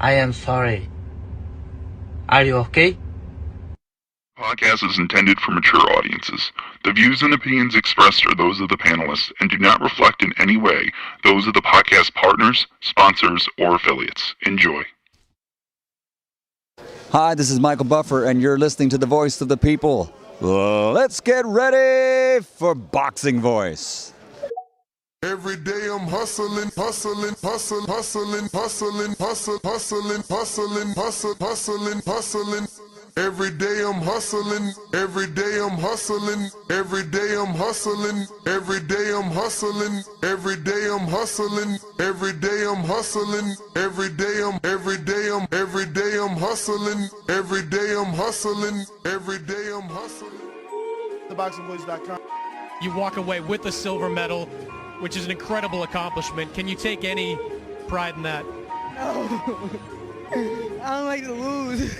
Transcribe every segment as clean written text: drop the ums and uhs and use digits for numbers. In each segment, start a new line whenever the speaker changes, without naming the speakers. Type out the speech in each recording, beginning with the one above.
I am sorry. Are you okay?
Podcast is intended for mature audiences. The views and opinions expressed are those of the panelists and do not reflect in any way those of the podcast partners, sponsors, or affiliates. Enjoy.
Hi, this is Michael Buffer, and you're listening to the voice of the people. Let's get ready for Boxing Voice.
Every day I'm hustling, hustling, hustling, hustling, hustling, hustling, hustling, hustling, hustling, hustling. Every day I'm hustling, every day I'm hustling, every day I'm hustling, every day I'm hustling, every day I'm hustling, every day I'm hustling, every day I'm hustling, every day I'm hustling, every day I'm hustling.
TheBoxingVoice.com. You walk away with a silver medal, which is an incredible accomplishment. Can you take any pride in that?
No. I don't like to lose.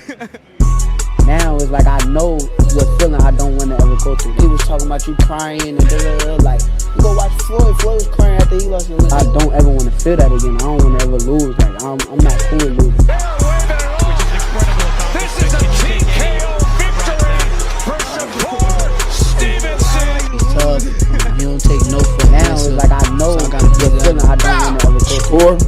Now it's like I know what feeling I don't want to ever go through. He was talking about you crying and like, you go watch Floyd. Floyd was crying after he lost his leg. I don't ever want to feel that again. I don't want to ever lose. Like, I'm not cool with losing.
This is a TKO victory for Shakur Stevenson.
It's tough. You don't take no for now. It's like I know what feeling I don't want to ever go through.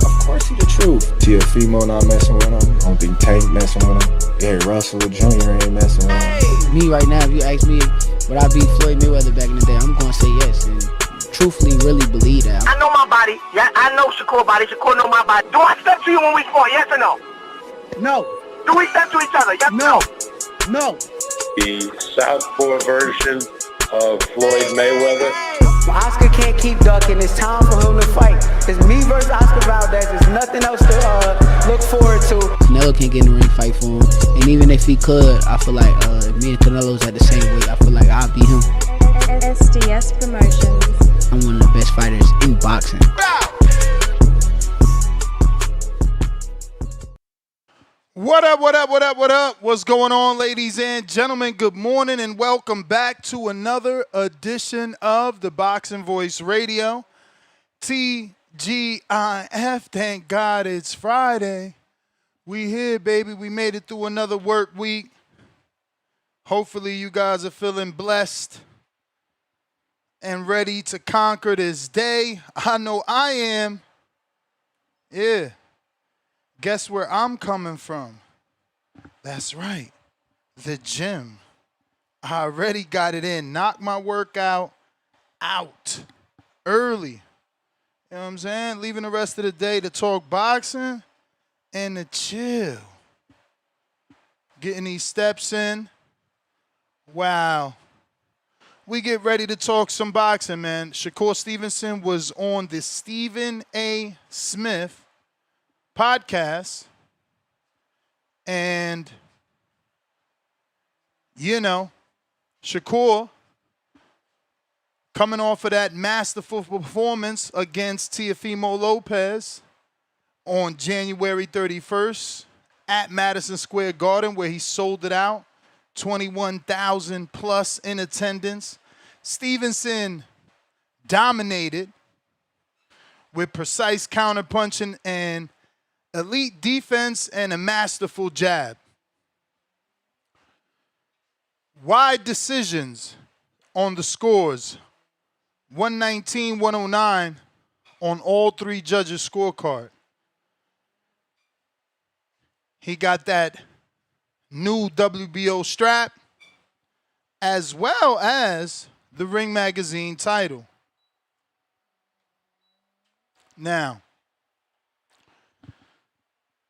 Of course he the truth. Teofimo not messing with him. I don't think Tank messing with him. Gary Russell Jr. ain't messing with him.
Me right now, if you ask me would I beat Floyd Mayweather back in the day, I'm going to say yes. And truthfully, really believe that.
I know my body. Yeah, I know Shakur body. Shakur know my body. Do I step to you when we fought? Yes or no?
No.
Do we step to each other? Yes or no?
No.
The southpaw version of Floyd Mayweather.
Oscar can't keep ducking. It's time for him to fight. It's me versus Oscar Valdez. There's nothing else to look forward to. Canelo can't get in the ring fight for him. And even if he could, I feel like if me and Canelo's at the same weight, I feel like I'll beat him.
SDS Promotions.
I'm one of the best fighters in boxing.
What up, what up, what up, what up? What's going on, ladies and gentlemen? Good morning and welcome back to another edition of the Boxing Voice Radio. TGIF, thank God it's Friday. We here, baby. We made it through another work week. Hopefully you guys are feeling blessed and ready to conquer this day. I know I am. Yeah. Guess where I'm coming from? That's right, the gym. I already got it in. Knocked my workout out early. You know what I'm saying? Leaving the rest of the day to talk boxing and to chill. Getting these steps in. Wow. We get ready to talk some boxing, man. Shakur Stevenson was on the Stephen A. Smith podcast, and you know, Shakur coming off of that masterful performance against Teofimo Lopez on January 31st at Madison Square Garden, where he sold it out, 21,000 plus in attendance. Stevenson dominated with precise counterpunching and elite defense and a masterful jab. Wide decisions on the scores. 119-109 on all three judges' scorecard. He got that new WBO strap as well as the Ring Magazine title. Now,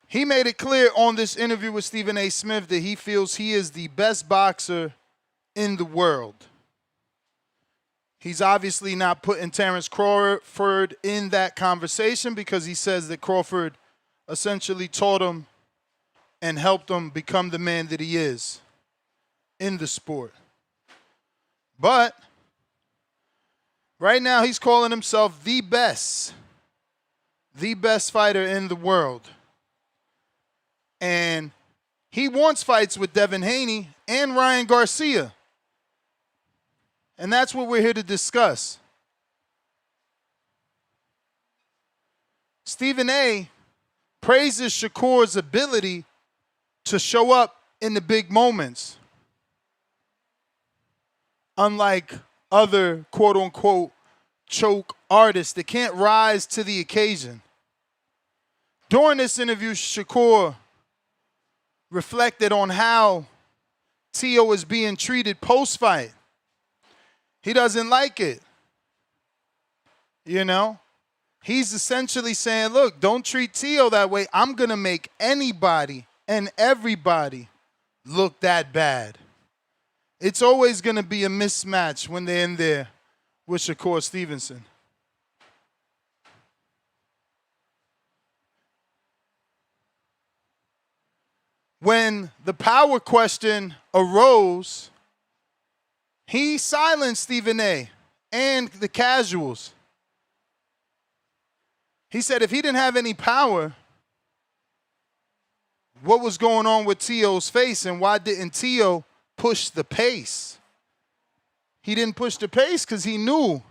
he made it clear on this interview with Stephen A. Smith that he feels he is the best boxer in the world. He's obviously not putting Terence Crawford in that conversation because he says that Crawford essentially taught him and helped him become the man that he is in the sport. But right now he's calling himself the best fighter in the world. And he wants fights with Devin Haney and Ryan Garcia. And that's what we're here to discuss. Stephen A. praises Shakur's ability to show up in the big moments. Unlike other quote-unquote choke artists that can't rise to the occasion. During this interview, Shakur reflected on how Teo is being treated post-fight. He doesn't like it. You know? He's essentially saying, look, don't treat Teo that way. I'm going to make anybody and everybody look that bad. It's always going to be a mismatch when they're in there with Shakur Stevenson. When the power question arose, he silenced Stephen A. and the casuals. He said if he didn't have any power, what was going on with Teo's face and why didn't Teo push the pace? He didn't push the pace because he knew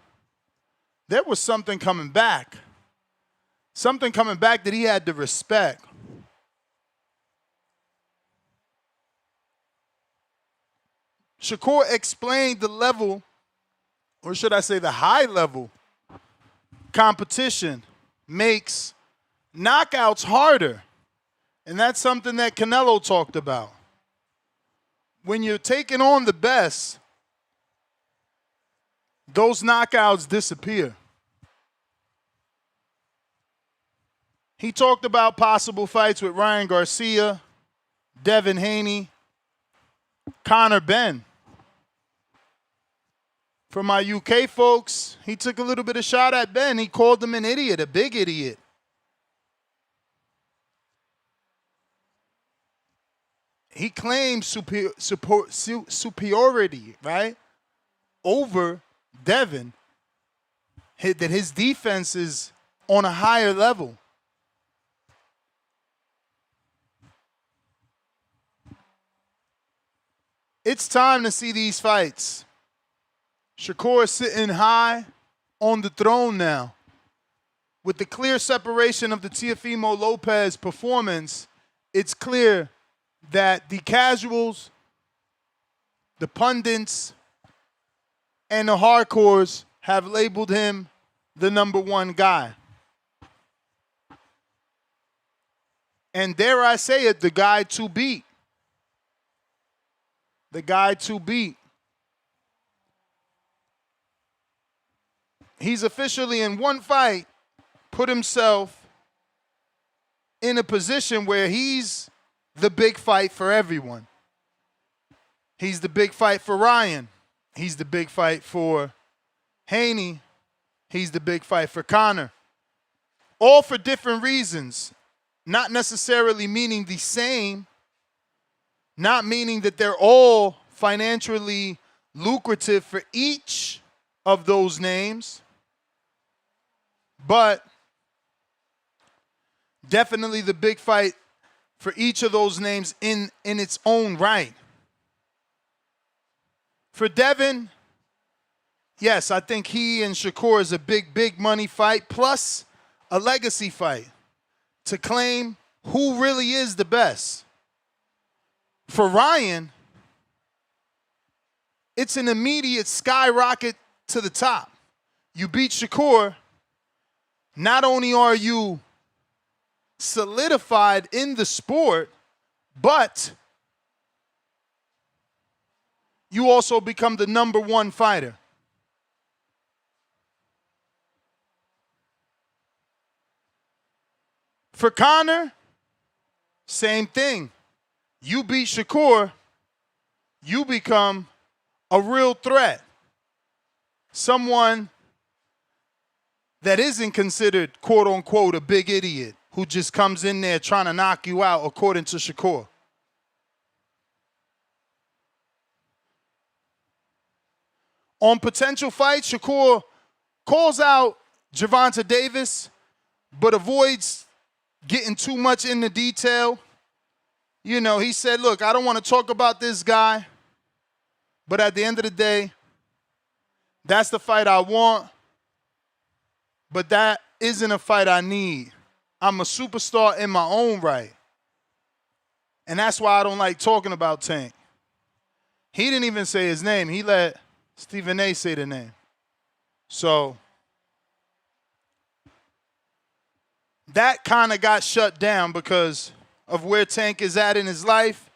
there was something coming back. Something coming back that he had to respect. Shakur explained the level, or should I say the high level, competition makes knockouts harder. And that's something that Canelo talked about. When you're taking on the best, those knockouts disappear. He talked about possible fights with Ryan Garcia, Devin Haney, Conor Benn. For my UK folks, he took a little bit of shot at Ben. He called him an idiot, a big idiot. He claimed superiority, right, over Devin, that his defense is on a higher level. It's time to see these fights. Shakur is sitting high on the throne now. With the clear separation of the Teofimo Lopez performance, it's clear that the casuals, the pundits, and the hardcores have labeled him the number one guy. And dare I say it, the guy to beat. The guy to beat. He's officially in one fight put himself in a position where he's the big fight for everyone. He's the big fight for Ryan. He's the big fight for Haney. He's the big fight for Conor. All for different reasons. Not necessarily meaning the same. Not meaning that they're all financially lucrative for each of those names. But definitely the big fight for each of those names in its own right. For Devin, yes, I think he and Shakur is a big money fight, plus a legacy fight to claim who really is the best. For Ryan, it's an immediate skyrocket to the top. You beat Shakur, not only are you solidified in the sport, but you also become the number one fighter. For Conor, same thing. You beat Shakur, you become a real threat. Someone that isn't considered, quote unquote, a big idiot who just comes in there trying to knock you out, according to Shakur. On potential fights, Shakur calls out Gervonta Davis, but avoids getting too much into detail. You know, he said, look, I don't want to talk about this guy, but at the end of the day, that's the fight I want, but that isn't a fight I need. I'm a superstar in my own right. And that's why I don't like talking about Tank. He didn't even say his name. He let Stephen A say the name. So that kind of got shut down because of where Tank is at in his life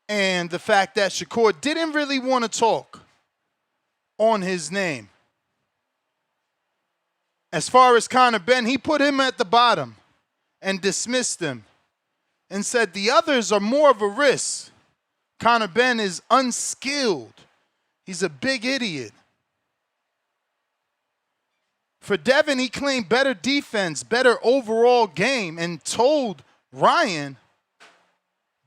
and the fact that Shakur didn't really want to talk on his name. As far as Conor Benn, he put him at the bottom and dismissed him and said the others are more of a risk. Conor Benn is unskilled. He's a big idiot. For Devin, he claimed better defense, better overall game, and told Ryan,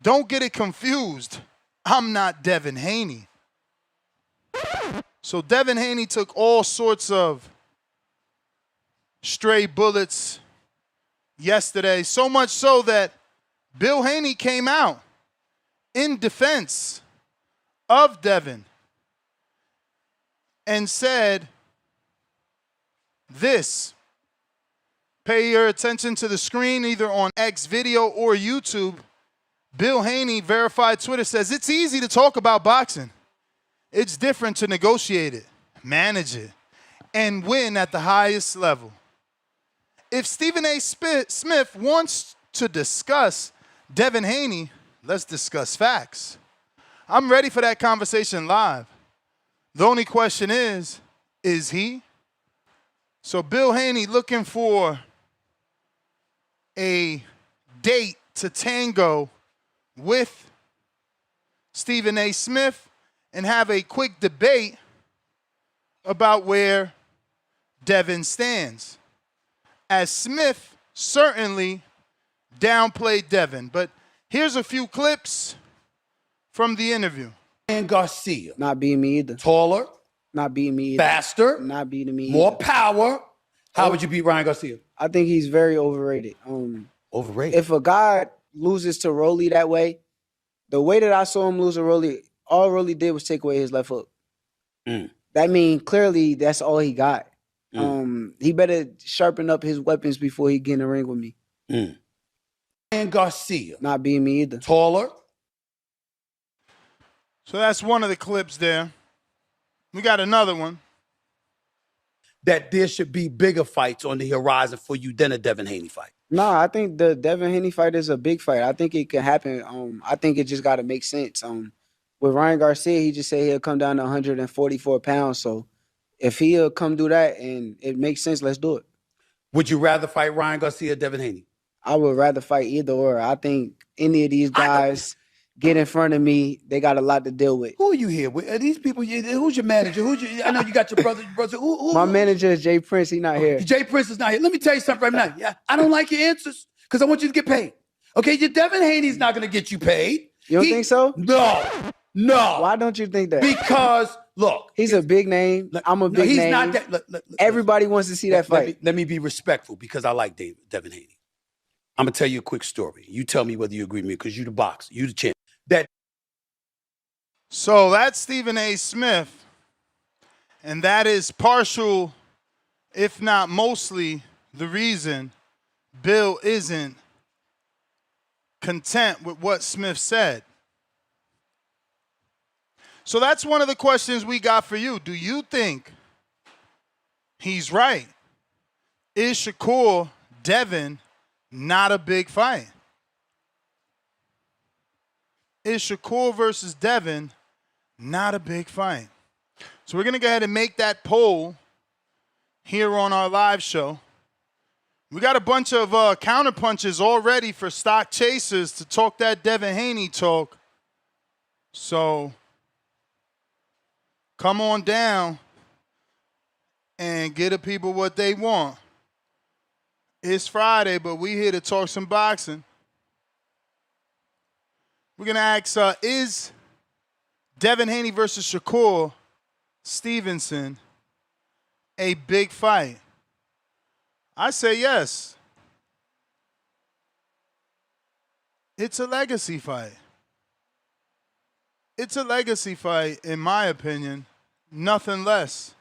don't get it confused. I'm not Devin Haney. So Devin Haney took all sorts of stray bullets yesterday, so much so that Bill Haney came out in defense of Devin and said this. Pay your attention to the screen either on X video or YouTube. Bill Haney, verified Twitter, says it's easy to talk about boxing. It's different to negotiate it, manage it, and win at the highest level. If Stephen A. Smith wants to discuss Devin Haney, let's discuss facts. I'm ready for that conversation live. The only question is he? So Bill Haney looking for a date to tango with Stephen A. Smith and have a quick debate about where Devin stands. As Smith certainly downplayed Devin. But here's a few clips from the interview.
Ryan Garcia.
Not beating me either.
Taller.
Not beating me either.
Faster.
Not beating me
More
either.
power. How would you beat Ryan Garcia?
I think he's very overrated.
Overrated?
If a guy loses to Rolly that way, the way that I saw him lose to Rolly, all Rolly did was take away his left hook. That means clearly that's all he got. He better sharpen up his weapons before he get in the ring with me.
Ryan Garcia.
Not beating me either.
Taller.
So that's one of the clips there. We got another one.
That there should be bigger fights on the horizon for you than a Devin Haney fight.
No, I think the Devin Haney fight is a big fight. I think it can happen. I think it just got to make sense. With Ryan Garcia, he just said he'll come down to 144 pounds. So if he'll come do that and it makes sense, let's do it.
Would you rather fight Ryan Garcia or Devin Haney?
I would rather fight either or. I think any of these guys get in front of me, they got a lot to deal with.
Who are you here with? Are these people? Who's your manager? I know you got your brother.
My manager is Jay Prince. He's not here.
Jay Prince is not here. Let me tell you something right now. Yeah, I don't like your answers because I want you to get paid. Okay, your Devin Haney's not going to get you paid.
You don't think so?
No.
Why don't you think that?
Because, look.
He's a big name. I'm a big name.
He's not that. Look,
everybody wants to see that fight.
Let me be respectful because I like Devin Haney. I'm going to tell you a quick story. You tell me whether you agree with me because you the boxer. You the champ.
So that's Stephen A. Smith. And that is partial, if not mostly, the reason Bill isn't content with what Smith said. So that's one of the questions we got for you. Do you think he's right? Is Shakur Devin not a big fight? Is Shakur versus Devin not a big fight? So we're going to go ahead and make that poll here on our live show. We got a bunch of counterpunches already for stock chasers to talk that Devin Haney talk. So come on down and get the people what they want. It's Friday, but we here to talk some boxing. We're going to ask, is Devin Haney versus Shakur Stevenson a big fight? I say yes. It's a legacy fight. It's a legacy fight, in my opinion. Nothing less.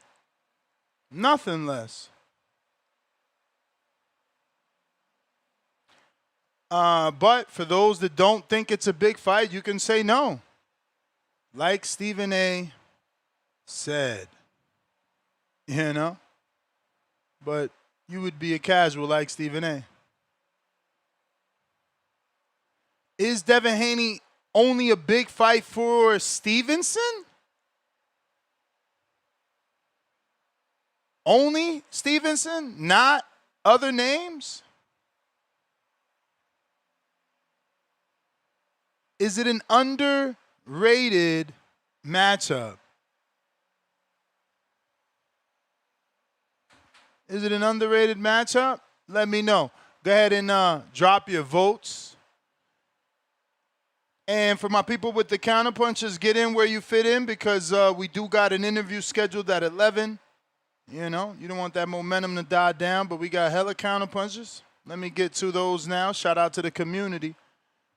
Nothing less. But for those that don't think it's a big fight, you can say no. Like Stephen A. said, you know? But you would be a casual like Stephen A. Is Devin Haney only a big fight for Stevenson? Only Stevenson, not other names? Is it an underrated matchup? Is it an underrated matchup? Let me know. Go ahead and drop your votes. And for my people with the counterpunchers, get in where you fit in because we do got an interview scheduled at 11. You know, you don't want that momentum to die down, but we got hella counterpunchers. Let me get to those now. Shout out to the community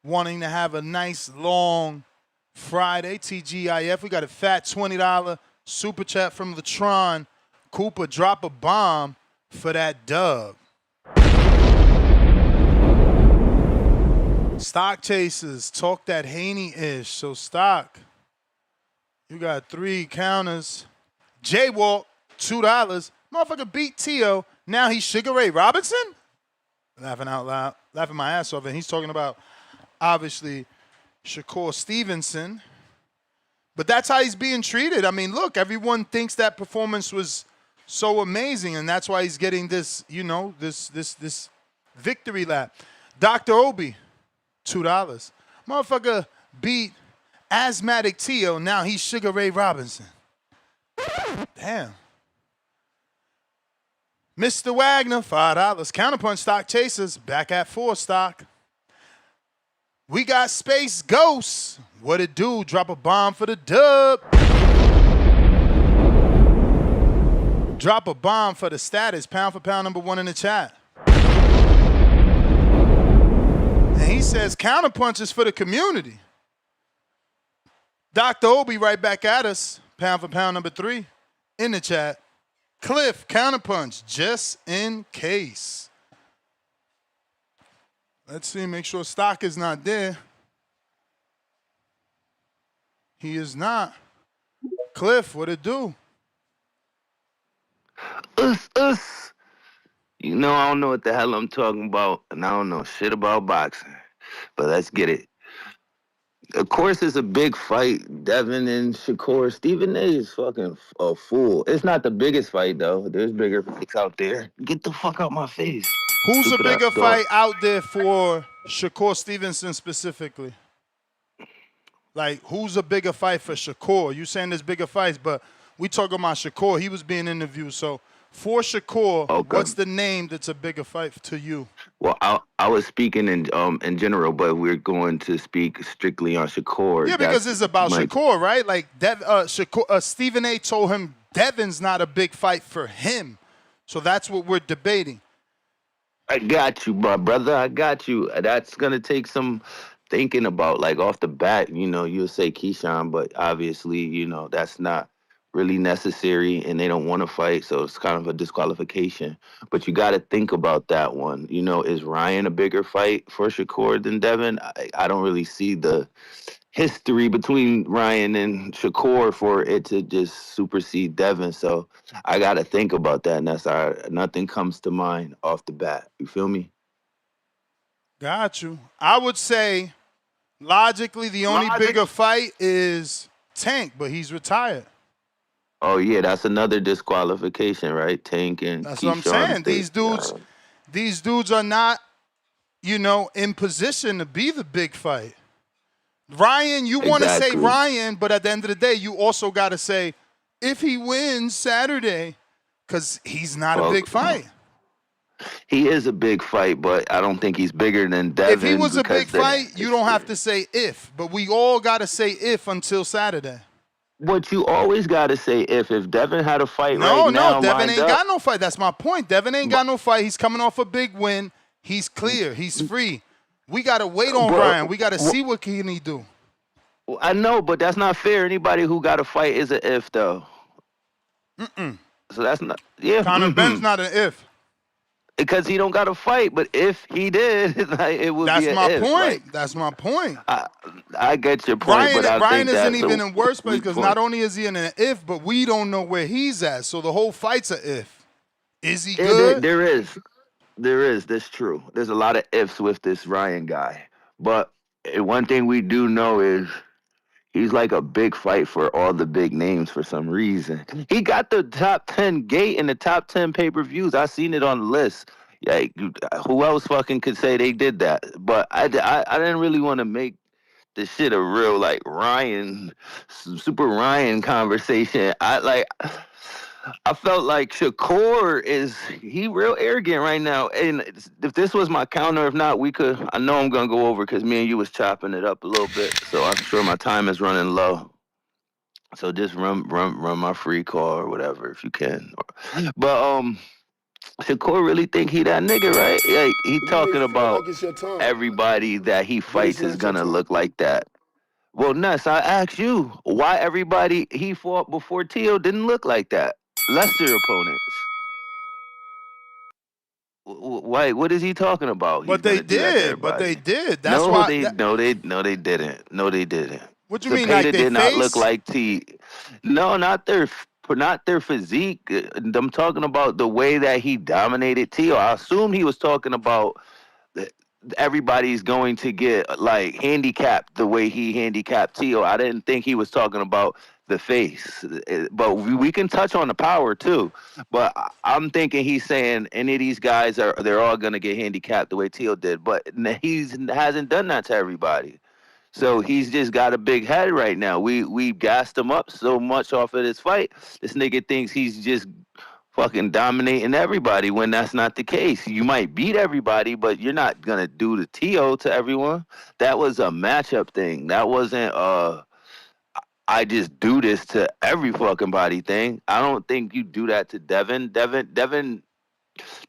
wanting to have a nice long Friday. TGIF. We got a fat $20 super chat from Latron. Cooper, drop a bomb for that dub. Stock chasers, talk that Haney-ish. So Stock, you got 3 counters. Jaywalk, $2. Motherfucker beat Tio. Now he's Sugar Ray Robinson? Laughing out loud. Laughing my ass off. And he's talking about, obviously, Shakur Stevenson. But that's how he's being treated. I mean, look, everyone thinks that performance was so amazing, and that's why he's getting this, you know, this victory lap. Dr. Obi, $2. Motherfucker beat Asthmatic Tio. Now he's Sugar Ray Robinson. Damn. Mr. Wagner, $5. Counterpunch Stock Chasers, back at 4 stock. We got Space Ghosts. What it do? Drop a bomb for the dub. Drop a bomb for the status. Pound for pound #1 in the chat. And he says counterpunches for the community. Dr. Obi right back at us. Pound for pound #3 in the chat. Cliff, counterpunch, just in case. Let's see, make sure Stock is not there. He is not. Cliff, what it do?
You know, I don't know what the hell I'm talking about, and I don't know shit about boxing. But let's get it. Of course, it's a big fight. Devin and Shakur. Stephen A is fucking a fool. It's not the biggest fight, though. There's bigger fights out there. Get the fuck out my face.
Who's
Stupid
a bigger
ass dog.
fight out there for Shakur Stevenson specifically? Like, who's a bigger fight for Shakur? You saying there's bigger fights, but we talking about Shakur. He was being interviewed. So for Shakur,
Okay.
What's the name that's a bigger fight to you?
Well, I was speaking in general, but we're going to speak strictly on Shakur.
Yeah, because it's about
my-
Shakur, right? Like Shakur, Stephen A told him Devin's not a big fight for him. So that's what we're debating.
I got you, my brother. I got you. That's going to take some thinking about, like, off the bat. You know, you'll say Keyshawn, but obviously, you know, that's not really necessary, and they don't want to fight, so it's kind of a disqualification. But you got to think about that one. You know, is Ryan a bigger fight for Shakur than Devin? I don't really see the history between Ryan and Shakur for it to just supersede Devin, so I got to think about that, and that's nothing comes to mind off the bat. You feel me?
Got you. I would say, logically, the only bigger fight is Tank, but he's retired.
Oh, yeah, that's another disqualification, right? Tank and
That's what I'm
Keyshawn
saying. These dudes are not, you know, in position to be the big fight. Ryan, you want to say
Exactly.
Ryan, but at the end of the day, you also got to say if he wins Saturday, because he's not a big fight.
He is a big fight, but I don't think he's bigger than Devin.
If he was a
because
big fight, you don't have to say if, but we all got to say if until Saturday.
What you always got to say, if Devin had a fight right now,
No, Devin ain't
lined
got
up,
no fight. That's my point. Devin ain't got no fight. He's coming off a big win. He's clear. He's free. We got to wait on Ryan. We got to see what can he do.
I know, but that's not fair. Anybody who got a fight is an if, though.
Mm-mm.
So that's not, yeah.
Conor Benn's not an if.
because he don't got to fight. But if he did, like, it would
That's
be an
my
if.
point.
Like,
That's my point.
I get your point, but I
Ryan
think
isn't
that's
even
a
in worse place
weak
because
point.
not only is he in an if, but we don't know where he's at. So the whole fight's a if. Is he good?
There is. That's true. There's a lot of ifs with this Ryan guy. But one thing we do know is he's like a big fight for all the big names for some reason. He got the top 10 gate and the top 10 pay-per-views. I seen it on the list. Like, who else fucking could say they did that? But I didn't really want to make this shit a real, like, Super Ryan conversation. I felt like Shakur he real arrogant right now. And if this was my counter, if not, I know I'm going to go over because me and you was chopping it up a little bit. So I'm sure my time is running low. So just run my free call or whatever if you can. But Shakur really think he that nigga, right? Like, he talking about everybody that he fights is going to look like that. Well, Ness, I asked you why everybody he fought before Teo didn't look like that. Lesser opponents. Why? What is he talking about?
But they did. But they did. That's
No,
why.
they didn't. No, they didn't.
What you mean? Like they
did not
face?
look like T. No, not their physique. I'm talking about the way that he dominated Teo. I assume he was talking about everybody's going to get like handicapped the way he handicapped Teo. I didn't think he was talking about the face, but we can touch on the power too. But I'm thinking he's saying any of these guys they're all gonna get handicapped the way Teo did. But he hasn't done that to everybody. So he's just got a big head right now. We gassed him up so much off of this fight. This nigga thinks he's just fucking dominating everybody when that's not the case. You might beat everybody, but you're not gonna do the TO to everyone. That was a matchup thing. That wasn't I just do this to every fucking body thing. I don't think you do that to Devin. Devin,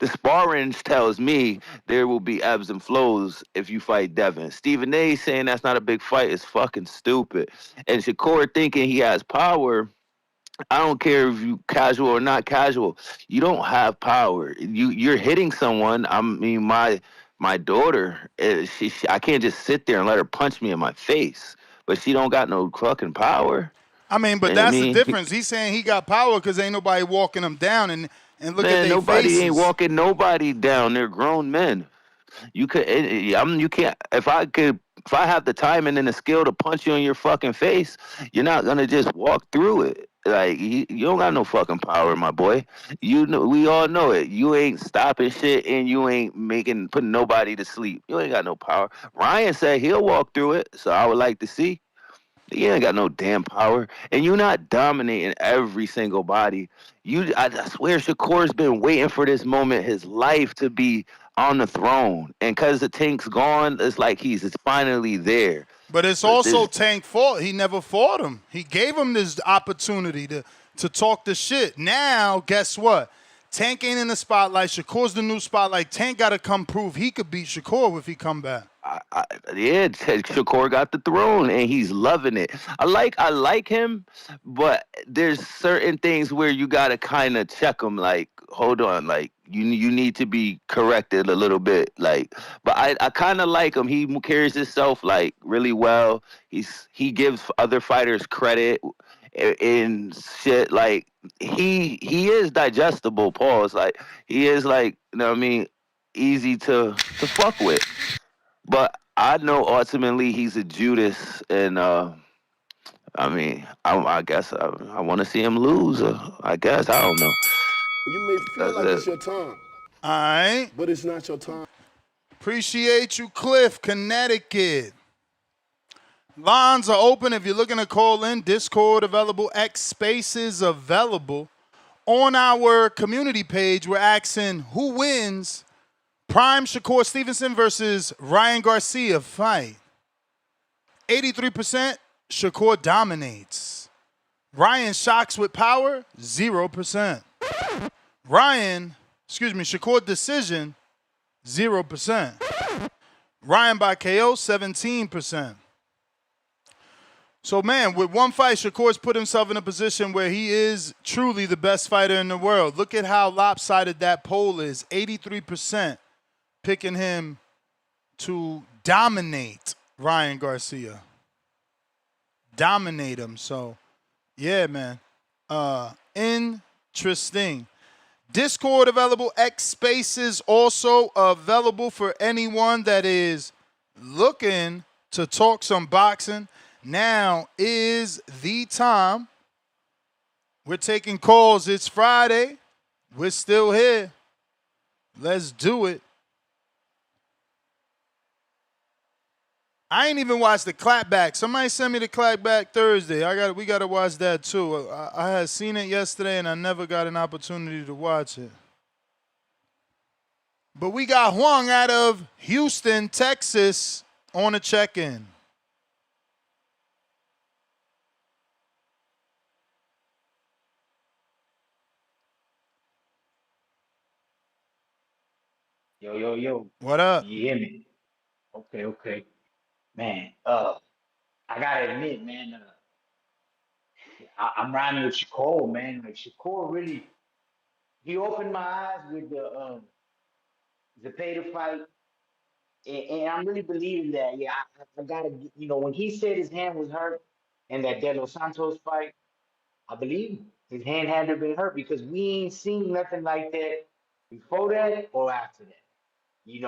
the sparring tells me there will be ebbs and flows if you fight Devin. Stephen A saying that's not a big fight is fucking stupid. And Shakur thinking he has power. I don't care if you casual or not casual. You don't have power. You're hitting someone. I mean, my daughter, I can't just sit there and let her punch me in my face. But she don't got no fucking power.
I mean, but that's the difference. He's saying he got power because ain't nobody walking him down. And look at their
nobody
faces.
ain't walking nobody down. They're grown men. You can't. If I have the time and then the skill to punch you in your fucking face, you're not gonna just walk through it. Like, you don't got no fucking power, my boy. You know, we all know it. You ain't stopping shit and you ain't putting nobody to sleep. You ain't got no power. Ryan said he'll walk through it, so I would like to see. You ain't got no damn power, and you're not dominating every single body. I swear, Shakur's been waiting for this moment his life to be on the throne, and because the Tank's gone, it's like he's finally there.
But it's also Tank's fault. He never fought him. He gave him this opportunity to talk the shit. Now, guess what? Tank ain't in the spotlight. Shakur's the new spotlight. Tank got to come prove he could beat Shakur if he come back.
Yeah, Shakur got the throne and he's loving it. I like him, but there's certain things where you gotta kind of check him. Like, hold on, like you need to be corrected a little bit. Like, but I kind of like him. He carries himself like really well. He gives other fighters credit and shit. Like he is digestible. Pause. Like he is like, you know what I mean, easy to fuck with. But I know ultimately he's a Judas, and I mean, I guess I want to see him lose. I guess I don't know.
You may feel like it's your time.
All right.
But it's not your time.
Appreciate you, Cliff, Connecticut. Lines are open if you're looking to call in. Discord available. X Spaces available. On our community page, we're asking who wins Prime Shakur Stevenson versus Ryan Garcia fight. 83% Shakur dominates. Ryan shocks with power, 0%. Shakur decision, 0%. Ryan by KO, 17%. So, man, with one fight, Shakur's put himself in a position where he is truly the best fighter in the world. Look at how lopsided that poll is. 83% picking him to dominate Ryan Garcia. Dominate him. So, yeah, man. Interesting. Discord available. X Spaces also available for anyone that is looking to talk some boxing. Now is the time. We're taking calls. It's Friday. We're still here. Let's do it. I ain't even watched the clapback. Somebody sent me the clapback Thursday. We gotta watch that too. I had seen it yesterday and I never got an opportunity to watch it. But we got Huang out of Houston, Texas on a check-in.
Yo.
What up?
You hear me? Okay. Man, I gotta admit, man, I'm riding with Shakur, man. Like Shakur really, he opened my eyes with the pay to fight, and I'm really believing that. Yeah, I gotta, when he said his hand was hurt in that De Los Santos fight, I believe his hand had to have been hurt because we ain't seen nothing like that before that or after that. And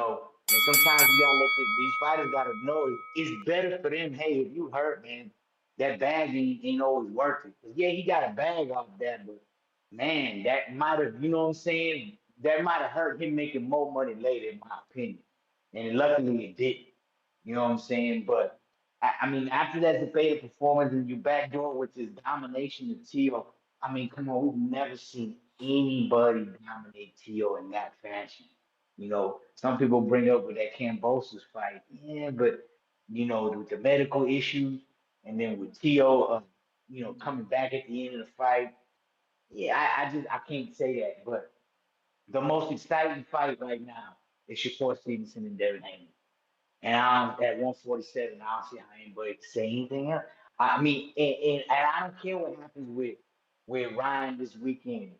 sometimes you gotta let these fighters gotta know it's better for them. Hey, if you hurt, man, that bag ain't always worth it. 'Cause yeah, he got a bag off that, but man, that might have, you know what I'm saying? That might have hurt him making more money later, in my opinion. And luckily it didn't. You know what I'm saying? But I mean, after that debated performance and you backdoor with this domination of Tio, I mean, come on, we've never seen anybody dominate Tio in that fashion. Some people bring up with that Cambosos fight, yeah, but with the medical issues, and then with Tio, coming back at the end of the fight, yeah, I can't say that. But the most exciting fight right now is Shakur Stevenson and Devin Haney. And at 147, I don't see how anybody can say anything else. I mean, and I don't care what happens with Ryan this weekend.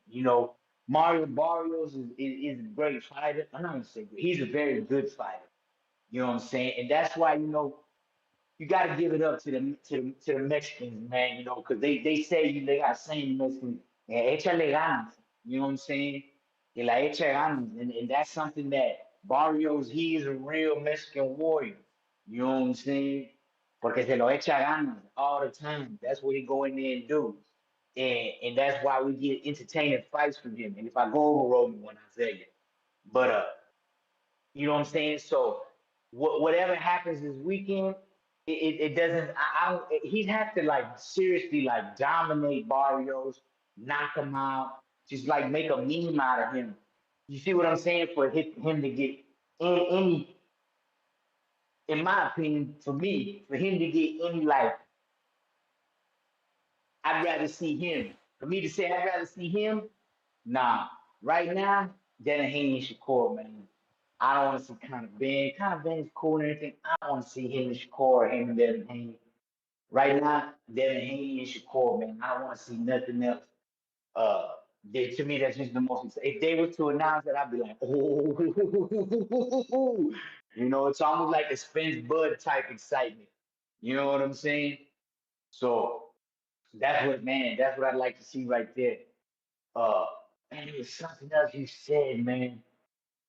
Mario Barrios is a great fighter. I'm not gonna say great. He's a very good fighter. You know what I'm saying? And that's why, you got to give it up to the Mexicans, man. Because they say they got saying Mexicans, échale ganas. You know what I'm saying? Que la echa ganas, and that's something that Barrios, he is a real Mexican warrior. You know what I'm saying? Porque se lo echa ganas all the time. That's what he go in there and do. And that's why we get entertaining fights from him. And if I go over Roman when I say it. But you know what I'm saying? So whatever happens this weekend, it doesn't. I don't. He'd have to like seriously like dominate Barrios, knock him out, just like make a meme out of him. You see what I'm saying? For him to get any, in my opinion, for me, for him to get any like, I'd rather see him. For me to say I'd rather see him, nah. Right now, Devin Haney and Shakur, man. I don't want to see kind of Ben. Kind of Ben is cool and everything. I don't want to see him and Shakur, him and Devin Haney. Right now, Devin Haney and Shakur, man. I don't want to see nothing else. To me, that's just the most. If they were to announce that, I'd be like, oh, it's almost like a Spence Bud type excitement. You know what I'm saying? So that's what I'd like to see right there. And there was something else you said, man,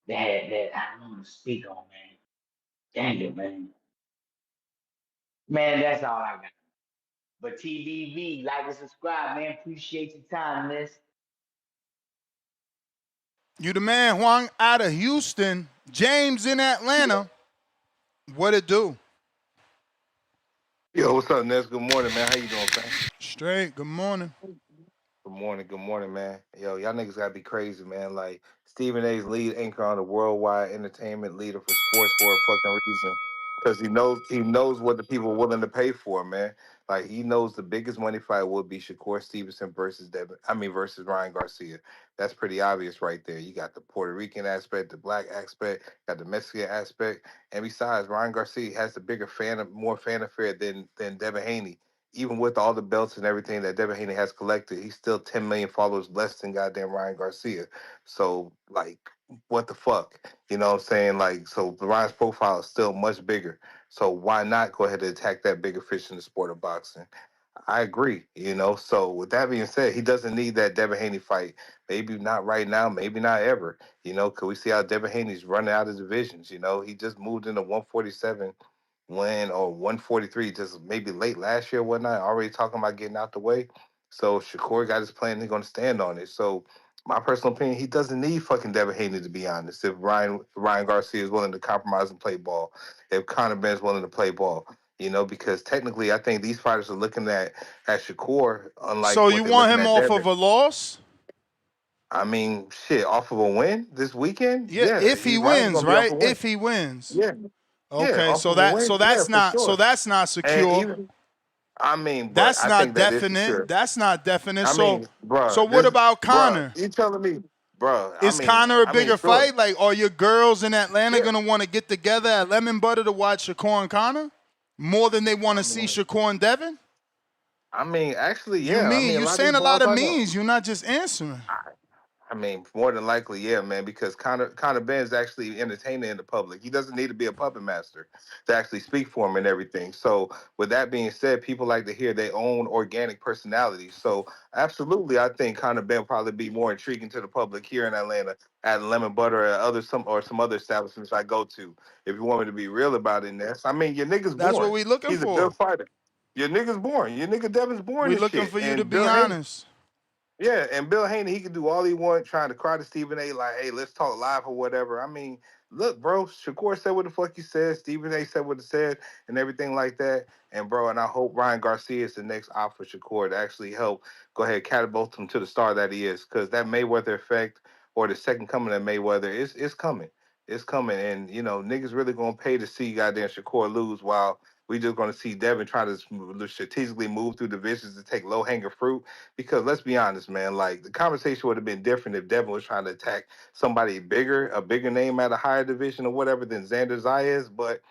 that I don't want to speak on, man. Dang it, man. Man, that's all I got. But TVV, like and subscribe, man. Appreciate your time, miss.
You the man, Huang out of Houston. James in Atlanta. What it do?
Yo, what's up, Ness? Good morning, man. How you doing, fam?
Straight. Good morning.
Good morning, man. Yo, y'all niggas gotta be crazy, man. Like Stephen A's lead anchor on the worldwide entertainment leader for sports for a fucking reason. Because he knows what the people are willing to pay for, man. Like he knows the biggest money fight would be Shakur Stevenson versus Ryan Garcia. That's pretty obvious right there. You got the Puerto Rican aspect, the black aspect, got the Mexican aspect, and besides, Ryan Garcia has the more fan affair than Devin Haney. even with all the belts and everything that Devin Haney has collected, he's still 10 million followers less than goddamn Ryan Garcia. So, like, what the fuck? You know what I'm saying? Like, so Ryan's profile is still much bigger. So why not go ahead and attack that bigger fish in the sport of boxing? I agree, you know. So with that being said, he doesn't need that Devin Haney fight. Maybe not right now, maybe not ever. You know, because we see how Devin Haney's running out of divisions. You know, he just moved into 147 when or 143 just maybe late last year or whatnot, already talking about getting out the way. So Shakur got his plan, he's gonna stand on it. So my personal opinion, he doesn't need fucking Devin Haney, to be honest. If Ryan Garcia is willing to compromise and play ball, if Conor Benn's willing to play ball, you know, because technically I think these fighters are looking at Shakur unlike
So
what
you
they're
want
looking
him
at
off of
Devin.
a loss?
I mean, shit, off of a win this weekend?
Yeah,
Yeah,
if he
Ryan's
wins,
gonna be off
right?
a win.
If he wins.
Yeah, yeah,
Okay,
off
so
of a
that
win.
so
Yeah,
that's
for
not
sure. And
secure.
even I mean, but
That's
I
not
think that is
definite.
secure.
That's not definite.
I
So
mean, bruh,
what
this,
about
bruh,
Conor?
you telling me, bruh?
Is Conor a
I mean,
bigger
sure.
fight? Like, are your girls in Atlanta
Yeah.
gonna want to get together at Lemon Butter to watch Shakur and Conor more than they want to see Shakur and Devin?
I mean, actually,
You
yeah. I
mean
mean, a
you're
lot of these
saying a lot
balls
of
I know.
means? You're not just answering.
I mean, more than likely, yeah, man, because Conor Ben is actually entertaining in the public. He doesn't need to be a puppet master to actually speak for him and everything. So, with that being said, people like to hear their own organic personality. So, absolutely, I think Conor Ben will probably be more intriguing to the public here in Atlanta at Lemon Butter or some other establishments I go to. If you want me to be real about it, Ness. I mean, your nigga's
That's what
born.
we looking
He's a good
for.
fighter. Your nigga's born. Your nigga Devin's born
We
and
looking
shit.
for you to
And
be
Bill Haney.
honest.
Yeah, and Bill Haney, he can do all he wants, trying to cry to Stephen A. like, hey, let's talk live or whatever. I mean, look, bro, Shakur said what the fuck he said, Stephen A. said what he said, and everything like that. And bro, and I hope Ryan Garcia is the next op for Shakur to actually help go ahead catapult him to the star that he is, because that Mayweather effect or the second coming of Mayweather is coming. It's coming, and you know, niggas really gonna pay to see goddamn Shakur lose while we just gonna see Devin try to strategically move through divisions to take low hanging fruit. Because let's be honest, man, like the conversation would have been different if Devin was trying to attack somebody bigger, a bigger name at a higher division or whatever than Xander Zayas. But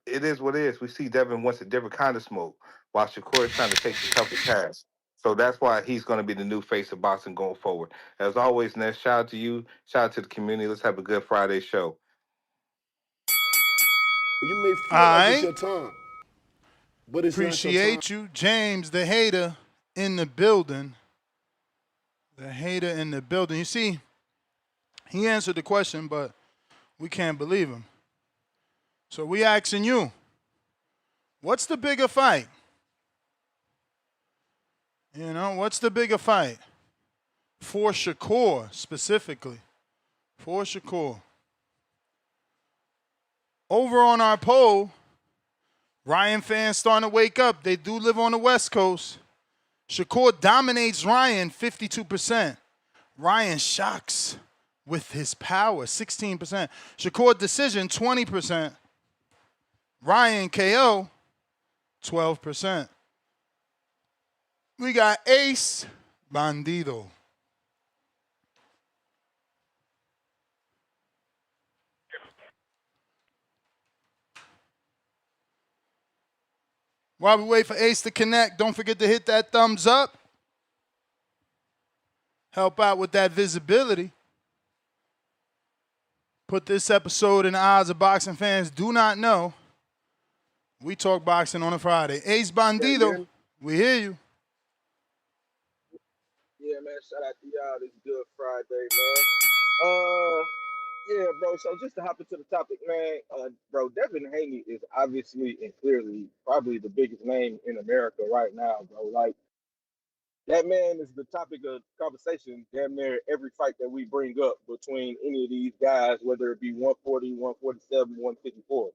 it is what it is. We see Devin wants a different kind of smoke, while Shakur is trying to take the tougher pass. So that's why he's going to be the new face of boxing going forward. As always, Ness, shout out to you. Shout out to the community. Let's have a good Friday show.
You may feel
All
like it's
right.
your time, but it's not your time.
Appreciate you. James, the hater in the building. The hater in the building. You see, he answered the question, but we can't believe him. So we asking you, what's the bigger fight? You know, what's the bigger fight? For Shakur, specifically. For Shakur. Over on our poll, Ryan fans starting to wake up. They do live on the West Coast. Shakur dominates Ryan, 52%. Ryan shocks with his power, 16%. Shakur decision, 20%. Ryan KO, 12%. We got Ace Bandido. While we wait for Ace to connect, don't forget to hit that thumbs up. Help out with that visibility. Put this episode in the eyes of boxing fans do not know. We talk boxing on a Friday. Ace Bandido, we hear you.
Yeah, man. Shout out to y'all. This Good Friday, man. Yeah, bro. So just to hop into the topic, man. Bro, Devin Haney is obviously and clearly probably the biggest name in America right now, bro. Like that man is the topic of conversation damn near every fight that we bring up between any of these guys, whether it be 140, 147, 154.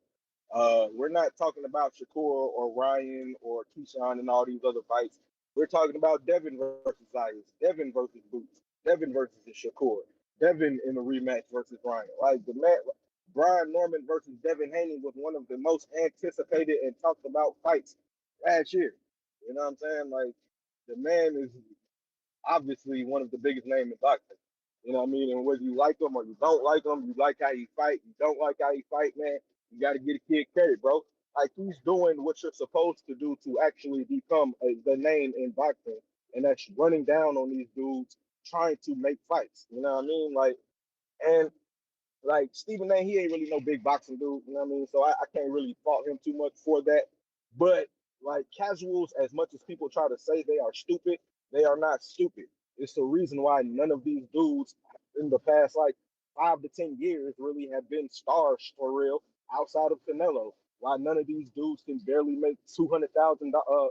We're not talking about Shakur or Ryan or Keyshawn and all these other fights. We're talking about Devin versus Zayas, Devin versus Boots, Devin versus Shakur, Devin in a rematch versus Ryan. Like the man, Brian Norman versus Devin Haney was one of the most anticipated and talked about fights last year. You know what I'm saying? Like the man is obviously one of the biggest names in boxing. You know what I mean? And whether you like him or you don't like him, you like how he fight, you don't like how he fight, man, you got to get a kid credit, bro. Like he's doing what you're supposed to do to actually become the name in boxing, and that's running down on these dudes trying to make fights. You know what I mean? And like Stephen A, he ain't really no big boxing dude, you know what I mean? So I can't really fault him too much for that. But like casuals, as much as people try to say they are stupid, they are not stupid. It's the reason why none of these dudes in the past like 5 to 10 years really have been stars for real outside of Canelo. Why none of these dudes can barely make 200,000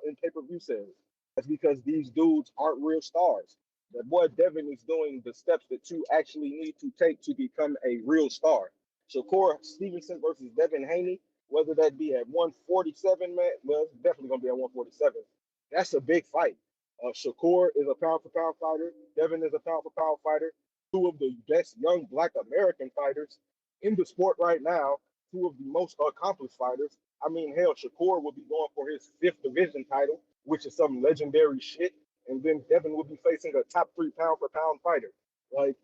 in pay-per-view sales? That's because these dudes aren't real stars. The boy Devin is doing the steps that you actually need to take to become a real star. Shakur Stevenson versus Devin Haney, whether that be at 147, man, well, it's definitely going to be at 147. That's a big fight. Shakur is a pound for pound fighter. Devin is a pound for pound fighter. Two of the best young black American fighters in the sport right now. Two of the most accomplished fighters. I mean, hell, Shakur will be going for his 5th division title, which is some legendary shit. And then Devin will be facing a top 3 pound for pound fighter. Like,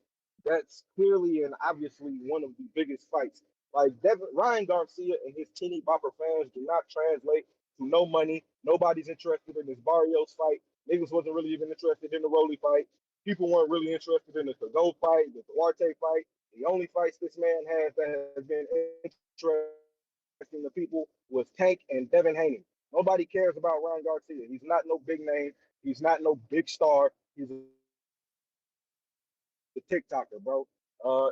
that's clearly and obviously one of the biggest fights. Like, Ryan Garcia and his teeny bopper fans do not translate to no money. Nobody's interested in this Barrios fight. Niggas wasn't really even interested in the Rolly fight. People weren't really interested in the Kago fight, the Duarte fight. The only fights this man has that has been interesting to people was Tank and Devin Haney. Nobody cares about Ryan Garcia. He's not no big name. He's not no big star. He's a TikToker, bro.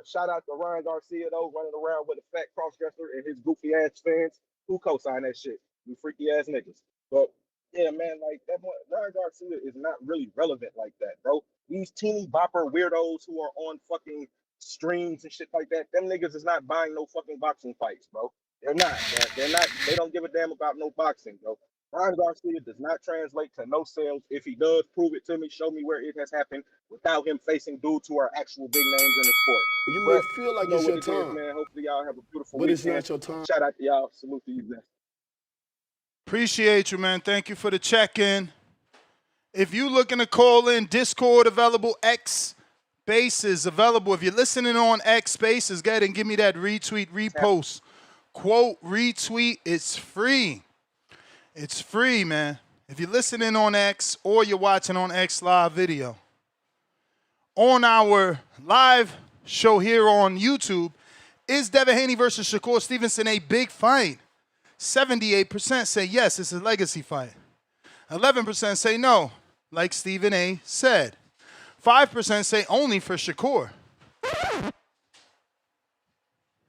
Shout out to Ryan Garcia, though, running around with a fat crossdresser and his goofy ass fans. Who co-signed that shit? You freaky ass niggas. But yeah, man, like that boy, Ryan Garcia is not really relevant like that, bro. These teeny bopper weirdos who are on fucking streams and shit like that, them niggas is not buying no fucking boxing fights, bro. They're not, man. They're not, they don't give a damn about no boxing, bro. Ryan Garcia does not translate to no sales. If he does, prove it to me. Show me where it has happened without him facing dudes who are actual big names in the sport.
You
But
may feel like
you know
it's
what
your
it is,
time,
man. Hopefully y'all have a beautiful
but
weekend.
it's not your time.
Shout out to y'all. Salute to you, man.
Appreciate you, man. Thank you for the check-in. If you looking to call in, Discord available, X Spaces available. If you're listening on X Spaces, go ahead and give me that retweet, repost, quote, retweet. It's free. It's free, man. If you're listening on X or you're watching on X live video. On our live show here on YouTube, is Devin Haney versus Shakur Stevenson a big fight? 78% say yes, it's a legacy fight. 11% say no, like Stephen A. said. 5% say only for Shakur.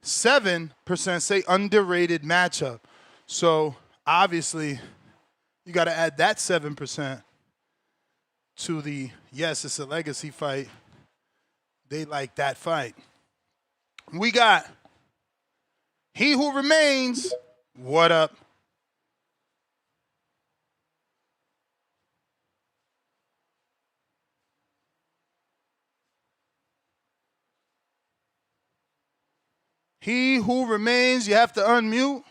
7% say underrated matchup. So obviously, you got to add that 7% to the yes, it's a legacy fight. They like that fight. We got He Who Remains. What up? He Who Remains, you have to unmute.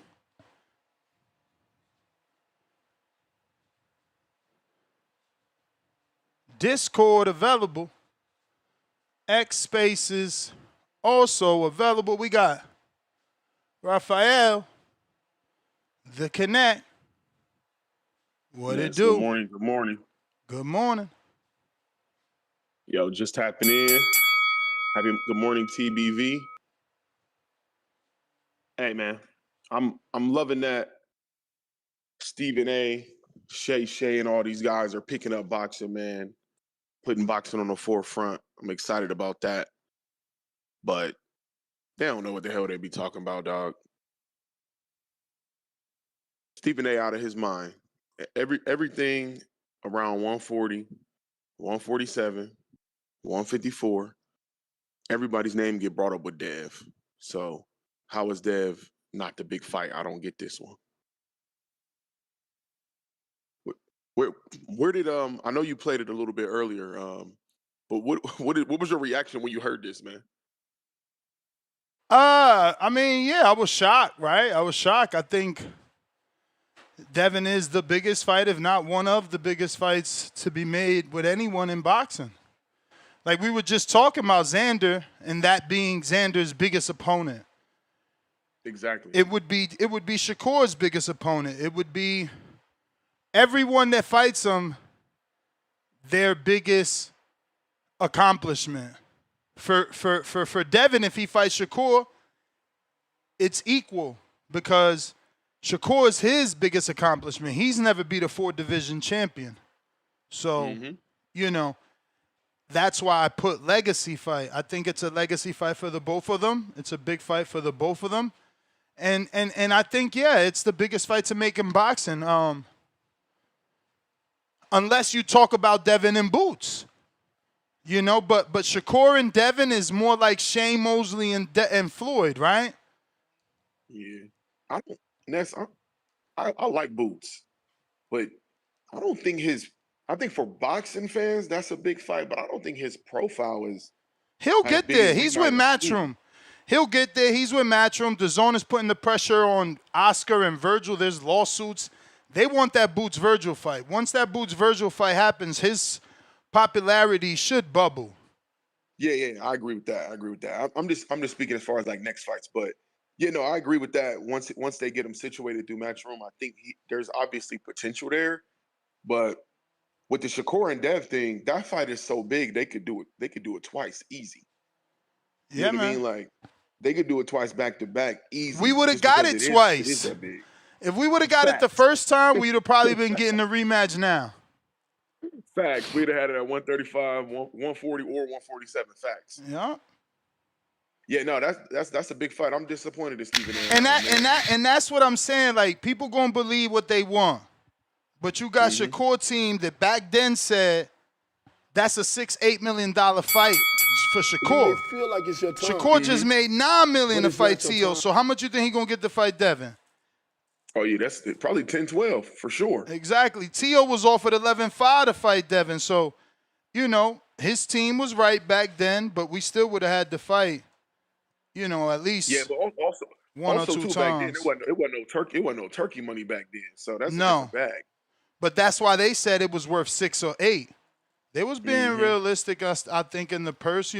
Discord available. X Spaces also available. We got Raphael, The Connect. What it do?
Good morning. Good morning.
Good morning.
Yo, just tapping in. Good morning, TBV. Hey, man, I'm loving that Stephen A, Shay, and all these guys are picking up boxing, man, putting boxing on the forefront. I'm excited about that. But they don't know what the hell they be talking about, dog. Stephen A out of his mind. Everything around 140, 147, 154, everybody's name get brought up with Dev. So how is Dev not the big fight? I don't get this one. Where did I know you played it a little bit earlier, but what was your reaction when you heard this, man?
I mean, yeah, I was shocked, right? I was shocked. I think Devin is the biggest fight, if not one of the biggest fights to be made with anyone in boxing. Like we were just talking about Xander and that being Xander's biggest opponent.
Exactly.
It would be Shakur's biggest opponent. It would be everyone that fights him, their biggest accomplishment. For Devin, if he fights Shakur, it's equal because Shakur is his biggest accomplishment. He's never beat a 4-division champion. So, that's why I put legacy fight. I think it's a legacy fight for the both of them. It's a big fight for the both of them. And I think, it's the biggest fight to make in boxing. Unless you talk about Devin and Boots. But Shakur and Devin is more like Shane Mosley and Floyd, right?
Yeah. I like Boots, but I don't think I think for boxing fans, that's a big fight, but I don't think his profile is.
He'll get there. He's with Matchroom. He'll get there. He's with Matchroom. The Zone is putting the pressure on Oscar and Virgil. There's lawsuits. They want that Boots-Virgil fight. Once that Boots-Virgil fight happens, his popularity should bubble.
Yeah, I agree with that. I'm just speaking as far as like next fights, but I agree with that. Once they get him situated through Matchroom, I think there's obviously potential there, but with the Shakur and Dev thing, that fight is so big they could do it. They could do it twice, easy. You know what I mean? Like they could do it twice back to back, easy.
We would have got it twice.
It is that big.
If we would have got it the first time, we'd have probably been getting a rematch now.
Facts. We'd have had it at 135, 140, or 147. Facts.
Yeah.
Yeah, no, that's a big fight. I'm disappointed in Stephen A.
And that's what I'm saying. Like people gonna believe what they want, but you got Shakur team that back then said that's a $6-8 million fight for Shakur.
It feel like it's your turn.
Shakur just made $9 million to fight Tio. So how much you think he gonna get to fight Devin?
Oh yeah, that's probably 10-12 for sure.
Exactly. Tio was offered 11-5 to fight Devin. So, his team was right back then, but we still would have had to fight. At least
but also
one or two
times.
Back
then, it wasn't no turkey money back then. So that's a different bag.
But that's why they said it was worth 6 or 8. They was being realistic, I think, in the purse.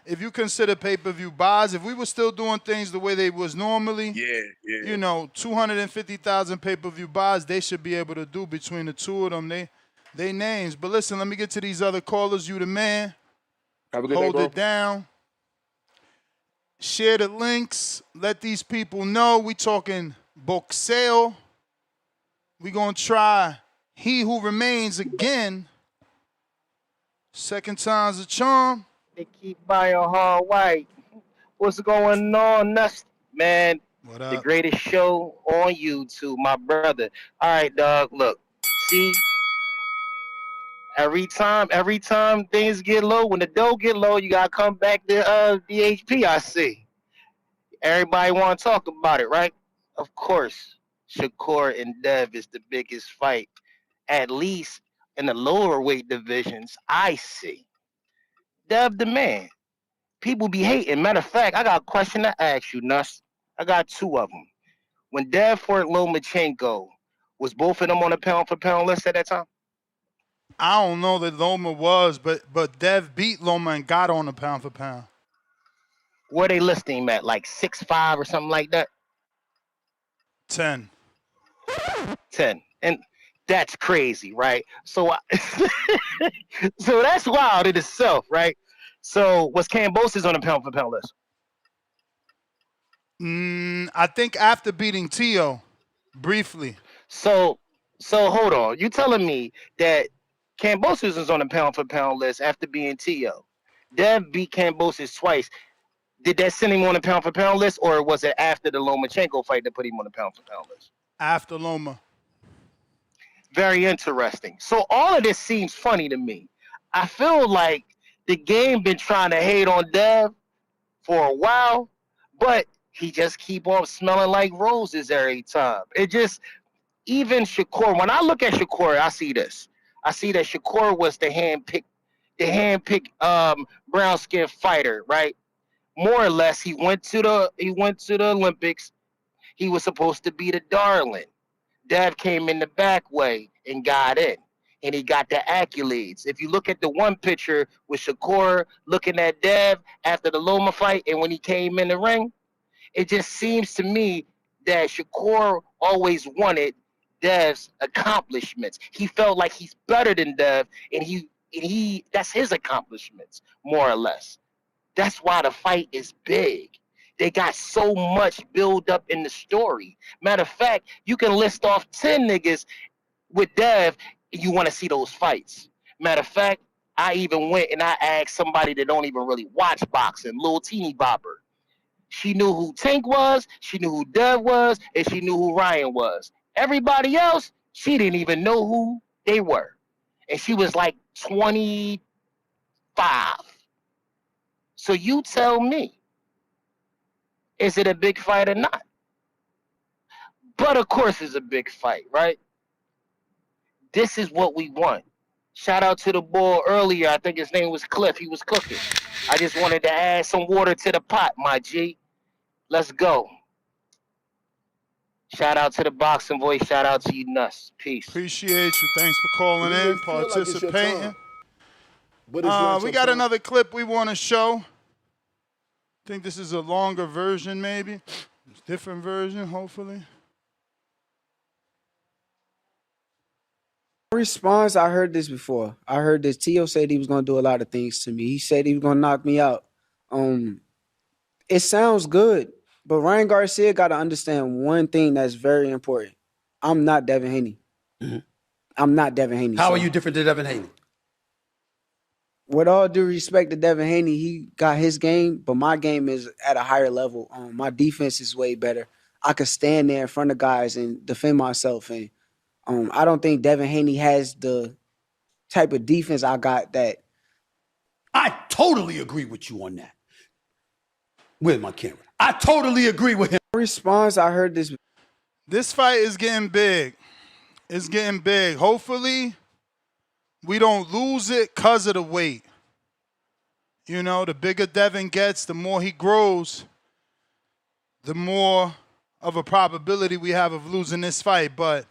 If you consider pay-per-view buys, if we were still doing things the way they was normally, 250,000 pay-per-view buys, they should be able to do between the two of them. They names. But listen, let me get to these other callers. You the man.
Have a good
Hold
day, bro.
it down. Share the links. Let these people know we talking book sale. We gonna try He Who Remains again. Second time's a charm.
They keep buying hard white. What's going on, Nust? Man,
what up?
The greatest show on YouTube, my brother. All right, dog, look. See, every time things get low, when the dough get low, you got to come back to DHP, I see. Everybody want to talk about it, right? Of course, Shakur and Dev is the biggest fight, at least in the lower weight divisions, I see. Dev the man. People be hating. Matter of fact, I got a question to ask you, Nuss. I got 2 of them. When Dev fought Lomachenko, was both of them on the pound-for-pound list at that time?
I don't know that Loma was, but Dev beat Loma and got on the pound-for-pound.
Where they listing him at, like 6'5" or something like that?
10.
And that's crazy, right? So so that's wild in itself, right? So was Kambosos on the pound-for-pound list?
I think after beating Tio, briefly.
So hold on. You telling me that Kambosos is on the pound-for-pound list after being Tio? Dev beat Kambosos twice. Did that send him on the pound-for-pound list, or was it after the Lomachenko fight that put him on the pound-for-pound list?
After Loma.
Very interesting. So all of this seems funny to me. I feel like the game been trying to hate on Dev for a while, but he just keep on smelling like roses every time. It just, even Shakur, when I look at Shakur, I see this. I see that Shakur was the hand-picked brown skin fighter, right? More or less, he went to the Olympics. He was supposed to be the darling. Dev came in the back way and got in, and he got the accolades. If you look at the one picture with Shakur looking at Dev after the Loma fight and when he came in the ring, It just seems to me that Shakur always wanted Dev's accomplishments. He felt like he's better than Dev, and he that's his accomplishments, more or less. That's why the fight is big. They got so much build up in the story. Matter of fact, you can list off 10 niggas with Dev, and you want to see those fights. Matter of fact, I even went and I asked somebody that don't even really watch boxing, Lil Teeny Bopper. She knew who Tank was, she knew who Dev was, and she knew who Ryan was. Everybody else, she didn't even know who they were. And she was like 25. So you tell me, is it a big fight or not? But of course it's a big fight, right? This is what we want. Shout out to the boy earlier. I think his name was Cliff. He was cooking. I just wanted to add some water to the pot, my G. Let's go. Shout out to the boxing voice. Shout out to you, Nuss. Peace.
Appreciate you. Thanks for calling in, participating.
But it's not
We
your
got
time.
another clip we want to show. I think this is a longer version, maybe. Different version, hopefully.
Response, I heard this before. I heard this. Tio said he was going to do a lot of things to me. He said he was going to knock me out. It sounds good, but Ryan Garcia got to understand one thing that's very important. I'm not Devin Haney.
Mm-hmm.
I'm not Devin Haney.
How are you different than Devin Haney?
With all due respect to Devin Haney, he got his game, but my game is at a higher level. My defense is way better. I could stand there in front of guys and defend myself. And I don't think Devin Haney has the type of defense I got that.
I totally agree with you on that. Where's my camera? I totally agree with him.
Response, I heard this.
This fight is getting big. It's getting big. Hopefully, we don't lose it because of the weight. You know, the bigger Devin gets, the more he grows, the more of a probability we have of losing this fight. But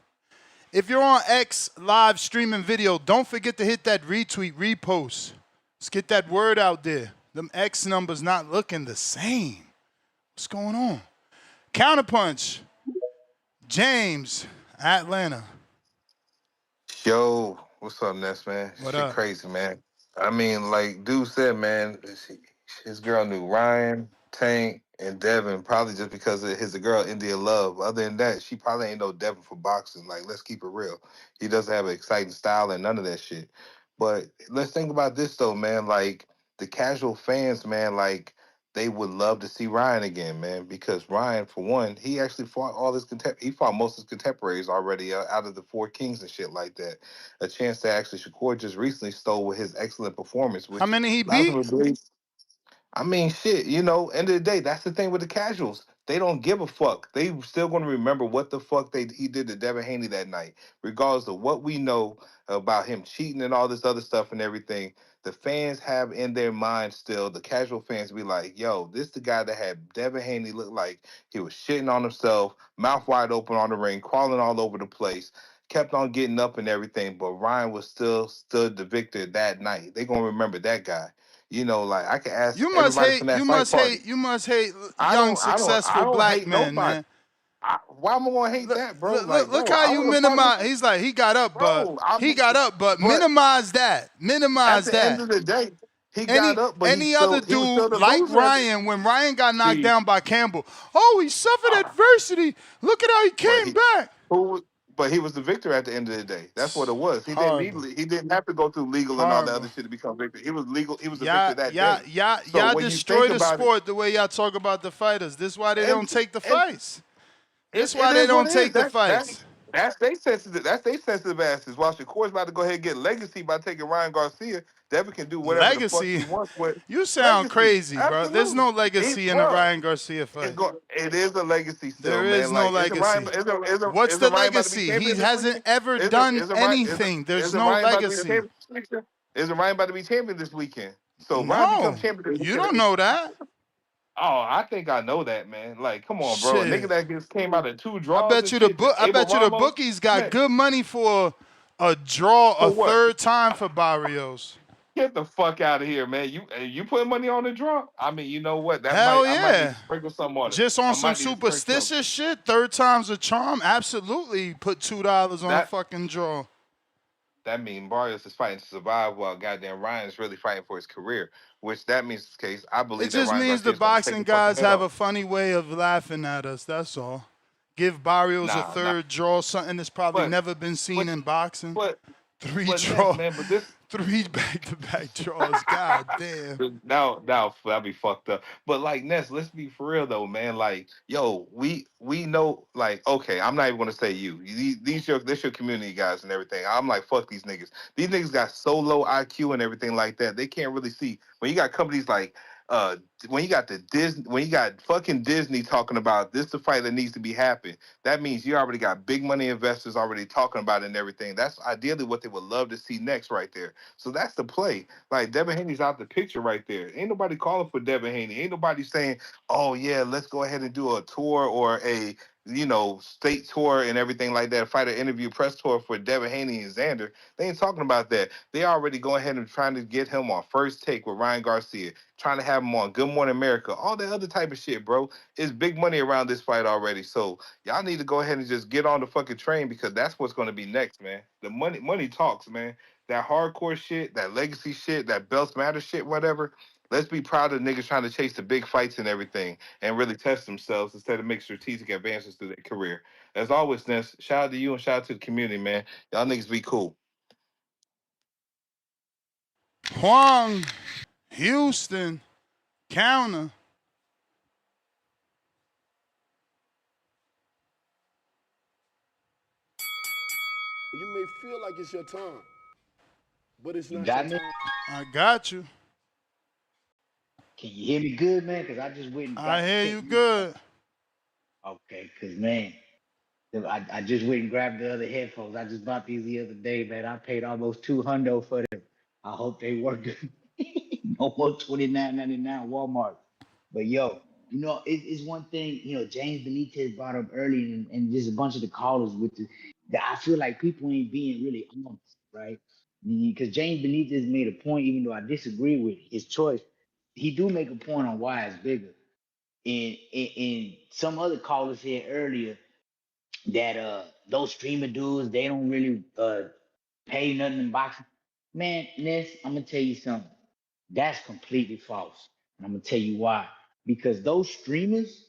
if you're on X live streaming video, don't forget to hit that retweet, repost. Let's get that word out there. Them X numbers not looking the same. What's going on? Counterpunch. James, Atlanta.
Yo, what's up, Ness, man?
What
Shit
up?
crazy, man. I mean, like dude said, man, his girl knew Ryan, Tank, and Devin probably just because of his girl India Love. Other than that, she probably ain't no Devin for boxing. Like, let's keep it real. He doesn't have an exciting style and none of that shit. But let's think about this though, man. Like the casual fans, man, like they would love to see Ryan again, man, because Ryan, for one, he actually fought all his he fought most of his contemporaries already out of the Four Kings and shit like that. A chance that actually Shakur just recently stole with his excellent performance. Which
How many he
a lot of
beat?
people believe- I mean, shit, you know, end of the day, that's the thing with the casuals. They don't give a fuck. They still going to remember what the fuck he did to Devin Haney that night. Regardless of what we know about him cheating and all this other stuff and everything, the fans have in their mind still, the casual fans be like, yo, this the guy that had Devin Haney look like he was shitting on himself, mouth wide open on the ring, crawling all over the place, kept on getting up and everything, but Ryan was still stood the victor that night. They going to remember that guy. You know, like I can ask
You must
everybody
hate.
from that
You
fight
must
party.
hate. You must hate
I
young,
don't
successful black
hate
men,
nobody.
man.
Why am I gonna hate that, bro?
Look how you minimize. He's like, he got up, but minimize that. Minimize
at the
that.
end of the day, he got up, but
any other
he was still
dude
the
like
loser.
Ryan, when Ryan got knocked down by Campbell, oh, he suffered adversity. Look at how he came back.
But he was the victor at the end of the day. That's what it was. He didn't have to go through legal and all the other shit to become victor. He was legal. He was the victor that day.
Y'all destroy the sport the way y'all talk about the fighters. This is why they don't take the fights. This is why they don't take the fights.
That's they sensitive. That's they sensitive asses. While Shakur's about to go ahead and get legacy by taking Ryan Garcia, Devin can do whatever the fuck he wants with.
You sound crazy, bro.
Absolutely.
There's no legacy in a Ryan Garcia fight.
It is a legacy still,
There
man.
is no legacy. What's the legacy? He hasn't ever done anything. There's no legacy.
Isn't Ryan about to be champion this weekend? So Ryan becomes champion this weekend.
You don't know that.
Oh, I think I know that, man. Like, come on, bro. A nigga that just came out of 2 draws.
I bet you the bookies got good money for a draw a third time for Barrios.
Get the fuck out of here, man. You putting money on the draw? I mean, you know what?
Hell
I might need
yeah.
to sprinkle some on it.
Just on
I
some
might need to sprinkle some.
superstitious shit, third time's a charm. Absolutely put $2 on a
That
fucking draw.
that means Barrios is fighting to survive while goddamn Ryan is really fighting for his career. Which that means the case. I
It
believe that
just
Ryan
means the
Garcia is going to take
boxing
the fucking
guys
head
have
off.
a funny way of laughing at us. That's all. Give Barrios a
Nah, nah.
third draw, something that's probably
But
never been seen in boxing.
but
Three
Ness,
draw,
man. But this
three back-to-back draws. God damn.
now that'd be fucked up. But like Ness, let's be for real though, man. Like, yo, we know, like, okay, I'm not even gonna say you. This your community guys and everything. I'm like, fuck these niggas. These niggas got so low IQ and everything like that. They can't really see when you got companies like when you got when you got fucking Disney talking about this the fight that needs to be happening. That means you already got big money investors already talking about it and everything. That's ideally what they would love to see next right there. So that's the play. Like Devin Haney's out the picture right there. Ain't nobody calling for Devin Haney. Ain't nobody saying, "Oh yeah, let's go ahead and do a tour or a state tour and everything like that. Fighter interview press tour for Devin Haney and Xander." They ain't talking about that. They already go ahead and trying to get him on First Take with Ryan Garcia, trying to have him on Good Morning America, all that other type of shit, bro. It's big money around this fight already. So y'all need to go ahead and just get on the fucking train because that's what's going to be next, man. The money talks, man. That hardcore shit, that legacy shit, that belts matter shit, whatever. Let's be proud of niggas trying to chase the big fights and everything and really test themselves instead of make strategic advances through their career. As always, Ness, shout out to you and shout out to the community, man. Y'all niggas be cool.
Huang, Houston, counter.
You may feel like it's your time, but it's
You
not
got
your
me?
time.
I got you.
Can you hear me good, man? Because I just went and
I
got
hear
checked.
you good.
Okay, because, man, I just went and grabbed the other headphones. I just bought these the other day, man. I paid almost $200 for them. I hope they work. No more $29.99 Walmart. But yo, it's one thing. James Benitez brought up early, and just a bunch of the callers with that. I feel like people ain't being really honest, right? Because James Benitez made a point, even though I disagree with his choice. He do make a point on why it's bigger. And some other callers said earlier that those streamer dudes, they don't really pay nothing in boxing. Man, Ness, I'm gonna tell you something. That's completely false. And I'm gonna tell you why. Because those streamers,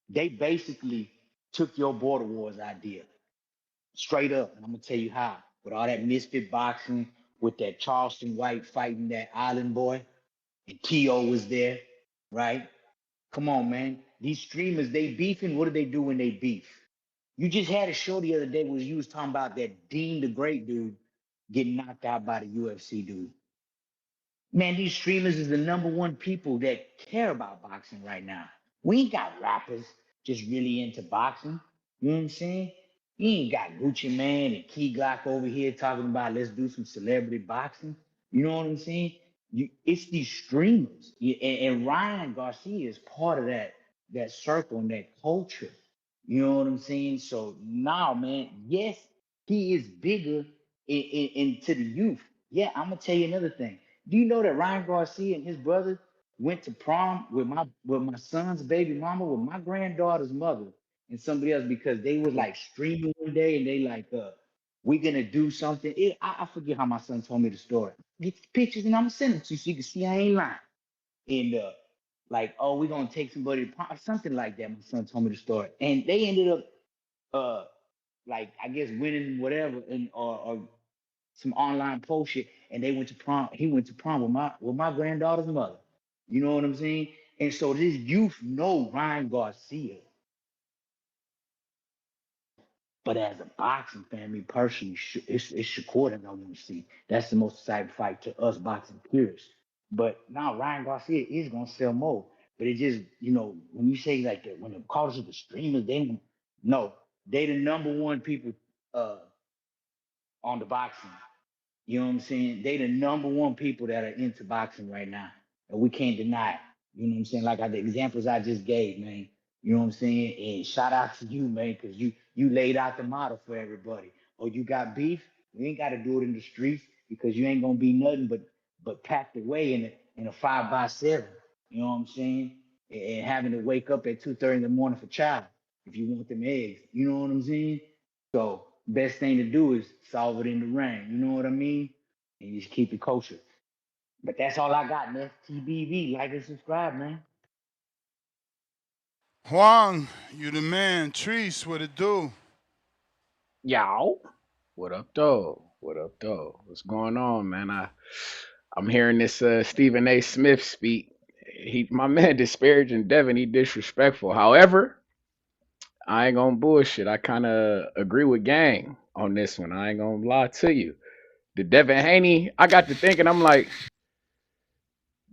they basically took your Border Wars idea straight up. And I'm gonna tell you how. With all that misfit boxing, with that Charleston White fighting that Island boy, and T.O. was there, right? Come on, man. These streamers, they beefing. What do they do when they beef? You just had a show the other day where you was talking about that Dean the Great dude getting knocked out by the UFC dude. Man, these streamers is the number one people that care about boxing right now. We ain't got rappers just really into boxing. You know what I'm saying? You ain't got Gucci Man and Key Glock over here talking about let's do some celebrity boxing. You know what I'm saying? It's these streamers. And Ryan Garcia is part of that circle and that culture. You know what I'm saying? So now, man, yes, he is bigger into the youth. Yeah, I'm gonna tell you another thing. Do you know that Ryan Garcia and his brother went to prom with my son's baby mama, with my granddaughter's mother, and somebody else because they was like streaming one day and they like, we're gonna do something. I forget how my son told me the story. Get the pictures and I'm gonna send them to you so you can see I ain't lying. And like, oh, we're gonna take somebody to prom, something like that. My son told me the story, and they ended up like I guess winning whatever and or some online post shit, and they went to prom. He went to prom with my granddaughter's mother. You know what I'm saying? And so this youth know Ryan Garcia, but as a boxing fan, me personally, it's Shakur that I want to see. That's the most exciting fight to us boxing purists. But now Ryan Garcia is gonna sell more. But it just, when you say like that, when the callers of the streamers, they don't no, they the number one people uh on the boxing. You know what I'm saying? They the number one people that are into boxing right now. And we can't deny it. You know what I'm saying? Like the examples I just gave, man. You know what I'm saying? And shout out to you, man, because you laid out the model for everybody. Or you got beef, you ain't gotta do it in the streets because you ain't gonna be nothing but packed away in a 5x7. You know what I'm saying? And having to wake up at 2:30 in the morning for child if you want them eggs. You know what I'm saying? So best thing to do is solve it in the rain. You know what I mean? And just keep it kosher. But that's all I got, man. TBV, like and subscribe, man.
Juan, you the man. Treese, what it do?
Y'all, what up, though? What up, though? What's going on, man? I'm hearing this Stephen A. Smith speak. My man disparaging Devin. He disrespectful. However, I ain't gonna bullshit. I kind of agree with Gang on this one. I ain't gonna lie to you. The Devin Haney, I got to thinking. I'm like,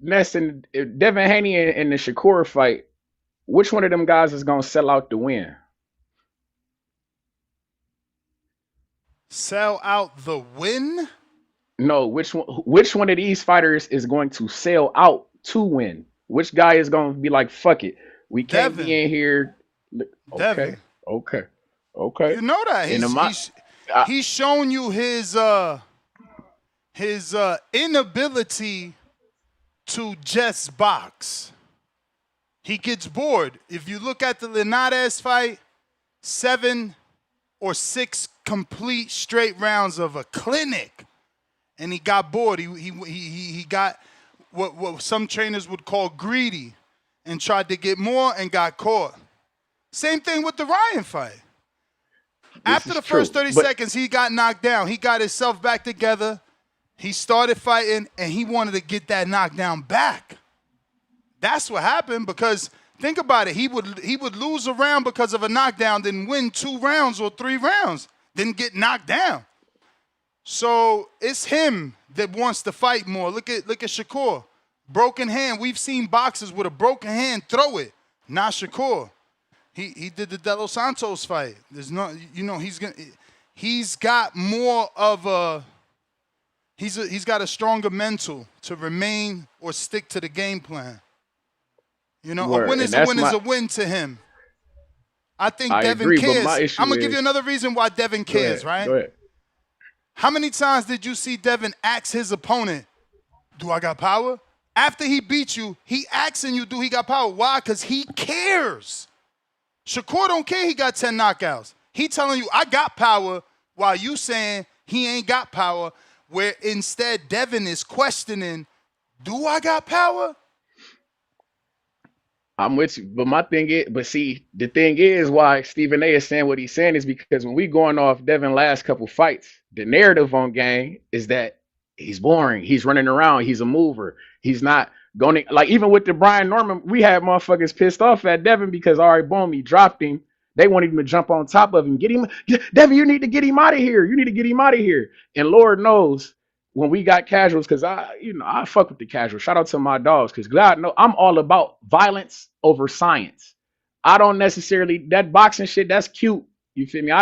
if Devin Haney in the Shakur fight, which one of them guys is gonna sell out to win?
Sell out the win?
No, which one of these fighters is going to sell out to win? Which guy is going to be like, fuck it, we can't
Devin.
be in here? Okay,
Devin.
okay.
You know that he's shown you his inability to just box. He gets bored. If you look at the Linares fight, 7 or 6 complete straight rounds of a clinic, and he got bored. He got what some trainers would call greedy, and tried to get more and got caught. Same thing with the Ryan fight. After the first 30 seconds, he got knocked down. He got himself back together. He started fighting, and he wanted to get that knockdown back. That's what happened, because think about it. He would lose a round because of a knockdown, then win 2 rounds or 3 rounds, then get knocked down. So it's him that wants to fight more. Look at Shakur. Broken hand. We've seen boxers with a broken hand throw it. Not Shakur. He did the De Los Santos fight. There's no, he's got more of a, he's got a stronger mental to remain or stick to the game plan. You know, a win is a win is a win to him. I think Devin cares. I'm going to give you another reason why Devin cares, right?
Go ahead.
How many times did you see Devin ask his opponent, do I got power? After he beat you, he asking you, do he got power? Why? Because he cares. Shakur don't care he got 10 knockouts. He telling you, I got power, while you saying he ain't got power, where instead Devin is questioning, do I got power?
I'm with you, but the thing is why Stephen A is saying what he's saying is because when we going off Devin last couple fights, the narrative on Gang is that he's boring, he's running around, he's a mover, he's not going to, like, even with the Brian Norman, we had motherfuckers pissed off at Devin because boom, he dropped him. They wanted him to jump on top of him, Devin, you need to get him out of here. You need to get him out of here. And Lord knows, when we got casuals, because I fuck with the casuals. Shout out to my dogs, because God know I'm all about violence over science. I don't necessarily, that boxing shit, that's cute. You feel me?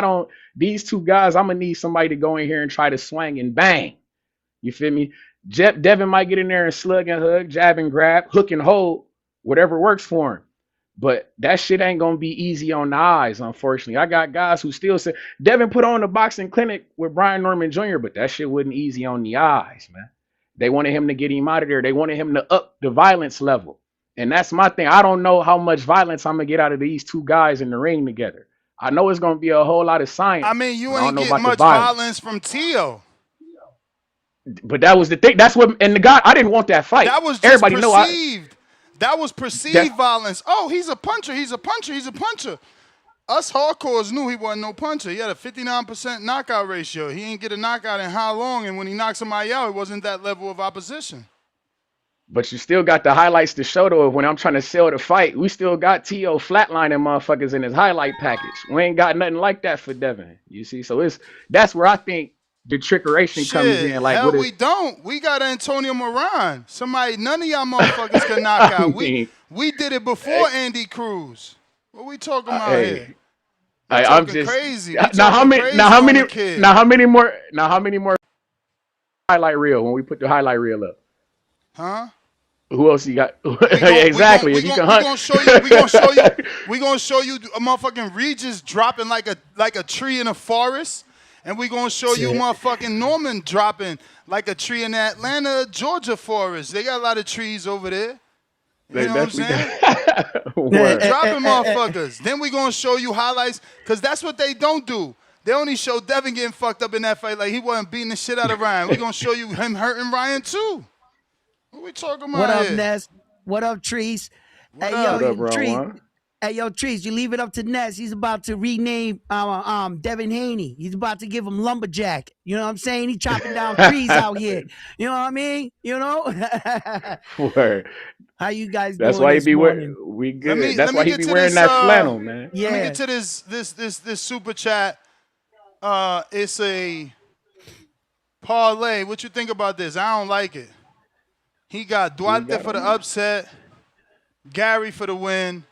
These 2 guys, I'm gonna need somebody to go in here and try to swing and bang. You feel me? Devin might get in there and slug and hug, jab and grab, hook and hold, whatever works for him. But that shit ain't gonna be easy on the eyes, unfortunately. I got guys who still say Devin put on the boxing clinic with Brian Norman Jr., but that shit wasn't easy on the eyes, man. They wanted him to get him out of there. They wanted him to up the violence level. And that's my thing. I don't know how much violence I'm gonna get out of these 2 guys in the ring together. I know it's gonna be a whole lot of science.
I mean, you ain't getting much violence from Teo.
But that was the thing. That's what, and the guy, I didn't want that fight.
That was just
everybody
perceived. That was perceived violence. Oh, he's a puncher. He's a puncher. He's a puncher. Us hardcores knew he wasn't no puncher. He had a 59% knockout ratio. He ain't get a knockout in how long? And when he knocked somebody out, it wasn't that level of opposition.
But you still got the highlights to show, though. When I'm trying to sell the fight, we still got T.O. flatlining motherfuckers in his highlight package. We ain't got nothing like that for Devin. You see? So that's where I think the trickeration comes in. Like,
hell, we don't. We got Antonio Moran. Somebody, none of y'all motherfuckers can knock out. We did it before Andy Cruz. What we talking about here?
I'm just
crazy.
Now how many more highlight reel when we put the highlight reel up?
Huh?
Who else you got? Exactly.
We're gonna show you a motherfucking Regis dropping like a tree in a forest, And we gonna show you motherfucking Norman dropping like a tree in the Atlanta, Georgia forest. They got a lot of trees over there. You know what I'm saying? Dropping motherfuckers. Then we gonna show you highlights, because that's what they don't do. They only show Devin getting fucked up in that fight like he wasn't beating the shit out of Ryan. We gonna show you him hurting Ryan too. What we talking about
What up,
here?
Ness? What up, Trees?
What
up?
Yo,
What up,
Trees.
Ron?
Hey, yo, Trees, you leave it up to Ness. He's about to rename Devin Haney. He's about to give him Lumberjack. You know what I'm saying? He's chopping down trees out here. You know what I mean? You know?
Word.
How you guys
That's
doing
why he
this
be
morning?
we good. That's why he be wearing that flannel, man.
Yeah.
Let me get to this super chat. It's a parlay. What you think about this? I don't like it. He got Duarte for the upset, Gary for the win,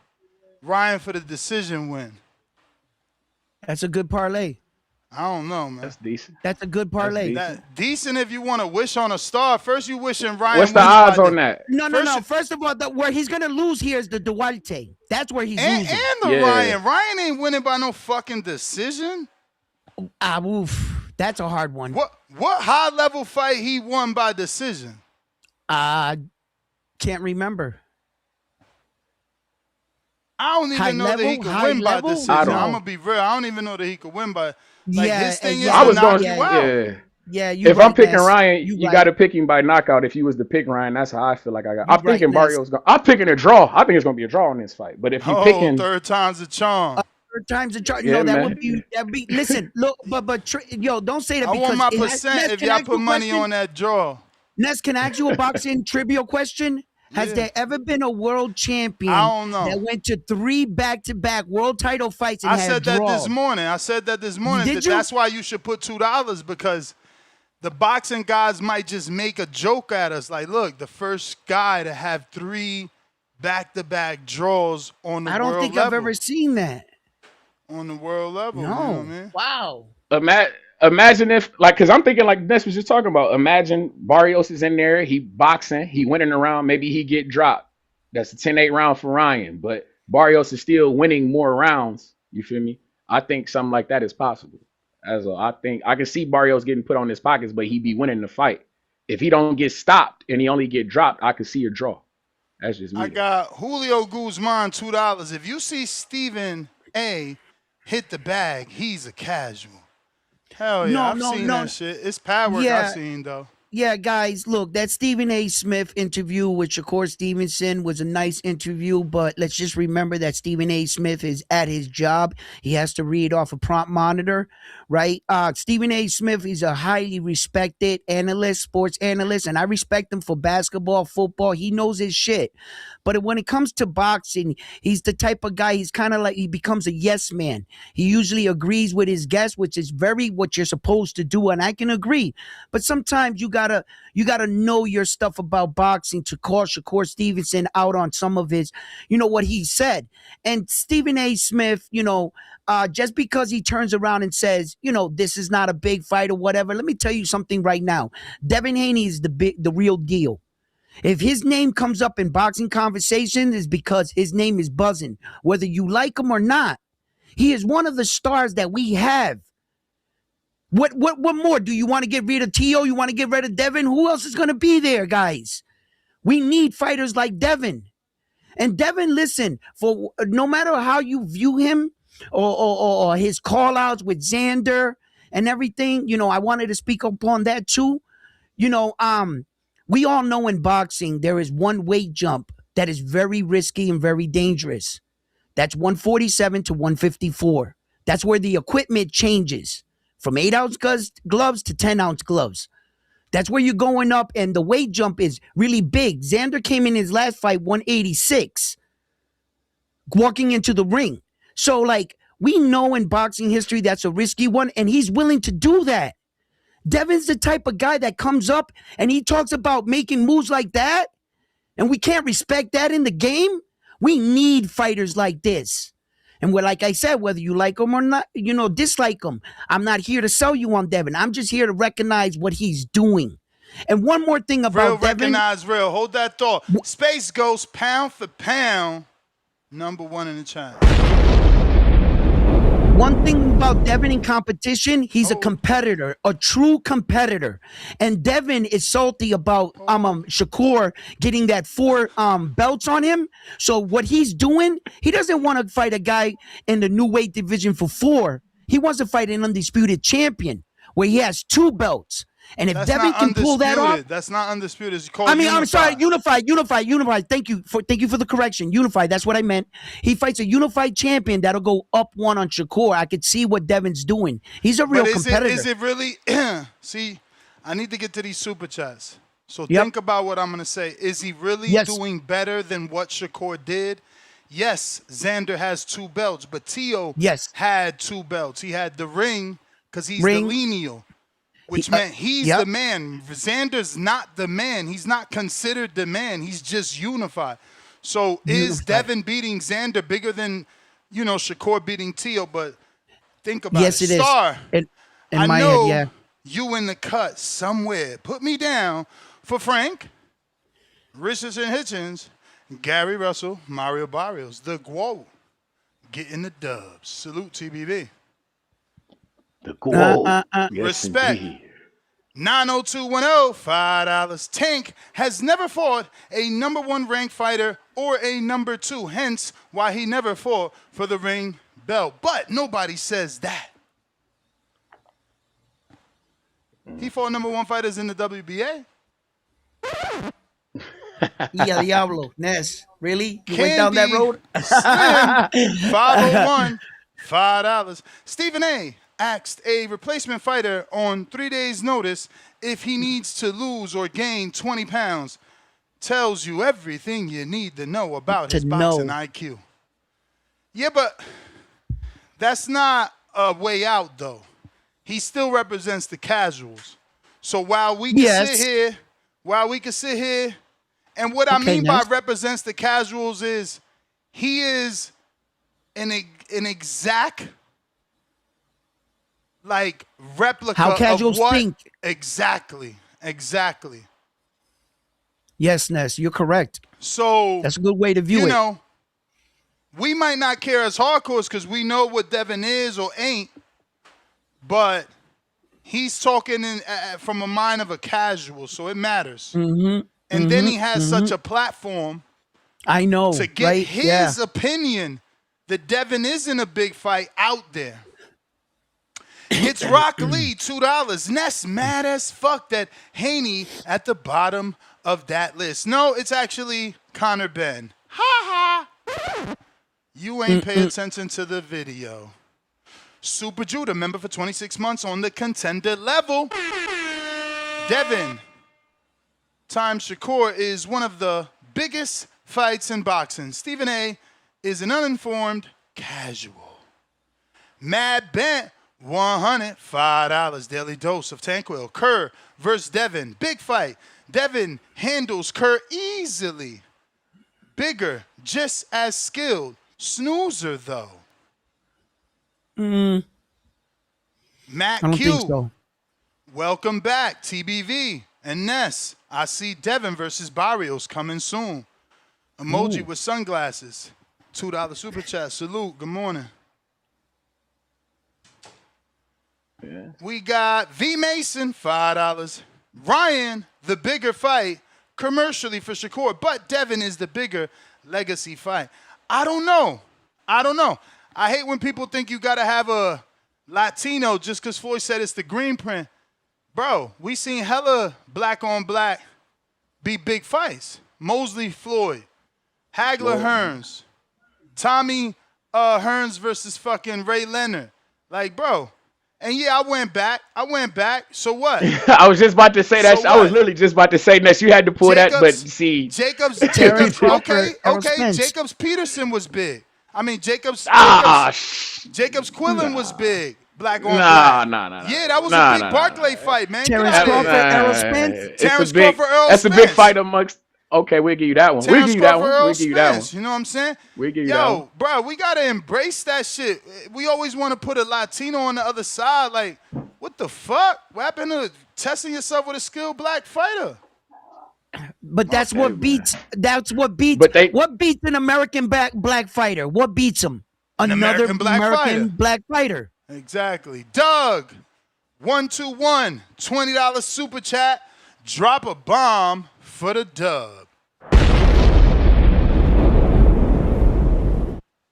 Ryan for the decision win.
That's a good parlay.
I don't know, man.
That's decent.
That's a good parlay.
Decent if you want to wish on a star. First, you wishing Ryan.
What's the odds on that?
No. First of all, where he's gonna lose here is the Duarte. That's where he's losing.
And the Ryan. Ryan ain't winning by no fucking decision.
Oof. That's a hard one.
What high level fight he won by decision?
Can't remember.
I don't even know that he could win by decision. I'm gonna be real. I don't even know that he could win by. Like his thing is to knock you out.
Yeah,
if I'm picking Ryan, you got to pick him by knockout. If you was to pick Ryan, that's how I feel like I got. I'm thinking Barrio's going. I'm picking a draw. I think it's going to be a draw in this fight. But if you picking
third time's a charm.
Third time's a charm.
Yeah,
no,
man.
That'd be. Listen, look, but yo, don't say that.
I
Because
want my percent if y'all put money on that draw.
Ness, can I ask you a boxing trivia question? Has there ever been a world champion that went to 3 back-to-back world title fights and
I
had
said that
draws?
this morning. That's why you should put $2 because the boxing guys might just make a joke at us. Like, look, the first guy to have 3 back-to-back draws on the world level.
I don't think I've ever seen that.
On the world level.
No.
You know what I mean?
Wow.
Imagine if, like, because I'm thinking like Ness was just talking about. Imagine Barrios is in there, he boxing, he winning around, maybe he get dropped. That's a 10-8 round for Ryan, but Barrios is still winning more rounds. You feel me? I think something like that is possible. I think I can see Barrios getting put on his pockets, but he be winning the fight. If he don't get stopped and he only get dropped, I could see a draw. That's just me.
I got Julio Guzman $2. If you see Stephen A hit the bag, he's a casual. Hell yeah, I've seen that shit. It's pad work I've seen, though.
Yeah, guys, look, that Stephen A. Smith interview with Shakur Stevenson was a nice interview, but let's just remember that Stephen A. Smith is at his job. He has to read off a prompt monitor, right? Stephen A. Smith is a highly respected analyst, sports analyst, and I respect him for basketball, football. He knows his shit. But when it comes to boxing, he's the type of guy, he's kind of like, he becomes a yes man. He usually agrees with his guests, which is very what you're supposed to do, and I can agree. But sometimes you gotta know your stuff about boxing to call Shakur Stevenson out on some of his, what he said. And Stephen A. Smith, just because he turns around and says, this is not a big fight or whatever, let me tell you something right now. Devin Haney is the real deal. If his name comes up in boxing conversation, it's because his name is buzzing, whether you like him or not. He is one of the stars that we have. What more? Do you want to get rid of Tio? You want to get rid of Devin? Who else is going to be there, guys? We need fighters like Devin. And Devin, listen, for no matter how you view him or his call-outs with Xander and everything, I wanted to speak upon that too. We all know in boxing there is one weight jump that is very risky and very dangerous. That's 147 to 154. That's where the equipment changes from 8-ounce gloves to 10-ounce gloves. That's where you're going up, and the weight jump is really big. Xander came in his last fight 186, walking into the ring. So, we know in boxing history that's a risky one, and he's willing to do that. Devin's the type of guy that comes up and he talks about making moves like that, and we can't respect that in the game. We need fighters like this. And like I said, whether you like him or not, dislike him, I'm not here to sell you on Devin. I'm just here to recognize what he's doing. And one more thing about Devin.
Recognize real. Hold that thought. Space Ghost, pound for pound, #1 in the chart.
One thing about Devin in competition, he's a competitor, a true competitor. And Devin is salty about Shakur getting that 4 belts on him. So what he's doing, he doesn't want to fight a guy in the new weight division for 4. He wants to fight an undisputed champion where he has 2 belts. And if
That's
Devin
not
can pull that off,
that's not undisputed. It's called
I'm sorry, unified. Thank you for the correction. Unified. That's what I meant. He fights a unified champion that'll go up 1 on Shakur. I could see what Devin's doing. He's a real competitor.
Is it really? See, I need to get to these super chats. So think about what I'm going to say. Is he really doing better than what Shakur did? Yes, Xander has 2 belts, but Teo had 2 belts. He had the ring because he's the lineal. Which meant he's the man. Xander's not the man. He's not considered the man. He's just unified. So is Devin beating Xander bigger than, Shakur beating Teo? But think about it.
It
Star,
is. In
I
my
know
head,
you in the cut somewhere. Put me down for Frank, Richardson Hitchens, Gary Russell, Mario Barrios, the Guo, getting the dubs. Salute, TBV.
The goal.
Respect. 90210, $5. Tank has never fought a number 1 ranked fighter or a number 2, hence why he never fought for the ring belt. But nobody says that. He fought number 1 fighters in the WBA.
Yeah, Diablo. Ness. Really? You went down that road?
Slim, 501, $5. Stephen A. asked a replacement fighter on 3 days' notice if he needs to lose or gain 20 pounds. Tells you everything you need to know about his boxing IQ. Yeah, but that's not a way out, though. He still represents the casuals. So while we can sit here, and what I mean by represents the casuals is he is an exact replica
how casuals
of what
think.
Exactly.
Yes, Ness, you're correct.
So
that's a good way to view it.
We might not care as hardcores because we know what Devin is or ain't, but he's talking from a mind of a casual, so it matters. And then he has such a platform.
I know
to get his opinion that Devin isn't a big fight out there. It's Rock Lee, $2. Ness mad as fuck that Haney at the bottom of that list. No, it's actually Connor Ben. Ha ha. You ain't pay attention to the video. Super Judah, member for 26 months on the contender level. Devin times Shakur is one of the biggest fights in boxing. Stephen A. is an uninformed casual. Mad Bent, $100, $5. Daily dose of Tanquil. Kerr versus Devin. Big fight. Devin handles Kerr easily. Bigger, just as skilled. Snoozer, though. Matt
I don't
Q.
think so.
Welcome back, TBV. And Ness, I see Devin versus Barrios coming soon. Emoji with sunglasses. $2 super chat. Salute. Good morning. Yeah. We got V Mason, $5. Ryan, the bigger fight, commercially for Shakur, but Devin is the bigger legacy fight. I don't know. I hate when people think you got to have a Latino just because Floyd said it's the green print. Bro, we seen hella black on black be big fights. Mosley Floyd, Hagler Hearns, Tommy Hearns versus fucking Ray Leonard. Like, bro. And yeah, I went back. So what?
I was just about to say that. I was literally just about to say that. You had to pull that, but see.
Jacobs,
Crawford,
okay. Jacobs Peterson was big. I mean, Jacobs Quillen was big. Black on black.
Nah.
Yeah, that was a big Barclay fight, man.
Terence Crawford, Errol Spence.
Terence Crawford, Earl Spence.
That's a big fight amongst. Okay, we'll give you that one. We'll give you that one.
You know what I'm saying?
We'll give you that one.
Yo, bro, we got to embrace that shit. We always want to put a Latino on the other side. Like, what the fuck? What happened to testing yourself with a skilled black fighter?
But that's what beats. That's what beats. What beats an American black fighter? What beats him? Another
American black
black fighter.
Exactly. Doug, 121, $20 super chat. Drop a bomb for the dub.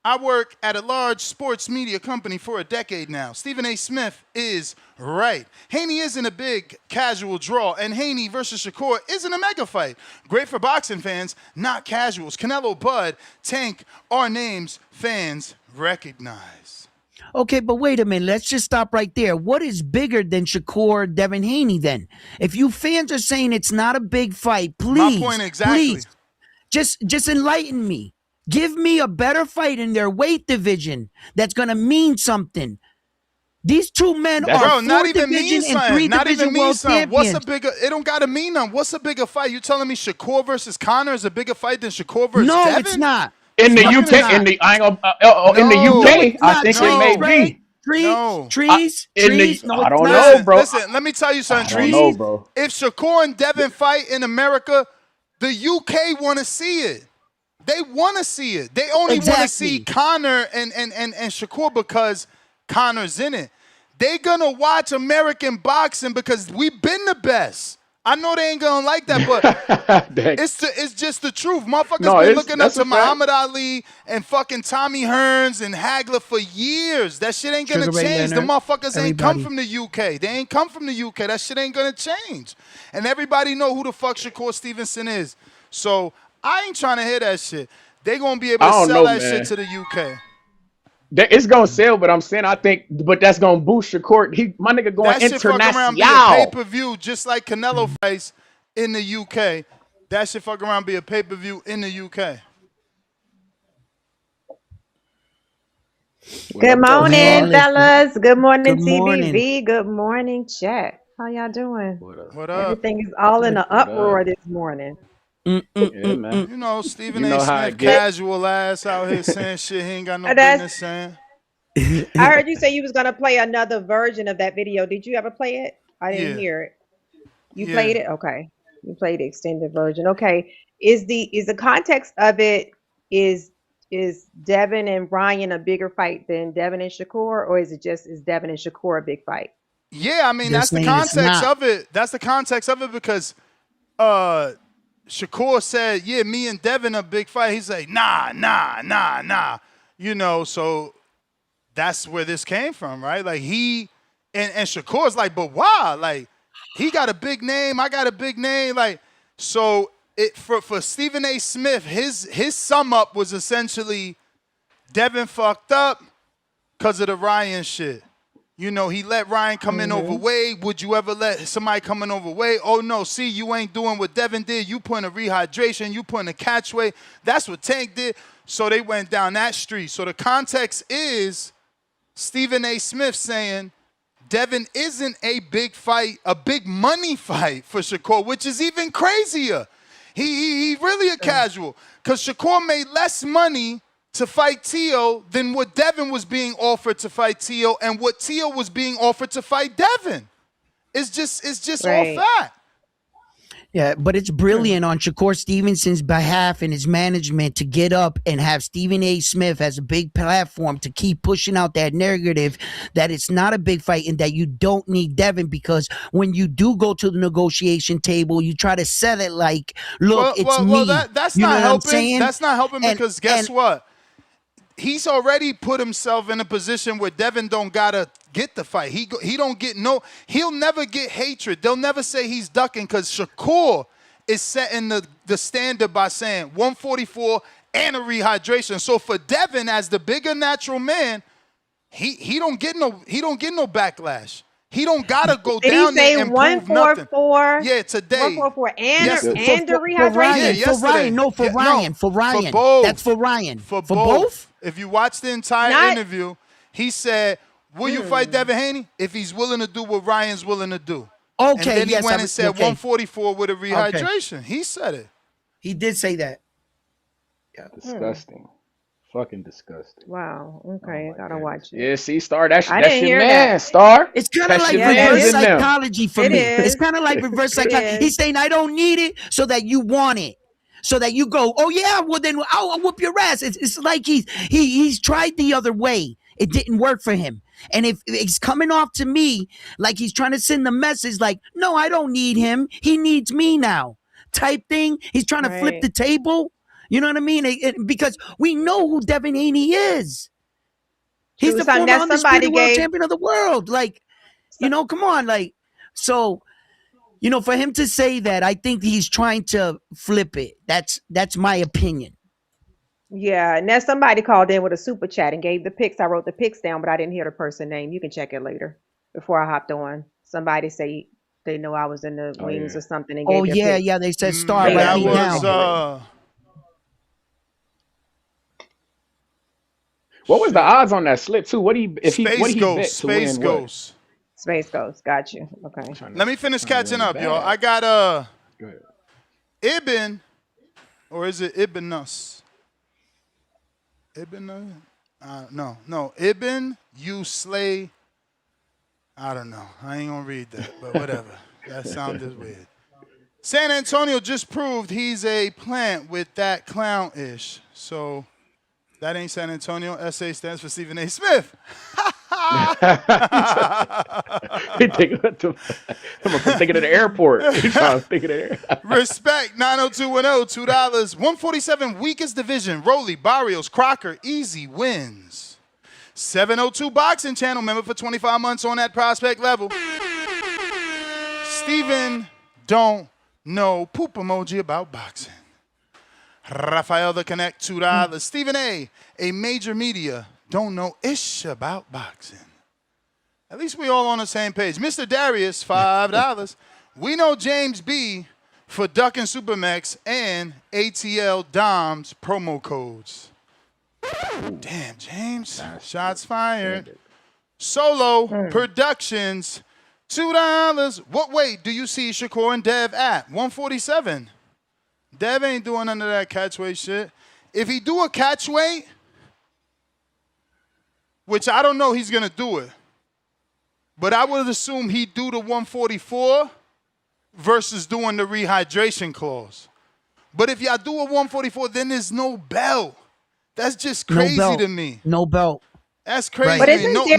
I work at a large sports media company for a decade now. Stephen A. Smith is right. Haney isn't a big casual draw, and Haney versus Shakur isn't a mega fight. Great for boxing fans, not casuals. Canelo, Bud, Tank are names fans recognize.
Okay, but wait a minute. Let's just stop right there. What is bigger than Shakur Devin Haney then? If you fans are saying it's not a big fight, please,
My point exactly.
please, just enlighten me. Give me a better fight in their weight division that's going to mean something. These two men are
Bro,
four
not even
division
mean
and
something.
three
Not
division
even mean
world
something. What's a
champions.
bigger? It don't gotta mean nothing. What's a bigger fight? You telling me Shakur versus Conor is a bigger fight than Shakur versus
No,
Devin?
it's not.
In the
No,
UK,
it's not.
in the I ain't gonna, in the
No.
UK,
No, it's
I
not.
think
No,
it may
Trey.
be.
Trees. No,
I
it's
don't
not.
know, bro.
Listen, let me tell you something,
I don't
Trees.
know, bro.
If Shakur and Devin fight in America, the UK want to see it. They want to see it. They only want to see Conor and Shakur because Conor's in it. They gonna watch American boxing because we've been the best. I know they ain't gonna like that, but it's just the truth. Motherfuckers been looking up to Muhammad Ali and fucking Tommy Hearns and Hagler for years. That shit ain't gonna
Sugar Ray
change. The
Leonard,
motherfuckers ain't come
everybody.
from the UK. They ain't come from the UK. That shit ain't gonna change. And everybody know who the fuck Shakur Stevenson is. So I ain't trying to hear that shit. They gonna be able
I
to
don't
sell
know,
that
man.
shit to the UK.
It's gonna sell, but I'm saying but that's gonna boost Shakur. My nigga going
That shit fuck around be a
international.
pay-per-view just like Canelo fights in the UK. That shit fuck around be a pay-per-view in the UK.
Good morning, fellas. Good morning,
Good morning.
TBV. Good morning, chat. How y'all doing?
What up?
Everything is all in an uproar this morning.
Yeah, man.
You know, Stephen
You
A.
know how
Smith
it get.
casual ass out here saying shit he ain't got no
That's-
business saying.
I heard you say you was gonna play another version of that video. Did you ever play it? I didn't
Yeah.
hear it. You
Yeah.
played it? Okay. You played the extended version. Okay. Is the context of it is Devin and Ryan a bigger fight than Devin and Shakur, or is Devin and Shakur a big fight?
Yeah, I mean
They're
that's the
saying it's
context
not.
of it. That's the context of it because Shakur said, yeah, me and Devin a big fight. He's like, nah. You know, so that's where this came from, right? Like he and Shakur's like, but why? Like he got a big name, I got a big name. Like, so it for Stephen A. Smith, his sum up was essentially Devin fucked up because of the Ryan shit. You know, he let Ryan come in overweight. Would you ever let somebody come in overweight? Oh, no, see, you ain't doing what Devin did. You putting a rehydration. You putting a catchweight. That's what Tank did. So they went down that street. So the context is Stephen A. Smith saying Devin isn't a big fight, a big money fight for Shakur, which is even crazier. He really a casual because Shakur made less money to fight Teo than what Devin was being offered to fight Teo and what Teo was being offered to fight Devin. It's just
Right.
all fact.
Yeah, but it's brilliant on Shakur Stevenson's behalf and his management to get up and have Stephen A. Smith as a big platform to keep pushing out that narrative that it's not a big fight and that you don't need Devin, because when you do go to the negotiation table, you try to sell it like, look, it's me.
That's
You know
not
what I'm
helping.
saying?
That's not helping
And-
because guess
and-
what? He's already put himself in a position where Devin don't gotta get the fight. He don't get he'll never get hatred. They'll never say he's ducking because Shakur is setting the standard by saying 144 and a rehydration. So for Devin as the bigger natural man, he don't get no backlash. He don't gotta go
Did
down
he say
there and prove nothing.
144?
Yeah, today.
144 and
Yes,
the
For Ryan,
rehydration?
for Ryan, no, for Ryan, for Ryan.
For both.
That's for Ryan.
For
both?
both. If you watch the entire
Not-
interview, he said, will you fight Devin Haney? If he's willing to do what Ryan's willing to do.
Okay,
And then he
yes,
went and said
okay.
144 with a rehydration. He said it.
He did say that.
Disgusting. Fucking disgusting.
Wow. Okay, I gotta watch it.
Yeah, see, Star, that's
I
your
didn't hear
man,
that.
Star.
It's kind of
That's
like
your
Yeah,
reverse
mans in them.
psychology for
It
me.
is.
It's kind of like reverse
It
psychology.
is.
He's saying, I don't need it so that you want it. so that you go, oh yeah, well then I'll whoop your ass. It's like he's tried the other way. It didn't work for him. And if it's coming off to me like he's trying to send the message like, no, I don't need him. He needs me now type thing. He's trying to flip the table. You know what I mean? Because we know who Devin Haney is. He's the former undisputed world champion of the world. Like, you know, come on. Like, so, you know, for him to say that, I think he's trying to flip it. That's my opinion.
Yeah, and then somebody called in with a super chat and gave the picks. I wrote the picks down, but I didn't hear the person name. You can check it later before I hopped on. Somebody say they know I was in the wings or something. And gave their picks.
They said star right now.
What was the odds on that slip too? What he bet to
Space
win
Ghost.
Space Ghost. Got you. Okay.
Let me finish catching up, y'all. I got Ibn, or is it Ibnus? Ibn? No. Ibn, you slay. I don't know. I ain't gonna read that, but whatever. That sounded weird. San Antonio just proved he's a plant with that clown-ish. So that ain't San Antonio. SA stands for Stephen A. Smith.
I'm thinking of the airport.
Respect 90210, $2. 147 weakest division. Rolly, Barrios, Crocker, easy wins. 702 boxing channel member for 25 months on that prospect level. Steven don't know poop emoji about boxing. Rafael the Connect, $2. Stephen A major media, don't know ish about boxing. At least we all on the same page. Mr. Darius, $5. We know James B for Duck and Supermax and ATL Dom's promo codes. Damn, James. Shots fired. Solo Productions, $2. What weight do you see Shakur and Dev at? 147. Dev ain't doing none of that catch weight shit. If he do a catch weight, which I don't know he's going to do it, but I would assume he'd do the 144 versus doing the rehydration clause. But if y'all do a 144, then there's no belt. That's just crazy to me.
No belt.
That's crazy.
But isn't
legacy.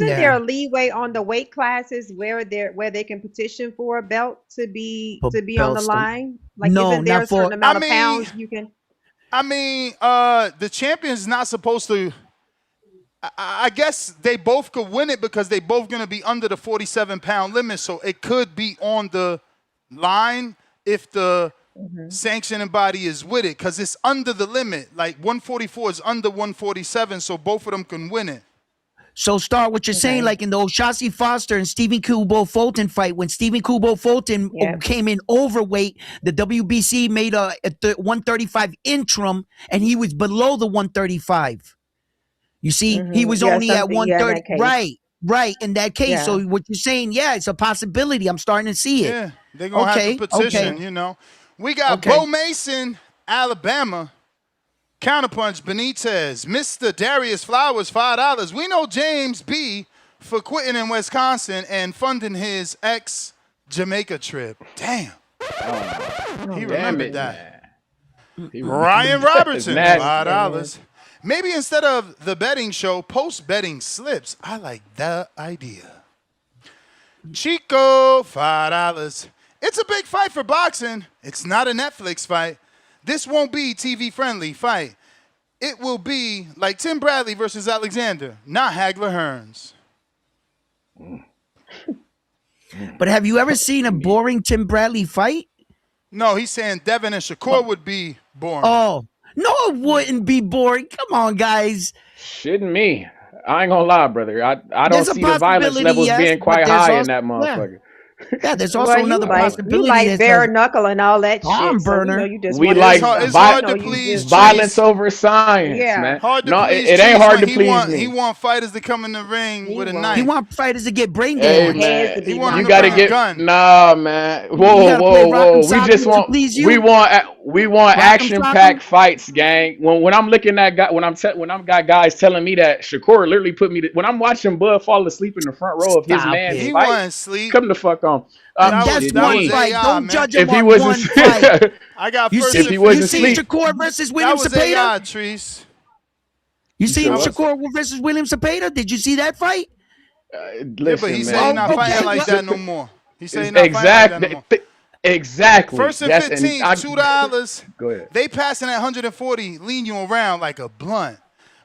there a leeway on the weight classes where they can petition for a belt to be on the line? Like, isn't there a certain amount of pounds you can?
I mean, the champion's not supposed to. I guess they both could win it because they both going to be under the 47-pound limit, so it could be on the line if the sanctioning body is with it, because it's under the limit. Like 144 is under 147, so both of them can win it.
So start what you're saying, like in the O'Shaughnessy Foster and Stephen Kubo Fulton fight, when Stephen Kubo Fulton came in overweight, the WBC made a 135 interim, and he was below the 135. You see, he was only at 130. Right, in that case.
Yeah.
So what you're saying, it's a possibility. I'm starting to see it.
Yeah, they're going to have to petition, you know. We got Bo Mason, Alabama. Counterpunch, Benitez. Mr. Darius Flowers, $5. We know James B for quitting in Wisconsin and funding his ex-Jamaica trip. Damn. He remembered that. Ryan Robertson, $5. Maybe instead of the betting show, post betting slips. I like the idea. Chico, $5. It's a big fight for boxing. It's not a Netflix fight. This won't be TV-friendly fight. It will be like Tim Bradley versus Alexander, not Hagler Hearns.
But have you ever seen a boring Tim Bradley fight?
No, he's saying Devin and Shakur would be boring.
Oh, no, it wouldn't be boring. Come on, guys.
Shouldn't me. I ain't gonna lie, brother. I don't see the violence levels being quite high in that motherfucker.
Yeah, there's also another possibility.
You like bare knuckle and all that shit.
Burner.
So, you just
we like violence over science, man. It ain't hard to please me.
He want fighters to come in the ring with a knife.
He want fighters to get brain damage.
You gotta get gun. Nah, man. Whoa. We We want
Rock'em
action-packed
sock'em?
fights, gang. When I'm looking at when I'm got guys telling me that Shakur literally put me when I'm watching Bud fall asleep in the front row of his
Stop
man's
He
it.
fight,
wasn't asleep.
come the fuck on.
That's
That
one
was
fight.
AI,
Don't
man.
judge him
If he
on
wasn't
one fight.
I got
You
first
if
see,
and
he
you
wasn't
15.
seen
asleep,
Shakur versus
That
William
was
Cepeda?
AI, Treese.
You
you said
seen
what?
Shakur versus William Cepeda? Did you see that fight?
Yeah, but he
Listen,
said he's
man.
not fighting
Okay.
like
Well,
that no more. He said he's not fighting like that no
Exactly.
more.
Exactly.
First and
That's and
15,
I
$2.
go ahead.
They passing at 140, lean you around like a blunt.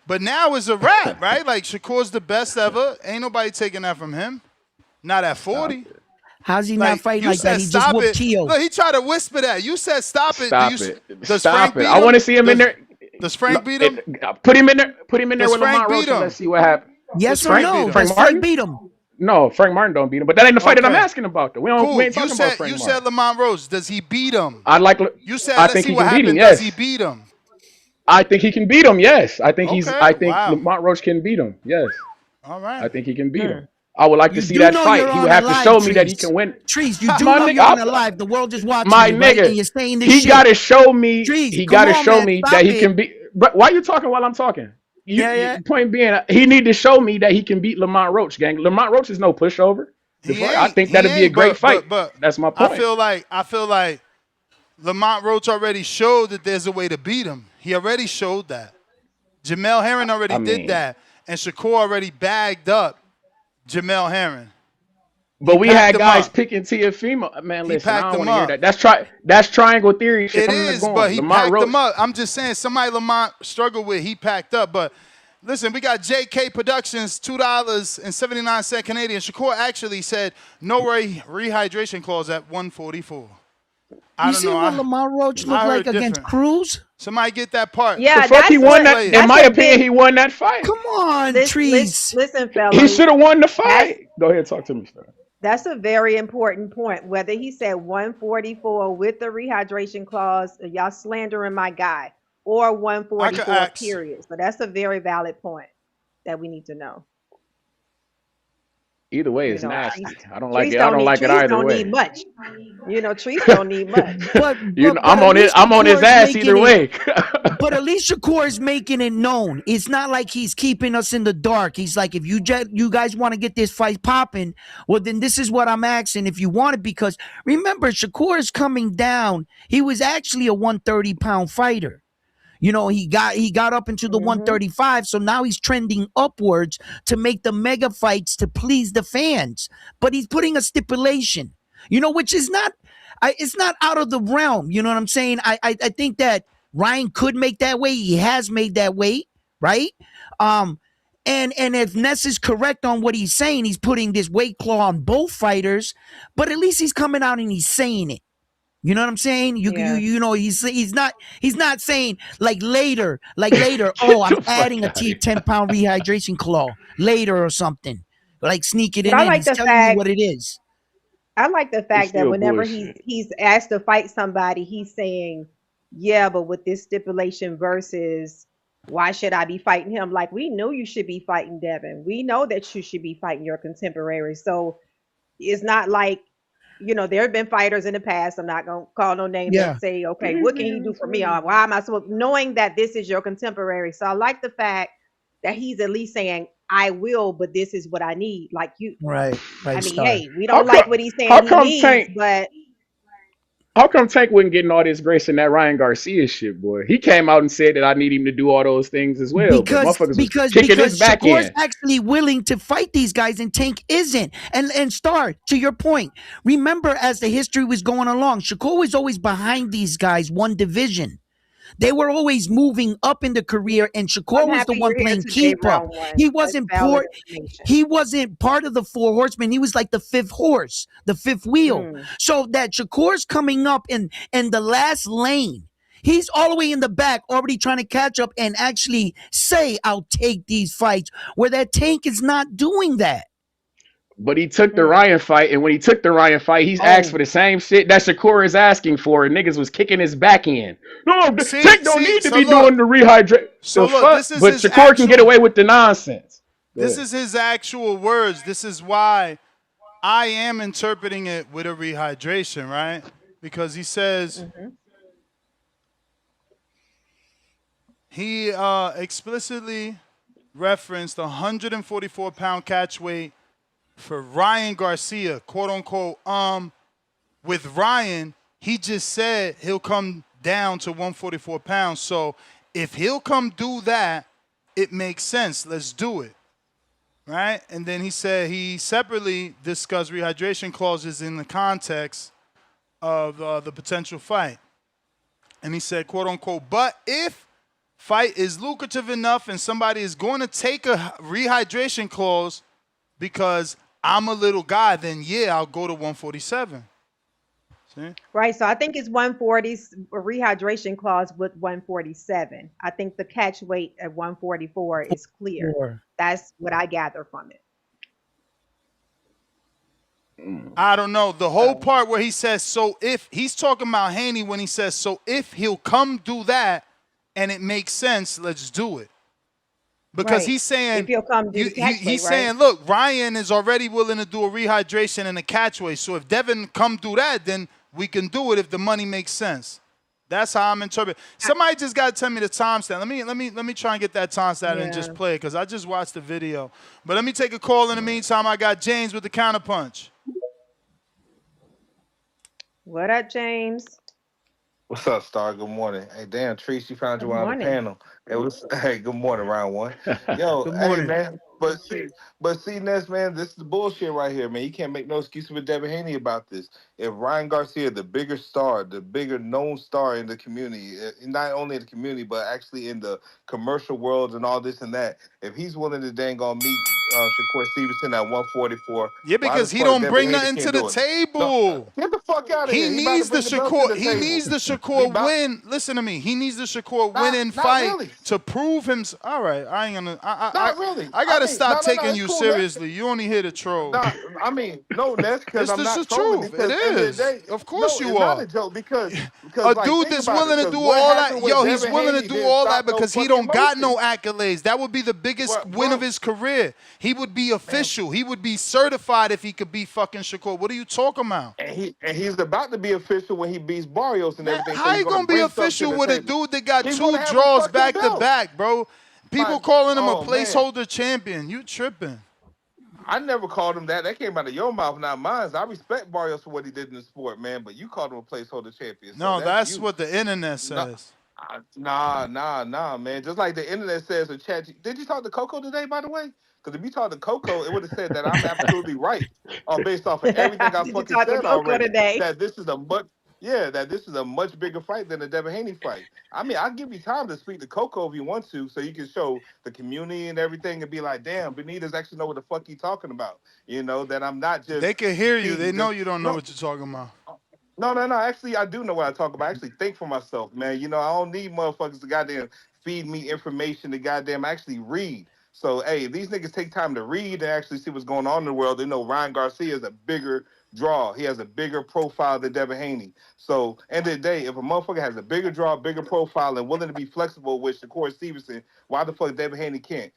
But now it's a wrap, right? Like Shakur's the best ever. Ain't nobody taking that from him. Not at 40.
how's he not
Like
fighting
you
like that?
said,
He just
stop
whooped
it.
Tio.
Look, he tried to whisper that. You said stop it.
Stop it.
Does
Stop
Frank
it.
beat
I
him?
want to see him in there.
Does Frank beat him?
Put him in there. Put him in there
Does
with
Frank
Lamont
beat
Roach and
him?
let's see what happens.
Yes or
Frank beat
no?
him?
Frank
Does Frank
Martin?
beat him?
No, Frank Martin don't beat him. But that ain't the fight that I'm
Okay.
asking about though. We
Cool.
ain't talking about Frank
You
Martin.
said Lamont Rose. Does he beat him? You said
I
let's
think
see
he
what
can beat him.
happened. Does he
Yes.
beat him?
I think he can beat him. Yes. I think
Okay.
I think
Wow.
Lamont Roach can beat him. Yes.
All right.
I think he can beat him. I would like to
You
see
do
that
know
fight.
you're
He would
on a
have to
live,
show me that he
Trees.
can win.
Trees, you do
My
know
nigga,
you're on a live. The world is watching
my
you, right?
nigga,
And you're saying this
he
shit.
gotta show me.
Trees,
He
come
gotta
on,
show
man.
me
Stop
that he
it.
can beat. But why you talking while I'm talking?
Yeah.
Point being, he need to show me that he can beat Lamont Roach, gang. Lamont Roach is no pushover. I think
He
that'd be a
ain't.
great fight.
But
That's my
I
point.
feel like Lamont Roach already showed that there's a way to beat him. He already showed that. Jamel Herring already did that, and Shakur already bagged up Jamel Herring.
But we
packed
had
him
guys
up.
picking Teofimo. Man,
He
listen, I
packed
don't
him
want to hear
up.
that. That's triangle theory shit.
It
Come
is,
going.
but he
Lamont
packed
Roach.
them up. I'm just saying, somebody Lamont struggled with, he packed up. But listen, we got JK Productions, $2.79 Canadian. Shakur actually said no rehydration clause at 144. I
You
don't
see
know.
what Lamont Roach looked
I
like
heard
against
different.
Cruz?
Somebody get that part.
Yeah,
The fuck he
that's
won
what.
that? In
That's
my
a
opinion,
big.
he won that fight.
Come on, Trees.
Listen,
He
fellas.
should have won the
That's
fight. Go ahead, talk to me, sir.
that's a very important point. Whether he said 144 with the rehydration clause, y'all slandering my guy, or
I could
144
ask.
period. So that's a very valid point that we need to know.
Either way,
You
it's
know,
nasty.
Trees,
I don't like
trees
it. I
don't
don't
need
like it
trees
either
don't
way.
need much. Trees don't need much.
But
I'm
at
on it.
least
I'm on his
Shakur's
ass
making
either
it.
way.
But at least Shakur is making it known. It's not like he's keeping us in the dark. He's like, if you guys want to get this fight popping, well, then this is what I'm asking if you want it. Because remember, Shakur is coming down. He was actually a 130-pound fighter. You know, he got up into the 135, so now he's trending upwards to make the mega fights to please the fans. But he's putting a stipulation, which is not, it's not out of the realm. You know what I'm saying? I think that Ryan could make that weight. He has made that weight, right? And if Ness is correct on what he's saying, he's putting this weight claw on both fighters. But at least he's coming out and he's saying it. You know what I'm saying? You know, he's not saying like later, oh, I'm adding a 10-pound rehydration claw later or something. Like sneaking it
But I
in.
like
He's
the
telling you
fact
what it is.
I like the
It's
fact that
still
whenever
bullshit.
he's asked to fight somebody, he's saying, "Yeah, but with this stipulation versus why should I be fighting him? Like we knew you should be fighting Devin. We know that you should be fighting your contemporary. So it's not like there have been fighters in the past. I'm not gonna call no name
Yeah.
that say, okay, what can he do for me? Or why am I supposed knowing that this is your contemporary? So I like the fact that he's at least saying, I will, but this is what I need. Like you,
Right,
I mean,
Star.
hey, we
How
don't like
come?
what he's
How
saying he
come
needs,
Tank?
but
How come Tank wasn't getting all this grace in that Ryan Garcia shit, boy? He came out and said that I need him to do all those things as well, but
Because
motherfuckers was
because
kicking his
because
back
Shakur's
in.
actually willing to fight these guys and Tank isn't. And Star, to your point, remember as the history was going along, Shakur was always behind these guys one division. They were always moving up in the career, and Shakur
I'm
was the
happy
one
you're here
playing
today,
keep up.
round one.
He
That's
wasn't
valid information.
he wasn't part of the four horsemen. He was like the fifth horse, the fifth wheel.
Mm.
So that Shakur's coming up in the last lane. He's all the way in the back, already trying to catch up and actually say, I'll take these fights, where that Tank is not doing that.
But he took the Ryan fight, and when he took the Ryan fight, he's asked for the same shit that Shakur is asking for, and niggas was kicking his back in. No, Tank don't need to be doing the rehydrate.
So
the
look,
fuck?
this is
But
his
Shakur can get away with the nonsense. Go
This
ahead.
is his actual words. This is why I am interpreting it with a rehydration, right? Because he says, he explicitly referenced 144-pound catch weight for Ryan Garcia, quote unquote. With Ryan, he just said he'll come down to 144 pounds. So if he'll come do that, it makes sense. Let's do it. Right? And then he said he separately discussed rehydration clauses in the context of the potential fight. And he said, quote unquote, but if fight is lucrative enough and somebody is going to take a rehydration clause because I'm a little guy, then yeah, I'll go to 147. See?
Right. So I think it's 140 a rehydration clause with 147. I think the catch weight at 144 is clear. That's what I gather from it.
I don't know. The whole part where he says, so if he's talking about Haney when he says, so if he'll come do that and it makes sense, let's do it. Because
Right.
he's saying,
if he'll come do the catch weight,
he's
right?
saying, look, Ryan is already willing to do a rehydration and a catchway. So if Devin come do that, then we can do it if the money makes sense. That's how I'm interpreting. Somebody just got to tell me the timestamp. Let me try and get that timestamp and just play it because I just watched the video. But let me take a call in the meantime. I got James with the counterpunch.
What up, James?
What's up, Star? Good morning. Hey, damn, Treese, you found
Good
you on the
morning.
panel. Hey, good morning, round one. Yo,
Good
hey,
morning.
man. But see, Ness, man, this is the bullshit right here, man. You can't make no excuse with Devin Haney about this. If Ryan Garcia, the bigger star, the bigger known star in the community, not only in the community, but actually in the commercial world and all this and that, if he's willing to dang on meet Shakur Stevenson at 144,
Yeah,
why the
because he
fuck
don't
Devin
bring
Haney
nothing to
can't
the
do it?
table.
Get the fuck out of
He
here. He about
needs
to
the
bring the belt to
Shakur.
the
He
table.
needs the Shakur win. Listen to me. He needs the Shakur win and
Not
fight
really.
to prove himself. All right, I ain't gonna.
Not really.
I gotta
mean,
stop
no,
taking
it's
you
cool, Ness.
seriously. You only here to troll.
Nah, I mean, no, Ness, because
It's
I'm not
the
trolling.
truth. It
Because at the end of the
is.
day,
Of course
no,
you
it's not
are.
a joke. Because
A
like,
dude
think
that's
about it,
willing to
'cause
do
what
all
happened
that.
with
Yo, he's
Devin
willing to
Haney
do
didn't
all
stop
that
no
because he
fucking
don't got no
motion.
accolades. That would be the biggest win
Bro.
of his career. He would be official. He would be certified if he could beat fucking Shakur. What are you talking about?
And he's about to be official when he beats Barrios and
Man,
everything. So
how
he's
you
gonna
gonna be
bring something to
official
the
with a
table.
dude that got
He's
2
gonna have a
draws
fucking
back to
belt.
back, bro? People calling him a
Oh, man.
placeholder champion. You tripping?
I never called him that. That came out of your mouth, not mine. I respect Barrios for what he did in the sport, man. But you called him a placeholder champion. So
No, that's
you.
what the internet
No,
says.
nah, man. Just like the internet says in chat. Did you talk to Coco today, by the way? Because if you talked to Coco, it would have said that I'm absolutely right, based off of everything I
Did you
fucking
talk to
said
Coco
already.
today?
That this is a much bigger fight than the Devin Haney fight. I mean, I'll give you time to speak to Coco if you want to, so you can show the community and everything and be like, damn, Benitez actually know what the fuck he talking about. You know, that I'm not just
They can hear you. They
feeding
know
this.
you don't know
No,
what you're talking about.
no. Actually, I do know what I talk about. I actually think for myself, man. You know, I don't need motherfuckers to goddamn feed me information to goddamn actually read. So, hey, if these niggas take time to read and actually see what's going on in the world, they know Ryan Garcia is a bigger draw. He has a bigger profile than Devin Haney. So, end of the day, if a motherfucker has a bigger draw, bigger profile, and willing to be flexible with Shakur Stevenson, why the fuck Devin Haney can't?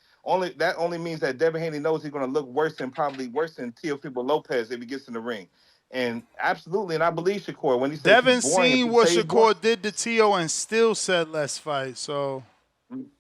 That only means that Devin Haney knows he's going to look probably worse than Teofimo Lopez if he gets in the ring. And absolutely, and I believe Shakur when he says
Devin
he's boring. If
seen
he
what
say he's boring,
Shakur did to Tio and still said let's fight. So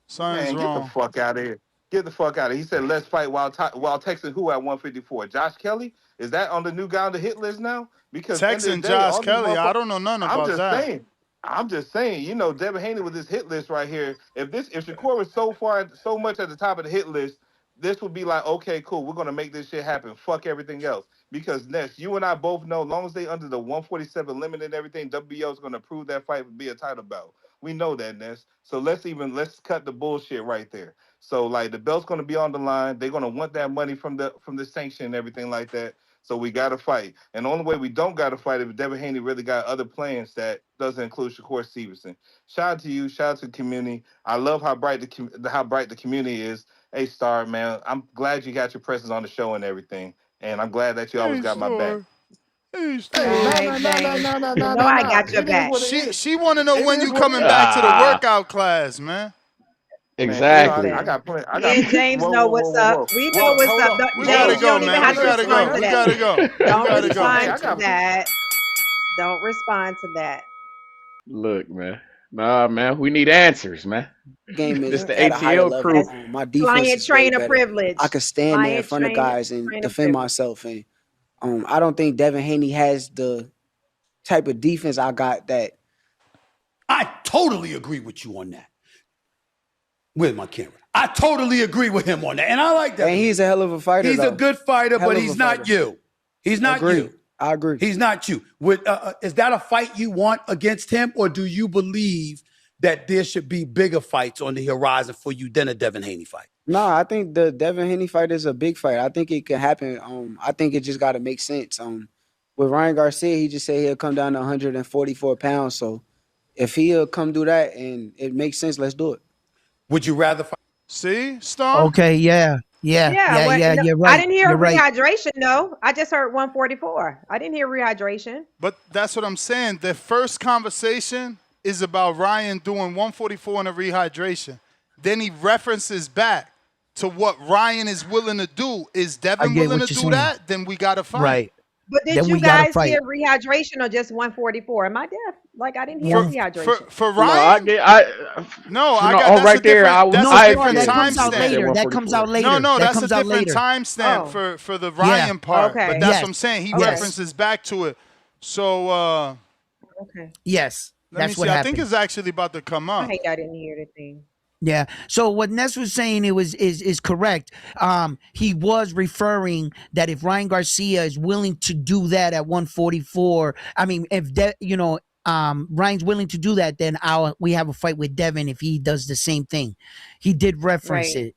something's
man, get the
wrong.
fuck out of here. Get the fuck out of here. He said let's fight while texting who at 154? Josh Kelly? Is that on the new guy on the hit list now? Because end of the
Texting
day,
Josh
all these
Kelly, I
motherfuckers.
don't know nothing
I'm
about
just
that.
saying. You know, Devin Haney with this hit list right here. If Shakur was so much at the top of the hit list, this would be like, okay, cool, we're gonna make this shit happen. Fuck everything else. Because Ness, you and I both know, as long as they under the 147 limit and everything, WBO is gonna prove that fight would be a title bout. We know that, Ness. So let's cut the bullshit right there. So like the belt's gonna be on the line. They're gonna want that money from the sanction and everything like that. So we got to fight. And the only way we don't got to fight is if Devin Haney really got other plans that doesn't include Shakur Stevenson. Shout out to you. Shout out to the community. I love how bright the community is. Hey, Star, man, I'm glad you got your presence on the show and everything. And I'm glad that you always got my back.
Hey,
Right, James. You know I got your
It is
back.
what it is.
She want to know
It
when
is
you
what it
coming
is.
back to the workout class, man.
Man, you know,
Exactly.
I got plenty.
Me and James know what's up. We know what's
Hold
up.
up.
We
James,
gotta
you
go,
don't even
man.
have
We
to
gotta
respond
go.
to
We
that.
gotta go. We
Don't
gotta go.
respond to that. Don't respond to that.
Look, man. Nah, man, we need answers, man.
Game
This
is
the
at a higher
ATL
level.
crew.
That's
My defense
client
is way
trainer
better.
privilege.
I could stand there in
Client
front of guys and
trainer
defend
privilege.
myself. And I don't think Devin Haney has the type of defense I got that.
I totally agree with you on that. With my camera. I totally agree with him on that. And I like that.
And he's a hell of a fighter.
He's
though.
a good fighter,
Hell
but
of
he's
a
not
fighter.
you. He's not
Agree.
you.
I agree.
He's not you. Is that a fight you want against him, or do you believe that there should be bigger fights on the horizon for you than a Devin Haney fight?
No, I think the Devin Haney fight is a big fight. I think it can happen. I think it just got to make sense. With Ryan Garcia, he just said he'll come down to 144 pounds. So if he'll come do that and it makes sense, let's do it.
Would you rather fight?
See, Star?
Okay, yeah.
No,
You're right.
I didn't hear
You're right.
rehydration though. I just heard 144. I didn't hear rehydration.
But that's what I'm saying. The first conversation is about Ryan doing 144 in a rehydration. Then he references back to what Ryan is willing to do. Is Devin willing to do that? Then we got to fight.
Right.
But did
Then
you
we gotta
guys
fight.
hear rehydration or just 144? Am I deaf? Like I didn't hear rehydration.
For
No,
Ryan?
right there.
that
different
comes out
timestamp.
later. That comes out later.
No,
that
that's a
comes out
different
later.
timestamp for the Ryan part.
Okay.
But that's what I'm saying. He
Yes.
references back to it. So
Okay.
Yes,
let me
that's
see.
what
I
happened.
think it's actually about to come
I
up.
hate I didn't hear the thing.
Yeah. So what Ness was saying is correct. He was referring that if Ryan Garcia is willing to do that at 144, I mean, if Ryan's willing to do that, then we have a fight with Devin if he does the same thing. He did reference
Right.
it.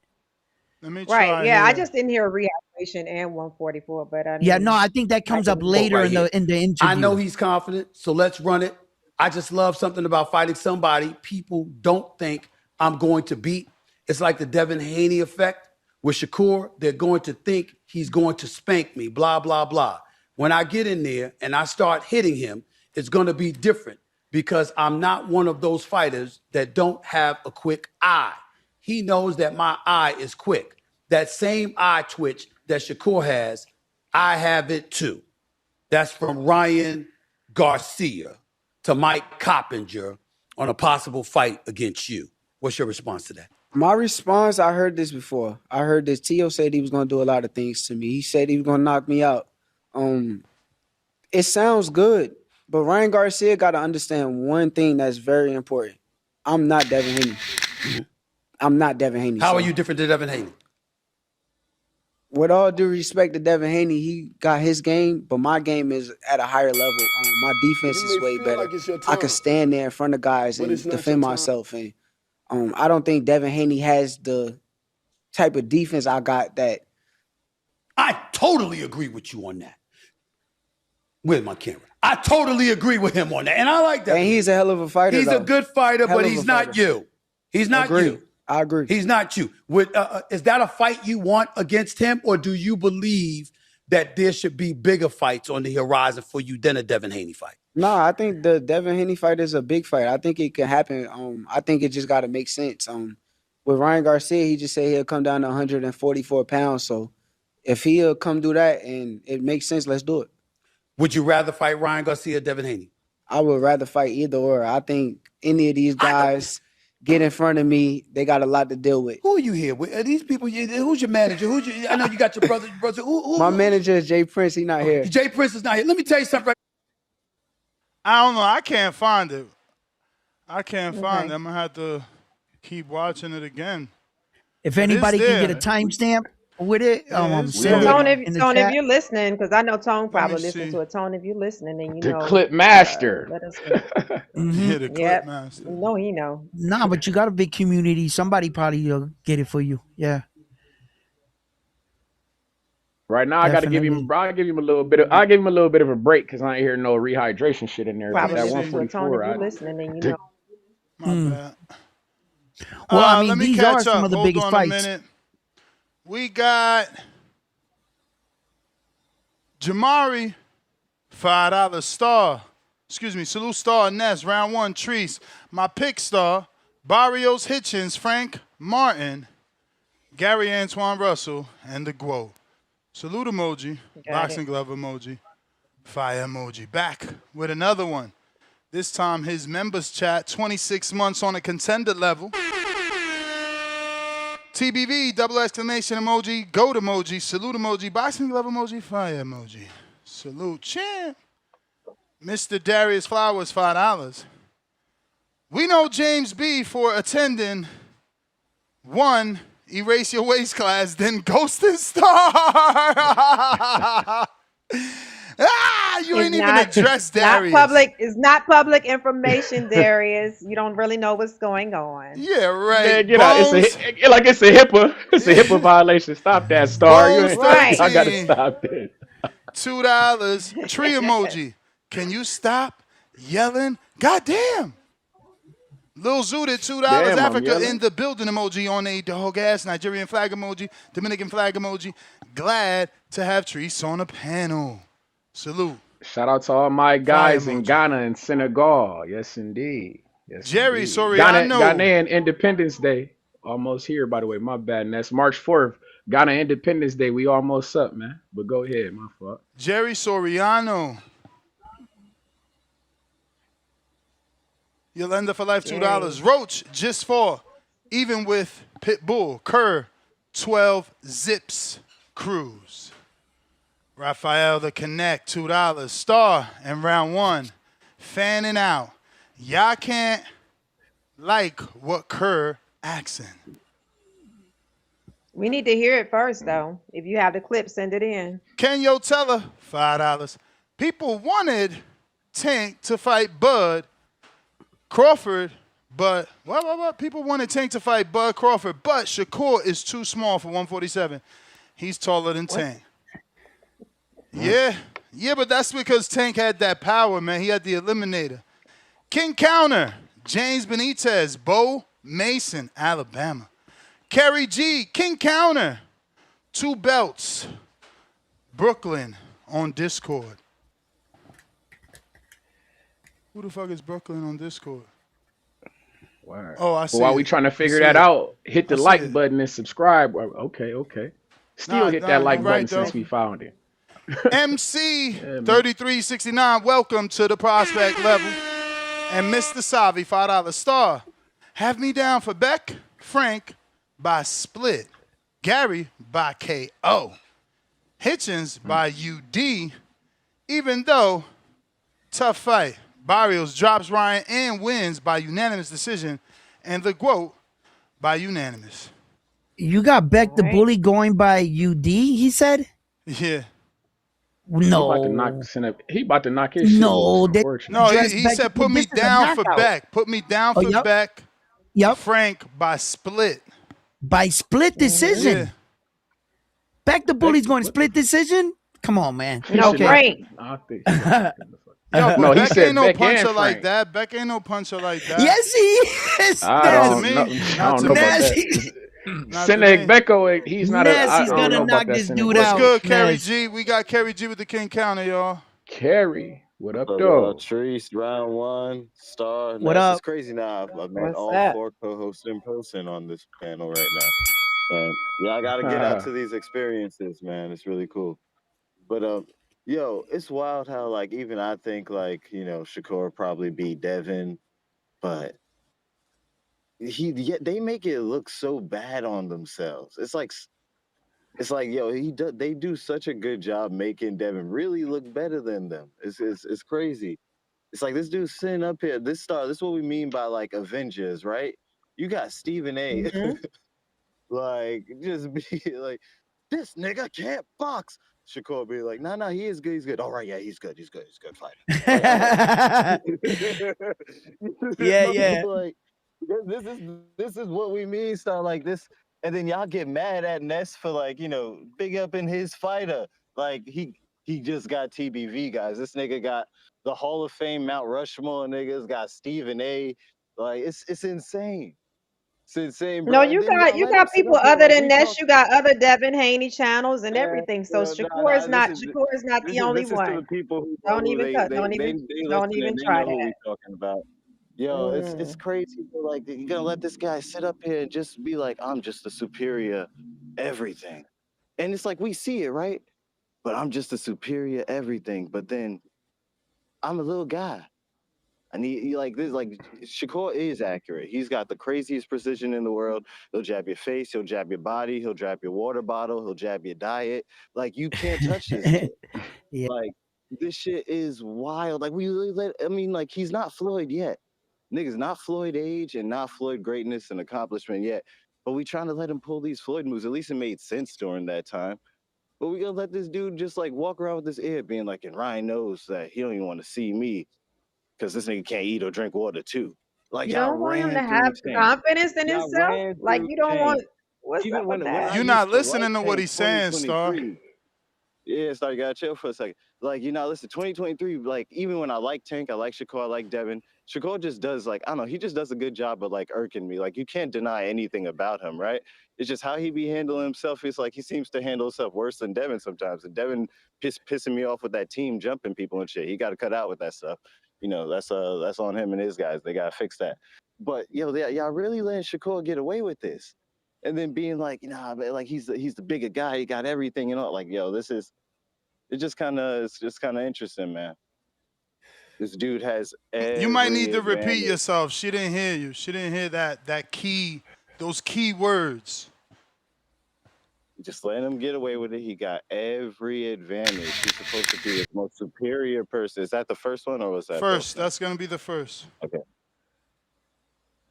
Let me
Right. Yeah, I just didn't hear rehydration and 144, but I
Yeah,
mean,
no, I think that comes up
can-
later
Right
in the
here.
interview.
I know he's confident, so let's run it. I just love something about fighting somebody people don't think I'm going to beat. It's like the Devin Haney effect. With Shakur, they're going to think he's going to spank me, blah, blah, blah. When I get in there and I start hitting him, it's going to be different because I'm not one of those fighters that don't have a quick eye. He knows that my eye is quick. That same eye twitch that Shakur has, I have it too. That's from Ryan Garcia to Mike Coppinger on a possible fight against you. What's your response to that?
My response, I heard this before. I heard this. Tio said he was going to do a lot of things to me. He said he was going to knock me out. It sounds good, but Ryan Garcia got to understand one thing that's very important. I'm not Devin Haney. I'm not Devin Haney.
How are you different than Devin Haney?
With all due respect to Devin Haney, he got his game, but my game is at a higher level. My defense
You
is
may
way
feel
better.
like it's your
I
time,
could stand there in front of guys
but
and
it's not
defend
your time.
myself. And I don't think Devin Haney has the type of defense I got that.
I totally agree with you on that. With my camera. I totally agree with him on that. And I like that.
And he's a hell of a fighter.
He's
though.
a good fighter,
Hell
but
of
he's
a
not
fighter.
you. He's not
Agree.
you.
I agree.
He's not you. Is that a fight you want against him, or do you believe that there should be bigger fights on the horizon for you than a Devin Haney fight?
No, I think the Devin Haney fight is a big fight. I think it can happen. I think it just got to make sense. With Ryan Garcia, he just said he'll come down to 144 pounds. So if he'll come do that and it makes sense, let's do it.
Would you rather fight Ryan Garcia or Devin Haney?
I would rather fight either or. I think any of these guys get in front of me, they got a lot to deal with.
Who are you here with? Are these people? Who's your manager? I know you got your brother.
My manager is Jay Prince. He not here.
Jay Prince is not here. Let me tell you something.
I don't know. I can't find it. I'm going to have to keep watching it again.
If
But it's
anybody can get a
there.
timestamp with it,
it's
send
there.
Tone,
it in the
Tone,
chat.
if you're listening, because I know Tone probably
me
listens
see.
to it. Tone, if you're listening, then you
The
know.
clip master.
Let us know.
Yeah, the clip
Yep.
master.
No, he know.
Nah, but you got a big community. Somebody probably get it for you. Yeah.
Right now, I got to give him.
Definitely.
I'll give him a little bit of. I'll give him a little bit of a break because I ain't hear no rehydration shit in there. But
Probably
that
listen to it. Tone,
144,
if you're listening, then you know.
My bad.
Well, I
let
mean,
me
these
catch
are some
up.
of the
Hold
biggest
on
fights.
a minute. We got Jamari, $5 star. Excuse me, Salute Star Ness, round one, Treese. My pick star, Barrios Hitchens, Frank Martin, Gary Antoine Russell, and the Guo. Salute emoji,
Got
boxing
it.
glove emoji, fire emoji. Back with another one. This time his members chat, 26 months on a contender level. TBV, double exclamation emoji, goat emoji, salute emoji, boxing glove emoji, fire emoji. Salute, champ. Mr. Darius Flowers, $5. We know James B for attending 1, erase your waist class, then ghost and star. You ain't even addressed Darius.
It's not public information, Darius. You don't really know what's going on.
Yeah, right.
Man, get out. It's a HIPAA. It's a HIPAA violation. Stop that, Star. You ain't,
Right.
I gotta stop this.
$2. Tree emoji. Can you stop yelling? Goddamn. Lil Zooted, $2.
Damn,
Africa in the building emoji on a dog ass. Nigerian flag emoji. Dominican flag emoji. Glad to have Treese on the panel. Salute.
Shout out to all my guys in Ghana and Senegal. Yes, indeed. Yes,
Jerry
indeed.
Soriano.
Ghanaian Independence Day. Almost here, by the way. My bad. And that's March 4th. Ghana Independence Day. We almost up, man. But go ahead. My fault.
Jerry Soriano. Yolanda for life, $2. Roach, just for. Even with Pitbull. Kerr, 12 zips. Cruz. Raphael the Connect, $2. Star in round 1. Fanning out. Y'all can't like what Kerr accent.
We need to hear it first, though. If you have the clip, send it in.
Kenyo Teller, $5. People wanted Tank to fight Bud Crawford, but what? People wanted Tank to fight Bud Crawford, but Shakur is too small for 147. He's taller than Tank. Yeah, but that's because Tank had that power, man. He had the Eliminator. King Counter, James Benitez, Bo Mason, Alabama. Kerry G, King Counter, 2 belts, Brooklyn on Discord. Who the fuck is Brooklyn on Discord?
Wow.
Oh, I see.
While we trying to figure that out, hit the like button and subscribe. Okay. Still hit that like button since we found it.
MC 3369, welcome to the prospect level. And Mr. Savi, $5. Star, have me down for Beck, Frank by split, Gary by KO, Hitchens by UD, even though tough fight. Barrios drops Ryan and wins by unanimous decision, and the quote by unanimous.
You got Beck the Bully going by UD, he said?
Yeah.
No.
He about to knock his shit loose,
No, he said put me down for Beck. Put me down for Beck.
Yep.
Frank by split.
By split decision?
Yeah.
Beck the Bully's going to split decision? Come on, man.
No, Frank.
No,
he
Beck
said
ain't no
Beck
puncher
and
like
Frank.
that. Beck ain't no puncher like that.
Yes, he is.
I don't know about that. Seneg Becko, he's not
He's gonna knock this dude out.
What's good, Kerry G? We got Kerry G with the King Counter, y'all.
Kerry, what up, though?
Treese, round 1, Star.
What up?
It's crazy now. I've met all 4 co-hosts in person on this panel right now. And yeah, I gotta get out to these experiences, man. It's really cool. But yo, it's wild how like even I think like, Shakur probably beat Devin, but they make it look so bad on themselves. It's like yo, they do such a good job making Devin really look better than them. It's crazy. It's like this dude's sitting up here. This is what we mean by like Avengers, right? You got Stephen A. like just be like, this nigga can't box. Shakur be like, no, he is good. He's good. All right, yeah, he's good. He's good fighter.
Yeah.
Like, this is what we mean, Star. Like this, and then y'all get mad at Ness for like, big up in his fighter. Like he just got TBV, guys. This nigga got the Hall of Fame Mount Rushmore niggas, got Stephen A. Like it's insane. It's insane, bro.
No, you got people other than Ness. You got other Devin Haney channels and everything. So Shakur is not the only one.
To the people who
don't even try
that. Who we talking about? Yo,
Mm.
it's crazy. Like you're gonna let this guy sit up here and just be like, I'm just the superior everything, and it's like we see it, right? But I'm just a superior everything. But then I'm a little guy. I need like this. Like Shakur is accurate. He's got the craziest precision in the world. He'll jab your face. He'll jab your body. He'll jab your water bottle. He'll jab your diet. Like you can't touch this shit.
Yeah.
Like this shit is wild. Like we really let. I mean, like he's not Floyd yet. Niggas not Floyd age and not Floyd greatness and accomplishment yet. But we trying to let him pull these Floyd moves. At least it made sense during that time. But we gonna let this dude just like walk around with this ear being like, and Ryan knows that he don't even want to see me because this nigga can't eat or drink water too. Like
You
y'all
don't want him to
ran through
have
change.
confidence in
Y'all
himself.
ran
Like
through
you don't
change.
want. What's
Even
up with
when I
that?
You're
used
not
to
listening
like
to what
Tank
he's saying, Star.
2023. Yeah, Star, you gotta chill for a second. Like, you know, listen, 2023, like, even when I like Tank, I like Shakur, I like Devin. Shakur just does, like, I don't know, he just does a good job of, like, irking me. Like, you can't deny anything about him, right? It's just how he be handling himself. It's like he seems to handle himself worse than Devin sometimes. And Devin pissing me off with that team jumping people and shit. He got to cut out with that stuff. You know, that's on him and his guys. They got to fix that. But, yo, y'all really letting Shakur get away with this? And then being like, nah, like he's the bigger guy. He got everything and all. Like, yo, it's just kind of interesting, man. This dude has
You might
every
need to repeat
advantage.
yourself. She didn't hear you. She didn't hear those key words.
Just letting him get away with it. He got every advantage. He's supposed to be the most superior person. Is that the first one or was that
First,
both?
that's gonna be the first.
Okay.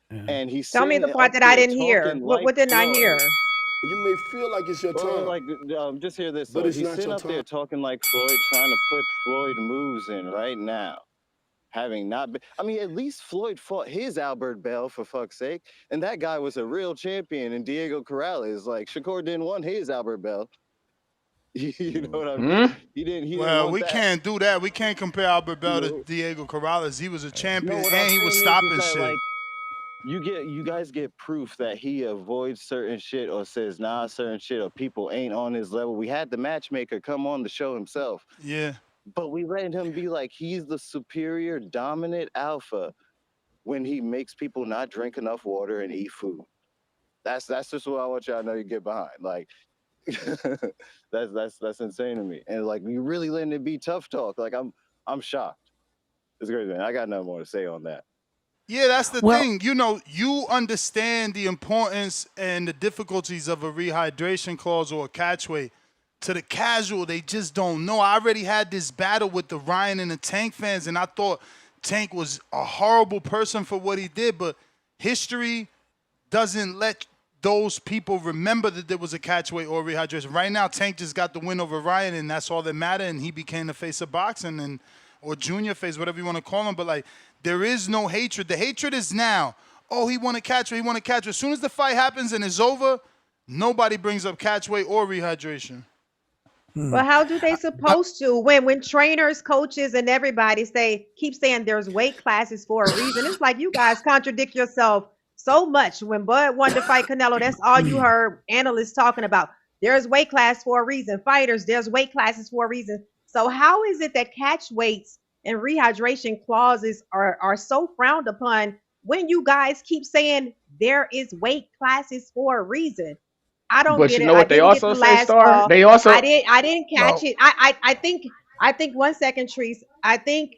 And he's
Tell me
sitting
the part
up
that I
there
didn't hear.
talking like
What didn't I
Floyd.
hear?
You may feel like it's your
Well,
time,
like, just hear this.
but
So
it's
he's
not
sitting
your
up there
time.
talking like Floyd, trying to put Floyd moves in right now. Having not been, I mean, at least Floyd fought his Albert Bell for fuck's sake, and that guy was a real champion. And Diego Corrales, like Shakur didn't want his Albert Bell. You know what I mean? He didn't
Well,
want
we
that.
can't do that. We can't compare Albert Bell to
No.
Diego Corrales. He was a champion
No, what
and
I'm
he was
saying is
stopping
that
shit.
like you guys get proof that he avoids certain shit or says nah certain shit or people ain't on his level. We had the matchmaker come on the show himself.
Yeah.
But we let him be like he's the superior dominant alpha when he makes people not drink enough water and eat food. That's just what I want y'all to know you get behind. Like that's insane to me. And like you really letting it be tough talk. Like I'm shocked. It's great, man. I got nothing more to say on that.
Yeah, that's the
Well-
thing. You know, you understand the importance and the difficulties of a rehydration clause or a catchweight. To the casual, they just don't know. I already had this battle with the Ryan and the Tank fans, and I thought Tank was a horrible person for what he did, but history doesn't let those people remember that there was a catchweight or rehydration. Right now, Tank just got the win over Ryan, and that's all that mattered, and he became the face of boxing, and or junior face, whatever you want to call him. But, like, there is no hatred. The hatred is now, oh, he won a catchweight, he won a catchweight. As soon as the fight happens and it's over, nobody brings up catchweight or rehydration.
Well, how do they supposed to when trainers, coaches, and everybody keep saying there's weight classes for a reason? It's like you guys contradict yourself so much. When Bud wanted to fight Canelo, that's all you heard analysts talking about. There's weight class for a reason. Fighters, there's weight classes for a reason. So how is it that catch weights and rehydration clauses are so frowned upon when you guys keep saying there is weight classes for a reason? I don't
But
get
you
it.
know
I
what they
didn't get
also
the
say,
last
Star?
call.
They also
I didn't catch it. I think 1 second, Treese. I think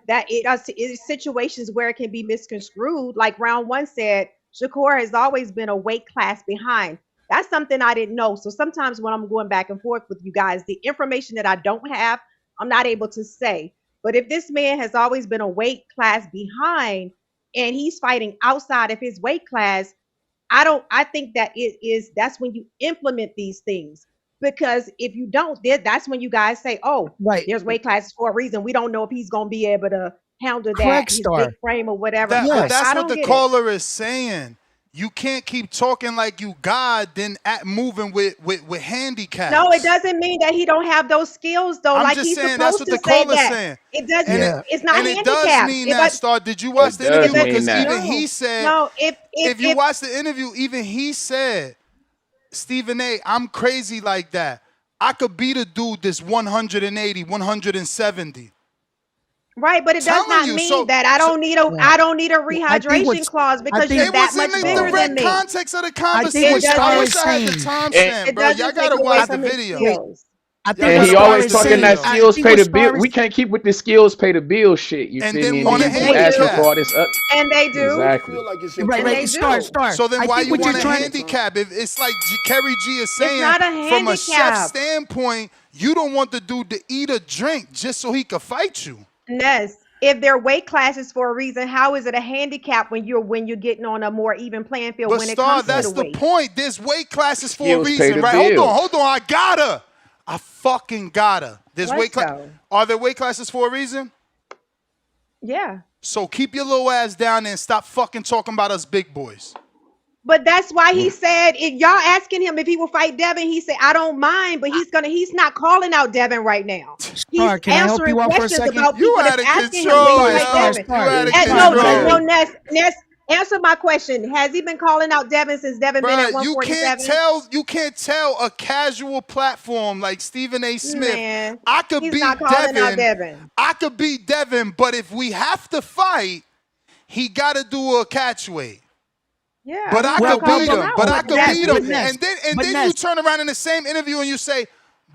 that it is situations where it can be misconstrued. Like round one said, Shakur has always been a weight class behind. That's something I didn't know. So sometimes when I'm going back and forth with you guys, the information that I don't have, I'm not able to say. But if this man has always been a weight class behind and he's fighting outside of his weight class, I think that that's when you implement these things. Because if you don't, that's when you guys say, oh,
right,
there's weight classes for a reason. We don't know if he's going to be able to handle that,
Correct,
his
Star.
big frame or whatever.
But that's
I
what
don't
the
get it.
caller is saying. You can't keep talking like you God, then moving with handicaps.
No, it doesn't mean that he don't have those skills, though.
I'm
like
just
he's
saying that's
supposed
what
to
the
say
caller's
that.
saying.
It doesn't.
And
It's not
and it does
handicapped.
mean
If
that, Star. Did you watch the interview?
mean
Because
that.
even he said,
no.
If you watch the interview, even he said, Stephen A., I'm crazy like that. I could beat a dude that's 180, 170.
Right, but it does not mean that I don't need a rehydration clause because you're that much bigger than me.
Context of the
I think what
conversation.
Star
I
is
wish I had the
saying,
timestamp, bro. Y'all gotta watch the video.
I think
And
what
he
Star
always
is
talking
saying.
that
I
skills
think
pay
what
the bill.
Star
We
is.
can't keep with the skills pay the bill shit. You
And
feel
then
me? And
want a
then
They
asking for
do.
handicap.
all this up.
And they do.
Exactly.
Feel like it's your
Right,
And
turn.
they
right. Star,
do.
Star.
So then
I
why
think
you
what you're
want a
trying to.
handicap? If it's like Kerry G is
It's
saying,
not a
from a chef
handicap.
standpoint, you don't want the dude to eat or drink just so he could fight you.
Ness, if they're weight classes for a reason, how is it a handicap when you're getting on a more even playing field
But
when it
Star,
comes to the
that's the
weight?
point. There's weight classes for a
Skills pay
reason,
the
right?
bills.
Hold on. I gotta. I fucking gotta. There's
Let's
weight class.
go.
Are there weight classes for a reason?
Yeah.
So keep your little ass down there and stop fucking talking about us big boys.
But that's why he said, if y'all asking him if he will fight Devin, he said, I don't mind, but he's not calling out Devin right now. He's
Star, can I help
answering
you out for a
questions
second?
about
You
people
out
that's
of
asking him,
control,
will you
Star,
fight
yo.
Star,
Devin?
You
Star.
out of
No,
control.
Ness, answer my question. Has he been calling out Devin since Devin been at
Bruh, you
147?
can't tell a casual platform like Stephen A. Smith.
Man,
I could
he's
beat
not calling out
Devin.
Devin.
I could beat Devin, but if we have to fight, he gotta do a catch weight.
Yeah,
But
he's
I
not
could beat
calling him
him.
out.
But I could
That's
beat him.
it.
Ness,
And then
but
you
Ness,
turn around in the same interview and you say,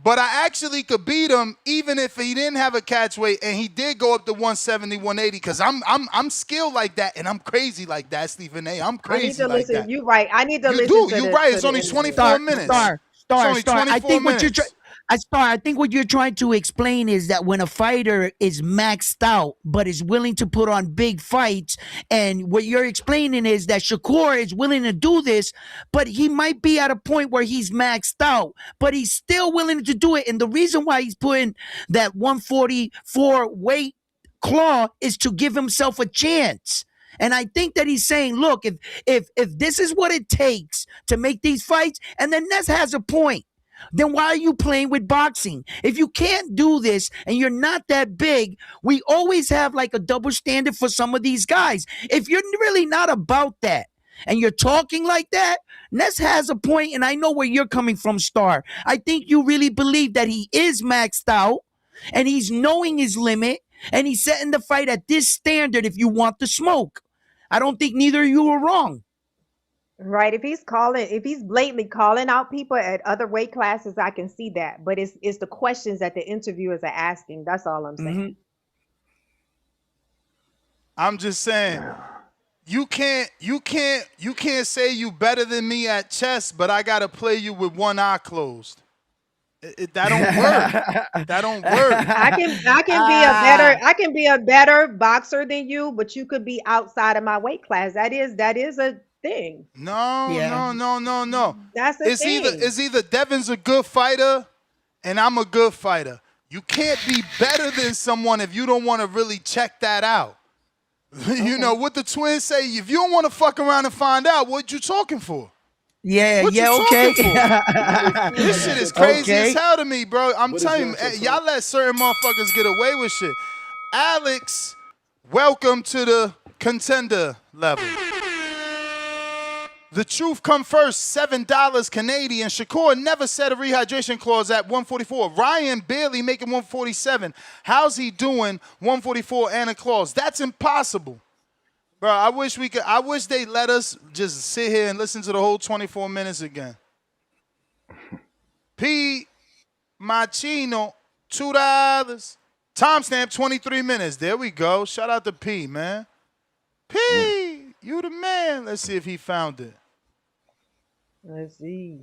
but I actually could beat him even if he didn't have a catch weight and he did go up to 170, 180 because I'm skilled like that and I'm crazy like that, Stephen A. I'm
I need
crazy
to
like
listen.
that.
You're right. I need to
You
listen
do.
to
You're
the
right.
to
It's
the
only
interview.
24 minutes. It's only
Star.
24
I think what you're
minutes.
I think what you're trying to explain is that when a fighter is maxed out but is willing to put on big fights, and what you're explaining is that Shakur is willing to do this, but he might be at a point where he's maxed out, but he's still willing to do it. And the reason why he's putting that 144 weight claw is to give himself a chance. And I think that he's saying, look, if this is what it takes to make these fights, and then Ness has a point, then why are you playing with boxing? If you can't do this and you're not that big, we always have like a double standard for some of these guys. If you're really not about that and you're talking like that, Ness has a point, and I know where you're coming from, Star. I think you really believe that he is maxed out and he's knowing his limit and he's setting the fight at this standard if you want the smoke. I don't think neither of you are wrong.
Right. If he's blatantly calling out people at other weight classes, I can see that. But it's the questions that the interviewers are asking. That's all I'm saying.
Mm-hmm.
I'm just saying, you can't say you better than me at chess, but I gotta play you with one eye closed. That don't work. That don't work.
I can be a better boxer than you, but you could be outside of my weight class. That is a thing.
No.
That's a thing.
It's either Devin's a good fighter and I'm a good fighter. You can't be better than someone if you don't want to really check that out. You know what the twins say? If you don't want to fuck around and find out, what you talking for?
Yeah,
What you
okay.
talking for? This shit is crazy as hell to me, bro. I'm telling you, y'all let certain motherfuckers get away with shit. Alex, welcome to the contender level. The truth come first, $7 Canadian. Shakur never said a rehydration clause at 144. Ryan barely making 147. How's he doing 144 and a clause? That's impossible. Bro, I wish they let us just sit here and listen to the whole 24 minutes again. P. Machino, $2. Timestamp 23 minutes. There we go. Shout out to P, man. P, you the man. Let's see if he found it.
Let's see.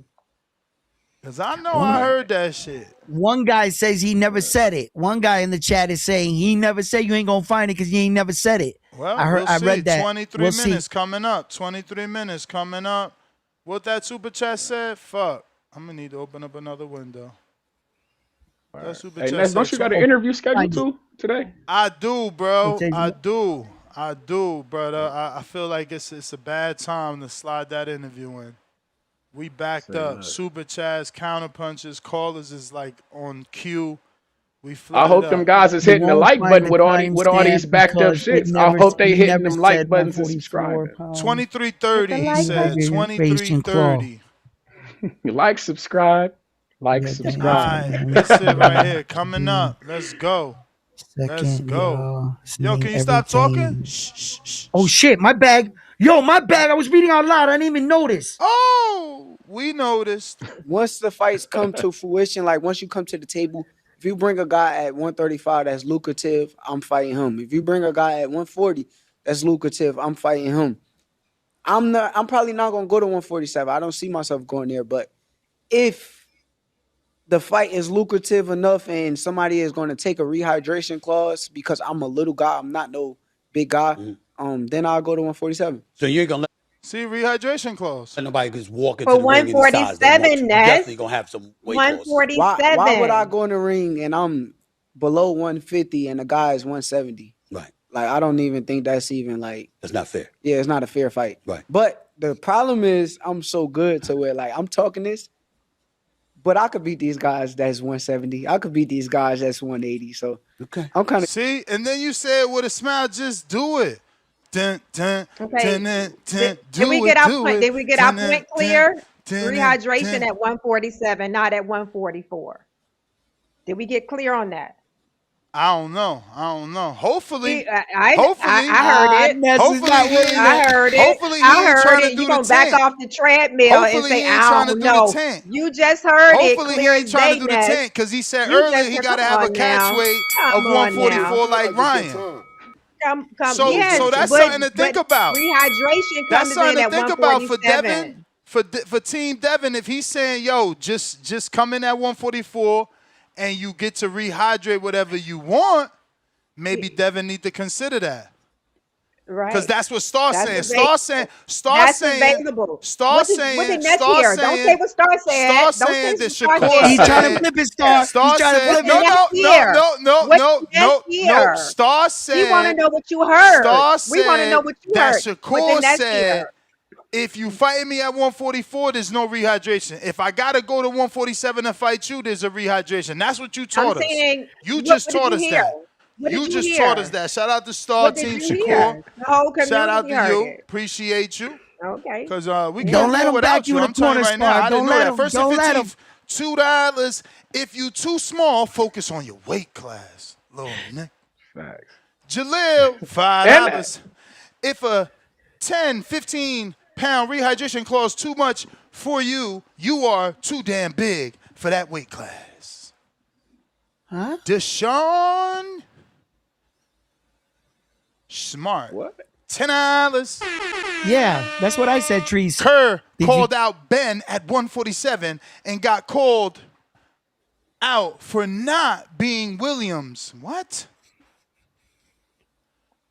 Because I know I heard that shit.
One guy says he never said it. One guy in the chat is saying he never said you ain't going to find it because you ain't never said it.
Well,
I read that.
23 minutes coming up. 23 minutes coming up. What that super chat said? Fuck. I'm going to need to open up another window. That super
Hey,
chat
Ness, don't
said
you got an interview scheduled too today?
I do, bro. I do, brother. I feel like it's a bad time to slide that interview in. We backed up. Super chats, counter punches, callers is like on cue.
I hope them guys is hitting the like button with all these backed up shits. I hope they hitting them like buttons and subscribing.
2330, he said. 2330.
Like, subscribe. Like, subscribe.
All right, this it right here. Coming up. Let's go. Let's go. Yo, can you stop talking?
Oh, shit. My bag. Yo, my bag. I was reading out loud. I didn't even notice.
Oh. we noticed.
Once the fights come to fruition, like once you come to the table, if you bring a guy at 135 that's lucrative, I'm fighting him. If you bring a guy at 140 that's lucrative, I'm fighting him. I'm probably not gonna go to 147. I don't see myself going there, but if the fight is lucrative enough and somebody is going to take a rehydration clause because I'm a little guy, I'm not no big guy, then I'll go to 147.
So you ain't gonna
See, rehydration clause.
let nobody just walk
For
into the ring any size they want to.
147,
You
Ness.
definitely gonna have some weight clauses.
147.
Why would I go in the ring and I'm below 150 and the guy is 170?
Right.
Like, I don't even think that's even like.
That's not fair.
Yeah, it's not a fair fight.
Right.
But the problem is I'm so good to where like I'm talking this, but I could beat these guys that's 170. I could beat these guys that's 180. So
okay,
I'm kind of.
See, and then you say it with a smile, just do it. Dun, dun,
Okay.
dun, dun, dun,
Did we
do
get
it,
our
do
point?
it.
Did we get
Dun,
our point
dun,
clear?
dun,
Rehydration
dun.
at 147, not at 144. Did we get clear on that?
I don't know. Hopefully,
I
hopefully,
heard it.
Ness is not with it.
I heard it.
Hopefully, he
I
ain't
heard
trying
it.
to do
You
the
gonna back
tank.
off the treadmill
Hopefully,
and say,
he ain't
"I
trying to
don't
do the
know."
tank.
You just heard
Hopefully,
it clear
he
as
ain't trying
day,
to do the
Ness.
tank because he said
You
earlier
just
he
heard-
got to
come
have a
on
catch
now.
weight
Come
of
on
144
now.
like Ryan.
Come.
So
Yes,
that's
but
something to think about.
rehydration
That's
comes
something
in
to
at
think about for Devin,
147.
for Team Devin. If he's saying, "Yo, just come in at 144, and you get to rehydrate whatever you want," maybe Devin need to consider that.
Right.
Because that's what Star's saying.
That's available. What did Ness hear? Don't say what Star said.
Star
Don't say
saying
what
that
Star
Shakur
said.
He's trying to flip his Star.
Star
He's trying to
said,
flip
What
it.
did Ness hear?
no. Star
We want to
said,
know what you heard.
Star
We want to know
said
what you
that
heard. What
Shakur
did Ness
said,
hear?
if you fighting me at 144, there's no rehydration. If I got to go to 147 and fight you, there's a rehydration. That's what you taught
I'm
us.
saying,
You
what
just
did
taught
you
us
hear?
that.
What did
You
you
just
hear?
taught us that. Shout out to Star
What did
Team
you
Shakur.
hear? The whole
Shout out
community
to
heard
you.
it.
Appreciate you.
Okay.
Because we
Don't
can't
let
do it
him
without
back you
you.
in
I'm
the
telling you
corner,
right now.
Star.
I didn't
Don't
know
let
that.
him.
First and
Don't let him.
15th, $2. If you too small, focus on your weight class, little nigga.
Facts.
Jaleel, $5. If a 10, 15-pound rehydration clause too much for you, you are too damn big for that weight class.
Huh?
Deshaun Smart.
What?
$10.
Yeah, that's what I said, Trees.
Kerr called out Ben at 147 and got called out for not being Williams. What?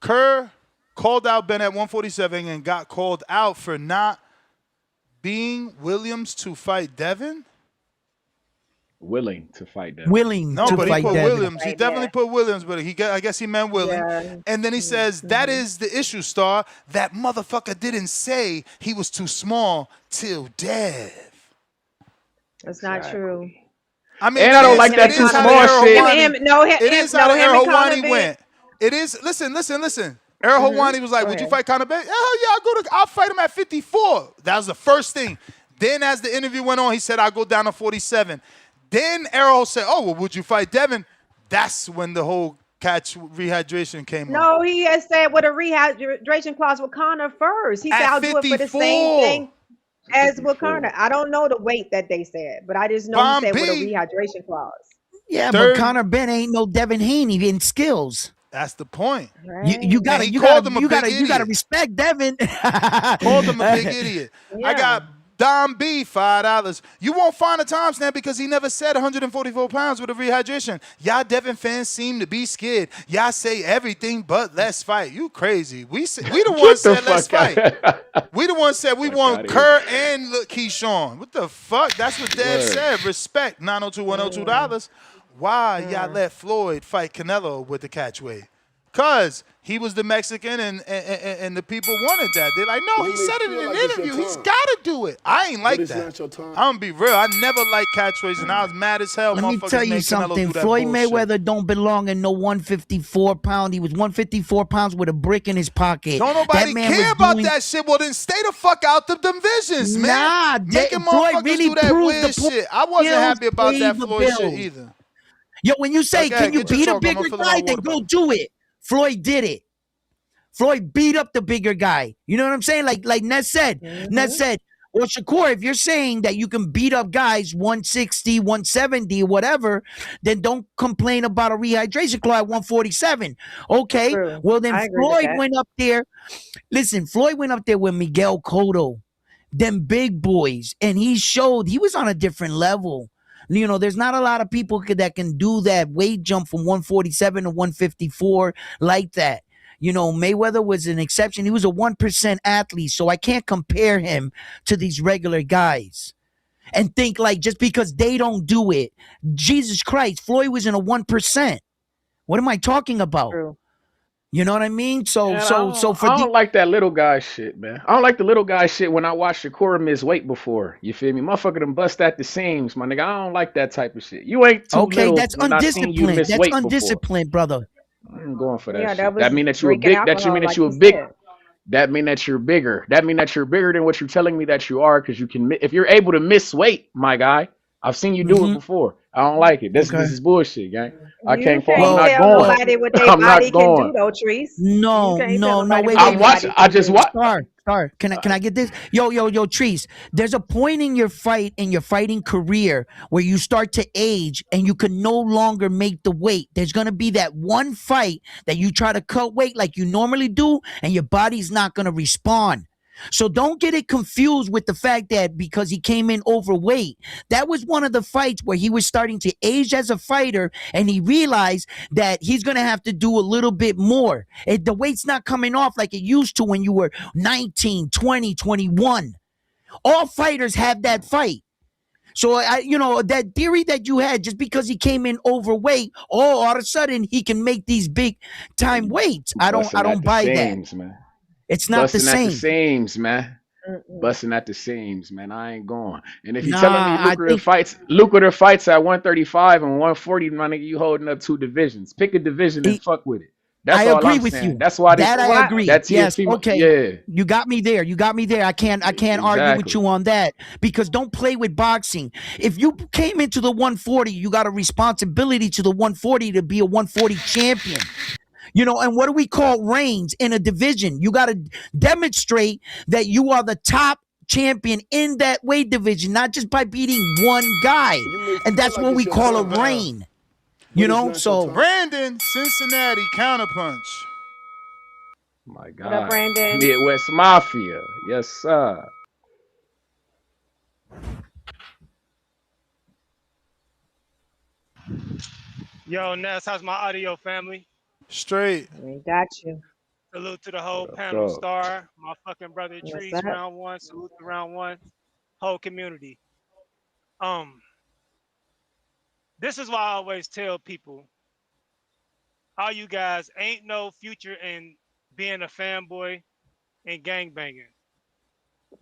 Kerr called out Ben at 147 and got called out for not being Williams to fight Devin?
Willing to fight Devin.
Willing
No,
to
but he
fight
put
Devin.
Williams. He definitely put Williams, but I guess he meant Willing.
Yeah.
And then he says, that is the issue, Star. That motherfucker didn't say he was too small till Dev.
That's not true.
I mean,
And I don't like that too small shit.
It is how Errol Hawani went. It is. Listen. Errol Hawani was like, "Would you fight Conor Ben?" Hell yeah, I'll fight him at 54. That was the first thing. Then, as the interview went on, he said, "I'll go down to 47." Then Errol said, "Oh, well, would you fight Devin?" That's when the whole catch rehydration came up.
No, he has said with a rehydration clause with Connor first. He said,
At
"I'll do it for the
54.
same thing as with Connor." I don't know the weight that they said, but I just know he said with a rehydration clause.
Yeah, but Conor Ben ain't no Devin Haney in skills.
That's the point.
You gotta respect Devin.
Called him a big idiot.
Yeah.
I got Dom B, $5. You won't find a timestamp because he never said 144 pounds with a rehydration. Y'all Devin fans seem to be scared. Y'all say everything but let's fight. You crazy. We the ones said let's fight. We the ones said we want Kerr and Keyshawn. What the fuck? That's what Dev said. Respect. $902-102. Why y'all let Floyd fight Canelo with the catch weight? Because he was the Mexican and the people wanted that. They're like, no, he said it in an interview. He's got to do it. I ain't like that. I'm going to be real. I never liked catch weights, and I was mad as hell.
Let me tell you something. Floyd Mayweather don't belong in no 154 pound. He was 154 pounds with a brick in his pocket.
Don't nobody care about that shit. Well, then stay the fuck out the divisions, man.
Nah,
making
Floyd
motherfuckers
really
do that
proved
weird
the point.
shit. I wasn't happy about that
Skills
Floyd
pay the
shit
bills.
either.
Yo, when you say,
Okay,
can you
get your
beat a
talk. I'm
bigger
gonna fill
guy,
my
then
water
go
bottle.
do it. Floyd did it. Floyd beat up the bigger guy. You know what I'm saying? Like Ness said. Ness said, Well, Shakur, if you're saying that you can beat up guys 160, 170, whatever, then don't complain about a rehydration claw at 147. Okay.
True.
Well, then
I agree with
Floyd
that.
went up there. Listen, Floyd went up there with Miguel Cotto, them big boys, and he showed he was on a different level. You know, there's not a lot of people that can do that weight jump from 147 to 154 like that. You know, Mayweather was an exception. He was a 1% athlete, so I can't compare him to these regular guys and think like just because they don't do it. Jesus Christ, Floyd was in a 1%. What am I talking about?
True.
You know what I mean? So
Man,
for
I
the
don't like that little guy shit, man. I don't like the little guy shit when I watched Shakur miss weight before. You feel me? Motherfucker done bust at the seams, my nigga. I don't like that type of shit. You ain't too
okay,
little
that's
when I seen you
undisciplined.
miss
That's
weight before.
undisciplined, brother.
I ain't going for that
Yeah, that
shit. That
was
mean that you a
drinking
big. That you
alcohol,
mean that
like
you a
you
big.
said.
That mean that you're bigger. That mean that you're bigger than what you're telling me that you are, because you can. If you're able to miss weight, my guy, I've seen you do it before. I don't like it. This
Okay.
is bullshit, gang. I
You
can't fall. I'm
can't
not
tell
going.
nobody what their
I'm not
body can
going.
do, though, Treese. You
No,
can't tell nobody
wait,
what their
I'm
wait.
watching.
body
I
can
just
do.
watch.
Star. Can I get this? Yo, Treese. There's a point in your fighting career where you start to age and you can no longer make the weight. There's gonna be that one fight that you try to cut weight like you normally do, and your body's not gonna respond. So don't get it confused with the fact that because he came in overweight, that was one of the fights where he was starting to age as a fighter and he realized that he's going to have to do a little bit more. The weight's not coming off like it used to when you were 19, 20, 21. All fighters have that fight. So, that theory that you had, just because he came in overweight, all of a sudden he can make these big time weights. I
Busting at
don't
the
buy that.
seams, man.
It's not the
Busting at the
same.
seams, man.
Mm-mm.
Busting at the seams, man. I ain't going. And if you're telling me
Nah, I think
lucrative fights at 135 and 140, my nigga, you holding up two divisions. Pick a division and fuck with it.
I
That's all
agree
I'm
with
saying.
you.
That's why
That I
What?
agree.
that
Yes.
Teofimo,
Okay.
yeah,
You got me there. I can't argue with
exactly.
you on that, because don't play with boxing. If you came into the 140, you got a responsibility to the 140 to be a 140 champion. You know, and what do we call reigns in a division? You got to demonstrate that you are the top champion in that weight division, not just by beating one guy.
You may
And
feel
that's
like
what
it's
we
your
call a
time,
reign.
but
You
it's
know,
not your
so
time.
Brandon, Cincinnati, counterpunch.
My
What up,
God.
Brandon?
Midwest Mafia. Yes, sir.
Yo, Ness, how's my audio family?
Straight.
We got you.
Salute to the whole
What up,
panel,
though?
Star, my fucking brother
What's
Trees,
up?
round one. Salute to round one, whole community. This is why I always tell people, all you guys ain't no future in being a fanboy and gangbanging,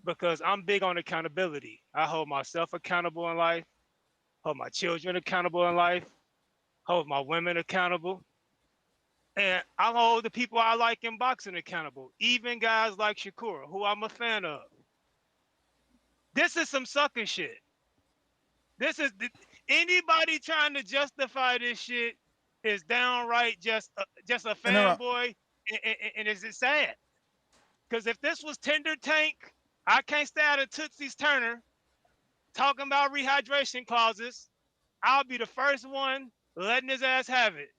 because I'm big on accountability. I hold myself accountable in life, hold my children accountable in life, hold my women accountable. And I hold the people I like in boxing accountable, even guys like Shakur, who I'm a fan of. This is some sucker shit. This is anybody trying to justify this shit is downright just a
Interrupt.
fanboy, and is it sad? Because if this was Tender Tank, I can't stay out of Tootsie's Turner talking about rehydration clauses. I'll be the first one letting his ass have it.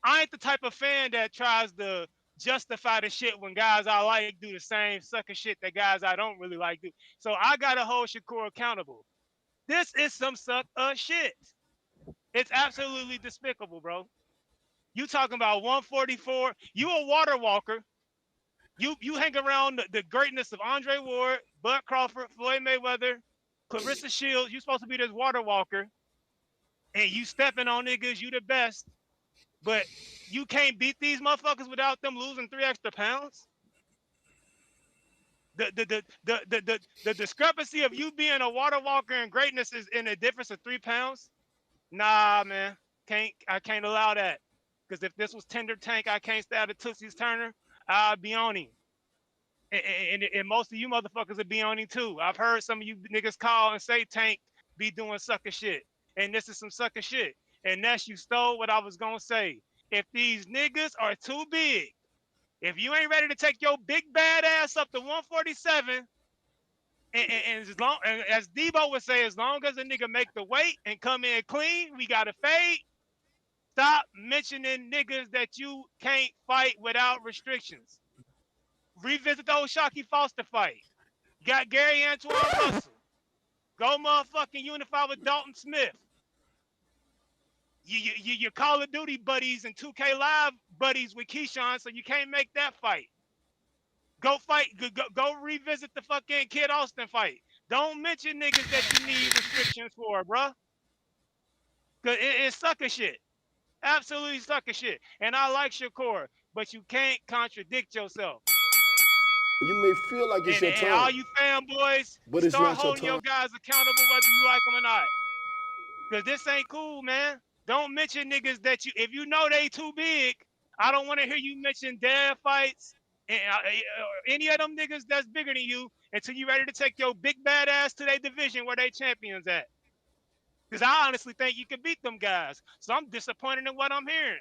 I ain't the type of fan that tries to justify the shit when guys I like do the same sucker shit that guys I don't really like do. So I gotta hold Shakur accountable. This is some suck shit. It's absolutely despicable, bro. You talking about 144? You a water walker. You hang around the greatness of Andre Ward, Bud Crawford, Floyd Mayweather, Clarissa Shields. You supposed to be this water walker, and you stepping on niggas. You the best. But you can't beat these motherfuckers without them losing 3 extra pounds. The discrepancy of you being a water walker and greatness is in a difference of 3 pounds. Nah, man, I can't allow that. Because if this was Tender Tank, I can't stay out of Tootsie's Turner, I'd be on him. And most of you motherfuckers would be on him too. I've heard some of you niggas call and say Tank be doing sucker shit. And this is some sucker shit. And that's you stole what I was gonna say. If these niggas are too big, if you ain't ready to take your big bad ass up to 147, And as long and as Debo would say, as long as a nigga make the weight and come in clean, we got to fade. Stop mentioning niggas that you can't fight without restrictions. Revisit the old Shockey Foster fight. You got Gary Antoine Russell. Go motherfucking unify with Dalton Smith. Your Call of Duty buddies and 2K Live buddies with Keyshawn, so you can't make that fight. Go fight. Go revisit the fucking Kid Austin fight. Don't mention niggas that you need restrictions for, bruh. Cause it's sucker shit. Absolutely sucker shit. And I like Shakur, but you can't contradict yourself.
You may feel like it's your
And
time,
all you fanboys,
but it's
start
not your
holding your
time.
guys accountable whether you like them or not. Cause this ain't cool, man. Don't mention niggas that you, if you know they too big, I don't want to hear you mention dad fights and any of them niggas that's bigger than you until you ready to take your big bad ass to their division where they champions at. Because I honestly think you can beat them guys. So I'm disappointed in what I'm hearing.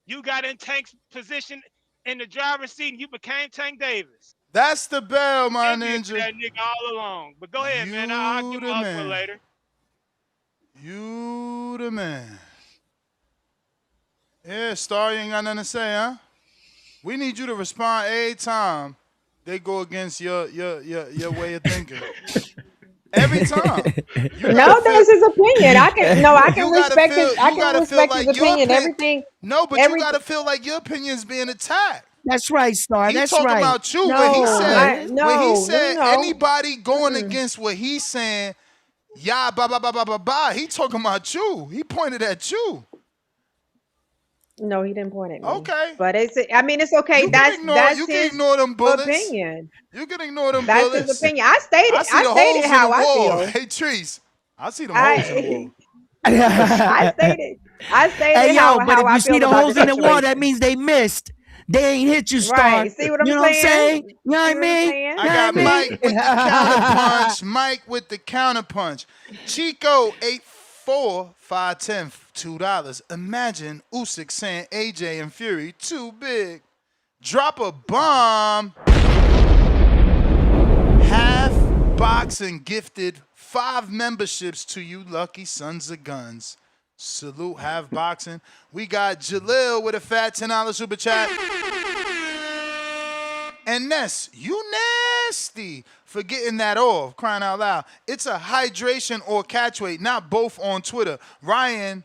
You got in Tank's position in the driver's seat and you became Tank Davis.
That's the bell, my
Envious of
ninja.
that nigga all along. But go ahead, man. I'll give him a hug for later.
You the man. Yeah, Star, you ain't got nothing to say, huh? We need you to respond every time they go against your way of thinking. Every time.
No, that's his opinion. I can respect his. I can respect his opinion. Everything.
No, but you gotta feel like your opinion's being attacked.
That's right, Star.
He
That's
talking
right.
about you.
No,
When he said
no.
anybody going against what he's saying, yeah, blah, blah, blah, blah, blah, blah. He talking about you. He pointed at you.
No, he didn't point at me.
Okay.
But it's okay. That's
You can
his
ignore them bullets.
opinion.
You can ignore them
That's
bullets.
his opinion. I stated how I feel.
Hey, Trees. I see the holes in the wall.
I stated
Hey,
how
but if
I
you
feel
see the
about
holes
the
in the wall,
situation.
that means they missed. They ain't hit you, Star.
Right. See what I'm
you know
saying?
You know what I mean?
I got Mike with the counterpunch. Mike with the counterpunch. Chico 84510 $2. Imagine Usyk saying AJ and Fury too big. Drop a bomb. Half Boxing gifted 5 memberships to you lucky sons of guns. Salute Half Boxing. We got Jalil with a fat $10 super chat. And Ness, you nasty for getting that off, crying out loud. It's a hydration or catch weight, not both on Twitter. Ryan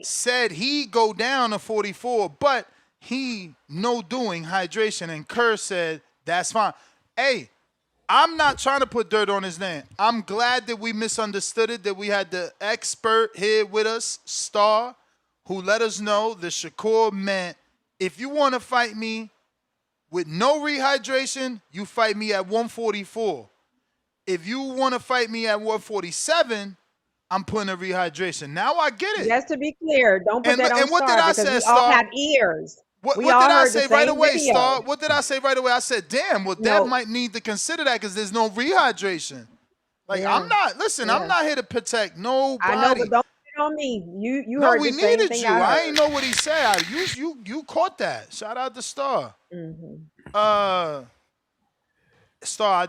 said he go down to 44, but he no doing hydration. And Kerr said that's fine. Hey, I'm not trying to put dirt on his name. I'm glad that we misunderstood it, that we had the expert here with us, Star, who let us know that Shakur meant if you want to fight me with no rehydration, you fight me at 144. If you want to fight me at 147, I'm putting a rehydration. Now I get it.
Just to be clear, don't put that on
what
Star
did I
because
say,
we
Star?
all have ears.
What
we
did
all
I
heard
say
the
right
same
away,
video.
Star? What did I say right away? I said, damn, well, Dad might need to consider that because there's no rehydration. Like, I'm not here to protect nobody.
I know, but don't put it on me. You
No,
heard
we
the same
needed
thing
you.
I
I
heard.
ain't know what he said. You caught that. Shout out to Star.
Mm-hmm.
Star,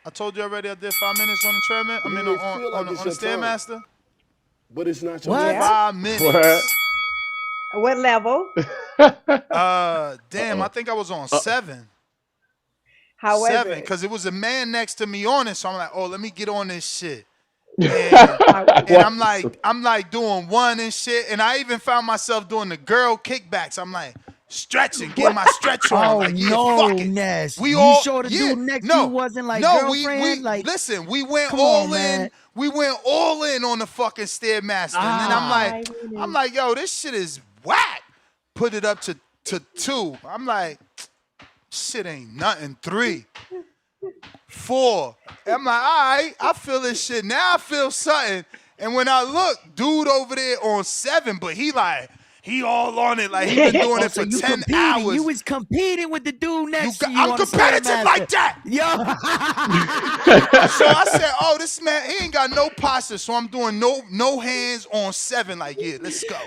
I told you already I did 5 minutes on the treadmill. I mean, on the Stairmaster.
But it's not your
What?
5 minutes.
What level?
Damn, I think I was on 7.
How was
7,
it?
because it was a man next to me on it. So I'm like, oh, let me get on this shit. And I'm like doing 1 and shit. And I even found myself doing the girl kickbacks. I'm like stretching, getting my stretch on.
Oh,
like, yeah,
no,
fuck it.
Ness.
We
You
all
sure the dude next to you wasn't like
no,
girlfriend?
we listen, we went
come
all
on,
in.
man.
We went all in on the fucking Stairmaster. And then I'm like, yo, this shit is whack. Put it up to 2. I'm like, shit ain't nothing. 3, 4. I'm like, all right, I feel this shit. Now I feel something. And when I look, dude over there on 7, but he like, He all on it like he been doing it
So
for
you
10
competing.
hours.
You was competing with the dude next to you
I'm
on the
competitive
Stairmaster.
like that. So I said, oh, this man, he ain't got no posture. So I'm doing no hands on 7. Like, yeah, let's go.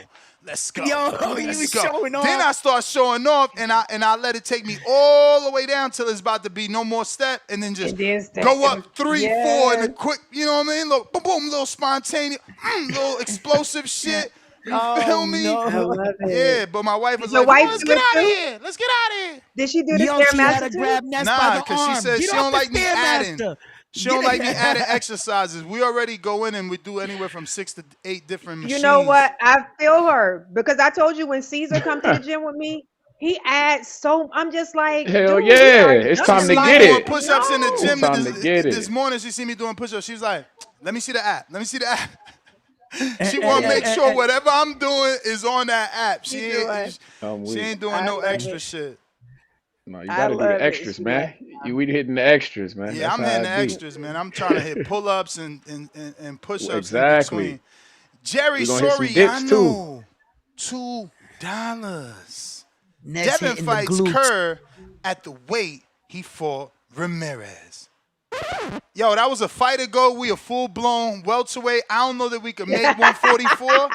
Let's go.
Yo, you was showing off.
Then I start showing off, and I let it take me all the way down till it's about to be no more step, and then just go up 3, 4, and a quick, you know what I mean? Little boom, boom, little spontaneous, little explosive shit. You feel me?
No.
I love it.
Yeah, but my wife was
Did your
like,
wife
let's
do
get
it
out of
too?
here. Let's get out of here.
Did she do the
Yo, she had
Stairmaster
to
too?
grab Ness
Nah,
by the
because
arm.
she said
Get
she
off
don't
the
like me adding.
Stairmaster.
She don't like me adding exercises. We already go in and we do anywhere from 6 to 8 different machines.
You know what? I feel her because I told you when Caesar come to the gym with me, he adds so. I'm just like,
Hell
dude,
yeah,
we already
it's
know
time to
this.
get
Doing
it.
push-ups in the
No.
It's
gym
time to get
this
it.
morning. She see me doing push-ups. She's like, let me see the app. Let me see the app. She want to make sure whatever I'm doing is on that app. She ain't doing no extra shit.
No, you
I
got to do
love
the
it.
extras,
She
man. We hitting the extras, man.
Yeah,
That's
I'm
how
hitting
it
the
be.
extras, man. I'm trying to hit pull-ups and push-ups
Exactly.
in between. Jerry
We gonna hit some
Soriano,
dips too.
$2.
Ness
Devin
hitting the
fights
glutes.
Kerr at the weight he fought Ramirez. Yo, that was a fight ago. We a full-blown welterweight. I don't know that we could make 144.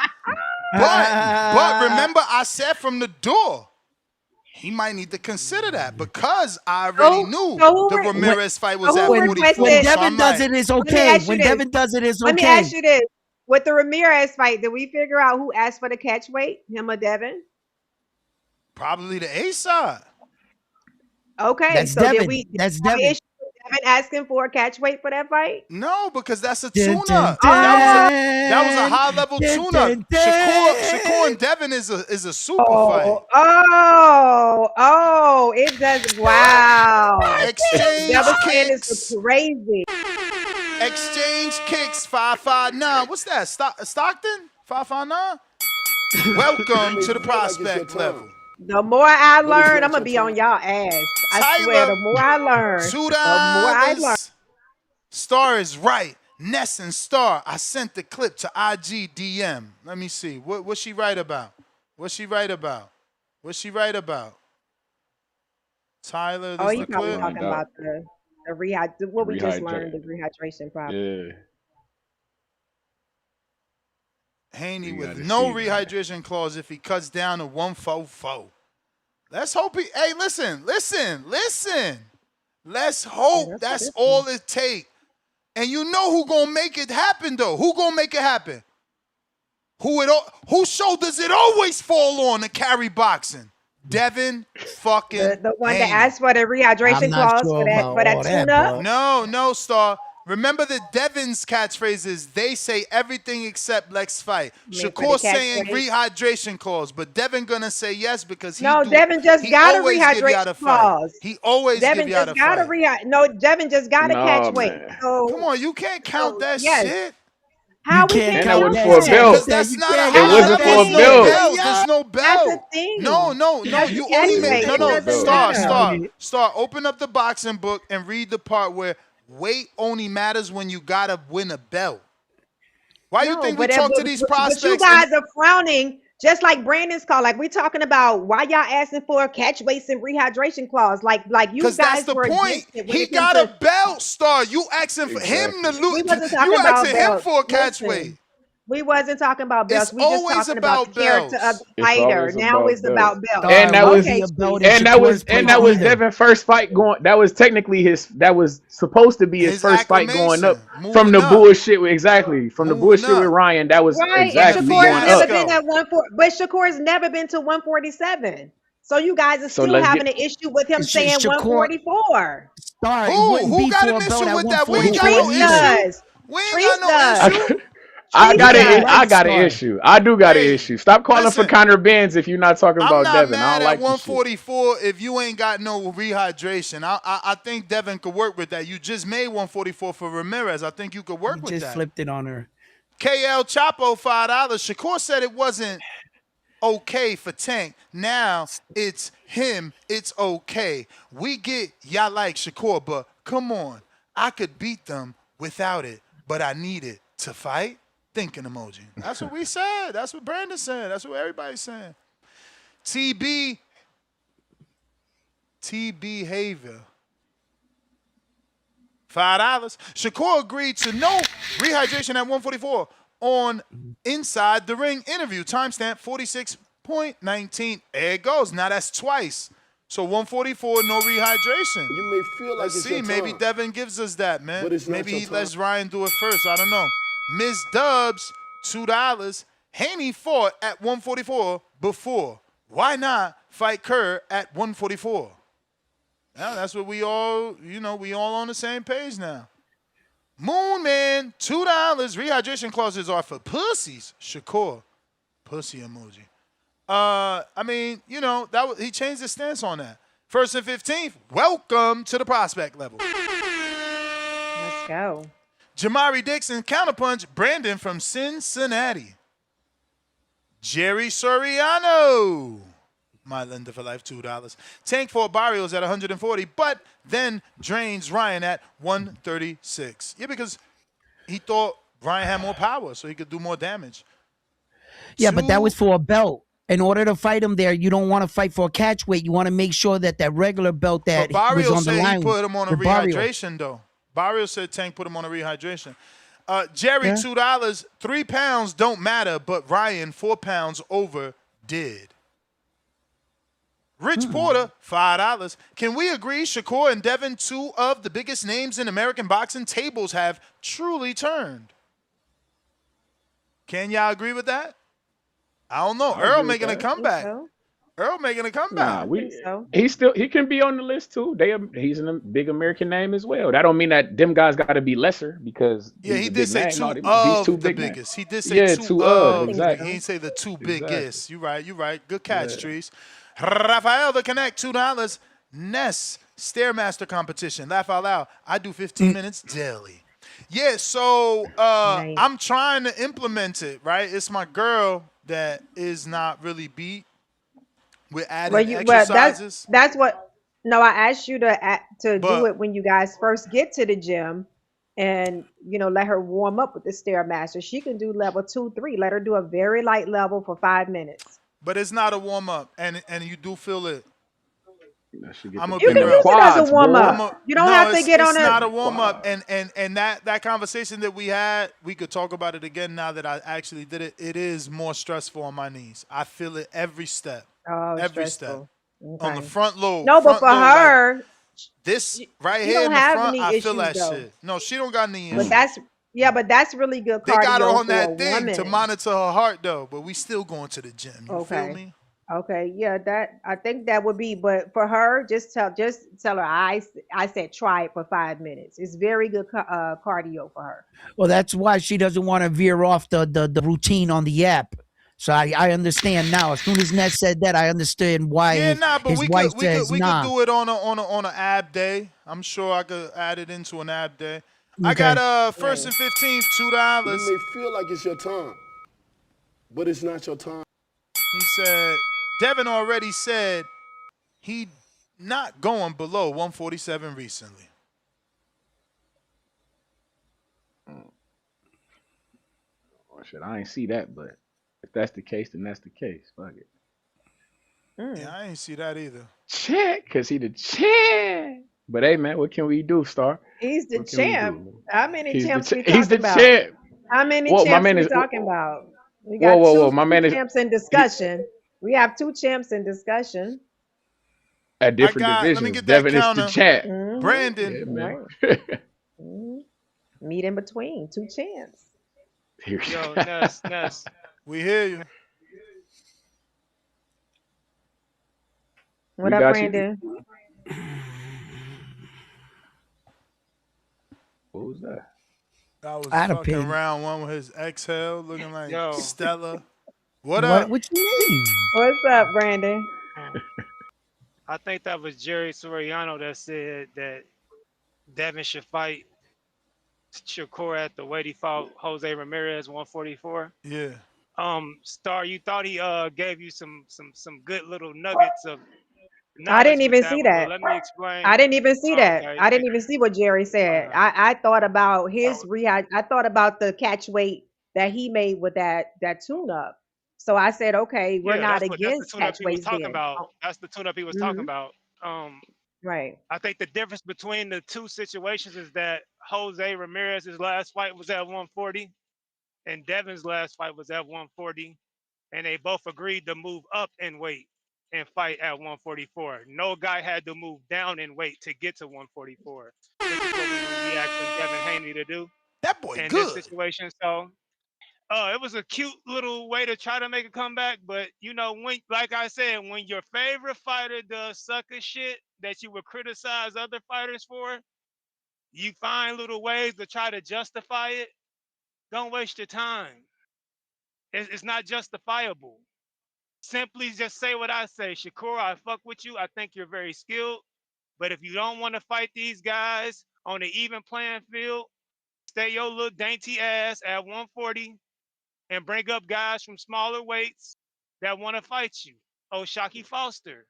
But remember, I said from the door, he might need to consider that because I already knew the Ramirez fight was at 44.
When
So
Devin
I'm
does
like,
it, it's
Let me
okay.
ask you
When
this.
Devin does it, it's
Let me
okay.
ask you this: with the Ramirez fight, did we figure out who asked for the catch weight? Him or Devin?
probably the A side.
Okay,
That's
so did
Devin.
we?
That's
Have an
Devin.
issue with Devin asking for a catch weight for that fight?
No, because that's a
Dun,
tune-up.
dun,
That was a high-level
dun,
tune-up.
dun, dun.
Shakur and Devin is a super fight.
It does. Wow.
Exchange
Double chin is
kicks.
crazy.
Exchange kicks. 559. What's that? Stockton? 559. Welcome to the prospect level.
The more I
But it's
learn,
not
I'm gonna
your
be on
time.
y'all ass. I swear, the more I learn, the more I learn.
$2. Star is right. Ness and Star. I sent the clip to IG DM. Let me see. What's she right about? What's she right about? What's she right about? Tyler, this
He
the
probably
clip?
talking about the what we just learned, the
Rehydrate.
rehydration problem.
Yeah.
Haney
You
with
gotta
no
see that.
rehydration clause if he cuts down to 144. Let's hope he. Hey, listen. Let's hope that's all it takes. And you know who gonna make it happen though? Who gonna make it happen? Whose shoulders it always fall on to carry boxing? Devin fucking
The one
Haney.
that asked for the rehydration clause for that tune up.
No, Star. Remember that Devin's catchphrase is they say everything except let's fight. Shakur saying rehydration clause, but Devin gonna say yes because
Devin just got a rehydration clause.
He always
Devin
give you out a
just got
fight.
Devin just got a catch weight.
Man.
So
Come on, you can't count that
yes.
shit.
How we can't
And that
count
wasn't for a
that?
belt.
Because that's not a
It
high
wasn't
level.
for a belt.
There's no belt.
That's a thing.
No.
That's
You
the
only
catch weight.
no.
It doesn't matter.
Star. Open up the boxing book and read the part where weight only matters when you gotta win a belt. Why you think we talk to these prospects?
But you guys are frowning, just like Brandon's call. Like we talking about why y'all asking for a catch weights and rehydration clause. Like you guys
that's the
were
point.
against it when
He
it comes
got
to-
a belt, Star. You asking for him to lose.
We wasn't talking
You
about
asking him
belts.
for a catch
Listen,
weight.
we wasn't talking about belts.
It's
We just
always
talking about the character of
belts.
the
It's
fighter.
always
Now
about
it's about
belts.
belts.
And that was
Okay,
and that was Devin's first fight going. That was technically that was supposed to be his first fight going up from the bullshit. Exactly, from the bullshit with Ryan. That was
right.
exactly
And
going
Shakur's never
up.
been at 140, but Shakur's never been to 147. So you guys are
So
still
let's
having
get-
an issue with him saying
Shakur-
144.
Who got an issue with that? We ain't got no
Treese
issue.
does.
We ain't
Treese
got no
does.
issue.
I got
Star.
an issue. I do got an issue. Stop calling for Conor Benz if you're not talking
I'm
about
not
Devin. I
mad
don't
at
like this shit.
144 if you ain't got no rehydration. I think Devin could work with that. You just made 144 for Ramirez. I think you could work with
Just
that.
flipped it on her.
KL Chapo $5. Shakur said it wasn't okay for Tank. Now it's him. It's okay. We get y'all like Shakur, but come on. I could beat them without it, but I need it to fight. thinking emoji. That's what we said. That's what Brandon said. That's what everybody's saying. TB behavior. $5. Shakur agreed to no rehydration at 144 on Inside the Ring interview. Timestamp 46.19. There it goes. Now that's twice. So 144, no rehydration.
You may feel like
Let's
it's
see.
your
Maybe
time,
Devin gives us that, man.
but it's not
Maybe
your
he
time.
lets Ryan do it first. I don't know. Ms. Dubs, $2. Haney fought at 144 before. Why not fight Kerr at 144? Now that's what we all, we all on the same page now. Moon Man, $2. Rehydration clauses are for pussies. Shakur, pussy emoji. He changed his stance on that. 1st and 15th, welcome to the prospect level.
Let's go.
Jamari Dixon, counterpunch, Brandon from Cincinnati. Jerry Soriano, my lender for life, $2. Tank for Barrios at 140, but then drains Ryan at 136. Yeah, because he thought Ryan had more power, so he could do more damage.
Yeah, but that was for a belt. In order to fight him there, you don't want to fight for a catch weight. You want to make sure that regular belt that
But
was
Barrios
on the
said
line
he put him on a
with Barrios.
rehydration, though. Barrios said Tank put him on a rehydration. Jerry, $2. 3 pounds don't matter, but Ryan, 4 pounds over, did. Rich Porter, $5. Can we agree Shakur and Devin, two of the biggest names in American boxing, tables have truly turned? Can y'all agree with that? I don't know. Earl making a comeback. Earl making a comeback.
Nah, he can be on the list too. He's a big American name as well. That don't mean that them guys got to be lesser because
he did say two
he's too
of the
big
biggest.
Name.
He did say two of.
Exactly.
He didn't say the two biggest. You right. Good catch, Trees. Rafael the Connect, $2. Ness Stairmaster competition. Laugh out loud. I do 15 minutes daily. Yeah, so nice. I'm trying to implement it, right? It's my girl that is not really beat. We're adding exercises.
That's what. No, I asked you to do it when you guys first get to the gym, and let her warm up with the Stairmaster. She can do level 2, 3. Let her do a very light level for 5 minutes.
But it's not a warm up, and you do feel it.
I'm you can use it as a warm up. You don't have to get on it.
It's not a warm up, and that conversation that we had, we could talk about it again now that I actually did it. It is more stressful on my knees. I feel it every step.
Oh,
every
stressful.
Step on the front lobe.
No, but for her,
like this right here in the front, I feel that shit. No, she don't got knee issues.
But that's really good cardio.
They got her on
for
that
a
thing
woman.
to monitor her heart though, but we still going to the gym. You feel me?
Okay, yeah, I think that would be, but for her, just tell her I said try it for 5 minutes. It's very good cardio for her.
Well, that's why she doesn't want to veer off the routine on the app. So I understand now. As soon as Ned said that, I understand why.
Yeah, but
his wife says,
we could do it on an ab day. I'm sure I could add it into an ab day. Okay. I got 1st and 15th, $2.
You may feel like it's your time, but it's not your time.
He said. Devin already said he not going below 147 recently.
Oh shit, I ain't see that, but if that's the case, then that's the case. Fuck it.
Yeah, I ain't see that either.
Check, cause he the champ. But hey, man, what can we do, Star?
He's the champ. How many champs we
He's
talking
the
about?
champ.
How many champs we talking about? We got two champs in discussion. We have 2 champs in discussion.
At different divisions.
Let me get
Devin
that
is
counter.
the champ.
Mm-hmm.
Brandon.
Yeah,
right. Meet in between. 2 champs.
Yo, Ness.
We hear you.
What up, Brandon?
What was that?
That was fucking round one with his exhale looking like Stella. What up?
What you mean?
What's up, Brandon?
I think that was Jerry Soriano that said that Devin should fight Shakur at the weight he fought Jose Ramirez 144.
Yeah.
Star, you thought he gave you some good little nuggets of.
I didn't even see that.
Let me explain.
I didn't even see that.
Okay.
I didn't even see what Jerry said. I thought about his rehab. I thought about the catch weight that he made with that tune up. So I said, okay, we're
Yeah,
not
that's the
against
tune-up
catch
he was
weights
talking
then.
about. That's the tune-up he was talking
Mm-hmm.
about. Um,
Right.
I think the difference between the two situations is that Jose Ramirez's last fight was at 140, and Devin's last fight was at 140, and they both agreed to move up in weight and fight at 144. No guy had to move down in weight to get to 144, which is what we would be asking Devin Haney to do
That boy
in this
good.
situation. So it was a cute little way to try to make a comeback, but you know, when, like I said, when your favorite fighter does sucker shit that you would criticize other fighters for, you find little ways to try to justify it. Don't waste your time. It's not justifiable. Simply just say what I say. Shakur, I fuck with you. I think you're very skilled. But if you don't want to fight these guys on an even playing field, stay your little dainty ass at 140 and bring up guys from smaller weights that want to fight you. Oh, Shockey Foster.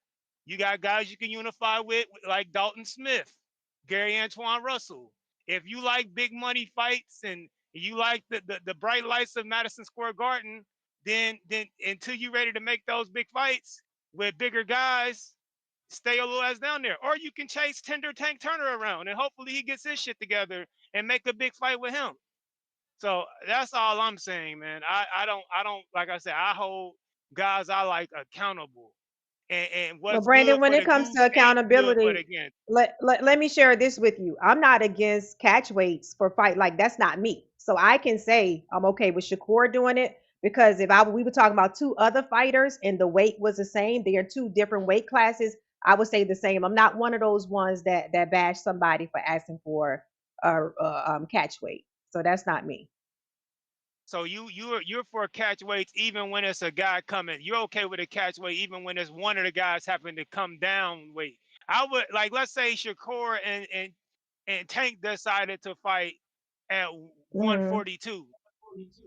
You got guys you can unify with, like Dalton Smith, Gary Antoine Russell. If you like big money fights and you like the bright lights of Madison Square Garden, then until you're ready to make those big fights with bigger guys, stay your little ass down there. Or you can chase Tender Tank Turner around and hopefully he gets his shit together and make a big fight with him. So that's all I'm saying, man. I don't like I said, I hold guys I like accountable. And
Well,
what's
Brandon,
good
when
for
it
the
comes to
goose ain't good for the
accountability,
gander.
let me share this with you. I'm not against catch weights for fight. Like that's not me. So I can say I'm okay with Shakur doing it because if we were talking about two other fighters and the weight was the same, they are two different weight classes. I would say the same. I'm not one of those ones that bash somebody for asking for catch weight. So that's not me.
So you're for catch weights even when it's a guy coming. You're okay with a catch weight even when it's one of the guys having to come down weight. I would like let's say Shakur and Tank decided to fight at
Mm-hmm.
142.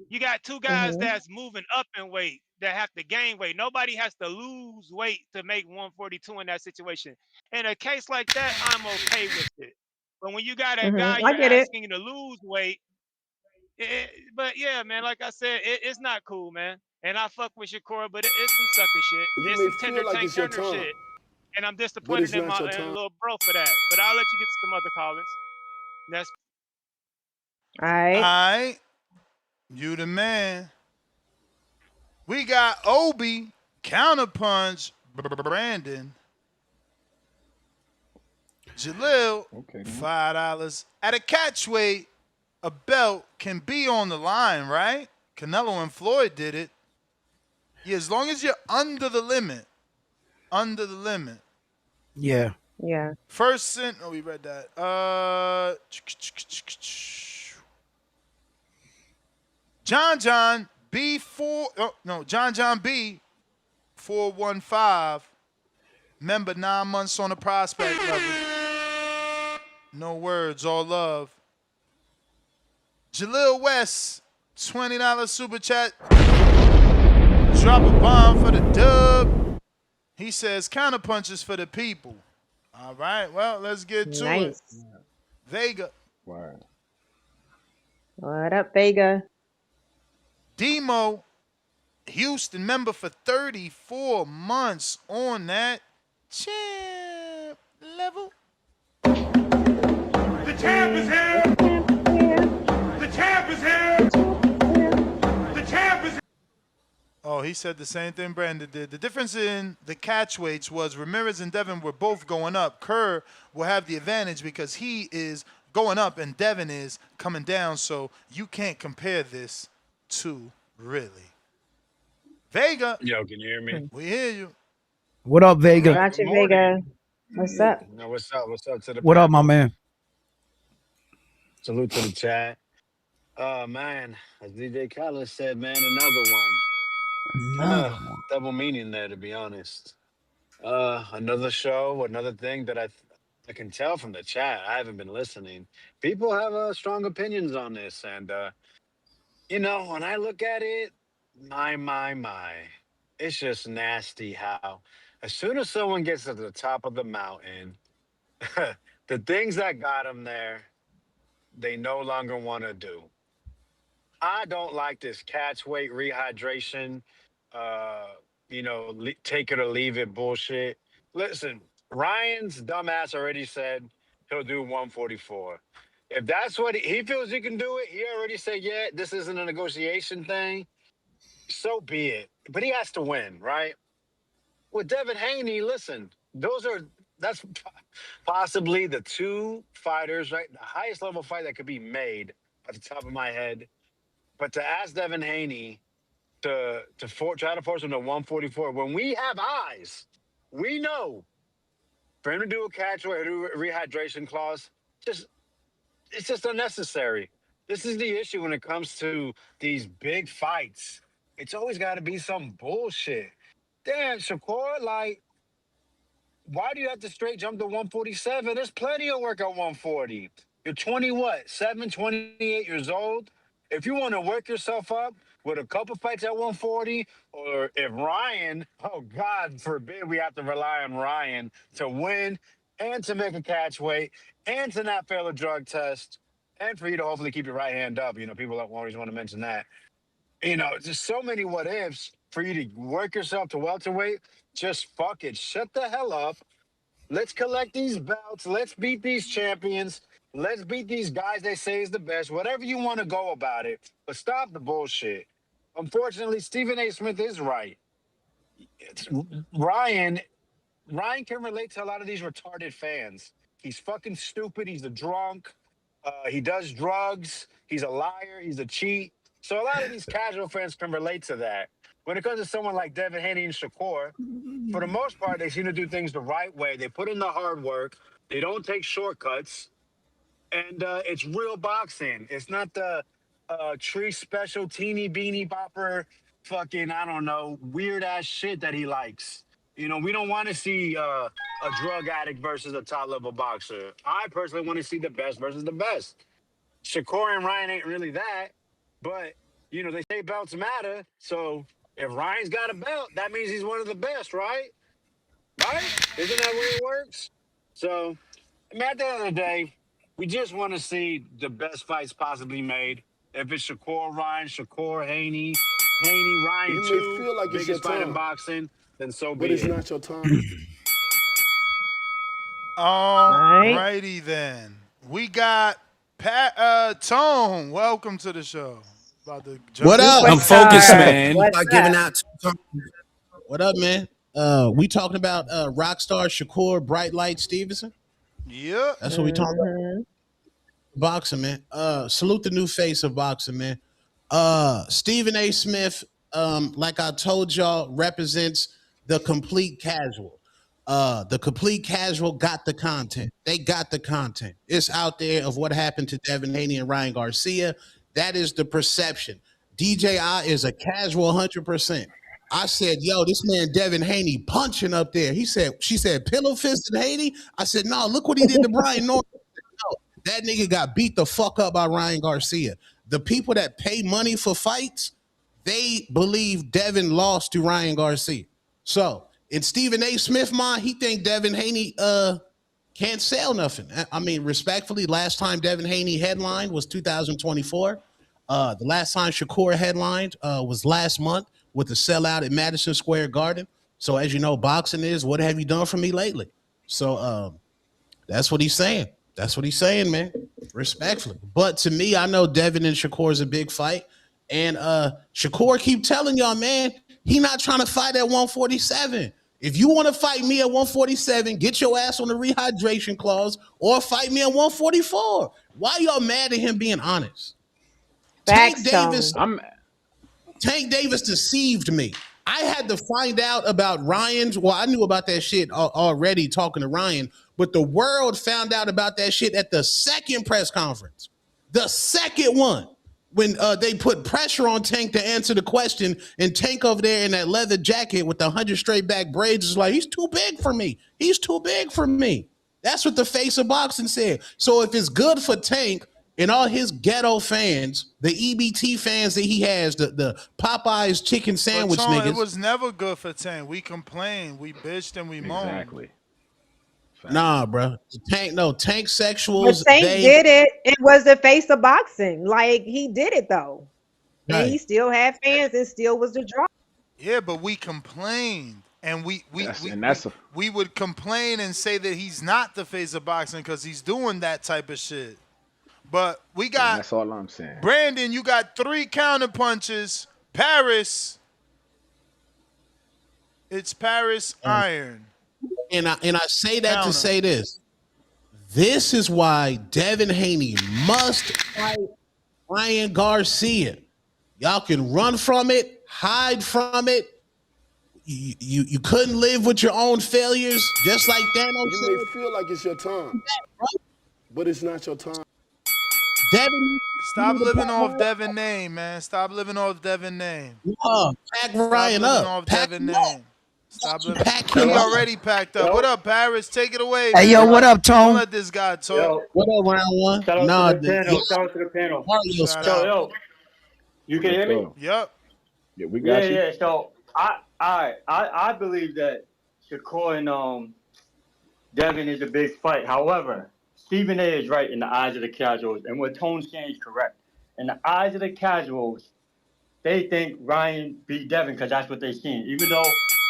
You got two guys
Mm-hmm.
that's moving up in weight that have to gain weight. Nobody has to lose weight to make 142 in that situation. In a case like that, I'm okay with it. But when you got a guy
Mm-hmm. I
you're
get it.
asking to lose weight, but yeah, man, like I said, it's not cool, man. And I fuck with Shakur, but it's some sucker shit.
You
It's
may
some
feel
Tender
like
Tank
it's your
Turner
time,
shit. And I'm
but
disappointed
it's
in
not
my
your time.
little bro for that. But I'll let you get to some other callers. That's
All
All
right.
right. You the man. We got Obi, Counterpunch, Brandon, Jalil,
Okay, then.
$5. At a catch weight, a belt can be on the line, right? Canelo and Floyd did it. Yeah, as long as you're under the limit. Under the limit.
Yeah.
Yeah.
First sin. Oh, we read that. John B4. Oh, no, John B 415. Member 9 months on the prospect level. No words, all love. Jalil West, $20 super chat. Drop a bomb for the dub. He says counterpunches for the people. All right, well, let's get to it.
Nice.
Vega.
Wow.
What up, Vega?
Demo, Houston member for 34 months on that champ level.
The champ is here! The champ is here! The champ is here!
Oh, he said the same thing Brandon did. The difference in the catch weights was Ramirez and Devin were both going up. Kerr will have the advantage because he is going up and Devin is coming down, so you can't compare this to really. Vega.
Yo, can you hear me?
We hear you.
What up, Vega?
Good
Gotcha,
morning.
Vega. What's up?
No, what's up? What's up to the
What up, my
panel?
man?
Salute to the chat. Man, as DJ Khaled said, man, another one. Kind
Another
of
one.
double meaning there, to be honest. Another show, another thing that I can tell from the chat. I haven't been listening. People have strong opinions on this, and when I look at it, my, it's just nasty how as soon as someone gets to the top of the mountain, the things that got them there, they no longer want to do. I don't like this catch weight rehydration, take it or leave it bullshit. Listen, Ryan's dumbass already said he'll do 144. If that's what he feels he can do it, he already said, yeah, this isn't a negotiation thing. So be it. But he has to win, right? With Devin Haney, listen, that's possibly the two fighters, right? The highest level fight that could be made at the top of my head. But to ask Devin Haney try to force him to 144, when we have eyes, we know for him to do a catch or do a rehydration clause, just it's just unnecessary. This is the issue when it comes to these big fights. It's always got to be some bullshit. Damn, Shakur, like, why do you have to straight jump to 147? There's plenty of work at 140. You're 20 what? 28 years old. If you want to work yourself up with a couple fights at 140, or if Ryan, oh God forbid we have to rely on Ryan to win and to make a catch weight and to not fail a drug test and for you to hopefully keep your right hand up. People don't always want to mention that. Just so many what ifs for you to work yourself to welterweight. Just fuck it. Shut the hell up. Let's collect these belts. Let's beat these champions. Let's beat these guys they say is the best. Whatever you want to go about it. But stop the bullshit. Unfortunately, Stephen A. Smith is right. It's Ryan can relate to a lot of these retarded fans. He's fucking stupid. He's a drunk. He does drugs. He's a liar. He's a cheat. So a lot of these casual fans can relate to that. When it comes to someone like Devin Haney and Shakur, for the most part, they seem to do things the right way. They put in the hard work. They don't take shortcuts. And it's real boxing. It's not the tree special teeny beanie bopper fucking, I don't know, weird ass shit that he likes. We don't want to see a drug addict versus a top level boxer. I personally want to see the best versus the best. Shakur and Ryan ain't really that, but they say belts matter. So if Ryan's got a belt, that means he's one of the best, right? Right? Isn't that way it works? So, at the end of the day, we just want to see the best fights possibly made. If it's Shakur, Haney, Ryan
You may
2,
feel like it's your
biggest fight in
time,
boxing, then so
but
be
it's
it.
not your time.
All
Right.
righty then. We got Pat Tone. Welcome to the show. About to jump
What up?
Superstar.
I'm focused, man.
What's
About giving
up?
out. What up, man? We talking about Rockstar Shakur Bright Light Stevenson.
Yeah.
That's what we talking about. Boxing, man. Salute the new face of boxing, man. Stephen A. Smith, like I told y'all, represents the complete casual. The complete casual got the content. They got the content. It's out there of what happened to Devin Haney and Ryan Garcia. That is the perception. DJI is a casual 100%. I said, yo, this man Devin Haney punching up there. She said, pillow fisted Haney. I said, no, look what he did to Brian Norton. No, that nigga got beat the fuck up by Ryan Garcia. The people that pay money for fights, they believe Devin lost to Ryan Garcia. So in Stephen A. Smith mind, he think Devin Haney can't sell nothing. I mean, respectfully, last time Devin Haney headlined was 2024. The last time Shakur headlined was last month with the sellout at Madison Square Garden. So as you know, boxing is, what have you done for me lately? So that's what he's saying. That's what he's saying, man. Respectfully. But to me, I know Devin and Shakur is a big fight. And Shakur keep telling y'all, man, he not trying to fight at 147. If you want to fight me at 147, get your ass on the rehydration clause or fight me at 144. Why y'all mad at him being honest? Tank Davis deceived me. I had to find out about Ryan's. Well, I knew about that shit already talking to Ryan, but the world found out about that shit at the second press conference. The second one. When they put pressure on Tank to answer the question, and Tank over there in that leather jacket with the 100 straight back braids is like, he's too big for me. He's too big for me. That's what the face of boxing said. So if it's good for Tank and all his ghetto fans, the EBT fans that he has, the Popeyes chicken sandwich niggas.
It was never good for Tank. We complained, we bitched, and we moaned.
Exactly.
Nah, bro. Tank sexuals.
But Tank did it. It was the face of boxing. Like, he did it, though. And he still had fans and still was the draw.
Yeah, but we complained, and we would complain and say that he's not the face of boxing because he's doing that type of shit. But we got
that's all I'm saying.
Brandon. You got 3 counter punches. Paris. It's Paris Iron.
And I say that
Counter.
to say this. This is why Devin Haney must fight Ryan Garcia. Y'all can run from it, hide from it. You couldn't live with your own failures, just like Thanos
You
said.
may feel like it's your time, but it's not your time.
Devin,
Stop living off Devin name, man. Stop living off Devin name.
Pack Ryan
living
up.
off
Pack
Devin
him
name.
up.
Stop living.
Pack
He
him up.
already packed up. What up, Paris? Take it away.
Hey,
man.
yo, what up,
Don't
Tone?
let this guy talk.
Yo,
What up, round one?
shout out
Nah,
to the panel. Shout out to the panel.
Mario
Shout
So,
out.
yo, you can hear me?
Yep.
Yeah, we got you.
Yeah. So, I believe that Shakur and Devin is a big fight. However, Stephen A is right in the eyes of the casuals, and what Tone's saying is correct. In the eyes of the casuals, they think Ryan beat Devin because that's what they've seen. Even though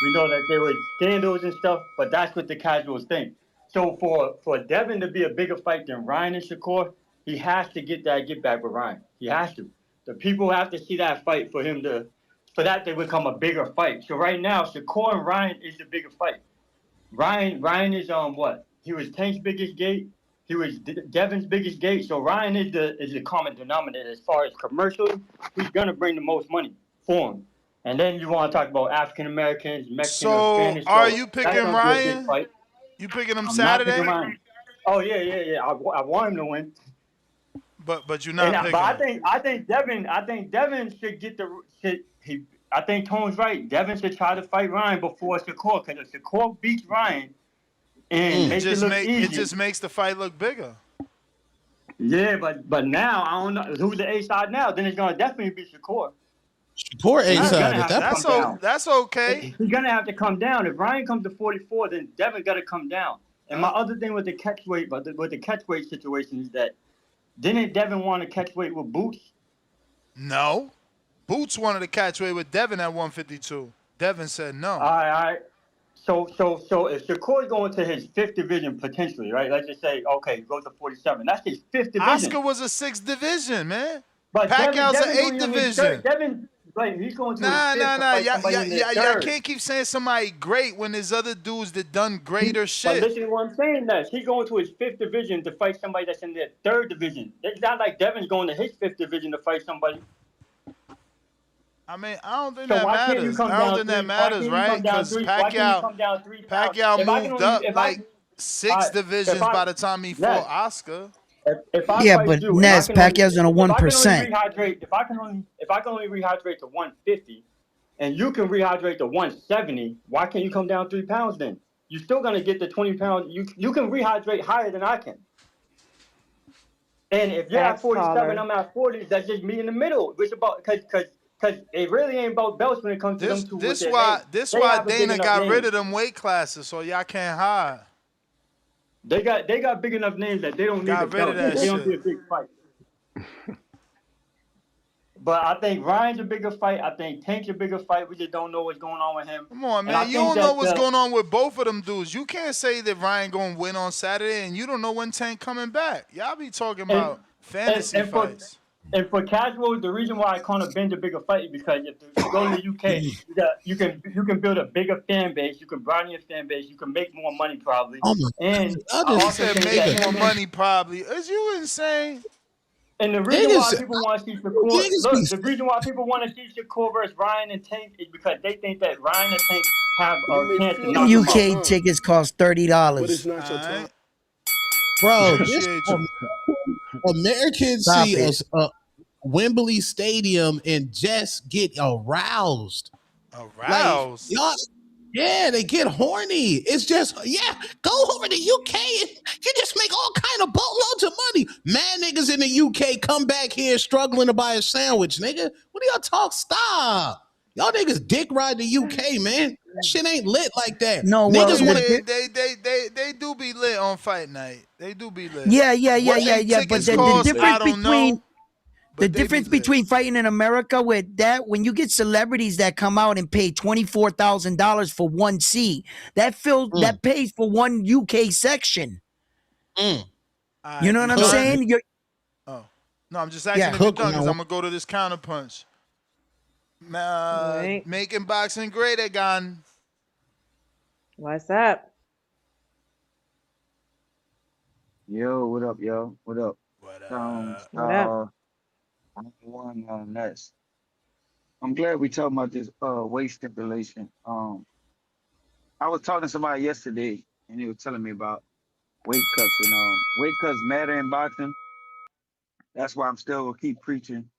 we know that there were scandals and stuff, but that's what the casuals think. So for Devin to be a bigger fight than Ryan and Shakur, he has to get back with Ryan. He has to. The people have to see that fight for that to become a bigger fight. So right now, Shakur and Ryan is the bigger fight. Ryan is what? He was Tank's biggest gate. He was Devin's biggest gate. So Ryan is the common denominator as far as commercially. He's gonna bring the most money for him. And then you want to talk about African Americans, Mexicans,
So,
Spanish.
are
so
you
that's
picking
gonna be a big
Ryan?
fight.
You picking him
I'm not
Saturday?
picking Ryan. Oh yeah. I want him to win.
But you're not picking
But
him.
I think Devin should get I think Tone's right. Devin should try to fight Ryan before Shakur, because if Shakur beats Ryan and makes it look easy,
It just makes the fight look bigger.
yeah, but now I don't know who's the A side now. Then it's gonna definitely be Shakur.
Shakur A side.
That's okay.
He's gonna have to come down. If Ryan comes to 44, then Devin gotta come down. And my other thing with the catch weight, with the catch weight situation is that didn't Devin want to catch weight with Boots?
No. Boots wanted to catch weight with Devin at 152. Devin said no.
All right. So if Shakur's going to his 5th division potentially, right? Let's just say, okay, go to 47. That's his 5th division.
Oscar was a 6th division, man.
But
Pacquiao's an
Devin's
8th
going to his
division.
Devin, like, he's going to his 5th to fight somebody in his
Y'all
3rd.
can't keep saying somebody great when there's other dudes that done greater shit.
But listen to what I'm saying. That he's going to his 5th division to fight somebody that's in their 3rd division. It's not like Devin's going to his 5th division to fight somebody.
I mean, I don't think
So
that
why can't you
matters.
come
I don't
down
think
three?
that matters,
Why
right?
can't you come down
Because
three? Why can't you come down 3 pounds?
Pacquiao
If I can
moved
only-
up
if I-
like 6 divisions by the time he fought Oscar.
If I
Yeah,
fight
but
you,
Nez,
if I can
Pacquiao's on a
only-
1%.
If I can only rehydrate to 150, and you can rehydrate to 170, why can't you come down 3 pounds then? You're still gonna get the 20 pounds. You can rehydrate higher than I can. And if you're at
Facts,
47,
caller.
I'm at 40. That's just me in the middle. Which about because it really ain't about belts when it comes to them two.
This
with their
why
names.
this
They
why
have a big
Dana
enough
got
name.
rid of them weight classes, so y'all can't hide.
They got big enough names that they don't need
Got
the
rid of
belt.
that
They don't
shit.
need a big fight. But I think Ryan's a bigger fight. I think Tank's a bigger fight. We just don't know what's going on with him.
Come on,
And I
man. You
think
don't know
that,
what's going on with both of them dudes. You can't say that Ryan gonna win on Saturday and you don't know when Tank coming back. Y'all be talking about fantasy fights.
And for casuals, the reason why Conor Ben's a bigger fight is because if you go to the UK, you can build a bigger fan base. You can broaden your fan base. You can make more money probably.
Oh my
And
God.
I
I
also
just
said
think
make
that
more money probably. Is you insane?
And the reason why
Niggas-
people want to see Shakur,
niggas
look,
be-
the reason why people want to see Shakur versus Ryan and Tank is because they think that Ryan and Tank have a chance to knock him out.
UK tickets cost $30.
But it's not your time.
Bro, this
Appreciate you.
Americans
Stop
see
it.
us Wembley Stadium and just get aroused.
Aroused.
Like, y'all, yeah, they get horny. It's just, go over to UK and you just make all kind of boatloads of money. Mad niggas in the UK come back here struggling to buy a sandwich, nigga. What do y'all talk? Stop. Y'all niggas dick ride the UK, man. That shit ain't lit like that.
No, well,
niggas want to
They do be lit on fight night. They do be lit.
Yeah.
What they
But
tickets
the
cost, I
difference
don't
between
know.
The difference between fighting in America with that, when you get celebrities that come out and pay $24,000 for one seat, that pays for one UK section. You know what I'm saying?
No, I'm just asking if you're done because I'm gonna go to this counterpunch.
Right.
Making boxing great again.
What's up?
Yo, what up, yo? What up?
What
up?
What up?
I'm one nuts. I'm glad we talking about this weight stipulation. I was talking to somebody yesterday and he was telling me about weight cuts and weight cuts matter in boxing. That's why I'm still gonna keep preaching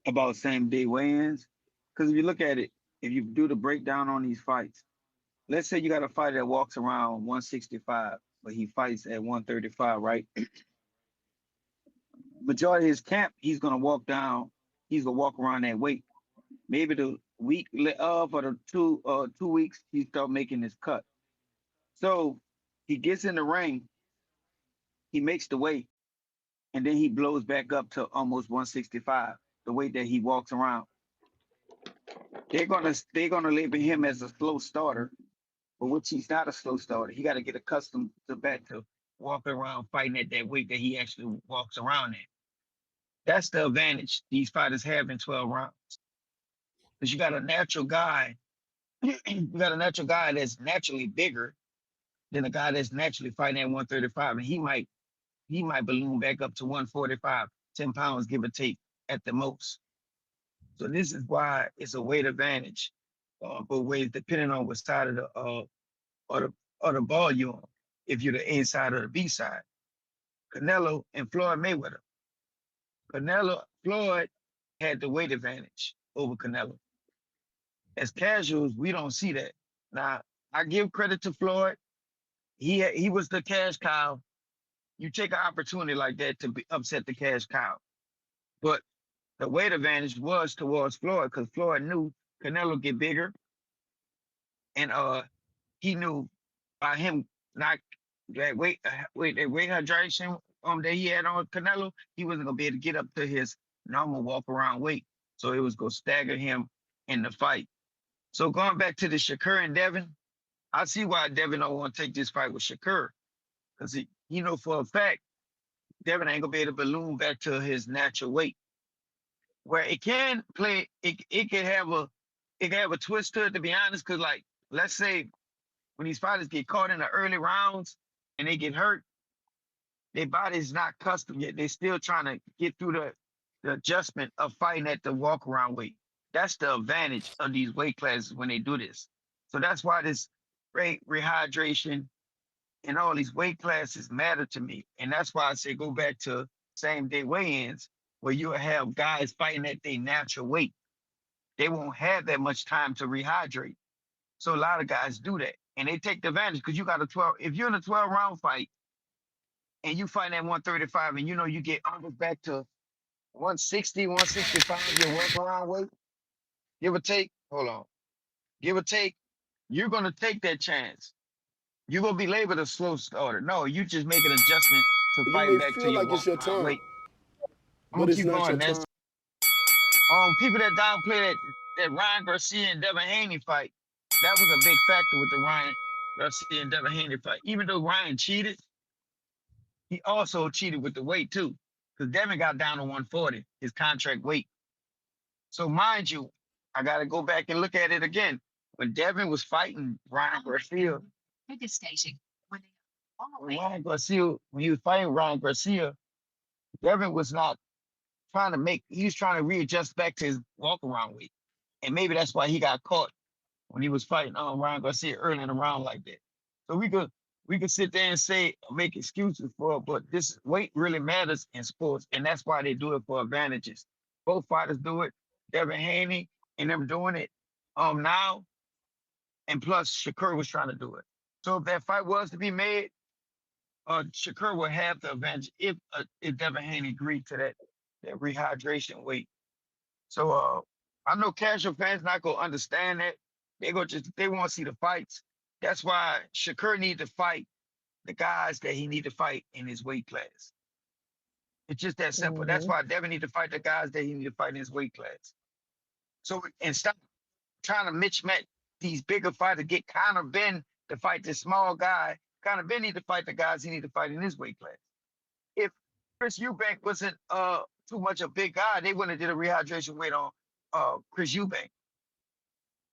about same day weigh-ins. Because if you look at it, if you do the breakdown on these fights, let's say you got a fighter that walks around 165, but he fights at 135, right? Majority of his camp, he's gonna walk down, he's gonna walk around that weight. Maybe the week for the 2 weeks, he start making his cut. So he gets in the ring, he makes the weight, and then he blows back up to almost 165, the weight that he walks around. They're gonna label him as a slow starter, but which he's not a slow starter. He got to get accustomed to walking around fighting at that weight that he actually walks around at. That's the advantage these fighters have in 12 rounds. Because you got a natural guy, that's naturally bigger than a guy that's naturally fighting at 135, and he might balloon back up to 145, 10 pounds give or take at the most. So this is why it's a weight advantage, both ways depending on what side of the ball you're on. If you're the A side or the B side, Canelo and Floyd Mayweather. Floyd had the weight advantage over Canelo. As casuals, we don't see that. Now, I give credit to Floyd. He was the cash cow. You take an opportunity like that to upset the cash cow. But the weight advantage was towards Floyd because Floyd knew Canelo get bigger, and he knew by him not that weight hydration that he had on Canelo, he wasn't gonna be able to get up to his normal walk around weight. So it was gonna stagger him in the fight. So going back to the Shakur and Devin, I see why Devin don't want to take this fight with Shakur. Because he know for a fact Devin ain't gonna be able to balloon back to his natural weight. Where it can play, it can have a twist to it, to be honest, because like let's say when these fighters get caught in the early rounds and they get hurt, their body's not custom yet. They're still trying to get through the adjustment of fighting at the walk around weight. That's the advantage of these weight classes when they do this. So that's why this great rehydration and all these weight classes matter to me. And that's why I say go back to same day weigh-ins where you'll have guys fighting at their natural weight. They won't have that much time to rehydrate. So a lot of guys do that. And they take the advantage because you got if you're in a 12 round fight and you fight at 135 and you get almost back to 160, 165, your work around weight, give or take, you're going to take that chance. You're going to be labeled a slow starter. No, you just make an adjustment to
You
fighting
may
back to
feel
your
like it's
walk
your
around
time,
weight. I'm
but
going to
it's
keep
not your
going.
time.
That's people that downplay that Ryan Garcia and Devin Haney fight. That was a big factor with the Ryan Garcia and Devin Haney fight. Even though Ryan cheated, he also cheated with the weight too, because Devin got down to 140, his contract weight. So mind you, I got to go back and look at it again. When Devin was fighting Ryan Garcia, when he was fighting Ryan Garcia, Devin was not he was trying to readjust back to his walk around weight. And maybe that's why he got caught when he was fighting Ryan Garcia early in the round like that. So we could sit there and say make excuses for it, but this weight really matters in sports, and that's why they do it for advantages. Both fighters do it. Devin Haney and them doing it now, and plus Shakur was trying to do it. So if that fight was to be made, Shakur would have the advantage if Devin Haney agreed to that rehydration weight. So I know casual fans not gonna understand that. They want to see the fights. That's why Shakur need to fight the guys that he need to fight in his weight class. It's just that simple. That's why Devin need to fight the guys that he need to fight in his weight class. So and stop trying to mismatch these bigger fighters. Get Conor Ben to fight this small guy. Conor Ben need to fight the guys he need to fight in his weight class. If Chris Eubank wasn't too much a big guy, they wouldn't have did a rehydration weight on Chris Eubank.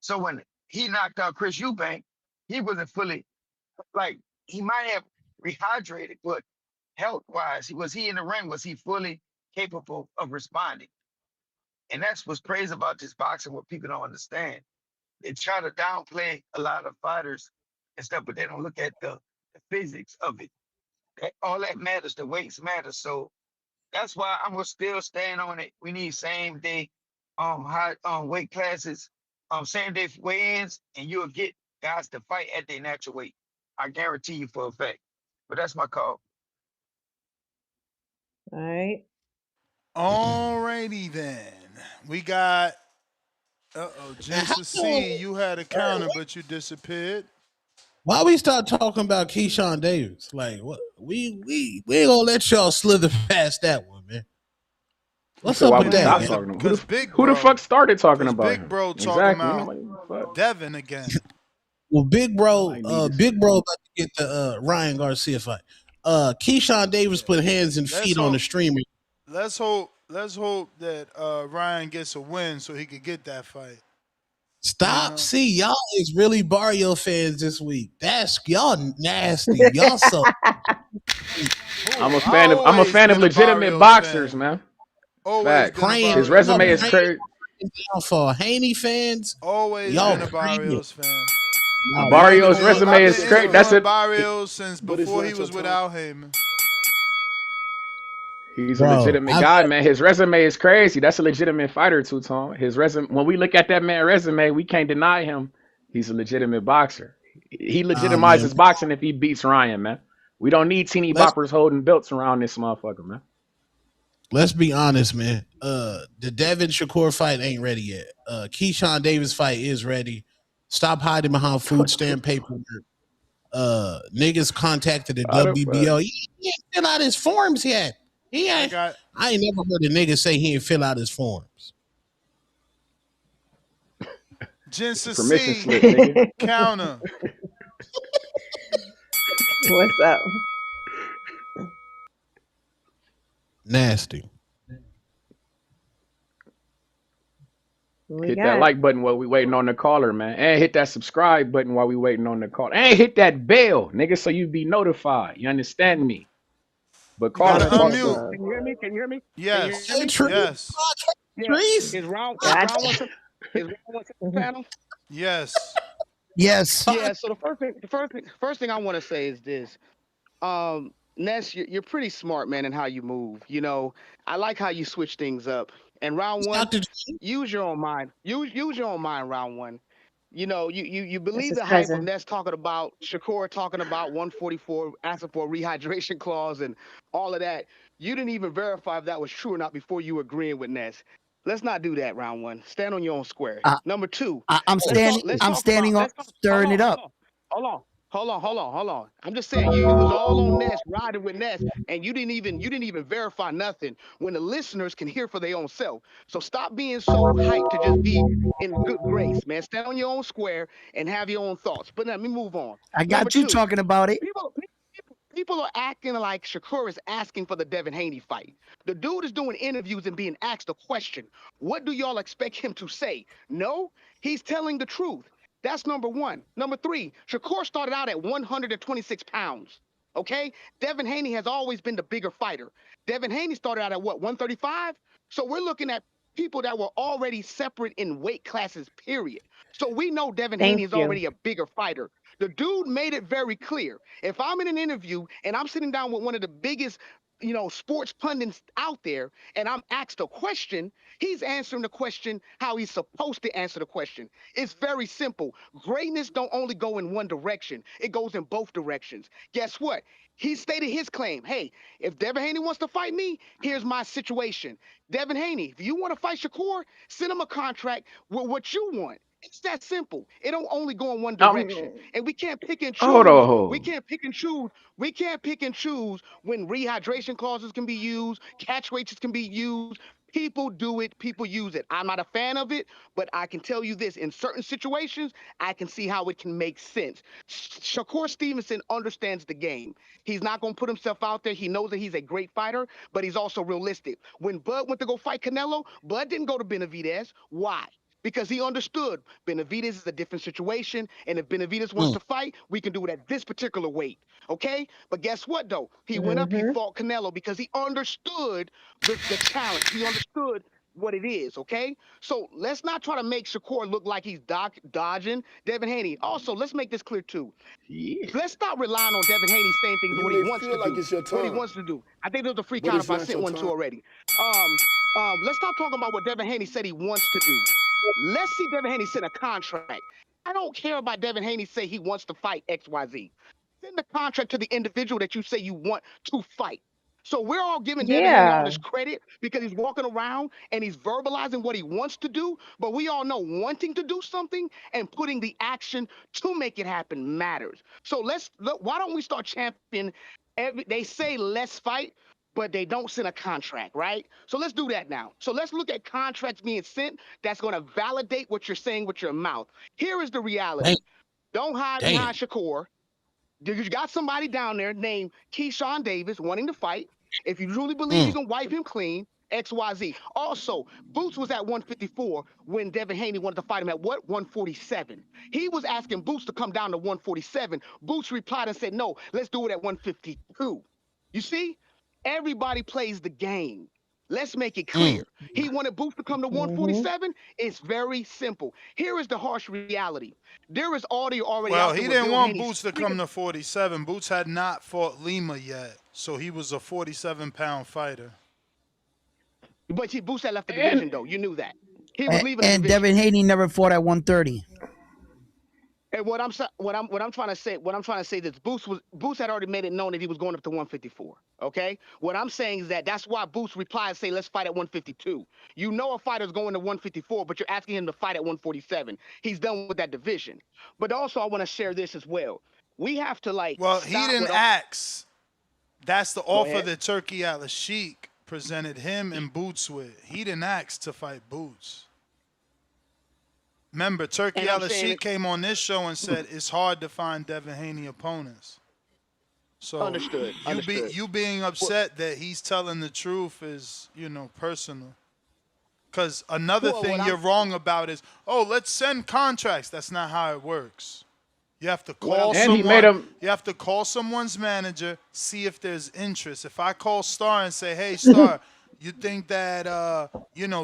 So when he knocked out Chris Eubank, he wasn't fully like he might have rehydrated, but health wise, was he in the ring? Was he fully capable of responding? And that's what's crazy about this boxing, what people don't understand. They try to downplay a lot of fighters and stuff, but they don't look at the physics of it. All that matters, the weights matter. So that's why I'm gonna still stand on it. We need same day high weight classes, same day weigh-ins, and you'll get guys to fight at their natural weight. I guarantee you for a fact. But that's my call.
All right.
Alrighty then. We got Jensen C. You had a counter, but you disappeared.
Why we start talking about Keyshawn Davis? Like, what? We ain't gonna let y'all slither past that one, man. What's
So
up
why
with
we
that,
stop
man?
talking about
Because
who the fuck started talking about
Big
him?
Bro talking
Exactly.
about Devin again.
Well, Big Bro
I
about to get the Ryan Garcia fight. Keyshawn Davis put hands and feet on the streamer.
Let's hope that Ryan gets a win so he could get that fight.
Stop. See, y'all is really Barrio fans this week. That's y'all nasty. Y'all so
I'm a fan of legitimate boxers, man.
Always
Facts.
been a
His
Barrios
resume
fan.
is crazy.
For Haney fans,
Always
y'all
been a Barrios fan.
Barrios' resume is great. That's a
Barrios since before he was without Heyman.
He's a legitimate guy, man. His resume is crazy. That's a legitimate fighter, Two-Tone. His resume. When we look at that man's resume, we can't deny him. He's a legitimate boxer. He legitimizes boxing if he beats Ryan, man. We don't need teeny boppers holding belts around this motherfucker, man.
Let's be honest, man. The Devin Shakur fight ain't ready yet. Keyshawn Davis fight is ready. Stop hiding behind food stamp paperwork. Niggas contacted the WBO. He ain't fill out his forms yet. I ain't never heard a nigga say he ain't fill out his forms.
Jensen
Permission
C.
slip, nigga.
Counter.
What's up?
Nasty.
Hit that like button while we waiting on the caller, man. And hit that subscribe button while we waiting on the call. And hit that bell, nigga, so you be notified. You understand me? But caller, talk to him.
Can you hear me? Can you hear me?
Yes.
Can you hear me?
Yes.
Yeah. Is round one set the panel?
Yes.
Yes.
Yeah. So the first thing I want to say is this. Ness, you're pretty smart, man, in how you move. You know, I like how you switch things up. And round one, use your own mind. Use your own mind. Round one. You know, you believe the hype of Ness talking about Shakur talking about 144, asking for a rehydration clause and all of that. You didn't even verify if that was true or not before you agreeing with Ness. Let's not do that. Round one. Stand on your own square. Number two.
I'm standing on stirring it up.
Hold on. I'm just saying you was all on Ness, riding with Ness, and you didn't even verify nothing when the listeners can hear for their own self. So stop being so hyped to just be in good grace, man. Stand on your own square and have your own thoughts. But let me move on.
I got you talking about it.
People are acting like Shakur is asking for the Devin Haney fight. The dude is doing interviews and being asked a question. What do y'all expect him to say? No, he's telling the truth. That's number one. Number three, Shakur started out at 126 pounds. Okay? Devin Haney has always been the bigger fighter. Devin Haney started out at what, 135? So we're looking at people that were already separate in weight classes, period. So we know Devin Haney is already a bigger fighter. The dude made it very clear. If I'm in an interview and I'm sitting down with one of the biggest, sports pundits out there and I'm asked a question, he's answering the question how he's supposed to answer the question. It's very simple. Greatness don't only go in one direction. It goes in both directions. Guess what? He stated his claim. Hey, if Devin Haney wants to fight me, here's my situation. Devin Haney, if you want to fight Shakur, send him a contract with what you want. It's that simple. It don't only go in one
I'm,
direction. And we can't pick and
hold
choose. We
on.
can't pick and choose. We can't pick and choose when rehydration clauses can be used, catch rates can be used. People do it, people use it. I'm not a fan of it, but I can tell you this, in certain situations, I can see how it can make sense. Shakur Stevenson understands the game. He's not going to put himself out there. He knows that he's a great fighter, but he's also realistic. When Bud went to go fight Canelo, Bud didn't go to Benavidez. Why? Because he understood Benavidez is a different situation, and if Benavidez wants to fight, we can do it at this particular weight, okay? But guess what, though? He went up, he fought Canelo because he understood the challenge. He understood what it is, okay? So let's not try to make Shakur look like he's dodging Devin Haney. Also, let's make this clear, too.
Yeah.
Let's stop relying on Devin Haney saying things
You
what he
may
wants to
feel like
do.
it's your
What he
time,
wants to do. I think there's a free
but
count
it's
if I
not
sent
your
one to
time.
already. Let's stop talking about what Devin Haney said he wants to do. Let's see Devin Haney send a contract. I don't care about Devin Haney say he wants to fight XYZ. Send the contract to the individual that you say you want to fight. So we're all giving Devin Haney all
Yeah.
this credit because he's walking around and he's verbalizing what he wants to do. But we all know wanting to do something and putting the action to make it happen matters. So why don't we start championing they say let's fight, but they don't send a contract, right? So let's do that now. So let's look at contracts being sent that's going to validate what you're saying with your mouth. Here is the reality. Don't hide behind Shakur. You got somebody down there named Keyshawn Davis wanting to fight. If you truly believe you can wipe him clean, XYZ. Also, Boots was at 154 when Devin Haney wanted to fight him at what? 147. He was asking Boots to come down to 147. Boots replied and said, no, let's do it at 152. You see? Everybody plays the game. Let's make it clear. He wanted Boots to come to 147. It's very simple. Here is the harsh reality. There is audio already
Well,
out there
he
with
didn't
Bill
want
Haney
Boots to come to 47. Boots had not fought Lima yet, so he was a 47-pound fighter.
But Boots had left the
And
division, though. You knew that. He was leaving the
And
division.
Devin Haney never fought at 130.
And what I'm trying to say that Boots had already made it known that he was going up to 154. Okay, what I'm saying is that's why Boots replied and say let's fight at 152. You know a fighter's going to 154, but you're asking him to fight at 147. He's done with that division. But also I want to share this as well. We have to
Well, he didn't ask. That's the
Go
offer
ahead.
that Turkey Al-Sheikh presented him and Boots with. He didn't ask to fight Boots. Remember, Turkey Al-Sheikh came on this show and said it's hard to find Devin Haney opponents. So
Understood.
you being upset that he's telling the truth is, personal. Because another thing you're wrong about is, let's send contracts. That's not how it works. You have to call someone. You have to call someone's manager, see if there's interest. If I call Star and say, "Hey, Star, you think that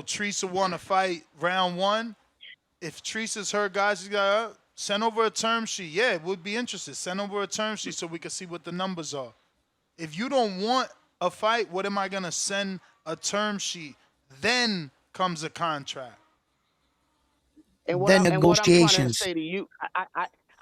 Teresa want to fight round one?" If Teresa's her guys, she's got send over a term sheet. Yeah, would be interested. Send over a term sheet so we can see what the numbers are. If you don't want a fight, what am I gonna send a term sheet? Then comes a contract.
And
then
negotiations. What I'm trying to say to you,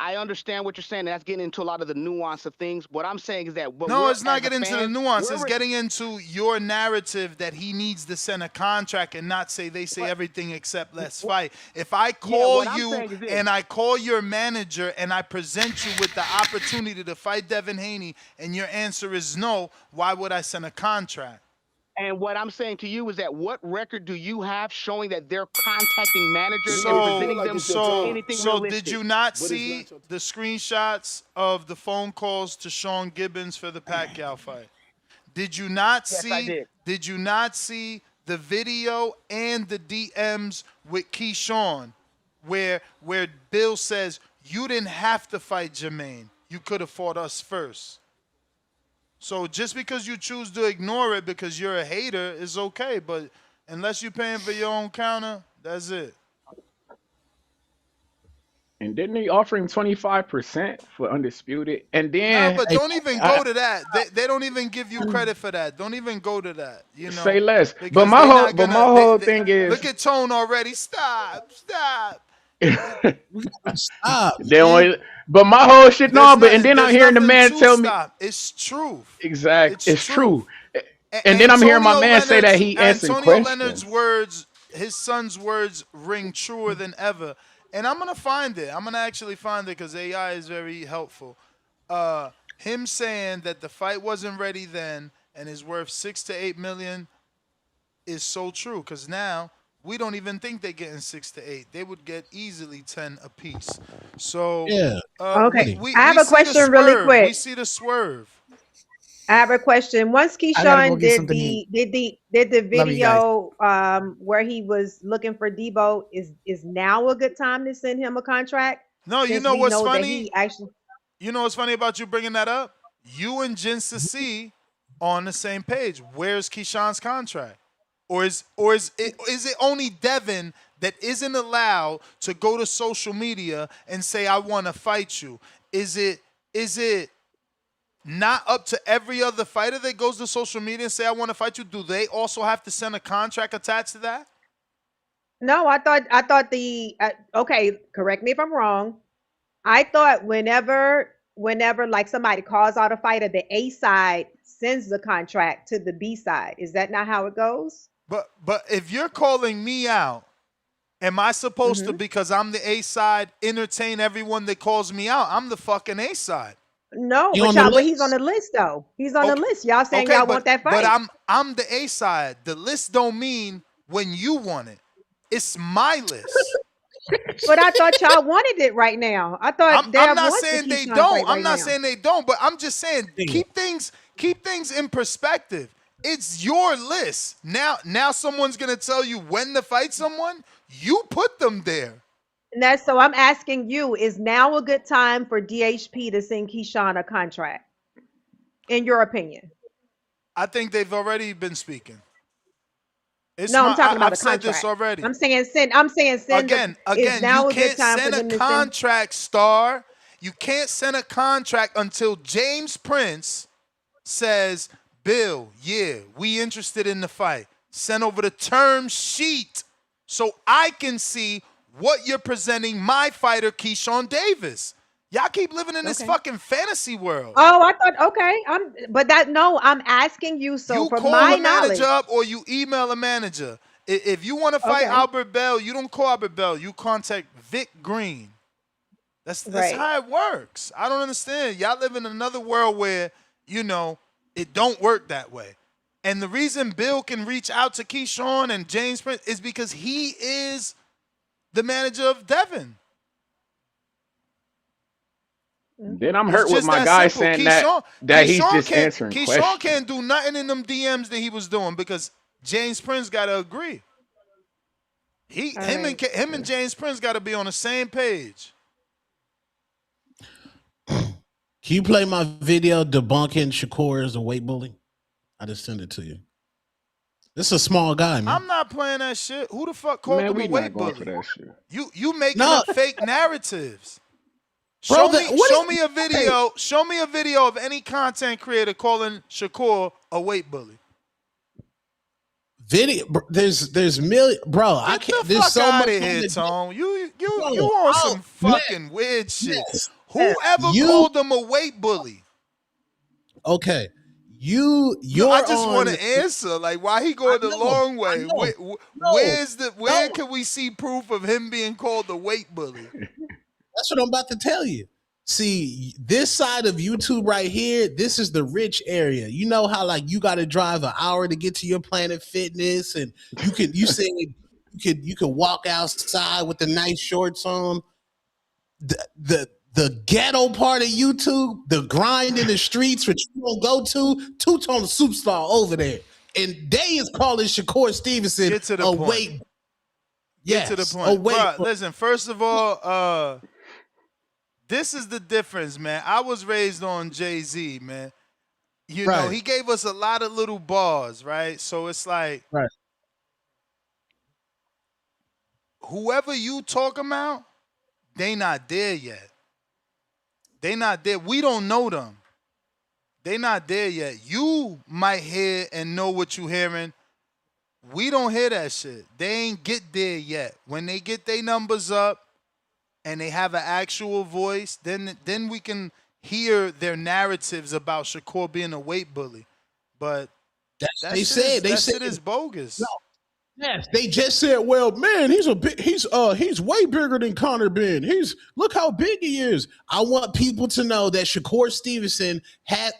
I understand what you're saying. That's getting into a lot of the nuance of things. What I'm saying is that
it's not getting into the nuance. It's getting into your narrative that he needs to send a contract and not say they say everything except let's fight. If I call you and I call your manager and I present you with the opportunity to fight Devin Haney and your answer is no, why would I send a contract?
And what I'm saying to you is that what record do you have showing that they're contacting managers and presenting them anything realistic?
Did you not see the screenshots of the phone calls to Sean Gibbons for the Pacquiao fight? Did you not see?
Yes, I did.
Did you not see the video and the DMs with Keyshawn, where Bill says you didn't have to fight Jermaine, you could have fought us first. So just because you choose to ignore it because you're a hater is okay, but unless you're paying for your own counter, that's it.
And didn't they offer him 25% for undisputed? And then
but don't even go to that. They don't even give you credit for that. Don't even go to that.
Say less. But my whole thing is,
look at Tone already. Stop.
Stop.
But my whole shit and then I'm hearing the man tell me
it's truth.
Exactly, it's true. And then I'm hearing my man say that he answered questions.
Antonio Leonard's words, his son's words, ring truer than ever. and I'm gonna find it. I'm gonna actually find it because AI is very helpful. Him saying that the fight wasn't ready then and is worth 6 to 8 million is so true. Because now we don't even think they're getting 6 to 8. They would get easily 10 apiece. So
Yeah.
Okay,
we
I have a
see the
question really
swerve. We
quick.
see the swerve.
I have a question. Once
I gotta go
Keyshawn
get
did
something to eat.
the
Love you guys.
video where he was looking for Debo, is now a good time to send him a contract?
No, you
Since
know
we
what's
know that
funny?
he actually
You know what's funny about you bringing that up? You and Jinsa C on the same page. Where's Keyshawn's contract? Or is it only Devin that isn't allowed to go to social media and say I want to fight you? Is it not up to every other fighter that goes to social media and say I want to fight you? Do they also have to send a contract attached to that?
No, I thought okay, correct me if I'm wrong. I thought whenever like somebody calls out a fighter, the A side sends the contract to the B side. Is that not how it goes?
But if you're calling me out, am I supposed to,
Mm-hmm.
because I'm the A side, entertain everyone that calls me out? I'm the fucking A side.
No,
You
but
on the
y'all, but he's on
list?
the list though. He's on the
Okay,
list. Y'all saying
okay,
y'all want that
but
fight.
I'm the A side. The list don't mean when you want it. It's my list.
But I thought y'all wanted it right now. I thought
I'm
Dev
not
wants the
saying they
Keyshawn
don't.
fight
I'm
right
not
now.
saying they don't, but I'm just saying
Yeah.
keep things in perspective. It's your list. Now someone's gonna tell you when to fight someone. You put them there.
And that's so I'm asking you, is now a good time for DHP to send Keyshawn a contract? In your opinion?
I think they've already been speaking.
No, I'm talking about
I've
the
said this
contract.
already.
I'm saying send the is
Again, you
now a good
can't
time for
send a
them to send.
contract, Star. You can't send a contract until James Prince says, Bill, yeah, we interested in the fight. Send over the term sheet so I can see what you're presenting my fighter, Keyshawn Davis. Y'all keep living in this
Okay.
fucking fantasy world.
Oh, I thought okay. I'm asking you so
You
from
call
my
a manager
knowledge.
up or you email a manager. If you want to fight
Okay.
Albert Bell, you don't call Albert Bell. You contact Vic Green. That's
Right.
how it works. I don't understand. Y'all live in another world where, it don't work that way. And the reason Bill can reach out to Keyshawn and James Prince is because he is the manager of Devin.
Then I'm
It's
hurt with
just
my
that
guy
simple.
saying that he's
Keyshawn
just
can't
answering
Keyshawn
questions.
can't do nothing in them DMs that he was doing because James Prince got to agree.
All right.
Him and James Prince got to be on the same page.
Can you play my video debunking Shakur as a weight bully? I just sent it to you. This is a small guy, man.
I'm not playing that shit. Who the fuck called
Man,
him a
we not
weight
going for
bully?
that shit.
You making
No,
up fake narratives.
bro.
Show me a video. Show me a video of any content creator calling Shakur a weight bully.
Video. There's million, bro. I
Get
can't.
the
There's
fuck
so
out
much
of
on
here,
the
Tone. You
bro,
on some
man,
fucking weird shit.
yes.
Whoever
You
called him a weight bully?
okay?
No, I
You're
just want
on.
to answer. Like, why he
I
going the
know.
long
I
way?
know. No.
Where
No.
can we see proof of him being called a weight bully?
That's what I'm about to tell you. See, this side of YouTube right here, this is the rich area. You know how like you got to drive an hour to get to your Planet Fitness, and you can walk outside with the nice shorts on. The ghetto part of YouTube, the grind in the streets, which you don't go to, two-tone superstar over there, and they is calling Shakur Stevenson
Get to the
a
point.
weight.
Get to the
Yes, a
point.
weight.
Bro, listen, first of all, this is the difference, man. I was raised on Jay-Z, man. You know,
Right.
he gave us a lot of little bars, right? So it's like,
Right.
whoever you talking about, they not there yet. They not there. We don't know them. They not there yet. You might hear and know what you hearing. We don't hear that shit. They ain't get there yet. When they get their numbers up and they have an actual voice, then we can hear their narratives about Shakur being a weight bully. But
They said
shit is bogus.
no. Yes, they just said, "Well, man, he's way bigger than Connor Ben. Look how big he is." I want people to know that Shakur Stevenson had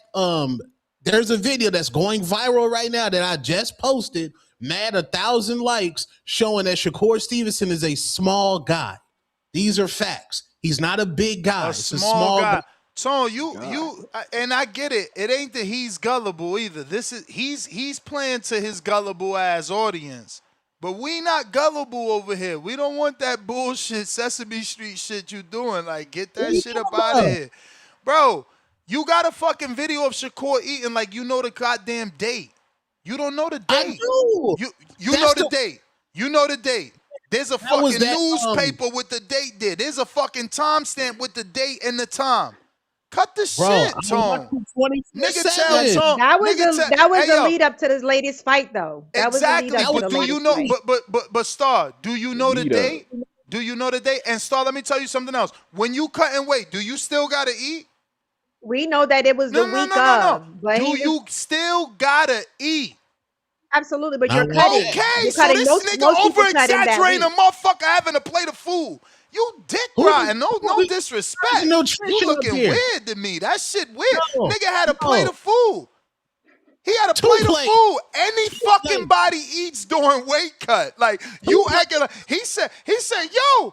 there's a video that's going viral right now that I just posted, mad 1,000 likes, showing that Shakur Stevenson is a small guy. These are facts. He's not a big guy. It's a small guy.
Tone, and I get it. It ain't that he's gullible either. He's playing to his gullible ass audience. But we not gullible over here. We don't want that bullshit Sesame Street shit you doing. Like, get that shit up out of here. Bro, you got a fucking video of Shakur eating like you know the goddamn date. You don't know the date.
I do.
You know the date. You know the date. There's a fucking newspaper with the date there. There's a fucking timestamp with the date and the time. Cut the shit, Tone. Nigga, Tone.
That was the lead up to this latest fight, though.
Exactly.
Do
you know? But Star, do you know the date? Do you know the date? And Star, let me tell you something else. When you cut and weight, do you still gotta eat?
We know that it was the week of. But
do you still gotta eat?
Absolutely, but you're cutting.
Okay,
you're
so
cutting.
this nigga over-exaggerating a motherfucker having a plate of food. You dick riding. No disrespect. You looking weird to me. That shit weird. Nigga had a plate of food. He had a plate of food. Any fucking body eats during weight cut. Like, you acting like, he said, yo,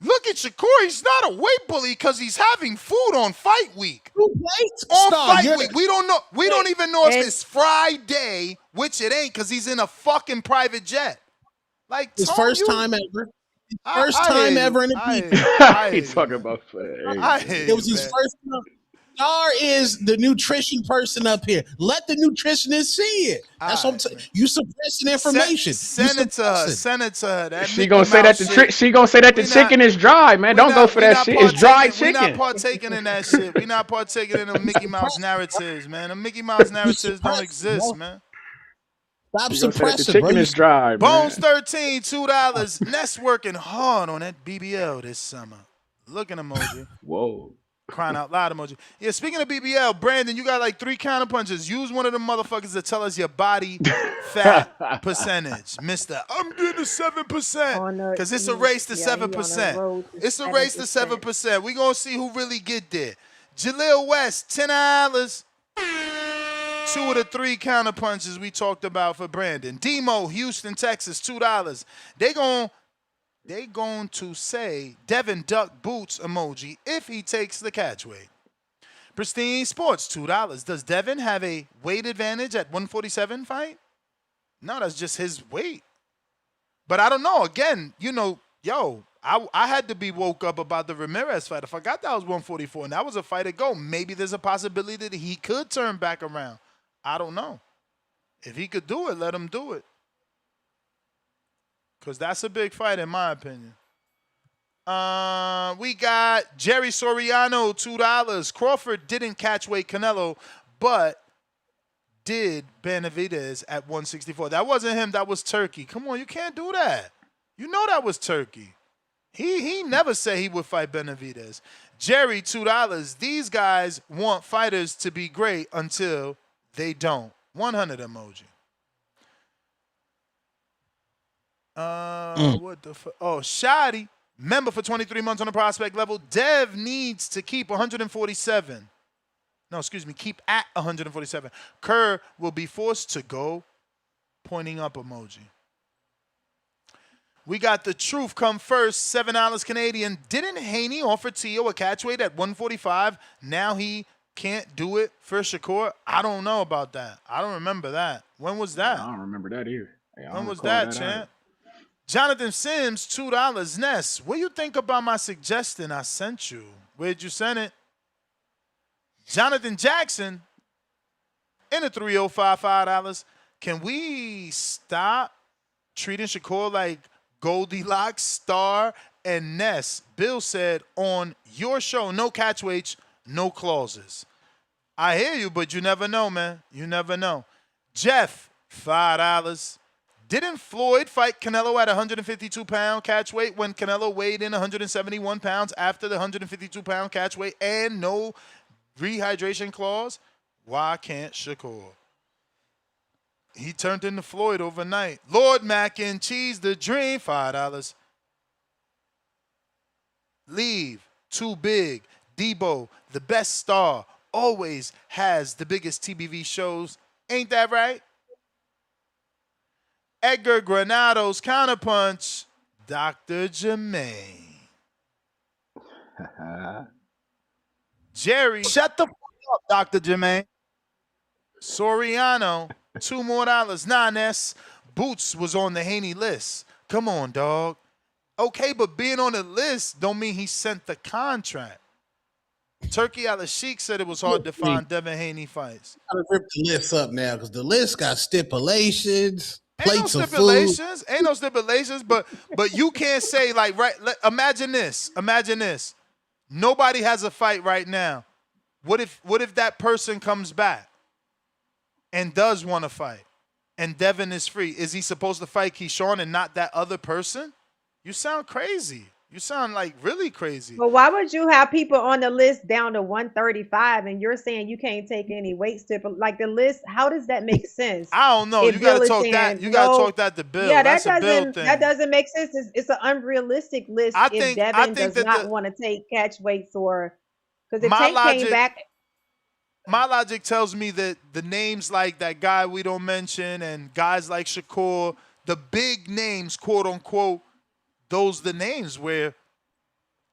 look at Shakur. He's not a weight bully because he's having food on fight week. Fight week. We don't know. We don't even know if it's Friday, which it ain't because he's in a fucking private jet. Like,
his first time ever. First time ever in the
He's talking about
it was his first time. Star is the nutrition person up here. Let the nutritionist see it. That's what I'm saying. You suppressing information.
Send it to her. Send it to her.
She gonna say that the chicken is dry, man. Don't go for that shit. It's dry chicken.
We're not partaking in that shit. We're not partaking in the Mickey Mouse narratives, man. The Mickey Mouse narratives don't exist, man.
Stop suppressing, the chicken is dry, man.
Bones 13, $2. Ness working hard on that BBL this summer. Looking emoji.
Whoa.
Crying out loud emoji. Yeah, speaking of BBL, Brandon, you got like 3 counter punches. Use one of them motherfuckers to tell us your body fat percentage. Mister, I'm getting a 7%. Because it's a race to 7%. It's a race to 7%. We going to see who really get there. Jaleel West, $10. 2 of the 3 counter punches we talked about for Brandon. Demo, Houston, Texas, $2. They going to say Devin duck boots emoji if he takes the catch weight. Pristine Sports, $2. Does Devin have a weight advantage at 147 fight? No, that's just his weight. But I don't know. Again, I had to be woke up about the Ramirez fight. I forgot that was 144, and that was a fight to go. Maybe there's a possibility that he could turn back around. I don't know. If he could do it, let him do it. Because that's a big fight in my opinion. We got Jerry Soriano, $2. Crawford didn't catch weight Canelo, but did Benavidez at 164. That wasn't him. That was Turkey. Come on, you can't do that. You know that was Turkey. He never said he would fight Benavidez. Jerry, $2. These guys want fighters to be great until they don't. 100 emoji. What the fuck? Oh, Shotty, member for 23 months on the prospect level. Dev needs to keep 147. No, excuse me, keep at 147. Kerr will be forced to go. Pointing up emoji. We got the truth come first, $7 Canadian. Didn't Haney offer Teo a catch weight at 145? Now he can't do it for Shakur? I don't know about that. I don't remember that. When was that?
I don't remember that either.
When was that, champ? Jonathan Sims, $2. Ness, what do you think about my suggestion I sent you? Where'd you send it? Jonathan Jackson, in a $3,055. Can we stop treating Shakur like Goldilocks, Star, and Ness? Bill said on your show, no catch weights, no clauses. I hear you, but you never know, man. You never know. Jeff, $5. Didn't Floyd fight Canelo at 152-pound catch weight when Canelo weighed in 171 pounds after the 152-pound catch weight and no rehydration clause? Why can't Shakur? He turned into Floyd overnight. Lord Mac and Cheese, the dream, $5. Leave, too big. Debo, the best star, always has the biggest TBV shows. Ain't that right? Edgar Granado's counterpunch, Dr. Jermaine. Jerry, shut the fuck up, Dr. Jermaine. Soriano, $2 more. Nines. Boots was on the Haney list. Come on, dog. Okay, but being on the list don't mean he sent the contract. Turkey Al Sheik said it was hard to find Devin Haney fights.
I'm gonna rip the list up now because the list got stipulations,
Ain't no
plates of food.
stipulations. Ain't no stipulations. But you can't say like imagine this. Imagine this. Nobody has a fight right now. What if that person comes back and does want to fight, and Devin is free? Is he supposed to fight Keyshawn and not that other person? You sound crazy. You sound like really crazy.
But why would you have people on the list down to 135 and you're saying you can't take any weight stip? Like the list, how does that make sense?
I don't know.
If
You gotta
Bill is
talk
saying
that. You gotta talk that to Bill.
Yeah,
That's
that
a Bill
doesn't
thing.
that doesn't make sense. It's an unrealistic list if Devin does
that
not want to take catch weights or because if
my
Tank came back.
My logic tells me that the names like that guy we don't mention and guys like Shakur, the big names, quote unquote, those the names where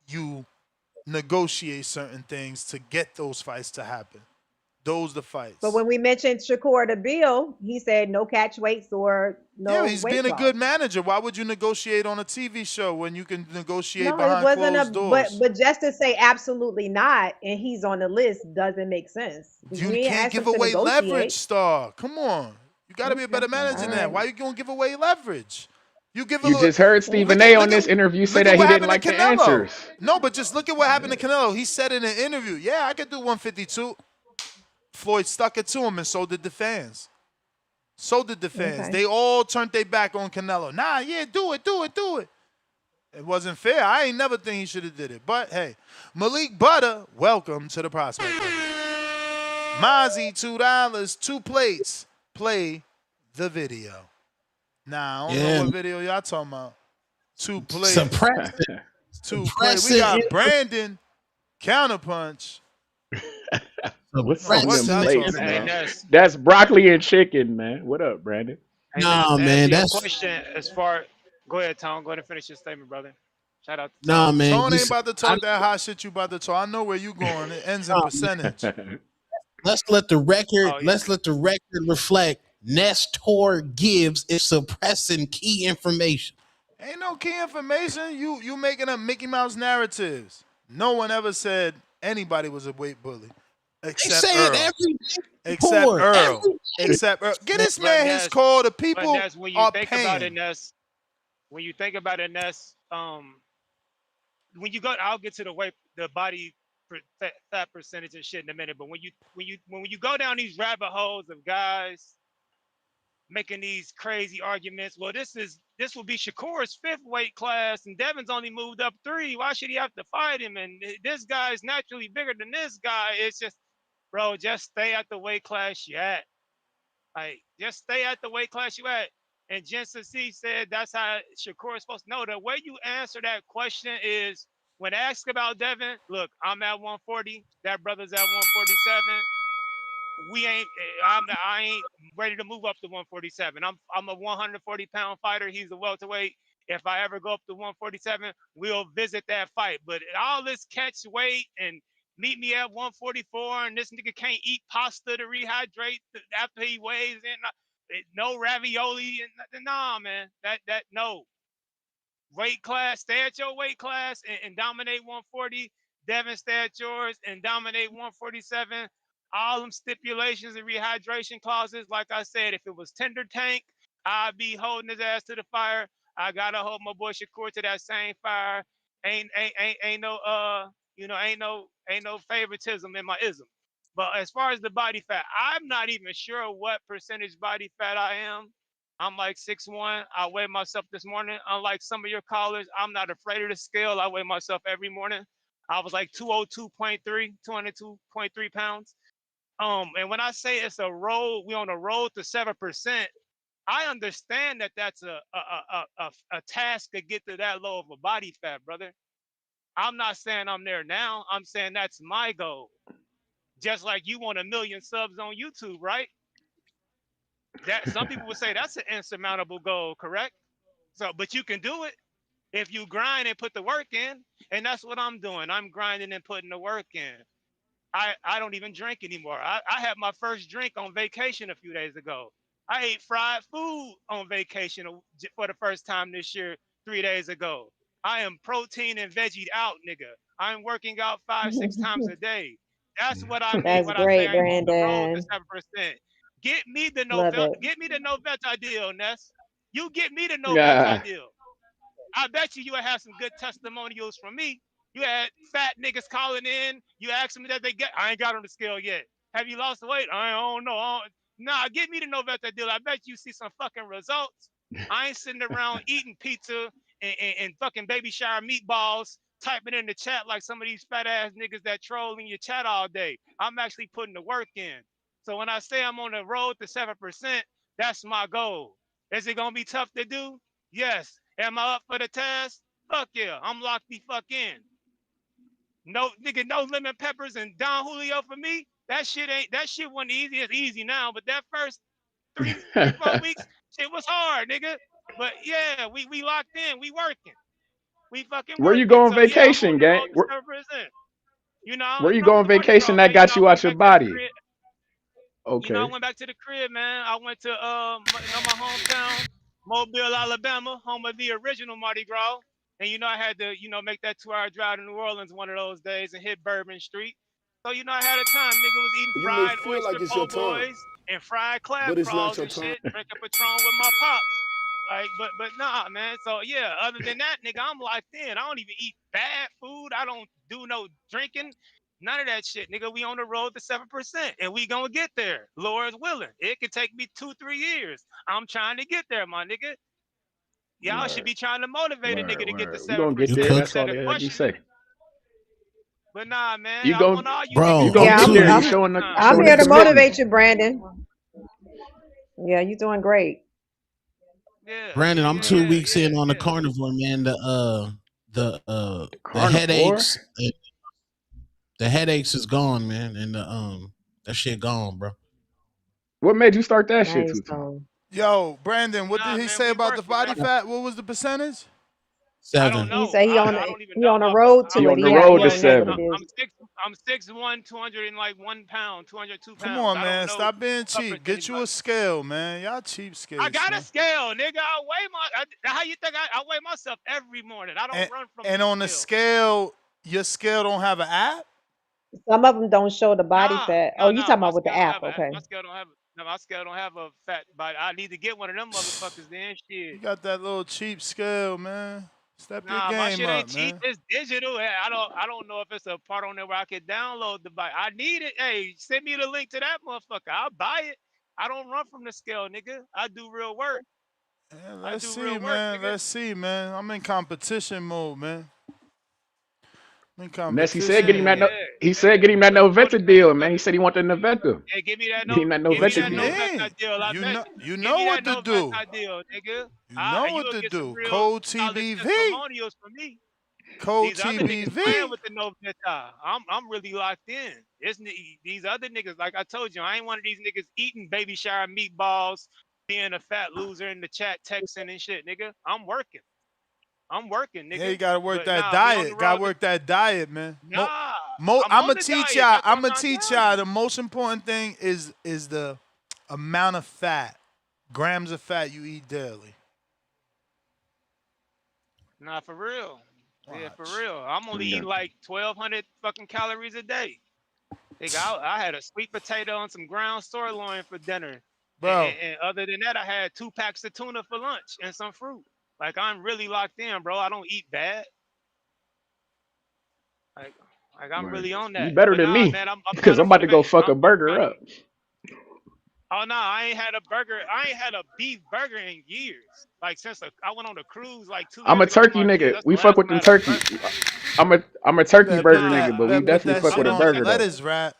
you negotiate certain things to get those fights to happen. Those the fights.
But when we mentioned Shakur to Bill, he said no catch weights or no.
Yeah, he's being a good manager. Why would you negotiate on a TV show when you can negotiate
No,
behind
it wasn't
closed doors?
but just to say absolutely not, and he's on the list doesn't make sense.
You can't give away leverage, Star. Come on, you got to be a better manager than that.
Right.
Why you gonna give away leverage? You give a
You just heard Stephen A. on this interview say that he didn't like the answers.
No, but just look at what happened to Canelo. He said in an interview, "Yeah, I could do 152." Floyd stuck it to him, and so did the fans. So did the fans.
Okay.
They all turned their back on Canelo. Nah, yeah, do it. It wasn't fair. I ain't never think he should have did it. But hey, Malik Butter, welcome to the prospect. Mozzie, $2, 2 plates. Play the video. Nah, I don't know what video y'all talking about. 2 plates.
Suppress
2 plates. We got Brandon, counterpunch.
What's
What's
on them
that
plates,
talking
man? That's broccoli and chicken, man. What up, Brandon?
Hey,
Nah,
to
man,
answer your
that's
question as far. Go ahead, Tom. Go ahead and finish your statement, brother. Shout out to
nah,
Tom.
man.
Tone ain't
listen,
about to talk that hot shit you about to talk. I know where you going. It ends in percentage.
let's let the record.
Oh, yeah.
Let's let the record reflect. Nestor Gibbs is suppressing key information.
Ain't no key information. You making up Mickey Mouse narratives. No one ever said anybody was a weight bully. Except
say it
Earl.
every
Except
report.
Earl.
Every-
Except Earl. Get this
But
man his
Ness,
call. The
but
people
Ness, when you
are
think about it,
paying.
Ness, when you think about it, Ness, when you go, I'll get to the body fat percentage and shit in a minute. But when you go down these rabbit holes of guys making these crazy arguments, well, this will be Shakur's 5th weight class, and Devin's only moved up 3. Why should he have to fight him? And this guy is naturally bigger than this guy. It's just, bro, just stay at the weight class you at. Like, just stay at the weight class you at. And Jensen C said that's how Shakur is supposed to know. The way you answer that question is when asked about Devin, look, I'm at 140. That brother's at 147. I ain't ready to move up to 147. I'm a 140-pound fighter. He's a welterweight. If I ever go up to 147, we'll visit that fight. But all this catch weight and meet me at 144, and this nigga can't eat pasta to rehydrate after he weighs in. No ravioli and nah, man. That no. Weight class, stay at your weight class and dominate 140. Devin, stay at yours and dominate 147. All them stipulations and rehydration clauses, like I said, if it was tender tank, I'd be holding his ass to the fire. I gotta hold my boy Shakur to that same fire. Ain't no ain't no favoritism in my ism. But as far as the body fat, I'm not even sure what percentage body fat I am. I'm like 6'1". I weighed myself this morning. Unlike some of your callers, I'm not afraid of the scale. I weigh myself every morning. I was like 202.3, 202.3 pounds. And when I say it's a road, we on a road to 7%. I understand that that's a task to get to that low of a body fat, brother. I'm not saying I'm there now. I'm saying that's my goal. Just like you want 1 million subs on YouTube, right? That some people would say that's an insurmountable goal, correct? So, but you can do it if you grind and put the work in, and that's what I'm doing. I'm grinding and putting the work in. I don't even drink anymore. I had my first drink on vacation a few days ago. I ate fried food on vacation for the first time this year, 3 days ago. I am protein and veggie out, nigga. I'm working out 5, 6 times a day. That's what I mean
That's
when I say
great,
I'm on the road to
Brandon.
7%. Get me the
Love it.
Noventa deal, Ness. You get me the Noventa
Yeah.
deal. I bet you would have some good testimonials from me. You had fat niggas calling in. You asked them that they get. I ain't got on the scale yet. Have you lost weight? I don't know. Nah, give me the Noventa deal. I bet you see some fucking results. I ain't sitting around eating pizza and fucking baby shower meatballs, typing in the chat like some of these fat ass niggas that troll in your chat all day. I'm actually putting the work in. So when I say I'm on the road to 7%, that's my goal. Is it gonna be tough to do? Yes. Am I up for the task? Fuck yeah. I'm locked the fuck in. No nigga, no lemon peppers and Don Julio for me. That shit wasn't easy. It's easy now, but that first three, 4 weeks, shit was hard, nigga. But yeah, we locked in. We working. We fucking
Where you
working.
go on
So yeah, I'm on
vacation,
the
gang?
road to 7%. You know,
Where you go
North
on
Mardi
vacation
Gras,
that
man. You
got
know, I
you
went
out your
back to the
body?
crib. I
Okay.
went back to the crib, man. I went to my hometown, Mobile, Alabama, home of the original Mardi Gras. And I had to, make that 2-hour drive to New Orleans one of those days and hit Bourbon Street. So, I had a time. Nigga was eating
You may
fried
feel
oyster
like it's
po'
your time,
boys and fried crab
but it's not
claws
your
and
time.
shit, drinking Patron with my pops. Like, but nah, man. So yeah, other than that, nigga, I'm locked in. I don't even eat bad food. I don't do no drinking. None of that shit, nigga. We on the road to 7%, and we gonna get there. Lord's willing. It could take me 2, 3 years. I'm trying to get there, my nigga. Y'all should
Word.
be trying to motivate a nigga to get to
Word. We gonna get
You
7%
there.
cook,
That's
instead
all
of
they heard you
questioning.
say.
But nah, man,
You
I
go
want all you niggas
you
bro.
to
gonna
I'm
get
Yeah,
get
two
there.
there
You
I'm
weeks.
showing the
sometime.
I'm
showing the
here to
commitment.
motivate you, Brandon. Yeah, you're doing great.
Yeah,
Brandon, I'm
yeah,
2 weeks
yeah,
in on the
yeah.
carnivore, man.
The
The
carnivore.
headaches, the headaches is gone, man, and that shit gone, bro.
What made you start that shit,
Nice.
Tutu?
Yo, Brandon, what
Nah,
did he
man,
say
we
about the
working,
body
man.
fat? What was the percentage?
I don't
7.
He
know.
said
I don't even
he
know.
on the road
He
to it.
on the
I'm
He
road to
don't know what
7.
it is.
I'm 6'1", 201 pounds, 202
Come
pounds.
on,
I don't
man.
know
Stop being
what
cheap.
percentage.
Get you a scale, man. Y'all
I
cheapskates,
got a
man.
scale, nigga. How you think I weigh myself every morning? I don't
And
run from the
and on the
scale.
scale, your scale don't have an app?
Some of them don't show the body
Nah,
fat. Oh,
no,
you
no.
talking about with the app?
My
Okay.
scale don't have. No, my scale don't have a fat body. I need to get one of them motherfuckers. Then
You
shit.
got that little cheap scale, man. Step your
Nah, my
game
shit ain't
up,
cheap.
man.
It's digital. Hey, I don't know if it's a part on there where I can download the bike. I need it. Hey, send me the link to that motherfucker. I'll buy it. I don't run from the scale, nigga. I do real work.
Yeah,
I
let's
do
see,
real work,
man.
nigga.
Let's see, man. I'm in competition mode, man. I'm in
Nessie said get
competition
him
Yeah,
that
mode.
no,
yeah,
he
yeah.
said get him that
But you know
Noventa deal, man. He said he wanted the Noventa.
hey,
Get him that
give me
What you
Noventa
that
deal.
mean?
Noventa deal. I bet
You
give
know
me
what
that
to do.
Noventa deal, nigga.
You know what
You'll
to
get some
do.
real
Code
solid
TBV.
testimonials from me.
Code
These other niggas playing
TBV.
with the Noventa. I'm really locked in. These other niggas, like I told you, I ain't one of these niggas eating baby shower meatballs, being a fat loser in the chat, texting and shit, nigga. I'm working. I'm working,
Yeah, you
nigga.
gotta work
But
that
nah, we on the
diet. Gotta
road.
work that diet, man.
Nah, I'm
I'ma
on the
teach
diet.
y'all.
That's what I'm
I'ma
trying to
teach
tell
y'all.
you.
The most important thing is the amount of fat, grams of fat you eat daily.
Nah, for real. Yeah, for
Watch,
real. I'm only eating
Okay.
like 1,200 fucking calories a day. Nigga, I had a sweet potato and some ground sirloin for dinner.
bro.
And other than that, I had 2 packs of tuna for lunch and some fruit. Like, I'm really locked in, bro. I don't eat bad. Like, like I'm
Word.
really on
You
that.
better
But
than
nah,
me.
man, I'm
Cause
trying to
I'm about to go
motivate.
fuck a
I'm
burger
trying to.
up.
Oh no, I ain't had a burger. I ain't had a beef burger in years. Like since I went on a cruise like two
I'm
years
a
ago with
turkey
my kids.
nigga.
That's the
We fuck
last
with
time I
them
had a
turkey.
burger.
I'm a turkey burger
Nah,
nigga, but we
Better put
definitely
that
fuck
I'm
with
shit
a
on the
on.
burger
Let
though.
us rap.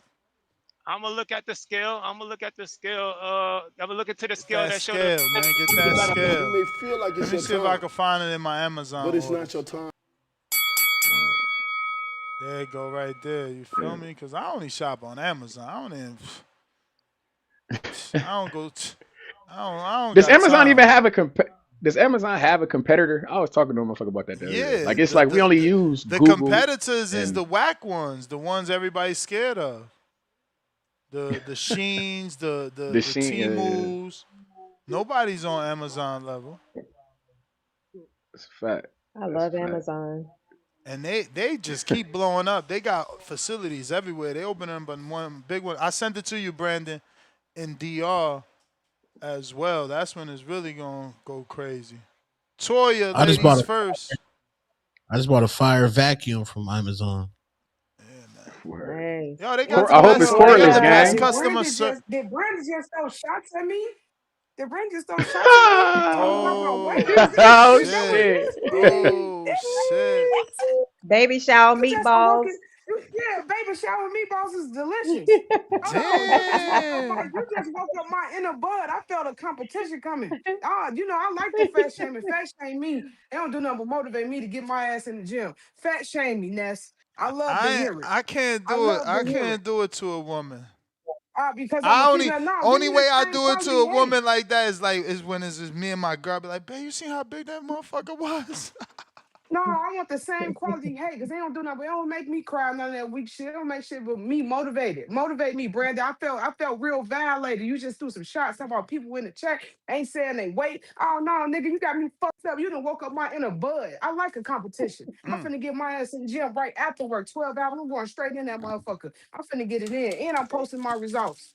I'm gonna look at the scale. I'm gonna look at the scale. I'm gonna look into the scale
That
that showed the.
scale, man. Get that scale.
You may feel like
Let
it's
me
your
see if I
time,
can find it in my Amazon
but it's not
orders.
your time.
There you go, right there. You feel me? Because I only shop on Amazon. I don't even. I don't go. I don't
Does
got
Amazon even
time.
have a Does Amazon have a competitor? I was talking to a motherfucker about that the other day.
Yeah,
Like it's like we only use
the
Google
competitors is
and
the whack ones, the ones everybody's scared of. The Sheens,
the
the
Sheen.
Temus. Nobody's on Amazon level.
That's a fact.
I
That's
love
a fact.
Amazon.
And they just keep blowing up. They got facilities everywhere. They open them, but one big one. I sent it to you, Brandon, in DR as well. That's when it's really gonna go crazy. Toya,
I just bought
ladies
a
first.
fire vacuum from Amazon.
Word.
Nice.
Yo, they got the
I hope
best.
it's
They got
cordless,
the best
gang.
customer service.
Did Brandon just throw shots at me? Did Brandon just throw shots at me? Talking about my weight?
Oh
Oh
Is that what
shit!
shit.
Oh shit!
Baby shower
You just gonna walk
meatballs.
in? Yeah, baby shower meatballs is delicious. Oh,
Damn!
you just woke up my inner bud. I felt a competition coming. Oh, I like the fat shaming. Fat shame me. They don't do nothing but motivate me to get my ass in the gym. Fat shame me, Ness. I love to hear it.
I can't
I
do it.
love
I
to hear it.
can't do it to a woman.
Because I'm a
I only
female. No, give
only
me the
way I
same
do it to
quality
a
hate.
woman like that is when it's just me and my girl. Be like, babe, you see how big that motherfucker was?
No, I want the same quality hate because they don't do nothing. They don't make me cry none of that weak shit. They don't make shit but me motivated. Motivate me, Brandon. I felt real violated. You just threw some shots about people in the chat. Ain't saying they wait. Oh no, nigga, you got me fucked up. You done woke up my inner bud. I like a competition. I'm finna get my ass in the gym right after work. 12 hours. I'm going straight in that motherfucker. I'm finna get it in. And I'm posting my results.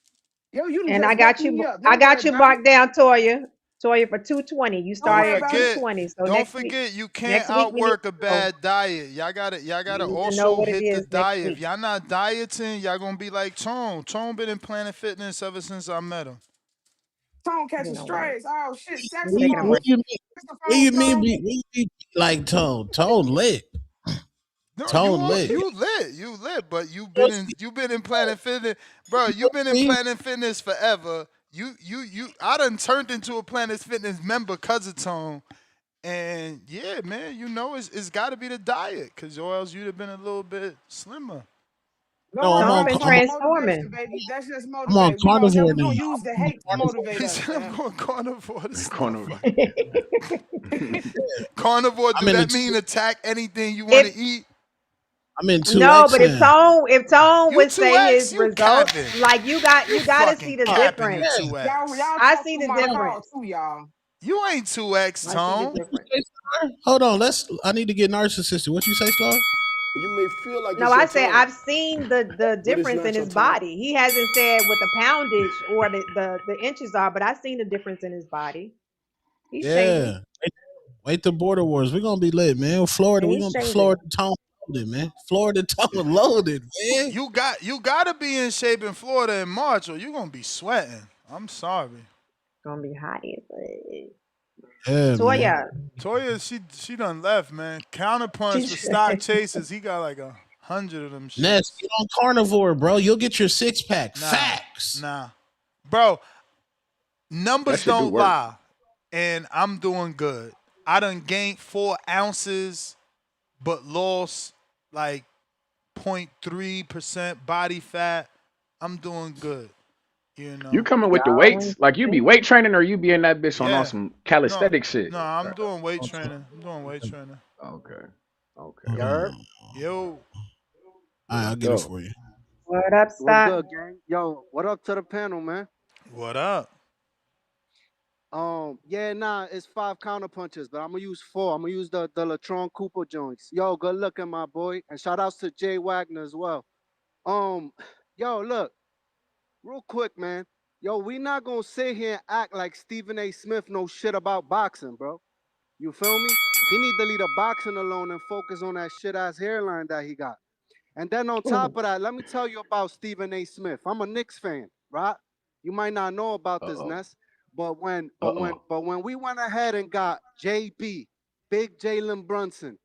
Yo, you done
And I
just woke
got
me
you.
up.
I
Don't worry
got you
about it.
marked down, Toya. Toya for 220. You
Don't
Don't
worry
started at
about it.
forget.
220. So
Don't
next week,
forget, you can't
next week we need
outwork a
to know.
bad diet. Y'all
We
gotta
need to know
also
what it
hit the
is next
diet. If
week.
y'all not dieting, y'all gonna be like Tone. Tone been in Planet Fitness ever since I met him.
Tone
You
catching
know what?
strays. Oh shit,
Taking a
saxophone.
What
break.
do you mean? What do
Saxophone
you mean?
Tone.
What do you mean like Tone? Tone lit.
No,
Tone lit.
you lit, but you've been in Planet Fitness, bro. You've been in Planet Fitness forever. I done turned into a Planet Fitness member cause of Tone, and yeah, man, it's got to be the diet, cause or else you'd have been a little bit slimmer.
Don't
No,
worry
Tone
about it.
been
That's just
transforming.
motivation, baby. That's just
I'm on
motivate. We gonna
carnivore
we
now.
gonna use the
I'm on
hate to motivate
He
us,
said I'm
fam.
going carnivore. This
Corner.
motherfucker. Carnivore,
I'm
do
in the
that
two,
mean attack anything you want
If
to eat?
I'm in two
no,
X
but if
now.
Tone
You
would say
2X,
his
you
results,
capping.
like
You
you got to
fucking
see the
capping, you
difference.
Yeah.2X.
Y'all
I
talk
see
through
the
my call
difference.
too, y'all.
You ain't 2X,
I see the
Tone.
difference.
Hold on. I need to get narcissistic. What you say, Star?
You may feel like
No,
it's
I
your
say
time,
I've seen the
but it's
difference in
not your
his
time.
body. He hasn't said what the poundage or the inches are, but I've seen the difference in his body. He's changing.
Yeah. Wait the border wars. We're gonna be lit, man. Florida,
Yeah,
we're
he's
gonna
changing.
Florida Tone loaded, man. Florida Tone loaded, man.
You gotta be in shape in Florida in March, or you gonna be sweating. I'm sorry.
Gonna be hot as
Yeah, man.
Toya.
Toya, she done left, man. Counterpunch for
She's
stock chases. He got like 100 of them
Ness,
shits.
get on carnivore, bro. You'll get your 6-pack.
Nah,
Facts.
nah, bro.
That
Numbers
should do
don't
work.
lie, and I'm doing good. I done gained 4 ounces, but lost like 0.3% body fat. I'm doing good, you
You
know.
coming with the
Y'all
weights? Like you be weight training or you be in that bitch on
Yeah.
some
No,
calisthenic shit?
no, I'm doing weight training. I'm doing weight
Okay.
training.
Okay. Okay.
Yerp.
Yo,
All right, I'll
Let's
get it
go.
for you.
What up,
What's
Stock?
good, gang? Yo, what up to the panel, man?
what up?
Yeah, nah, it's 5 counter punches, but I'm gonna use 4. I'm gonna use the Latron Cooper joints. Yo, good looking, my boy, and shout outs to Jay Wagner as well. Um, yo, look, real quick, man. Yo, we not gonna sit here and act like Stephen A. Smith knows shit about boxing, bro. You feel me? He need to leave the boxing alone and focus on that shit ass hairline that he got. And then on top of that, let me tell you about Stephen A. Smith. I'm a Knicks fan, right? You might not know about this,
Uh-oh.
Ness, but
Uh-oh.
when we went ahead and got JB, Big Jalen Brunson,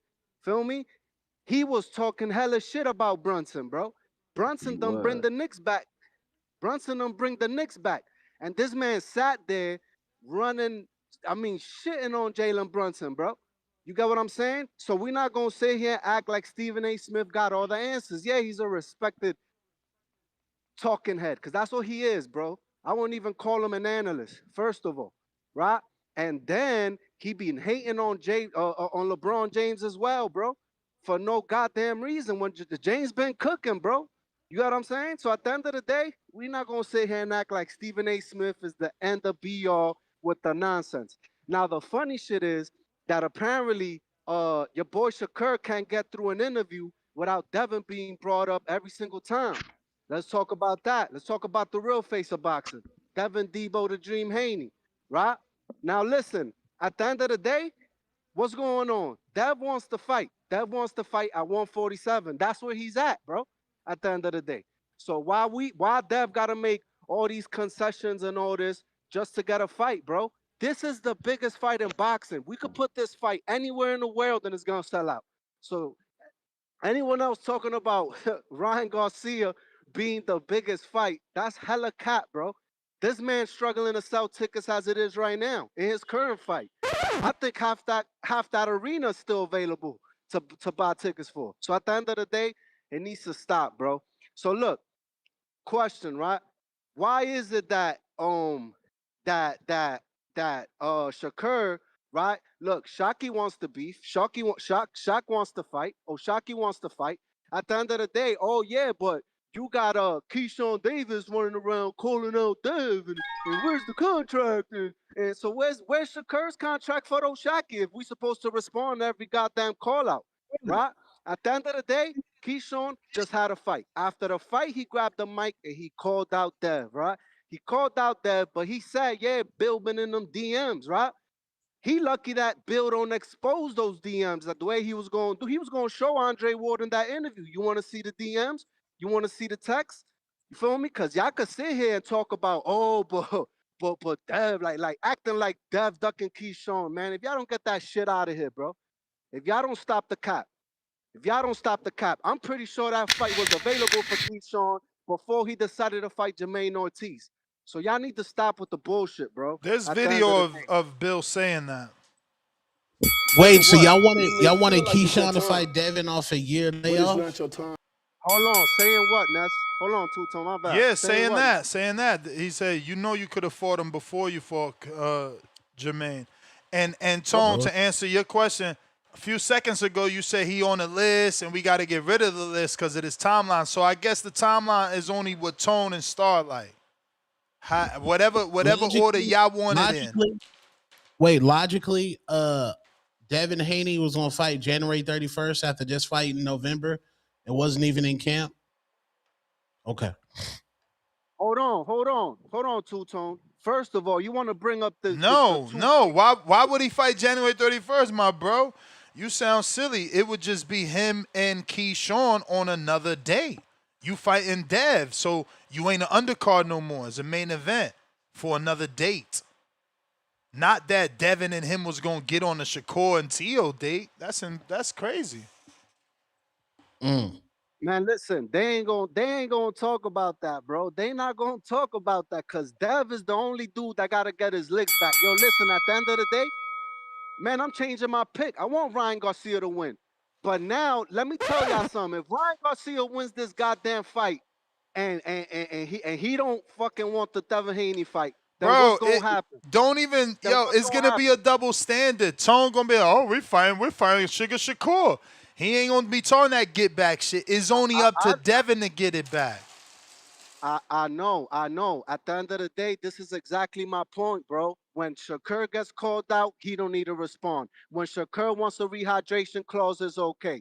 feel me? He was talking hella shit about Brunson, bro.
He
Brunson done bring
was.
the Knicks back. Brunson them bring the Knicks back. And this man sat there running, shitting on Jalen Brunson, bro. You got what I'm saying? So we're not going to sit here and act like Stephen A. Smith got all the answers. Yeah, he's a respected talking head, because that's what he is, bro. I won't even call him an analyst, first of all, right? And then he been hating on on LeBron James as well, bro, for no goddamn reason. When James been cooking, bro. You got what I'm saying? So at the end of the day, we're not gonna sit here and act like Stephen A. Smith is the end of be all with the nonsense. Now the funny shit is that apparently your boy Shakur can't get through an interview without Devin being brought up every single time. Let's talk about that. Let's talk about the real face of boxing. Devin Debo the Dream Haney, right? Now listen, at the end of the day, what's going on? Dev wants to fight. Dev wants to fight at 147. That's where he's at, bro. At the end of the day. So why Dev gotta make all these concessions and all this just to get a fight, bro? This is the biggest fight in boxing. We could put this fight anywhere in the world and it's gonna sell out. So anyone else talking about Ryan Garcia being the biggest fight, that's hella cap, bro. This man's struggling to sell tickets as it is right now in his current fight. I think half that arena is still available to buy tickets for. So at the end of the day, it needs to stop, bro. So look, question, right? Why is it that Shakur, right? Look, Shaki wants to beef. Shaq wants to fight. Oh, Shaki wants to fight. At the end of the day, oh yeah, but you got Keyshawn Davis running around calling out Dev, and where's the contract? And so where's Shakur's contract for those Shaki if we supposed to respond to every goddamn call out, right? At the end of the day, Keyshawn just had a fight. After the fight, he grabbed the mic and he called out Dev, right? He called out Dev, but he said, yeah, Bill been in them DMs, right? He lucky that Bill don't expose those DMs like the way he was going to do. He was going to show Andre Ward in that interview. You want to see the DMs? You want to see the text? You feel me? Because y'all could sit here and talk about, oh, but Dev, like acting like Dev ducking Keyshawn, man. If y'all don't get that shit out of here, bro. If y'all don't stop the cap. If y'all don't stop the cap, I'm pretty sure that fight was available for Keyshawn before he decided to fight Jermaine Ortiz. So y'all need to stop with the bullshit, bro.
There's
At the end of
video
the day.
of Bill saying that.
Wait, so
What?
y'all wanted
like it's your
Keyshawn to
time,
fight Devin off a year
but it's
layoff?
not your time.
Hold on, saying what, Ness? Hold on, Two-Tone, my bad.
Yeah,
Saying
saying
what?
that, saying that. He said, you know, you could have fought him before you fought Jermaine. And Tone, to answer your question, a few seconds ago you said he on the list and we got to get rid of the list because of his timeline. So I guess the timeline is only what Tone and Starlight. Whatever order y'all want it in.
Logically, Devin Haney was gonna fight January 31st after just fighting in November. It wasn't even in camp. Okay.
Hold on, Two-Tone. First of all, you want to bring up the
No.
two
Why would he fight January 31st, my bro? You sound silly. It would just be him and Keyshawn on another day. You fighting Dev, so you ain't an undercard no more. It's a main event for another date. Not that Devin and him was gonna get on the Shakur and Tio date. That's crazy.
Man, listen, they ain't gonna talk about that, bro. They not gonna talk about that because Dev is the only dude that gotta get his licks back. Yo, listen, at the end of the day, man, I'm changing my pick. I want Ryan Garcia to win. But now, let me tell y'all something. If Ryan Garcia wins this goddamn fight and he don't fucking want the Devin Haney fight, then
Bro,
what's gonna happen?
don't even,
Then
yo,
what's
it's
gonna
gonna be a
happen?
double standard. Tone gonna be like, oh, we're fighting Sugar Shakur. He ain't gonna be talking that get back shit. It's only up to Devin to get it back.
I know. At the end of the day, this is exactly my point, bro. When Shakur gets called out, he don't need to respond. When Shakur wants a rehydration clause, it's okay.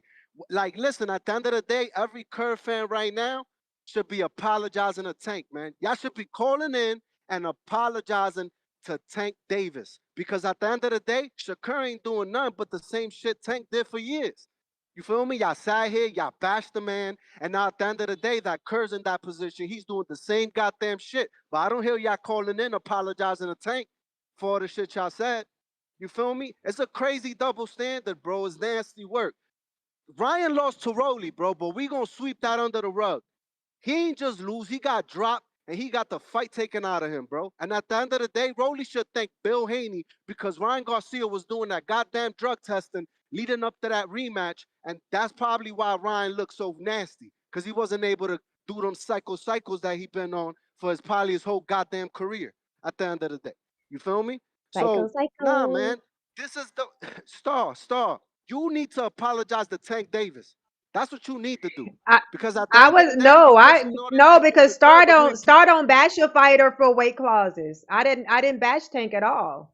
Like, listen, at the end of the day, every Kerr fan right now should be apologizing to Tank, man. Y'all should be calling in and apologizing to Tank Davis. Because at the end of the day, Shakur ain't doing nothing but the same shit Tank did for years. You feel me? Y'all sat here, y'all bashed the man, and now at the end of the day, that Kerr's in that position. He's doing the same goddamn shit. But I don't hear y'all calling in apologizing to Tank for all the shit y'all said. You feel me? It's a crazy double standard, bro. It's nasty work. Ryan lost to Rolly, bro, but we gonna sweep that under the rug. He ain't just lose. He got dropped and he got the fight taken out of him, bro. And at the end of the day, Rolly should thank Bill Haney because Ryan Garcia was doing that goddamn drug testing leading up to that rematch, and that's probably why Ryan looked so nasty because he wasn't able to do them cycles that he been on for probably his whole goddamn career. At the end of the day, you feel me? So nah, man, this is the star. You need to apologize to Tank Davis. That's what you need to do.
I
Because at the
I
end of
was
the day, you
I
wasting all this
no
shit with
because
Shakur, but you ain't
Star don't bash your fighter for weight clauses. I didn't bash Tank at all.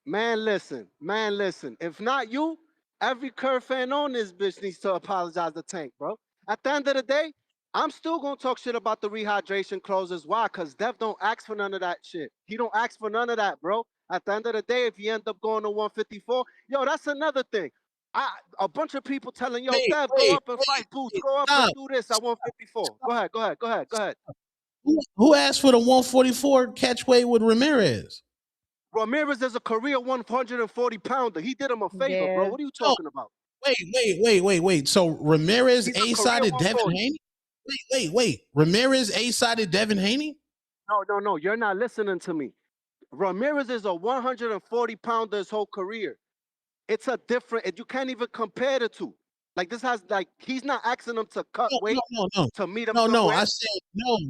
Man, listen. If not you, every Curve fan on this bitch needs to apologize to Tank, bro. At the end of the day, I'm still gonna talk shit about the rehydration clauses. Why? Cause Dev don't ask for none of that shit. He don't ask for none of that, bro. At the end of the day, if you end up going to 154, yo, that's another thing. A bunch of people telling yo,
Wait,
Dev, go
wait,
up and
wait,
fight Boots,
wait.
go up and
Stop.
do this at 154. Go ahead.
Who asked for the 144 catch weight with Ramirez?
Ramirez is a career 140 pounder. He did him a favor, bro.
Yeah.
What are you
No,
talking about?
wait. So Ramirez
He's a career
A-sided Devin
140.
Haney? Wait. Ramirez A-sided Devin Haney?
No. You're not listening to me. Ramirez is a 140 pounder his whole career. It's a different, you can't even compare the two. Like this has like he's not asking them to cut weight to meet him
No.
somewhere.
I said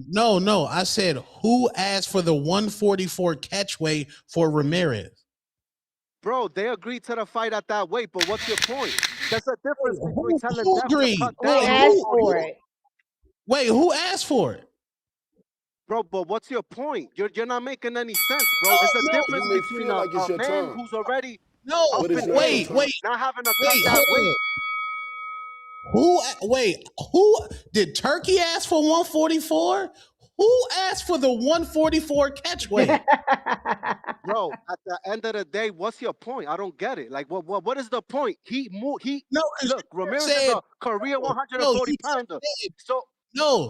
no. I said who asked for the 144 catch weight for Ramirez?
Bro, they agreed to the fight at that weight, but what's your point? There's a difference between telling
Who
Dev to
agreed?
cut
Who
down to
asked
140.
for it?
Wait, who asked for it?
Bro, but what's your point? You're not making any sense, bro. It's a difference
You may
between
feel like it's
a
your
man
time,
who's already
No,
up
but it's
in
not your
age,
time.
not having to cut that
hold
weight.
on. Who did Turkey ask for 144? Who asked for the 144 catch weight?
Bro, at the end of the day, what's your point? I don't get it. Like, what is the point? He
No, because
look. Ramirez is
said
a career
no,
140 pounder. So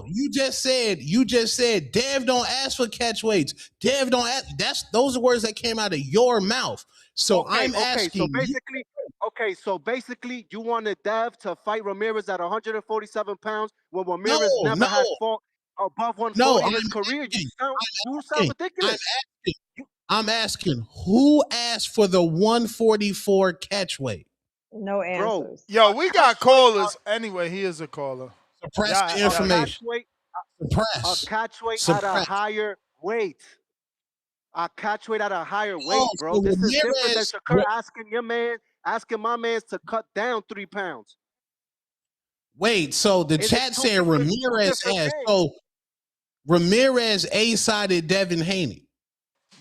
you just said Dev don't ask for catch weights. Dev don't ask. Those are words that came out of your mouth. So I'm asking you.
So basically, you wanted Dev to fight Ramirez at 147 pounds when
No,
Ramirez never had fought above
no.
140 in his career. You sound ridiculous.
I'm asking who asked for the 144 catch weight?
No
Bro,
answers.
Yo, we got callers. Anyway, he is a caller.
Suppress the
a
information.
catch weight at a
Suppress.
higher weight. A catch weight at a higher
Oh,
weight, bro.
so
This is different than
Ramirez.
Shakur asking my man to cut down 3 pounds.
Wait, so the chat said Ramirez asked. So Ramirez A-sided Devin Haney.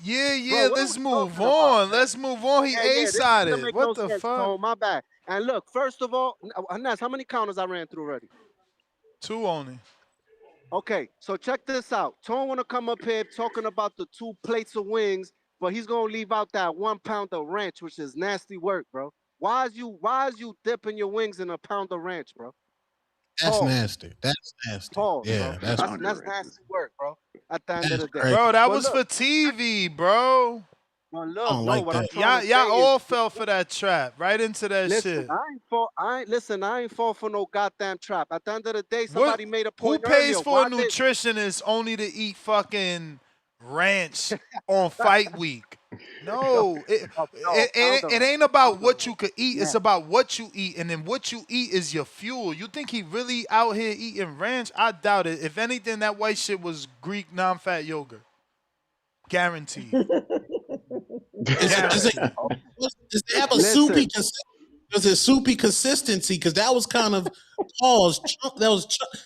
Yeah, let's move on. Let's move on. He A-sided. What the fuck?
Tone, my bad. And look, first of all, Ness, how many counters I ran through already?
2 only.
Okay, so check this out. Tone want to come up here talking about the 2 plates of wings, but he's gonna leave out that 1 pound of ranch, which is nasty work, bro. Why is you dipping your wings in a pound of ranch, bro?
That's nasty. That's nasty.
Pause,
yeah,
bro. That's nasty work, bro. At the end of the day,
Bro, that was for TV, bro.
But look, no, what I'm trying to
Y'all
say
all
is,
fell for that trap, right into that
listen,
shit.
I ain't fall for no goddamn trap. At the end of the day, somebody made a
Who
point
pays
earlier.
for a nutritionist only to eat fucking ranch on fight week? No, it ain't about what you could eat. It's about what you eat, and then what you eat is your fuel. You think he really out here eating ranch? I doubt it. If anything, that white shit was Greek non-fat yogurt. Guaranteed.
Does it have a soupy consistency? Does it soupy consistency? Because that was kind of that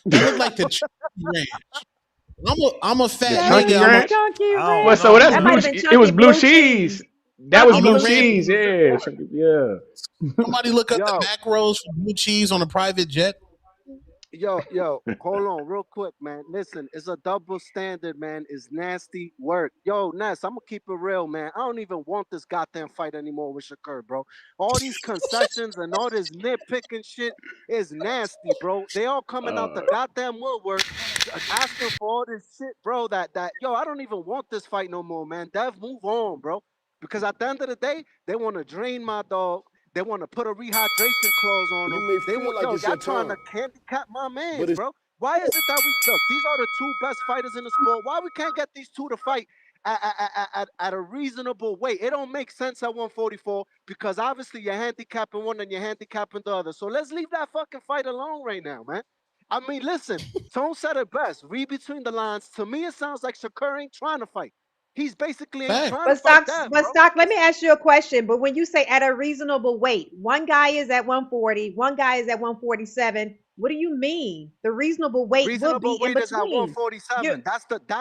looked like the chunky ranch. I'm a fat
Chunky
nigga.
ranch? Well, so that's blue. It was blue cheese. That was blue cheese. Yeah. Yeah.
Somebody look up the macros for blue cheese on a private jet.
Yo, hold on real quick, man. Listen, it's a double standard, man. It's nasty work. Yo, Ness, I'm gonna keep it real, man. I don't even want this goddamn fight anymore with Shakur, bro. All these concessions and all this nitpicking shit is nasty, bro. They all coming out the goddamn woodwork asking for all this shit, bro. Yo, I don't even want this fight no more, man. Dev, move on, bro. Because at the end of the day, they want to drain my dog. They want to put a rehydration clause on him.
You may
They
feel
want,
like
y'all
it's your
trying
time,
to handicap my man,
but it's
bro. Why is it that we look? These are the two best fighters in the sport. Why we can't get these two to fight at a reasonable weight? It don't make sense at 144 because obviously you're handicapping one and you're handicapping the other. So let's leave that fucking fight alone right now, man. I mean, listen, Tone said it best. Read between the lines. To me, it sounds like Shakur ain't trying to fight. He's basically ain't trying to fight Dev, bro.
Let me ask you a question. But when you say at a reasonable weight, one guy is at 140, one guy is at 147. What do you mean? The reasonable weight would be
Reasonable
in
weight is at
between.
147.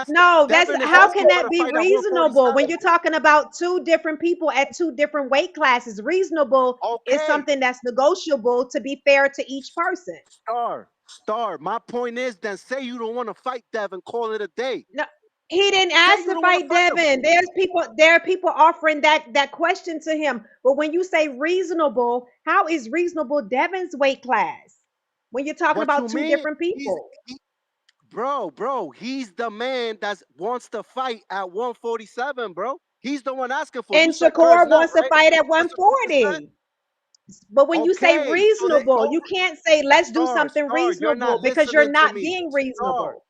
No,
Devin is
how
asking
can
for
that
the
be
fight at
reasonable when
147.
you're talking about two different people at two different weight classes? Reasonable is
Okay.
something that's negotiable to be fair to each person.
Star. My point is, then say you don't want to fight Devin, call it a day.
No, he didn't
Say
ask
you
to
don't want to
fight
fight him.
Devin. There are people offering that question to him. But when you say reasonable, how is reasonable Devin's weight class? When you're talking
What you
about two
mean?
different people.
Bro, he's the man that wants to fight at 147, bro. He's the one asking for it.
And
You said Kurz
Shakur
no,
wants to
right?
fight at
That's what you just said?
140. But when you say
Okay, so they
reasonable,
go
you can't say let's do something
Star, you're
reasonable
not
because you're
listening to
not
me.
being
Star,
reasonable.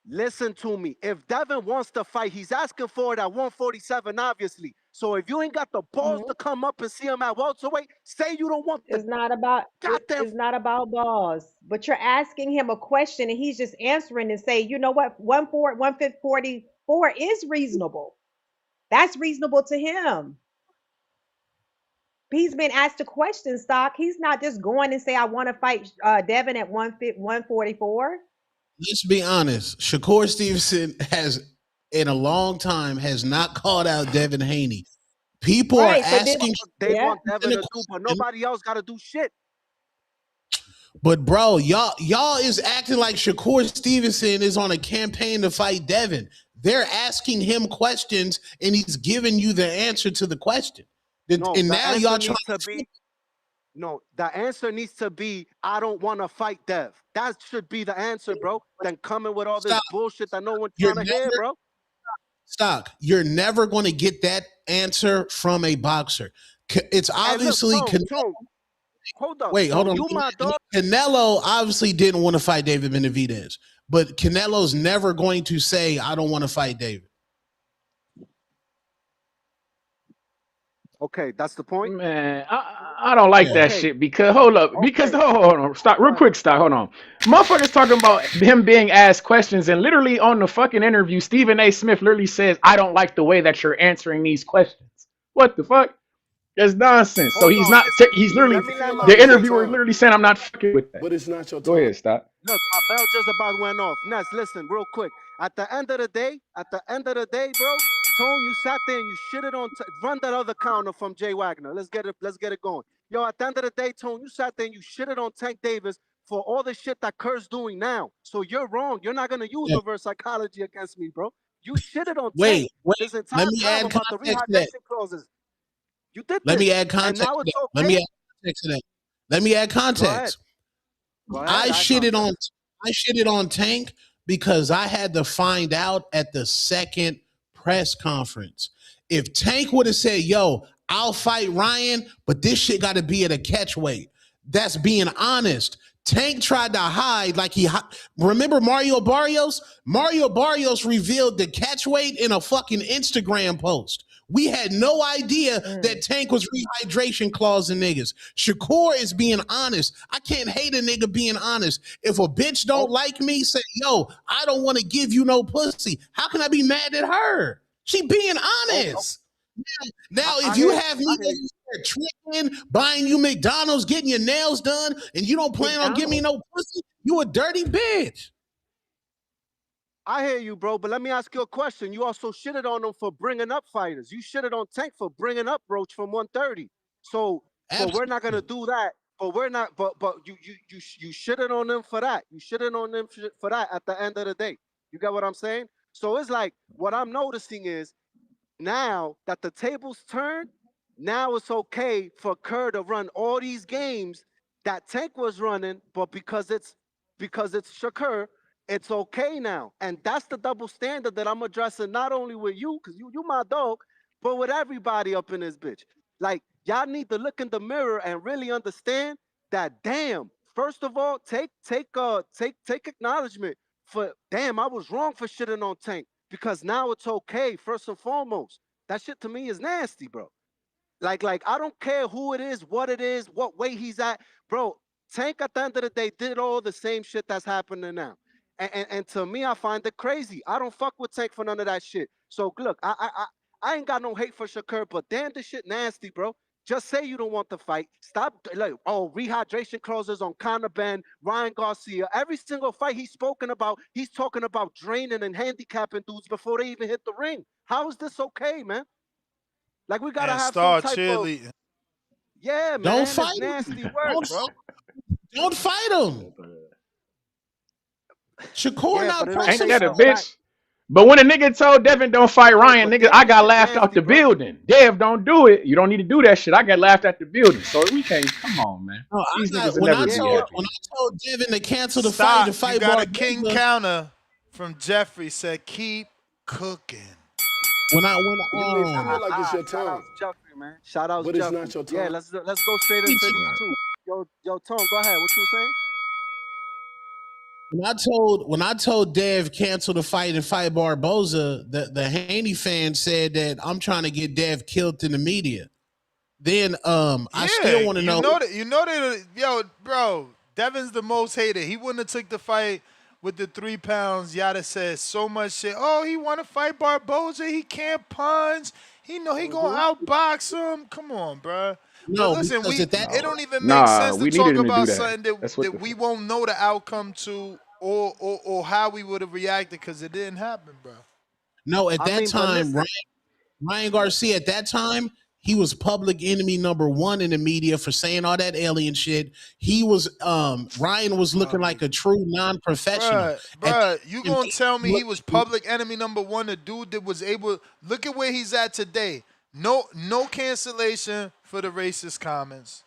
listen to me. If Devin wants to fight, he's asking for it at 147, obviously. So if you ain't got the balls to come up and see him at welterweight, say you don't want the
It's not about
goddamn.
it's not about balls. But you're asking him a question and he's just answering and say, you know what, 144 is reasonable. That's reasonable to him. He's been asked a question, Stock. He's not just going and say, I want to fight Devin at 144.
Let's be honest. Shakur Stevenson has, in a long time, has not called out Devin Haney. People are
Right. So
asking.
They want Devin to do, but nobody else got to do shit.
But bro, y'all is acting like Shakur Stevenson is on a campaign to fight Devin. They're asking him questions, and he's giving you the answer to the question.
No,
And
the
now
answer
y'all
needs
trying
to be. No, the answer needs to be, I don't want to fight Dev. That should be the answer, bro. Then coming with all this bullshit that no one's trying to hear, bro.
Stock. You're never going to get that answer from a boxer. It's obviously
Tone, hold up.
Wait, hold on.
You my dog.
Canelo obviously didn't want to fight David Benavidez, but Canelo's never going to say, I don't want to fight David.
Okay, that's the point.
Man, I don't like that shit because hold up. Because hold on. Stop real quick, stop. Hold on. Motherfuckers talking about him being asked questions and literally on the fucking interview, Stephen A. Smith literally says, I don't like the way that you're answering these questions. What the fuck? That's nonsense. So he's not he's literally the interviewer is literally saying I'm not fucking with that.
But it's not your
Go
time.
ahead, stop.
Look, my bell just about went off. Ness, listen, real quick. At the end of the day, bro, Tone, you sat there and you shitted on. Run that other counter from Jay Wagner. Let's get it going. Yo, at the end of the day, Tone, you sat there and you shitted on Tank Davis for all the shit that Kerr's doing now. So you're wrong. You're not gonna use reverse psychology against me, bro. You shitted on Tank this entire time about the rehydration clauses. You did this.
Let me add context.
And now it's okay.
Let me add context to that. Let me add context.
Go ahead.
I shitted on Tank because I had to find out at the second press conference. If Tank would have said, yo, I'll fight Ryan, but this shit got to be at a catch weight. That's being honest. Tank tried to hide like remember Mario Barrios? Mario Barrios revealed the catch weight in a fucking Instagram post. We had no idea that Tank was rehydration clausing niggas. Shakur is being honest. I can't hate a nigga being honest. If a bitch don't like me, say, yo, I don't want to give you no pussy. How can I be mad at her? She being honest. Now, if you have me tricking, buying you McDonald's, getting your nails done, and you don't plan on giving me no pussy, you a dirty bitch.
I hear you, bro, but let me ask you a question. You also shitted on them for bringing up fighters. You shitted on Tank for bringing up Roach from 130. So we're not gonna do that. But we're not. But you shitted on them for that. You shitted on them for that. At the end of the day, you get what I'm saying? So it's like what I'm noticing is now that the tables turned, now it's okay for Kerr to run all these games that Tank was running, but because it's Shakur, it's okay now. And that's the double standard that I'm addressing not only with you, because you my dog, but with everybody up in this bitch. Like, y'all need to look in the mirror and really understand that, damn, First of all, take acknowledgement for damn, I was wrong for shitting on Tank because now it's okay. First and foremost, that shit to me is nasty, bro. Like I don't care who it is, what way he's at, bro. Tank at the end of the day did all the same shit that's happening now, and to me, I find it crazy. I don't fuck with Tank for none of that shit. So look, I ain't got no hate for Shakur, but damn, this shit nasty, bro. Just say you don't want the fight. Stop. Like, oh, rehydration clauses on Conor Ben, Ryan Garcia. Every single fight he's spoken about, he's talking about draining and handicapping dudes before they even hit the ring. How is this okay, man? Like we gotta
And
have some
start
type of
cheerleading.
yeah, man.
Don't fight
It's
him.
nasty work, bro.
Don't fight him. Shakur
Yeah,
not
but it don't
Ain't
take
that a
no
professional.
bitch? But when a nigga told Devin don't fight
yeah,
Ryan,
but
nigga,
damn,
I
this
got
shit
laughed out
nasty,
the
bro.
building. Dev, don't do it. You don't need to do that shit. I got laughed out the building. So we can't. Come on, man.
No,
These
I
niggas
got
will never be happy.
when I told Devin to cancel the
Stop.
fight
You got a king
Barboza.
counter from Jeffrey. Said keep cooking.
When
You may feel like it's your
Shout
time,
outs Jeffrey, man. Shout outs
but it's
Jeffrey.
not your
Yeah,
time.
let's go straight into these two. Yo, Tone, go ahead. What you saying?
when I told Dev cancel the fight and fight Barboza, the Haney fan said that I'm trying to get Dev killed in the media. Then I still want to know.
You know that yo, bro, Devin's the most hated. He wouldn't have took the fight with the 3 pounds. Yada said so much shit. Oh, he want to fight Barboza. He can't punch. He know he gonna outbox him. Come on, bro.
No,
but listen,
because
it don't even make
Nah,
sense to
we needed
talk
him to do
about
that.
something
That's what
that we won't know the outcome to or how we would have reacted because it didn't happen, bro.
No, at that time, Ryan Garcia, at that time, he was public enemy number 1 in the media for saying all that alien shit. He was Ryan was looking like a true non-professional.
Bruh, you gonna tell me he was public enemy number 1, the dude that was able look at where he's at today. No cancellation for the racist comments.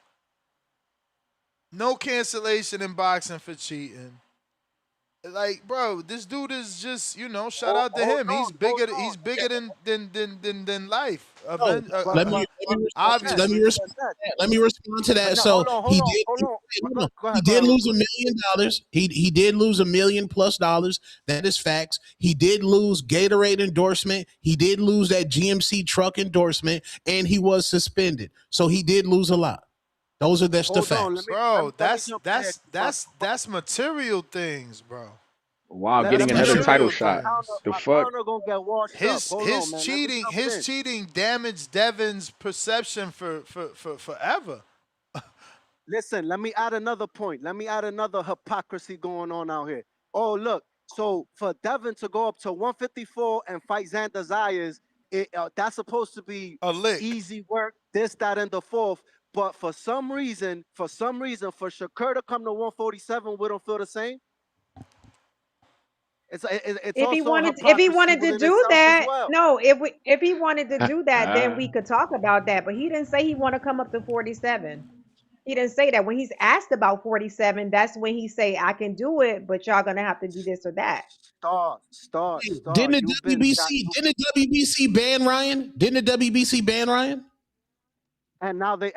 No cancellation in boxing for cheating. Like, bro, this dude is just, shout out to him. He's bigger than life.
Let me
Obviously.
respond to that.
No,
So
hold on.
he did lose $1 million. He did lose $1 million plus dollars. That is facts. He did lose Gatorade endorsement. He did lose that GMC truck endorsement, and he was suspended. So he did lose a lot. Those are the facts.
Bro, that's material things, bro.
Wow, getting another title shot. The fuck?
His cheating damaged Devin's perception for forever.
Listen, let me add another point. Let me add another hypocrisy going on out here. Oh, look. So for Devin to go up to 154 and fight Xander Zayas, that's supposed to be easy work, this, that, and the fourth. But for some reason, for Shakur to come to 147, we don't feel the same. It's
if he wanted to do that, if he wanted to do that, then we could talk about that. But he didn't say he want to come up to 47. He didn't say that. When he's asked about 47, that's when he say, I can do it, but y'all gonna have to do this or that.
Start.
Didn't the WBC ban Ryan? Didn't the WBC ban Ryan?
And now they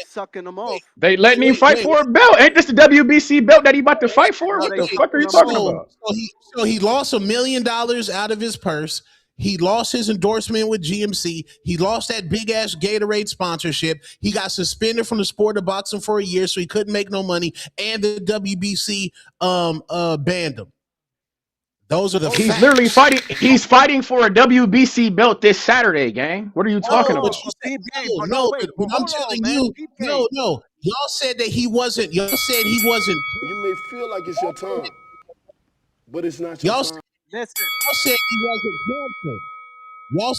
sucking him off.
They letting him fight for a belt. Ain't this the WBC belt that he about to fight for? What the fuck are you talking about?
So he lost $1 million out of his purse. He lost his endorsement with GMC. He lost that big ass Gatorade sponsorship. He got suspended from the sport of boxing for a year, so he couldn't make no money. And the WBC banned him. Those are the
He's
facts.
literally fighting. He's fighting for a WBC belt this Saturday, gang. What are you talking about?
I'm telling you, no. Y'all said that he wasn't. Y'all said he wasn't.
You may feel like it's your time, but it's not your time.
Y'all said he wasn't canceled. Y'all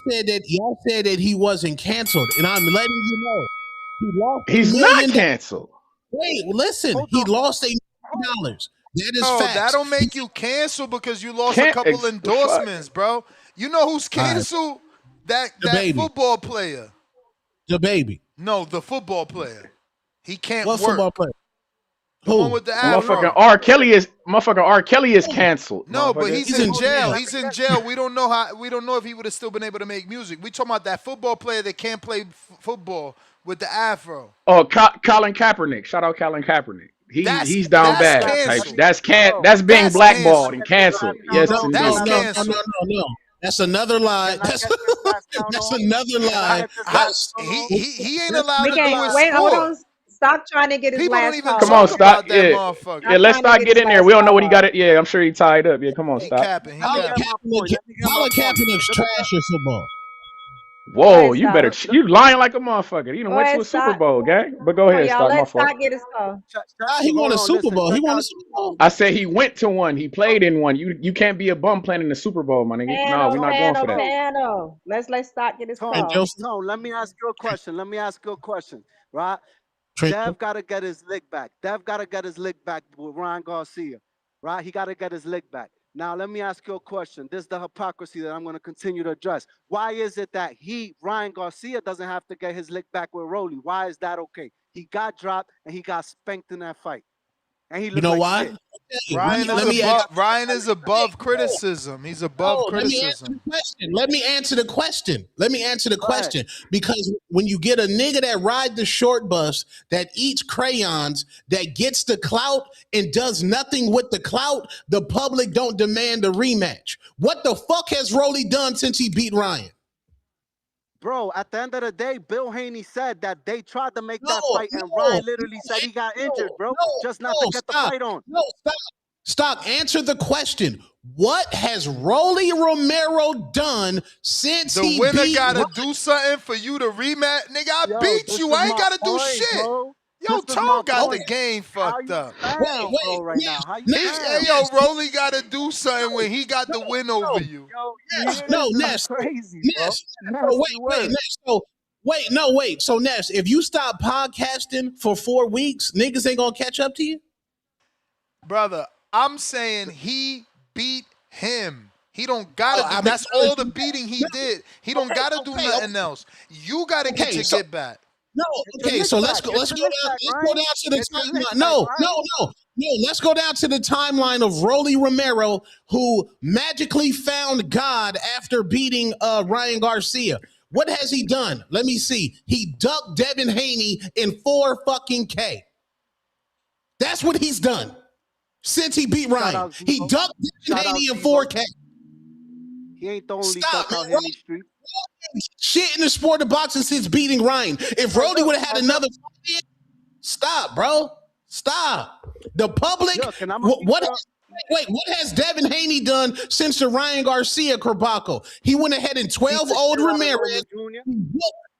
said that he wasn't canceled, and I'm letting you know he lost.
He's not canceled.
Wait, listen. He lost $1 million. That is facts.
That don't make you cancel because you lost a couple endorsements, bro. You know who's canceled? That football player.
The baby.
No, the football player. He can't
work.
What
football player?
The one with the afro.
Motherfucking R. Kelly is canceled.
No, but he's in jail. He's in jail. We don't know if he would have still been able to make music. We talking about that football player that can't play football with the afro.
Oh, Colin Kaepernick. Shout out Colin Kaepernick. He's down
That's
bad type.
canceled.
That's being
That's
blackballed and
canceled.
canceled.
No,
Yes,
no,
indeed.
That's
no, no,
canceled.
No. That's another lie.
Can I get this last count
That's
off?
another
Can I
lie.
get this
How,
last count off?
he ain't
This
allowed
We
to
this
do
can't
his
last
wait. Hold
sport.
on. Stop trying to get his
People don't
last
even
call
Come on,
off.
talk
stop.
about that
Yeah,
motherfucker.
yeah.
Stop
Let's
trying to
start
get his
getting in there.
last
We don't know
call
what he
off.
got it. Yeah, I'm sure he tied up. Yeah, come on,
He
stop.
capping. He
Let me
Colin
get
capping.
my point. Let me get my point.
Kaepernick's trash at football.
Go
Whoa,
ahead,
you
stop.
better. You lying like a motherfucker. You done
Go
went to
ahead,
a Super
stop.
Bowl, gang. But go
Come on,
ahead,
y'all.
stop. My
Let
fault.
Stock get his call.
He won
Hold
a
on,
Super
listen.
Bowl. He
Check
won a
out.
Super Bowl.
I said he went to one. He played in one. You can't be a bum playing in the Super Bowl, my nigga. No,
Panel,
we're not going for
panel,
that.
panel. Let Stock get his
And
call.
Joseph,
Tone, let me ask you a question. Let me ask you a question, right?
Trent,
Dev got to get his lick back. Dev got to get his lick back with Ryan Garcia, right? He got to get his lick back. Now, let me ask you a question. This is the hypocrisy that I'm going to continue to address. Why is it that Ryan Garcia, doesn't have to get his lick back with Rolly? Why is that okay? He got dropped and he got spanked in that fight. And he
you
looked
know
like
why?
shit.
Ryan is
Let me
above.
ask.
Ryan is above criticism. He's above
No, let me answer the
criticism.
question. Let me answer the question. Let me answer the
Go ahead.
question. Because when you get a nigga that ride the short bus, that eats crayons, that gets the clout and does nothing with the clout, the public don't demand a rematch. What the fuck has Rolly done since he beat Ryan?
Bro, at the end of the day, Bill Haney said that they tried to make
No,
that fight, and Ryan literally said he got injured, bro, just not to get the
stop.
fight on.
No, stop. Stop. Answer the question. What has Rolly Romero done since
The
he
winner
beat
gotta
Ryan?
do something for you to rematch. Nigga, I
Yo,
beat
this
you.
is
I ain't
my
gotta do
point,
shit.
bro.
Yo,
This is my
Tone got the
point.
game
How
fucked
you
up.
sound, bro, right now? How you
Hey,
sound?
yo, Rolly gotta do something when he got the win over
No,
you.
Yo,
no,
this is
Ness.
crazy, bro.
Ness. So
Nasty
wait,
word.
Ness. So wait. So Ness, if you stop podcasting for 4 weeks, niggas ain't gonna catch up to you.
Brother, I'm saying he beat him. He don't gotta do.
I mean,
That's all the beating he did. He don't gotta do nothing else. You gotta get your
So
get back.
no,
Get your
okay.
lick
So
back. Get
let's
your
go
lick
down.
back,
Let's go
Ryan.
down to the
Get your lick
timeline.
back,
No.
Ryan.
Let's go down to the timeline of Rolly Romero, who magically found God after beating Ryan Garcia. What has he done? Let me see. He ducked Devin Haney in 4 fucking K. That's what he's done since he beat
Shout
Ryan.
out
He
Zebo.
ducked Devin
Shout out
Haney in
Zebo.
4K.
He ain't the only
Stop,
duck
man.
out here in these streets.
Shit in the sport of boxing since beating Ryan. If Rolly would have had another fight, stop, bro. Stop. The public.
Look, and I'm gonna keep
What?
it up.
Wait, what has Devin Haney done since the Ryan Garcia Krabaco? He went ahead and
Beat
12
the
old
shit out of Norman
Ramirez.
Jr.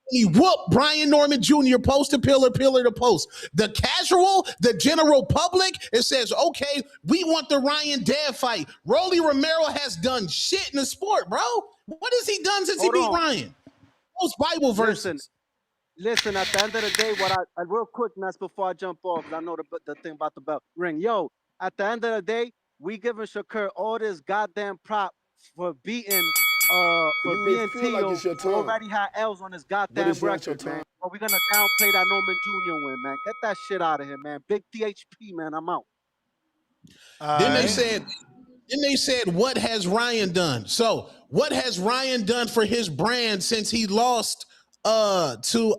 He whooped Brian Norman Jr. post to pillar to post. The casual, the general public, it says, okay, we want the Ryan Dad fight. Rolly Romero has done shit in the sport, bro. What has he done since he
Hold
beat
on.
Ryan? Those Bible verses.
Listen, at the end of the day, what I real quick, and that's before I jump off, because I know the thing about the bell ring. Yo, at the end of the day, we giving Shakur all this goddamn prop for beating for
You may
being
feel like
Tio,
it's your
who
time,
already had L's on his
but
goddamn
it's not your
record,
time.
man. But we're gonna downplay that Norman Jr. win, man. Get that shit out of here, man. Big THP, man. I'm out.
Then they said, what has Ryan done? So, what has Ryan done for his brand since he lost to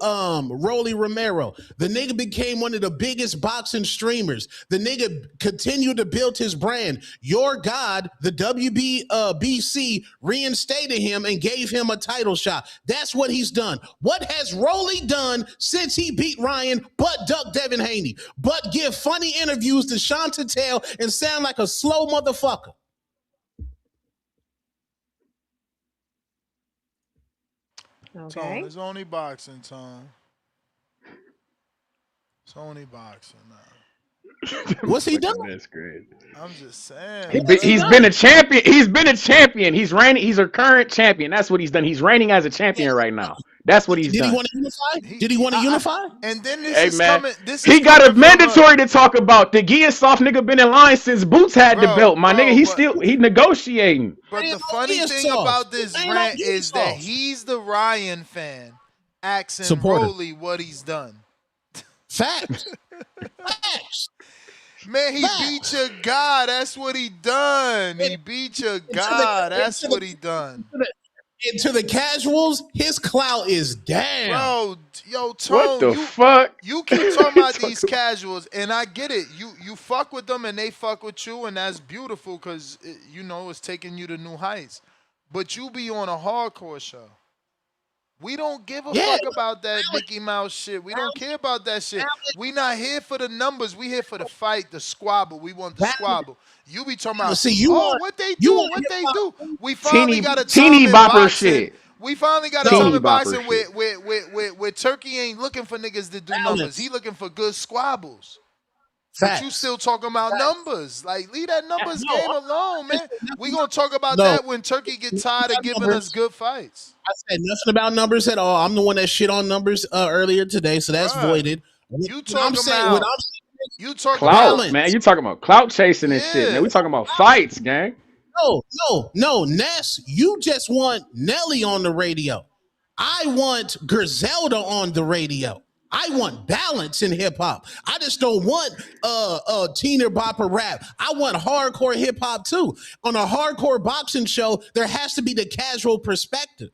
Rolly Romero? The nigga became one of the biggest boxing streamers. The nigga continued to build his brand. Your God, the WBC, reinstated him and gave him a title shot. That's what he's done. What has Rolly done since he beat Ryan but duck Devin Haney? But give funny interviews to Sean Tatel and sound like a slow motherfucker.
Tone, it's only boxing, Tone. It's only boxing now.
What's he done?
That's great.
I'm just saying.
He's been a champion. He's been a champion. He's reigning. He's a current champion. That's what he's done. He's reigning as a champion right now. That's what he's
Did
done.
he want to unify? Did he want to unify?
And then this
Hey
is
man,
coming. This
he
is
got a
coming from
mandatory to talk about. The Gia soft nigga been in line since Boots had the belt. My nigga, he negotiating.
But the funny thing about this rant is that he's the Ryan fan asking
Supporter.
Rolly what he's done.
Facts. Facts.
Man, he beat your God. That's what he done. He beat your God. That's what he done.
And to the casuals, his clout is down.
Bro, yo,
What
Tone,
the fuck?
you keep talking about these casuals, and I get it. You fuck with them, and they fuck with you, and that's beautiful because you know it's taking you to new heights. But you be on a hardcore show. We don't give a
Yeah,
fuck about that Mickey Mouse shit. We don't care about that shit. We not here for the numbers. We here for the fight, the squabble. We want the squabble. You be talking about,
see, you
oh,
want
what they
you
do,
want
what
hip
they
hop.
do. We finally
Teeny
got a
teeny
time in
bopper
boxing.
shit.
We finally got a
No,
time
Teeny
in
bopper
boxing
shit.
where Turkey ain't looking for niggas to do numbers. He
Balance.
looking for good squabbles. But you
Facts.
still talking about
Facts.
numbers. Like, leave that numbers
No,
game alone, man. We gonna talk about
no.
that when Turkey get tired of giving us good fights.
I said nothing about numbers at all. I'm the one that shit on numbers earlier today, so that's
Bruh,
voided. What
you
I'm
talking
saying, what
about
I'm saying is
you talking
Clout,
about
man.
balance.
You talking about clout chasing and shit, man.
yeah.
We talking about fights, gang.
No, Ness, you just want Nelly on the radio. I want Griselda on the radio. I want balance in hip hop. I just don't want teener bopper rap. I want hardcore hip hop too. On a hardcore boxing show, there has to be the casual perspective.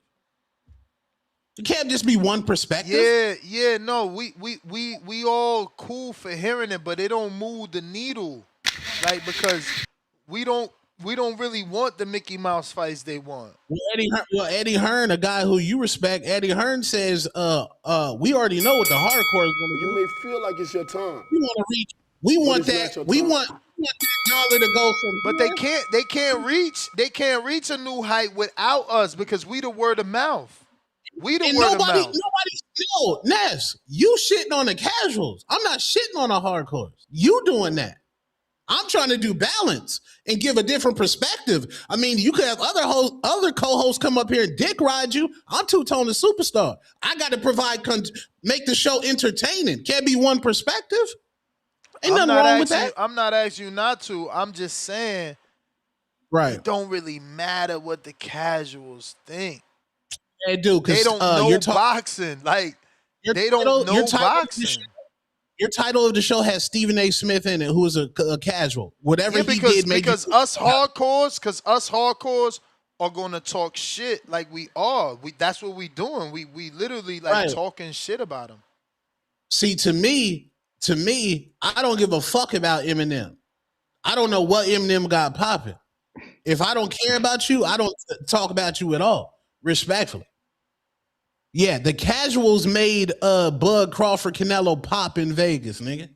It can't just be one perspective.
Yeah, no, we all cool for hearing it, but it don't move the needle. Like because we don't we don't really want the Mickey Mouse fights they want.
Eddie Hearn, a guy who you respect, Eddie Hearn says, we already know what the hardcore is going to
You
do.
may feel like it's your time,
We want to reach. We
but
want
it's
that.
not your
We
time.
want that dollar to go from
But
here.
they can't reach a new height without us because we the word of mouth. We the
And
word of mouth.
no, Ness, you shitting on the casuals. I'm not shitting on the hardcores. You doing that. I'm trying to do balance and give a different perspective. I mean, you could have other co-hosts come up here and dick ride you. I'm two-tone the superstar. I got to make the show entertaining. Can't be one perspective. Ain't nothing wrong with that.
I'm not asking you not to. I'm just saying
Right.
it don't really matter what the casuals think.
They do because
They don't know boxing. Like they don't know boxing.
Your title of the show has Stephen A. Smith in it, who is a casual. Whatever he did,
because us hardcores are gonna talk shit like we are. That's what we doing. We literally like talking shit about them.
See, to me, I don't give a fuck about Eminem. I don't know what Eminem got popping. If I don't care about you, I don't talk about you at all. Respectfully. Yeah, the casuals made Bud Crawford Canelo pop in Vegas, nigga.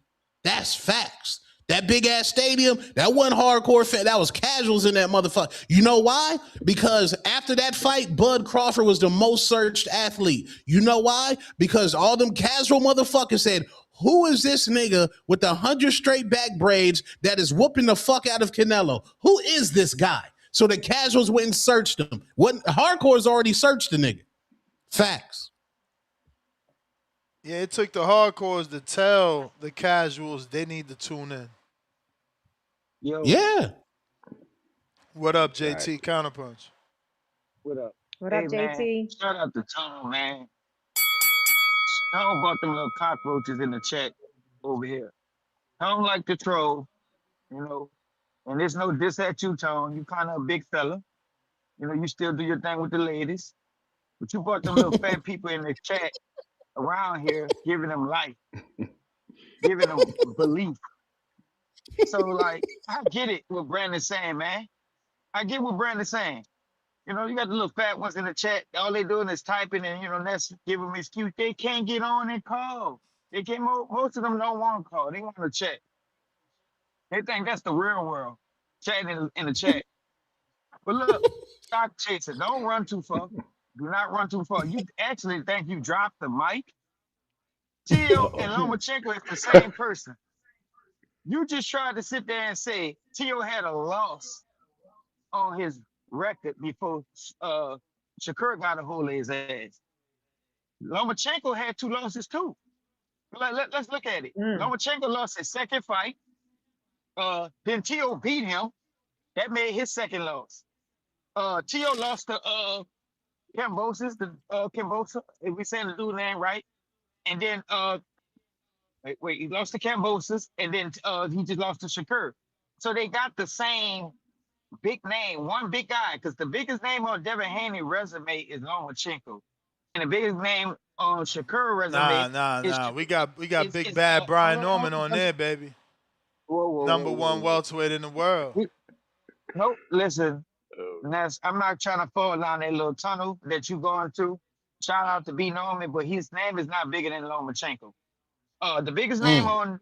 That's facts. That big ass stadium, that wasn't hardcore fan. That was casuals in that motherfucker. You know why? Because after that fight, Bud Crawford was the most searched athlete. You know why? Because all them casual motherfuckers said, who is this nigga with the 100 straight back braids that is whooping the fuck out of Canelo? Who is this guy? So the casuals went and searched him. Hardcore's already searched the nigga. Facts.
Yeah, it took the hardcores to tell the casuals they need to tune in.
Yo.
Yeah.
What up, JT Counterpunch?
What up?
What up,
Man,
JT?
shout out to Tom, man. Tom brought them little cockroaches in the chat over here. Tom like to troll, you know. And there's no diss at you, Tom. You kind of a big fella. You know, you still do your thing with the ladies. But you brought them little fat people in the chat around here, giving them life, giving them belief. So, like, I get it what Brandon's saying, man. I get what Brandon's saying. You know, you got the little fat ones in the chat. All they doing is typing and, you know, that's giving them excuse. They can't get on and call. They can't, most of them don't want to call. They want to chat. They think that's the real world, chatting in the chat. But look, stop chasing. Don't run too far. Do not run too far. You actually think you dropped the mic? Tio and Lomachenko is the same person. You just tried to sit there and say Tio had a loss on his record before Shakur got a hold of his ass. Lomachenko had 2 losses too. Let's look at it. Lomachenko lost his second fight. Then Tio beat him. That made his second loss. Tio lost to Cambosis, Cambosa, if we saying the dude name right. And then he lost to Cambosis, and then he just lost to Shakur. So they got the same big name, one big guy, because the biggest name on Devin Haney resume is Lomachenko, and the biggest name on Shakur resume is
Nah. We got big
is
bad
hold
Brian
on,
Norman on there, baby. Number one
whoa.
welterweight in the world.
Nope, listen, Ness, I'm not trying to fall down that little tunnel that you going through. Shout out to B Norman, but his name is not bigger than Lomachenko. The biggest name on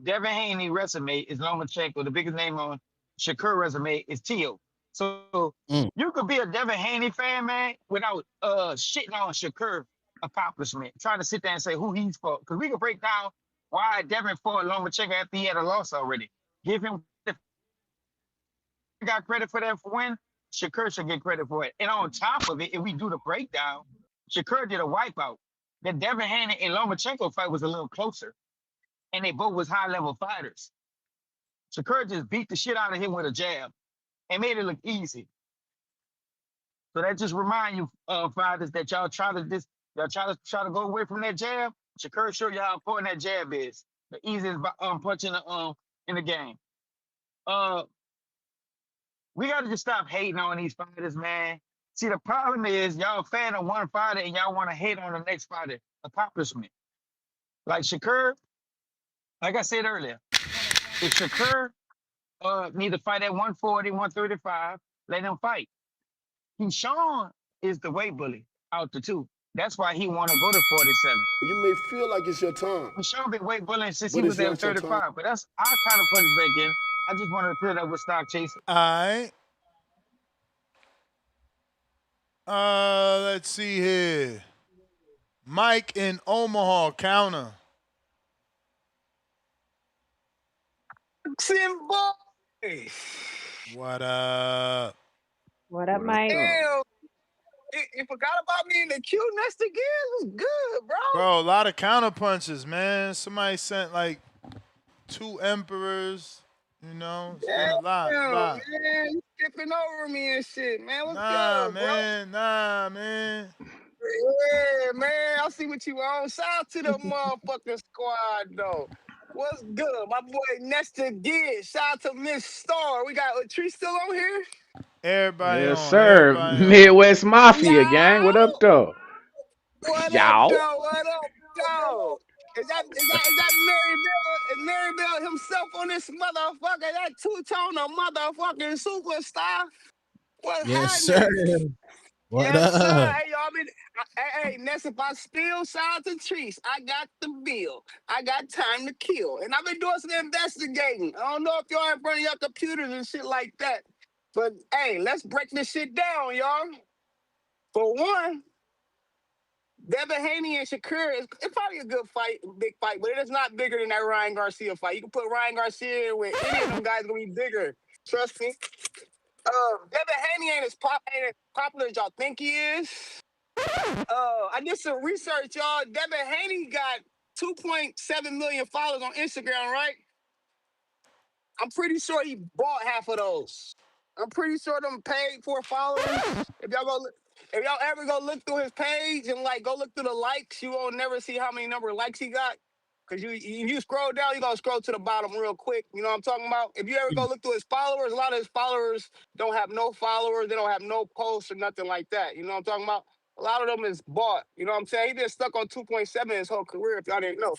Devin Haney resume is Lomachenko. The biggest name on Shakur resume is Tio. So you could be a Devin Haney fan, man, without shitting on Shakur accomplishment. Trying to sit there and say who he's for. Because we could break down why Devin fought Lomachenko after he had a loss already. Give him got credit for that win. Shakur should get credit for it. And on top of it, if we do the breakdown, Shakur did a wipeout. The Devin Haney and Lomachenko fight was a little closer, and they both was high level fighters. Shakur just beat the shit out of him with a jab and made it look easy. So that just remind you, fighters, that y'all try to go away from that jab. Shakur show you how important that jab is. The easiest punch in the game. We got to just stop hating on these fighters, man. See, the problem is y'all a fan of one fighter and y'all want to hate on the next fighter accomplishment. Like Shakur, like I said earlier, if Shakur need to fight at 140, 135, let him fight. Sean is the weight bully out the two. That's why he want to go to 47.
You may feel like it's your time,
Sean been weight bullying since he
but it's
was at
not your time.
35. But that's I kind of put it back in. I just wanted to put it up with Stock Chaser.
All right. Let's see here. Mike in Omaha, counter.
Boy.
What up?
What up, Mike?
Damn. You forgot about me in the queue. Next again was good, bro.
Bro, a lot of counter punches, man. Somebody sent like 2 emperors. You know, it's been a lot.
Man, you skipping over me and shit, man. What's good, bro?
Nah, man.
Yeah, man. I see what you on. Shout out to the motherfucking squad, though. What's good? My boy Nestor Gibbs. Shout out to Miss Star. We got Tree still on here?
Everybody
Yes,
on.
sir.
Everybody on.
Midwest Mafia gang. What up, though?
What up,
Y'all.
though? What up, though? Is that Mary Bell? Is Mary Bell himself on this motherfucker? That two-tone motherfucking superstar? What's
Yes,
happening?
sir. What
Yes, sir.
up?
Hey, y'all been hey, Ness, if I spill, shout out to Trees. I got the bill. I got time to kill. And I've been doing some investigating. I don't know if y'all have bring your computers and shit like that. But hey, let's break this shit down, y'all. For one, Devin Haney and Shakur it's probably a good fight, big fight, but it is not bigger than that Ryan Garcia fight. You can put Ryan Garcia with any of them guys gonna be bigger. Trust me. Devin Haney ain't as popular as y'all think he is. I did some research, y'all. Devin Haney got 2.7 million followers on Instagram, right? I'm pretty sure he bought half of those. I'm pretty sure them paid for followers. If y'all ever go look through his page and like go look through the likes, you won't never see how many number of likes he got. Cause you scroll down, you gonna scroll to the bottom real quick. You know what I'm talking about? If you ever go look through his followers, a lot of his followers don't have no followers, they don't have no posts or nothing like that. You know what I'm talking about? A lot of them is bought. You know what I'm saying? He been stuck on 2.7 his whole career, if y'all didn't know.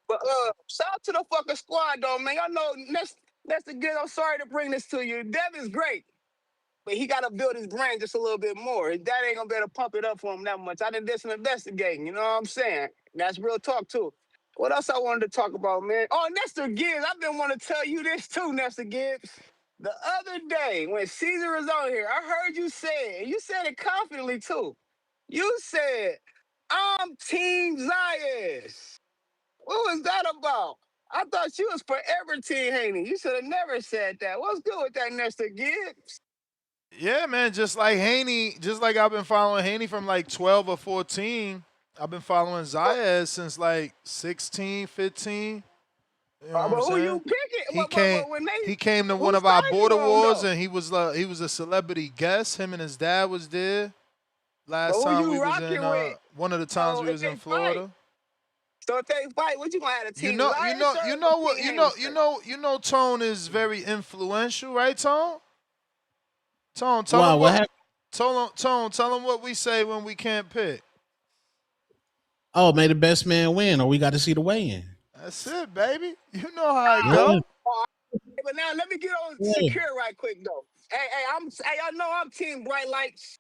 But shout out to the fucking squad though, man. Y'all know that's the good. I'm sorry to bring this to you. Devin's great, but he got to build his brand just a little bit more. His dad ain't gonna be able to pump it up for him that much. I did some investigating. You know what I'm saying? That's real talk too. What else I wanted to talk about, man? Oh, Nestor Gibbs. I've been wanting to tell you this too, Nestor Gibbs. The other day when Caesar was on here, I heard you say it, and you said it confidently too. You said, "I'm Team Zayas." What was that about? I thought you was forever Team Haney. You should have never said that. What's good with that, Nestor Gibbs?
Yeah, man. Just like Haney, just like I've been following Haney from like 12 or 14. I've been following Zayas since like 16, 15. You know what
But
I'm
who
saying?
you picking?
He came to one
who
of our
started you
border
on
wars
though?
and he was a celebrity guest. Him and his dad was there.
But
Last
who
time we
you
was in
rocking with?
one of the times
So
we
if
was in
they fight,
Florida.
what you gonna have a Team Zion shirt
You
or
know what,
Team Haney shirt?
Tone is very influential, right, Tone? Tone, tell
Wow,
them
what
what.
happened?
Tone, tell them what we say when we can't pick.
Oh, may the best man win, or we got to see the weigh-in.
That's it, baby. You know how it
Yeah,
go.
But now let me get on
yeah.
Shakir right quick though. Hey, I know I'm Team Bright Lights.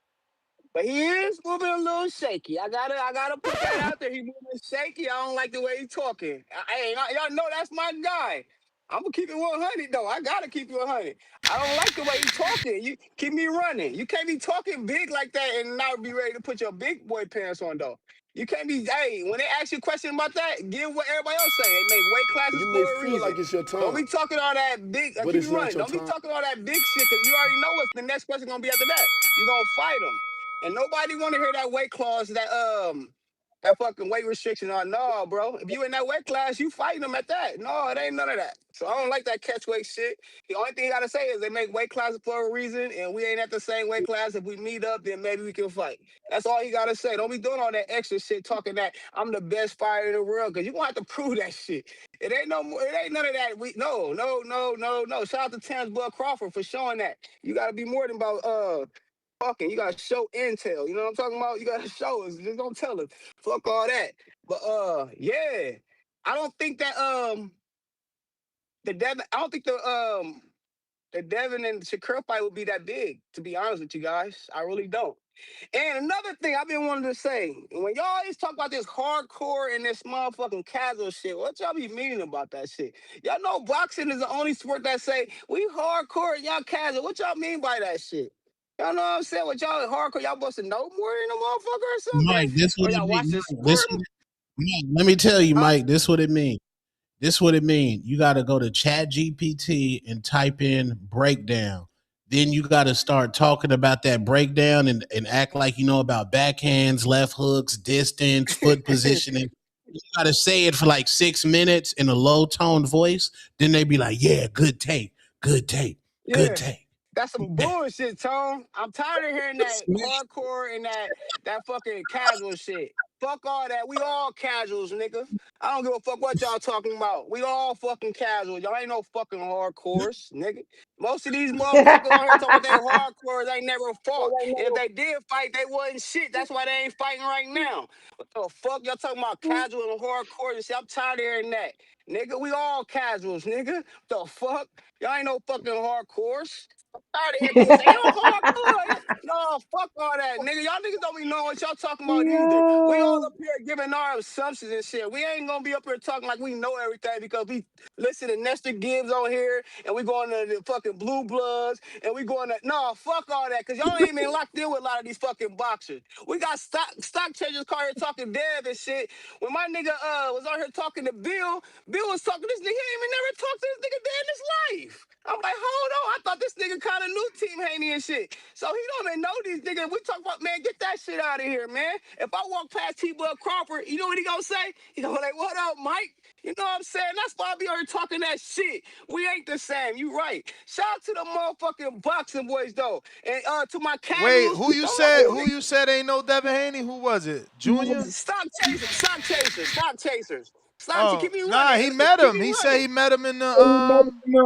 But he is moving a little shaky. I gotta put that out there. He moving shaky. I don't like the way he's talking. Y'all know that's my guy. I'm gonna keep it 100 though. I gotta keep it 100. I don't like the way you talking. You keep me running. You can't be talking big like that and not be ready to put your big boy pants on though. You can't be. Hey, when they ask you a question about that, give what everybody else say. They make weight classes
You may
for a
feel
reason.
like it's your
Don't
time,
be talking all that big.
but
Keep
it's
me
not
running.
your
Don't be
time.
talking all that big shit because you already know what the next question gonna be after that. You gonna fight them. And nobody want to hear that weight clause, that fucking weight restriction. No, bro. If you in that weight class, you fighting them at that. No, it ain't none of that. So I don't like that catch weight shit. The only thing you gotta say is they make weight classes for a reason, and we ain't at the same weight class. If we meet up, then maybe we can fight. That's all you gotta say. Don't be doing all that extra shit, talking that I'm the best fighter in the world, because you gonna have to prove that shit. It ain't no more. It ain't none of that. No. Shout out to Terence Crawford for showing that. You gotta be more than about talking. You gotta show intel. You know what I'm talking about? You gotta show us. Just don't tell us. Fuck all that. But yeah. I don't think that the Devin and Shakur fight would be that big, to be honest with you guys. I really don't. And another thing I've been wanting to say, when y'all always talk about this hardcore and this motherfucking casual shit, what y'all be meaning about that shit? Y'all know boxing is the only sport that say, we hardcore and y'all casual. What y'all mean by that shit? Y'all know what I'm saying? What y'all hardcore, y'all supposed to know more than a motherfucker or something?
Mike, this
Or
what it
y'all
mean.
watch the
Mike,
sport?
Mike, let me tell you,
Huh?
Mike. This what it mean. This what it mean. You got to go to Chat GPT and type in breakdown. Then you got to start talking about that breakdown and act like you know about backhands, left hooks, distance, foot positioning. You got to say it for like 6 minutes in a low toned voice. Then they be like, yeah, good take, good take, good
Yeah.
take.
That's some bullshit, Tone. I'm tired of hearing that hardcore and that fucking casual shit. Fuck all that. We all casuals, nigga. I don't give a fuck what y'all talking about. We all fucking casuals. Y'all ain't no fucking hardcores, nigga. Most of these motherfuckers on here talking about they hardcores ain't never fought. And if they did fight, they wasn't shit. That's why they ain't fighting right now. What the fuck? Y'all talking about casual and hardcore? You see, I'm tired of hearing that. Nigga, we all casuals, nigga. The fuck? Y'all ain't no fucking hardcores. Tired of hearing people say, yo, hardcore. No, fuck all that, nigga. Y'all niggas don't be knowing what y'all talking about either. We all
Yo.
up here giving our assumptions and shit. We ain't gonna be up here talking like we know everything because we listen to Nestor Gibbs on here and we going to the fucking Blue Bloods and we going to, no, fuck all that, because y'all ain't been locked in with a lot of these fucking boxers. We got stock changers car here talking Dev and shit. When my nigga was out here talking to Bill, Bill was talking to this nigga. He ain't even never talked to this nigga day in his life. I'm like, hold on. I thought this nigga kind of knew Team Haney and shit. So he don't even know these niggas. We talk about, man, get that shit out of here, man. If I walk past T-Bud Crawford, you know what he gonna say? He gonna be like, what up, Mike? You know what I'm saying? That's why I be out here talking that shit. We ain't the same. You right. Shout out to the motherfucking boxing boys, though. And to my
Wait,
casuals,
who you
don't let
said?
these
Who you said ain't no Devin Haney? Who was it? Junior?
niggas stock chasers.
Oh,
Keep me
nah,
running.
he met
Keep
him.
me
He said
running.
he met him in the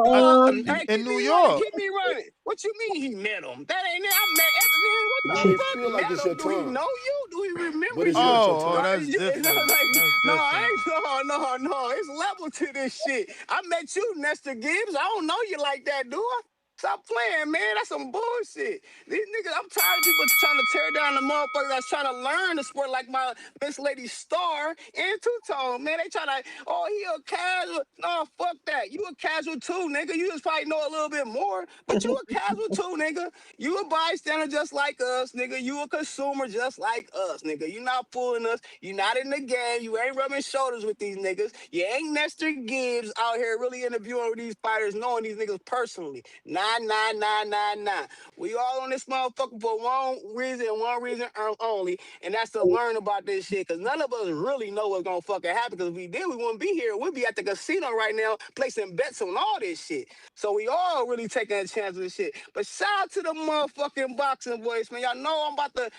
Hey,
in
keep
New
me running.
York.
Keep me running. What you mean he met him? That ain't it. I met Evan. What
You
the
may
fuck?
feel like
Met
it's
him?
your
Do he
time,
know you? Do he remember
but it's
you?
not your
Oh,
time.
Like,
that's different.
like,
That's
no, I
different.
ain't. No. It's level to this shit. I met you, Nestor Gibbs. I don't know you like that, do I? Stop playing, man. That's some bullshit. These niggas, I'm tired of people trying to tear down the motherfuckers that's trying to learn the sport like my Miss Lady Star and Two-Tone, man. They try to, oh, he a casual. No, fuck that. You a casual too, nigga. You just probably know a little bit more, but you a casual too, nigga. You a bystander just like us, nigga. You a consumer just like us, nigga. You not fooling us. You not in the game. You ain't rubbing shoulders with these niggas. You ain't Nestor Gibbs out here really interviewing with these fighters, knowing these niggas personally. Nah. We all on this motherfucker for one reason only, and that's to learn about this shit. Cause none of us really know what's gonna fucking happen. Cause if we did, we wouldn't be here. We'd be at the casino right now, placing bets on all this shit. So we all really taking a chance with this shit. But shout out to the motherfucking boxing boys, man. Y'all know I'm about to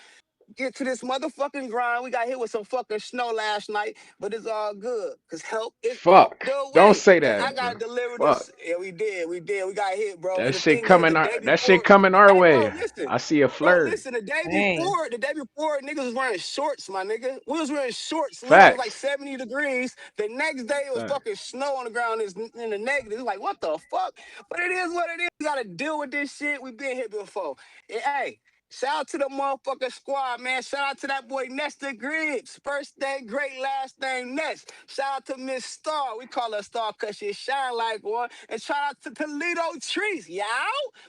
get to this motherfucking grind. We got hit with some fucking snow last night, but it's all good. Cause help is on
Fuck.
the
Don't
way.
say
And I
that,
gotta
bro.
deliver
Fuck.
this. Yeah, we did. We did. We got hit, bro. And
That
the
shit
thing is,
coming.
the day
That shit
before,
coming our
hey, bro,
way.
listen.
I see a
Bro,
flurry.
listen,
Dang.
the day before, niggas was wearing shorts, my nigga. We was wearing shorts, literally, it was like
Facts.
70 degrees. The next day, it was
Facts.
fucking snow on the ground in the negative. It's like, what the fuck? But it is what it is. We gotta deal with this shit. We been here before. And, hey, shout out to the motherfucking squad, man. Shout out to that boy Nestor Griggs. First name great, last name Nest. Shout out to Miss Star. We call her Star because she shine like one. And shout out to Toledo Trees. Yow?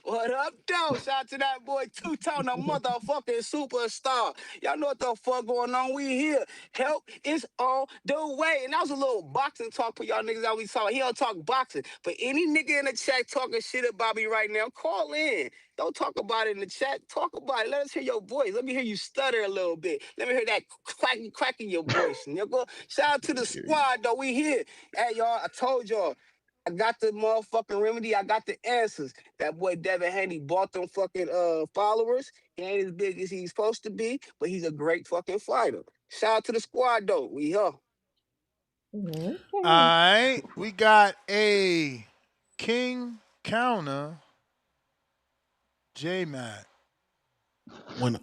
What up, though? Shout out to that boy Two-Tone, the motherfucking superstar. Y'all know what the fuck going on. We here. Help is on the way. And that was a little boxing talk for y'all niggas that we saw. He don't talk boxing. But any nigga in the chat talking shit about me right now, call in. Don't talk about it in the chat. Talk about it. Let us hear your voice. Let me hear you stutter a little bit. Let me hear that crack in your voice, nigga. Shout out to the squad, though. We here. Hey, y'all, I told y'all. I got the motherfucking remedy. I got the answers. That boy Devin Haney bought them fucking followers. He ain't as big as he's supposed to be, but he's a great fucking fighter. Shout out to the squad, though. We here.
All right, we got a king counter, J Mac.
When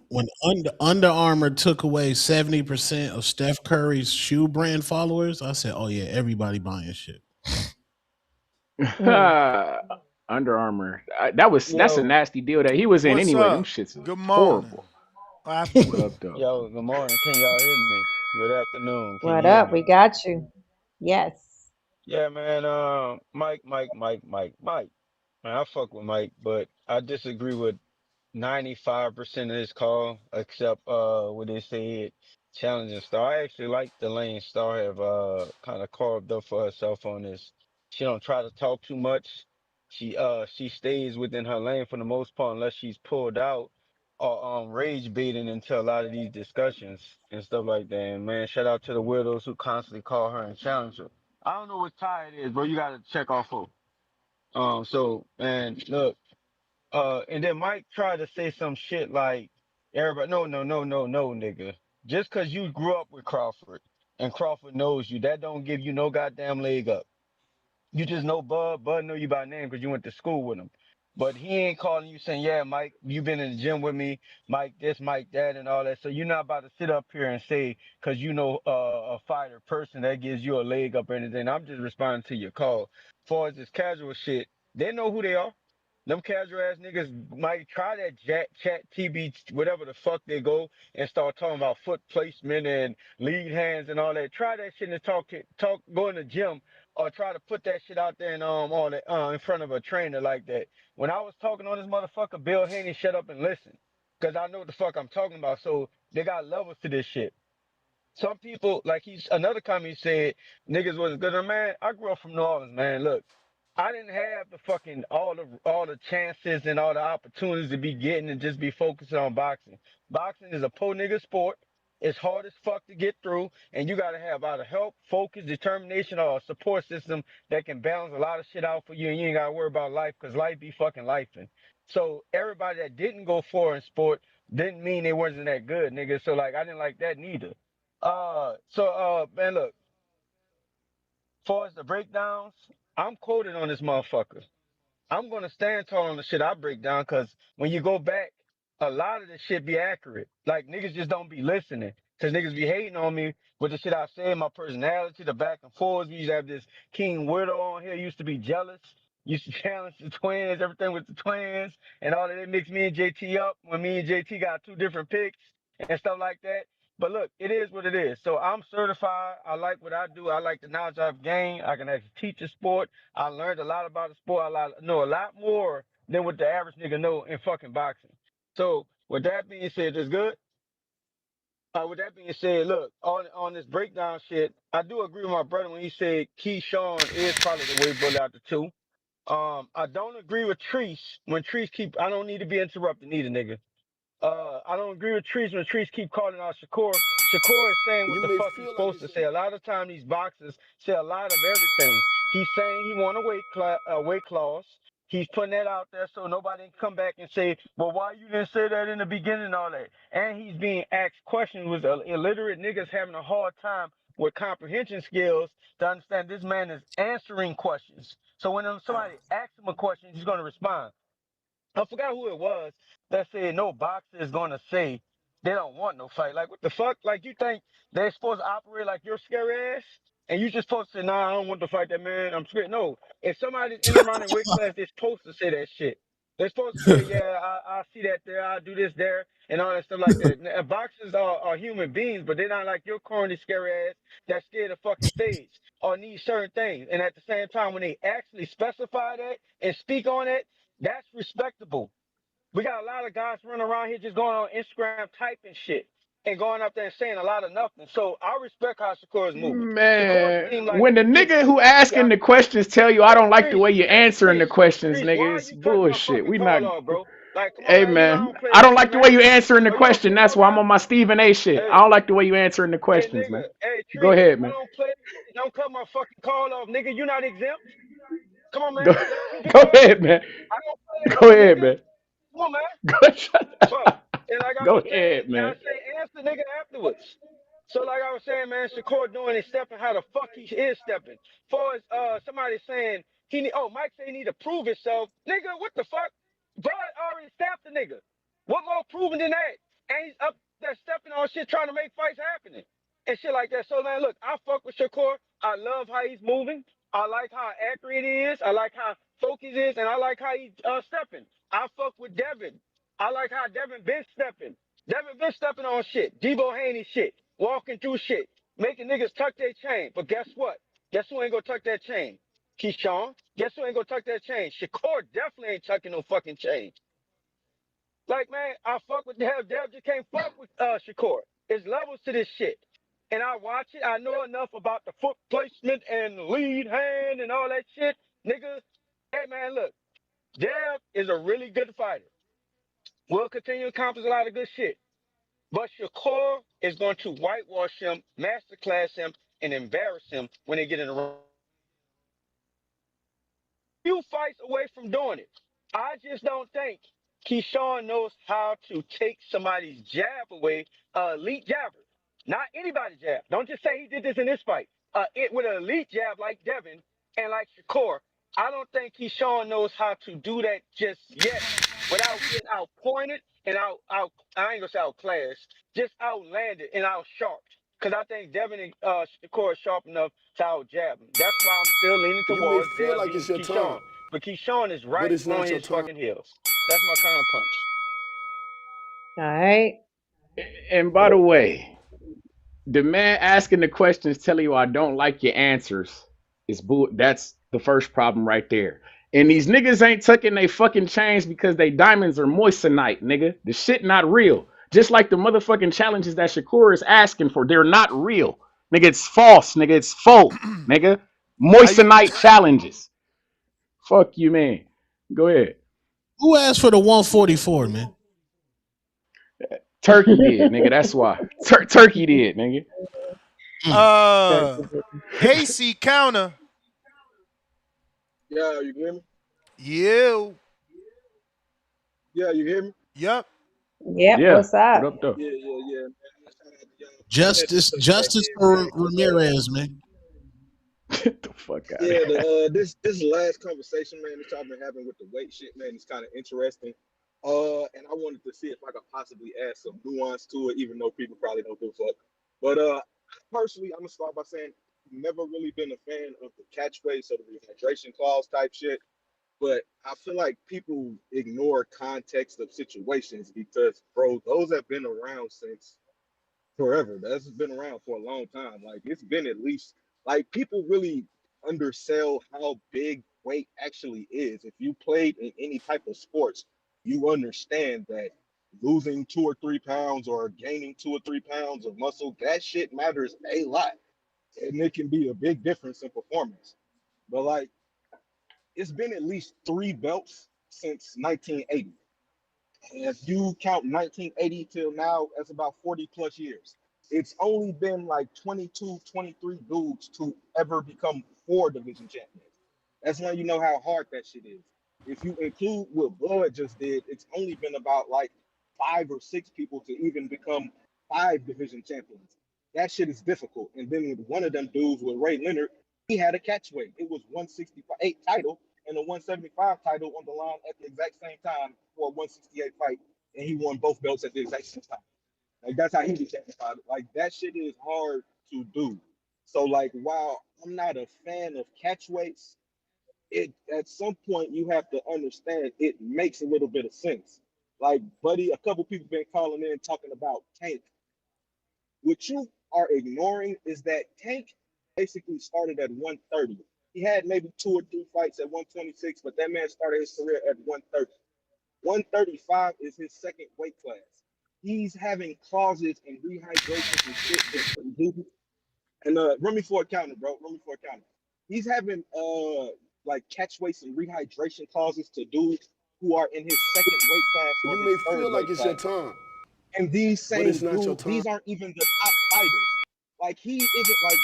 Under Armour took away 70% of Steph Curry's shoe brand followers, I said, "Oh yeah, everybody buying shit."
Under Armour. That's a
Yo,
nasty deal that he was in
What's
anyway. Them
up?
shits is
Good morning.
horrible.
What happened?
What up, though?
yo, good morning. Can y'all hear me? Good afternoon. Can you
What
hear
up?
me?
We got you. Yes.
Yeah, man. Mike. Man, I fuck with Mike, but I disagree with 95% of this call, except what they said, challenging Star. I actually like the lane Star have kind of carved up for herself on this. She don't try to talk too much. She stays within her lane for the most part, unless she's pulled out or rage baiting into a lot of these discussions and stuff like that. And man, shout out to the widows who constantly call her and challenge her. I don't know what tie it is, bro. You gotta check off her. So man, look. And then Mike tried to say some shit like, everybody, no, nigga. Just cause you grew up with Crawford and Crawford knows you, that don't give you no goddamn leg up. You just know Bud. Bud know you by name because you went to school with him. But he ain't calling you saying, yeah, Mike, you been in the gym with me, Mike this, Mike that, and all that. So you're not about to sit up here and say, because you know a fighter person that gives you a leg up or anything. I'm just responding to your call. As far as this casual shit, they know who they are. Them casual ass niggas might try that chat TB, whatever the fuck they go and start talking about foot placement and lead hands and all that. Try that shit and talk, go in the gym or try to put that shit out there and on it, in front of a trainer like that. When I was talking on this motherfucker, Bill Haney, shut up and listen, cause I know what the fuck I'm talking about. So they got levels to this shit. Some people, like he's another comment said, niggas wasn't good. Man, I grew up from New Orleans, man. Look, I didn't have the fucking all the chances and all the opportunities to be getting and just be focusing on boxing. Boxing is a po nigga sport. It's hard as fuck to get through, and you gotta have either help, focus, determination, or a support system that can balance a lot of shit out for you, and you ain't gotta worry about life, cause life be fucking lifing. So everybody that didn't go for in sport didn't mean they wasn't that good, nigga. So like I didn't like that neither. Man, look, far as the breakdowns, I'm quoted on this motherfucker. I'm gonna stand tall on the shit I break down because when you go back, a lot of this shit be accurate. Like niggas just don't be listening. Cause niggas be hating on me with the shit I say, my personality, the back and forth. We used to have this King Widow on here, used to be jealous, used to challenge the twins, everything with the twins, and all of that mixed me and JT up when me and JT got two different picks and stuff like that. But look, it is what it is. So I'm certified. I like what I do. I like the knowledge I've gained. I can actually teach a sport. I learned a lot about the sport. Know a lot more than what the average nigga know in fucking boxing. So with that being said, it's good. With that being said, look, on this breakdown shit, I do agree with my brother when he said Keyshawn is probably the way bullet out the two. I don't agree with Treese when Treese I don't need to be interrupted neither, nigga. I don't agree with Trees when Trees keep calling out Shakur. Shakur is saying what
You
the
may
fuck he's
feel like
supposed
it's
to
your
say. A lot of time these boxers say a lot of everything. He's saying he want a weight class.
He's putting that out there so nobody can come back and say, well, why you didn't say that in the beginning and all that. And he's being asked questions with illiterate niggas having a hard time with comprehension skills to understand this man is answering questions. So when somebody asks him a question, he's going to respond. I forgot who it was that said no boxer is going to say they don't want no fight. Like, what the fuck? Like, you think they're supposed to operate like you're scary ass? And you just supposed to say, nah, I don't want to fight that man. I'm scared. No. If somebody's in around in weight class, they're supposed to say that shit. They're supposed to say, yeah, I see that there. I'll do this there and all that stuff like that. Now, boxers are human beings, but they're not like your corny, scary ass that's scared of fucking stage or need certain things. And at the same time, when they actually specify that and speak on it, that's respectable. We got a lot of guys running around here just going on Instagram typing shit and going up there and saying a lot of nothing. So I respect how Shakur is moving. Shakur
Man,
seemed like
when the
he,
nigga who asking the questions tell you I don't like the way you're answering the questions,
Reese, why
nigga,
are
it's
you cutting my
bullshit.
fucking
We not.
call off, bro? Like, come on,
Hey
man. You know I
man,
don't play
I
that
don't
shit,
like the
man.
way you answering the
Oh, you don't
question.
play,
That's
come on,
why I'm
man.
on my Stephen A shit. I
Hey,
don't like the way you answering the
hey,
questions,
nigga.
man.
Hey,
Go
Tree,
ahead,
I
man.
don't play. Don't cut my fucking call off, nigga. You not exempt. Come on,
Go,
man. Let's keep it
go
going.
ahead, man.
I don't play that
Go
shit,
ahead,
nigga.
man.
Come on, man.
Go,
Fuck. And like I
go
was saying,
ahead,
and I
man.
say ask the nigga afterwards. So like I was saying, man, Shakur doing his stepping how the fuck he is stepping. Far as somebody saying Mike say he need to prove himself. Nigga, what the fuck? Bud already stamped the nigga. What more proven than that? And he's up there stepping on shit trying to make fights happening. And shit like that. So man, look, I fuck with Shakur. I love how he's moving. I like how accurate he is. I like how focused he is, and I like how he's stepping. I fuck with Devin. I like how Devin been stepping. Devin been stepping on shit. Debo Haney shit. Walking through shit. Making niggas tuck their chain. But guess what? Guess who ain't gonna tuck that chain? Keyshawn. Guess who ain't gonna tuck that chain? Shakur definitely ain't tucking no fucking chain. Like, man, I fuck with Dev. Dev just can't fuck with Shakur. There's levels to this shit. And I watch it. I know enough about the foot placement and lead hand and all that shit. Nigga, hey, man, look. Dev is a really good fighter. Will continue to accomplish a lot of good shit. But Shakur is going to whitewash him, masterclass him, and embarrass him when they get in the ring. Few fights away from doing it. I just don't think Keyshawn knows how to take somebody's jab away, elite jabber. Not anybody's jab. Don't just say he did this in this fight. With an elite jab like Devin and like Shakur, I don't think Keyshawn knows how to do that just yet without getting outpointed and I ain't gonna say outclassed, just outlanded and out sharp. Because I think Devin and Shakur is sharp enough to out jab him. That's why I'm still leaning
You may
towards
feel
Dev
like it's
beating
your turn,
Keyshawn. But Keyshawn is
but
right
it's
on
not your
his
turn.
fucking heels. That's my counter punch.
All right.
And by the way, the man asking the questions telling you I don't like your answers is bull. That's the first problem right there. And these niggas ain't tucking they fucking chains because they diamonds are moissanite, nigga. The shit not real. Just like the motherfucking challenges that Shakur is asking for, they're not real. Nigga, it's false, nigga. It's faux, nigga.
How you
Moissanite challenges. Fuck you, man. Go ahead.
Who asked for the 144, man?
Turkey did, nigga. That's why. Turkey did, nigga.
Hasty counter?
Yeah, you hear me?
Yeah.
Yeah, you hear me?
Yep.
Yep.
Yeah.
What's up?
What up, though?
Yeah.
Justice for Ramirez, man.
Get the fuck out of
Yeah,
here.
this last conversation, man, that y'all been having with the weight shit, man, is kind of interesting. And I wanted to see if I could possibly add some nuance to it, even though people probably don't give a fuck. But personally, I'm gonna start by saying I've never really been a fan of the catchphrase or the rehydration clause type shit. But I feel like people ignore context of situations because, bro, those have been around since forever. That's been around for a long time. Like it's been at least like people really undersell how big weight actually is. If you played in any type of sports, you understand that losing 2 or 3 pounds or gaining 2 or 3 pounds of muscle, that shit matters a lot. And it can be a big difference in performance. But like it's been at least 3 belts since 1980. And if you count 1980 till now, that's about 40 plus years. It's only been like 22, 23 dudes to ever become 4 division champions. That's when you know how hard that shit is. If you include what Blood just did, it's only been about like 5 or 6 people to even become 5 division champions. That shit is difficult. And then with one of them dudes with Ray Leonard, he had a catchweight. It was 168 title and a 175 title on the line at the exact same time for a 168 fight, and he won both belts at the exact same time. Like that's how he became about it. Like that shit is hard to do. So like while I'm not a fan of catchweights, it at some point you have to understand it makes a little bit of sense. Like, buddy, a couple people been calling in talking about Tank. What you are ignoring is that Tank basically started at 130. He had maybe 2 or 3 fights at 126, but that man started his career at 130. 135 is his second weight class. He's having clauses and rehydrations and shit to do. And run me for a counter, bro. Run me for a counter. He's having like catch weights and rehydration clauses to dudes who are in his second weight class or
You
his
may
third
feel like
weight
it's your
class.
time,
And these
but it's
same
not your
dudes,
time.
these aren't even the top fighters. Like he isn't like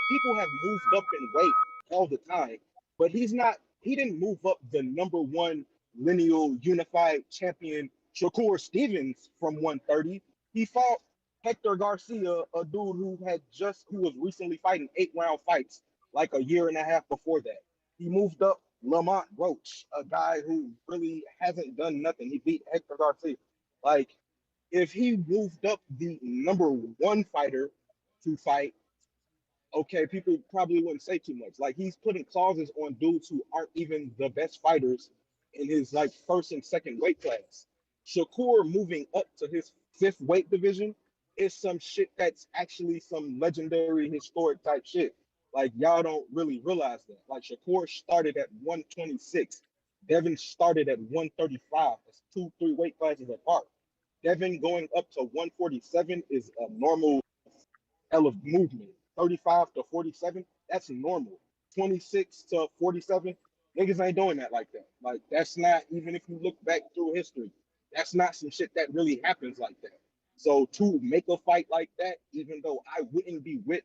people have moved up in weight all the time, but he's not. He didn't move up the number one lineal unified champion Shakur Stevens from 130. He fought Hector Garcia, a dude who was recently fighting 8 round fights like a year and a half before that. He moved up Lamont Roach, a guy who really hasn't done nothing. He beat Hector Garcia. Like if he moved up the number one fighter to fight, okay, people probably wouldn't say too much. Like he's putting clauses on dudes who aren't even the best fighters in his like first and second weight class. Shakur moving up to his fifth weight division is some shit that's actually some legendary historic type shit. Like y'all don't really realize that. Like Shakur started at 126. Devin started at 135. That's 2, 3 weight classes apart. Devin going up to 147 is a normal L of movement. 35 to 47, that's normal. 26 to 47, niggas ain't doing that like that. Like that's not, even if you look back through history, that's not some shit that really happens like that. So to make a fight like that, even though I wouldn't be with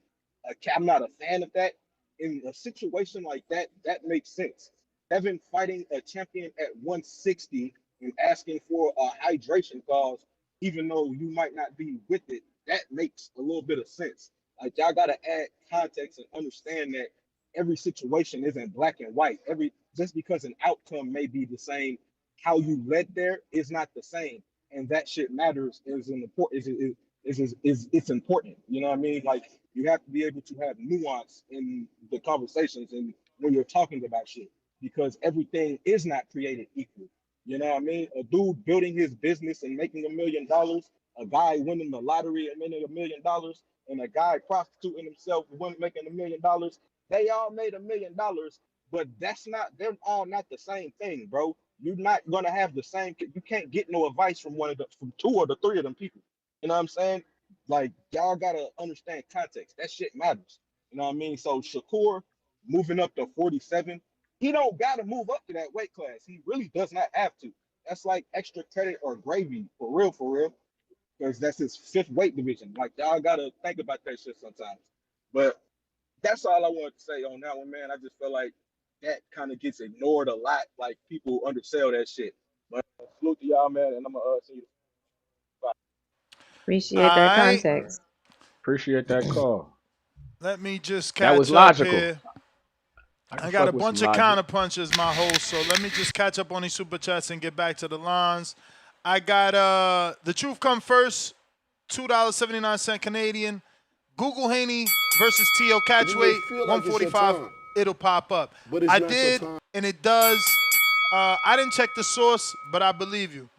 I'm not a fan of that. In a situation like that, that makes sense. Devin fighting a champion at 160 and asking for a hydration clause, even though you might not be with it, that makes a little bit of sense. Like y'all gotta add context and understand that every situation isn't black and white. Every just because an outcome may be the same, how you led there is not the same, and that shit matters. Is an important is it's important. You know what I mean? Like you have to be able to have nuance in the conversations and when you're talking about shit, because everything is not created equal. You know what I mean? A dude building his business and making $1 million, a guy winning the lottery and making $1 million, and a guy prostituting himself and making $1 million. They all made $1 million, but they're all not the same thing, bro. You're not gonna have the same. You can't get no advice from from 2 or 3 of them people. You know what I'm saying? Like y'all gotta understand context. That shit matters. You know what I mean? So Shakur moving up to 47, he don't gotta move up to that weight class. He really does not have to. That's like extra credit or gravy for real, because that's his fifth weight division. Like y'all gotta think about that shit sometimes. But that's all I wanted to say on that one, man. I just feel like that kind of gets ignored a lot. Like people undersell that shit. But salute to y'all, man, and I'm gonna see you. Bye.
All
Appreciate that
right.
context.
Appreciate that call.
Let me just
That was
catch up
logical.
here.
I can
I got a
fuck with some
bunch of
logic.
counter punches, my host. So let me just catch up on these super chats and get back to the lines. I got the truth come first, $2.79 Canadian. Google Haney versus Teo
You may
Catchweight,
feel like it's your
145.
time,
It'll pop up.
but it's
I
not your
did,
time.
and it does. I didn't check the source, but I believe you.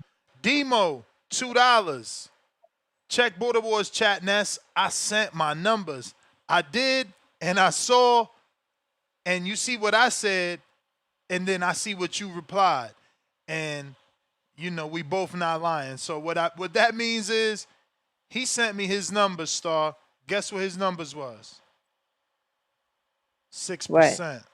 Demo, $2. Check Border Wars chat Ness. I sent my numbers. I did, and I saw, and you see what I said, and then I see what you replied. And, we both not lying. So what that means is he sent me his numbers, Star. Guess what his numbers was?
What?
6%.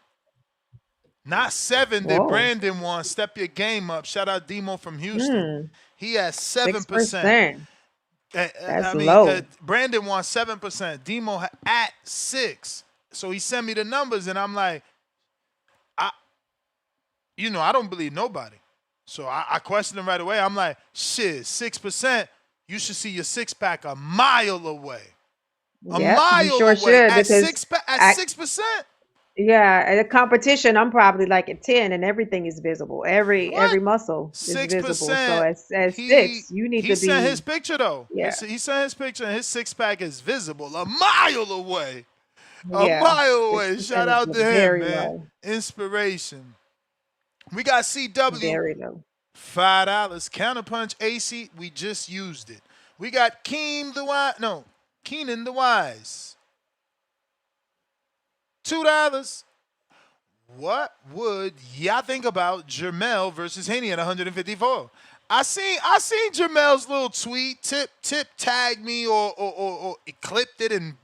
Not 7 that
Whoa.
Brandon won. Step your game up. Shout out Demo from Houston. He has 7%.
6%. That's low.
Brandon won 7%. Demo at 6. So he sent me the numbers, and I'm like, I don't believe nobody. So I questioned him right away. I'm like, shit, 6%. You should see your six pack a mile away. A
Yep, you
mile
sure
away
should
at
because
six at
I
6%.
yeah, at a competition I'm probably like at 10 and everything is visible. Every
What?
muscle is visible. So
6%.
at
He
6, you need
he
to
sent his
be
picture though.
yeah.
He sent his picture and his six pack is visible a mile away. A
Yeah.
mile away.
6%
Shout
is
out to him,
very
man.
low.
Inspiration. We got CW.
Very low.
$5. Counterpunch AC. We just used it. We got Keenan the Wise. $2. What would y'all think about Jermel versus Haney at 154? I seen Jermel's little tweet. Tip tagged me or clipped it and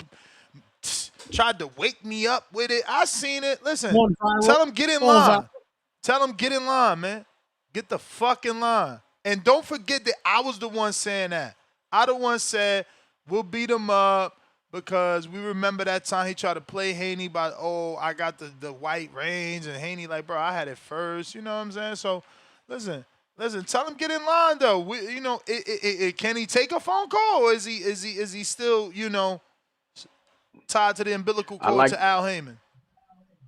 tried to wake me up with it. I seen it. Listen, tell him get in line. Tell him get in line, man. Get the fuck in line. And don't forget that I was the one saying that. I the one said we'll beat him up because we remember that time he tried to play Haney by, I got the white range, and Haney like, bro, I had it first. You know what I'm saying? So listen, tell him get in line though. Can he take a phone call, or is he still, tied to the umbilical cord to Al Heyman?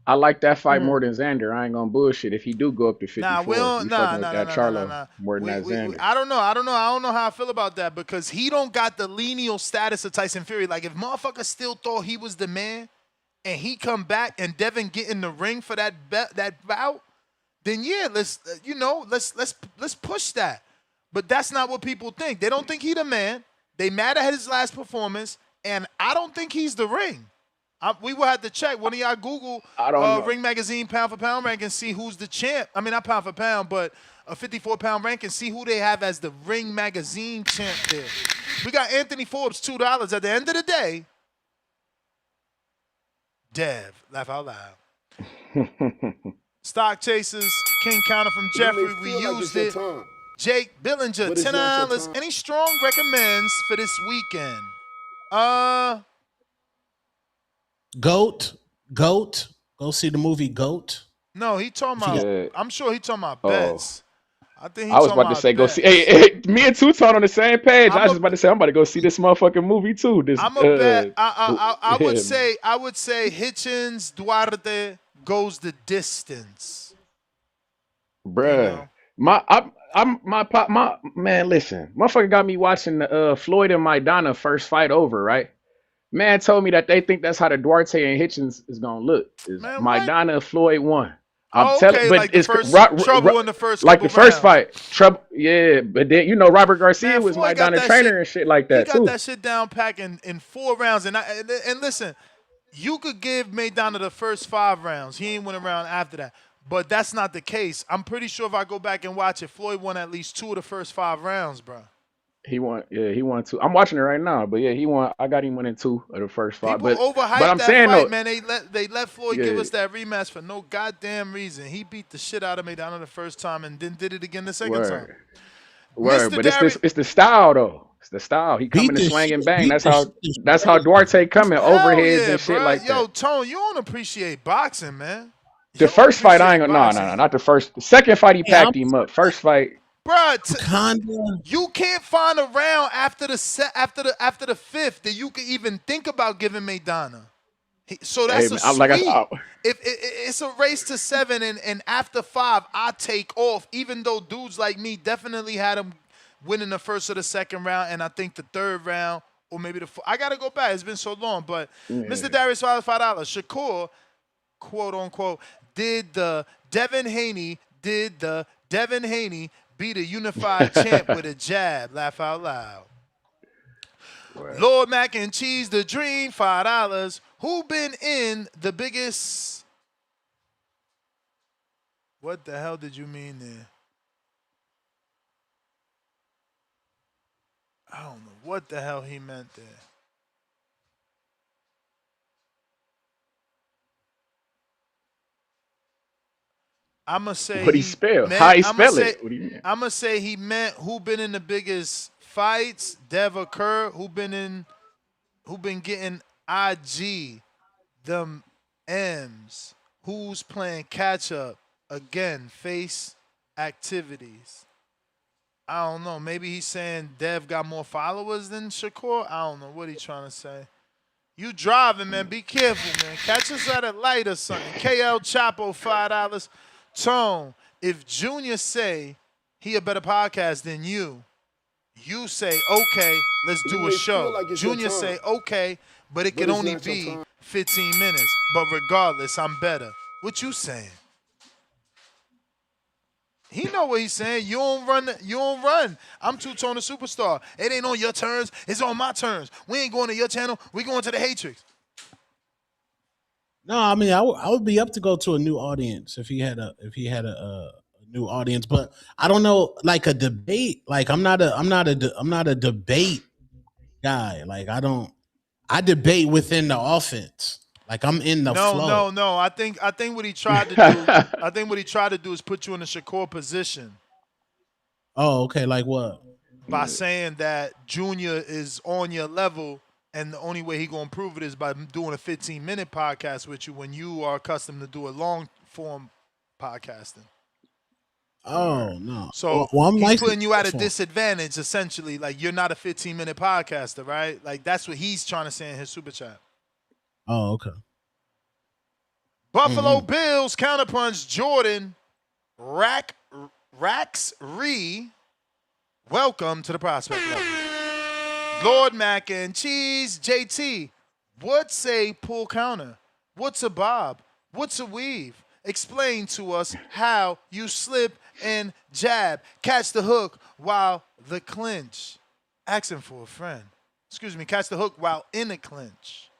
I like that fight more than Xander. I ain't gonna bullshit. If he do go up to 54,
Nah, we don't.
fucking with that Charlo more than that Xander.
I don't know. I don't know how I feel about that because he don't got the lineal status of Tyson Fury. Like if motherfuckers still thought he was the man, and he come back and Devin get in the ring for that bout, then yeah, let's push that. But that's not what people think. They don't think he the man. They mad at his last performance, and I don't think he's the ring. We will have to check. One of y'all Google Ring Magazine pound for pound rank and see who's the champ. I mean, not pound for pound, but a 54-pound rank and see who they have as the Ring Magazine champ there. We got Anthony Forbes, $2. At the end of the day, Dev, laugh out loud. Stock Chasers, King Counter from Jeffrey, we used it. Jake Billinger, $10. Any strong recommends for this weekend?
Goat. Go see the movie Goat.
No, he talking about. I'm sure he talking about bets. I think
I was about to say go see. Hey, me and Two-Tone on the same page. I was just about to say I'm about to go see this motherfucking movie too.
I'm a bet. I would say Hitchens Duarte goes the distance.
Bruh, my man. Listen, motherfucker got me watching the Floyd and Maidana first fight over, right? Man told me that they think that's how the Duarte and Hitchens is gonna look. Is Maidana Floyd won? I'm telling, but
like
it's
trouble in the first,
like the first
rounds.
fight, trouble. Yeah, but then Robert Garcia was Maidana trainer and shit like that
too. He got that shit down pack in 4 rounds, and listen, you could give Maidana the first 5 rounds. He ain't went around after that. But that's not the case. I'm pretty sure if I go back and watch it, Floyd won at least 2 of the first 5 rounds, bro.
He won 2. I'm watching it right now, but yeah, he won. I got him winning 2 of the first 5.
People overhyped
I'm
that
saying
fight,
though,
man. They let Floyd give us that rematch for no goddamn reason. He beat the shit out of Maidana the first time and then did it again the second time.
Word, but it's the style though. It's the style. He coming to swing and bang. That's how Duarte coming overheads and shit like that.
Yo, Tone, you don't appreciate boxing, man.
The first fight I ain't gonna no, not the first. The second fight he packed him up. First fight,
bruh, you can't find a round after the 5th that you could even think about giving Maidana. So that's a sweep. If it's a race to 7 and after 5, I take off. Even though dudes like me definitely had him winning the first or the second round, and I think the 3rd round or maybe the 4th. I gotta go back. It's been so long. But Mr. Darius $5. Shakur, quote unquote, did the Devin Haney beat a unified champ with a jab? Laugh out loud. Right. Lord Mac and Cheese, the Dream, $5. Who been in the biggest? What the hell did you mean there? I don't know what the hell he meant there. I'ma say
what he spell? How he spell it? What do you mean?
I'ma say he meant who been in the biggest fights. Dev Kerr, who been getting IG, them M's. Who's playing catch up? again, face activities. I don't know. Maybe he's saying Dev got more followers than Shakur. I don't know what he's trying to say. You driving, man. Be careful, man. Catch us at a light or something. KL Chapo, $5. Tone, if Junior say he a better podcast than you say, okay, let's
You
do a
may feel
show.
like it's your
Junior
turn,
say, okay, but it
but
can
it's
only
not your
be
turn.
15 minutes. But regardless, I'm better. What you saying? He know what he's saying. You don't run. You don't run. I'm two-tone the superstar. It ain't on your terms. It's on my terms. We ain't going to your channel. We going to the Hatrix.
No, I mean, I would be up to go to a new audience if he had a new audience, but I don't know, like a debate. Like I'm not a debate guy. Like I debate within the offense. Like I'm in the
No,
flow.
no, no. I think what he tried to do. I think what he tried to do is put you in a Shakur position
Oh, okay. Like what?
by saying that Junior is on your level, and the only way he gonna prove it is by doing a 15-minute podcast with you when you are accustomed to do a long form podcasting.
Oh no.
So
Well, I'm
he's
nice.
putting you at a disadvantage, essentially. Like you're not a 15-minute podcaster, right? Like that's what he's trying to say in his super chat.
Oh, okay.
Buffalo Bills counterpunch Jordan Rax Ree. Welcome to the prospect level. Lord Mac and Cheese JT. What say pull counter? What's a bob? What's a weave? Explain to us how you slip and jab. Catch the hook while the clinch. Asking for a friend. Excuse me, catch the hook while in the clinch.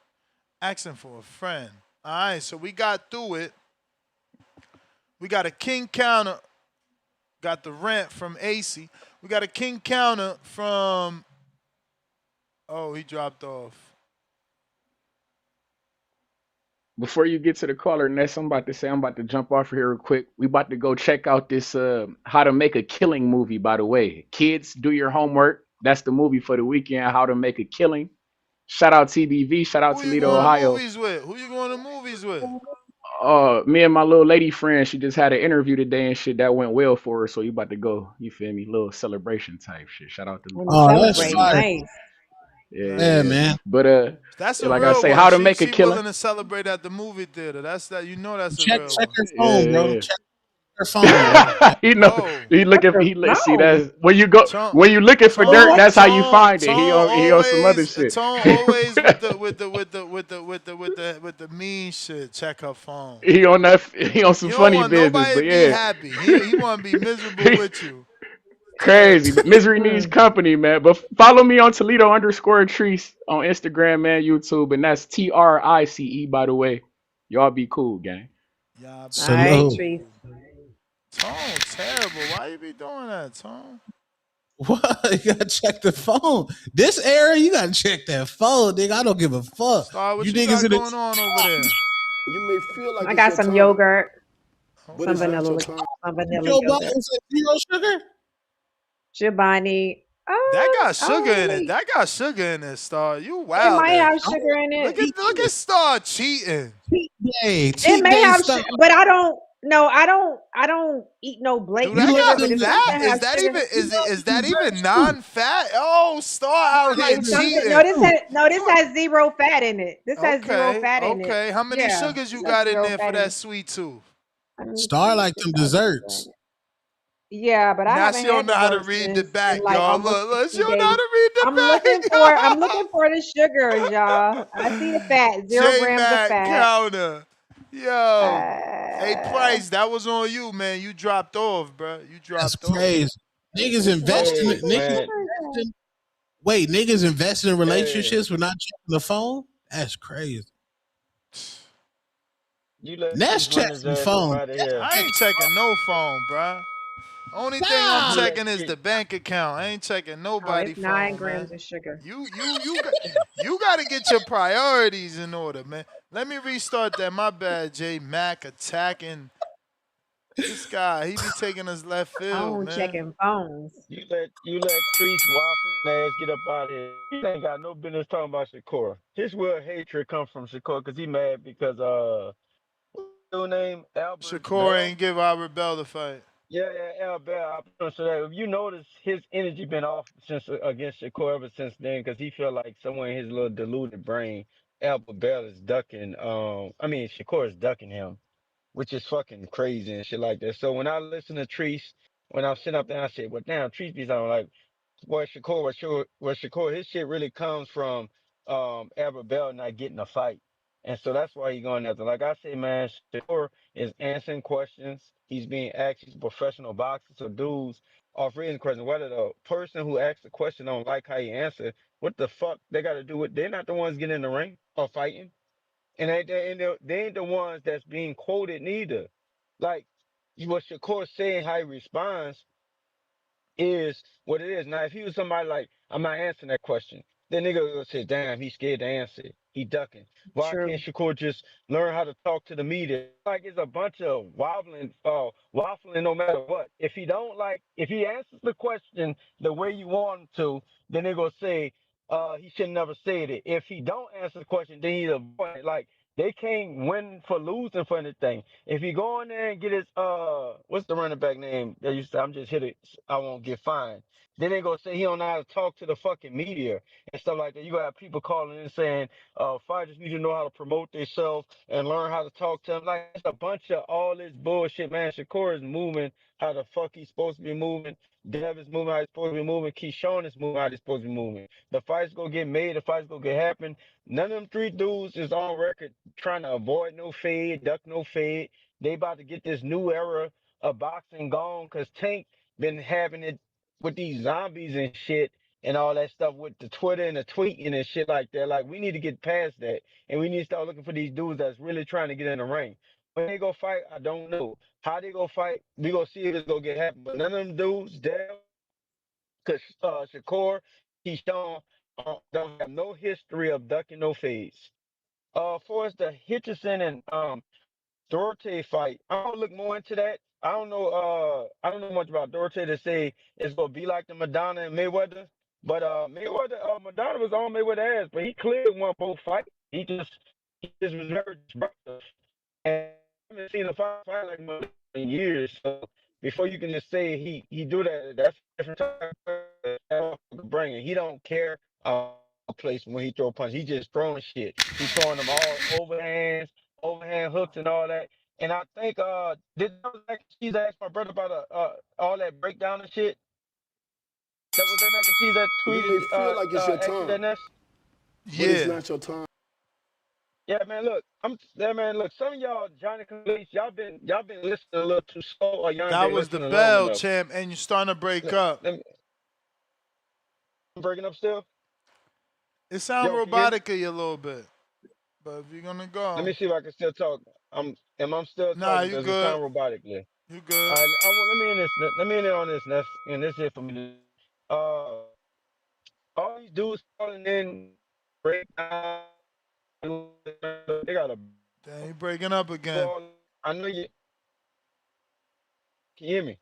Asking for a friend. All right, so we got through it. We got a king counter. Got the rant from AC. We got a king counter from. Oh, he dropped off.
Before you get to the caller, Ness, I'm about to say I'm about to jump off here real quick. We about to go check out this How to Make a Killing movie, by the way. Kids, do your homework. That's the movie for the weekend, How to Make a Killing. Shout out TBV, shout out
Who you
Toledo,
going to
Ohio.
movies with? Who you going to movies with?
Me and my little lady friend, she just had an interview today and shit that went well for her. So you about to go, you feel me? Little celebration type shit. Shout out to
When you
Oh, that's
celebrate,
fire.
nice.
Yeah,
yeah.
man.
But
That's a
like I
real
say,
one.
How to
She
Make a
she willing
Killing.
to celebrate at the movie theater. That's that. You know that's a
Check
real one.
your
Yeah,
phone, bro.
yeah.
Check your phone, bro.
He know
Oh,
he
Check
looking.
your
See
phone.
that
Tone,
when you looking for dirt,
tone,
that's how you
tone,
find it. He on some other shit.
tone always with the mean shit. Check her phone.
He on that. He on some
He don't
funny
want
business,
nobody
but
to be
yeah,
happy. He want to be miserable
he
with you.
crazy.
Terrible.
But misery needs company, man. But follow me on Toledo_Treese on Instagram and YouTube, and that's TRICE. By the way, y'all be cool, gang.
Y'all
All
be
right,
Salute.
Trees.
cool. Tone, terrible. Why you be doing that, Tone?
What? You gotta check the phone. This era, you gotta check that phone, nigga. I don't give a fuck.
Star, what
You
you
niggas
got
in the
going on over there?
You may feel like
I
it's
got
your
some
turn,
yogurt,
but
some
it's not
vanilla,
your turn.
some vanilla
Joe Biden
yogurt.
said zero sugar.
Chobani.
That
I
got sugar
don't
in it.
really.
That got sugar in it, Star. You
It
wild
might
there.
have sugar in
Look
it.
at Star cheating.
Cheat day.
It
Cheat
may
day
have
stuff.
sugar, but I don't. No, I don't. I don't eat no
Do
blatant
You
that
look
sugar.
at
got
But
them.
if
fat?
something
Is
has
that
sugar,
even is that even
Too.
non-fat? Oh, Star out here
like something. No,
cheating.
this has no. This has zero fat in it. This has zero
Okay,
fat in it.
okay. How many
Yeah,
sugars you
this has
got in
zero
there for
fat in
that
it.
sweet tooth?
Let me
Star
see.
like
This
them
has sugar in
desserts.
it. Yeah, but I
Now she
haven't
don't
had
know how to
dessert
read the
in
back,
like
y'all.
almost
Look, she
60
don't know how
days.
to read the
I'm
back.
looking for the sugars, y'all. I see the fat, 0 grams of
J-Mac
fat.
counter. Yo. Hey,
Uh,
Price, that was on you, man. You dropped off, bro. You
That's
dropped off.
crazy. Niggas
what
investing.
Hey,
what
Niggas
man.
sugar is that?
investing. Wait, niggas investing in
Hey,
relationships but not checking the phone. That's crazy.
you let
Ness
Treese run
checks
his
the
ass up
phone.
out of
Ness
here.
I
checks
ain't
the
checking no phone, bro. Only thing I'm
phone.
You
Nah.
let
checking is
Treese.
the bank account. I ain't checking
Oh,
nobody
it's 9
phone,
grams
man.
of sugar.
You got to get your priorities in order, man. Let me restart that. My bad, J Mac attacking this guy. He be taking us left field,
I'm
man.
checking phones.
You let Treese waffle ass get up out of here. He ain't got no business talking about Shakur. His real hatred come from Shakur because he mad because
Dude named Albert
Shakur
Bell.
ain't give Albert Bell the fight.
Yeah, Albert Bell. So that if you notice, his energy been off since against Shakur ever since then, because he feel like somewhere in his little deluded brain, Albert Bell is ducking. Shakur is ducking him, which is fucking crazy and shit like that. So when I listen to Treese, when I'm sitting up there, I say, well, damn, Treese be sounding like, Shakur, his shit really comes from Albert Bell not getting a fight. And so that's why he going after. Like I say, man, Shakur is answering questions. He's being asked. He's a professional boxer. So dudes off reading questions, whether the person who asked the question don't like how you answer, what the fuck they got to do with? They're not the ones getting in the ring or fighting. And they ain't the ones that's being quoted neither. Like what Shakur saying, how he responds is what it is. Now, if he was somebody like, I'm not answering that question, then nigga will say, damn, he's scared to answer it. He ducking. Why
True.
can't Shakur just learn how to talk to the media? Like it's a bunch of waffling no matter what. If he answers the question the way you want him to, then they gonna say, he should never said it. If he don't answer the question, then he's avoid it. Like they can't win for losing for anything. If he go in there and get his what's the running back name? That you say I'm just hit it, I won't get fined. Then they gonna say he don't know how to talk to the fucking media and stuff like that. You gonna have people calling in saying, fighters need to know how to promote themselves and learn how to talk to them. Like it's a bunch of all this bullshit, man. Shakur is moving how the fuck he's supposed to be moving. Dev is moving how he's supposed to be moving. Keyshawn is moving how he's supposed to be moving. The fight's gonna get made. The fight's gonna get happen. None of them three dudes is on record trying to avoid no fade, duck no fade. They about to get this new era of boxing gone because Tank been having it with these zombies and shit and all that stuff with the Twitter and the tweeting and shit like that. Like we need to get past that and we need to start looking for these dudes that's really trying to get in the ring. When they go fight, I don't know. How they go fight, we gonna see if it's gonna get happen. But none of them dudes, Dale, cause Shakur, Keyshawn, don't have no history of ducking no fades. For us the Hitchison and Dorte fight, I'm gonna look more into that. I don't know much about Dorte to say it's gonna be like the Madonna and Mayweather. But Madonna was on Mayweather ass, but he clearly won both fights. He just was very disruptive. And I haven't seen a fight like Madonna in years. So before you can just say he do that, that's a different type of bringing. He don't care place when he throw punches. He just throwing shit. He throwing them all overhand hooks and all that. And I think did she's asked my brother about all that breakdown and shit. That was that mac and cheese that
You may
tweeted
feel like it's your
asked you that
time,
Ness?
but it's
Yeah.
not your time.
Yeah, man. Look. Some of y'all Johnny Police, y'all been listening a little too slow, or y'all ain't
That
been
was the
listening long
bell,
enough.
champ, and you're starting to break up.
I'm breaking up still.
It sounds
Yo, can you hear me?
robotic a little bit, but if you're gonna
Let
go,
me see if I can still talk. Am I still
nah,
talking?
you
Does it
good.
sound robotically?
You good.
All right, let me in this. Let me in there on this. And this is it for me. All these dudes calling in break down. They got a.
Damn, you breaking up again.
I know you can hear me.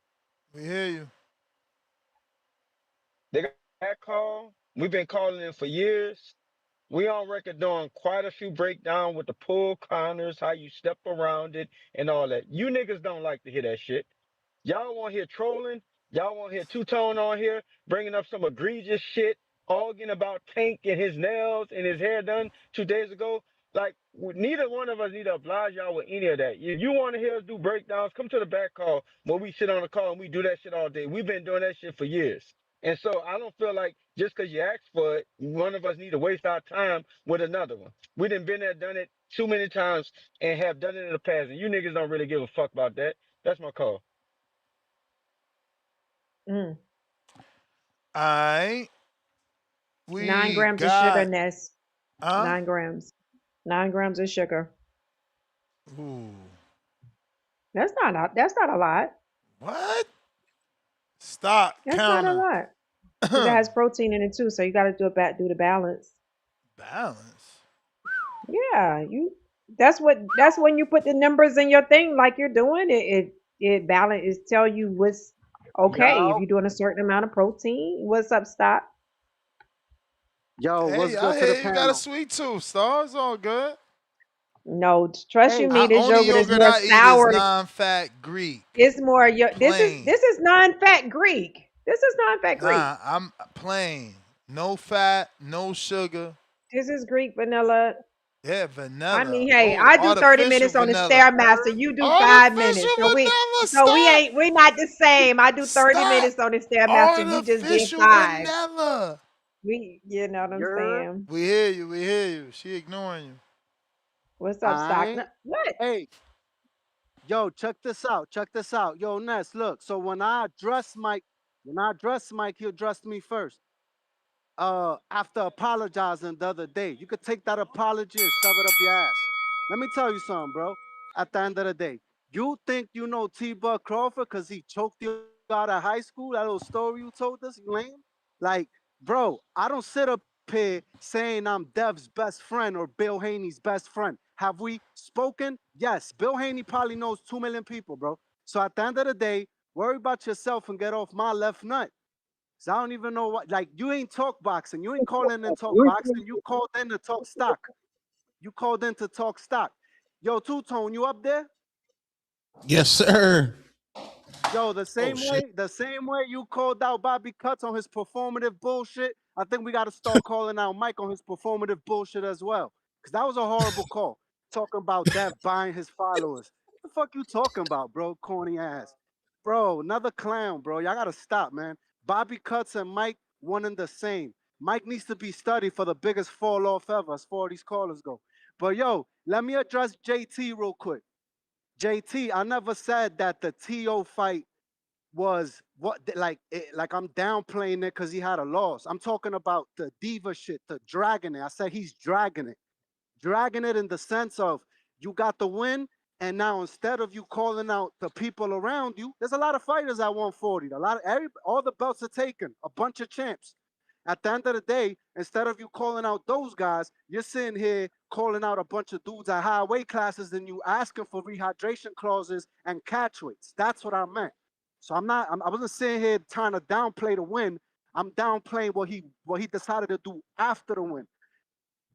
We hear you.
They got that call. We've been calling in for years. We on record doing quite a few breakdown with the pull counters, how you step around it, and all that. You niggas don't like to hear that shit. Y'all want to hear trolling. Y'all want to hear two-tone on here, bringing up some egregious shit, arguing about Tank and his nails and his hair done 2 days ago. Like, neither one of us need to oblige y'all with any of that. If you want to hear us do breakdowns, come to the back call where we sit on the call and we do that shit all day. We've been doing that shit for years. And so I don't feel like just because you asked for it, one of us need to waste our time with another one. We done been there, done it too many times, and have done it in the past. And you niggas don't really give a fuck about that. That's my call.
Mm.
All right.
9
We
grams of sugar,
got,
Ness.
huh?
9 grams. 9 grams of sugar.
Ooh.
That's not a lot.
What? Stop
That's not a
counter.
lot. Because it has protein in it too, so you got to do the balance.
Balance.
Yeah, That's when you put the numbers in your thing like you're doing it balance is tell you what's okay if
Yo.
you're doing a certain amount of protein. What's up, stop?
Yo,
Hey,
what's
I
good to the
hear you got a
panel?
sweet tooth, Star. It's all good.
No, trust you
Hey,
me, this
Only
yogurt is
yogurt
more
I eat is
sour.
non-fat Greek,
It's more
plain.
this is non-fat Greek. This is non-fat Greek.
Nah, I'm plain. No fat, no sugar.
This is Greek vanilla.
Yeah,
I
vanilla.
mean, hey,
Oh,
I do 30
artificial
minutes on the
vanilla.
Stairmaster. You do 5 minutes.
Artificial vanilla, stop.
We're not the same. I do 30
Stop.
minutes on the Stairmaster. You just did
Artificial
5.
vanilla.
You know what I'm
you're
saying?
We hear you. We hear you. She ignoring you.
What's up, Stock?
I.
What?
Hey, yo, check this out. Check this out. Yo, Ness, look. So when I address Mike, he'll address me first. After apologizing the other day. You could take that apology and shove it up your ass. Let me tell you something, bro. At the end of the day, you think you know T-Buck Crawford because he choked you out of high school? That little story you told us, you lame? Like, bro, I don't sit up here saying I'm Dev's best friend or Bill Haney's best friend. Have we spoken? Yes. Bill Haney probably knows 2 million people, bro. So at the end of the day, worry about yourself and get off my left nut. So I don't even know what, like, you ain't talk boxing. You ain't calling in talk boxing. You called in to talk stock. You called in to talk stock. Yo, Two-Tone, you up there?
Yes, sir.
Yo,
Oh, shit.
the same way you called out Bobby Cuts on his performative bullshit, I think we got to start calling out Mike on his performative bullshit as well. Because that was a horrible call. Talking about Dev buying his followers. What the fuck you talking about, bro? Corny ass. Bro, another clown, bro. Y'all got to stop, man. Bobby Cuts and Mike, one and the same. Mike needs to be studied for the biggest fall off ever as far as these callers go. But yo, let me address JT real quick. JT, I never said that the TO fight was what like I'm downplaying it because he had a loss. I'm talking about the diva shit, the dragging it. I said he's dragging it. Dragging it in the sense of you got the win, and now instead of you calling out the people around you, there's a lot of fighters at 140. All the belts are taken, a bunch of champs. At the end of the day, instead of you calling out those guys, you're sitting here calling out a bunch of dudes at higher weight classes and you asking for rehydration clauses and catch weights. That's what I meant. So I wasn't sitting here trying to downplay the win. I'm downplaying what he decided to do after the win.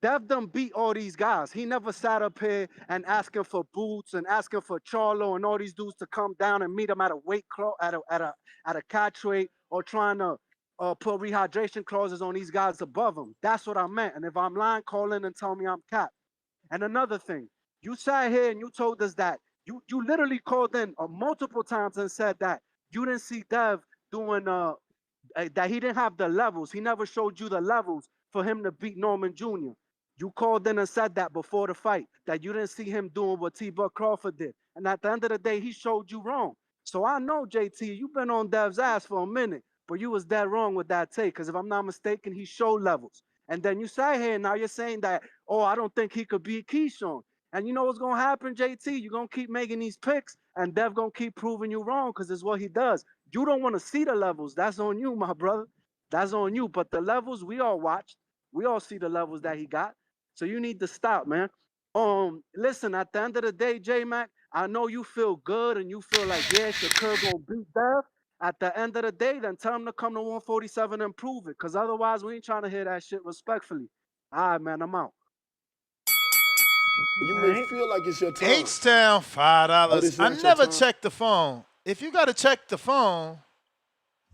Dev done beat all these guys. He never sat up here and asking for Boots and asking for Charlo and all these dudes to come down and meet him at a weight at a catch weight or trying to put rehydration clauses on these guys above him. That's what I meant. And if I'm lying, call in and tell me I'm capped. And another thing, you sat here and you told us that you literally called in multiple times and said that you didn't see Dev doing that he didn't have the levels. He never showed you the levels for him to beat Norman Jr. You called in and said that before the fight, that you didn't see him doing what T-Buck Crawford did. And at the end of the day, he showed you wrong. So I know, JT, you've been on Dev's ass for a minute, but you was dead wrong with that take. Because if I'm not mistaken, he showed levels. And then you sat here and now you're saying that, oh, I don't think he could beat Keyshawn. And you know what's going to happen, JT? You're going to keep making these picks, and Dev going to keep proving you wrong because it's what he does. You don't want to see the levels. That's on you, my brother. That's on you. But the levels, we all watched. We all see the levels that he got. So you need to stop, man. Listen, at the end of the day, J-Mac, I know you feel good and you feel like, yeah, Shakur gonna beat Dev. At the end of the day, then tell him to come to 147 and prove it. Because otherwise, we ain't trying to hear that shit respectfully. All right, man, I'm out.
You may feel like it's your turn.
H-Town, $5.
this
I
not your
never
turn.
check the phone. If you got to check the phone,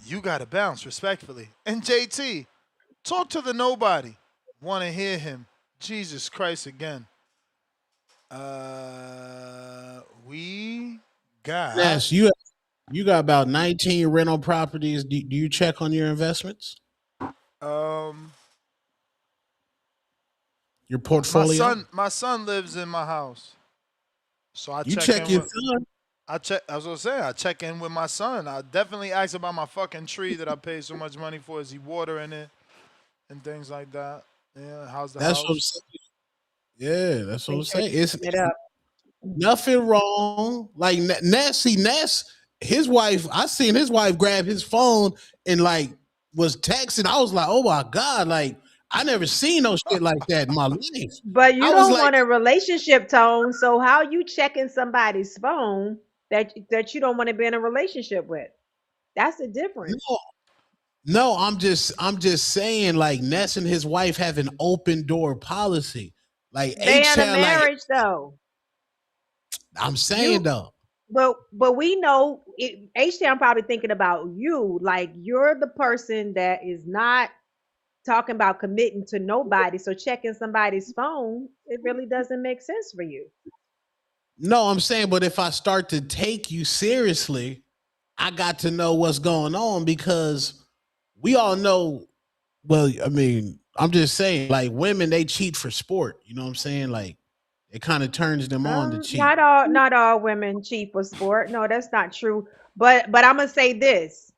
you got to bounce respectfully. And JT, talk to the nobody. Want to hear him. Jesus Christ again. We got...
Yes, you got about 19 rental properties. Do you check on your investments? Your portfolio?
My son lives in my house. So I
You
check
check
in
your
with...
son.
I was gonna say I check in with my son. I definitely ask about my fucking tree that I paid so much money for. Is he watering it and things like that? Yeah, how's the
That's
house?
what I'm saying. Yeah, that's what I'm saying. It's
it up.
nothing wrong. Like Ness, his wife. I seen his wife grab his phone and like was texting. I was like, oh my god, like I never seen no shit like that in my life.
But you
I was
don't
like,
want a relationship tone. So how you checking somebody's phone that you don't want to be in a relationship with? That's the difference.
no, I'm just saying, like Ness and his wife have an open door policy. Like
They
H
in a
Town, like
marriage though.
I'm saying
You
though.
but we know H Town probably thinking about you. Like you're the person that is not talking about committing to nobody. So checking somebody's phone, it really doesn't make sense for you.
No, I'm saying, but if I start to take you seriously, I got to know what's going on because we all know. Well, I mean, I'm just saying, like women, they cheat for sport. You know what I'm saying? Like it kind of turns them on to cheat.
Not all women cheat for sport. No, that's not true. But I'm gonna say this: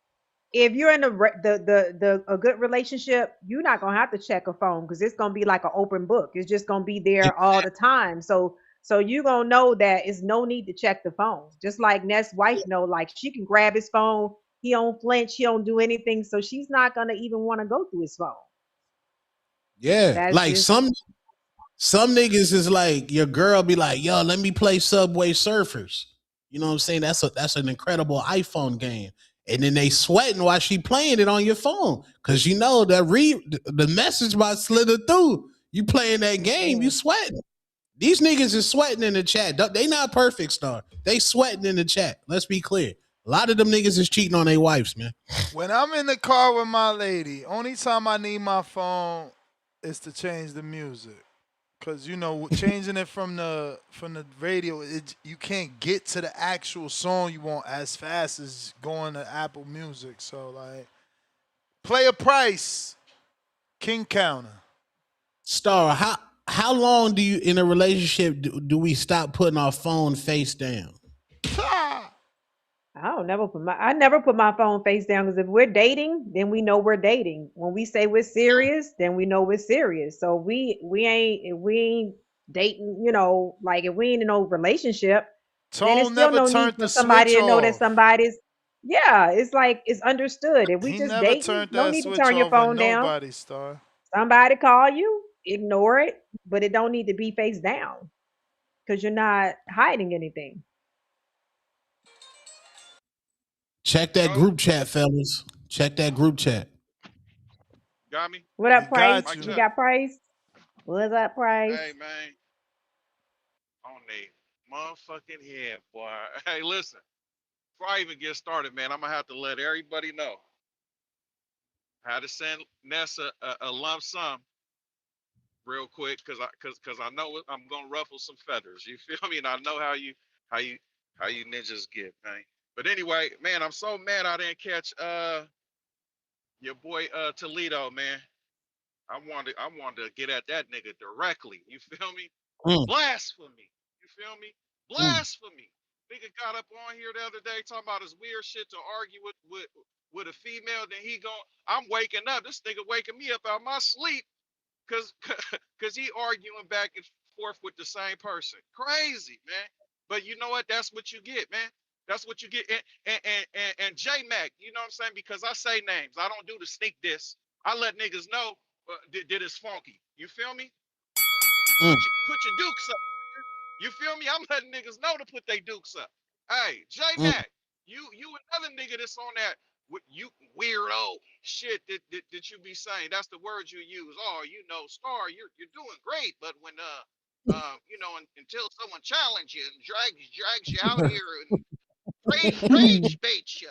if you're in the a good relationship, you're not gonna have to check a phone because it's gonna be like an open book. It's just gonna be there all the time. So you gonna know that it's no need to check the phone. Just like Ness' wife know, like she can grab his phone. He don't flinch. He don't do anything. So she's not gonna even want to go through his phone.
Yeah,
That's
like
just
some niggas is like your girl be like, yo, let me play Subway Surfers. You know what I'm saying? That's an incredible iPhone game. And then they sweating while she playing it on your phone. Cause you know that the message might slither through. You playing that game, you sweating. These niggas is sweating in the chat. They not perfect, Star. They sweating in the chat. Let's be clear. A lot of them niggas is cheating on their wives, man.
When I'm in the car with my lady, only time I need my phone is to change the music. Cause you know, changing it from the radio, you can't get to the actual song you want as fast as going to Apple Music. So like, play a price, King Counter.
Star, how long do you in a relationship do we stop putting our phone face down?
I never put my phone face down because if we're dating, then we know we're dating. When we say we're serious, then we know we're serious. So we ain't dating, like if we ain't in no relationship, then it's
Tone
still
never
no need
turned
for
the
somebody
switch
to know that
off.
somebody's yeah, it's like it's understood. If we
He
just
never
dating,
turned
no
that
need to
switch
turn your
off with
phone down.
nobody, Star.
Somebody call you, ignore it, but it don't need to be face down because you're not hiding anything.
Check that
Yo,
group chat, fellas. Check that group chat.
got me?
What
We
up, Price?
got
Mic
you.
You
check.
got Price? What's up,
Hey,
Price?
man. On the motherfucking head, boy. Hey, listen. Before I even get started, man, I'm going to have to let everybody know. I had to send Nessa a lump sum real quick because I know I'm going to ruffle some feathers. You feel me? And I know how you, how you ninjas get, man. But anyway, man, I'm so mad I didn't catch your boy Toledo, man. I wanted to get at that nigga directly. You feel me?
Mm,
Blasphemy. You feel me?
mm.
Blasphemy. Nigga got up on here the other day talking about his weird shit to argue with a female. Then I'm waking up. This nigga waking me up out my sleep cause cause he arguing back and forth with the same person. Crazy, man. But you know what? That's what you get, man. That's what you get. And J Mac, you know what I'm saying? Because I say names. I don't do the sneak diss. I let niggas know that it's funky. You feel me?
Mm.
Put your dukes up. You feel me? I'm letting niggas know to put their dukes up. Hey, J
Mm.
Mac, you another nigga that's on that you weirdo shit that you be saying. That's the words you use. Oh, Star, you're doing great, but when until someone challenges you and drags you out here and rage baits you,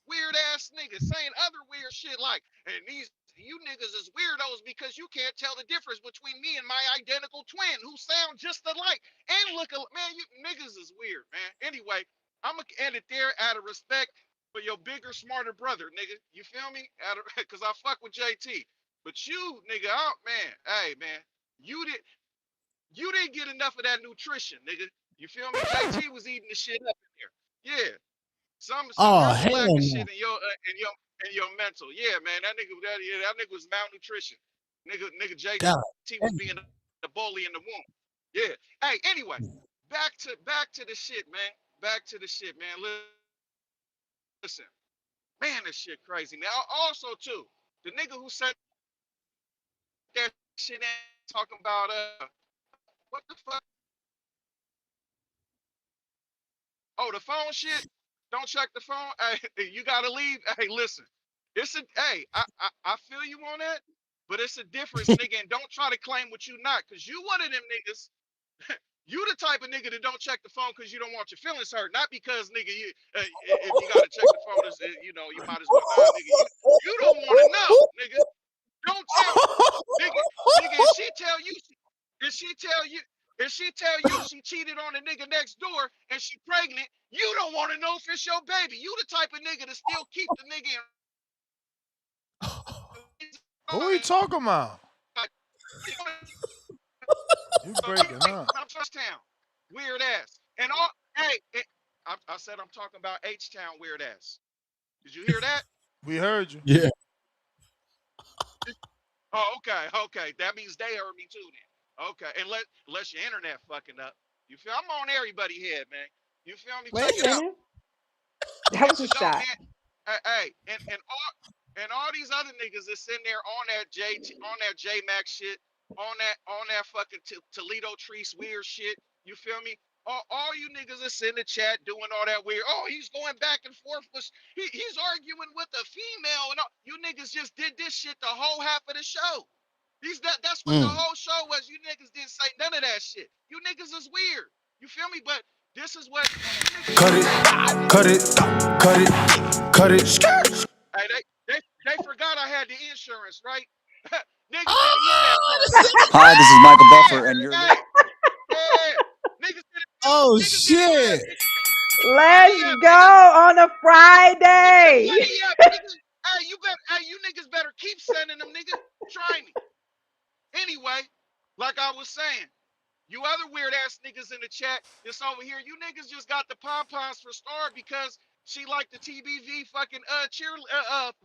weird ass niggas saying other weird shit like, and these you niggas is weirdos because you can't tell the difference between me and my identical twin who sound just alike and look alike. Man, you niggas is weird, man. Anyway, I'm gonna end it there out of respect for your bigger, smarter brother, nigga. You feel me? Cause I fuck with JT. But you, nigga, man, hey man, you did you didn't get enough of that nutrition, nigga. You feel me? JT was eating the shit up in there. Yeah. Some
Oh
Hersheylac
hell
and
no.
shit in your mental. Yeah, man. That nigga was malnutrition. Nigga
God.
JT was being a bully in the womb. Yeah. Hey, anyway, back to the shit, man. Back to the shit, man. Listen, man, this shit crazy. Now, also too, the nigga who said that shit ain't talking about what the fuck? Oh, the phone shit. Don't check the phone. Hey, you gotta leave. Hey, listen. Hey, I feel you on that. But it's a difference, nigga, and don't try to claim what you not, because you one of them niggas. You the type of nigga that don't check the phone because you don't want your feelings hurt, not because, nigga, you if you gotta check the phone, you know, you might as well. Nah, nigga, you don't want to know, nigga. Don't tell me, nigga. If she tell you, she cheated on the nigga next door and she pregnant, you don't want to know if it's your baby. You the type of nigga to still keep the nigga in.
Who are you talking about? You breaking up.
Town, weird ass. And all, hey, I said I'm talking about H-Town weird ass. Did you hear that?
We heard you.
Yeah.
Oh, okay. That means they heard me too then. Okay, unless your internet fucking up. You feel? I'm on everybody's head, man. You feel me?
Wait
Check
a
it out.
minute. That was a
No,
shot.
man. Hey, and all these other niggas that's in there on that J Max shit, on that fucking Toledo Treese weird shit. You feel me? All you niggas that's in the chat doing all that weird. Oh, he's going back and forth with. He's arguing with a female, and all. You niggas just did this shit the whole half of the show. That's what the whole show was. You niggas didn't say none of that shit. You niggas is weird. You feel me? But this is what you niggas.
Cut it.
Hey, they forgot I had the insurance, right? Niggas didn't hear that part.
Hi, this is Michael Buffer, and you're.
Niggas didn't.
Oh shit!
Let's go on a Friday.
Hey, you niggas better keep sending them, niggas. Try me. Anyway, like I was saying, you other weird ass niggas in the chat that's over here, you niggas just got the pom-poms for Star because she like the TBV fucking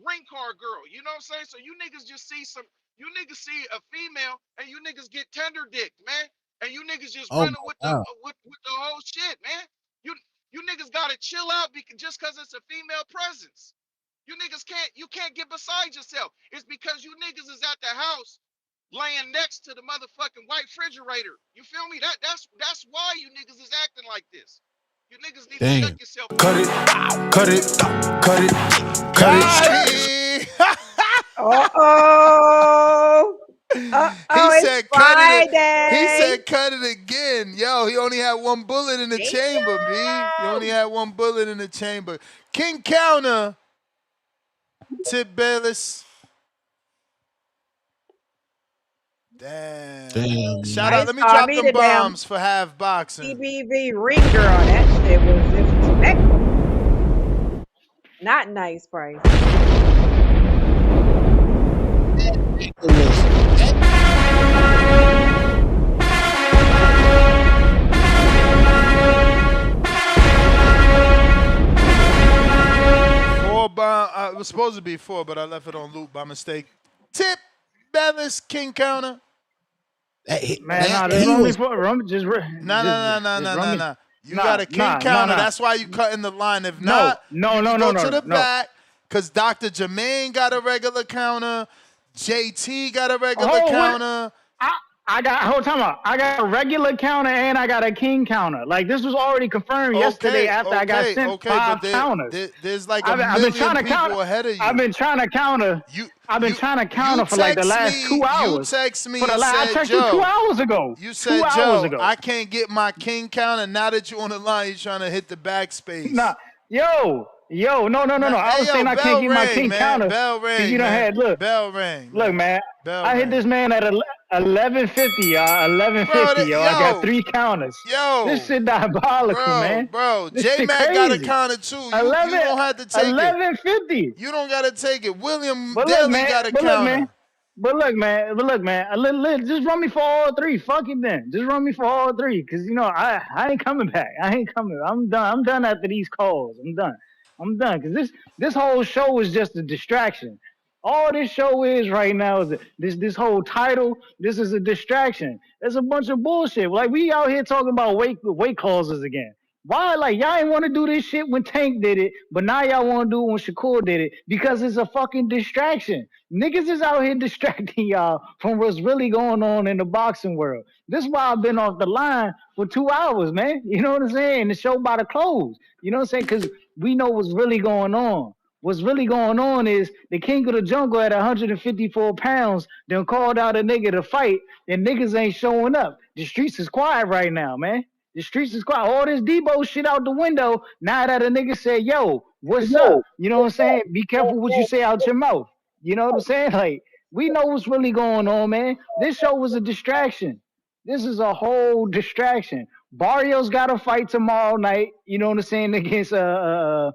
ring car girl. You know what I'm saying? So you niggas just see a female and you niggas get tender dick, man. And you niggas just running with the whole shit, man. You niggas gotta chill out just cause it's a female presence. You niggas can't get beside yourself. It's because you niggas is at the house laying next to the motherfucking white refrigerator. You feel me? That's why you niggas is acting like this. You niggas need to check yourself.
Cut it.
He said
Friday.
cut it. He said cut it again. Yo, he only had one bullet in the chamber, B. He only had one bullet in the chamber. King Counter, Tip Bayless. Damn. Shout out. Let me drop them bombs for half boxing.
TBV ring girl. That shit was disrespectful. Not nice, Price.
It was supposed to be 4, but I left it on loop by mistake. Tip Bayless, King Counter.
Man, there's only 4. Just
No. You got a King Counter. That's why you cutting the line. If not, go to the back. Because Dr. Jermaine got a regular counter. JT got a regular counter.
I got a regular counter and I got a king counter. Like, this was already confirmed yesterday after I got sent 5 counters.
There's like a million people ahead of you.
I've been trying to counter. I've been trying to counter for like the last 2 hours.
You text me and
I
said,
checked you 2 hours ago.
You said, Joe, I can't get my king counter. Now that you're on the line, you're trying to hit the backspace.
Nah, no. I was saying I can't get my king counter.
Bell ring,
you done had, look.
Bell ring.
Look, man. I hit this man at 1150, y'all. 1150, yo. I got 3 counters.
Yo.
This shit diabolical, man.
Bro, J-Mac got a counter too. You don't have to take
1150.
You don't got to take it. William Daly got a counter.
But look, man. Just run me for all 3. Fuck it then. Just run me for all 3. Because, I ain't coming back. I'm done. I'm done after these calls. I'm done. Because this whole show is just a distraction. All this show is right now is this whole title. This is a distraction. It's a bunch of bullshit. Like, we out here talking about weight clauses again. Why? Like, y'all ain't want to do this shit when Tank did it, but now y'all want to do it when Shakur did it because it's a fucking distraction. Niggas is out here distracting y'all from what's really going on in the boxing world. This is why I've been off the line for 2 hours, man. You know what I'm saying? The show about to close. You know what I'm saying? Because we know what's really going on. What's really going on is the king of the jungle at 154 pounds then called out a nigga to fight, and niggas ain't showing up. The streets is quiet right now, man. The streets is quiet. All this Debo shit out the window. Now that a nigga said, yo, what's up? You know what I'm saying? Be careful what you say out your mouth. You know what I'm saying? Like, we know what's really going on, man. This show was a distraction. This is a whole distraction. Barrios got a fight tomorrow night, you know what I'm saying, against Ryan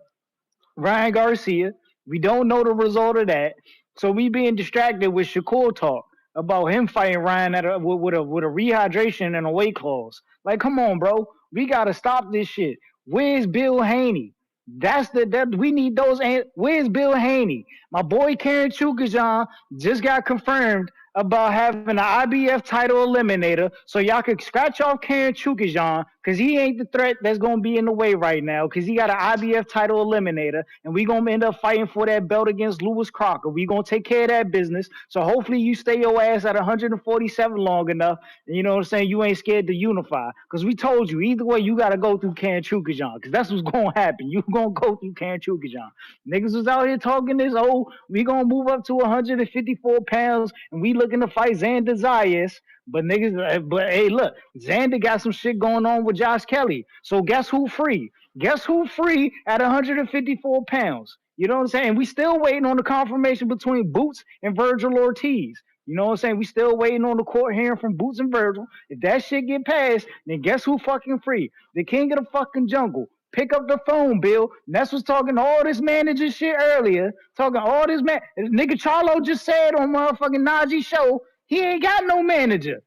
Garcia. We don't know the result of that. So we being distracted with Shakur talk about him fighting Ryan with a rehydration and a weight clause. Like, come on, bro. We gotta stop this shit. Where's Bill Haney? We need those. Where's Bill Haney? My boy Karen Chukajan just got confirmed about having an IBF title eliminator, so y'all could scratch off Karen Chukajan because he ain't the threat that's gonna be in the way right now because he got an IBF title eliminator, and we gonna end up fighting for that belt against Lewis Crocker. We gonna take care of that business. So hopefully you stay your ass at 147 long enough, and you know what I'm saying. You ain't scared to unify because we told you either way you gotta go through Karen Chukajan because that's what's gonna happen. You gonna go through Karen Chukajan. Niggas was out here talking this, we gonna move up to 154 pounds and we looking to fight Xander Zayas. But hey, look, Xander got some shit going on with Josh Kelly. So guess who free? Guess who free at 154 pounds? You know what I'm saying? We still waiting on the confirmation between Boots and Virgil Ortiz. You know what I'm saying? We still waiting on the court hearing from Boots and Virgil. If that shit get passed, then guess who fucking free? The king of the fucking jungle. Pick up the phone, Bill. Ness was talking all this manager shit earlier. Talking all this nigga Charlo just said on motherfucking Najee's show, he ain't got no manager.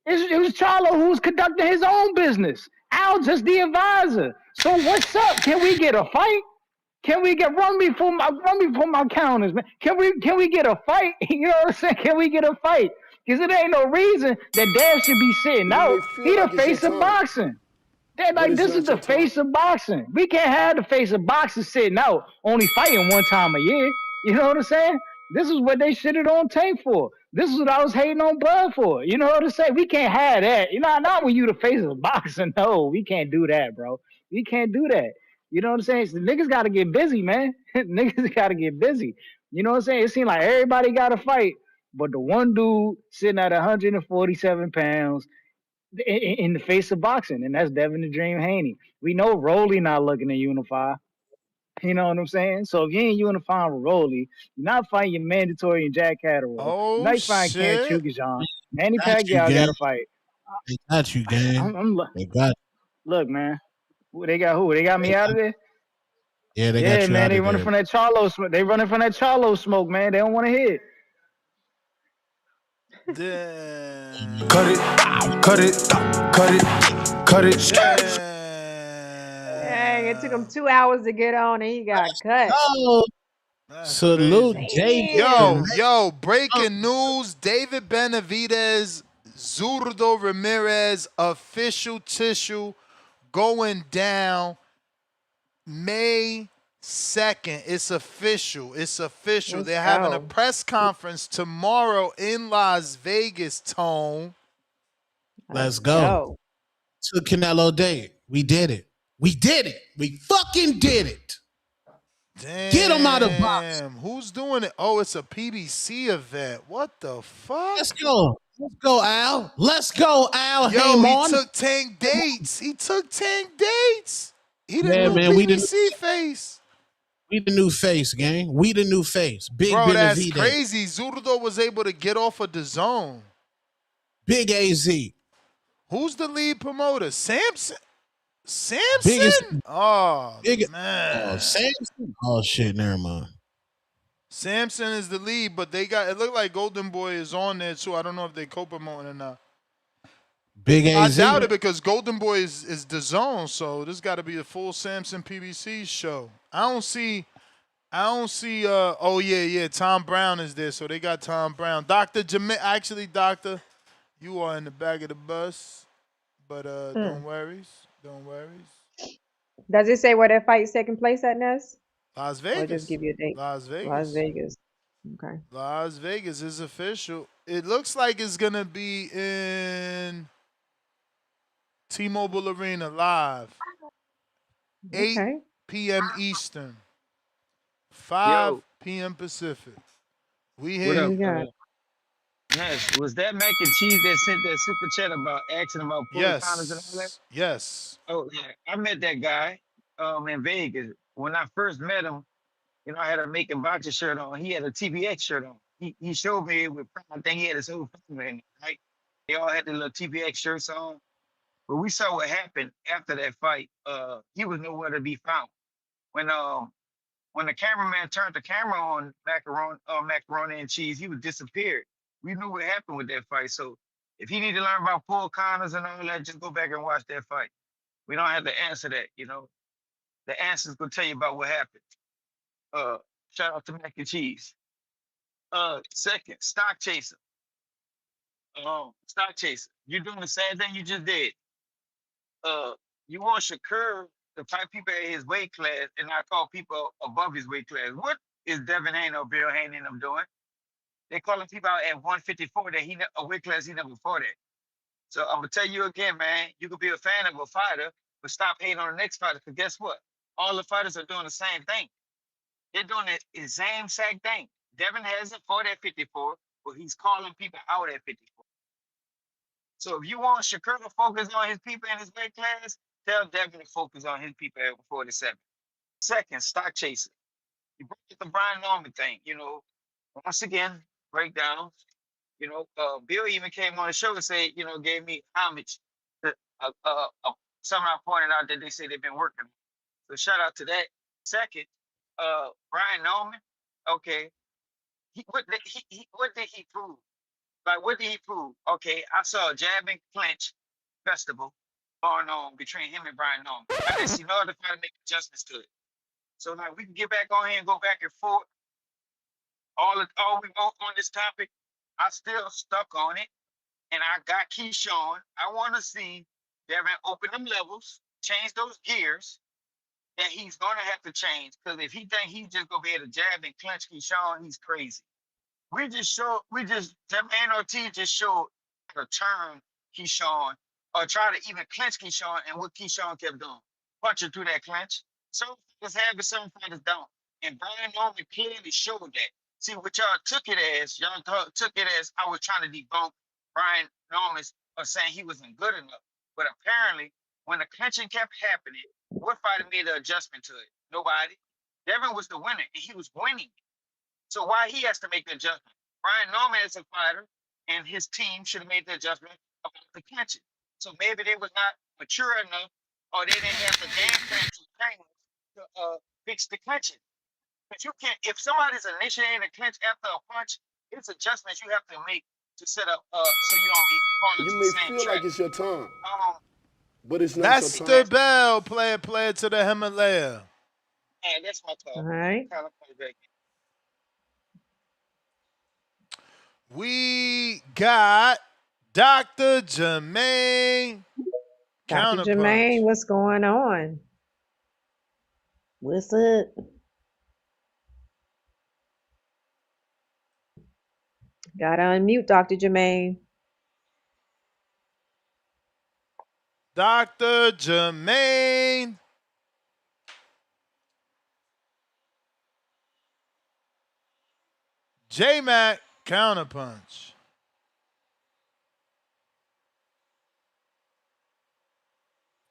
It was Charlo who was conducting his own business. Al just the advisor. So what's up? Can we get a fight? Can we get run me for my counters, man? Can we get a fight? You know what I'm saying? Can we get a fight? Because it ain't no reason that Dad should be sitting
You
out.
may feel
He the
like it's your
face of
time,
boxing. They're
but
like,
it's
this is
not
the
your time.
face of boxing. We can't have the face of boxing sitting out, only fighting one time a year. You know what I'm saying? This is what they shitted on tape for. This is what I was hating on Bud for. You know what I'm saying? We can't have that. You know, not when you the face of boxing. No, we can't do that, bro. We can't do that. You know what I'm saying? So niggas got to get busy, man. Niggas got to get busy. You know what I'm saying? It seemed like everybody got to fight, but the one dude sitting at 147 pounds in the face of boxing, and that's Devin the Dream Haney. We know Rolly not looking to unify. You know what I'm saying? So if you ain't unifying with Rolly, you're not fighting your mandatory and Jack Catterall. You're
Oh
not fighting Karen
shit!
Chukajan. Manny
Got you,
Pacquiao got
gang.
to fight.
They got you, gang. They got
Look, man. They got who? They got me out of there?
they got you
man.
out
They
of
running
there.
from that Charlo smoke. They running from that Charlo smoke, man. They don't want to hit.
Damn.
Cut it, cut it, cut it, cut it.
Dang, it took him 2 hours to get on and he got cut.
Oh,
That's
salute,
crazy.
David.
Breaking news. David Benavidez, Zurdo Ramirez, official tissue going down May 2nd. It's official. It's official.
Let's
They're having a
go.
press conference tomorrow in Las Vegas, Tone.
Let's go. To Canelo Day. We did it. We did it. We fucking did it.
Damn.
Get him out of box.
Who's doing it? Oh, it's a PBC event. What the fuck?
Let's go. Let's go, Al. Let's go, Al.
Yo,
Hamon.
he took 10 dates. He took 10 dates. He the
Yeah,
new
man,
PBC face.
We the new face, gang. We the new face. Big
Bro, that's
Benavidez.
crazy. Zurdo was able to get off of the zone.
Big AZ.
Who's the lead promoter? Samson?
Biggest,
Oh,
big,
man.
Oh, Samson? Oh, shit, never mind.
Samson is the lead, but it looked like Golden Boy is on there too. I don't know if they co-promoting or not.
Big AZ.
I doubt it because Golden Boy is the zone, so this got to be a full Samson PBC show. I don't see oh yeah, Tom Brown is there, so they got Tom Brown. Dr. Jamil, actually, Doctor, you are in the back of the bus, but don't worries.
Does it say where that fight's taking place at, Ness?
Las Vegas.
Or just give you a date?
Las Vegas.
Las Vegas. Okay.
Las Vegas is official. It looks like it's gonna be in T-Mobile Arena live. 8 p.m. Eastern. 5
Yo,
p.m. Pacific. We
what
hear
What
up?
we
you.
got?
Ness, was that mac and cheese that sent that super chat about asking about pull counters and all that?
Yes. Yes.
Oh yeah, I met that guy in Vegas. When I first met him, I had a Macon boxer shirt on. He had a TBX shirt on. He showed me with I think he had his whole family in it, right? They all had the little TBX shirts on. But we saw what happened after that fight. He was nowhere to be found. When the cameraman turned the camera on macaroni and cheese, he was disappeared. We knew what happened with that fight. So if he need to learn about pull counters and all that, just go back and watch that fight. We don't have to answer that. The answer's gonna tell you about what happened. Uh, Shout out to mac and cheese. Second, stock chaser. Stock chaser. You're doing the same thing you just did. You want Shakur to fight people at his weight class and not call people above his weight class. What is Devin Haney or Bill Haney and them doing? They calling people out at 154 that a weight class he never fought at. So I'm gonna tell you again, man. You could be a fan of a fighter, but stop hating on the next fighter. Because guess what? All the fighters are doing the same thing. They're doing the same exact thing. Devin hasn't fought at 54, but he's calling people out at 54. So if you want Shakur to focus on his people in his weight class, tell Devin to focus on his people at 47. Second, stock chaser. You brought up the Brian Norman thing. Once again, breakdowns. Bill even came on the show and said, gave me homage. To, something I pointed out that they say they've been working. So shout out to that. Second, Brian Norman. Okay, what did he prove? Like, what did he prove? Okay, I saw a jab and clinch festival going on between him and Brian Norman. I didn't see no other fighter make adjustments to it. So now we can get back on here and go back and forth. All we want on this topic, I still stuck on it, and I got Keyshawn. I want to see Devin open them levels, change those gears that he's gonna have to change. Because if he think he's just gonna be able to jab and clinch Keyshawn, he's crazy. Devin Ortiz just showed how to turn Keyshawn or try to even clinch Keyshawn, and what Keyshawn kept doing, punching through that clinch. Some fighters have it, some fighters don't. And Brian Norman clearly showed that. See, what y'all took it as, I was trying to debunk Brian Norman's or saying he wasn't good enough. But apparently, when the clinching kept happening, what fighter made the adjustment to it? Nobody. Devin was the winner, and he was winning. So why he has to make the adjustment? Brian Norman is a fighter, and his team should have made the adjustment about the clinching. So maybe they was not mature enough, or they didn't have the game plan to train to fix the clinching. But you can't. If somebody's initiating a clinch after a punch, it's adjustments you have to make to set up so you don't be falling
You
into the
may
same
feel like
trap.
it's your time,
Um,
but it's not your
Master
time.
Bell, player to the Himalaya.
and that's my
All
thought.
right.
Kind of point back.
We got Dr. Jermaine
Dr.
Counterpunch.
Jermaine, what's going on? What's up? Gotta unmute Dr. Jermaine.
Dr. Jermaine. J-Mac Counterpunch.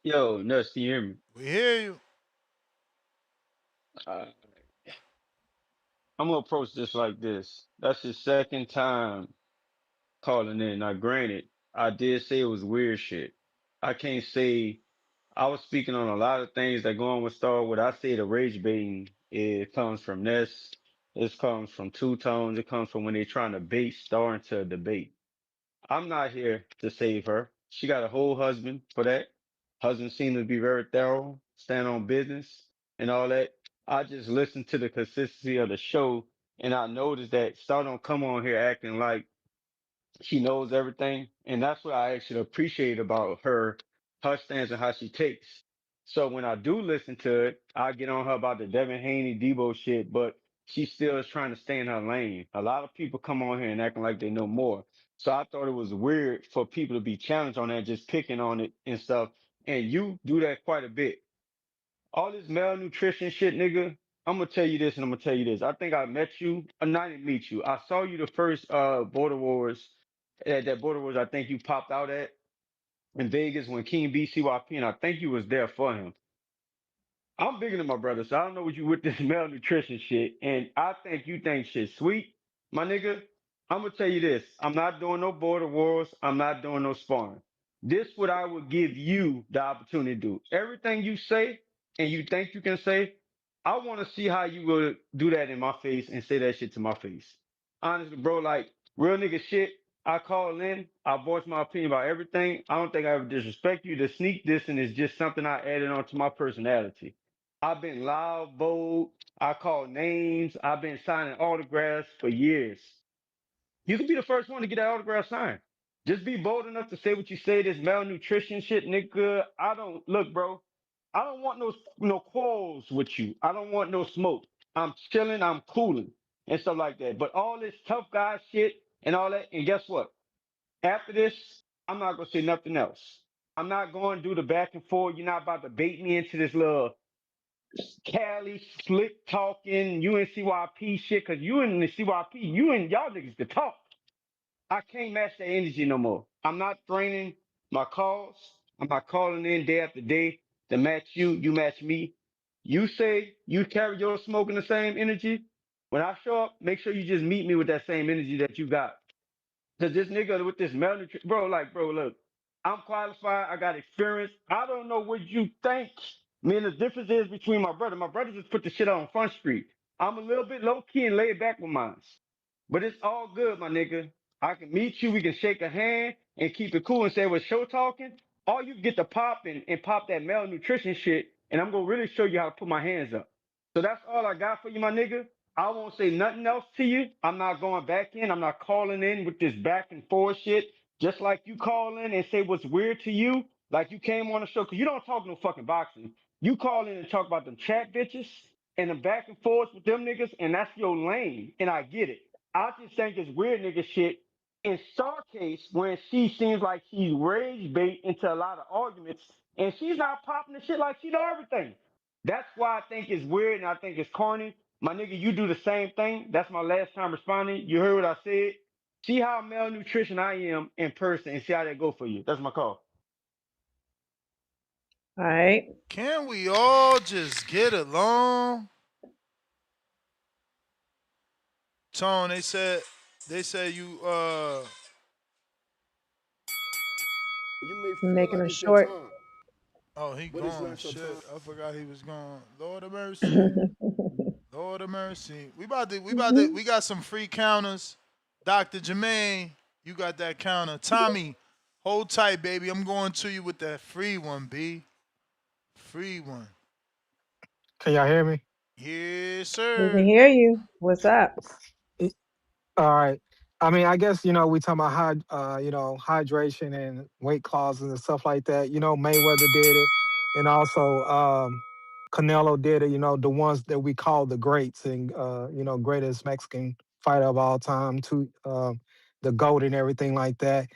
Yo, Nuts, can you hear me?
We hear you.
Uh, I'm gonna approach this like this. That's his second time calling in. Now, granted, I did say it was weird shit. I can't say I was speaking on a lot of things that go on with Star. What I say the rage baiting, it comes from Ness. This comes from Two Tones. It comes from when they're trying to bait Star into a debate. I'm not here to save her. She got a whole husband for that. Husband seemed to be very thorough, stand on business and all that. I just listened to the consistency of the show and I noticed that Star don't come on here acting like she knows everything. And that's what I actually appreciate about her stance and how she takes. So when I do listen to it, I get on her about the Devin Haney Debo shit, but she still is trying to stay in her lane. A lot of people come on here and acting like they know more. So I thought it was weird for people to be challenged on that, just picking on it and stuff. And you do that quite a bit. All this malnutrition shit, nigga.
I'm gonna tell you this and I'm gonna tell you this. I think I met you, not even meet you. I saw you the first Border Wars, that Border Wars I think you popped out at in Vegas when King beat CYP, and I think you was there for him. I'm bigger than my brother, so I don't know what you with this malnutrition shit. And I think you think shit sweet, my nigga. I'm gonna tell you this. I'm not doing no border wars. I'm not doing no sparring. This what I would give you the opportunity to do. Everything you say and you think you can say, I want to see how you will do that in my face and say that shit to my face. Honestly, bro, like real nigga shit. I call in, I voice my opinion about everything. I don't think I ever disrespect you. The sneak dissing is just something I added onto my personality. I've been loud, bold. I call names. I've been signing autographs for years. You could be the first one to get that autograph signed. Just be bold enough to say what you say. This malnutrition shit, nigga. I don't look, bro. I don't want no quarrels with you. I don't want no smoke. I'm chilling. I'm cooling and stuff like that. But all this tough guy shit and all that. And guess what? After this, I'm not gonna say nothing else. I'm not going to do the back and forth. You're not about to bait me into this little Cali slick talking UNCYP shit, cause you and the CYP, you and y'all niggas can talk. I can't match that energy no more. I'm not draining my calls. I'm not calling in day after day to match you. You match me. You say you carry your smoke in the same energy. When I show up, make sure you just meet me with that same energy that you got. Cause this nigga with this malnutrition, bro, like, bro, look, I'm qualified. I got experience. I don't know what you think. Man, the difference is between my brother. My brother just put the shit on Front Street. I'm a little bit low key and laid back with mine. But it's all good, my nigga. I can meet you. We can shake a hand and keep it cool and say we're show talking. Or you get to pop and pop that malnutrition shit. And I'm going to really show you how to put my hands up. So that's all I got for you, my nigga. I won't say nothing else to you. I'm not going back in. I'm not calling in with this back and forth shit. Just like you call in and say what's weird to you, like you came on the show, because you don't talk no fucking boxing. You call in and talk about them chat bitches and the back and forth with them niggas, and that's your lane. And I get it. I just think it's weird nigga shit. In Star case, when she seems like she's rage bait into a lot of arguments, and she's not popping the shit like she know everything. That's why I think it's weird and I think it's corny. My nigga, you do the same thing. That's my last time responding. You heard what I said. See how malnutrition I am in person and see how that go for you. That's my call.
All right.
Can we all just get along? Tone, they said you
You may feel
Making
like
them
it's your
short.
time,
oh, he
but it's
gone.
not your
Shit.
time.
I forgot he was gone. Lord of mercy. Lord of mercy. We got some free counters. Dr. Jermaine, you got that counter. Tommy, hold tight, baby. I'm going to you with that free one, B. Free one.
Can y'all hear me?
Yes,
We can
sir.
hear you. What's up?
All right. I mean, I guess we talking about hydration and weight clauses and stuff like that. Mayweather did it, and also Canelo did it. The ones that we call the greats and greatest Mexican fighter of all time, to the GOAT and everything like that.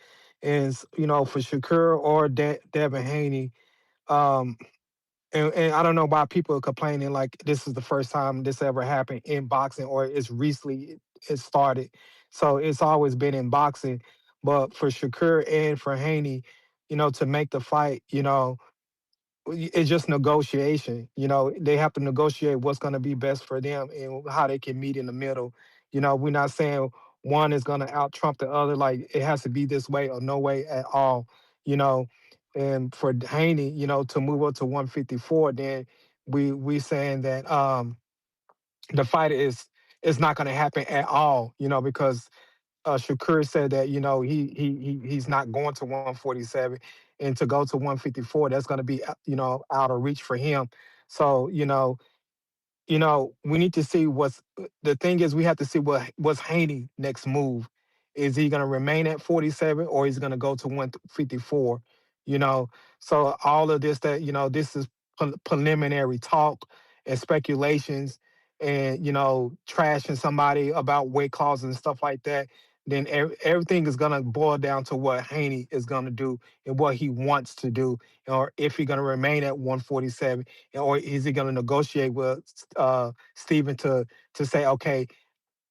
Is for Shakur or Devin Haney. Um, and I don't know why people are complaining like this is the first time this ever happened in boxing or it's recently it started. So it's always been in boxing. But for Shakur and for Haney, to make the fight, it's just negotiation. They have to negotiate what's going to be best for them and how they can meet in the middle. We're not saying one is going to out trump the other. Like it has to be this way or no way at all. You know, and for Haney, to move up to 154, then we saying that the fight is not going to happen at all. Because Shakur said that he's not going to 147, and to go to 154, that's going to be out of reach for him. So we need to see the thing is we have to see what's Haney next move. Is he going to remain at 47 or is he going to go to 154? So all of this this is preliminary talk and speculations and trashing somebody about weight clauses and stuff like that. then everything is gonna boil down to what Haney is gonna do and what he wants to do, or if he's gonna remain at 147, or is he gonna negotiate with Steven to say, okay,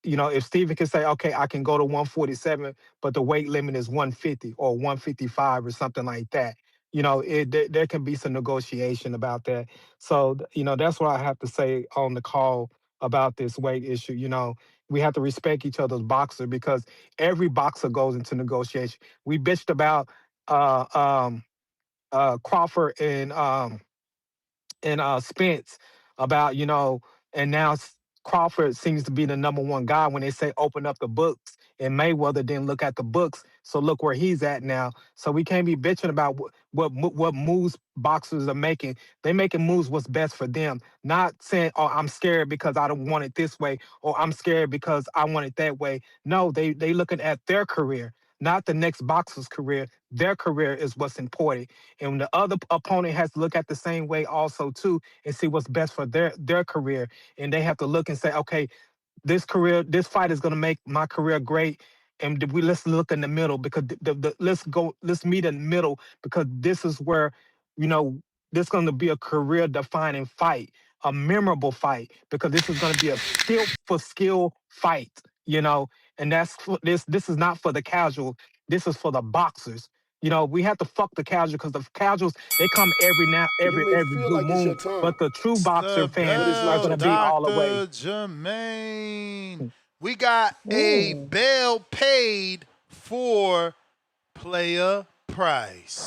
if Steven can say, okay, I can go to 147, but the weight limit is 150 or 155 or something like that. There can be some negotiation about that. So, that's what I have to say on the call about this weight issue. We have to respect each other's boxer because every boxer goes into negotiation. We bitched about uh, um, Crawford and Spence about, and now Crawford seems to be the number one guy when they say open up the books, and Mayweather didn't look at the books. So look where he's at now. So we can't be bitching about what moves boxers are making. They making moves what's best for them, not saying, oh, I'm scared because I don't want it this way, or I'm scared because I want it that way. No, they looking at their career, not the next boxer's career. Their career is what's important. And the other opponent has to look at the same way also too and see what's best for their career. And they have to look and say, okay, this fight is going to make my career great. And let's look in the middle because let's meet in the middle because this is where, you know, this is going to be a career defining fight, a memorable fight, because this is going to be a skill for skill fight, and this is not for the casual. This is for the boxers. We have to fuck the casual because the casuals, they come
You may
every
feel
blue
like it's
moon,
your time,
but the true boxer
The
fans
but it's
are
not
Bell,
going
your
to be
time.
all the way.
Dr. Jermaine. We got a
Ooh.
bail paid for player price.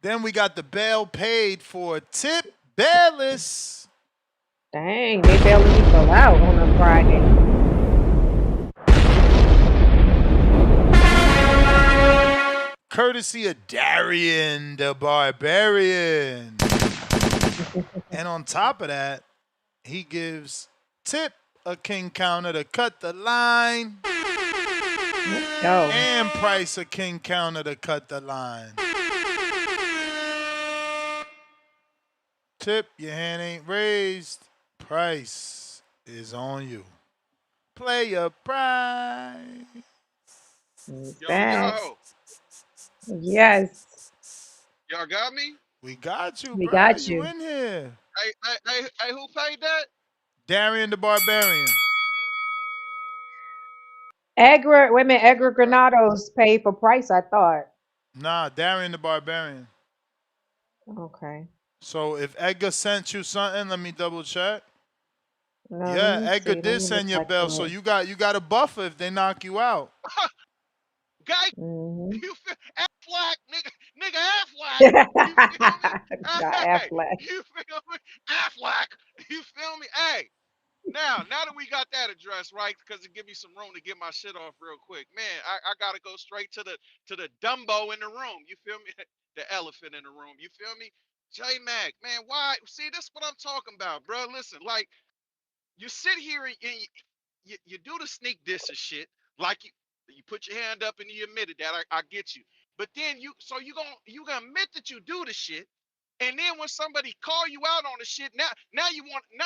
Then we got the bail paid for Tip Bayless.
Dang, they bailing people out on a Friday.
Courtesy of Darian the Barbarian. And on top of that, he gives Tip a king counter to cut the line.
Let's go.
And Price a king counter to cut the line. Tip, your hand ain't raised. Price is on you. Play your price.
Yo,
Facts.
yo,
Yes,
y'all got me?
We got you,
we
bro.
got
You
you.
in here.
Hey, who paid that?
Darian the Barbarian.
Edgar, wait a minute, Edgar
Okay.
Granados paid for Price, I thought.
Nah, Darian the Barbarian.
Okay.
So if Edgar sent you something, let me double check.
No, let
Yeah,
me
Edgar
see. Let
did
me look
send your
back
bell, so
through it.
you got a buffer if they knock you out.
Guy,
Mm-hmm.
you feel Aflac, nigga Aflac. You feel me?
Got
Hey,
Affleck.
you feel me? Aflac. You feel me? Hey. Now that we got that address right, because it give me some room to get my shit off real quick. Man, I gotta go straight to the Dumbo in the room. You feel me? The elephant in the room. You feel me? J Mac, man, why? See, this what I'm talking about, bro. Listen, like you sit here and you do the sneak diss and shit, like you put your hand up and you admitted that. I get you. But then you gonna admit that you do the shit. And then when somebody call you out on the shit, now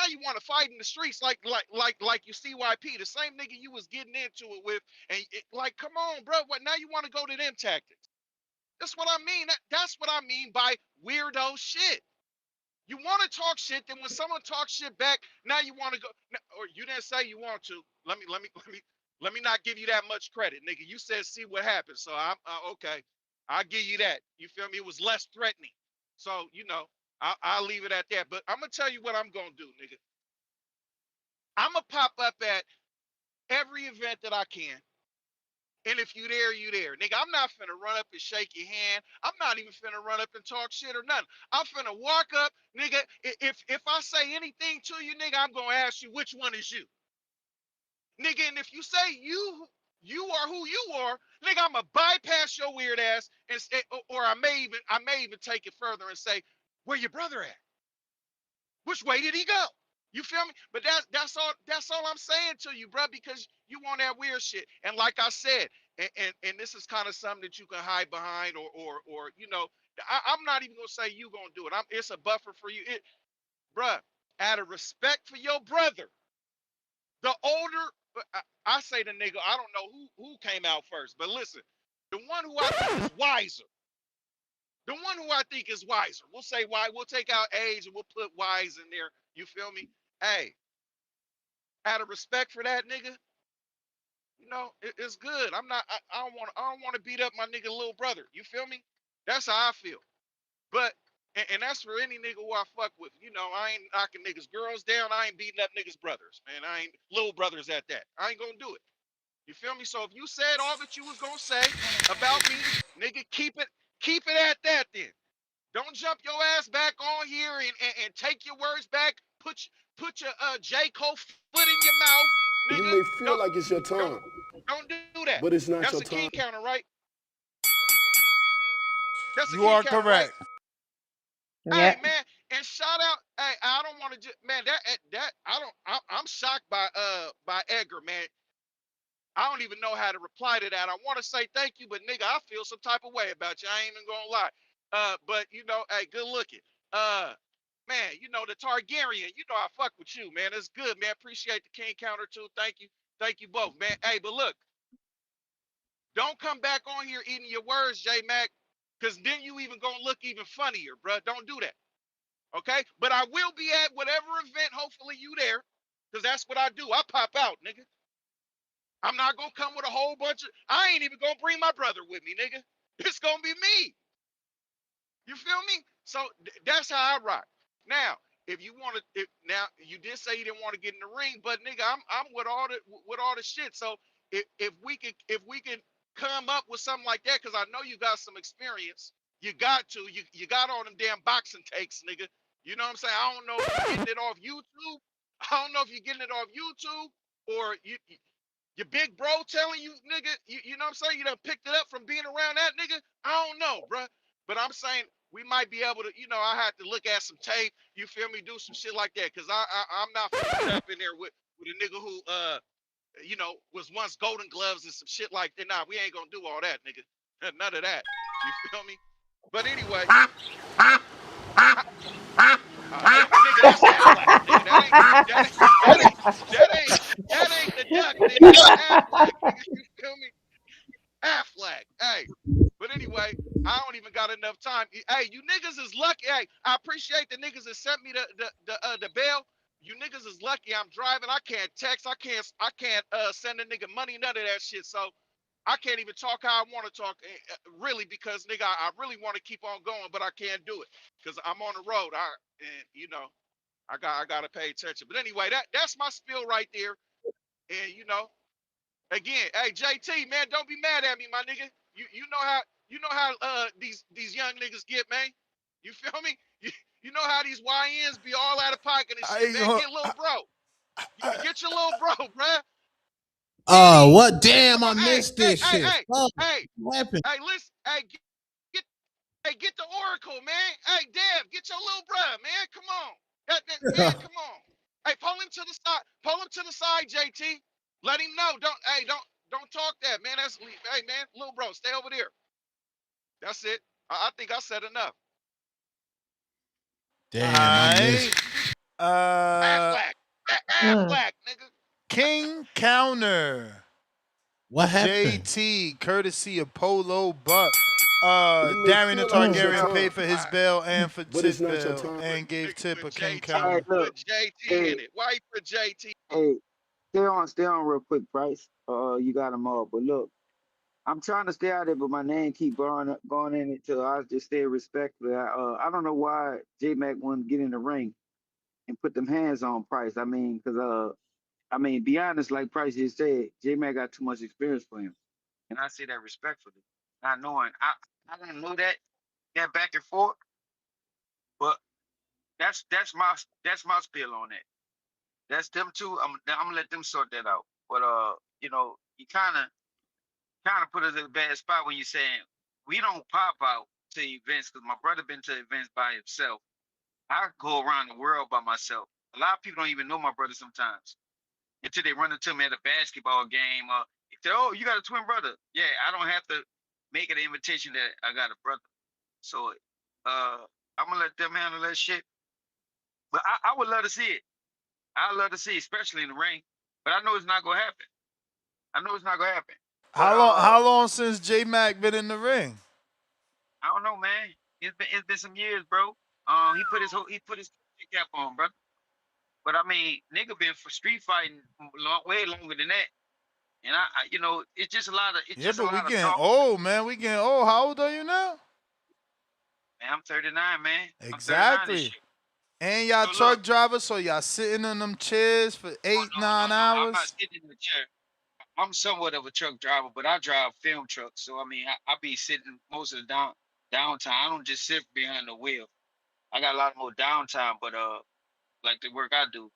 you want to fight in the streets like you CYP, the same nigga you was getting into it with, and like, come on, bro, what now you want to go to them tactics? That's what I mean. That's what I mean by weirdo shit. You want to talk shit, then when someone talks shit back, now you want to go, or you didn't say you want to. Let me not give you that much credit, nigga. You said see what happens, so I'm okay. I'll give you that. You feel me? It was less threatening, so I'll leave it at that. But I'm gonna tell you what I'm gonna do, nigga. I'm gonna pop up at every event that I can. And if you there, you there. Nigga, I'm not finna run up and shake your hand. I'm not even finna run up and talk shit or nothing. I'm finna walk up, nigga. If I say anything to you, nigga, I'm gonna ask you which one is you. Nigga, and if you say you are who you are, nigga, I'ma bypass your weird ass and or I may even take it further and say, where your brother at? Which way did he go? You feel me? But that's all I'm saying to you, bro, because you want that weird shit. And like I said, and this is kind of something that you can hide behind or I'm not even gonna say you gonna do it. It's a buffer for you. Bruh, out of respect for your brother, the older I say the nigga, I don't know who came out first, but listen, the one who I think is wiser, the one who I think is wiser. We'll say why. We'll take out age and we'll put wise in there. You feel me? Hey, out of respect for that nigga, it's good. I don't want to beat up my nigga little brother. You feel me? That's how I feel. But and that's for any nigga who I fuck with. I ain't knocking niggas girls down. I ain't beating up niggas brothers, man. I ain't little brothers at that. I ain't gonna do it. You feel me? So if you said all that you was gonna say about me, nigga, keep it at that then. Don't jump your ass back on here and take your words back. Put your J. Cole foot in your mouth,
You
nigga.
may feel
Don't
like it's your
don't
time,
don't do that.
but it's not
That's
your
a
time.
king counter, right? That's a
You
king
are
counter, right?
correct.
Hey
Yep.
man, and shout out. Hey, I don't want to just man that I don't. I'm shocked by Edgar, man. I don't even know how to reply to that. I want to say thank you, but nigga, I feel some type of way about you. I ain't even gonna lie. But hey, good looking. Man, the Targaryen. I fuck with you, man. It's good, man. Appreciate the king counter too. Thank you both, man. Hey, but look, don't come back on here eating your words, J Mac, because then you even gonna look even funnier, bro. Don't do that. Okay? But I will be at whatever event, hopefully you there, because that's what I do. I pop out, nigga. I'm not gonna come with a whole bunch of I ain't even gonna bring my brother with me, nigga. It's gonna be me. You feel me? So that's how I rock. Now, if you want to, now you did say you didn't want to get in the ring, but nigga, I'm with all the shit. So if we could come up with something like that, because I know you got some experience. You got all them damn boxing takes, nigga. You know what I'm saying? I don't know if you're getting it off YouTube. I don't know if you're getting it off YouTube or your big bro telling you, nigga, you know what I'm saying? You done picked it up from being around that nigga? I don't know, bruh. But I'm saying we might be able to, I had to look at some tape, you feel me, do some shit like that. Cause I'm not finna get up in there with a nigga who was once Golden Gloves and some shit like that. Nah, we ain't gonna do all that, nigga. None of that. You feel me? But anyway, nigga, that's Affleck. Nigga, that ain't that ain't that ain't that ain't the duck, nigga. That's Affleck, nigga. You feel me? Affleck. Hey. But anyway, I don't even got enough time. Hey, you niggas is lucky. Hey, I appreciate the niggas that sent me the bail. You niggas is lucky. I'm driving. I can't text. I can't send a nigga money. None of that shit. So I can't even talk how I want to talk, really, because nigga, I really want to keep on going, but I can't do it because I'm on the road. I gotta pay attention. But anyway, that's my spiel right there. And again, hey JT, man, don't be mad at me, my nigga. You know how these young niggas get, man. You feel me? You know how these YNs be all out of pocket and shit,
I,
man. Get little bro. Get your little bro, bruh. Hey,
What? Damn,
come on,
I missed this shit. Fuck.
hey,
What happened?
hey, listen, get, hey, get the Oracle, man. Hey, Dev, get your little bruh, man. Come on. Man, come on. Hey, pull him to the side. Pull him to the side, JT. Let him know. Don't talk that, man. Hey, man, little bro, stay over there. That's it. I think I said enough.
Damn, I
I,
missed.
uh,
Affleck,
Mm.
Affleck, nigga.
King Counter.
What happened?
JT, courtesy of Polo Buck.
You may
Darian the
feel like it's your
Targaryen
Mm.
time,
paid for his bail and for
but it's
Tip
not your
bill
time.
and gave
Nigga
Tip
put
a King
JT.
All right,
Counter.
look.
Put JT
Hey,
in it. Why you put JT?
hey, stay on real quick, Price. You got them all. But look, I'm trying to stay out there, but my name keep going in it till I just stay respectful. I don't know why J Mac wanted to get in the ring and put them hands on Price. I mean, because be honest, like Price just said, J Mac got too much experience for him, and I say that respectfully, not knowing. I don't know that back and forth, but that's my spill on that. That's them two. I'm gonna let them sort that out. But you kind of put us in a bad spot when you're saying we don't pop out to events because my brother been to events by himself. I go around the world by myself. A lot of people don't even know my brother sometimes until they run into me at a basketball game. They say, "Oh, you got a twin brother?" Yeah, I don't have to make an invitation that I got a brother. So I'm gonna let them handle that shit. But I would love to see it. I love to see, it, especially in the ring. But I know it's not gonna happen. I know it's not gonna happen. But
How long since J Mac been in the ring?
I don't know, man. It's been some years, bro. He put his cap on, bro. But I mean, nigga been for street fighting way longer than that. And you know, it's
Yeah,
just a
but we
lot of
getting
talk.
old, man. We getting old. How old are you now?
Man, I'm 39, man. I'm 39 this
Exactly.
year.
And y'all
So look,
truck drivers, so y'all sitting in them chairs for eight,
no,
nine
no. I'm not
hours.
sitting in the chair. I'm somewhat of a truck driver, but I drive film trucks. So I mean, I be sitting most of the downtime. I don't just sit behind the wheel. I got a lot more downtime, but like the work I do.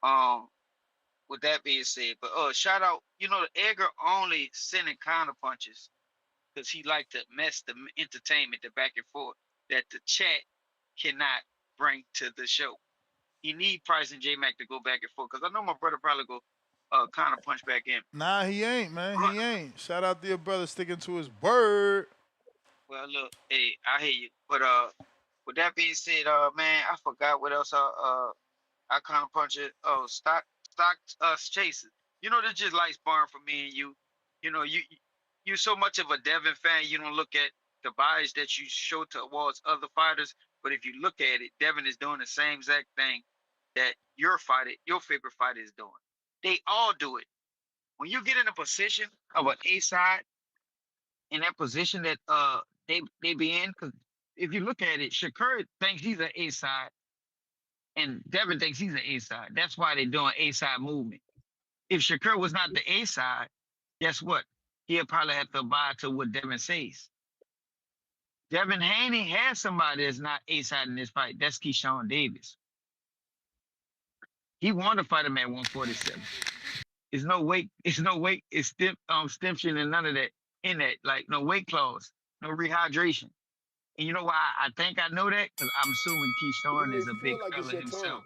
Um, with that being said, but shout out, you know, Edgar only sending counter punches because he like to mess the entertainment, the back and forth that the chat cannot bring to the show. He need Price and J Mac to go back and forth because I know my brother probably go counter punch back in.
Nah, he ain't, man.
But
He ain't. Shout out to your brother sticking to his word.
well, look, hey, I hear you. But with that being said, man, I forgot what else I kind of punch it. Oh, stock us chasing. You know, this just like sparring for me and you. You know, you're so much of a Devin fan. You don't look at the bias that you show towards other fighters. But if you look at it, Devin is doing the same exact thing that your favorite fighter is doing. They all do it. When you get in a position of an A side, in that position that they be in, because if you look at it, Shakur thinks he's an A side and Devin thinks he's an A side. That's why they're doing A side movement. If Shakur was not the A side, guess what? He'll probably have to abide to what Devin says. Devin Haney has somebody that's not A side in this fight. That's Keyshawn Davis. He wanted to fight him at 147. It's no weight. It's no weight. It's stimption and none of that in that. Like no weight clause, no rehydration. And you know why I think I know that? Because I'm assuming
It
Keyshawn
may
is a
feel
big
like it's
fella
your time,
himself.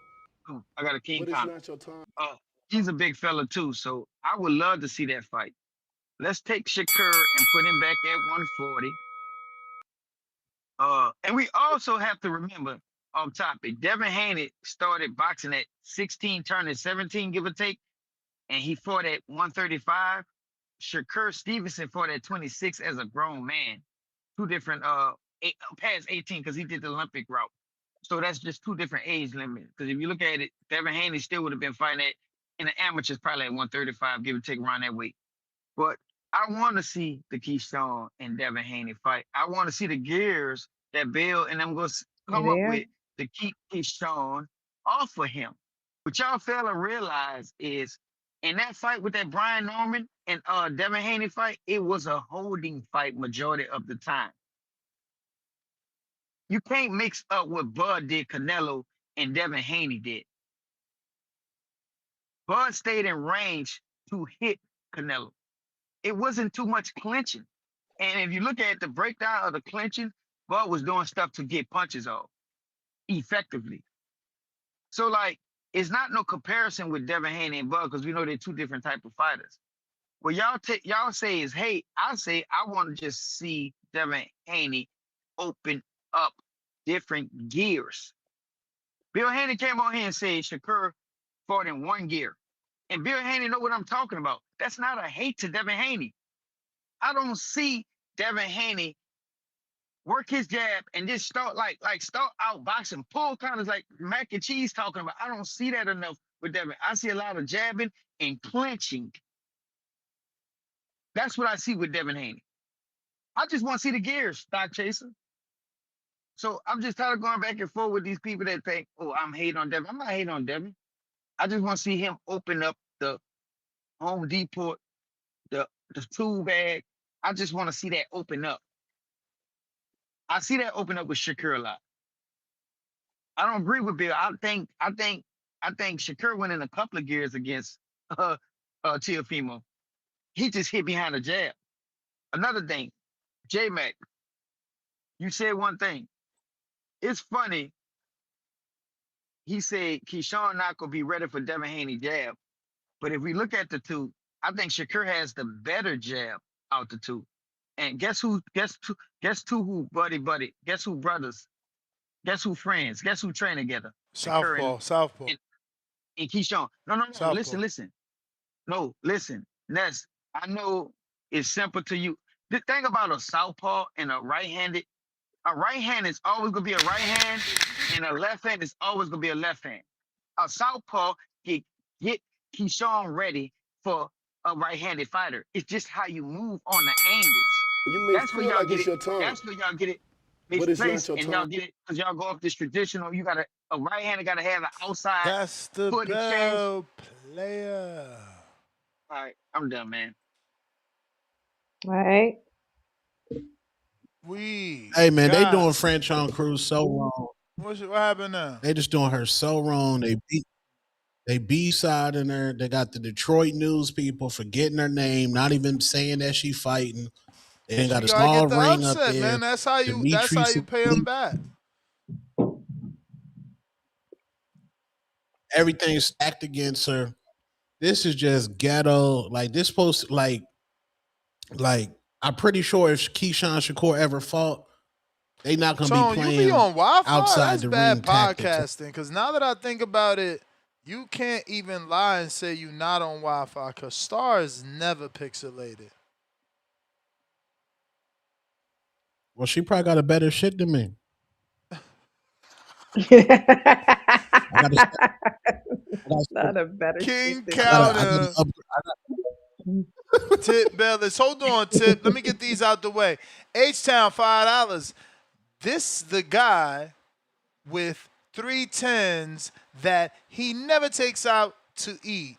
I got a King
but it's
Kong.
not your time.
He's a big fella too, so I would love to see that fight. Let's take Shakur and put him back at 140. And we also have to remember on topic, Devin Haney started boxing at 16, turning 17, give or take, and he fought at 135. Shakur Stevenson fought at 26 as a grown man. Two different past 18 because he did the Olympic route. So that's just two different age limits. Because if you look at it, Devin Haney still would have been fighting at in the amateurs probably at 135, give or take around that weight. But I want to see the Keystone and Devin Haney fight. I want to see the gears that Bill and I'm going to
You
come up
there?
with to keep Keystone off of him. What y'all fail to realize is in that fight with that Brian Norman and Devin Haney fight, it was a holding fight majority of the time. You can't mix up what Bud did, Canelo, and Devin Haney did. Bud stayed in range to hit Canelo. It wasn't too much clinching. And if you look at the breakdown of the clinching, Bud was doing stuff to get punches off effectively. So like, it's not no comparison with Devin Haney and Bud because we know they're two different type of fighters. What y'all say is, hey, I say I want to just see Devin Haney open up different gears. Bill Haney came on here and said Shakur fought in one gear. And Bill Haney know what I'm talking about. That's not a hate to Devin Haney. I don't see Devin Haney work his jab and just start out boxing, pull counters like mac and cheese talking about. I don't see that enough with Devin. I see a lot of jabbing and clinching. That's what I see with Devin Haney. I just want to see the gears, Stock Chaser. So I'm just tired of going back and forth with these people that think, oh, I'm hating on Devin. I'm not hating on Devin. I just want to see him open up the Home Depot, the tool bag. I just want to see that open up. I see that open up with Shakur a lot. I don't agree with Bill. I think Shakur went in a couple of gears against Teofimo. He just hit behind the jab. Another thing, J Mac, you said one thing. It's funny. He said Keyshawn not gonna be ready for Devin Haney jab. But if we look at the two, I think Shakur has the better jab out the two. And guess who? Guess who buddy? Guess who brothers? Guess who friends? Guess who train together? Shakur
Southpaw.
and Keyshawn. No.
Southpaw.
Listen. No, listen. Ness, I know it's simple to you. The thing about a southpaw and a right-handed, a right hand is always gonna be a right hand, and a left hand is always gonna be a left hand. A southpaw get Keyshawn ready for a right-handed fighter. It's just how you move on the angles.
You may
That's where
feel
y'all
like
get
it's
it.
your turn,
That's where y'all get it
but it's not
misplaced,
your
and
turn.
y'all get it because y'all go off this traditional. You got a right-hander got to have an outside
That's the
foot exchange.
bell player.
All right, I'm done, man.
All right.
Hey man, they
got
doing French on Cruz so wrong.
what happened now?
They just doing her so wrong. They B-siding her. They got the Detroit news people forgetting her name, not even saying that she fighting. They ain't got
She
a
gotta
small
get the
ring up
upset,
there.
man. That's how you
Demetrius
pay them back.
everything's stacked against her. This is just ghetto. Like this supposed to, like I'm pretty sure if Keyshawn Shakur ever fought, they not gonna be
Tone, you be
playing
on Wi-Fi?
outside
That's
the
bad
ring tactics.
podcasting. Because now that I think about it, you can't even lie and say you not on Wi-Fi. Because Star is never pixelated.
Well, she probably got a better shit than me.
Not a better
King
shit than
Counter.
you.
Tip Bellis. Hold on, Tip. Let me get these out the way. H-Town, $5. This the guy with 3 10s that he never takes out to eat.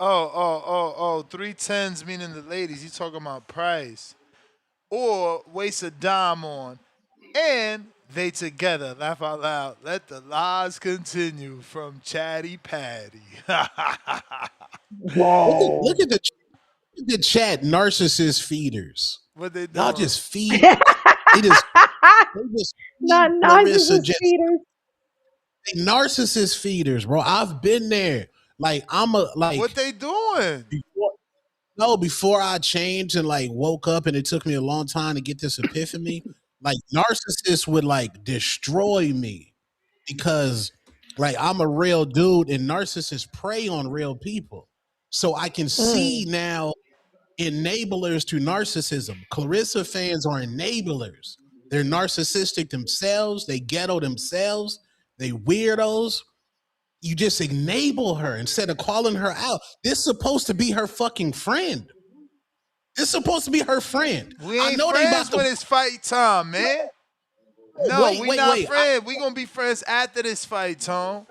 Oh, 3 10s meaning the ladies. You talking about price. Or waste a dime on. And they together. Laugh out loud. Let the lies continue from Chatty Patty.
Whoa.
Look at the chat, narcissist feeders.
What they doing?
Y'all just feed. they just
Not narcissist feeders.
Narcissist feeders, bro. I've been there. Like I'm a like.
What they doing?
Before I changed and like woke up, and it took me a long time to get this epiphany. Like narcissists would like destroy me because like I'm a real dude, and narcissists prey on real people. So I can see now enablers to narcissism. Clarissa fans are enablers. They're narcissistic themselves. They ghetto themselves. They weirdos. You just enable her instead of calling her out. This is supposed to be her fucking friend. This is supposed to be her friend.
We
I
ain't
know
friends when it's fight time, man. No, we not friends. We gonna be friends after this fight, Tone.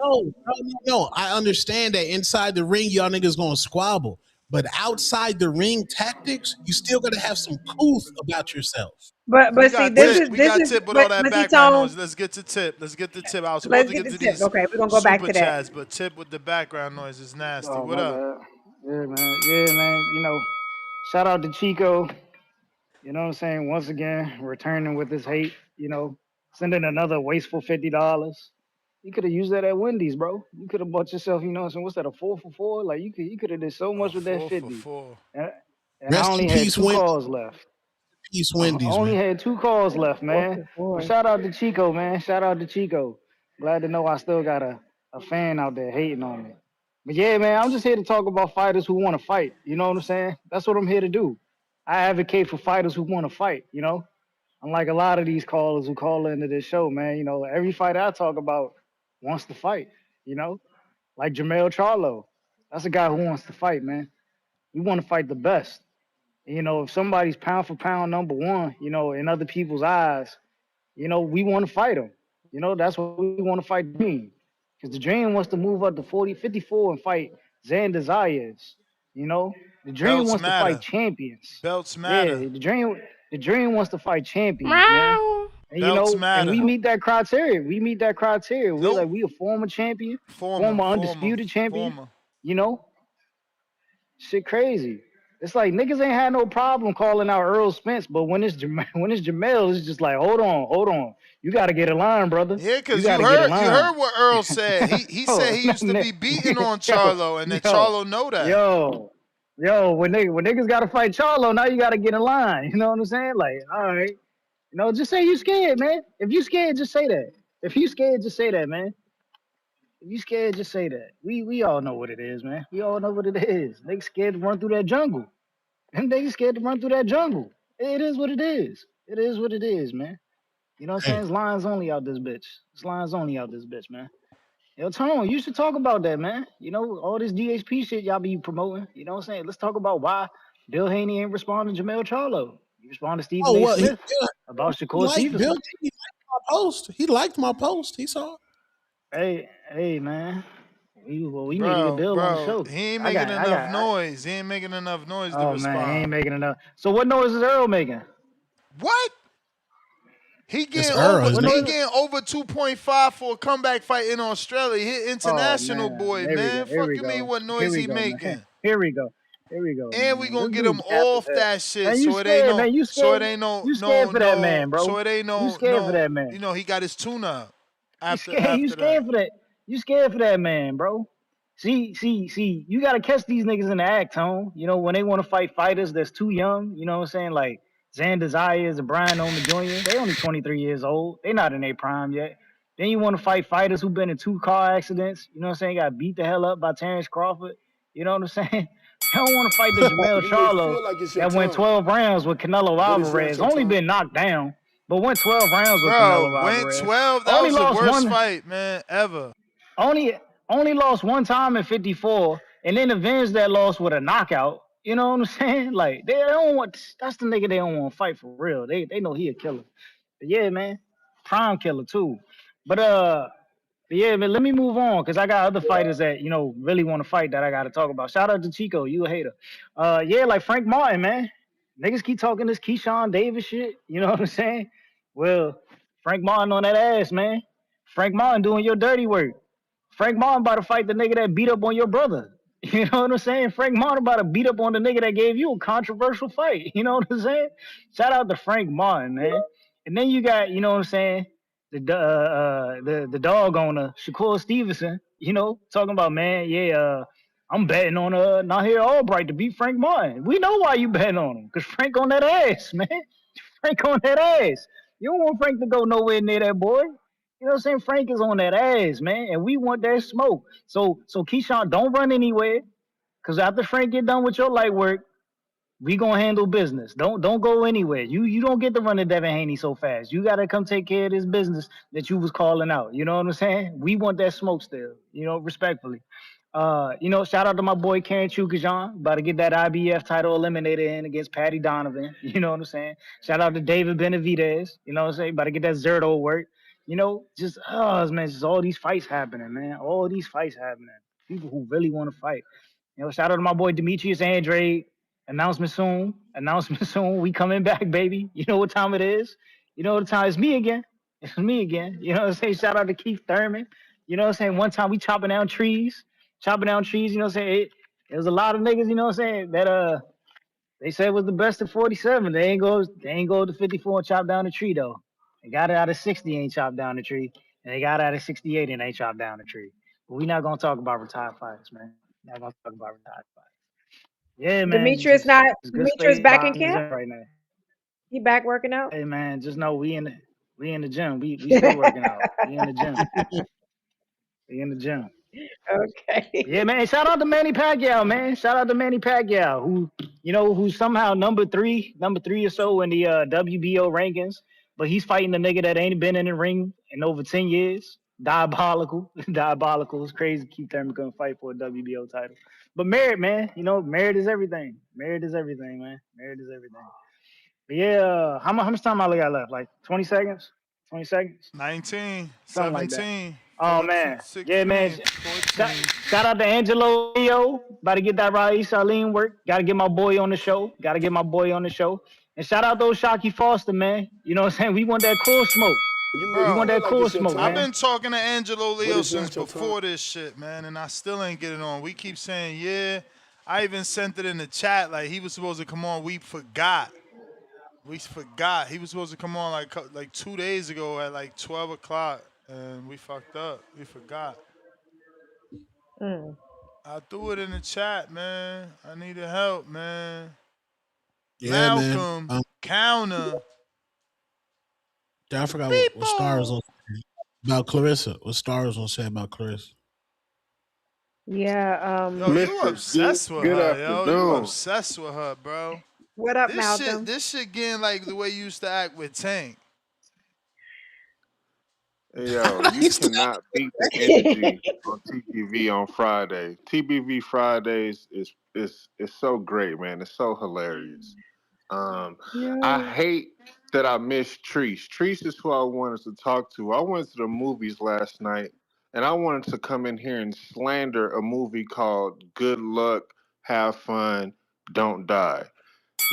No. I understand that inside the ring, y'all niggas gonna squabble. But outside the ring tactics, you still gotta have some couth about yourself.
But see, this is
Tip with all that background noise. Let's get to Tip. Let's get to Tip. I was supposed to get to these.
Okay, we're gonna go back to
super
that.
chats, but Tip with the background noise is nasty.
Oh,
What
my
up?
bad. Yeah, man. You know, shout out to Chico. You know what I'm saying? Once again, returning with his hate. You know, sending another wasteful $50. You could have used that at Wendy's, bro. You could have bought yourself, you know what I'm saying? What's that, a 4 for 4? Like you could have did so much with that
4
50.
for 4.
And I only had 2 calls left.
Peace Wendy's,
I only
man.
had 2 calls left, man. But shout out to Chico, man. Shout out to Chico. Glad to know I still got a fan out there hating on me. But yeah, man, I'm just here to talk about fighters who want to fight. You know what I'm saying? That's what I'm here to do. I advocate for fighters who want to fight, you know? Unlike a lot of these callers who call into this show, man, you know, every fighter I talk about wants to fight, you know? Like Jermell Charlo. That's a guy who wants to fight, man. We want to fight the best. You know, if somebody's pound for pound number 1, you know, in other people's eyes, you know, we want to fight them. You know, that's what we want to fight Dream. Because the Dream wants to move up to 54 and fight Xander Zayas. You know, the Dream
Belts
wants
matter.
to fight champions.
Belts matter.
Yeah, the Dream wants to fight champions, man. And, you
Belts
know,
matter.
and we meet that criteria. We're
Nope.
like, we a former champion, former undisputed champion.
Former.
You know, shit crazy. It's like niggas ain't had no problem calling out Earl Spence, but when it's Jamel, it's just like, hold on. You got to get in line, brother.
Yeah, because
you
you heard what Earl said. He
Yo,
said he used to be beating on Charlo, and that Charlo know that.
Yo, Yo, when niggas gotta fight Charlo, now you gotta get in line. You know what I'm saying? Like, all right, just say you scared, man. If you scared, just say that. If you scared, just say that, man. If you scared, just say that. We all know what it is, man. We all know what it is. Niggas scared to run through that jungle. And niggas scared to run through that jungle. It is what it is. It is what it is, man. You know what I'm saying?
Hey,
It's lines only out this bitch. It's lines only out this bitch, man. Yo, Tone, you should talk about that, man. All this DHP shit y'all be promoting. You know what I'm saying? Let's talk about why Bill Haney ain't responding to Jamel Charlo. He responded to Stephen
oh
A.
what?
Smith about
He
Shakur
liked Bill.
Stevenson.
He liked my post. He liked my post. He saw it.
Hey, man. We need to get
Bro,
Bill on the
bro,
show.
he ain't
I
making
got, I
enough
got.
noise. He ain't making enough noise to
Oh man, he ain't
respond.
making enough. So what noise is Earl making?
What? He
It's
getting
Earl.
over
His
What
he
name.
noise?
getting over 2.5 for a comeback fight in Australia. He
Oh
international
man,
boy,
there we go.
man.
Here
Fuck
we
you mean
go.
what
Here
noise
we
he
go, man.
making?
Here we go. Here we go,
And we
man.
gonna
This
get him
dude capped as
off
hell.
that shit.
Man, you
So it ain't
scared, man.
no
You
so
scared.
it ain't
You scared for that man,
so
bro.
it ain't
You scared for that man.
he got his tune up
You
after
scared. You
after that.
scared for that. You scared for that man, bro. See. You gotta catch these niggas in the act, Tone. When they want to fight fighters that's too young. You know what I'm saying? Like Xander Zayas and Brian Oma Jr. They only 23 years old. They not in their prime yet. Then you want to fight fighters who been in 2 car accidents. You know what I'm saying? Got beat the hell up by Terence Crawford. You know what I'm saying? They don't want to fight the Jamel
You may
Charlo
feel like it's your
that went
time,
12 rounds with Canelo
but it's not
Alvarez.
your
Only
time.
been knocked down, but went 12 rounds with
Bro,
Canelo
went
Alvarez.
12. That
Only
was the
lost
worst
one.
fight, man, ever.
Only only lost one time in 54, and then avenged that loss with a knockout. You know what I'm saying? Like they don't want. That's the nigga they don't want to fight for real. They know he a killer. But yeah, man, prime killer too. But yeah, man, let me move on because I got other fighters that really want to fight that I got to talk about. Shout out to Chico, you a hater. Yeah, like Frank Martin, man. Niggas keep talking this Keyshawn Davis shit. You know what I'm saying? Well, Frank Martin on that ass, man. Frank Martin doing your dirty work. Frank Martin about to fight the nigga that beat up on your brother. You know what I'm saying? Frank Martin about to beat up on the nigga that gave you a controversial fight. You know what I'm saying? Shout out to Frank Martin, man. And then you got, you know what I'm saying? The dog owner, Shakur Stevenson, talking about, man, yeah, I'm betting on Nahir Albright to beat Frank Martin. We know why you betting on him, because Frank on that ass, man. Frank on that ass. You don't want Frank to go nowhere near that boy. You know what I'm saying? Frank is on that ass, man, and we want that smoke. So Keyshawn, don't run anywhere, because after Frank get done with your light work, we gonna handle business. Don't go anywhere. You don't get to run to Devin Haney so fast. You gotta come take care of this business that you was calling out. You know what I'm saying? We want that smoke still. Respectfully. Shout out to my boy Karen Chukajan, about to get that IBF title eliminated in against Patty Donovan. You know what I'm saying? Shout out to David Benavidez. You know what I'm saying? About to get that Zerto work. Just all these fights happening, man. All these fights happening. People who really want to fight. Shout out to my boy Demetrius Andrade. Announcement soon. Announcement soon. We coming back, baby. You know what time it is. You know what time it's me again. It's me again. You know what I'm saying? Shout out to Keith Thurman. You know what I'm saying? One time we chopping down trees. Chopping down trees, you know what I'm saying? It was a lot of niggas, you know what I'm saying, that they said was the best of 47. They ain't go to 54 and chop down the tree though. They got it out of 60, ain't chopped down the tree. And they got it out of 68 and ain't chopped down the tree. But we not gonna talk about retired fights, man. Not gonna talk about retired fights. Yeah, man,
Demetrius not
just good
Demetrius
space
back in
boxing is
camp?
in right now.
He back working out?
Hey man, just know we in the gym. We still working out. We in the gym. We in the gym. Yeah,
Okay.
man. Shout out to Manny Pacquiao, man. Shout out to Manny Pacquiao, who's somehow number three or so in the WBO rankings, but he's fighting a nigga that ain't been in the ring in over 10 years. Diabolical, diabolical. It's crazy. Keith Thurman couldn't fight for a WBO title, but merit, man. Merit is everything. Merit is everything, man. Merit is everything. But yeah, how much time I got left? Like 20 seconds. 20 seconds.
19,
Something like that.
17,
Oh
14,
man, yeah, man.
16,
Shout,
14.
shout out to Angelo Leo. About to get that Raees Salim work. Got to get my boy on the show. And shout out those Shocky Foster, man. You know what I'm saying? We want that core smoke.
You may
We want
Bro,
feel
that
like
core
it's your
smoke,
I've
time,
man.
been talking to Angelo
but
Leo
it's
since
not your time.
before this shit, man, and I still ain't getting on. We keep saying, yeah. I even sent it in the chat like he was supposed to come on. We forgot. We forgot. He was supposed to come on like 2 days ago at like 12 o'clock, and we fucked up. We forgot.
Mm.
I threw it in the chat, man. I needed help, man.
Yeah, man.
Malcolm, counter.
I forgot what Star was
People.
on about Clarissa. What Star was gonna say about Clarissa.
Yeah.
Yo, you
Memphis,
obsessed with
good
her, yo. You
afternoon.
obsessed with her, bro.
What up,
This shit,
Malcolm?
this shit getting like the way you used to act with Tank.
Hey, yo, you cannot beat the energy on TBV on Friday. TBV Fridays is so great, man. It's so hilarious. I
Yeah.
hate that I missed Treese. Treese is who I wanted to talk to. I went to the movies last night, and I wanted to come in here and slander a movie called Good Luck, Have Fun, Don't Die.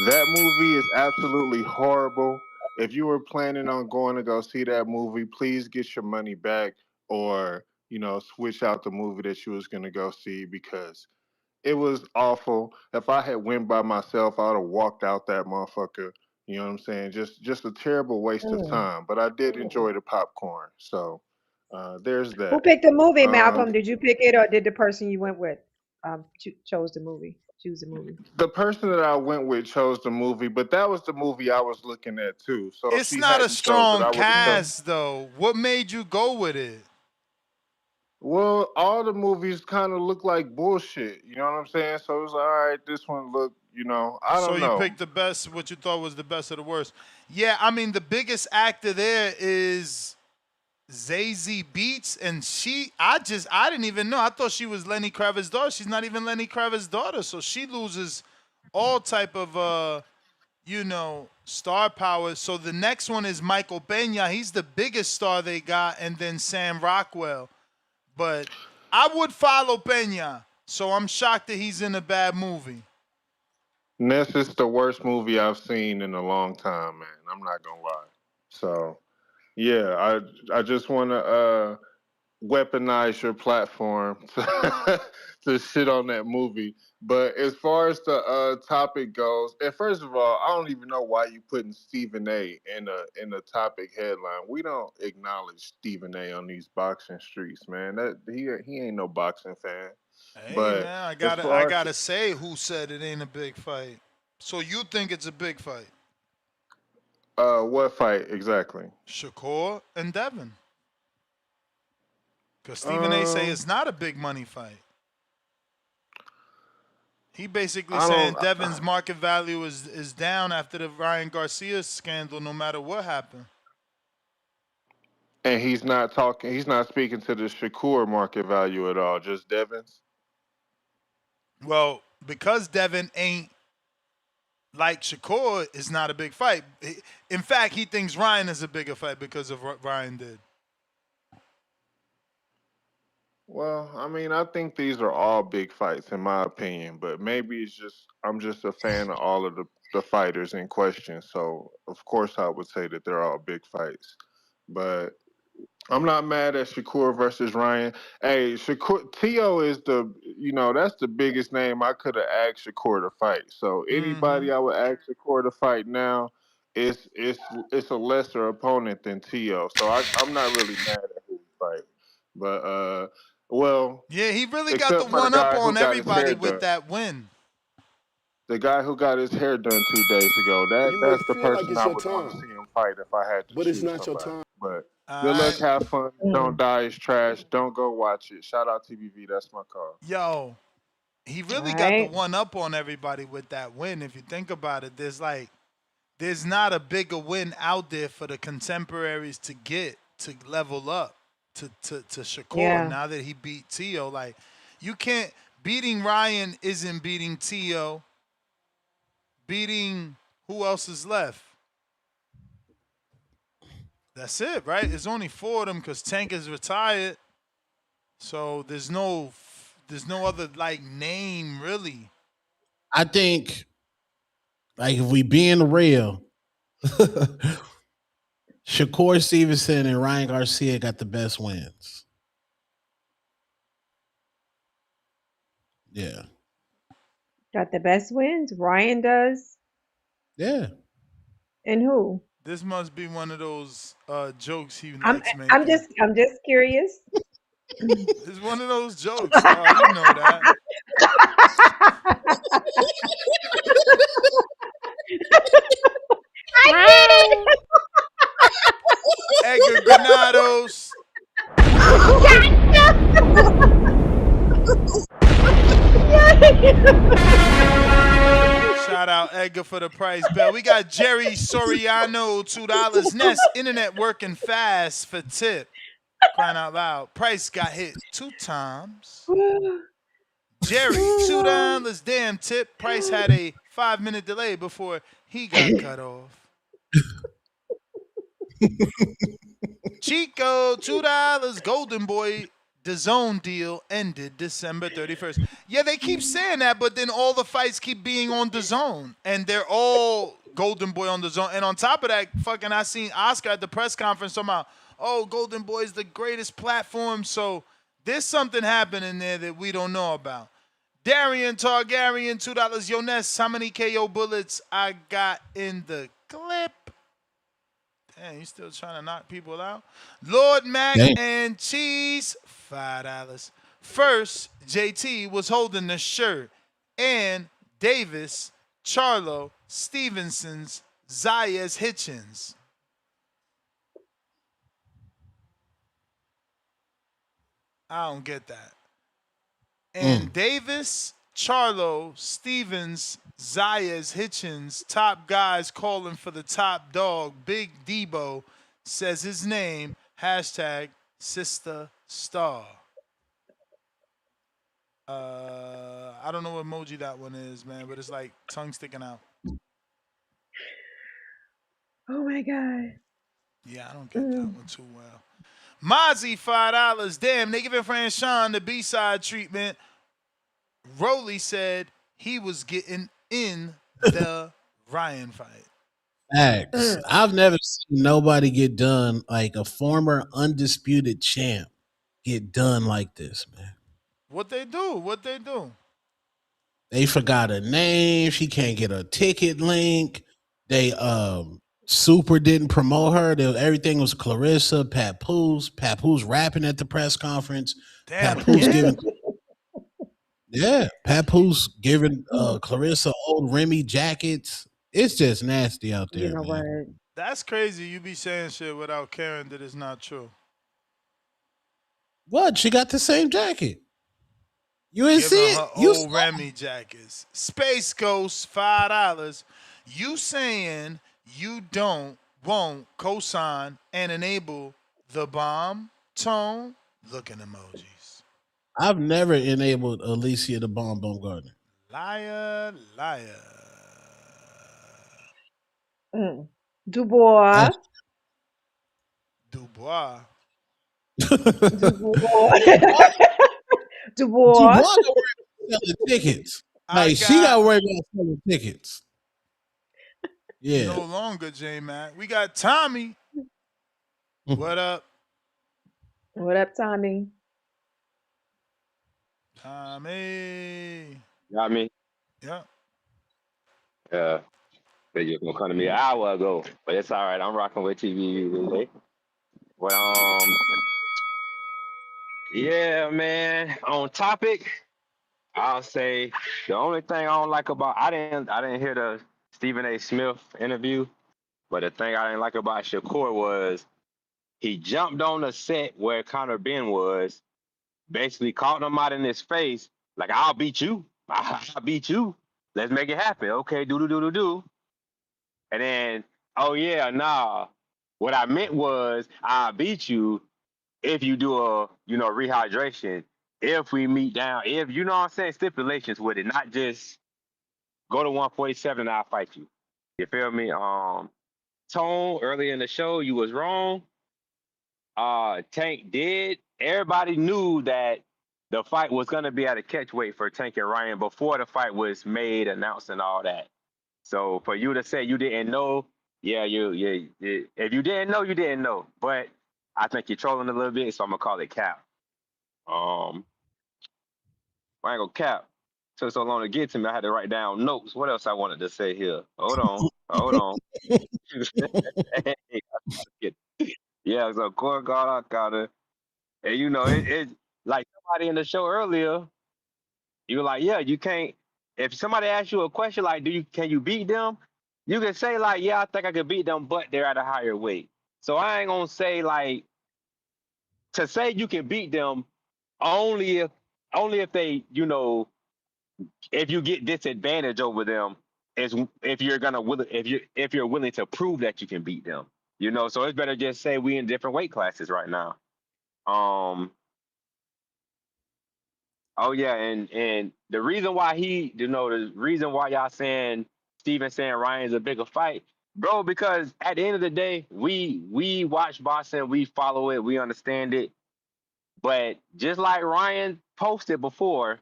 That movie is absolutely horrible. If you were planning on going to go see that movie, please get your money back or, switch out the movie that you was going to go see because it was awful. If I had went by myself, I would have walked out that motherfucker. You know what I'm saying? Just a terrible waste of
Mm.
time. But I did enjoy the popcorn. So there's
Who
that.
picked the movie,
Um,
Malcolm? Did you pick it, or did the person you went with chose the movie? Choose the movie.
the person that I went with chose the movie, but that was the movie I was looking at too. So if
It's
she
not a
hadn't chose it,
strong
I would have chosen.
cast though. What made you go with it?
Well, all the movies kind of look like bullshit. You know what I'm saying? So it was like, all right, this one look, I
So
don't
you
know.
picked the best, what you thought was the best of the worst. Yeah, I mean the biggest actor there is Zazie Beats, and I didn't even know. I thought she was Lenny Kravitz's daughter. She's not even Lenny Kravitz's daughter, so she loses all type of star power. So the next one is Michael Pena. He's the biggest star they got, and then Sam Rockwell. But I would follow Pena, so I'm shocked that he's in a bad movie.
This is the worst movie I've seen in a long time, man. I'm not gonna lie. So yeah, I just want to weaponize your platform to shit on that movie. But as far as the topic goes, and first of all, I don't even know why you putting Stephen A in the topic headline. We don't acknowledge Stephen A on these boxing streets, man. That he ain't no boxing fan.
Hey
But
man, I
as
gotta I
far as
gotta say who said it ain't a big fight. So you think it's a big fight?
what fight exactly?
Shakur and Devin. Because Stephen A say
Um,
it's not a big money fight. He basically
I
saying
don't.
Devin's market value is down after the Ryan Garcia scandal, no matter what happened.
And he's not talking. He's not speaking to the Shakur market value at all. Just Devon's.
Well, because Devin ain't like Shakur, it's not a big fight. In fact, he thinks Ryan is a bigger fight because of what Ryan did.
Well, I mean, I think these are all big fights in my opinion, but maybe it's just I'm just a fan of all of the fighters in question. So of course I would say that they're all big fights. But I'm not mad at Shakur versus Ryan. Hey, Shakur Tio is that's the biggest name I could have asked Shakur to fight. So
Mm-hmm.
anybody I would ask Shakur to fight now, it's a lesser opponent than Tio. So I'm not really mad at who he fight. But well,
Yeah, he really got the
except for the
one up
guy who
on
got his
everybody
hair
with
done.
that win.
The guy who got his hair done 2 days ago.
You may
That's the
feel like
person
it's
I
your
would want to
time,
see him fight if I had to
but it's
choose
not your
somebody.
time.
But
All
good luck,
right.
have fun. Don't
Mm.
die is trash. Don't go watch it. Shout out TBV. That's my call.
Yo, he
All
really got the
right.
one up on everybody with that win. If you think about it, there's not a bigger win out there for the contemporaries to get to level up to Shakur
Yeah.
now that he beat Tio. Like, you can't beating Ryan isn't beating Tio. Beating who else is left? That's it, right? There's only four of them because Tank is retired. So there's no other like name really.
I think, like, if we being real, Shakur Stevenson and Ryan Garcia got the best wins. Yeah.
Got the best wins. Ryan does.
Yeah.
And who?
This must be one of those jokes he
I'm
likes
I'm
making.
just I'm just curious.
It's one of those jokes, Star. You know that.
I get it.
Edgar Granados. Shout out Edgar for the price bell. We got Jerry Soriano, $2. Nest, internet working fast for tip. Crying out loud. Price got hit 2 times. Jerry, $2. Damn tip. Price had a 5-minute delay before he got cut off. Chico, $2. Golden Boy, the zone deal ended December 31st. Yeah, they keep saying that, but then all the fights keep being on the zone. And they're all Golden Boy on the zone. And on top of that, fucking I seen Oscar at the press conference talking about, oh, Golden Boy is the greatest platform. So there's something happening there that we don't know about. Darian Targaryen, $2. Yo, Ness, how many KO bullets I got in the clip? Damn, you still trying to knock people out? Lord Mac and Cheese, $5. First, JT was holding the shirt. And Davis, Charlo, Stevenson's, Zayas Hitchens. I don't get that. And Davis, Charlo, Stevens, Zayas, Hitchens, top guys calling for the top dog. Big Debo says his name, hashtag Sister Star. I don't know what emoji that one is, man, but it's like tongue sticking out.
Oh my God.
Yeah, I don't get that one too well. Mozzie, $5. Damn, they giving Franchon the B-side treatment. Rolly said he was getting in the Ryan fight.
Facts. I've never seen nobody get done like a former undisputed champ get done like this, man.
What they do? What they do?
They forgot her name. She can't get a ticket link. They Super didn't promote her. Everything was Clarissa, Papoose. Papoose rapping at the press conference.
Damn,
Papoose giving Papoose giving Clarissa old Remy jackets. It's just nasty out there,
You know
man.
what?
That's crazy. You be saying shit without caring that it's not true.
What? She got the same jacket. You ain't
Giving
see it?
her
You
old Remy jackets. Space Ghost, $5. You saying you won't cosign and enable the bomb tone looking emojis.
I've never enabled Alicia the Bomb Gardner.
Liar, liar.
Dubois.
Dubois.
Dubois.
Dubois got to worry about selling tickets. Like she got to worry about selling tickets. Yeah.
No longer, J-Mac. We got Tommy. What up?
What up, Tommy?
Tommy.
Got me?
Yeah.
Yeah. They just gonna come to me an hour ago, but it's all right. I'm rocking with TV today. Well, yeah, man. On topic, I'll say the only thing I don't like about I didn't hear the Stephen A. Smith interview, but the thing I didn't like about Shakur was he jumped on the set where Conor Ben was, basically caught him out in his face, like I'll beat you, I'll beat you. Let's make it happen. Okay, do. And then, oh yeah, nah. What I meant was I'll beat you if you do a, rehydration. If we meet down, if you know what I'm saying, stipulations with it, not just go to 147 and I'll fight you. You feel me? Tone, early in the show, you was wrong. Tank did. Everybody knew that the fight was gonna be at a catch weight for Tank and Ryan before the fight was made, announced, and all that. So for you to say you didn't know, yeah, if you didn't know, you didn't know. But I think you're trolling a little bit, so I'm gonna call it cap. I ain't gonna cap. Took so long to get to me, I had to write down notes. What else I wanted to say here? Hold on. Yeah, so court guard, I got it. And it like somebody in the show earlier You were like, yeah, you can't. If somebody asks you a question like, can you beat them? You can say like, yeah, I think I could beat them, but they're at a higher weight. So I ain't gonna say like to say you can beat them only if they, if you get disadvantage over them is if you're gonna if you're willing to prove that you can beat them. So it's better just say we in different weight classes right now. Um oh yeah, and the reason why the reason why y'all saying Steven saying Ryan's a bigger fight, bro, because at the end of the day, we watch boxing, we follow it, we understand it. But just like Ryan posted before,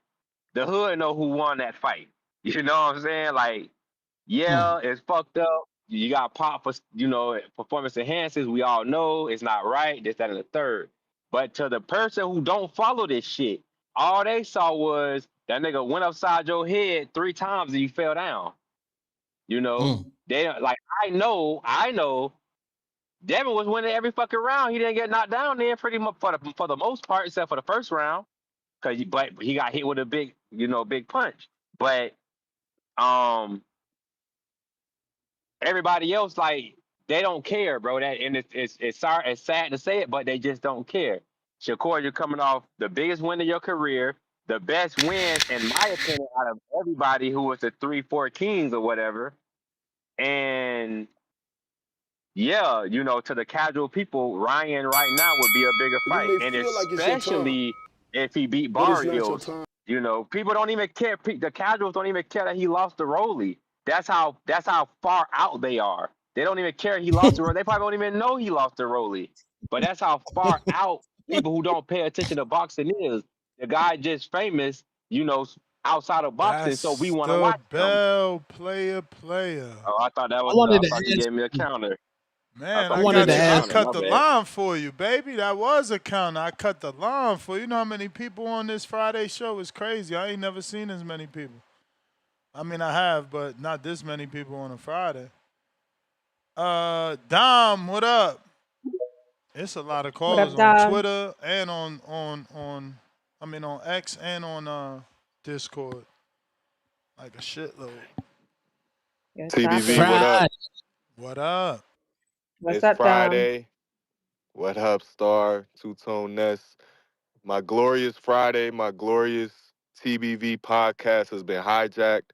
the hood know who won that fight. You know what I'm saying? Like, yeah, it's fucked up. You got pop for performance enhancers. We all know it's not right. This, that, and the third. But to the person who don't follow this shit, all they saw was that nigga went upside your head 3 times and you fell down. They like I know. Devin was winning every fucking round. He didn't get knocked down there pretty much for the most part, except for the first round, but he got hit with a big punch. But everybody else, like, they don't care, bro. That and it's sorry, it's sad to say it, but they just don't care. Shakur, you're coming off the biggest win of your career, the best win, in my opinion, out of everybody who was the 3-4 Kings or whatever. And yeah, to the casual people, Ryan right now would be a bigger
You
fight.
may
And
feel like it's your turn,
especially if he beat
but it's not your
Barrios.
turn.
People don't even care. The casuals don't even care that he lost to Rolly. That's how far out they are. They don't even care he lost to Rolly. They probably don't even know he lost to Rolly. But that's how far out people who don't pay attention to boxing is. The guy just famous, outside of boxing, so we
That's
want to
the
watch him.
bell, player.
Oh, I thought that
I
was.
wanted
I
to
thought you
ask
gave me a counter. I
Man,
I
thought
I
you
wanted
gave
to
got
me a
you. I
ask
counter.
cut
My
the
bad.
line for you, baby. That was a counter. I cut the line for you. You know how many people on this Friday show is crazy. I ain't never seen as many people. I mean, I have, but not this many people on a Friday. Dom, what up? It's a lot of
What
callers
up,
on
Dom?
Twitter and on X and on Discord. Like a shitload.
Good
TBV,
topic.
what up?
Friday.
What up?
What's
It's
up, Dom?
Friday. What up, Star? Two Tone Ness. My glorious Friday, my glorious TBV podcast has been hijacked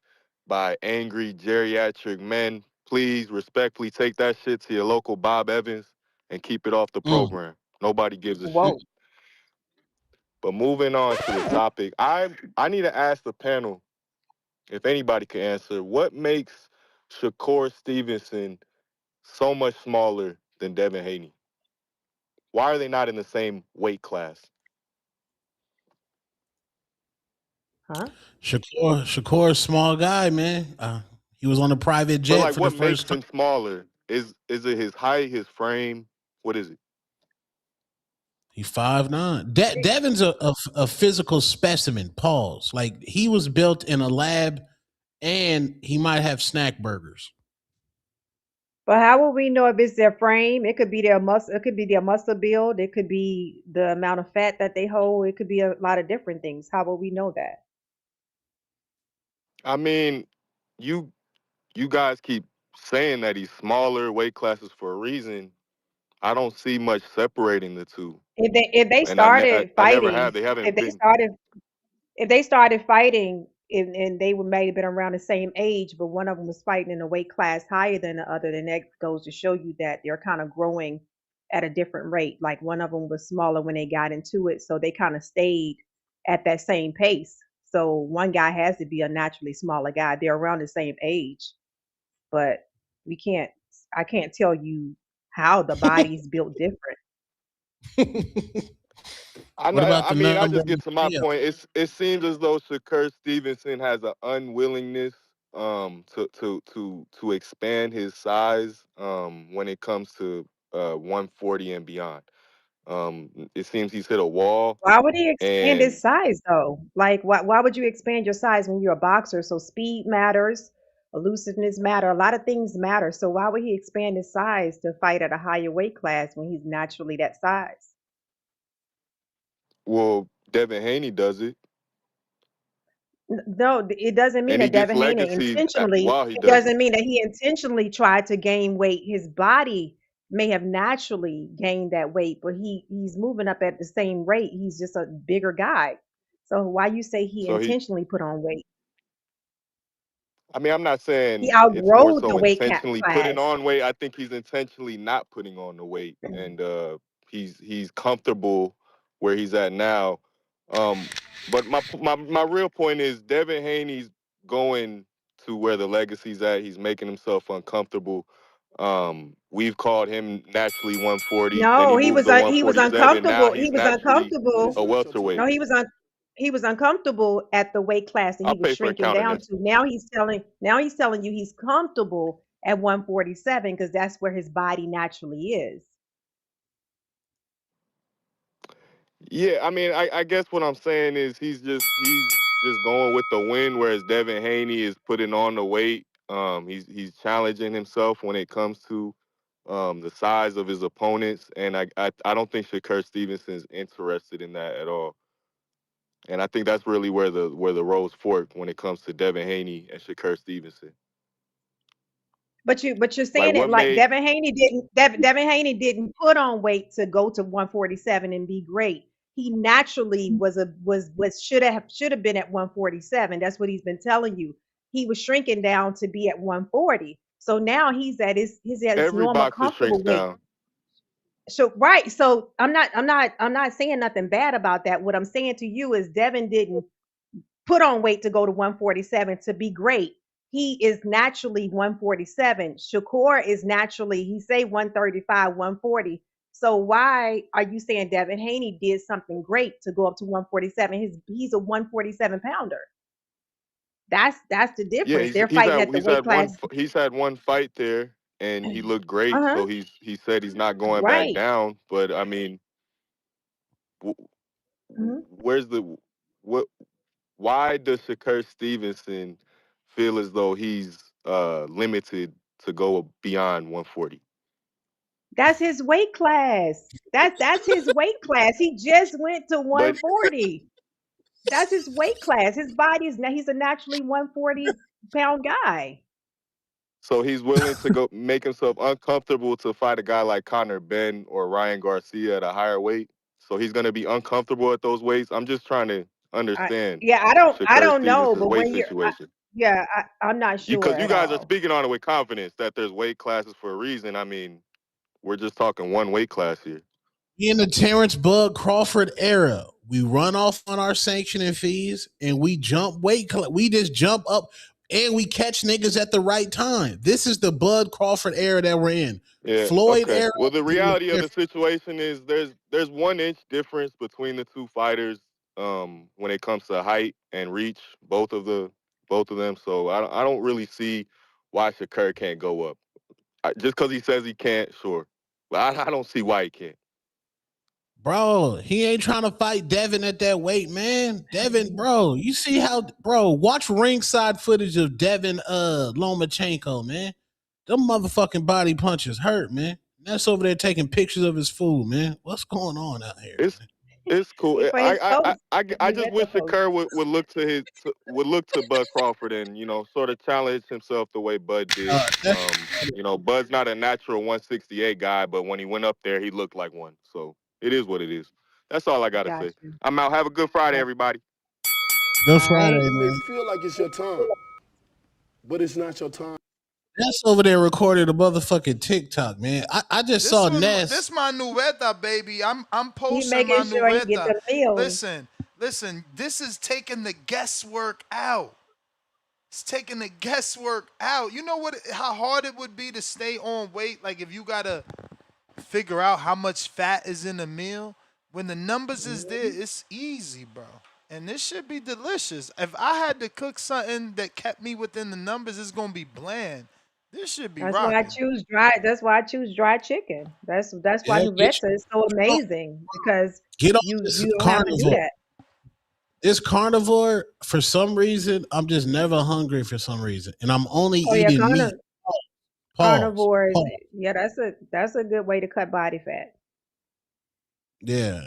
by angry geriatric men. Please respectfully take that shit to your local Bob Evans and keep it off the program. Nobody gives a shit.
Whoa.
But moving on to the topic, I need to ask the panel, if anybody can answer, what makes Shakur Stevenson so much smaller than Devin Haney? Why are they not in the same weight class?
Huh?
Shakur, small guy, man. He was on a private
But
jet
like,
for the
what makes
first time.
him smaller? Is it his height, his frame? What is it?
He's 5'9". Devin's a physical specimen. Pause. Like he was built in a lab, and he might have snack burgers.
But how will we know if it's their frame? It could be their muscle. It could be their muscle build. It could be the amount of fat that they hold. It could be a lot of different things. How will we know that?
I mean, you you guys keep saying that he's smaller weight classes for a reason. I don't see much separating the two,
If they
and
started
I never
fighting,
have. They haven't
if they
been.
started if they started fighting and they would may have been around the same age, but one of them was fighting in a weight class higher than the other, then that goes to show you that they're kind of growing at a different rate. Like one of them was smaller when they got into it, so they kind of stayed at that same pace. So one guy has to be a naturally smaller guy. They're around the same age, but we can't. I can't tell you how the body's built different.
I
What
know.
about
I
the
mean, I
number
just
on
get to my
Theo?
point. It seems as though Shakur Stevenson has an unwillingness to expand his size when it comes to 140 and beyond. It seems he's hit a wall,
Why would he expand
and
his size though? Like, why would you expand your size when you're a boxer? So speed matters, elusiveness matter, a lot of things matter. So why would he expand his size to fight at a higher weight class when he's naturally that size?
well, Devin Haney does it.
No, it doesn't mean
and he
that
gets
Devin Haney
legacies
intentionally.
while he
It
does it.
doesn't mean that he intentionally tried to gain weight. His body may have naturally gained that weight, but he's moving up at the same rate. He's just a bigger guy. So why you say he
So he,
intentionally put on weight?
I mean, I'm not
He
saying it's more
outgrowed the
so
weight
intentionally putting
class.
on weight. I think he's intentionally not putting on the weight, and he's comfortable where he's at now. Um, but my real point is Devin Haney's going to where the legacy's at. He's making himself uncomfortable. We've called him naturally 140. Then he
No,
moved to
he was
147. Now
uncomfortable. He
he's
was
naturally
uncomfortable.
a
No,
welterweight.
he was uncomfortable at the weight class that he
I'll
was
pay for a
shrinking
counter
down
next.
to. Now he's telling you he's comfortable at 147 because that's where his body naturally is.
Yeah, I mean, I guess what I'm saying is he's just going with the win, whereas Devin Haney is putting on the weight. He's challenging himself when it comes to the size of his opponents, and I don't think Shakur Stevenson's interested in that at all. And I think that's really where the roads fork when it comes to Devin Haney and Shakur Stevenson.
But you're
Like
saying it
what
like
made
Devin Haney didn't put on weight to go to 147 and be great. He naturally was should have been at 147. That's what he's been telling you. He was shrinking down to be at 140. So now he's at his
every
normal
boxer shrinks
comfortable weight.
down?
So right. So I'm not saying nothing bad about that. What I'm saying to you is Devin didn't put on weight to go to 147 to be great. He is naturally 147. Shakur is naturally, he say 135, 140. So why are you saying Devin Haney did something great to go up to 147? He's a 147 pounder. That's the
Yeah,
difference. They're fighting at the weight class.
he's had one fight there and he looked great.
Uh-huh.
So he said he's not going back
Right.
down. But I mean,
Mhm.
where's the what? Why does Shakur Stevenson feel as though he's limited to go beyond 140?
That's his weight class. That's his weight class. He just went to
But
140. That's his weight class. His body is now he's a naturally 140-pound guy.
so he's willing to go make himself uncomfortable to fight a guy like Conor Ben or Ryan Garcia at a higher weight. So he's going to be uncomfortable at those weights. I'm just trying to
I,
understand
yeah, I
Shakur
don't know,
Stevenson's
but
weight situation.
I'm not sure
Because you
at
guys are
all.
speaking on it with confidence that there's weight classes for a reason. I mean, we're just talking one weight class here.
In the Terence Bud Crawford era, we run off on our sanctioning fees and we jump weight. We just jump up and we catch niggas at the right time. This is the Bud Crawford era that we're in.
Yeah.
Floyd
Okay.
era.
Well, the reality of the situation is there's 1 inch difference between the two fighters when it comes to height and reach, both of them. So I don't really see why Shakur can't go up. Just because he says he can't, sure, but I don't see why he can't.
Bro, he ain't trying to fight Devin at that weight, man. Devin, bro, you see how, bro, watch ringside footage of Devin Lomachenko, man. Them motherfucking body punches hurt, man. That's over there taking pictures of his food, man. What's going on out here?
It's cool.
For his post,
I
his
just wish
Insta post.
Shakur would look to Bud Crawford and sort of challenge himself the way Bud did. Bud's not a natural 168 guy, but when he went up there, he looked like one. So it is what it is. That's all I gotta say.
Gotcha.
I'm out. Have a good Friday, everybody.
Good
All
Friday,
right.
You may
man.
feel like it's your time, but it's not your time.
That's over there recorded a motherfucking TikTok, man. I just saw Ness.
This my nueta, baby. I'm
He
posting
making
my
sure he get
nueta.
the meals.
Listen. This is taking the guesswork out. It's taking the guesswork out. You know how hard it would be to stay on weight? Like if you gotta figure out how much fat is in a meal. When the numbers is there, it's easy, bro. And this should be delicious. If I had to cook something that kept me within the numbers, it's gonna be bland. This should be
That's why I
rocking.
choose dry. That's why I choose dry chicken. That's why
Yeah,
Nuvetta is so amazing because
get on
you
this
don't have to do
carnivore.
that.
This carnivore, for some reason, I'm just never hungry for some reason. And I'm only
Oh yeah,
eating meat.
carnivores.
Pause.
Yeah, that's a good way to cut body fat.
Yeah.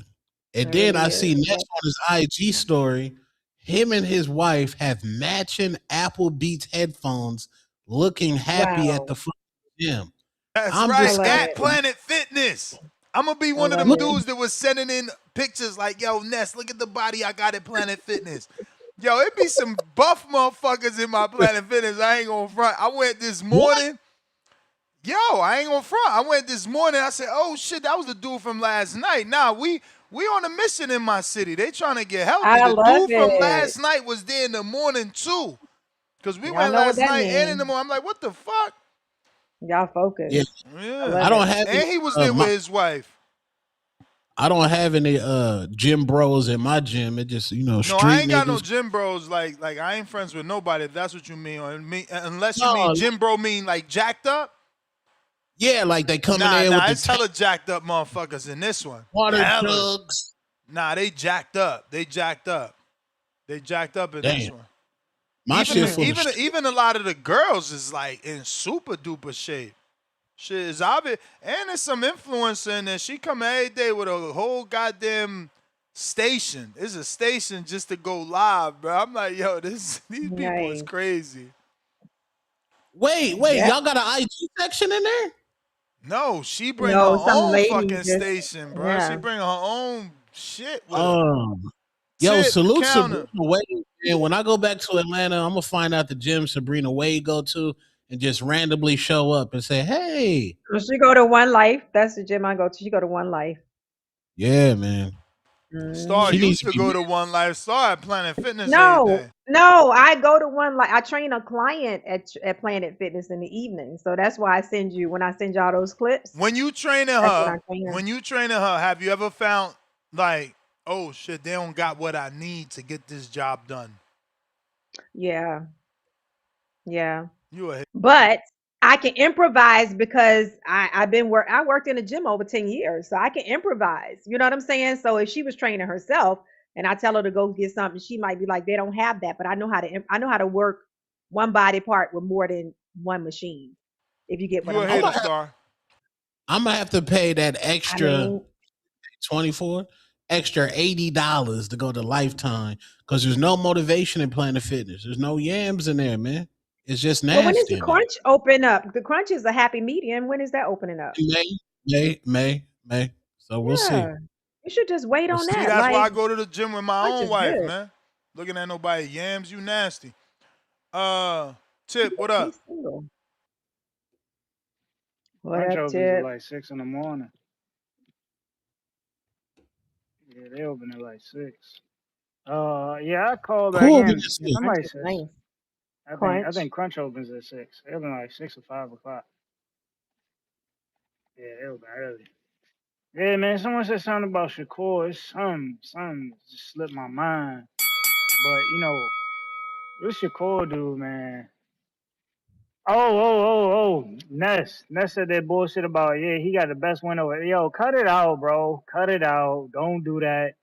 And
It
then
really
I
is.
see Ness on his IG story. him and his wife have matching Apple Beats headphones, looking happy at
Wow.
the gym.
That's
I'm
I
right,
just
love
at
it.
Planet Fitness. I'm gonna be
I
one of
love
them
it.
dudes that was sending in pictures like, yo, Ness, look at the body I got at Planet Fitness. Yo, it be some buff motherfuckers in my Planet Fitness. I ain't gonna front. I went this
what?
morning. Yo, I ain't gonna front. I went this morning. I said, oh shit, that was the dude from last night. Nah, we on a mission in my city. They trying to get healthy.
I
The
love
dude from
it.
last night was there in the morning too. Cause we
Y'all
went
know what
last
that
night and in the
means.
morning. I'm like, what the fuck?
Y'all
Yeah,
focus. I
Yeah.
I
love
don't
it.
have any.
And he was there with his wife.
I don't have any gym bros in my gym. It just
No, I
street
ain't got no
niggas.
gym bros. Like I ain't friends with nobody. If that's what you mean, or unless you mean
No,
gym bro, mean like jacked up.
yeah, like they coming
Nah,
in with
nah,
the
it's hella jacked up motherfuckers in this one.
water
Hella.
jugs.
Nah, they jacked up. They jacked up. They jacked up in this
Damn,
one.
my
Even
shit
the,
full of.
even even a lot of the girls is like in super duper shape. Shit is obvious, and there's some influencer in there. She come every day with a whole goddamn station. It's a station just to go live, bro. I'm like, yo, these people is
Nice.
crazy.
Wait,
Yep.
y'all got an IG section in there?
No, she bring her
No, some
own
lady
fucking
just,
station, bro. She
yeah.
bring her own shit with her.
Um, yo,
Tip
salute Sabrina
counter.
Wade. And when I go back to Atlanta, I'm gonna find out the gym Sabrina Wade go to and just randomly show up and say, "Hey,
Well, she go to One Life. That's the gym I go to. She go to One Life.
yeah, man,
Star
she
Hmm.
needs
used
to
to
be."
go to One Life Star at Planet Fitness every
No,
day.
no, I go to One Life. I train a client at Planet Fitness in the evening. So that's why I send you, when I send y'all those clips,
When you training
that's when I
her,
train her.
have you ever found like, oh shit, they don't got what I need to get this job done?
Yeah, yeah.
You a
But I can improvise because I worked in a gym over 10 years, so I can improvise. You know what I'm saying? So if she was training herself and I tell her to go get something, she might be like, they don't have that, but I know how to work one body part with more than one machine. If you get what
you
I'm
a
I'm
hater,
gonna
saying.
have,
Star.
I'm gonna have to pay that
I
extra
mean,
24, extra $80 to go to Lifetime because there's no motivation in Planet Fitness. There's no yams in there, man. It's just
well, when does
nasty
the
in there.
crunch open up? The crunch is a happy medium. When is that opening up?
May. So we'll see.
Yeah. You should just wait
We'll
on
see.
See,
that.
that's why
Like,
I go to the gym with my
crunch
own
is
wife,
good.
man. Looking at nobody yams, you nasty. Tip, what
He's
up?
single. What
Crunch
up,
opens at
Tip?
like 6 in the morning. Yeah, they open at like 6. Yeah, I called back
Who opened
in.
this
Yeah,
thing?
Crunch
somebody
is
says.
nice.
I
Crunch.
think Crunch opens at 6. They open like 6 or 5 o'clock. Yeah, they open early. Yeah, man. Someone said something about Shakur. It's something just slipped my mind. But this Shakur dude, man. Oh. Ness said that bullshit about, yeah, he got the best win over. Yo, cut it out, bro. Cut it out. Don't do that.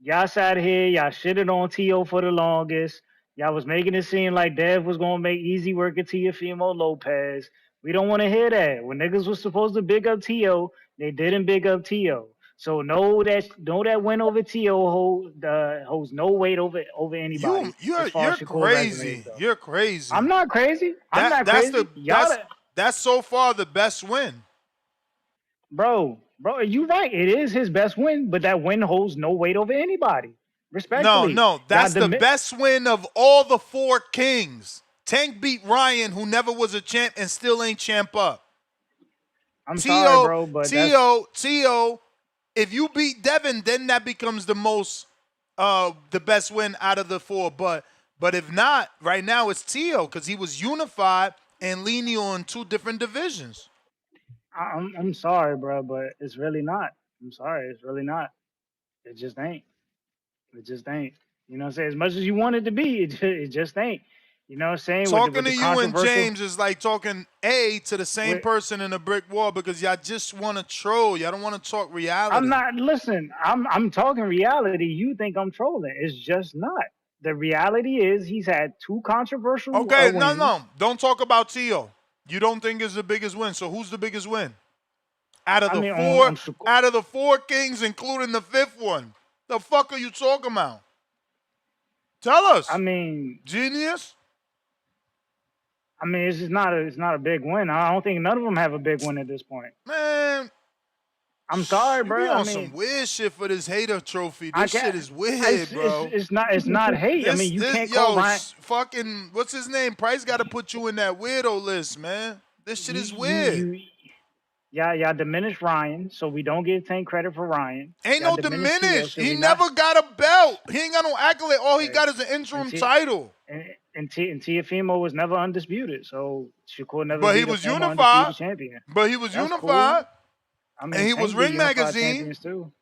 Y'all sat here, y'all shitted on T.O. for the longest. Y'all was making it seem like Dev was gonna make easy work of Teofimo Lopez. We don't want to hear that. When niggas was supposed to big up T.O., they didn't big up T.O. So know that win over T.O. holds no weight over
You
anybody as
you're
far as
you're
Shakur resumes
crazy.
go.
You're crazy.
I'm not crazy. I'm
That
not
that's the
crazy. Y'all,
that's so far the best win.
bro, you right. It is his best win, but that win holds no weight over anybody.
No,
Respectfully,
no,
y'all
that's the best win of all the four kings. Tank beat Ryan, who never was a champ and still ain't champ up.
I'm sorry,
T.O.
bro, but that's
T.O. If you beat Devin, then that becomes the best win out of the four. But if not, right now it's T.O. because he was unified and leaning on two different divisions.
I'm sorry, bro, but it's really not. I'm sorry, it's really not. It just ain't. It just ain't. You know what I'm saying? As much as you want it to be, it just ain't. You know what I'm saying?
Talking
With
to
the
you and
controversial
James is like talking A to the same
with
person in a brick wall because y'all just want to troll. Y'all don't want to talk
I'm
reality.
not listen, I'm talking reality. You think I'm trolling. It's just not. The reality is he's had two controversial
Okay,
wins.
no. Don't talk about T.O. You don't think it's the biggest win. So who's the biggest win? Out of
I
the
mean,
four,
on Shakur,
out of the four kings, including the fifth one. The fuck are you talking about? Tell us.
I mean,
Genius.
it's just not a big win. I don't think none of them have a big win at this point.
Man,
I'm sorry,
you be
bro. I
on
mean,
some weird shit for this hater trophy.
I
This
can't.
shit is weird, bro.
It's not hate. I mean, you can't call Ryan.
Fucking, what's his name? Price got to put you in that weirdo list, man. This shit is
You
weird.
y'all diminish Ryan, so we don't give Tank credit for Ryan.
Ain't
Y'all
no
diminish Tio,
diminish.
so
He
we not.
never got a belt. He ain't got no accolade. All he
Okay.
got is an interim title.
And Teofimo was never undisputed, so Shakur never
But he
beat a
was
former
unified.
undisputed champion.
But he was
That's
unified.
cool. I mean,
And he
Tank
was
beat
Ring
unified
Magazine.
champions too.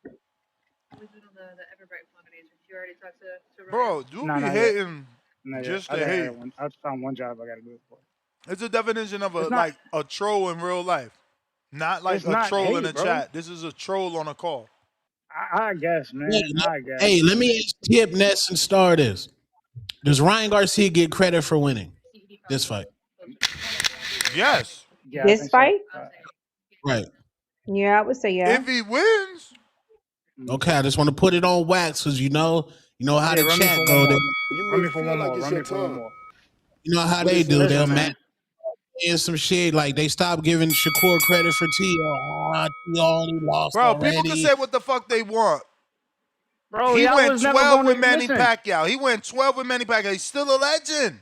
Bro, you be
Not yet.
hating
Not yet.
just
I
to hate.
I just found one job I got to do it for.
It's a definition of
It's not.
a troll in real life. Not like
It's
a
not
troll in
hate,
a
bro.
chat. This is a troll on a call.
I guess, man. I guess.
Hey, let me ask Tip, Ness, and Star this. Does Ryan Garcia get credit for winning this fight?
Yes.
Yeah,
This fight?
So.
Right.
Yeah, I would say yeah.
If he wins.
Okay, I just want to put it on wax because you know how the chat go.
Run me for one more. Run me for one more.
You know how they do. They'll match in some shit like they stopped giving Shakur credit for T.O. T.O. only lost
Bro,
already.
people can say what the fuck they want.
Bro,
he went
was
12 with Manny Pacquiao. He went 12 with Manny Pacquiao. He's still a legend.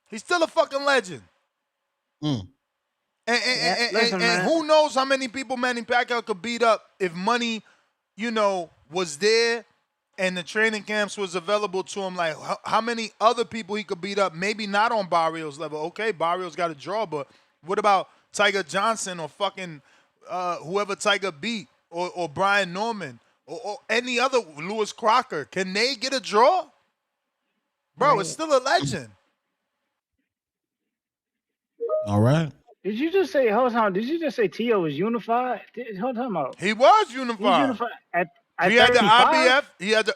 He's still a fucking legend.
Mm.
And who knows how many people Manny Pacquiao could beat up if money, was there and the training camps was available to him. Like, how many other people he could beat up? Maybe not on Barrios' level. Okay, Barrios got a draw, but what about Tiger Johnson or fucking whoever Tiger beat or Brian Norman or any other Lewis Crocker? Can they get a draw? Bro, it's still a legend.
All right.
Did you just say, hold on, did you just say T.O. was unified? Hold on.
He was unified.
He was unified at
he had
35?
the IBF. He had the,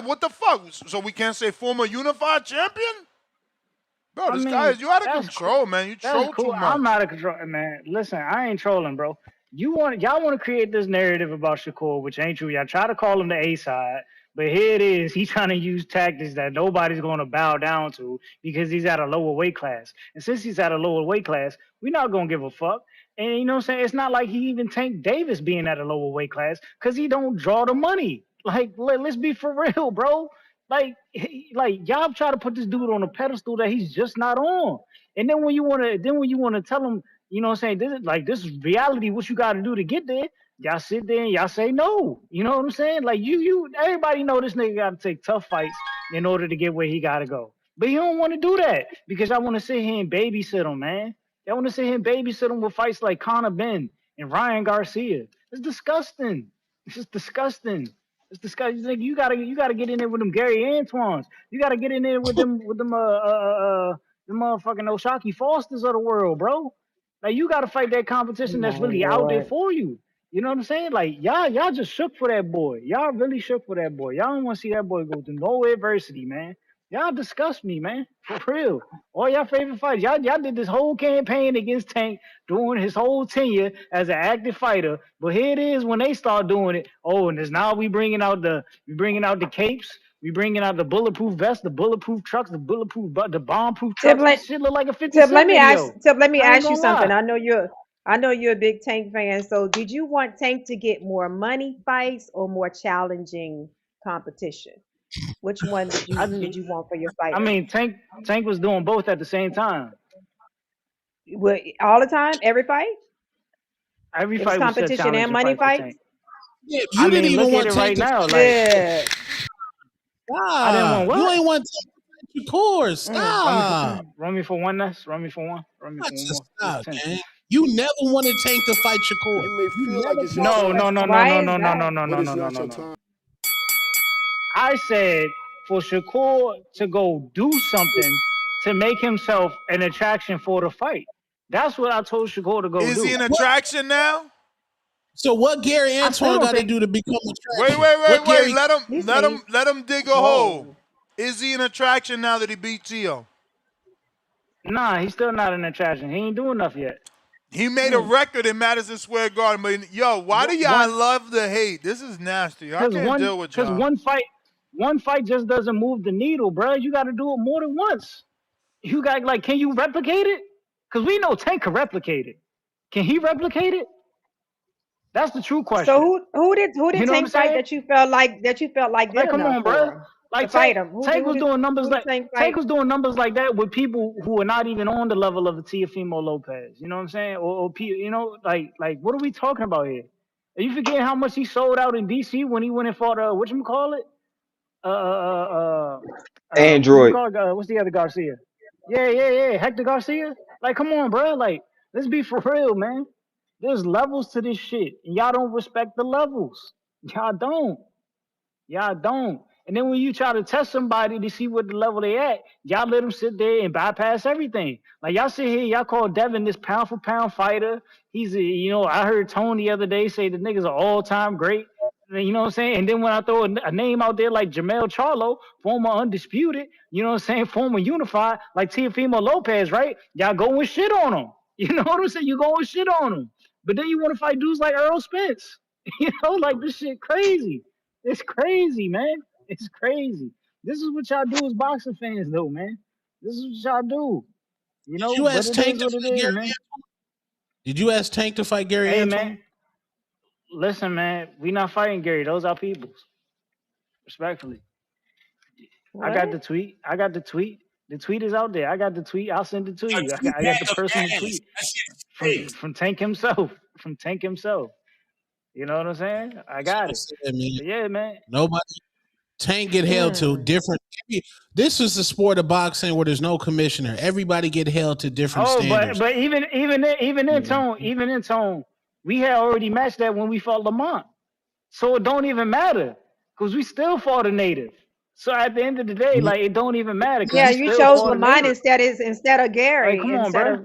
what the fuck? So we can't say former unified champion? Bro, guy is, you out of control, man. You troll too much.
I'm out of control, man. Listen, I ain't trolling, bro. Y'all want to create this narrative about Shakur, which ain't true. Y'all try to call him the A side, but here it is. He's trying to use tactics that nobody's going to bow down to because he's at a lower weight class. And since he's at a lower weight class, we're not going to give a fuck. And you know what I'm saying? It's not like he even tanked Davis being at a lower weight class because he don't draw the money. Like, let's be for real, bro. Like y'all try to put this dude on a pedestal that he's just not on. And then when you want to tell him, you know what I'm saying, this is reality, what you got to do to get there, y'all sit there and y'all say no. You know what I'm saying? Like everybody know this nigga got to take tough fights in order to get where he got to go. But he don't want to do that because I want to sit here and babysit him, man. I want to sit here and babysit him with fights like Conor Benn and Ryan Garcia. It's disgusting. It's just disgusting. It's disgusting. Like, you gotta get in there with them Gary Antoines. You gotta get in there with them the motherfucking Oshaki Fosters of the world, bro. Like, you gotta fight that competition that's really out there for you. You know what I'm saying? Like, y'all just shook for that boy. Y'all really shook for that boy. Y'all don't want to see that boy go through no adversity, man. Y'all disgust me, man. For real. All y'all favorite fighters. Y'all did this whole campaign against Tank during his whole tenure as an active fighter. But here it is when they start doing it. Oh, and now we bringing out the capes. We bringing out the bulletproof vests, the bulletproof trucks, the bomb-proof trucks. This shit look like a 50 Cent video.
Let me ask you something.
Lie.
I know you're a big Tank fan. So did you want Tank to get more money fights or more challenging competition? Which one did you want for your fighter?
I mean, Tank was doing both at the same time.
All the time, every fight.
Every fight was
competition and money fights.
Yeah, you didn't even
look
want
at it
Tank
right now.
to
Like,
yeah.
I didn't want what?
You ain't want Tank to course. Stop.
Run me for one. Run me for one. Run me for one more.
Stop, man. You never wanted Tank to fight Shakur.
You may feel like it's
No. I said for Shakur to go do something to make himself an attraction for the fight. That's what I told Shakur to go do.
Is he an attraction now?
So what Gary Antoine got to do to become attraction?
Wait. Let him dig a hole. Is he an attraction now that he beat Tio?
Nah, he's still not an attraction. He ain't doing enough yet.
He made a record in Madison Square Garden, but why do y'all love the hate? This is nasty. I can't deal with y'all.
Because one fight, One fight just doesn't move the needle, bro. You got to do it more than once. You got like, can you replicate it? Because we know Tank can replicate it. Can he replicate it? That's the true
So
question.
who did
You know what I'm
Tank fight
saying?
that you felt like did
Like, come
enough
on, bro.
for to
Like
fight
Tank,
him?
Tank was doing numbers
Who did
like
Tank
Tank
fight?
was doing numbers like that with people who are not even on the level of a Teofimo Lopez. You know what I'm saying? You know, like what are we talking about here? Are you forgetting how much he sold out in DC when he went and fought whatchamacallit?
Android.
Whatchamacallit? What's the other Garcia? Yeah. Hector Garcia. Like, come on, bro. Like, let's be for real, man. There's levels to this shit, and y'all don't respect the levels. Y'all don't. Y'all don't. And then when you try to test somebody to see what the level they at, y'all let them sit there and bypass everything. Like y'all sit here, y'all call Devin this pound for pound fighter. He's I heard Tony the other day say the nigga's an all time great. You know what I'm saying? And then when I throw a name out there like Jamel Charlo, former undisputed, you know what I'm saying, former unified, like Teofimo Lopez, right? Y'all go and shit on him. You know what I'm saying? You go and shit on him. But then you want to fight dudes like Earl Spence. Like this shit crazy. It's crazy, man. It's crazy. This is what y'all do as boxing fans, though, man. This is what y'all do.
Did you
But
ask
it
Tank
is
to
what it
fight
is,
Gary?
man.
Did you ask Tank to fight Gary
Hey,
Antoine?
man. Listen, man. We not fighting Gary. Those are peoples. Respectfully. I
What?
got the tweet. The tweet is out there. I got the tweet. I'll send it to
A
you.
tweet
I got the
of
personal
ass.
tweet
That shit's fake.
from Tank himself. From Tank himself. You know what I'm saying? I
That's
got
what I
it.
said, man.
But yeah, man.
Nobody Tank get held to
Hmm.
different. This is the sport of boxing where there's no commissioner. Everybody get held to different
Oh,
standards.
but even in tone, we had already matched that when we fought Lamont. So it don't even matter because we still fought a native. So at the end of the day, like it don't even matter because
Yeah,
we
you
still
chose
fought a
Lamont
native.
instead of
Like,
Gary
come on, bro. I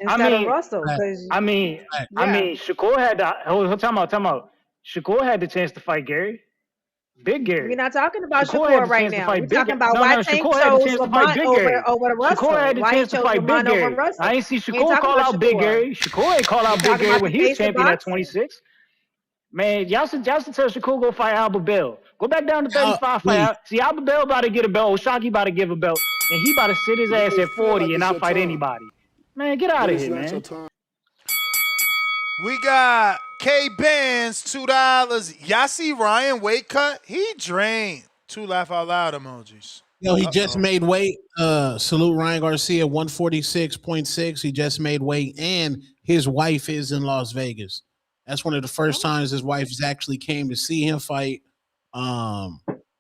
instead of
mean,
Russell because
I mean,
yeah,
Shakur had the time out. Shakur had the chance to fight Gary, Big
we're
Gary.
not talking about
Shakur had
Shakur
the
right
chance to
now. We're
fight Big
talking
Gary.
about
No,
why
no,
Tank
Shakur had the
chose
chance to fight
Lamont
Big
over
Gary. Shakur
Russell.
had the
Why he
chance to
chose
fight Big
Lamont over
Gary. I
Russell?
ain't see
We ain't
Shakur
talking
call
about
out Big
Shakur.
Gary. Shakur ain't call
We're
out Big
talking
Gary
about
when
the
he was
face of
champion at
boxing.
26. Man, y'all should tell Shakur go fight Albert Bell. Go back down to 35 fight
Wait,
out. See, Albert Bell about to get a belt. Oshaki about to give a belt. And he about to sit his
You
ass
may
at
feel
40
like
and
it's
not
your
fight
time,
anybody. Man, get out
but
of
it's
here,
not your
man.
time.
We got K Benz, $2. Y'all see Ryan weight cut? He drained. Two laugh out loud emojis.
yo, he
Uh
just
oh.
made weight. Salute Ryan Garcia, 146.6. He just made weight, and his wife is in Las Vegas. That's one of the first times his wife has actually came to see him fight. I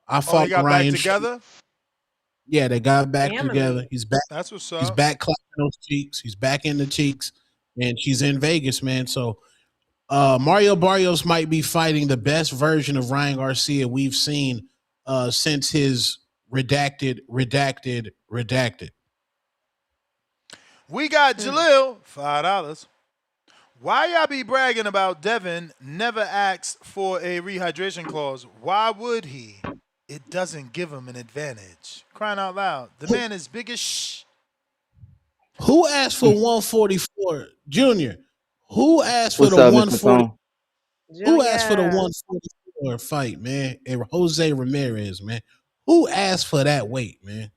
Oh, they
follow
got back
Ryan.
together?
Yeah, they got back together.
Family.
He's back.
That's what's
He's
up.
back clapping those cheeks. He's back in the cheeks, and she's in Vegas, man. So Mario Barrios might be fighting the best version of Ryan Garcia we've seen since his redacted.
We got
Hmm.
Jalil, $5. Why y'all be bragging about Devin never asked for a rehydration clause? Why would he? It doesn't give him an advantage. Crying out loud. The
Who,
man is big as shh.
who asked for 144, Junior? Who asked for
What's
the
up, Mr.
140?
Tone?
Who asked for the
Junior.
144 fight, man? And Jose Ramirez, man. Who asked for that weight, man?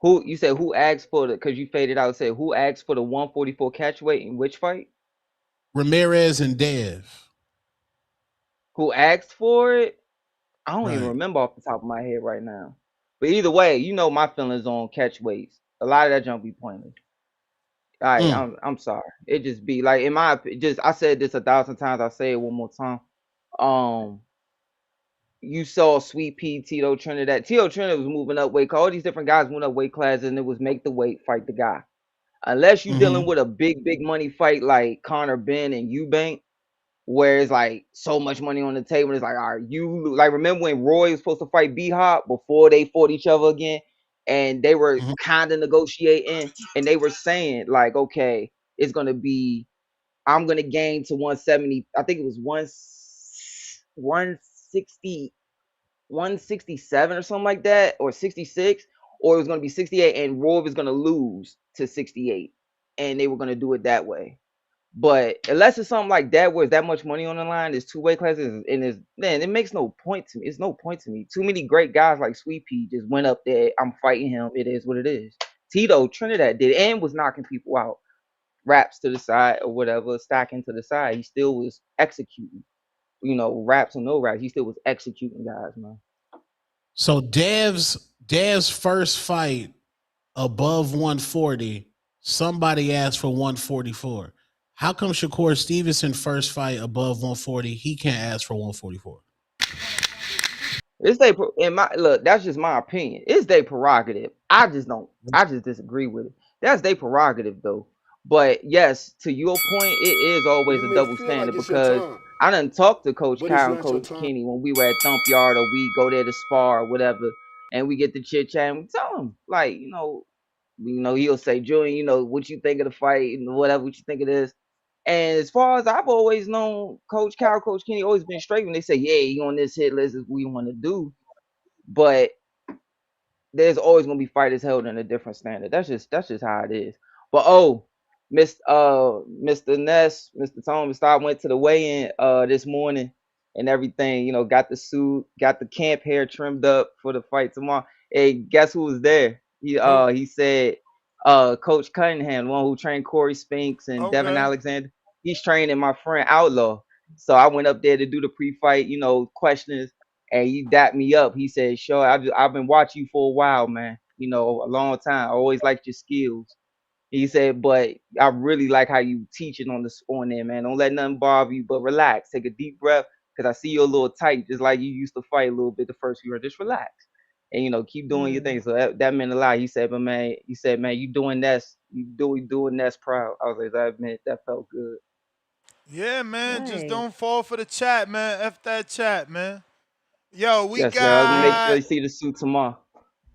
Who you said who asked for the? Because you faded out. Said who asked for the 144 catch weight in which fight?
Ramirez and Dev.
Who asked for it? I don't even
Right.
remember off the top of my head right now. But either way, you know my feelings on catch weights. A lot of that junk be pointless.
Mm.
I'm sorry. It just be like in my just I said this 1,000 times. I say it one more time. Um, you saw Sweet Pea, Tito Trinidad. Tito Trinidad was moving up weight. All these different guys went up weight classes, and it was make the weight, fight the guy. Unless you dealing
Mm-hmm.
with a big money fight like Conor Ben and Eubank, where it's like so much money on the table. It's like, all right, you like remember when Roy was supposed to fight B Hop before they fought each other again, and they were
Mm-hmm.
kind of negotiating, and they were saying like, okay, it's gonna be, I'm gonna gain to 170. I think it was 160, 167 or something like that, or 66, or it was gonna be 68, and Roy was gonna lose to 68, and they were gonna do it that way. But unless it's something like that where it's that much money on the line, there's two weight classes, and it's man, it makes no point to me. It's no point to me. Too many great guys like Sweet Pea just went up there. I'm fighting him. It is what it is. Tito Trinidad did and was knocking people out. Raps to the side or whatever, stacking to the side. He still was executing. You know, raps or no raps, he still was executing guys, man.
So Dev's first fight above 140, somebody asked for 144. How come Shakur Stevenson first fight above 140, he can't ask for 144?
It's they in my look. That's just my opinion. It's their prerogative. I just disagree with it. That's their prerogative, though. But yes, to your point, it is always
You
a
may
double
feel like
standard
it's your
because
time,
I done talked to Coach
but it's
Kyle and
not your
Coach
time.
Kenny when we were at Thump Yard or we go there to spar or whatever, and we get to chit chat and we tell him like, he'll say, Julian, what you think of the fight and whatever, what you think of this. And as far as I've always known, Coach Kyle, Coach Kenny always been straight when they say, yeah, you on this hit list is what we want to do. But there's always gonna be fighters held in a different standard. That's just how it is. But Mr. Ness, Mr. Thomas Star went to the weigh-in this morning and everything, got the suit, got the camp hair trimmed up for the fight tomorrow. Hey, guess who was there?
Who?
He said Coach Cunningham, the one who trained Corey Spinks and Devin
Okay.
Alexander, he's training my friend Outlaw. So I went up there to do the pre-fight, questions, and he dapped me up. He said, "Sure, I've been watching you for a while, man. A long time. I always liked your skills." He said, "But I really like how you teaching on there, man. Don't let nothing bother you, but relax. Take a deep breath, cause I see you a little tight, just like you used to fight a little bit the first few rounds. Just relax, and keep doing your thing." So that meant a lot. He said, "But man, you doing this, doing this proud." I was like, "That meant that felt good."
Yeah, man. Just
Nice.
don't fall for the chat, man. F that chat, man. Yo, we
Yes, sir. Make sure
got
you see the suit tomorrow.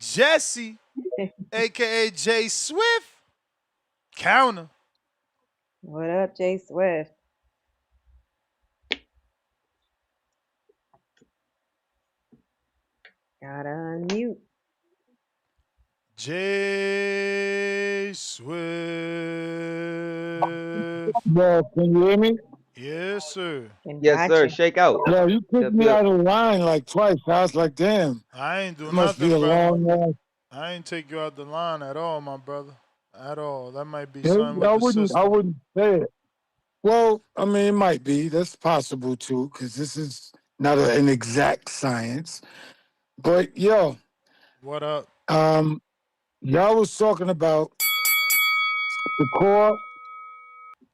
Jesse, aka Jay Swift. Counter.
What up, Jay Swift? Gotta unmute.
Jay Swift.
Yo, can you hear me?
Yes, sir.
And
Yes, sir.
gotcha.
Shake out.
Yo, you kicked
Yep,
me
yep.
out of the line like twice. I was like, damn,
I ain't
it
do
must be
nothing,
a
brother.
long ass.
I ain't take you out the line at all, my brother. At all. That might be
Yeah,
something with the
I
system.
wouldn't say it. Well, I mean, it might be. That's possible too, because this is not an exact science. But yo,
What up?
um, y'all was talking about the core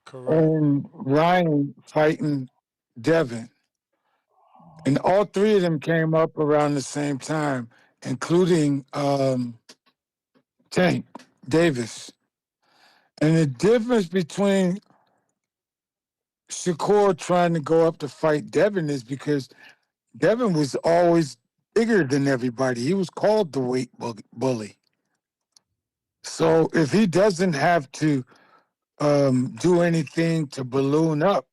Correct.
and Ryan fighting Devin, and all three of them came up around the same time, including Tank Davis. And the difference between Shakur trying to go up to fight Devin is because Devin was always bigger than everybody. He was called the weight bully. So if he doesn't have to do anything to balloon up,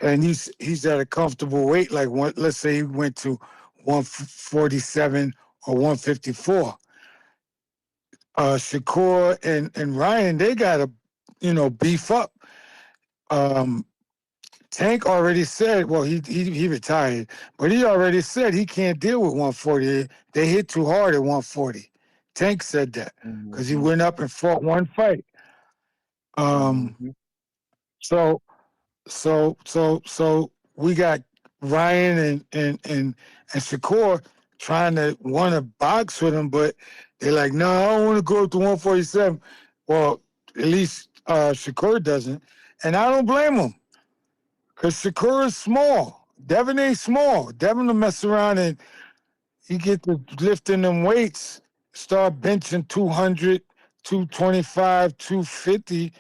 and he's at a comfortable weight, like let's say he went to 147 or 154. Shakur and Ryan, they gotta, beef up. Um, Tank already said, well, he retired, but he already said he can't deal with 140. They hit too hard at 140. Tank said that because he
Mm-hmm.
went up and fought one fight.
Mm-hmm.
So we got Ryan and Shakur trying to want to box with him, but they're like, no, I don't want to go up to 147. Well, at least Shakur doesn't, and I don't blame him. Because Shakur is small. Devin ain't small. Devin will mess around and he get to lifting them weights, start benching 200, 225, 250.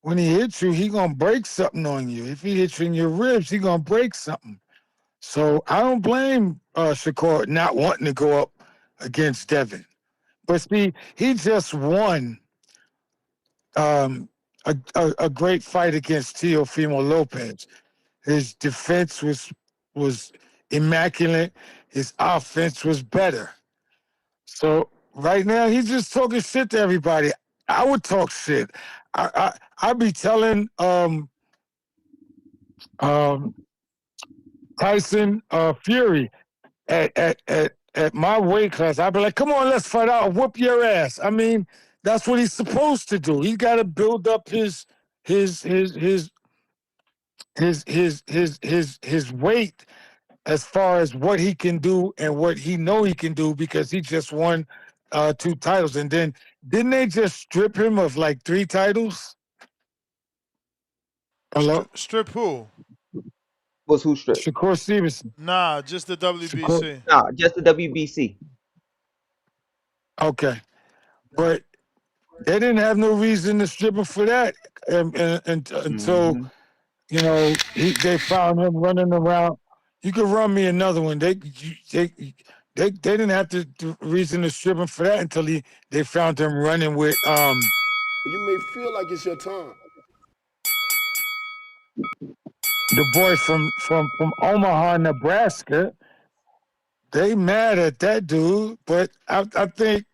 When he hits you, he going to break something on you. If he hits you in your ribs, he going to break something. So I don't blame Shakur not wanting to go up against Devin. But see, he just won a great fight against Teofimo Lopez. His defense was immaculate. His offense was better. So right now he's just talking shit to everybody. I would talk shit. I be telling um Tyson Fury at my weight class, I'd be like, come on, let's fight out, I'll whoop your ass. I mean, that's what he's supposed to do. He got to build up his his his his weight as far as what he can do and what he know he can do, because he just won 2 titles. And then didn't they just strip him of like 3 titles? Hello?
Strip who?
Was who stripped?
Shakur Stevenson.
Nah, just the
Shakur.
WBC.
Nah, just the WBC.
Okay. But they didn't have no reason to strip him for that until,
Mm-hmm.
they found him running around. You could run me another one. They didn't have to reason to strip him for that until they found him running with
You may feel like it's your time.
the boy from Omaha, Nebraska. They mad at that dude, but I think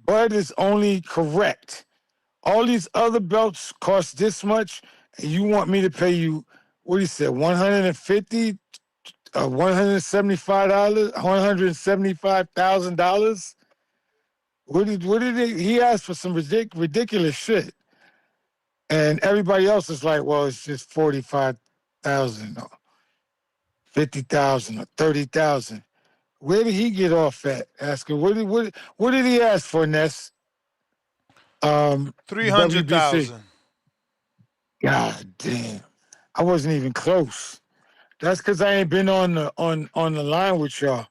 Bud is only correct. All these other belts cost this much, and you want me to pay you, what he said, $150, $175, $175,000? What did he asked for some ridiculous shit, and everybody else is like, well, it's just 45,000 or 50,000 or 30,000. Where did he get off at? Asking what did he ask for, Ness?
300,000.
WBC. God damn, I wasn't even close. That's because I ain't been on the line with y'all.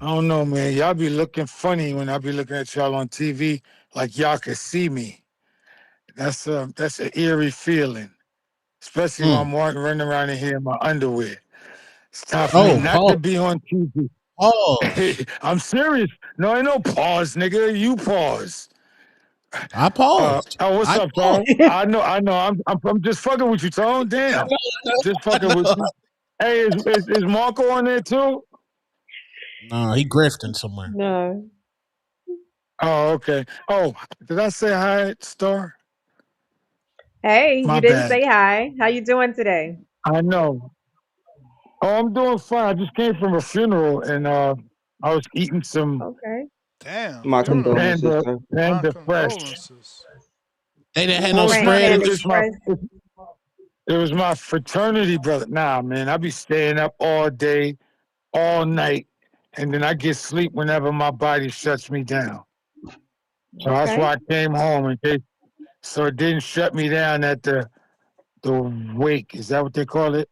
I don't know, man. Y'all be looking funny when I be looking at y'all on TV, like y'all can see me. That's an eerie feeling, especially when I'm running around in here in my underwear. It's time for me
Oh,
not to
pause.
be on TV.
Pause.
I'm serious. No, ain't no pause, nigga. You pause.
I paused.
What's
I
up,
paused.
Tone? I know. I'm just fucking with you, Tone. Damn, just
I
fucking
know.
with you. Hey, is Marco on there too?
No, he grifting somewhere.
No.
Oh, okay. Oh, did I say hi, Star?
Hey,
My
you didn't
bad.
say hi. How you doing today?
I know. Oh, I'm doing fine. I just came from a funeral, and I was eating some
Okay.
Damn,
My
funeral.
condolences,
panda
sir.
My
panda fresh.
condolences.
They didn't have no
Well, it's not.
Panda
spread.
It's my.
Express.
It was my fraternity brother. Nah, man, I be staying up all day, all night, and then I get sleep whenever my body shuts me down. So that's
Okay.
why I came home, so it didn't shut me down at the wake. Is that what they call it?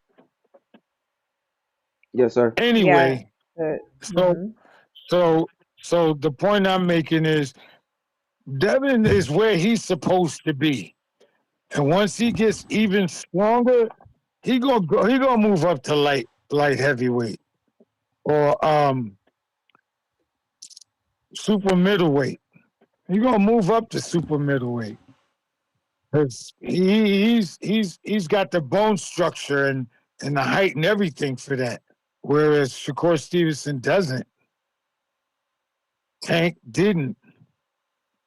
Yes, sir.
Yeah.
Anyway, so
Mm-hmm.
so so the point I'm making is Devin is where he's supposed to be, and once he gets even stronger, he gonna move up to light heavyweight or super middleweight. He gonna move up to super middleweight because he's got the bone structure and the height and everything for that. Whereas Shakur Stevenson doesn't. Tank didn't.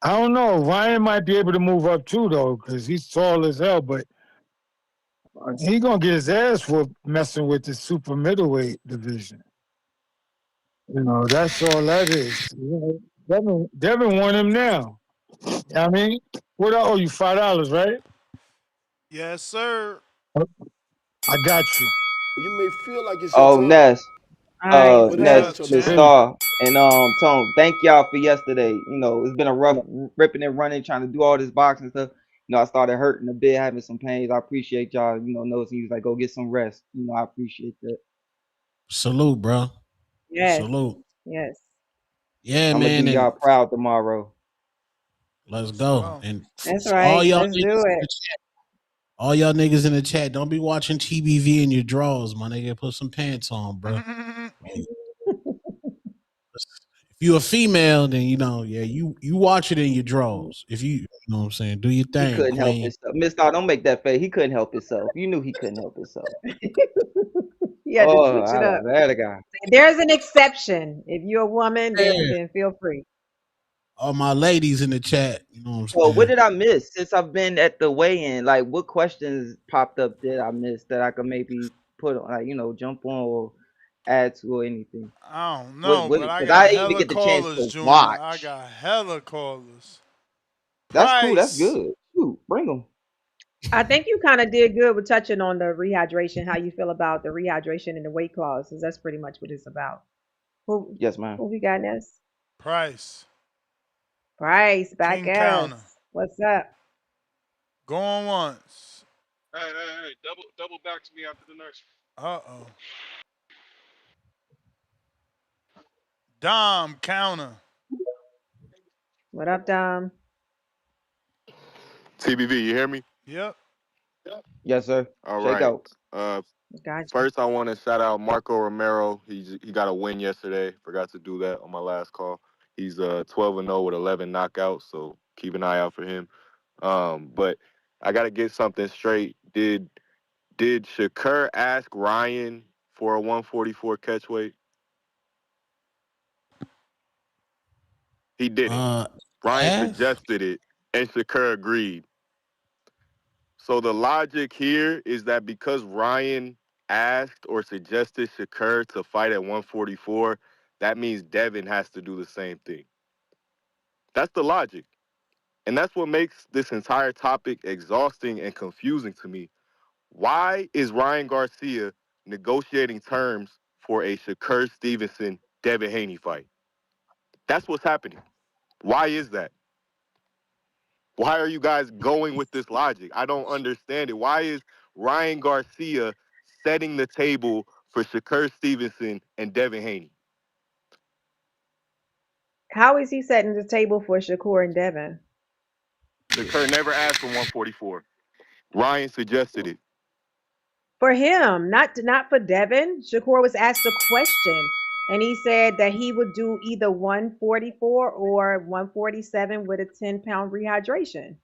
I don't know. Ryan might be able to move up too, though, because he's tall as hell. But he gonna get his ass whooped messing with the super middleweight division. That's all that is. Devin won him now. I mean, what I owe you $5, right?
Yes, sir.
I got you.
You may feel like it's your
Oh,
time,
Ness.
All right.
but it's
What's
Well,
Ness,
not
up,
your
Miss
time.
champ?
Hey,
Star, and Tone. Thank y'all for yesterday. It's been a rough ripping and running, trying to do all this boxing stuff. I started hurting a bit, having some pains. I appreciate y'all. Noticing you was like, go get some rest. I appreciate that.
Salute, bro.
yes.
Salute.
Yes.
Yeah,
I'm gonna do
man,
y'all
and
proud tomorrow.
let's
Let's
go.
go.
And
That's
for all
right.
y'all
Let's
niggas
do
in
it.
the chat, all y'all niggas in the chat, don't be watching TBV in your drawers, my nigga. Put some pants on, bro. Like, if you a female, then yeah, you watch it in your drawers. If you know what I'm saying, do your
He
thing,
couldn't help
queen.
himself. Miss Star, don't make that face. He couldn't help himself. You knew he couldn't help himself.
You had to
Oh,
switch it
I
up.
love that guy.
There's an exception. If you're a woman,
Yeah.
then feel free.
all my ladies in the chat. You know what I'm
Well, what
saying?
did I miss since I've been at the weigh-in? Like, what questions popped up did I miss that I could maybe put on, like, jump on or add to or anything?
I don't
What?
know,
What?
but I
Because
got
I didn't even
hella
get the chance
callers,
to
Junior. I
watch.
got hella callers.
That's cool. That's
Price.
good. Shoot, bring them.
I think you kind of did good with touching on the rehydration, how you feel about the rehydration and the weight clauses. That's pretty much what it's about. Who
Yes, ma'am.
who we got next?
Price.
Price, back
King
us.
Counter.
What's up?
Going once.
Hey, double back to me after the next.
Uh-oh. Dom Counter.
What up, Dom?
TBV, you hear me?
Yep.
Yes, sir.
All
Shake
right.
out.
Gotcha.
First, I want to shout out Marco Romero. He got a win yesterday. Forgot to do that on my last call. He's 12-0 with 11 knockouts, so keep an eye out for him. But I got to get something straight. Did Shakur ask Ryan for a 144 catch weight? He didn't. Ryan
Ask?
suggested it, and Shakur agreed. So the logic here is that because Ryan asked or suggested Shakur to fight at 144, that means Devin has to do the same thing. That's the logic. And that's what makes this entire topic exhausting and confusing to me. Why is Ryan Garcia negotiating terms for a Shakur Stevenson Devin Haney fight? That's what's happening. Why is that? Why are you guys going with this logic? I don't understand it. Why is Ryan Garcia setting the table for Shakur Stevenson and Devin Haney?
How is he setting the table for Shakur and Devin?
Shakur never asked for 144. Ryan suggested it.
For him, not for Devin. Shakur was asked a question, and he said that he would do either 144 or 147 with a 10-pound rehydration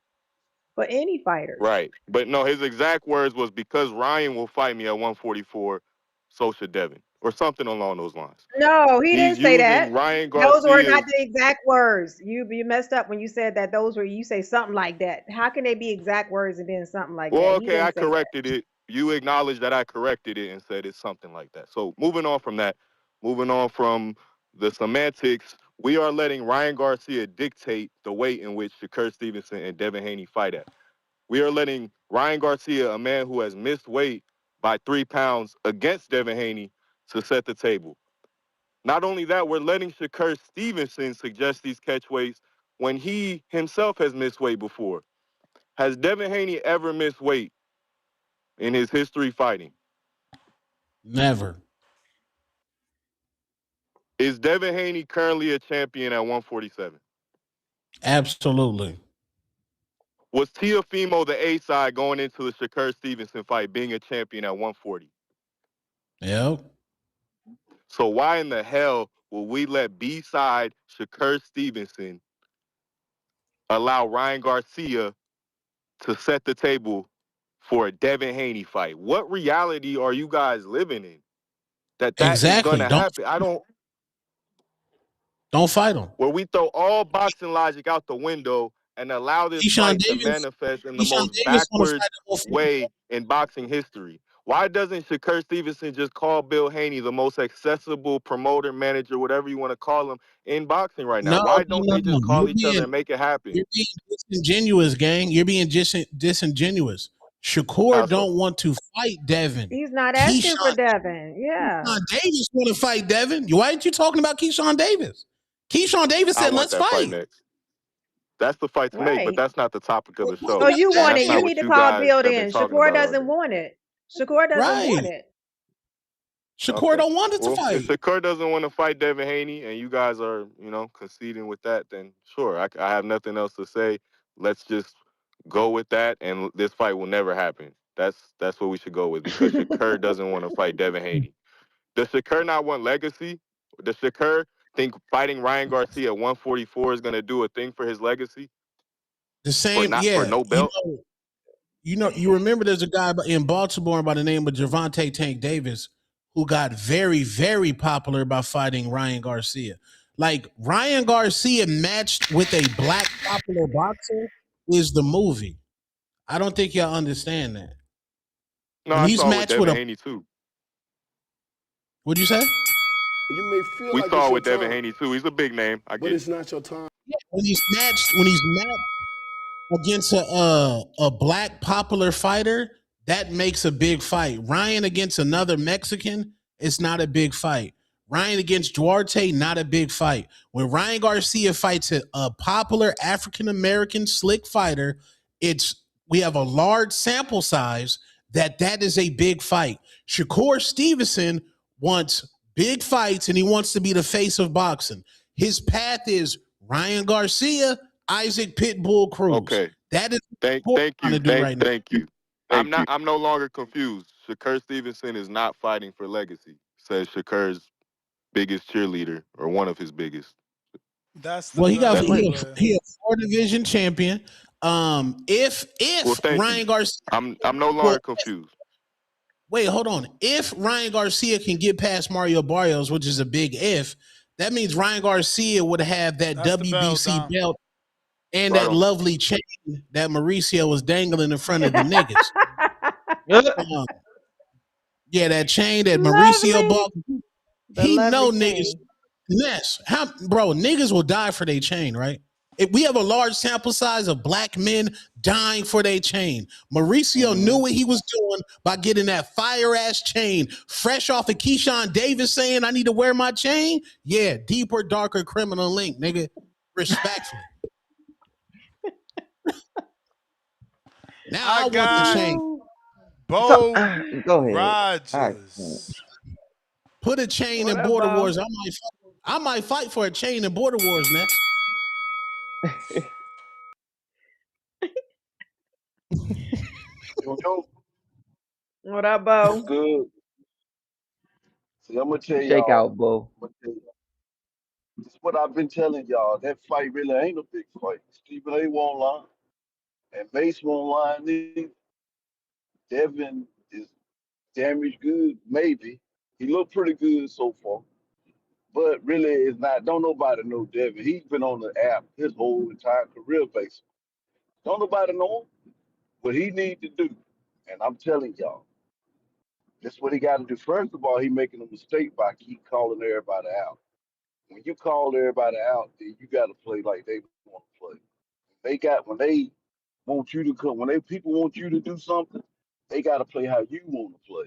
for any fighters.
Right. But no, his exact words was because Ryan will fight me at 144, so should Devin. Or something along those lines.
No, he
He's
didn't say
using
that.
Ryan
Those were not
Garcia's.
the exact words. You messed up when you said that those were, you say something like that. How can they be exact words and then something like
Well,
that? He
okay, I
didn't say that.
corrected it. You acknowledged that I corrected it and said it's something like that. So moving on from that, moving on from the semantics, we are letting Ryan Garcia dictate the weight in which Shakur Stevenson and Devin Haney fight at. We are letting Ryan Garcia, a man who has missed weight by 3 pounds against Devin Haney, to set the table. Not only that, we're letting Shakur Stevenson suggest these catch weights when he himself has missed weight before. Has Devin Haney ever missed weight in his history fighting?
Never.
Is Devin Haney currently a champion at 147?
Absolutely.
Was Teofimo the A side going into the Shakur Stevenson fight being a champion at 140?
Yep.
So why in the hell will we let B side Shakur Stevenson allow Ryan Garcia to set the table for a Devin Haney fight? What reality are you guys living in that is going
Exactly.
to
Don't
happen?
fight him.
Where we throw all boxing logic out the window and allow this
Keyshawn
fight to
Davis.
manifest in the
Keyshawn
most
Davis want to fight
backwards
at 140.
way in boxing history. Why doesn't Shakur Stevenson just call Bill Haney the most accessible promoter, manager, whatever you want to call him, in boxing right now?
No,
Why
no,
don't
no,
they
no.
just call each other and make it happen?
You're being disingenuous, gang. You're being disingenuous.
How
Shakur
so?
don't want to fight Devin.
He's not asking for
Keyshawn
Devin. Yeah.
Davis want to fight Devin. Why aren't you talking about Keyshawn Davis? Keyshawn Davis
I
said,
want
let's
that fight
fight.
next. That's the fight to make, but
Right.
that's not the topic of the
What
So
show.
about
you
And
want
that?
that's
it. You
not
need
what
to
you
call
guys
Bill
have been
in.
talking
Shakur
about all
doesn't
day.
want it. Shakur doesn't want
Right.
it.
Shakur
Okay.
don't want it to
Well, if
fight.
Shakur doesn't want to fight Devin Haney and you guys are, conceding with that, then sure, I have nothing else to say. Let's just go with that, and this fight will never happen. That's what we should go with because Shakur doesn't want to fight Devin Haney. Does Shakur not want legacy? Does Shakur think fighting Ryan Garcia at 144 is going to do a thing for his legacy?
The
For
same,
not for
yeah.
no belt?
You remember there's a guy in Baltimore by the name of Gervonta Tank Davis who got very, very popular by fighting Ryan Garcia. Like Ryan Garcia matched with a black popular boxer is the movie. I don't think y'all understand that.
No,
When
I
he's
saw it with
matched with
Devin
a,
Haney too.
what'd you say?
You may feel
We
like
saw
it's
it
your
with Devin
time,
Haney too. He's a big name. I
but
get it.
it's not your time.
When he's matched against a black popular fighter, that makes a big fight. Ryan against another Mexican, it's not a big fight. Ryan against Duarte, not a big fight. When Ryan Garcia fights a popular African American slick fighter, it's we have a large sample size that is a big fight. Shakur Stevenson wants big fights and he wants to be the face of boxing. His path is Ryan Garcia, Isaac Pitbull Cruz.
Okay.
That is
Thank
what
thank
we're trying
you.
to do right now.
Thank you. I'm no longer confused. Shakur Stevenson is not fighting for legacy, says Shakur's biggest cheerleader, or one of his biggest.
That's the
Well, he got
belt,
That's
he
Wait,
a,
but
he a 4 division champion. If
well, thank you.
Ryan Garcia,
I'm no
well,
longer confused.
wait, hold on. If Ryan Garcia can get past Mario Barrios, which is a big if, that means Ryan Garcia would have that
that's the belt,
WBC
Dom.
belt and
Right
that
on.
lovely chain that Mauricio was dangling in front of the niggas. Um, yeah, that chain that Mauricio
Lovely.
bought.
The
He
lovely
know niggas.
chain.
Yes, how bro? Niggas will die for their chain, right? If we have a large sample size of black men dying for their chain. Mauricio knew
mm-hmm.
what he was doing by getting that fire ass chain, fresh off of Keyshawn Davis saying, "I need to wear my chain." Yeah, deeper, darker criminal link, nigga. Respectfully. Now
I
I want the
got
chain.
Oh,
So
Bo
go ahead. I can't.
Rogers.
Put a chain
what
in
up,
Border
Bo?
Wars. I might fight for a chain in Border Wars next.
Yo, yo,
What up,
what's
Bo?
good? See, I'm gonna tell
Shake
y'all.
out, Bo.
I'm gonna tell y'all. This is what I've been telling y'all. That fight really ain't a big fight. Stephen A. won't lie, and Mace won't lie neither. Devin is damaged good, maybe. He looked pretty good so far, but really it's not. Don't nobody know Devin. He's been on the app his whole entire career, basically. Don't nobody know him. What he need to do, and I'm telling y'all, that's what he got to do. First of all, he making a mistake by keep calling everybody out. When you call everybody out, then you got to play like they want to play. When they want you to come, when they people want you to do something, they got to play how you want to play.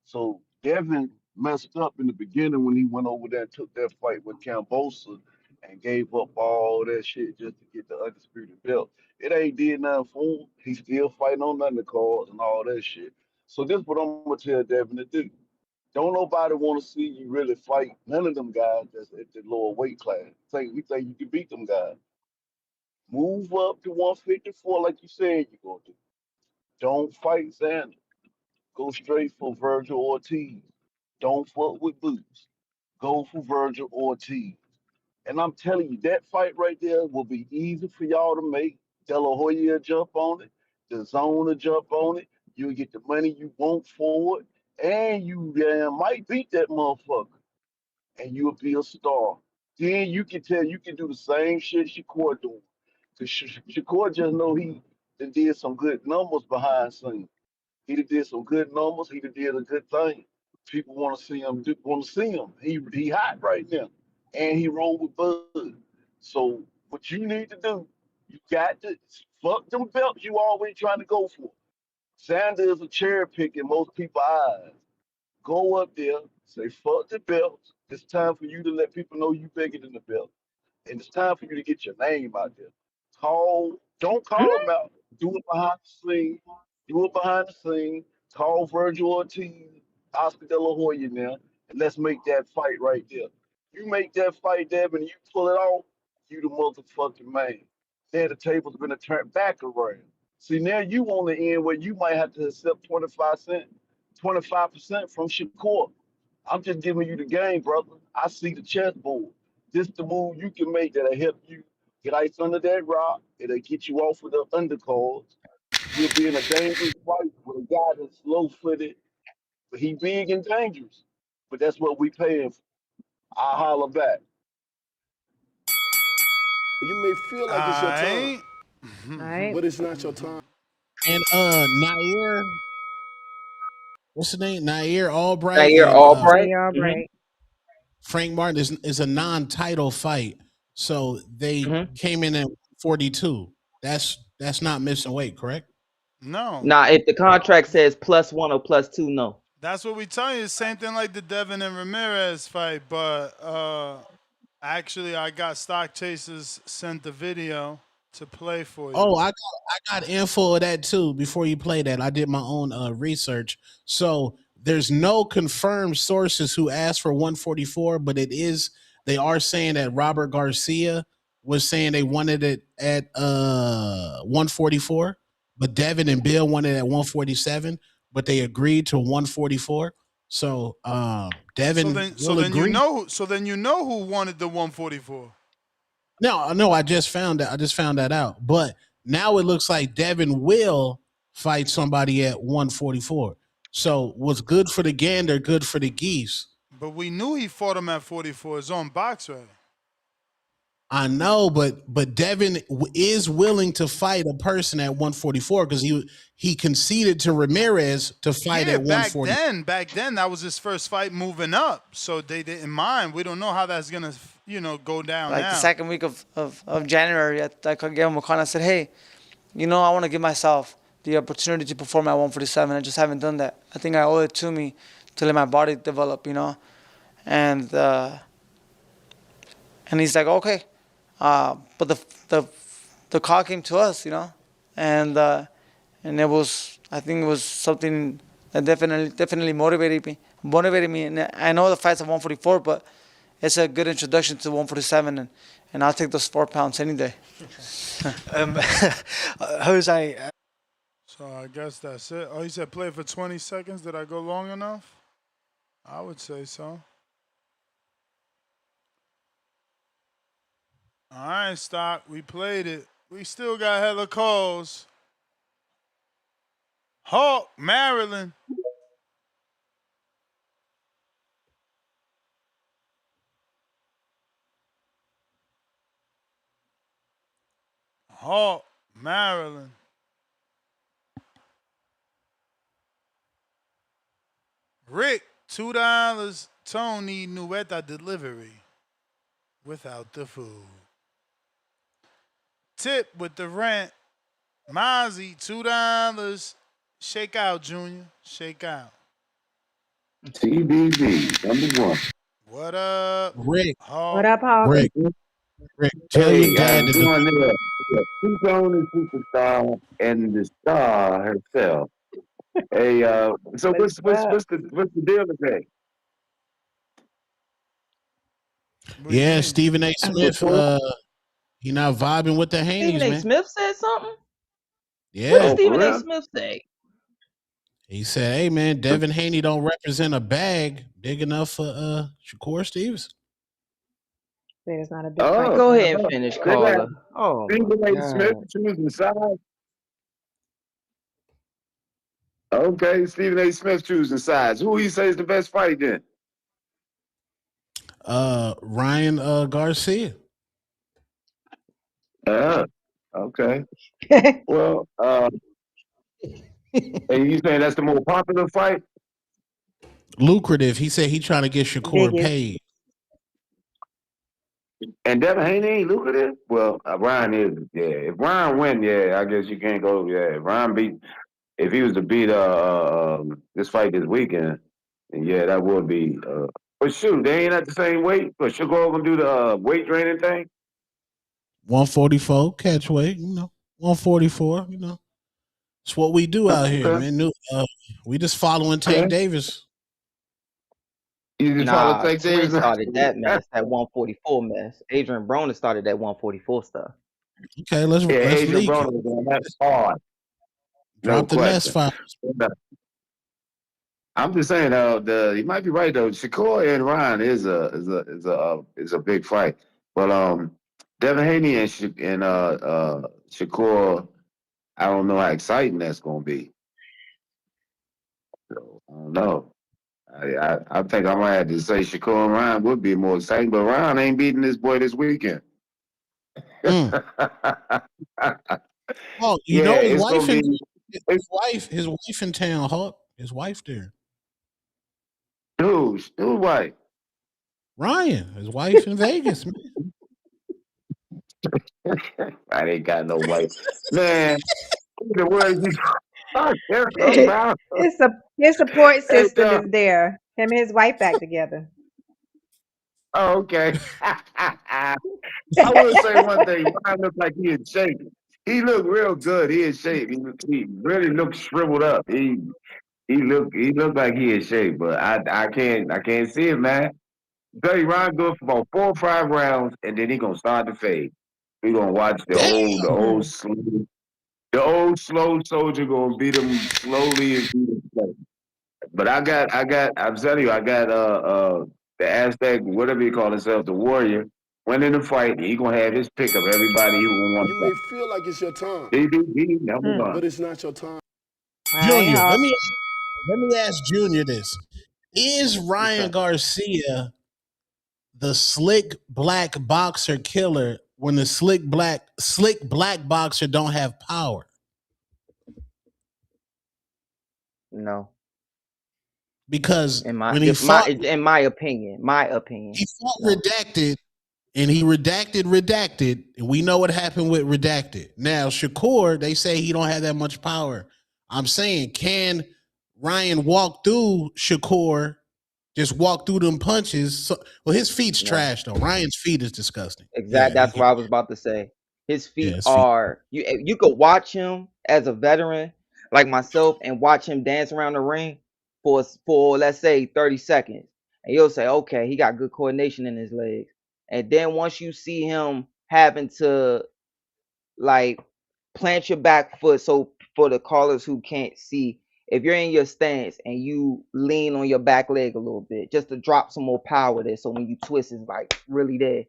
So Devin messed up in the beginning when he went over there and took that fight with Cambosa and gave up all that shit just to get the undisputed belt. It ain't did nothing for him. He's still fighting on undercards and all that shit. So this is what I'm gonna tell Devin to do. Don't nobody want to see you really fight none of them guys that's at the lower weight class. We think you can beat them guys. Move up to 154 like you said you're gonna do. Don't fight Sanders. Go straight for Virgil Ortiz. Don't fuck with Boots. Go for Virgil Ortiz. And I'm telling you, that fight right there will be easy for y'all to make. De La Hoya will jump on it. The zone will jump on it. You'll get the money you want for it. And you might beat that motherfucker. And you'll be a star. Then you can do the same shit Shakur doing. Because Shakur just know he did some good numbers behind scenes. He did some good numbers. He did a good thing. People want to see him. Want to see him. He hot right now, and he rolled with Bud. So what you need to do, you got to fuck them belts you always trying to go for. Sanders is a cherry pick in most people's eyes. Go up there, say fuck the belts. It's time for you to let people know you bigger than the belt. And it's time for you to get your name out there. Don't call them out. Do it behind the scene. Do it behind the scene. Call Virgil Ortiz, Oscar De La Hoya now, and let's make that fight right there. You make that fight, Devin, and you pull it off, you the motherfucking man. Then the table's gonna turn back around. See, now you on the end where you might have to accept 25% from Shakur. I'm just giving you the game, brother. I see the chessboard. This the move you can make that'll help you get ice under that rock. It'll get you off of the undercards. You'll be in a dangerous fight with a guy that's slow footed, but he big and dangerous. But that's what we paying for. I holler back.
You may feel like it's your time,
Alright.
All right.
but it's not your time.
And Nair, what's the name? Nair Albright
Nair
and
Albright.
They all
Mm-hmm.
right.
Frank Martin is a non-title fight, so they
Mm-hmm.
came in at 42. That's not missing weight, correct?
No.
Now, if the contract says +1 or +2, no.
That's what we tell you. Same thing like the Devin and Ramirez fight, but actually I got Stock Chasers sent the video to play for you.
Oh, I got info of that too. Before you play that, I did my own research. So there's no confirmed sources who asked for 144, but they are saying that Robert Garcia was saying they wanted it at 144, but Devin and Bill wanted it at 147, but they agreed to 144. So Devin will agree.
So then you know who wanted the 144.
No, I just found that. I just found that out. But now it looks like Devin will fight somebody at 144. So what's good for the gander, good for the geese.
But we knew he fought him at 44. His own box ready.
I know, but Devin is willing to fight a person at 144 because he conceded to Ramirez to fight
Yeah,
at 140.
back then that was his first fight moving up. So they didn't mind. We don't know how that's gonna, go down
Like
now.
the second week of January, I gave him a call and I said, hey, I want to give myself the opportunity to perform at 147. I just haven't done that. I think I owe it to me to let my body develop, And he's like, okay. But the call came to us, and it was, I think it was something that definitely motivated me. And I know the fight's at 144, but it's a good introduction to 147, and I'll take those 4 pounds any day.
Jose.
So I guess that's it. Oh, he said play for 20 seconds. Did I go long enough? I would say so. All right, Stock. We played it. We still got hella calls. Hawk, Maryland. Hawk, Maryland. Rick, $2. Tony Nueta delivery without the food. Tip with the rent. Mozzie, $2. Shake out, Junior. Shake out.
TBV, number one.
What up?
Rick.
Hawk.
What up, Hawk?
Rick, tell your
Hey,
dad
I'm
to
going there. Who's on the superstar and the star herself? Hey, so
What's up?
what's the deal today?
Yeah, Stephen A. Smith. He not vibing with the Haneys,
Stephen A.
man.
Smith said something?
Yeah.
What did
Oh, for
Stephen A.
real?
Smith say?
He said, "Hey, man, Devin Haney don't represent a bag big enough for Shakur Stevenson."
It's not a big fight.
Go ahead and finish,
They got
caller. Oh my
Stephen A. Smith
God.
choosing sides. Okay, Stephen A. Smith choosing sides. Who he says the best fight then?
Ryan Garcia.
Okay. Well, and you saying that's the more popular fight?
Lucrative. He said he trying to get Shakur
Biggest.
paid.
And Devin Haney ain't lucrative? Well, Ryan is. Yeah. If Ryan win, yeah, I guess you can't go. Yeah. If Ryan if he was to beat this fight this weekend, then yeah, that would be. But shoot, they ain't at the same weight. But Shakur gonna do the weight training thing.
144 catch weight, 144, It's what we do out here, man. We just following Tank Davis.
You just follow Tank
Trent
Davis.
started that mess, that 144 mess. Adrian Broner started that 144 stuff.
Okay, let's
Adrian
leak
Broner was on that hard.
Drop the nest fire.
I'm just saying, you might be right though. Shakur and Ryan is a big fight, but Devin Haney and Shakur, I don't know how exciting that's gonna be. So, I don't know. I think I might have to say Shakur and Ryan would be more exciting, but Ryan ain't beating this boy this weekend.
Mm. Oh, you
Yeah,
know his
it's
wife
gonna
in
be. It's,
his wife in town, Hawk. His wife there.
dude, white.
Ryan, his wife in Vegas, man.
I ain't got no wife, man. What the word you talking about?
His support
Hey,
system is there. Him and his wife back together.
oh, okay. I will say one thing. Ryan look like he in shape. He look real good. He in shape. He really looks shriveled up. He look like he in shape, but I can't see it, man. Tell you, Ryan good for about 4 or 5 rounds, and then he gonna start to fade. We gonna watch the
Damn.
old the old
Hmm.
slow, the old slow soldier gonna beat him slowly and beat him slow. But I'm telling you, I got the Aztec, whatever you call himself, the warrior, winning the fight. He gonna have his pick of everybody he gonna want
You
to
may
fight.
feel like it's your time,
He number
Hmm.
but
one.
it's not your time.
All right,
Junior,
Hawk.
let me ask Junior this. Is
What's
Ryan
up?
Garcia the slick black boxer killer when the slick black boxer don't have power?
No,
Because
in my
when
in my opinion,
he fought
no.
redacted and he redacted, and we know what happened with redacted. Now Shakur, they say he don't have that much power. I'm saying, can Ryan walk through Shakur? Just walk through them punches. So, well, his feet's
No.
trash though. Ryan's feet is disgusting.
Exact.
Yeah,
That's what I was about to say. His
yeah,
feet
his feet.
are you could watch him as a veteran like myself and watch him dance around the ring for let's say 30 seconds. And you'll say, okay, he got good coordination in his legs. And then once you see him having to like plant your back foot, so for the callers who can't see, if you're in your stance and you lean on your back leg a little bit just to drop some more power there, so when you twist it's like really there,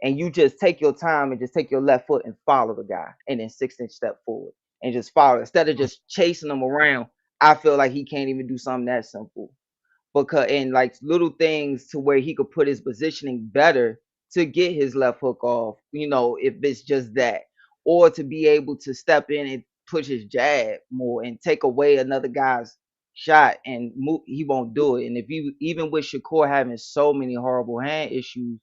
and you just take your time and just take your left foot and follow the guy and then 6 inch step forward and just follow instead of just chasing him around. I feel like he can't even do something that simple because and like little things to where he could put his positioning better to get his left hook off, if it's just that, or to be able to step in and push his jab more and take away another guy's shot and move, he won't do it. And if you even with Shakur having so many horrible hand issues,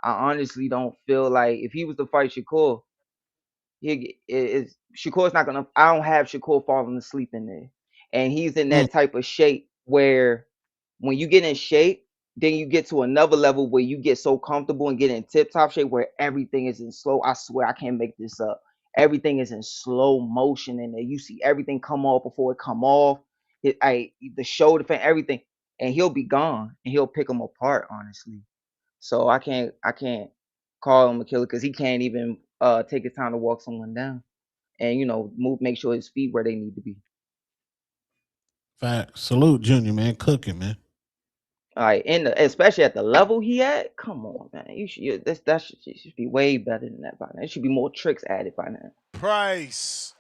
I honestly don't feel like if he was to fight Shakur, Shakur's not gonna. I don't have Shakur falling asleep in there, and he's in
Mm,
that type of shape where when you get in shape, then you get to another level where you get so comfortable and get in tip top shape where everything is in slow. I swear I can't make this up. Everything is in slow motion, and you see everything come off before it come off. The shoulder, everything, and he'll be gone, and he'll pick them apart. Honestly. So I can't call him a killer because he can't even take his time to walk someone down and make sure his feet where they need to be.
fact. Salute Junior, man. Cooking, man.
All right, especially at the level he at. Come on, man. That should be way better than that by now. There should be more tricks added by now.
Price.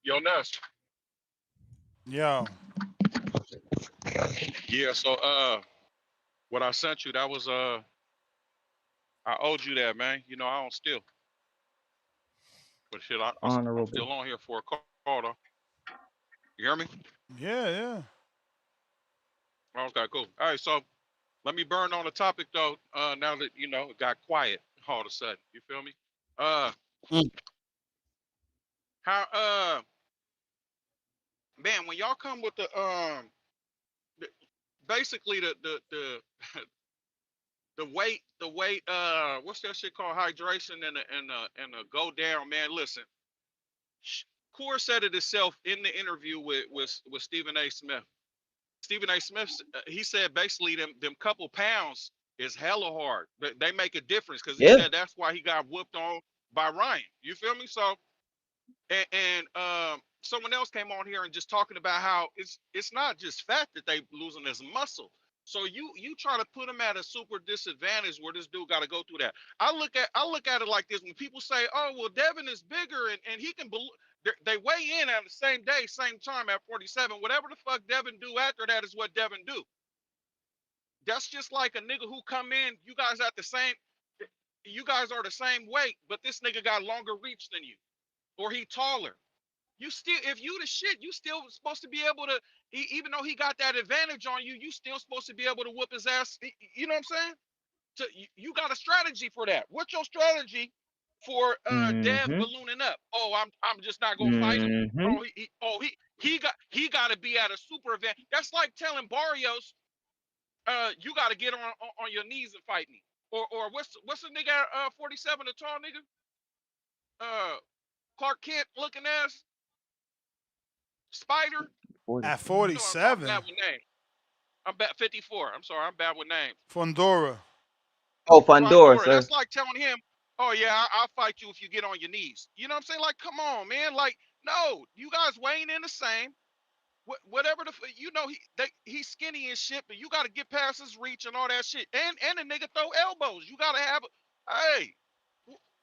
Yo, Ness.
Yo.
Yeah, so what I sent you, that was I owed you that, man. You know, I don't steal. But shit, I'm
Honorable.
still on here for a call though. You hear me?
Yeah, yeah.
Okay, cool. All right, so let me burn on the topic though, now that it got quiet all of a sudden. You feel me? Uh
Mm,
how man, when y'all come with the basically the the weight what's that shit called, hydration and the go down, man. Listen, Core said it himself in the interview with Stephen A. Smith. Stephen A. Smith, he said basically them couple pounds is hella hard, but they make a difference because he
Yeah.
said that's why he got whooped on by Ryan. You feel me? So and someone else came on here and just talking about how it's not just fat that they losing, as muscle. So you try to put him at a super disadvantage where this dude got to go through that. I look at it like this: when people say, "Oh, well, Devin is bigger and he can," They weigh in on the same day, same time at 47. Whatever the fuck Devin do after that is what Devin do. That's just like a nigga who come in. You guys are the same weight, but this nigga got longer reach than you, or he taller. You still, if you the shit, you still supposed to be able to. Even though he got that advantage on you, you still supposed to be able to whoop his ass. You know what I'm saying? You got a strategy for that. What's your strategy for Dev
Mm-hmm.
ballooning up? Oh, I'm just not gonna fight him.
Mm-hmm.
Oh, he got to be at a super event. That's like telling Barrios, you got to get on your knees and fight me. Or what's the nigga at 47, the tall nigga? Uh, Clark Kent looking ass Spider.
At
47.
You know I'm bad
47,
with names. I'm bad 54. I'm sorry, I'm bad with names.
Fondora.
Oh, Fundora,
Fandora.
sir.
That's like telling him, "Oh yeah, I'll fight you if you get on your knees." You know what I'm saying? Like, come on, man. Like, no, you guys weighing in the same. Whatever he's skinny and shit, but you got to get past his reach and all that shit. And the nigga throw elbows. You got to have. Hey,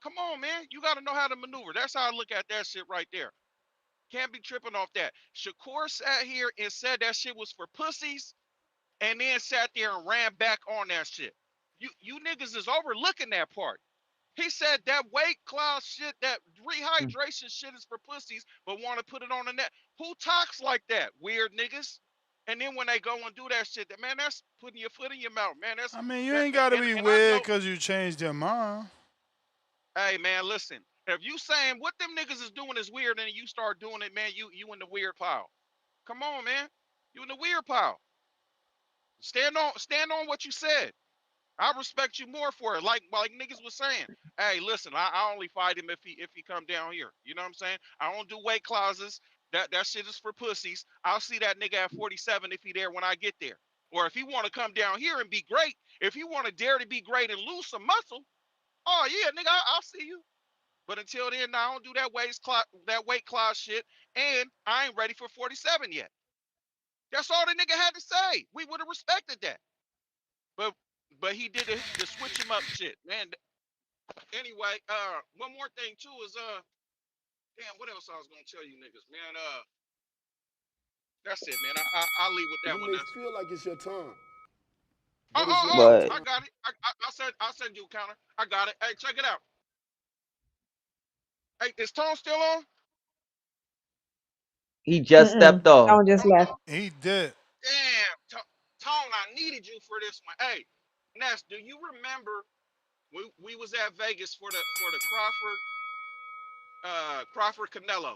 come on, man. You got to know how to maneuver. That's how I look at that shit right there. Can't be tripping off that. Shakur sat here and said that shit was for pussies, and then sat there and ran back on that shit. You niggas is overlooking that part. He said that weight class shit, that rehydration shit is for pussies, but want to put it on the net. Who talks like that? Weird niggas. And then when they go and do that shit, man, that's putting your foot in your mouth, man. That's
I mean, you
that.
ain't got to be
And I
weird
know.
because you changed your mind.
Hey, man, listen. If you saying what them niggas is doing is weird, and you start doing it, man, you in the weird pile. Come on, man. You in the weird pile. Stand on what you said. I respect you more for it. Like niggas was saying. Hey, listen, I only fight him if he come down here. You know what I'm saying? I don't do weight clauses. That shit is for pussies. I'll see that nigga at 47 if he there when I get there. Or if he want to come down here and be great, if he want to dare to be great and lose some muscle, oh yeah, nigga, I'll see you. But until then, I don't do that weight class shit, and I ain't ready for 47 yet. That's all the nigga had to say. We would have respected that. But he did the switch him up shit, man. Anyway, one more thing too is damn, what else I was gonna tell you niggas, man. That's it, man. I'll leave with that
It
one.
may
That's
feel like it's your time,
oh
but it's
oh
not
oh,
your
But
I
time.
got it. I'll send you a counter. I got it. Hey, check it out. Hey, is Tone still on?
he just
Mm-mm.
stepped off.
Tone just
Tone
left.
gone?
He did.
Damn, Tone, I needed you for this one. Hey, Ness, do you remember we was at Vegas for the Crawford Canelo?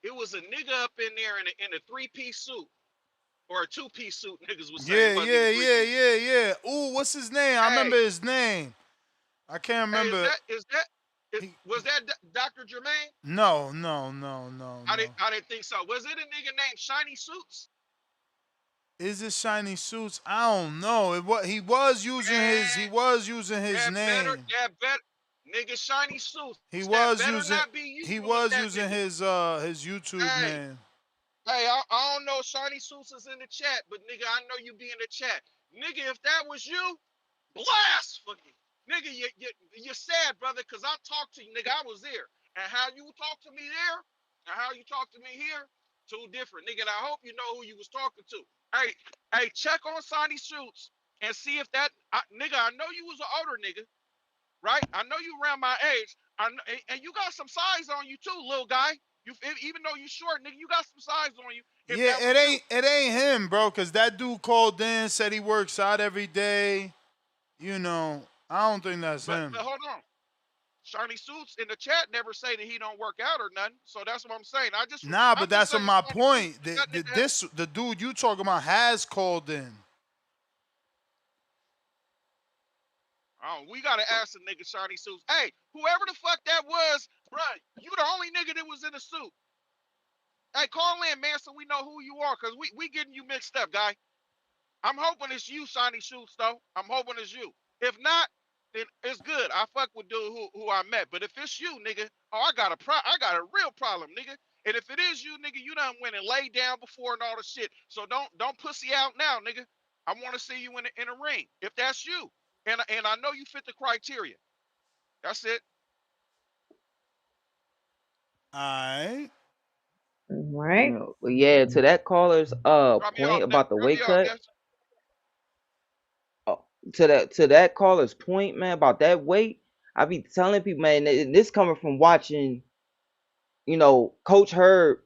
It was a nigga up in there in a three-piece suit. Or a two-piece suit, niggas was saying. It
Yeah,
wasn't even
yeah, yeah,
three-piece.
yeah, yeah. Ooh, what's his name? I remember
Hey,
his name. I can't
hey,
remember. He,
was that Dr. Jermaine?
no, no, no, no, no.
I didn't think so. Was it a nigga named Shiny Suits?
Is it shiny suits? I don't know. He
Man,
was using his name.
that better, nigga, Shiny Suits.
He
That
was
better
using
not be you
he
if
was
that
using
nigga.
his YouTube
Hey,
name.
hey, I don't know if Shiny Suits is in the chat, but nigga, I know you be in the chat. Nigga, if that was you, blasphemy. Nigga, you're sad, brother, because I talked to you, nigga. I was there. And how you talk to me there and how you talk to me here, two different. Nigga, and I hope you know who you was talking to. Hey, check on Sonny Shoots and see if nigga, I know you was an older nigga, right? I know you around my age. And you got some size on you too, little guy. Even though you short, nigga, you got some size on you if
Yeah,
that was you.
it ain't him, bro, cause that dude called in, said he works out every day. You know, I don't think that's him.
But hold on. Shiny Suits in the chat never say that he don't work out or nothing. So that's what I'm saying.
Nah, but
I'm just
that's what
saying
my
Shiny Suits.
point.
That nigga,
The dude you talking about has called in.
oh, we gotta ask the nigga Shiny Suits. Hey, whoever the fuck that was, bro, you the only nigga that was in a suit. Hey, call in, man, so we know who you are, cause we getting you mixed up, guy. I'm hoping it's you, Shiny Shoots, though. I'm hoping it's you. If not, then it's good. I fuck with dude who I met. But if it's you, nigga, oh, I got a real problem, nigga. And if it is you, nigga, you done went and laid down before and all the shit. So don't pussy out now, nigga. I want to see you in a ring. If that's you, and I know you fit the criteria. That's it.
Alright.
Right.
But yeah, to that caller's
Drop me off,
point about the
drop me
weight
off,
cut.
Ness.
To that caller's point, man, about that weight, I be telling people, man, and this coming from watching, Coach Herb,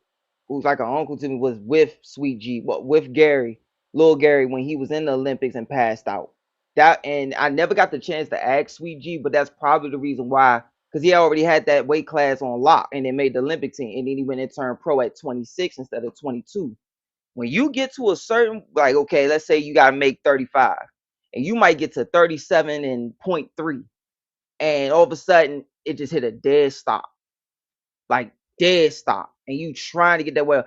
who's like an uncle to me, was with Sweet G, but with Gary, Lil Gary, when he was in the Olympics and passed out. That, and I never got the chance to ask Sweet G, but that's probably the reason why, because he already had that weight class on lock, and they made the Olympic team, and then he went and turned pro at 26 instead of 22. When you get to a certain, like, okay, let's say you got to make 35, and you might get to 37 and point 0.3, and all of a sudden it just hit a dead stop, like dead stop, and you trying to get that well.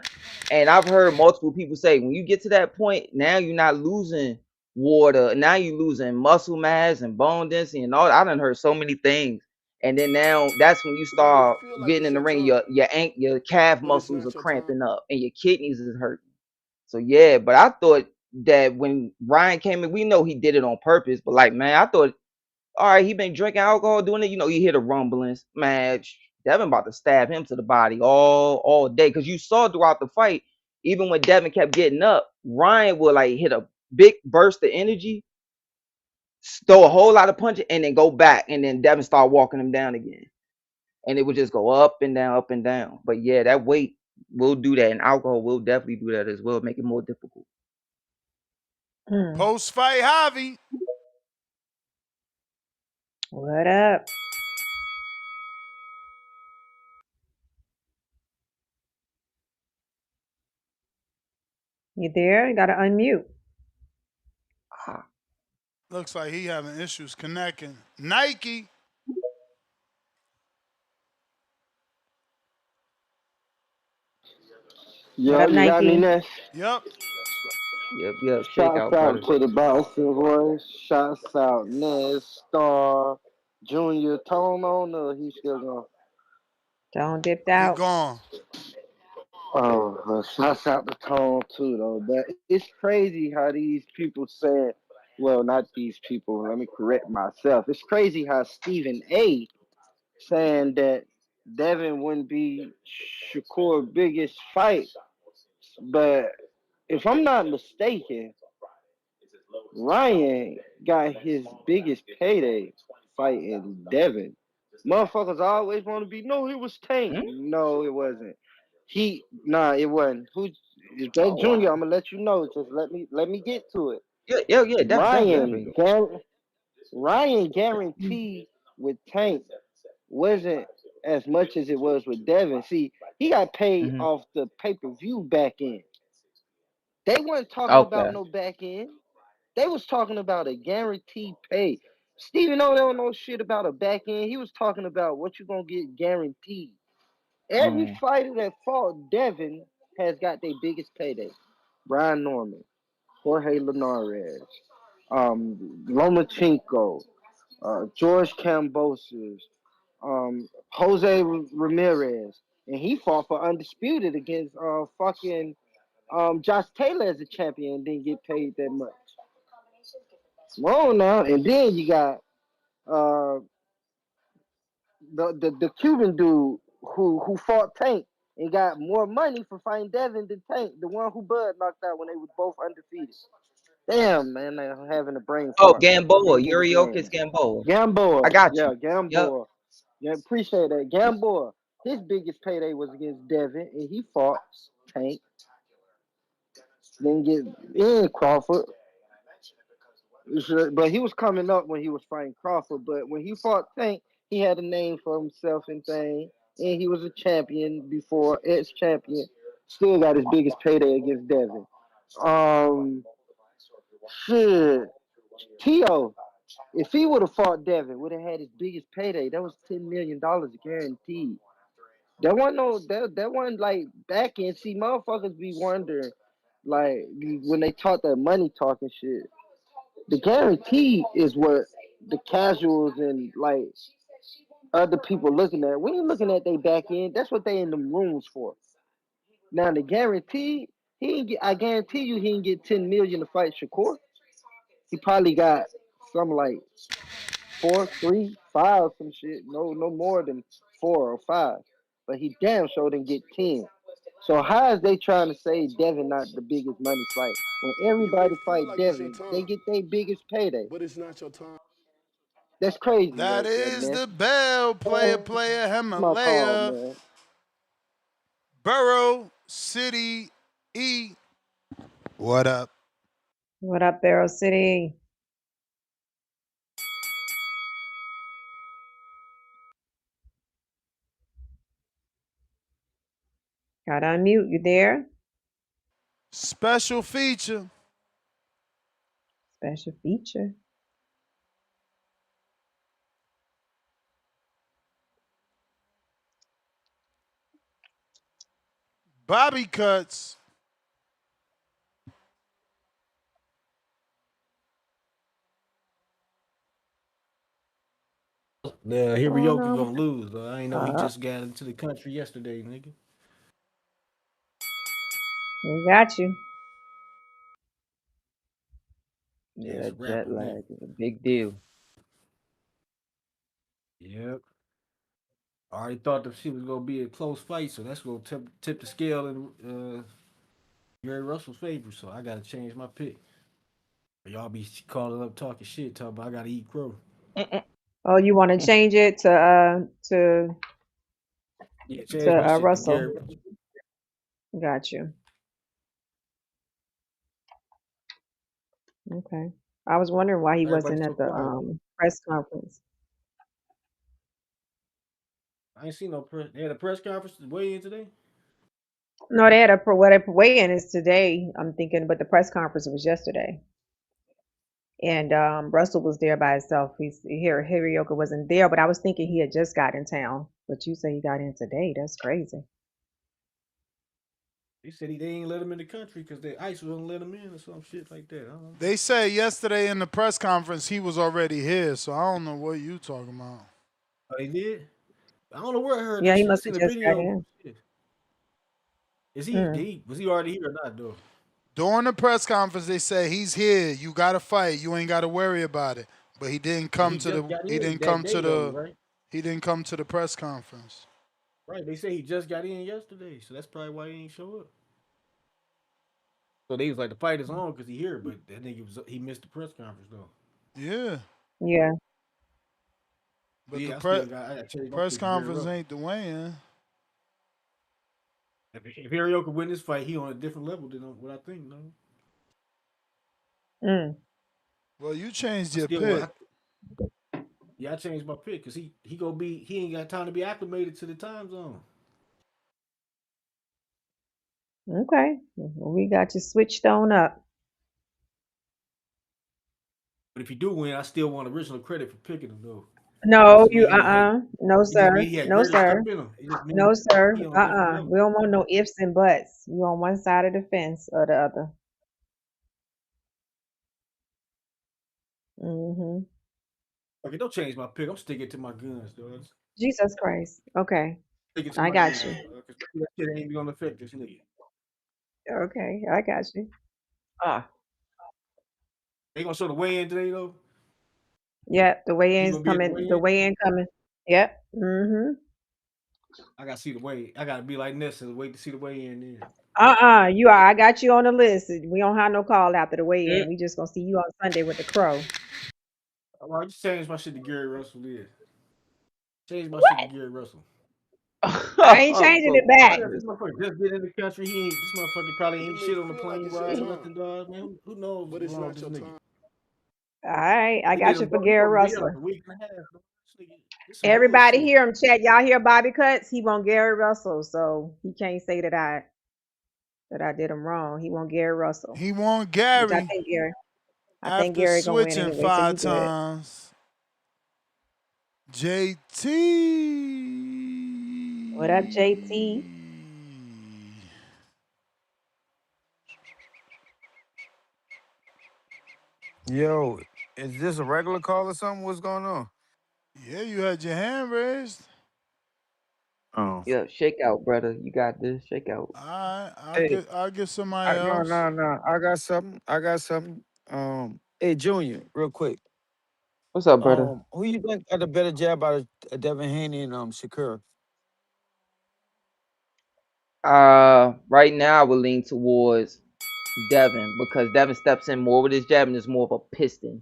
And I've heard multiple people say when you get to that point, now you're not losing water, now you're losing muscle mass and bone density and all. I done heard so many things. And then now that's when you
Nigga, it
start
feel like
getting
it's
in the
your
ring,
time,
your calf
but it's
muscles are
not your time.
cramping up and your kidneys is hurting. So yeah, but I thought that when Ryan came in, we know he did it on purpose, but like, man, I thought, all right, he been drinking alcohol, doing it. You hear the rumblings, man. Devin about to stab him to the body all day, because you saw throughout the fight, even when Devin kept getting up, Ryan would like hit a big burst of energy, throw a whole lot of punches, and then go back, and then Devin start walking him down again, and it would just go up and down, up and down. But yeah, that weight will do that, and alcohol will definitely do that as well, make it more difficult.
Mm.
Post fight Javi.
What up? You there? You gotta unmute.
Ah,
Looks like he having issues connecting. Nike.
What
Yo,
up,
you got me,
Nike?
Ness?
Yep.
yep, shake
Shouts
out,
out
brother.
to the Boston boys. Shouts out Ness, Star, Junior, Tone on, he's still going.
Don't dipped
He
out.
gone.
Oh, shouts out to Tone too, though. But it's crazy how these people said, well, not these people, let me correct myself. It's crazy how Stephen A. saying that Devin wouldn't be Shakur's biggest fight. But if I'm not mistaken, Ryan got his biggest payday fighting Devin. Motherfuckers always want to be, no, it was Tank.
Hmm?
No, it wasn't. It wasn't. Who is that
Oh
Junior?
wow.
I'm gonna let you know. Just let me get to it.
Yeah,
Ryan,
definitely.
Ryan guaranteed with Tank wasn't as much as it was with Devin. See, he got paid
Mm-hmm.
off the pay-per-view back end. They weren't talking about
Okay.
no back end. They was talking about a guaranteed pay. Steven O don't know shit about a back end. He was talking about what you gonna get guaranteed. Every
Mm.
fighter that fought Devin has got their biggest payday. Brian Norman, Jorge Linares, Lomachenko, George Kambosos, Jose Ramirez, and he fought for undisputed against fucking Josh Taylor as a champion and didn't get paid that much. Wrong now, and then you got uh the Cuban dude who fought Tank and got more money for fighting Devin than Tank, the one who Bud knocked out when they was both undefeated. Damn, man, I'm having a brain
Oh,
fart. Let
Gamboa,
me get it
Yuriokis
together.
Gamboa. I
Gamboa,
got
yeah,
you. Yep.
Gamboa. Yeah, appreciate that. Gamboa, his biggest payday was against Devin, and he fought Tank. Didn't get in Crawford. But he was coming up when he was fighting Crawford. But when he fought Tank, he had a name for himself and thing. And he was a champion before, ex-champion. Still got his biggest payday against Devin. Um, shit. Tio, if he would have fought Devin, would have had his biggest payday. That was $10 million guaranteed. That wasn't like back end. See, motherfuckers be wondering, like when they talk that money talking shit. The guarantee is what the casuals and like other people looking at. We ain't looking at they back end. That's what they in them rooms for. Now the guarantee, he ain't get, I guarantee you he didn't get 10 million to fight Shakur. He probably got some like 4, 3, 5, some shit. No more than 4 or 5. But he damn sure didn't get 10. So how is they trying to say Devin not the biggest money fight? When
You may
everybody
feel
fight
like it's your
Devin, they
time,
get their biggest payday.
but it's not your time.
That's crazy
That
work there,
is
man.
the bell, player,
My call,
Himalaya,
man.
Borough City E. What up?
What up, Barrow City? Got to unmute. You there?
Special feature.
Special feature.
Bobby cuts.
Now,
What's
here
going
Ryoka
on?
gonna lose, though. I ain't know he
Uh,
just got into the country yesterday, nigga.
we got you.
Yeah,
Yeah,
it's a
jet
rapper, man.
lag is a big deal.
Yep. I already thought the shit was gonna be a close fight, so that's gonna tip the scale in Gary Russell's favor. So I gotta change my pick. Y'all be calling up talking shit, talking about I gotta eat crow.
Oh, you want to change it
Yeah,
to
change my shit to
Russell?
Gary Russell.
Got you. Okay. I was wondering why he
Everybody's
wasn't
so
at the
quiet, man.
press conference.
I ain't seen no press. They had a press conference way in today.
No, they had a whatever weigh-in is today. I'm thinking, but the press conference was yesterday, and Russell was there by himself. He's here. Hirioka wasn't there, but I was thinking he had just got in town. But you say he got in today? That's crazy.
They said they ain't let him in the country because the ICE wouldn't let him in or some shit like that. I don't know.
They said yesterday in the press conference he was already here, so I don't know what you talking about.
Oh, they did. I don't know where I heard
Yeah,
that
he
shit. I
must have
seen a
just got
video.
in.
Shit. Is he?
Mm.
Was he already here or not though?
During the press conference, they said he's here. You got to fight. You ain't got to worry about it. But he didn't
But
come
he
to
just
the.
got
He
in
didn't
that
come to
day though,
the.
right?
He didn't come to the press conference.
Right. They say he just got in yesterday, so that's probably why he ain't show up. So they was like the fight is on because he here, but that nigga he missed the press conference though.
Yeah,
Yeah.
but the
Yeah, I got to change my
press
pick to Gary
conference
Russell.
ain't the weigh-in.
If Harry could win this fight, he on a different level than what I think. No,
Mm.
Well, you changed
I
your
still
pick.
want. Yeah, I changed my pick because he ain't got time to be acclimated to the time zone.
Okay. Well, we got you switched on up.
But if he do win, I still want original credit for picking him though. That
No,
just
you
mean
No
it just
sir.
mean he had
No
greater stuff
sir.
in him. It just mean
No sir.
he on a different level.
We don't want no ifs and buts. You on one side of the fence or the other. Mhm.
Okay, don't change my pick. I'm sticking to my guns, dog.
Jesus Christ. Okay.
Sticking to
I
my
got
guns,
you.
dog. 'Cause that shit ain't even gonna affect this nigga.
Okay, I got you.
Ah,
They gonna show the weigh in today though.
Yep, the
He
weigh-in's
gonna be at the
coming.
weigh
The
in.
weigh-in coming. Yep. Mhm.
I gotta see the weigh. I gotta be like Ness and wait to see the weigh in then.
You are. I got you on the list. We don't have no call after the
mm.
weigh-in. We just gonna see you on Sunday with the crow.
I just changed my shit to Gary Russell. Then change my shit to
What?
Gary Russell.
I ain't
I'm
changing
so
it
Why
back.
not? This motherfucker just get in the country. He ain't. This motherfucker probably
You
ain't
may
shit on the
feel like
plane
it's your
ride or
He-
time,
nothing, dog. Man, who knows
but
what's
it's
wrong with
not
this
your
nigga?
time.
All right, I
They did
got
him.
you for
He
Gary
supposed to be here like
Russell.
a week and a half. Bro. This some
Everybody
bullshit.
hear him, chat. Y'all hear Bobby Cuts? He want Gary Russell, so he can't say that I did him wrong. He want Gary Russell,
He want
which I
Gary
think Gary. I think
after
Gary gonna win
switching
anyway, so you
5
good.
times. JT.
What up, JT?
Yo, is this a regular call or something? What's going on?
Yeah, you had your hand raised.
Oh,
Yeah, shake out, brother. You got this. Shake out.
All right,
hey,
I'll get somebody
no,
else.
no, no. I got something. I got something. Hey, Junior, real quick.
What's up, brother?
Who you think got a better jab out of Devin Haney and Shakur?
Right now I would lean towards Devin because Devin steps in more with his jab and is more of a piston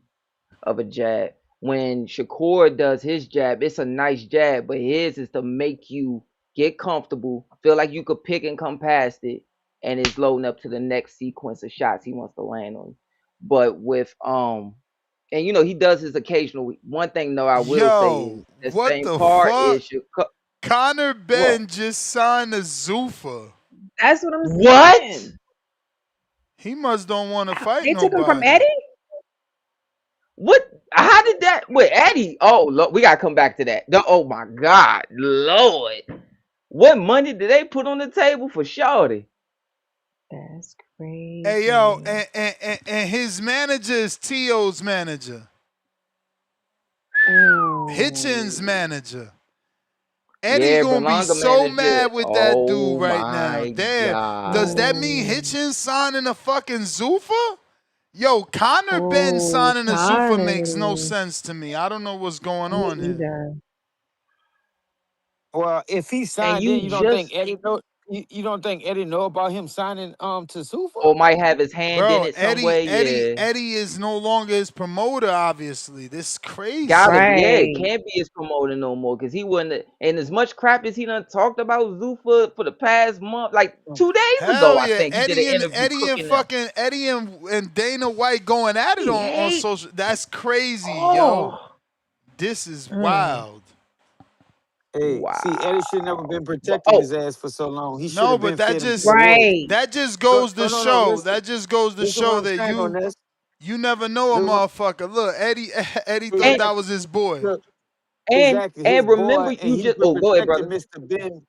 of a jab. When Shakur does his jab, it's a nice jab, but his is to make you get comfortable, feel like you could pick and come past it, and it's loading up to the next sequence of shots he wants to land on. But with and you know he does his occasional. One thing though I will say is
Yo,
the
what
same
the
card
fuck?
is Shakur.
Connor
What?
Ben just signed a Zuffa.
That's what I'm
What?
saying.
He must don't want to fight
They took him from
nobody.
Eddie.
What? How did that? Wait, Eddie. Oh, look, we gotta come back to that. Oh my God, Lord. What money did they put on the table for Shorty?
That's
Hey yo,
crazy.
and his manager is T.O.'s manager, Hitchens'
Ooh.
manager. Eddie
Yeah,
gonna be
Berlanga
so
manager.
mad with that dude
Oh
right now.
my
Damn, does
God.
that mean
Ooh.
Hitchens signing a fucking Zuffa? Yo, Connor Ben
Oh,
signing a Zuffa makes no
Connor.
sense to me. I don't know what's going
Me
on here.
either.
Well, if he
And
signed in,
you
you don't think
just
Eddie know? You don't think Eddie know about him signing to Sufa?
or might have his hand in
Bro,
it some
Eddie,
way.
Eddie,
Yeah.
Eddie is no longer his promoter. Obviously, this is
Gotta
crazy.
be, yeah, it
Right.
can't be his promoter no more because he wouldn't. And as much crap as he done talked about Zufa for the past month, like 2 days ago,
Hell
I
yeah,
think he did an interview cooking them.
Eddie and Dana White going at it
He
on
hate.
social. That's crazy, yo.
Oh,
This is
Mm.
wild.
Hey, see, Eddie should never
wow.
been
But
protecting his
oh,
ass for so long. He should
No,
have
but
been fed him to the wolves.
Right.
that just
No,
goes
no,
to
no, no.
show.
Listen,
That just goes to
listen what
show
I'm
that
saying on this.
you never know a
Listen,
motherfucker. Look, Eddie thought
and
that was his boy.
look, exactly, his
and remember,
boy, and
you
he's
just
been
oh, go ahead,
protecting
brother.
Mr. Ben.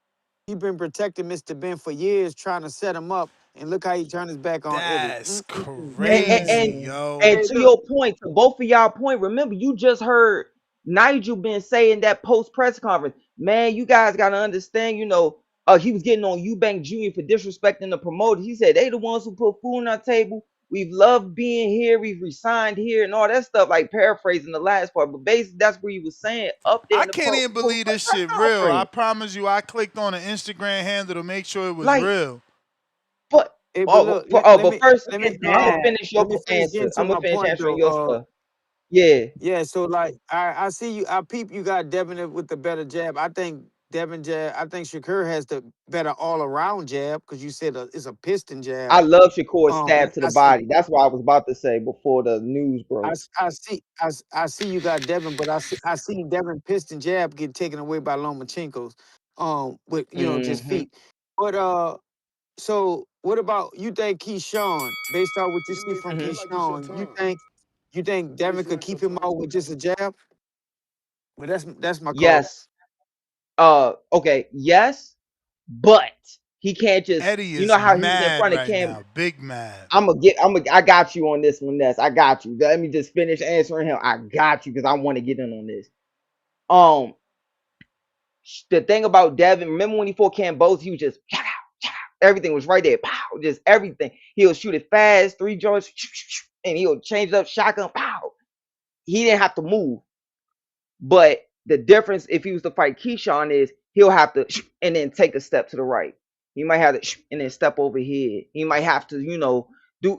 He's been protecting Mr. Ben for years, trying to set him up. And look how he turned his back on Eddie.
That's
And, and,
crazy,
and
Mm.
yo.
and
Hey,
to
look,
your point, to both of y'all point, remember you just heard Nigel been saying that post press conference. Man, you guys gotta understand, he was getting on Eubank Jr. for disrespecting the promoter. He said they the ones who put food on our table. We've loved being here, we've resigned here, and all that stuff, like paraphrasing the last part. But basically that's what he was saying up there
I
in the
can't even
post
believe this
press
shit real. I
conference.
promise you, I clicked on an Instagram handle to make sure it was
Like,
real.
but
hey, but
oh,
look,
but,
let,
oh,
let
but
me
first,
Look
let
at
me
I'm gonna
that.
finish your
let me finish getting
answer.
to
I'm gonna
my
finish
point
answering
though.
your stuff. Yeah,
Yeah, so like I see you, I peep you got Devin with the better jab. I think Devin jab. I think Shakur has the better all around jab because you said it's a piston jab.
I love Shakur's
And
stab to the body. That's what I was about to say before the news broke.
I see you got Devin, but I see Devin piston jab get taken away by Lomachenko's with just
Hmm.
feet. But so what about you think Keyshawn, based on what you
You
see
mean
from
feel
Hmm.
like it's your
Keyshawn,
time,
you think
but
Devin
it's
could
not your
keep him
time
out
to
with
die.
just a jab? But that's my call.
Yes. Okay. Yes, but he can't just.
Eddie
You
is
know how he was in
mad
front of
right
Cam.
now, big mad.
I got you on this one, Ness. I got you. Let me just finish answering him. I got you because I want to get in on this. Um, the thing about Devin, remember when he fought Cam Bose, he was just everything was right there. Pow, just everything. He'll shoot it fast, three joints, and he'll change it up shotgun. Pow. He didn't have to move. But the difference if he was to fight Keyshawn is he'll have to and then take a step to the right. He might have to and then step over here. He might have to,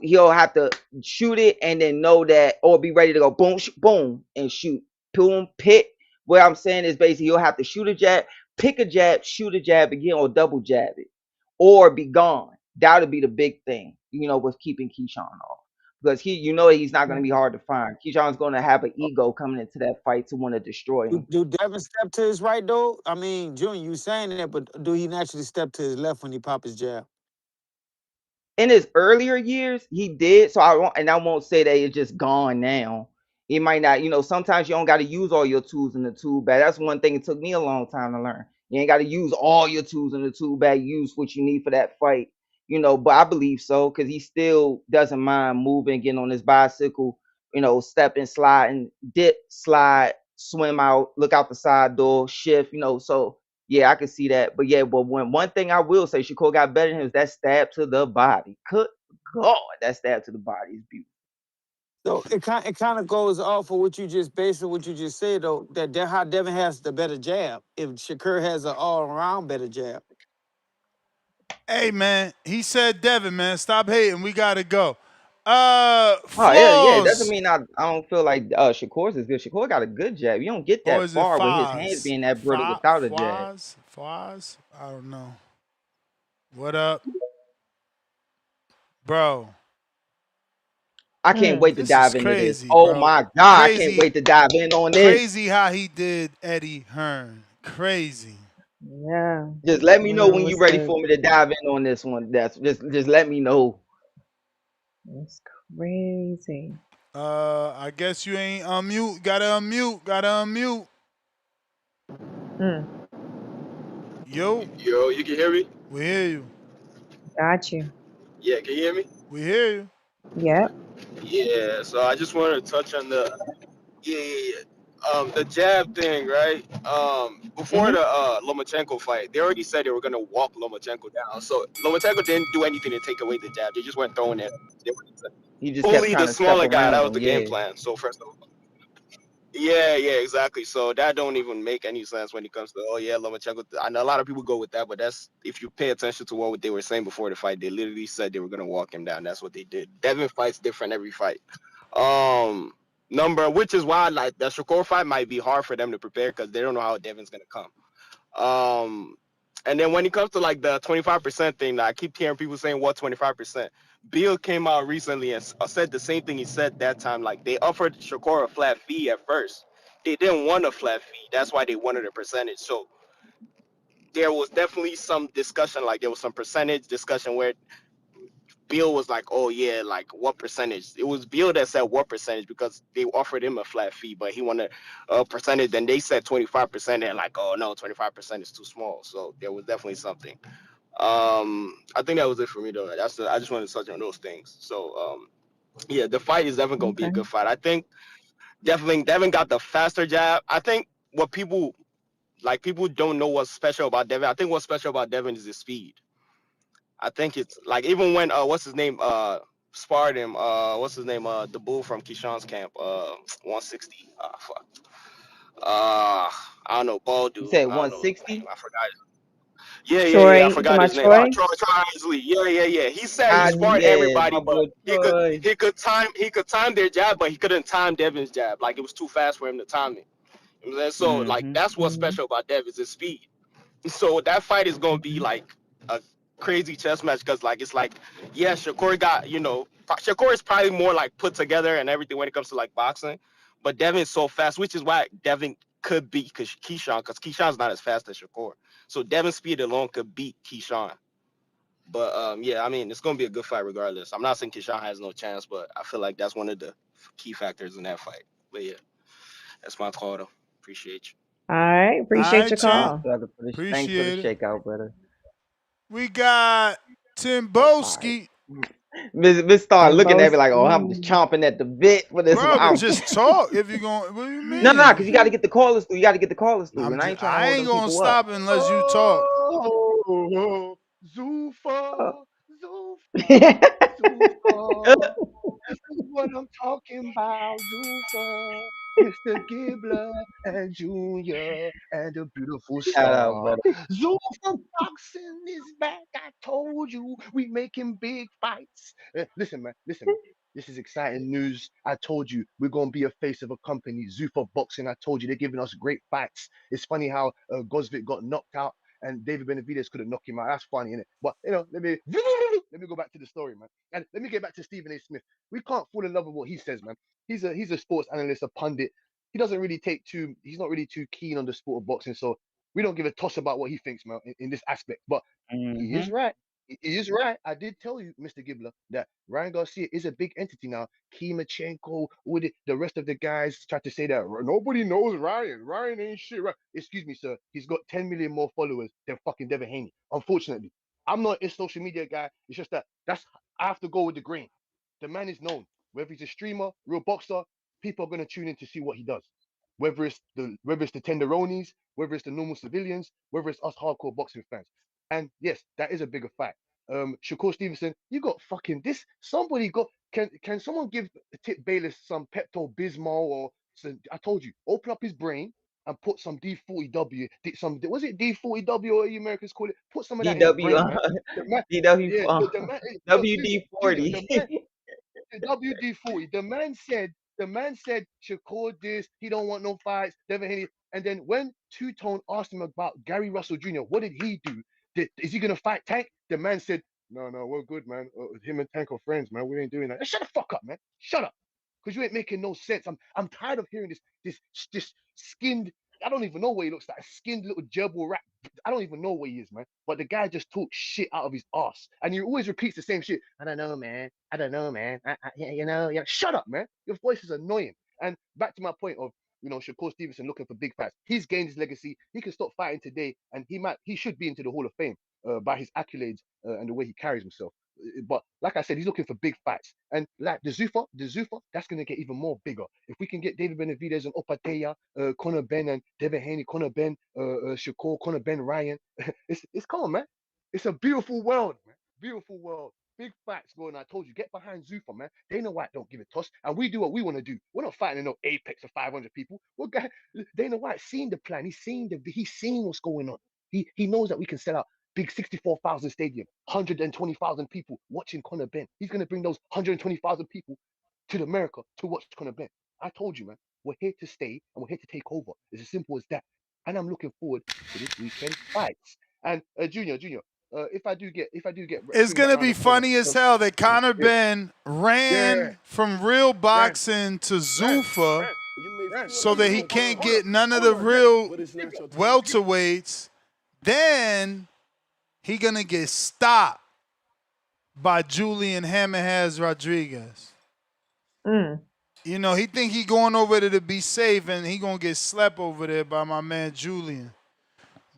he'll have to shoot it and then know that or be ready to go boom, boom, and shoot. Boom, pit. What I'm saying is basically he'll have to shoot a jab, pick a jab, shoot a jab again, or double jab it, or be gone. That'll be the big thing, with keeping Keyshawn off because he's not going to be hard to find. Keyshawn's going to have an ego coming into that fight to want to destroy him.
Do Devin step to his right though? I mean, Junior, you saying that, but do he naturally step to his left when he pop his jab?
In his earlier years, he did. So I won't say that it's just gone now. He might not, sometimes you don't got to use all your tools in the tool bag. That's one thing it took me a long time to learn. You ain't got to use all your tools in the tool bag. Use what you need for that fight, But I believe so because he still doesn't mind moving, getting on his bicycle, step and slide and dip, slide, swim out, look out the side door, shift, So yeah, I can see that. But yeah, but one thing I will say, Shakur got better than him is that stab to the body. Good God, that stab to the body is beautiful.
So it kind of goes off of what you just based on what you just said though, that how Devin has the better jab. If Shakur has an all around better jab.
Hey man, he said Devin, man. Stop hating. We gotta go.
Oh yeah, yeah. It doesn't
Flaws.
mean I don't feel like Shakur's is good. Shakur got a good jab. You don't get
Or
that
is it
far with his hands
Foz?
being that brittle without a jab.
Foz? I don't know. What up, bro?
I can't
Mm.
wait to
This is
dive into this.
crazy,
Oh
bro.
my god, I can't
Crazy,
wait to dive in on this.
crazy how he did Eddie Hearn. Crazy.
Yeah.
Just let me know
Well,
when you're ready for me to dive in on this one. That's just let me know.
it's crazy.
I guess you ain't unmute. Gotta unmute. Gotta unmute.
Mm.
Yo,
Yo,
you can hear me?
we hear you.
Got you.
Yeah, can you hear me?
We hear you.
Yep.
Yeah, so I just wanted to touch on the jab thing, right? Before
Hmm.
the Lomachenko fight, they already said they were gonna walk Lomachenko down. So Lomachenko didn't do anything to take away the jab. They just went throwing it. They were
He just kept
bully
trying
the
to step
smaller guy. That
around
was
him.
the game
Yeah.
plan. So first of all, yeah, exactly. So that don't even make any sense when it comes to Lomachenko. I know a lot of people go with that, but that's if you pay attention to what they were saying before the fight, they literally said they were gonna walk him down. That's what they did. Devin fights different every fight. Um, which is why like the Shakur fight might be hard for them to prepare because they don't know how Devin's gonna come. Um, and then when it comes to like the 25% thing, I keep hearing people saying what 25%. Bill came out recently and said the same thing he said that time. Like they offered Shakur a flat fee at first. They didn't want a flat fee. That's why they wanted a percentage. So there was definitely some discussion, like there was some percentage discussion where Bill was like, "Oh yeah, like what percentage?" It was Bill that said what percentage because they offered him a flat fee, but he wanted a percentage. Then they said 25%, and like, "Oh no, 25% is too small." So there was definitely something. I think that was it for me though. I just wanted to touch on those things. So yeah, the fight is definitely gonna be a
Okay.
good fight. I think definitely Devin got the faster jab. I think what people don't know what's special about Devin. I think what's special about Devin is his speed. I think it's like even when what's his name sparred him what's his name the bull from Keyshawn's camp 160 fuck I don't know bald
You
dude
said
I don't know his name
160.
I forgot I
Troy, you talking
forgot
about
his name
Troy?
Troy Isley yeah he said he
Ah,
Hmm.
sparred
yeah,
everybody
my
but
boy Troy.
he could time their jab but he couldn't time Devin's jab like it was too fast for him to time it. You know what I'm saying? So like
Hmm.
that's what's
Hmm.
special about Dev is his speed. So that fight is gonna be
Hmm.
like a crazy chess match because like it's like yeah Shakur got Shakur is probably more like put together and everything when it comes to like boxing, but Devin's so fast, which is why Devin could beat Keyshawn because Keyshawn's not as fast as Shakur. So Devin's speed alone could beat Keyshawn. But yeah, I mean it's gonna be a good fight regardless. I'm not saying Keyshawn has no chance, but I feel like that's one of the key factors in that fight. But yeah, that's my call though. Appreciate you.
All right.
All
Appreciate
right,
your
champ.
Thanks,
call.
brother, thanks for the
Appreciate it.
shakeout, brother.
We got
All right.
Timboski.
Miss Star looking at me like, oh, I'm just
Timboski.
chomping at the bit for this
Bro, but
round.
just talk if you're going. What do you
No, no, because you got to
mean?
get the callers through. You got to get the callers through,
I'm
and I
just.
ain't trying to
I
hold
ain't
them
gonna
people up.
stop unless you talk.
Oh,
Oh.
Zufar, Zufar, Zufar. This is what I'm talking about, Zufar. Mr. Gibbler and Junior and the beautiful
Shout out,
star.
brother.
Zufar boxing is back. I told you we making big fights. Listen, man. This is exciting news. I told you we're gonna be a face of a company. Zufar boxing. I told you they're giving us great fights. It's funny how Gosvick got knocked out and David Benavidez could have knocked him out. That's funny, isn't it? But let me go back to the story, man. And let me get back to Stephen A. Smith. We can't fall in love with what he says, man. He's a sports analyst, a pundit. He doesn't really he's not really too keen on the sport of boxing. So we don't give a toss about what he thinks, man, in this aspect. But he
Hmm.
is right. He is right. I did tell you, Mr. Gibbler, that Ryan Garcia is a big entity now. Kimachenko, with the rest of the guys try to say that nobody knows Ryan. Ryan ain't shit. Right? Excuse me, sir. He's got 10 million more followers than fucking Devin Haney. Unfortunately, I'm not a social media guy. It's just that I have to go with the grain. The man is known. Whether he's a streamer, real boxer, people are gonna tune in to see what he does. Whether it's the tenderonis, whether it's the normal civilians, whether it's us hardcore boxing fans. And yes, that is a bigger fact. Shakur Stevenson, you got fucking this. Somebody got can someone give Tip Bayless some Pepto Bismol or some, I told you, open up his brain and put some D40W, some was it D40W or you Americans call it? Put some of that in your
DW
brain, man. The man,
DW
yeah, the man, yo, Junior, Junior, the
WD-40.
man, the WD-40. The man said Shakur this. He don't want no fights. Devin Haney. And then when Two Tone asked him about Gary Russell Jr., what did he do? Is he gonna fight Tank? The man said, no, no, we're good, man. Him and Tank are friends, man. We ain't doing that. Shut the fuck up, man. Shut up. Because you ain't making no sense. I'm tired of hearing this skinned. I don't even know what he looks like. Skinned little gerbil rat. I don't even know what he is, man. But the guy just talks shit out of his ass, and he always repeats the same shit. I don't know, man. I don't know, man. Yeah. Shut up, man. Your voice is annoying. And back to my point of Shakur Stevenson looking for big fights. He's gained his legacy. He can stop fighting today, and he should be into the Hall of Fame by his accolades and the way he carries himself. But like I said, he's looking for big fights. And like the Zuffa, that's going to get even more bigger. If we can get David Benavidez and Opateya, Conor Ben and Devin Haney, Conor Ben, Shakur, Conor Ben, Ryan, it's come on, man. It's a beautiful world, man. Beautiful world. Big fights going. I told you, get behind Zuffa, man. Dana White don't give a toss, and we do what we want to do. We're not fighting in no apex of 500 people. Dana White seen the plan. He's seen what's going on. He knows that we can sell out big 64,000 stadium, 120,000 people watching Conor Ben. He's going to bring those 120,000 people to America to watch Conor Ben. I told you, man, we're here to stay and we're here to take over. It's as simple as that. And I'm looking forward to this weekend fights. And Junior, if I do get
It's
swing back
gonna
around
be
the corner,
funny as hell that Conor
yeah,
Ben
yeah,
ran from real
ran,
boxing to
ran,
Zuffa
ran,
You may
ran.
feel
so
like
that
you
he
want to
can't
talk,
Hold on,
get none of
hold
the
on, Jay.
real
but it's not your time.
welterweights. Then he gonna get stopped by Julian Hammerhas Rodriguez.
Mm.
He think he going over there to be safe, and he gonna get slept over there by my man Julian.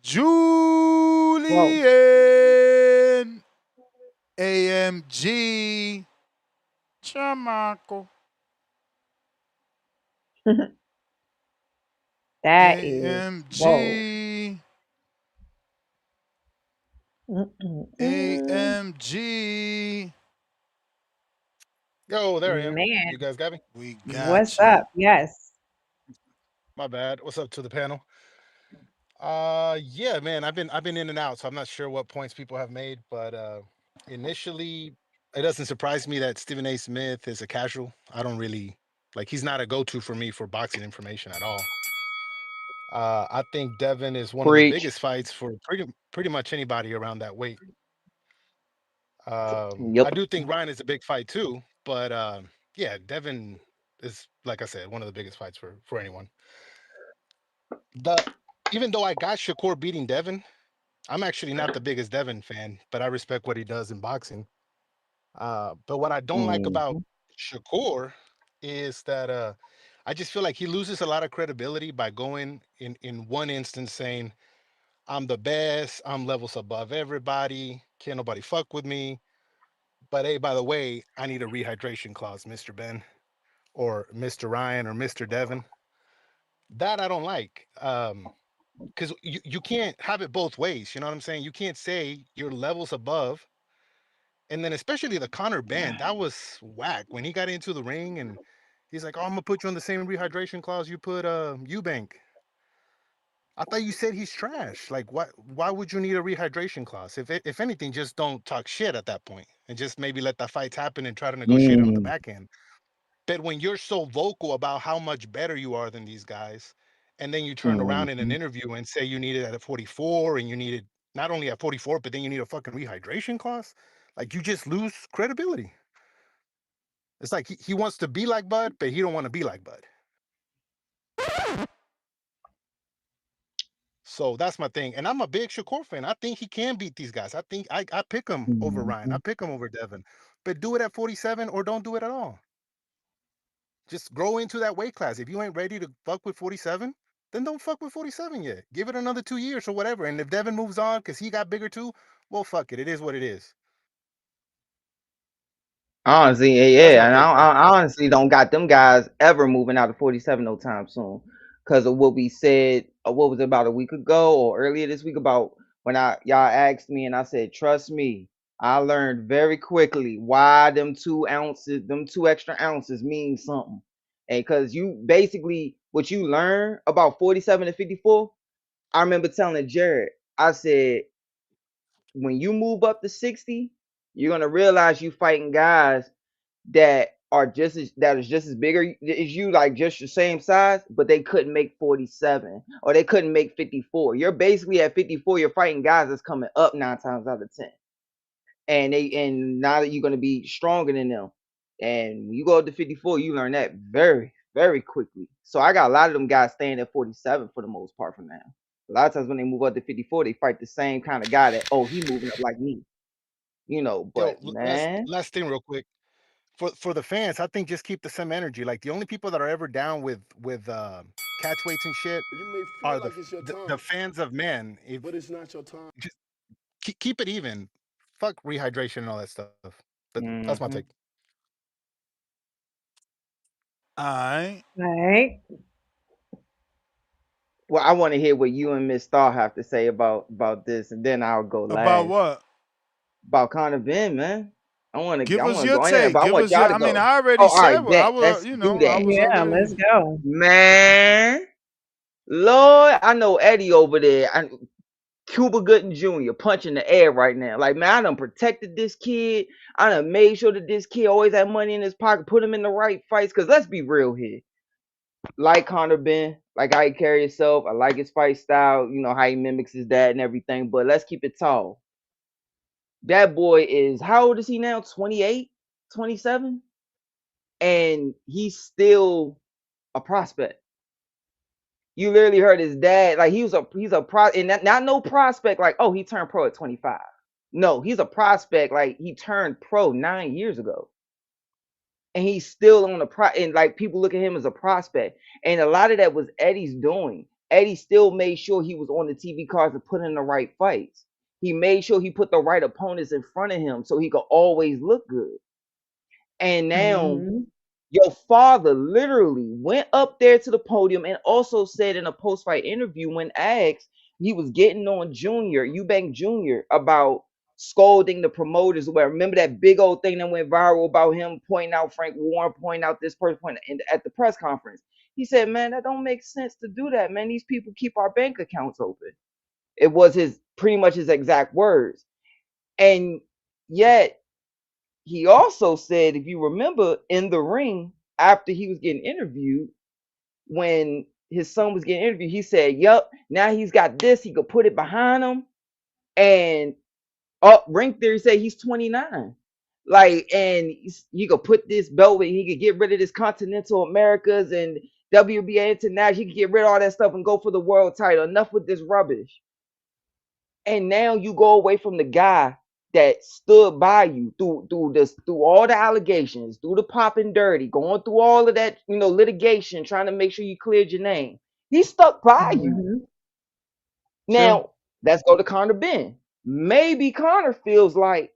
Whoa.
Julian AMG Chamaco.
That is whoa.
AMG
Mm-mm-mm.
AMG.
Yo, there I am.
Man,
You guys got me?
We
what's
got you.
up? Yes.
My bad. What's up to the panel? Yeah, man, I've been in and out, so I'm not sure what points people have made, but initially it doesn't surprise me that Stephen A. Smith is a casual. I don't really like he's not a go-to for me for boxing information at all. I think Devin is one of the
Preach.
biggest fights for pretty much anybody around that weight. I
Yep.
do think Ryan is a big fight too, but yeah, Devin is like I said, one of the biggest fights for anyone. The Even though I got Shakur beating Devin, I'm actually not the biggest Devin fan, but I respect what he does in boxing. But what I don't like about
Mhm.
Shakur is that I just feel like he loses a lot of credibility by going in one instance saying, "I'm the best. I'm levels above everybody. Can't nobody fuck with me." But hey, by the way, I need a rehydration clause, Mr. Ben or Mr. Ryan or Mr. Devin. That I don't like. Because you can't have it both ways. You know what I'm saying? You can't say your levels above, and then especially the Connor band that was whack when he got into the ring and he's like, "Oh, I'm gonna put you on the same rehydration clause you put Eubank." I thought you said he's trash. Like, what? Why would you need a rehydration clause? If anything, just don't talk shit at that point and just maybe let the fights happen and try to negotiate it on the
Mm.
back end. But when you're so vocal about how much better you are than these guys, and then you turned around in an
Mhm.
interview and say you needed at a 44 and you needed not only at 44, but then you need a fucking rehydration clause, like you just lose credibility. It's like he wants to be like Bud, but he don't want to be like Bud. So that's my thing. And I'm a big Shakur fan. I think he can beat these guys. I think I pick him over Ryan. I
Mhm.
pick him over Devin. But do it at 47 or don't do it at all. Just grow into that weight class. If you ain't ready to fuck with 47, then don't fuck with 47 yet. Give it another 2 years or whatever. And if Devin moves on because he got bigger too, well, fuck it. It is what it is.
Honestly,
That's
yeah,
my
and
take on it.
I honestly don't got them guys ever moving out of 47 no time soon, because of what we said. What was it, about a week ago or earlier this week about when y'all asked me and I said, trust me, I learned very quickly why them 2 ounces, them 2 extra ounces mean something. And because you basically what you learn about 47 and 54, I remember telling Jared, I said, when you move up to 60, you're gonna realize you fighting guys that are just as that is just as bigger as you, like just your same size, but they couldn't make 47 or they couldn't make 54. You're basically at 54, you're fighting guys that's coming up 9 times out of 10. And now that you're gonna be stronger than them. And when you go up to 54, you learn that very, very quickly. So I got a lot of them guys staying at 47 for the most part from now. A lot of times when they move up to 54, they fight the same kind of guy that, oh, he moving up like me,
Yo,
but man.
last thing real quick. For the fans, I think just keep the same energy. Like the only people that are ever down with catch weights and shit
You may feel
are
like it's your
the
time,
fans of men. If
but it's not your time.
just keep it even. Fuck rehydration and all that stuff. That's my
Hmm.
take.
All right.
Right.
Well, I want to hear what you and Miss Star have to say about this, and then I'll go
About
last.
what?
About Conor Ben, man. I
Give us
want to
your
go in there,
take.
but I
Give
want
us
y'all
your.
to
I mean,
go.
I already
Oh, all
said
right,
what I
bet.
was.
Let's
You
do
know, I
that,
was
Yeah,
already.
let's go.
man. Lord, I know Eddie over there. Cuba Gooding Jr. punching the air right now. Like, man, I done protected this kid. I done made sure that this kid always had money in his pocket, put him in the right fights. Because let's be real here. Like Conor Ben, like how he carry himself. I like his fight style, how he mimics his dad and everything. But let's keep it tall. That boy is, how old is he now? 28, 27, and he's still a prospect. You literally heard his dad, like he's a pro, and not no prospect like, oh, he turned pro at 25. No, he's a prospect like he turned pro 9 years ago, and he's still on the pro, and like people look at him as a prospect, and a lot of that was Eddie's doing. Eddie still made sure he was on the TV cards to put in the right fights. He made sure he put the right opponents in front of him so he could always look good. And now
Hmm.
your father literally went up there to the podium and also said in a post-fight interview when asked, he was getting on Eubank Jr. about scolding the promoters. Where remember that big old thing that went viral about him pointing out Frank Warren, pointing out this person at the press conference. He said, man, that don't make sense to do that, man. These people keep our bank accounts open. It was his pretty much his exact words. And yet he also said, if you remember, in the ring after he was getting interviewed, when his son was getting interviewed, he said, "Yup, now he's got this. He could put it behind him." And ring theory said he's 29. Like, and he could put this belt with. He could get rid of this Continental Americas and WBA International. He could get rid of all that stuff and go for the world title. Enough with this rubbish. And now you go away from the guy that stood by you through all the allegations, through the popping dirty, going through all of that, litigation, trying to make sure you cleared your name. He stuck by you.
Hmm. True.
Now let's go to Conor Ben. Maybe Conor feels like,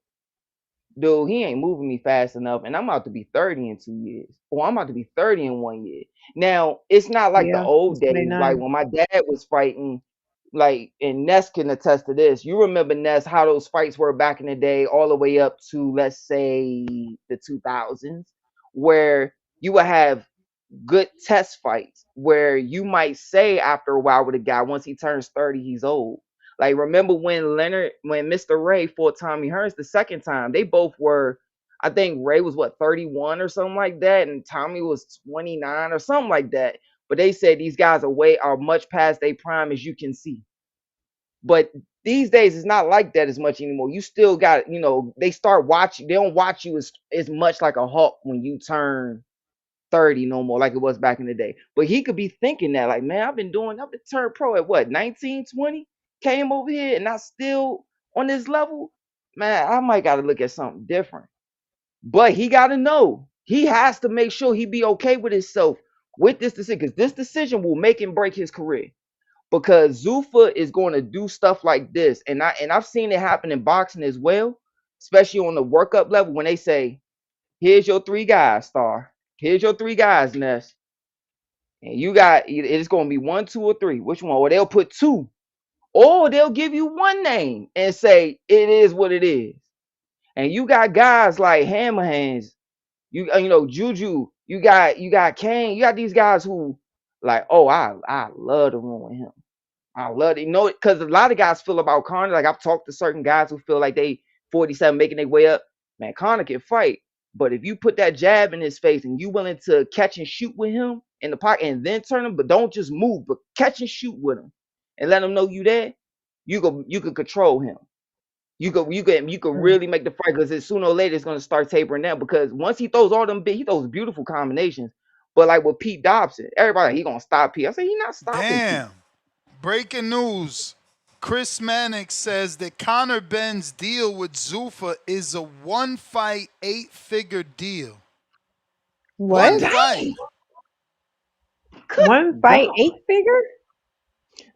dude, he ain't moving me fast enough, and I'm about to be 30 in 2 years, or I'm about to be 30 in 1 year. Now, it's not like the
Yeah,
old
it's
days, like
29.
when my dad was fighting, like, and Ness can attest to this. You remember, Ness, how those fights were back in the day, all the way up to, let's say, the 2000s, where you would have good test fights where you might say after a while with a guy, once he turns 30, he's old. Like, remember when Mr. Ray fought Tommy Hearns the second time, they both were, I think Ray was 31 or something like that, and Tommy was 29 or something like that. But they said these guys are much past their prime, as you can see. But these days it's not like that as much anymore. You still got, they start watching, they don't watch you as much like a hawk when you turn 30 no more, like it was back in the day. But he could be thinking that, like, man, I've been turned pro at what, 19, 20? Came over here and I still on this level. Man, I might gotta look at something different. But he gotta know. He has to make sure he be okay with himself with this decision, because this decision will make and break his career. Because Zuffa is going to do stuff like this. And I've seen it happen in boxing as well, especially on the workup level, when they say, here's your three guys, Star. Here's your three guys, Ness. And you got, it's going to be 1, 2, or 3. Which one? Or they'll put 2. Or they'll give you one name and say, it is what it is. And you got guys like Hammerhands, Juju. You got Kane. You got these guys who like, oh, I love to run with him. I love it. You know, because a lot of guys feel about Connor. Like I've talked to certain guys who feel like they 47 making their way up. Man, Connor can fight. But if you put that jab in his face and you willing to catch and shoot with him in the pocket and then turn him, but don't just move, but catch and shoot with him and let him know you there, you could control him. You could
Mm.
really make the fight because sooner or later it's gonna start tapering down because once he throws all them big, he throws beautiful combinations. But like with Pete Dobson, everybody he gonna stop Pete. I say he not stopping Pete.
Damn. Breaking news. Chris Mannix says that Conor Benn's deal with Zuffa is a one fight, 8-figure deal. One
What?
fight.
Dang, good
One fight,
God.
8-figure?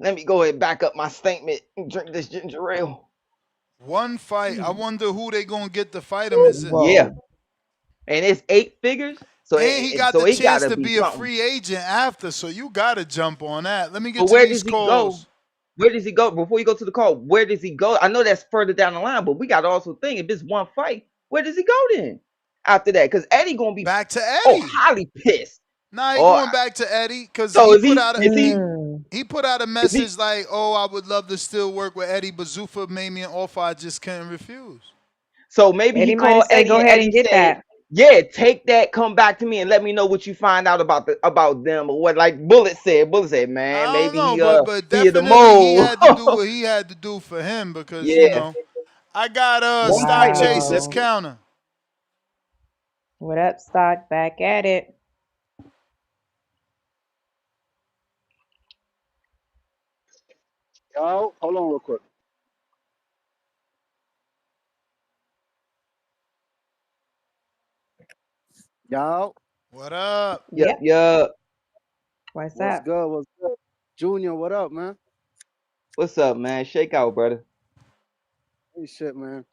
Let me go ahead and back up my statement and drink this ginger ale.
One fight. I
Hmm.
wonder who they gonna get to fight him. Is it?
Yeah,
Whoa.
and it's 8 figures, so
And he got
so
the
it
chance
gotta
to
be
be a
something.
free agent after, so you gotta jump on that. Let me get
But
to
where
these
does he go?
calls.
Where does he go before you go to the call? Where does he go? I know that's further down the line, but we got to also think if it's one fight, where does he go then after that? Because Eddie gonna be
Back to Eddie.
highly pissed.
Nah, he
Or
going back to Eddie because
so
he put out a
Mm.
he put out a
is he
message like, "Oh, I would love to still work with Eddie, but Zuffa made me an offer I just couldn't refuse."
so maybe he
Eddie might have
called
said,
Eddie
go
and
ahead
Eddie
and get
said,
that.
"Yeah, take that, come back to me and let me know what you find out about them or what." Like Bullet said, man,
I don't
maybe
know,
he
but
he the
definitely he
mole.
had to do what he had to do for him because
Yeah,
I got
one
Stock
fight make a
Chase's
Wow.
difference.
counter.
What up, Stock? Back at it.
Yo, hold on real quick. Yo,
What up?
Yep,
Yep.
yep.
What's
what's
up?
good? What's good? Junior, what up, man?
What's up, man? Shake out, brother.
Hey, shit, man.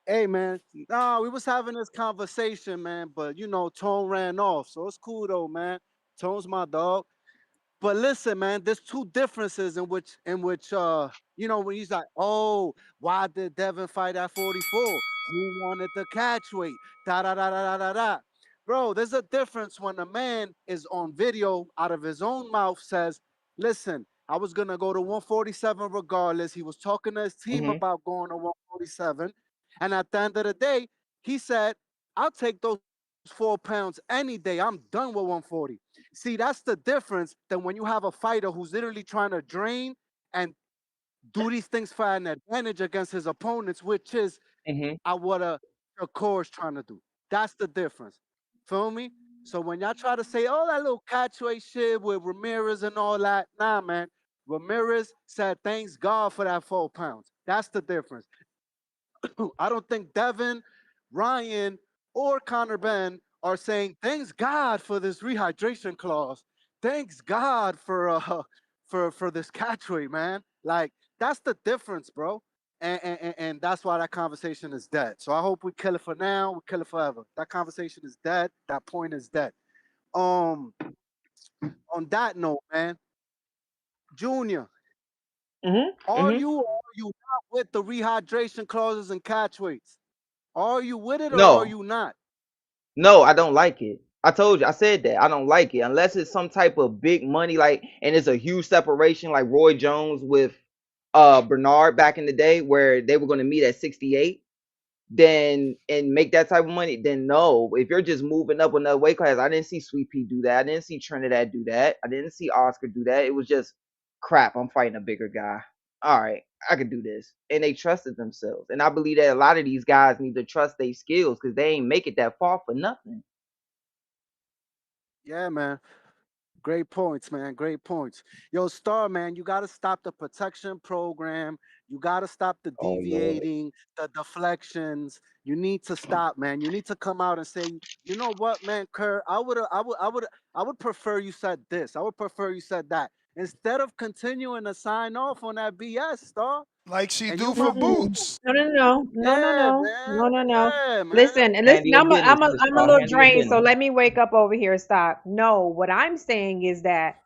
Hey, man. Nah, we was having this conversation, man, but Tone ran off, so it's cool though, man. Tone's my dog. But listen, man, there's two differences in which when he's like, oh, why did Devin fight at 44? Who wanted the catch weight? Da da da da da da da. Bro, there's a difference when a man is on video out of his own mouth says, listen, I was gonna go to 147 regardless. He was talking to his team
Hmm.
about going to 147. And at the end of the day, he said, I'll take those 4 pounds any day. I'm done with 140. See, that's the difference than when you have a fighter who's literally trying to drain and do these things for an advantage against his opponents, which is
Hmm.
what a core is trying to do. That's the difference. Feel me? So when y'all try to say, oh, that little catchway shit with Ramirez and all that, nah, man. Ramirez said, thanks God for that 4 pounds. That's the difference. I don't think Devin, Ryan, or Connor Ben are saying thanks God for this rehydration clause. Thanks God for for this catchway, man. Like that's the difference, bro. And that's why that conversation is dead. So I hope we kill it for now. We kill it forever. That conversation is dead. That point is dead. Um, on that note, man, Junior,
Hmm.
are
Hmm.
you or are you not with the rehydration clauses and catchways? Are you with it or are
No,
you not?
no, I don't like it. I told you, I said that I don't like it unless it's some type of big money, like, and it's a huge separation, like Roy Jones with Bernard back in the day, where they were going to meet at 68. Then and make that type of money, then no. If you're just moving up another weight class, I didn't see Sweet Pea do that. I didn't see Trinidad do that. I didn't see Oscar do that. It was just crap. I'm fighting a bigger guy. All right, I could do this. And they trusted themselves. And I believe that a lot of these guys need to trust their skills because they ain't make it that far for nothing.
Yeah, man. Great points, man. Great points. Yo, Star, man, you got to stop the protection program. You got to stop the
Oh Lord.
deviating, the deflections. You need to stop, man. You need to come out and say, you know what, man, Kerr, I would prefer you said this. I would prefer you said that instead of continuing to sign off on that BS, Star.
Like she
And
do
you
for
from
Mm-mm.
Boots.
No, no, no, no, no,
yeah,
no,
man.
no, no, no.
Yeah, man.
Listen, and
Handle
listen.
your business, Miss
I'm a
Star.
little
Handle your
drained, so
business.
let me wake up over here. Stop. No, what I'm saying is that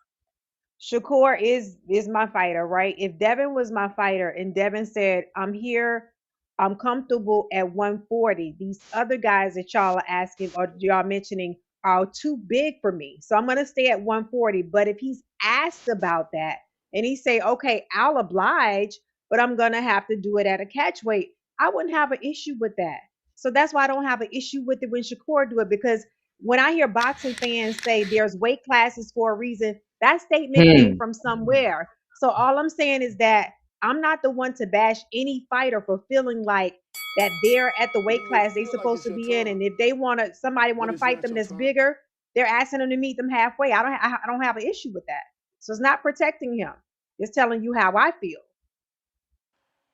Shakur is my fighter, right? If Devin was my fighter and Devin said, I'm here, I'm comfortable at 140, these other guys that y'all are asking or y'all mentioning are too big for me. So I'm gonna stay at 140. But if he's asked about that and he say, okay, I'll oblige, but I'm gonna have to do it at a catch weight, I wouldn't have an issue with that. So that's why I don't have an issue with it when Shakur do it, because when I hear boxing fans say there's weight classes for a reason, that statement came
Hmm.
from somewhere. So all I'm saying is that I'm not the one to bash any fighter for feeling like that they're at the weight
You may
class they
feel like
supposed
it's
to
your
be in,
time,
and if they want to, somebody want
but
to
it's
fight
not
them
your
that's
time.
bigger, they're asking them to meet them halfway. I don't have an issue with that. So it's not protecting him. It's telling you how I feel.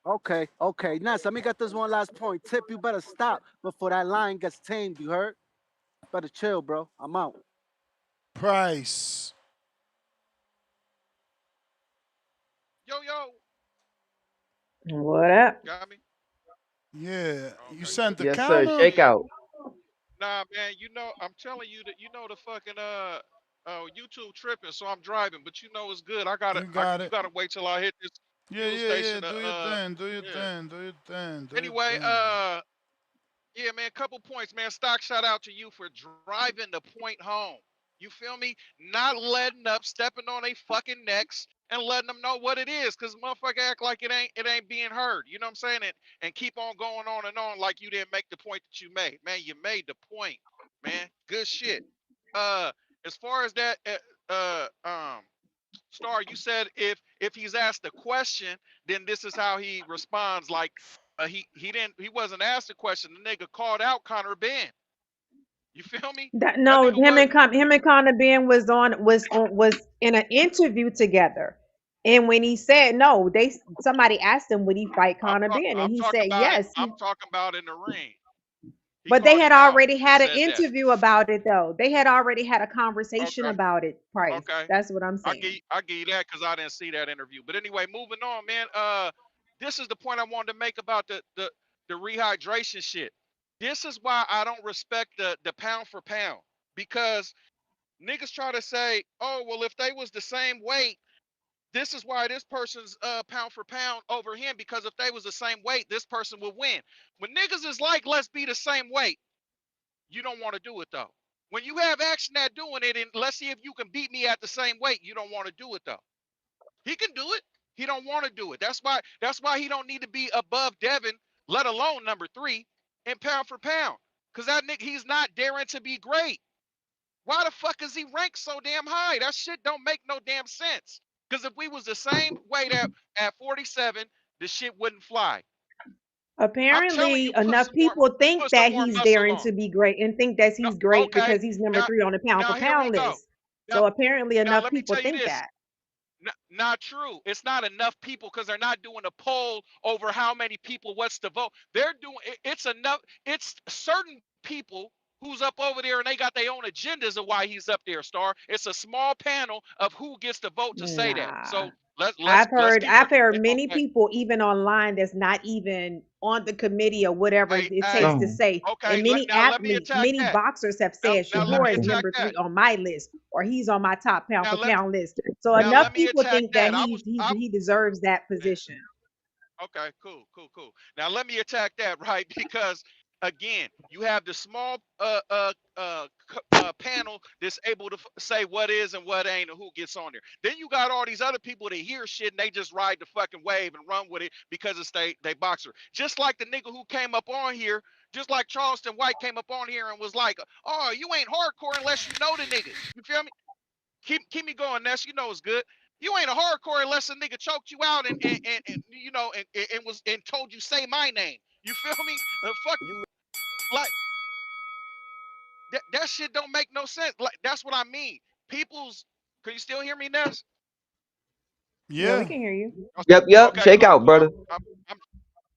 Okay, okay. Nice. Let me get this one last point. Tip, you better stop before that lion gets tamed. You heard? Better chill, bro. I'm out.
Price.
Yo, yo,
What up?
got me?
Yeah. You
Okay,
sent
cool.
the
Yes, sir.
counter?
Shake out.
Nah, man, I'm telling you that the fucking YouTube tripping, so I'm driving, but it's good.
You got
You
it.
gotta wait till I hit this
Yeah,
fuel
yeah, yeah.
station.
Do your thing. Do your
Yeah.
thing. Do your thing. Do your
Anyway,
thing.
yeah, man, couple points, man. Stock shout out to you for driving the point home. You feel me? Not letting up, stepping on they fucking necks, and letting them know what it is, cause motherfucker act like it ain't being heard. You know what I'm saying? And keep on going on and on like you didn't make the point that you made. Man, you made the point, man. Good shit. Uh, as far as that, Star, you said if he's asked a question, then this is how he responds. Like he wasn't asked a question. The nigga called out Connor Ben. You feel me? That
No,
nigga was
him and Conor Ben was in an interview together, and when he said no, somebody asked him would he fight Conor Ben, and
I'm
he
talking
said
about it.
yes.
I'm talking about in the ring. He
But they
called
had
him out
already
and
had an
said that.
interview about it, though. They had already had a conversation
Okay,
about it. Price.
okay.
That's what I'm
I
saying.
give you that because I didn't see that interview. But anyway, moving on, man. This is the point I wanted to make about the rehydration shit. This is why I don't respect the pound for pound, because niggas try to say, oh, well, if they was the same weight, this is why this person's pound for pound over him, because if they was the same weight, this person would win. When niggas is like, let's be the same weight, you don't want to do it though. When you have action at doing it, and let's see if you can beat me at the same weight, you don't want to do it though. He can do it. He don't want to do it. That's why he don't need to be above Devin, let alone number 3 in pound for pound. Cause that nigga, he's not daring to be great. Why the fuck is he ranked so damn high? That shit don't make no damn sense. Because if we was the same weight at 47, the shit wouldn't fly. I'm telling
Apparently,
you,
enough people think
put some
that
more
he's
muscle
daring
on.
to be great and think that
No,
he's great
okay.
because he's number
Now,
3 on the pound for
now here we
pound
go.
list.
Now,
So apparently,
now
enough
let me
people
tell you
think
this.
that.
Not true. It's not enough people because they're not doing a poll over how many people what's the vote. They're doing it's enough. It's certain people who's up over there and they got their own agendas of why he's up there, Star. It's a small panel of who gets to vote to say that.
Nah.
So let's keep
I've
it
heard many
okay.
people even online that's not even on the committee or whatever it takes
Hey,
to
So
say. And
okay.
many
Now let me
athletes,
attack
many
that.
boxers have
Now
said
now let me
Shakur is
attack
number
that.
3 on my list, or he's on my top pound
Now
for
let
pound list. So
now
enough
let me
people
attack
think that
that.
he deserves that
Yeah.
position.
Okay, cool, cool, cool. Now let me attack that, right? Because again, you have the small panel that's able to say what is and what ain't and who gets on there. Then you got all these other people that hear shit and they just ride the fucking wave and run with it because it's they boxer. Just like the nigga who came up on here, just like Charleston White came up on here and was like, "Oh, you ain't hardcore unless you know the nigga." You feel me? Keep me going, Ness. You know it's good. You ain't a hardcore unless a nigga choked you out and and was and told you say my name. You feel me? Fuck like that shit don't make no sense. Like that's what I mean. People's can you still hear me, Ness?
Yeah, we
Yeah.
can hear you.
yep.
Okay,
Shake
cool,
out,
cool.
brother.
I'm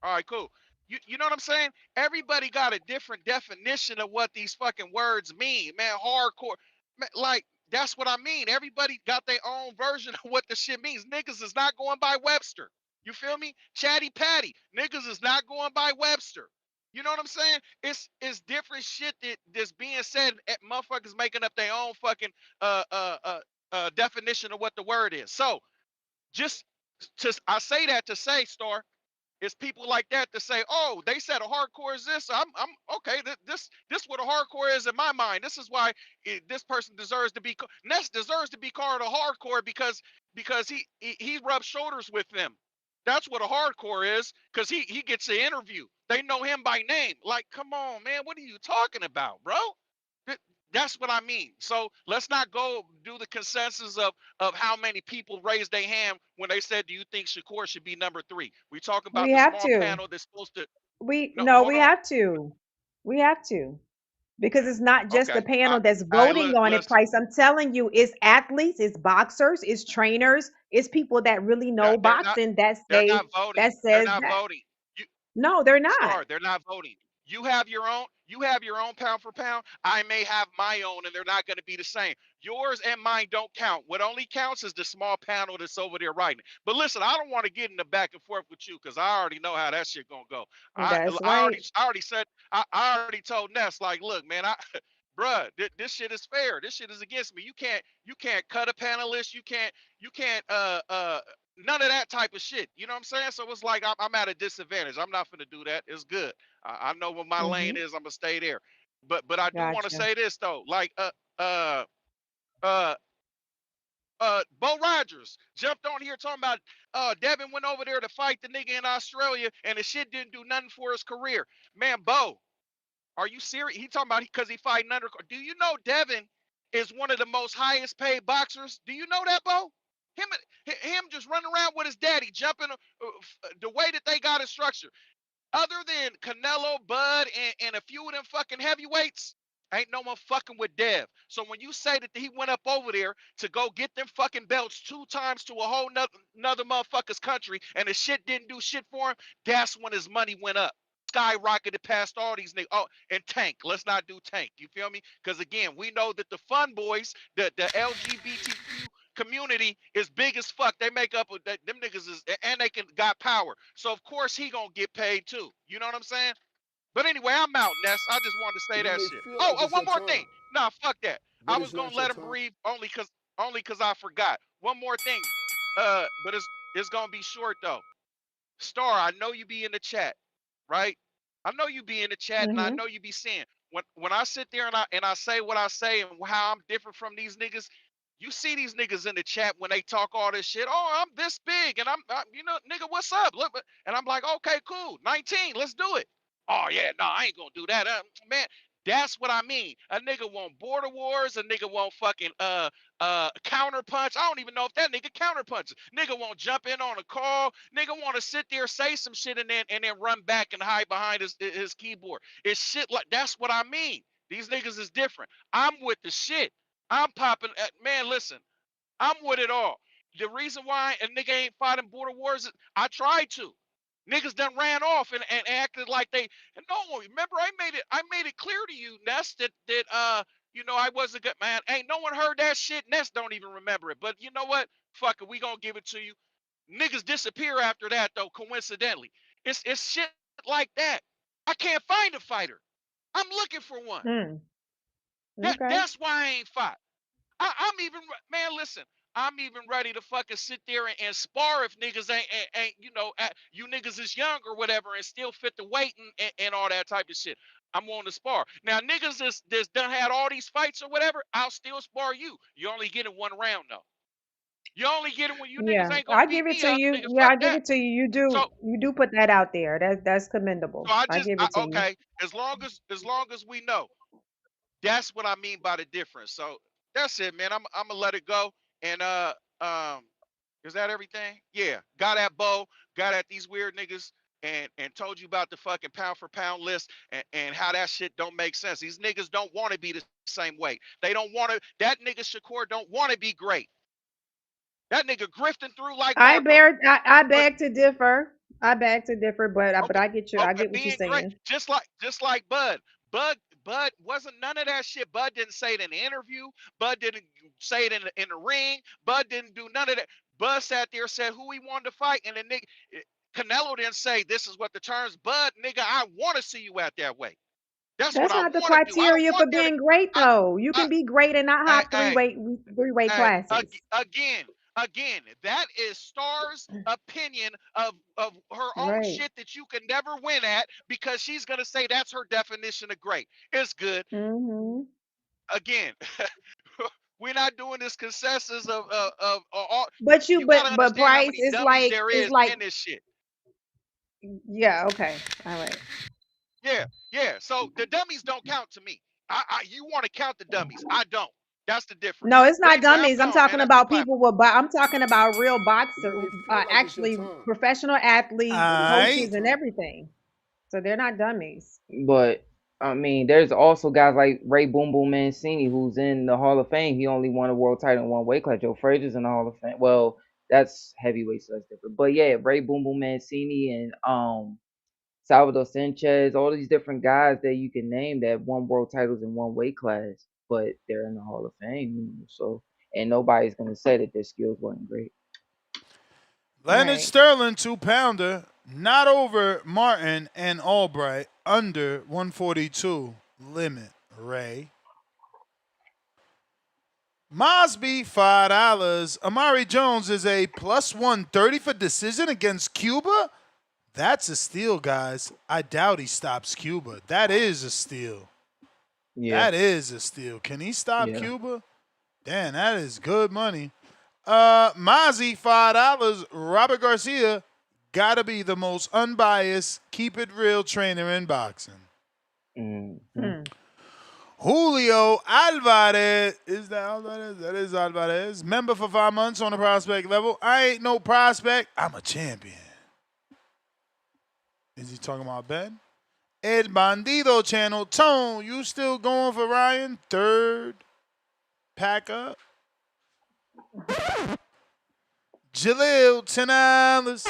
all right, cool. You know what I'm saying? Everybody got a different definition of what these fucking words mean, man. Hardcore, man, like that's what I mean. Everybody got their own version of what the shit means. Niggas is not going by Webster. You feel me? Chatty Patty, niggas is not going by Webster. You know what I'm saying? It's different shit that's being said. Motherfuckers making up their own fucking definition of what the word is. So just I say that to say, Star. It's people like that to say, "Oh, they said a hardcore is this. I'm okay. This what a hardcore is in my mind. This is why this person deserves to be. Ness deserves to be called a hardcore because he rubs shoulders with them. That's what a hardcore is because he gets the interview. They know him by name. Like, come on, man, what are you talking about, bro? That's what I mean. So let's not go do the consensus of how many people raised their hand when they said, "Do you think Shakur should be number 3?" We talk about
We
the
have
small
to.
panel that's supposed to.
We
No,
no,
hold
we
on.
have to. We have to. Because it's not just the
Okay.
panel that's
I
voting on it,
listen.
Price. I'm telling you, it's athletes, it's boxers, it's trainers, it's people that really know
They're not.
boxing that
They're not
say
voting.
that
They're
says
not
that.
voting. You
No, they're not.
Star, they're not voting. You have your own. You have your own pound for pound. I may have my own, and they're not going to be the same. Yours and mine don't count. What only counts is the small panel that's over there writing. But listen, I don't want to get in the back and forth with you because I already know how that shit gonna go.
That's right.
I already said. I already told Ness like, look, man, bruh, this shit is fair. This shit is against me. You can't cut a panelist. You can't none of that type of shit. You know what I'm saying? So it's like I'm at a disadvantage. I'm not gonna do that. It's good. I know what my lane
Mm-hmm.
is. I'm gonna stay there. But I do want to
Gotcha.
say this though. Like uh uh Bo Rogers jumped on here talking about Devin went over there to fight the nigga in Australia and the shit didn't do nothing for his career. Man, Bo, are you serious? He talking about because he fighting under. Do you know Devin is one of the most highest paid boxers? Do you know that, Bo? Him, him just running around with his daddy, jumping the way that they got it structured. Other than Canelo, Bud, and a few of them fucking heavyweights, ain't no one fucking with Dev. So when you say that he went up over there to go get them fucking belts 2 times to a whole nother motherfucker's country and the shit didn't do shit for him, that's when his money went up. Skyrocketed past all these niggas. Oh, and Tank. Let's not do Tank. You feel me? Because again, we know that the fun boys, the LGBTQ community is big as fuck. They make up with them niggas is and they can got power. So of course he gonna get paid too. You know what I'm saying? But anyway, I'm out, Ness. I just wanted to say
It
that
may
shit.
feel
Oh,
like it's
one
your
more
time,
thing. Nah, fuck that. I
but
was
it's
gonna
not your
let him
time.
breathe only cause I forgot. One more thing. But it's gonna be short though. Star, I know you be in the chat, right? I know you be in the chat and I
Mm-hmm.
know you be saying when I sit there and I say what I say and how I'm different from these niggas, you see these niggas in the chat when they talk all this shit. Oh, I'm this big and you know, nigga, what's up? Look, and I'm like, okay, cool, 19, let's do it. Oh yeah, no, I ain't gonna do that. Man, that's what I mean. A nigga want border wars. A nigga want fucking counter punch. I don't even know if that nigga counter punches. Nigga won't jump in on a call. Nigga want to sit there, say some shit, and then run back and hide behind his keyboard. It's shit like that's what I mean. These niggas is different. I'm with the shit. I'm popping. Man, listen, I'm with it all. The reason why a nigga ain't fighting border wars, I tried to. Niggas done ran off and acted like they. And no, remember I made it clear to you, Ness, that you know I was a good man. Ain't no one heard that shit. Ness don't even remember it. But you know what? Fuck it, we gonna give it to you. Niggas disappear after that though. Coincidentally, it's shit like that. I can't find a fighter. I'm looking for one.
Mm. Okay.
That's why I ain't fought. I'm even man. Listen, I'm even ready to fucking sit there and spar if niggas ain't you know you niggas is young or whatever and still fit the weight and all that type of shit. I'm willing to spar. Now niggas that's done had all these fights or whatever, I'll still spar you. You only get in one round though. You only get it when you niggas
Yeah,
ain't gonna
I
beat
give it
me
to
up,
you.
nigga.
Yeah,
Fuck
I give
that.
it to you.
So
You do put that out there. That's
so
commendable. I give it to you.
okay. As long as we know. That's what I mean by the difference. So that's it, man. I'm gonna let it go. And um, is that everything? Yeah. Got at Bo, got at these weird niggas, and told you about the fucking pound for pound list and how that shit don't make sense. These niggas don't want to be the same weight. They don't want to. That nigga Shakur don't want to be great. That nigga grifting through like Marco.
I
But
beg to differ. I beg to differ, but
okay,
I get you. I
okay,
get what you're
being great,
saying.
just like Bud. Bud wasn't none of that shit. Bud didn't say it in the interview. Bud didn't say it in the ring. Bud didn't do none of that. Bud sat there said who he wanted to fight, and then nigga Canelo didn't say this is what the terms. Bud, nigga, I want to see you out that way. That's what
That's
I
not the
want to do. I don't
criteria
want
for
there to.
being great,
I,
though. You
I,
can be great and not
I,
hop three weight
Hey,
classes.
again, Again, that is Star's opinion of her own
Right.
shit that you can never win at because she's gonna say that's her definition of great. It's good.
Mm-hmm.
Again, we're not doing this consensus of all.
But
You gotta
but
understand how
Bryce
many
is
dummies
like
there
is
is
like
in this shit.
yeah, okay. All right.
Yeah, yeah. So the dummies don't count to me. You want to count the dummies? I don't. That's the difference.
No, it's not
Raven, have
dummies. I'm
fun, man.
talking
That's the
about people
clapper.
with I'm talking about real
You
boxer,
may feel like it's your
actually
time,
professional
All
athletes,
but it's not your
right.
coaches and
time.
everything. So they're not dummies.
But I mean, there's also guys like Ray Boom Boom Mancini, who's in the Hall of Fame. He only won a world title in one weight class. Joe Frazier's in the Hall of Fame. Well, that's heavyweight, so that's different. But yeah, Ray Boom Boom Mancini and Salvador Sanchez, all these different guys that you can name that won world titles in one weight class, but they're in the Hall of Fame. So, and nobody's gonna say that their skills weren't great.
Leonard
Right.
Sterling, 2-pounder, not over Martin and Albright, under 142 limit. Ray. Mosby, $5. Amari Jones is a plus 130 for decision against Cuba. That's a steal, guys. I doubt he stops Cuba. That is a steal.
Yeah,
That is a steal. Can he stop
yeah.
Cuba? Damn, that is good money. Mozzie, $5. Robert Garcia, gotta be the most unbiased, keep it real trainer in boxing.
Mm-hmm.
Julio Alvarez. Is that Alvarez? That is Alvarez. Member for 5 months on the prospect level. I ain't no prospect. I'm a champion. Is he talking about Ben? El Bandido channel. Tone, you still going for Ryan? Third. Pack up. Jalil, $10.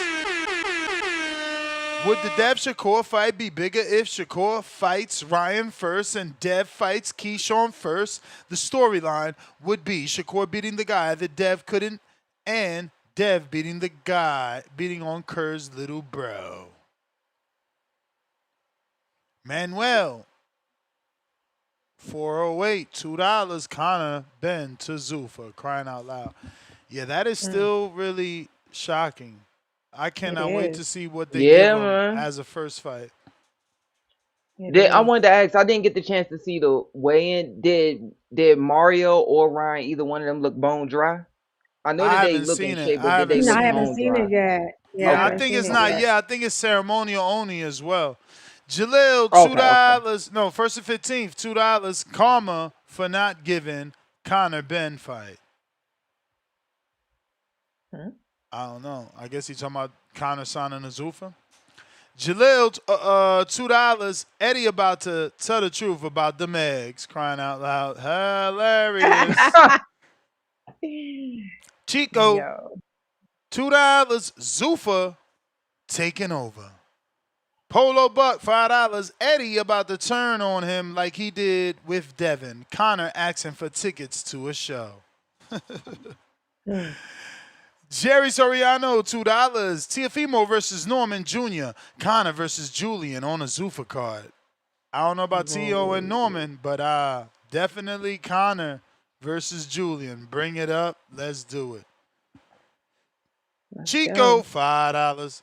Would the Dev Shakur fight be bigger if Shakur fights Ryan first and Dev fights Keyshawn first? The storyline would be Shakur beating the guy that Dev couldn't, and Dev beating the guy beating on Kerr's little bro. Manuel, 408, $2. Connor Ben to Zuffa, crying out loud. Yeah, that is still really shocking. I
It
cannot wait to
is.
see what they give
Yeah,
him
man.
as a first fight.
It
I
is.
wanted to ask. I didn't get the chance to see the weigh-in. Did Mario or Ryan, either one of them, look bone dry? I know that
I
they
haven't
look in
seen it.
shape, but
I
did they
haven't
No, I
look
seen
haven't
it.
bone
seen
dry?
it yet. Yeah, I
Yeah, I
haven't
Okay,
think
seen
it's
it
okay.
not.
yet.
Yeah, I think it's ceremonial only as well. Jalil, two
Okay, okay.
dollars. No, first and 15th, $2. Karma for not giving Connor Ben fight.
Hmm?
I don't know. I guess he's talking about Connor signing Azufa. Jalil, $2. Eddie about to tell the truth about the Megs, crying out loud. Hilarious. Chico,
Yo.
$2. Zufa taking over. Polo Buck, $5. Eddie about to turn on him like he did with Devin. Connor asking for tickets to a show.
Hmm.
Jerry Soriano, $2. Teofimo versus Norman Jr. Connor versus Julian on a Zuffa card. I don't know about Tio and
Whoa.
Norman, but definitely Connor versus Julian. Bring it up. Let's do it.
Let's
Chico,
go.
$5.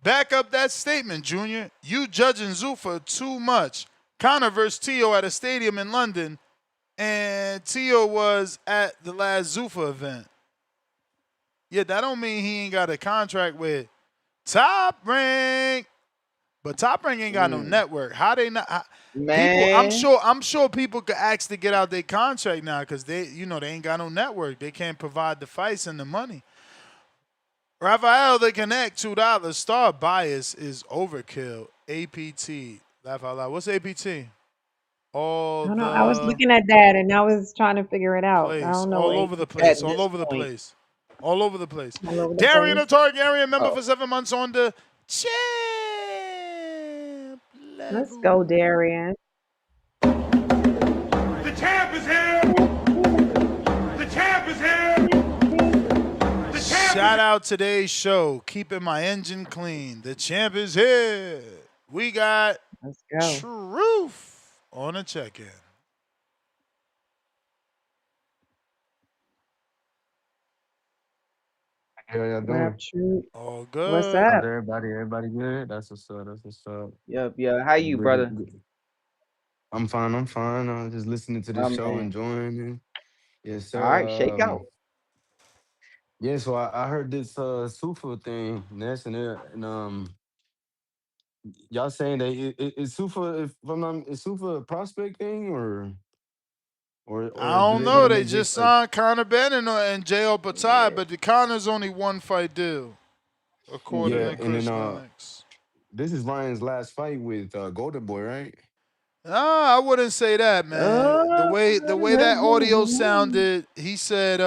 Back up that statement, Junior. You judging Zuffa too much. Connor versus Tio at a stadium in London, and Tio was at the last Zuffa event. Yeah, that don't mean he ain't got a contract with Top Rank. But Top Rank ain't got no network. How they not? People,
Man,
I'm sure people could ask to get out their contract now because they ain't got no network. They can't provide the fights and the money. Rafael, they connect $2. Star bias is overkill. APT. Laugh out loud. What's APT?
I
All
don't know. I was
the
looking at that and I was trying to figure it out. I
place.
don't know
All
what
over the
at
place. All
this
over the
point,
place. All over the place.
all over the
Darian, a
place.
Targaryen member
oh,
for 7 months on the champ
Let's
level.
go, Darian.
The champ is here! The champ is here! The champ
Shout out today's show, keeping my engine clean. The champ is here. We got
Let's go.
Truth on a check-in.
How y'all
What up,
doing?
Troop?
All
What's
good.
How's
up?
everybody? Everybody good? That's what's up. That's what's up.
Yep, yeah. How you,
Good,
brother?
good. I'm fine. I'm fine. Just listening to the
My
show,
man.
enjoying it. Yes,
All right,
sir.
shake out.
Yeah. So I heard this Sufa thing, Ness, and y'all saying that is Sufa, if I'm not, is Sufa a prospect thing
I
or do
don't
they got
know.
to
They
make big
just
fights?
signed Conor Benn and J.O. Patai,
Yeah.
but the Conor's only one fight deal, according
Yeah,
to
Yeah.
and then
Chris Lennox.
this is Ryan's last fight with Golden Boy, right?
Ah, I wouldn't say that, man. The way that audio sounded, he said,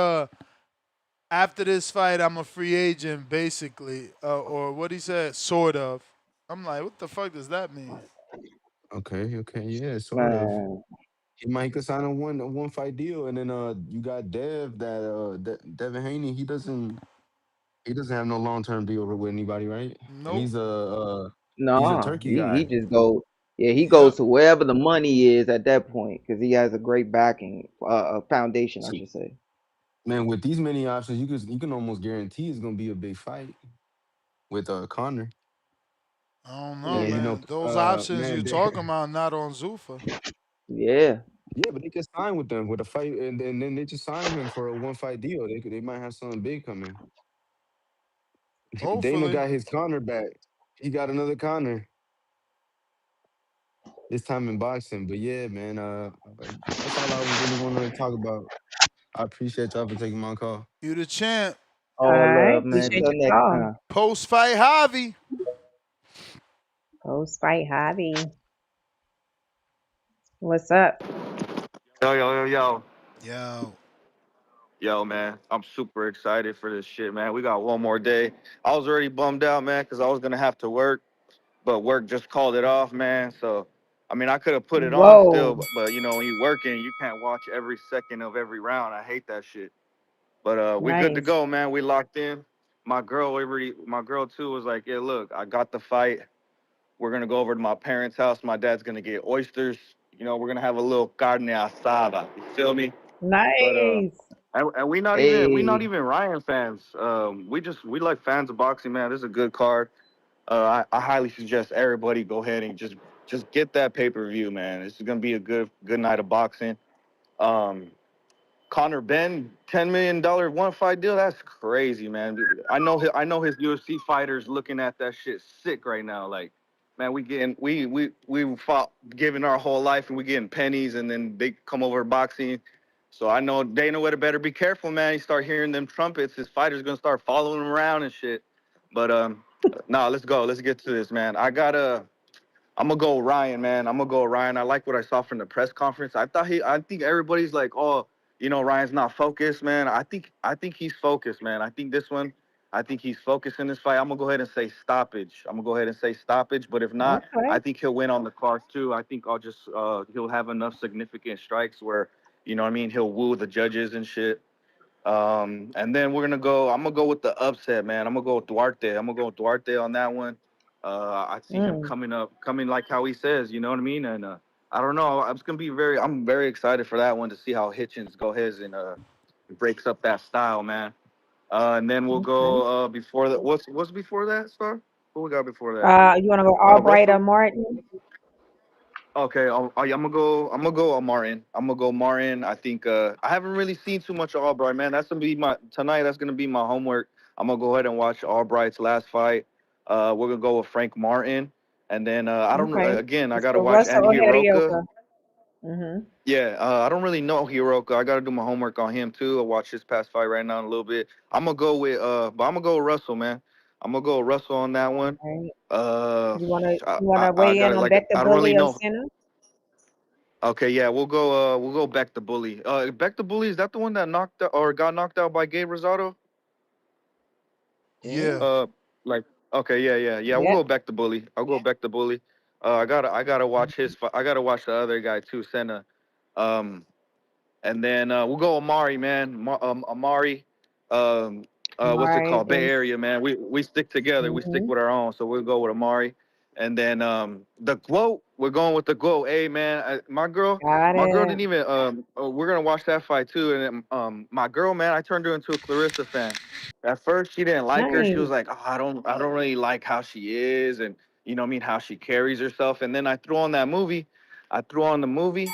after this fight, I'm a free agent, basically, or what he said, sort of. I'm like, what the fuck does that mean?
Okay, okay, yeah, sort of.
Man.
He could sign a one fight deal, and then you got Devin Haney. He doesn't have no long term deal with anybody, right? And
Nope.
he's a
Nah.
turkey
He
guy.
just go. Yeah, he goes
Yep.
to wherever the money is at that point because he has a great backing, foundation, I
So,
should say.
man, with these many options, you can almost guarantee it's gonna be a big fight with Connor.
I don't
And
know,
then
Yeah.
man. Those options you
man,
talking about not on Zuffa.
Yeah.
yeah, but they could sign with them with a fight, and then they just sign him for a one fight deal. They might have something big coming. Dana
Hopefully.
got his Connor back. He got another Connor. This time in boxing. But yeah, man, that's all I really wanted to talk about. I appreciate y'all for taking my call.
You the champ.
All
All
right.
love, man.
Appreciate
Till
your
next
call.
time.
Post fight Javi.
Post fight hobby. What's up?
Yo, yo, yo, yo.
Yo.
Yo, man, I'm super excited for this shit, man. We got one more day. I was already bummed out, man, because I was going to have to work, but work just called it off, man. So, I mean, I could have put it on still,
Whoa.
but, you know, when you working, you can't watch every second of every round. I hate that shit. But we good to
Nice.
go, man. We locked in. My girl too was like, yeah, look, I got the fight. We're gonna go over to my parents' house. My dad's gonna get oysters. You know, we're gonna have a little carne asada. You feel me? But
Nice.
and we not
Hey.
even Ryan fans. We like fans of boxing, man. This is a good card. I highly suggest everybody go ahead and just get that pay per view, man. This is gonna be a good night of boxing. Um, Conor Ben, $10 million one fight deal. That's crazy, man. I know his UFC fighters looking at that shit sick right now. Like, man, we fought giving our whole life and we getting pennies and then they come over boxing. So I know Dana would have better be careful, man. He start hearing them trumpets, his fighters gonna start following him around and shit. But nah, let's go. Let's get to this, man. I'm gonna go Ryan, man. I'm gonna go Ryan. I like what I saw from the press conference. I think everybody's like, oh, you know, Ryan's not focused, man. I think he's focused, man. I think he's focused in this fight. I'm gonna go ahead and say stoppage. I'm gonna go ahead and say stoppage. But if not,
Okay.
I think he'll win on the cards too. I think he'll have enough significant strikes where, you know what I mean, he'll woo the judges and shit. And then I'm gonna go with the upset, man. I'm gonna go with Duarte. I'm gonna go with Duarte on that one. I see him
Mm.
coming like how he says, you know what I mean? And I don't know. I'm very excited for that one to see how Hitchens go ahead and breaks up that style, man. And then we'll
Okay.
go before that. What's before that, Star? What we got before that?
You want to go Albright or
Russell.
Martin?
Okay, I'm gonna go. I'm gonna go Martin. I'm gonna go Martin. I think I haven't really seen too much of Albright, man. That's gonna be my tonight. That's gonna be my homework. I'm gonna go ahead and watch Albright's last fight. We're gonna go with Frank Martin, and then I don't.
Okay.
Again, I
Let's
gotta
go
watch
Russell or
Andy Hiroka.
Hedioka. Mm-hmm.
Yeah, I don't really know Hiroka. I gotta do my homework on him too. I'll watch his past fight right now in a little bit. But I'm gonna go with Russell, man. I'm gonna go with Russell on that one.
All right.
Uh,
You wanna
I
weigh in
gotta
on
like.
Beck the
I don't really
Bully or
know.
Senna?
Okay, yeah, we'll go back to Bully. Back to Bully, is that the one that knocked out, or got knocked out by Gabe Rosado?
Yeah.
Damn.
Uh like okay, yeah. We'll
Yep.
go back to Bully. I'll go back to Bully. I gotta watch I gotta watch the other guy too, Senna. Um and then we'll go Amari, man. Amari,
All
what's it
right.
called? Bay
And
Area, man. We stick together. We stick
mm-hmm.
with our own. So we'll go with Amari. And then the quote, we're going with the quote. Hey man,
Got
my girl
it.
didn't even we're gonna watch that fight too. And my girl, man, I turned her into a Clarissa fan. At first she didn't like her. She
Nice.
was like, oh, I don't really like how she is, and you know what I mean, how she carries herself. And then I threw on that movie. I threw on the movie,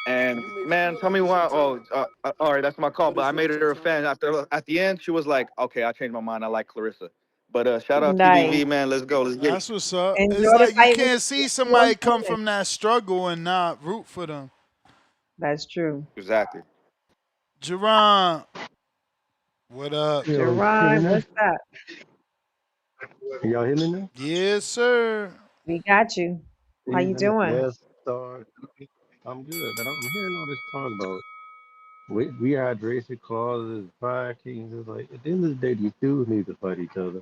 and
You may
man,
feel
tell
like
me
it's your
why.
time,
All right, that's my call.
but
But
it's
I made
not
her
your
a fan.
time.
At the end, she was like, okay, I changed my mind. I like Clarissa. But shout out
Nice.
TBV, man. Let's go. Let's get it.
That's what's up. It's
Enjoy the
like you
fight with
can't see
your
somebody come
opponent.
from that struggle and not root for them.
That's true.
Exactly.
Jerron, what up?
Yo, you hear me
Jerron,
now?
what's up?
Can y'all hear me now?
Yes, sir.
We got you. How you
Even
doing?
yes, sir. I'm good, but I'm hearing all this talk about rehydration clauses, fire kings. It's like at the end of the day, these dudes need to fight each other.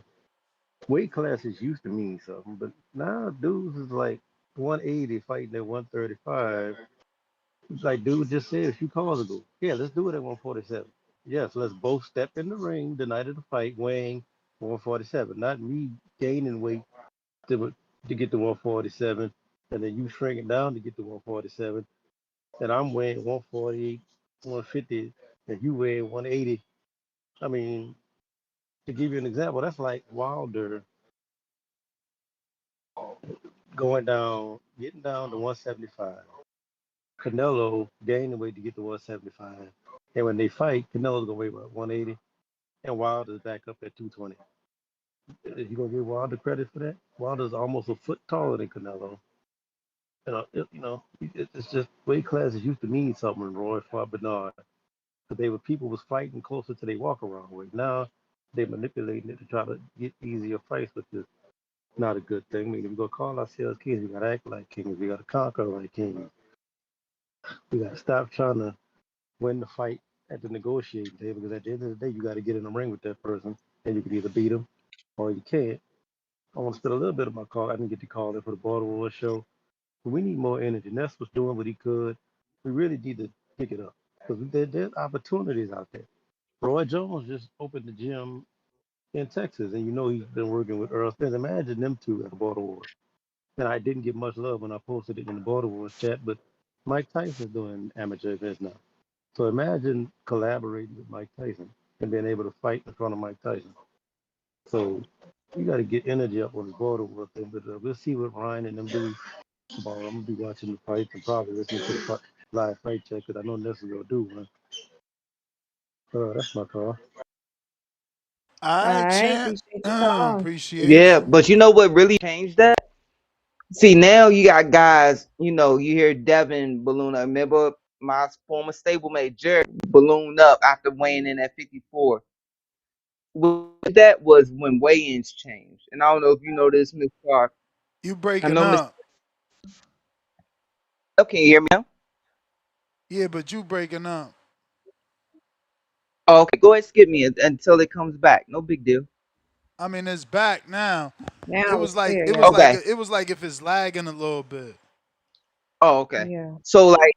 Weight classes used to mean something, but now dudes is like 180 fighting at 135. It's like dude just said a few calls ago. Yeah, let's do it at 147. Yes, let's both step in the ring the night of the fight weighing 147. Not me gaining weight to to get to 147, and then you shrink it down to get to 147, and I'm weighing 148, 150, and you weigh 180. I mean, to give you an example, that's like Wilder going down, getting down to 175. Canelo gaining weight to get to 175, and when they fight, Canelo's gonna weigh what 180, and Wilder's back up at 220. You gonna give Wilder credit for that? Wilder's almost a foot taller than Canelo. It's just weight classes used to mean something when Roy fought Bernard. But people was fighting closer to their walk around weight. Now they manipulating it to try to get easier fights, which is not a good thing. I mean, if we're gonna call ourselves kings, we gotta act like kings. We gotta conquer like kings. We gotta stop trying to win the fight at the negotiating table, because at the end of the day, you gotta get in the ring with that person, and you can either beat them or you can't. I want to spend a little bit of my call. I didn't get to call in for the Baltimore show. But we need more energy. Ness was doing what he could. We really need to pick it up, because there's opportunities out there. Roy Jones just opened the gym in Texas, and you know he's been working with Earl Spence. Imagine them two at the Baltimore. And I didn't get much love when I posted it in the Baltimore chat, but Mike Tyson's doing amateur events now. So imagine collaborating with Mike Tyson and being able to fight in front of Mike Tyson. So you got to get energy up on the Baltimore thing, but we'll see what Ryan and them do. I'm gonna be watching the fights and probably listening to the live fight check, because I know Ness is gonna do one. That's my call.
All
All
right,
right.
champ.
Appreciate your call.
Appreciate
Yeah,
you.
but you know what really changed that? See, now you got guys, you hear Devin balloon up. Remember my former stablemate, Jared, ballooned up after weighing in at 54. That was when weigh-ins changed. And I don't know if you know this, Miss Clark.
You
I
breaking
know Miss.
up.
Can you hear me now?
Yeah, but you breaking up.
Oh, okay, go ahead, skip me until it comes back. No big deal.
I mean, it's back now. It
Now
was
it's
like
clear.
it
Yeah.
was like
Okay.
it was like if it's lagging a little bit.
Oh, okay.
Yeah.
So like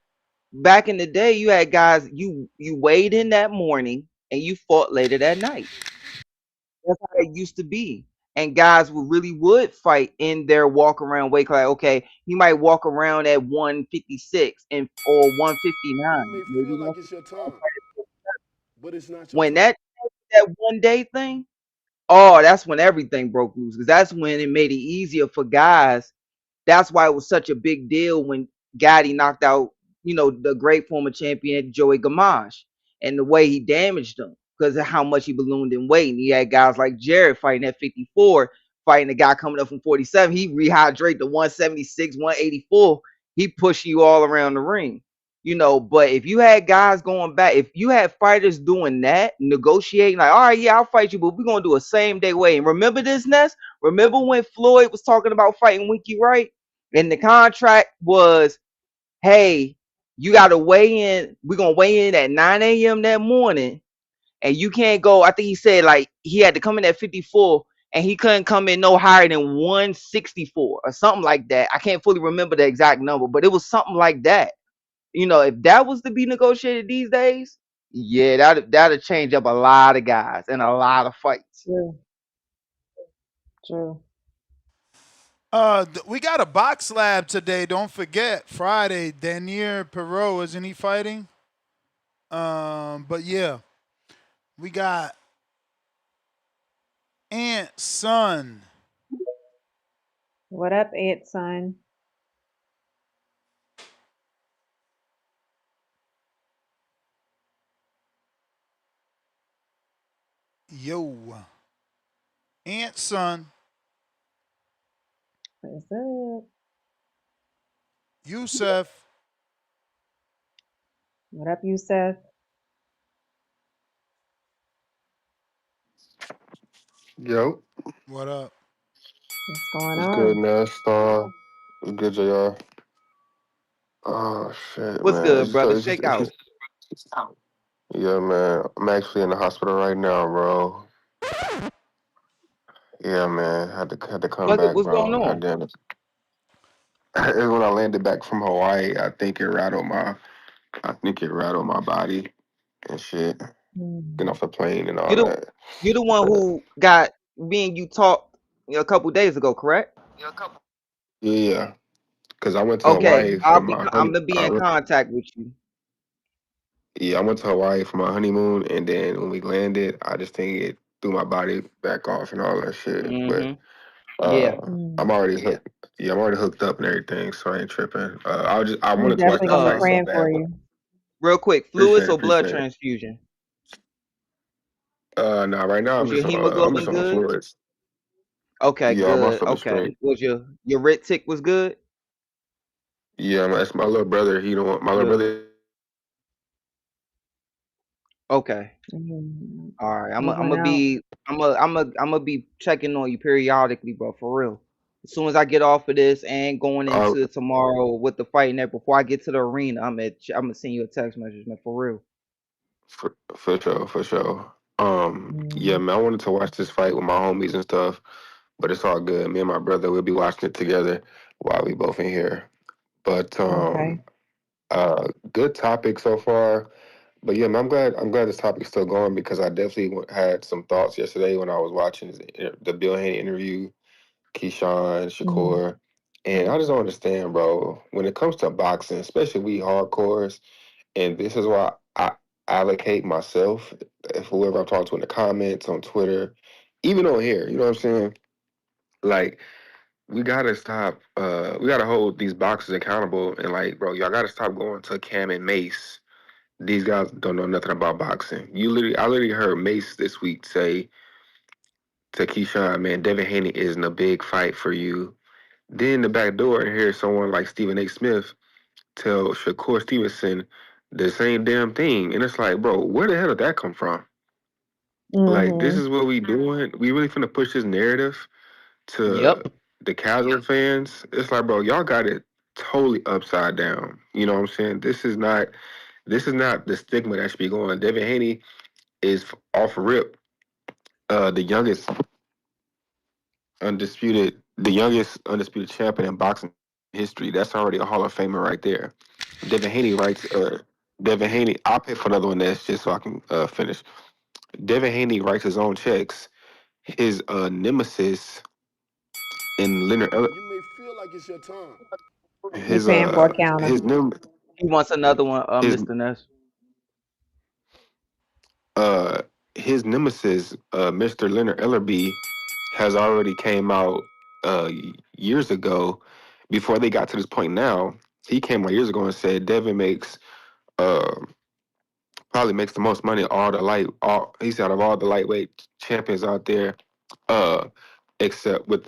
back in the day, you had guys you weighed in that morning and you fought later that night. That's how it used to be. And guys would fight in their walk around weight class. Okay, you might walk around at 156 and or
You
159,
may
maybe
feel like it's your time,
157.
but it's not your
When
time.
that 1 day thing, oh, that's when everything broke loose, because that's when it made it easier for guys. That's why it was such a big deal when Gotti knocked out, the great former champion Joey Gamache, and the way he damaged him because of how much he ballooned in weight. And he had guys like Jared fighting at 54, fighting a guy coming up from 47. He rehydrated to 176, 184. He pushing you all around the ring. But if you had guys going back, if you had fighters doing that, negotiating, like, all right, yeah, I'll fight you, but we're gonna do a same day weigh. And remember this, Ness? Remember when Floyd was talking about fighting Winky Wright? And the contract was, hey, you got to weigh in. We're going to weigh in at 9 a.m. that morning. And you can't go. I think he said like he had to come in at 54 and he couldn't come in no higher than 164 or something like that. I can't fully remember the exact number, but it was something like that. If that was to be negotiated these days, yeah, that'd change up a lot of guys and a lot of fights.
True. True.
We got a box lab today. Don't forget Friday. Danier Perot, isn't he fighting? But yeah, we got Aunt Son.
What up, Aunt Son?
Yo, Aunt Son.
What's up?
Yusef.
What up, Yusef?
Yo,
What up?
What's going
what's good,
on?
man? Star, what's good, JR? Oh shit,
What's
man.
good, brother? Shake out.
Yeah, man. I'm actually in the hospital right now, bro. Yeah, man. Had to come back,
What's going
bro.
on?
Goddamn it. It's when I landed back from Hawaii. I think it rattled my body and shit. Getting
Mm.
off the plane and
You
all
the
that.
you the one
But
who got me and you talked a couple days ago, correct?
yeah, because I went to
Okay,
Hawaii for my
I'm
honey.
gonna be in contact with you.
Yeah, I went to Hawaii for my honeymoon, and then when we landed, I just think it threw my body back off and all that shit. But
Mm-hmm. Yeah.
uh, I'm
Mm.
already hooked. Yeah, I'm already hooked up and everything, so I ain't tripping. I
We
wanted to watch
definitely
that
gonna be
fight so
Uh,
praying for
bad, but
you.
real quick, fluids or blood
appreciate it.
transfusion?
Nah, right now
Was your
I'm
hemoglobin
just on
good?
fluids.
Okay,
Yeah, all my
good.
stuff is
Okay.
straight.
Was your red tick was good?
Yeah, that's my little brother. He don't want my little
Good.
brother.
Okay.
Mm.
All right. I'm
Moving
gonna
out.
be I'm gonna be checking on you periodically, bro. For real. As soon as I get off of this and going
Uh,
into tomorrow with the fight and that, before I get to the arena, I'm gonna send you a text message, man. For real.
for sure, for sure. Yeah,
Mm.
man, I wanted to watch this fight with my homies and stuff, but it's all good. Me and my brother, we'll be watching it together while we both in here. But
Okay.
good topic so far. But yeah, man, I'm glad this topic's still going because I definitely had some thoughts yesterday when I was watching the Bill Haney interview, Keyshawn,
Mm.
Shakur, and I just don't understand, bro. When it comes to boxing, especially we hardcores, and this is why I allocate myself, if whoever I'm talking to in the comments, on Twitter, even on here, you know what I'm saying? Like, we gotta stop, we gotta hold these boxers accountable and like, bro, y'all gotta stop going to Cam and Mace. These guys don't know nothing about boxing. I literally heard Mace this week say to Keyshawn, man, Devin Haney isn't a big fight for you. Then the back door, and hear someone like Stephen A. Smith tell Shakur Stevenson the same damn thing. And it's like, bro, where the hell did that come from? Like, this
Mm-hmm.
is what we doing. We really finna push this narrative to
Yep.
the casual fans. It's like, bro, y'all got it totally upside down. You know what I'm saying? This is not the stigma that should be going. Devin Haney is off rip, the youngest undisputed champion in boxing history. That's already a Hall of Famer right there. Devin Haney writes. Devin Haney. I'll pay for another one that's just so I can finish. Devin Haney writes his own checks. His nemesis in Leonard.
You may feel like it's your time.
He
His
paying for a counter.
his nem
He wants another one,
his
Mr. Ness.
uh his nemesis, Mr. Leonard Ellerby, has already came out years ago. Before they got to this point now, he came out years ago and said Devin makes uh probably makes the most money all he said out of all the lightweight champions out there, uh except with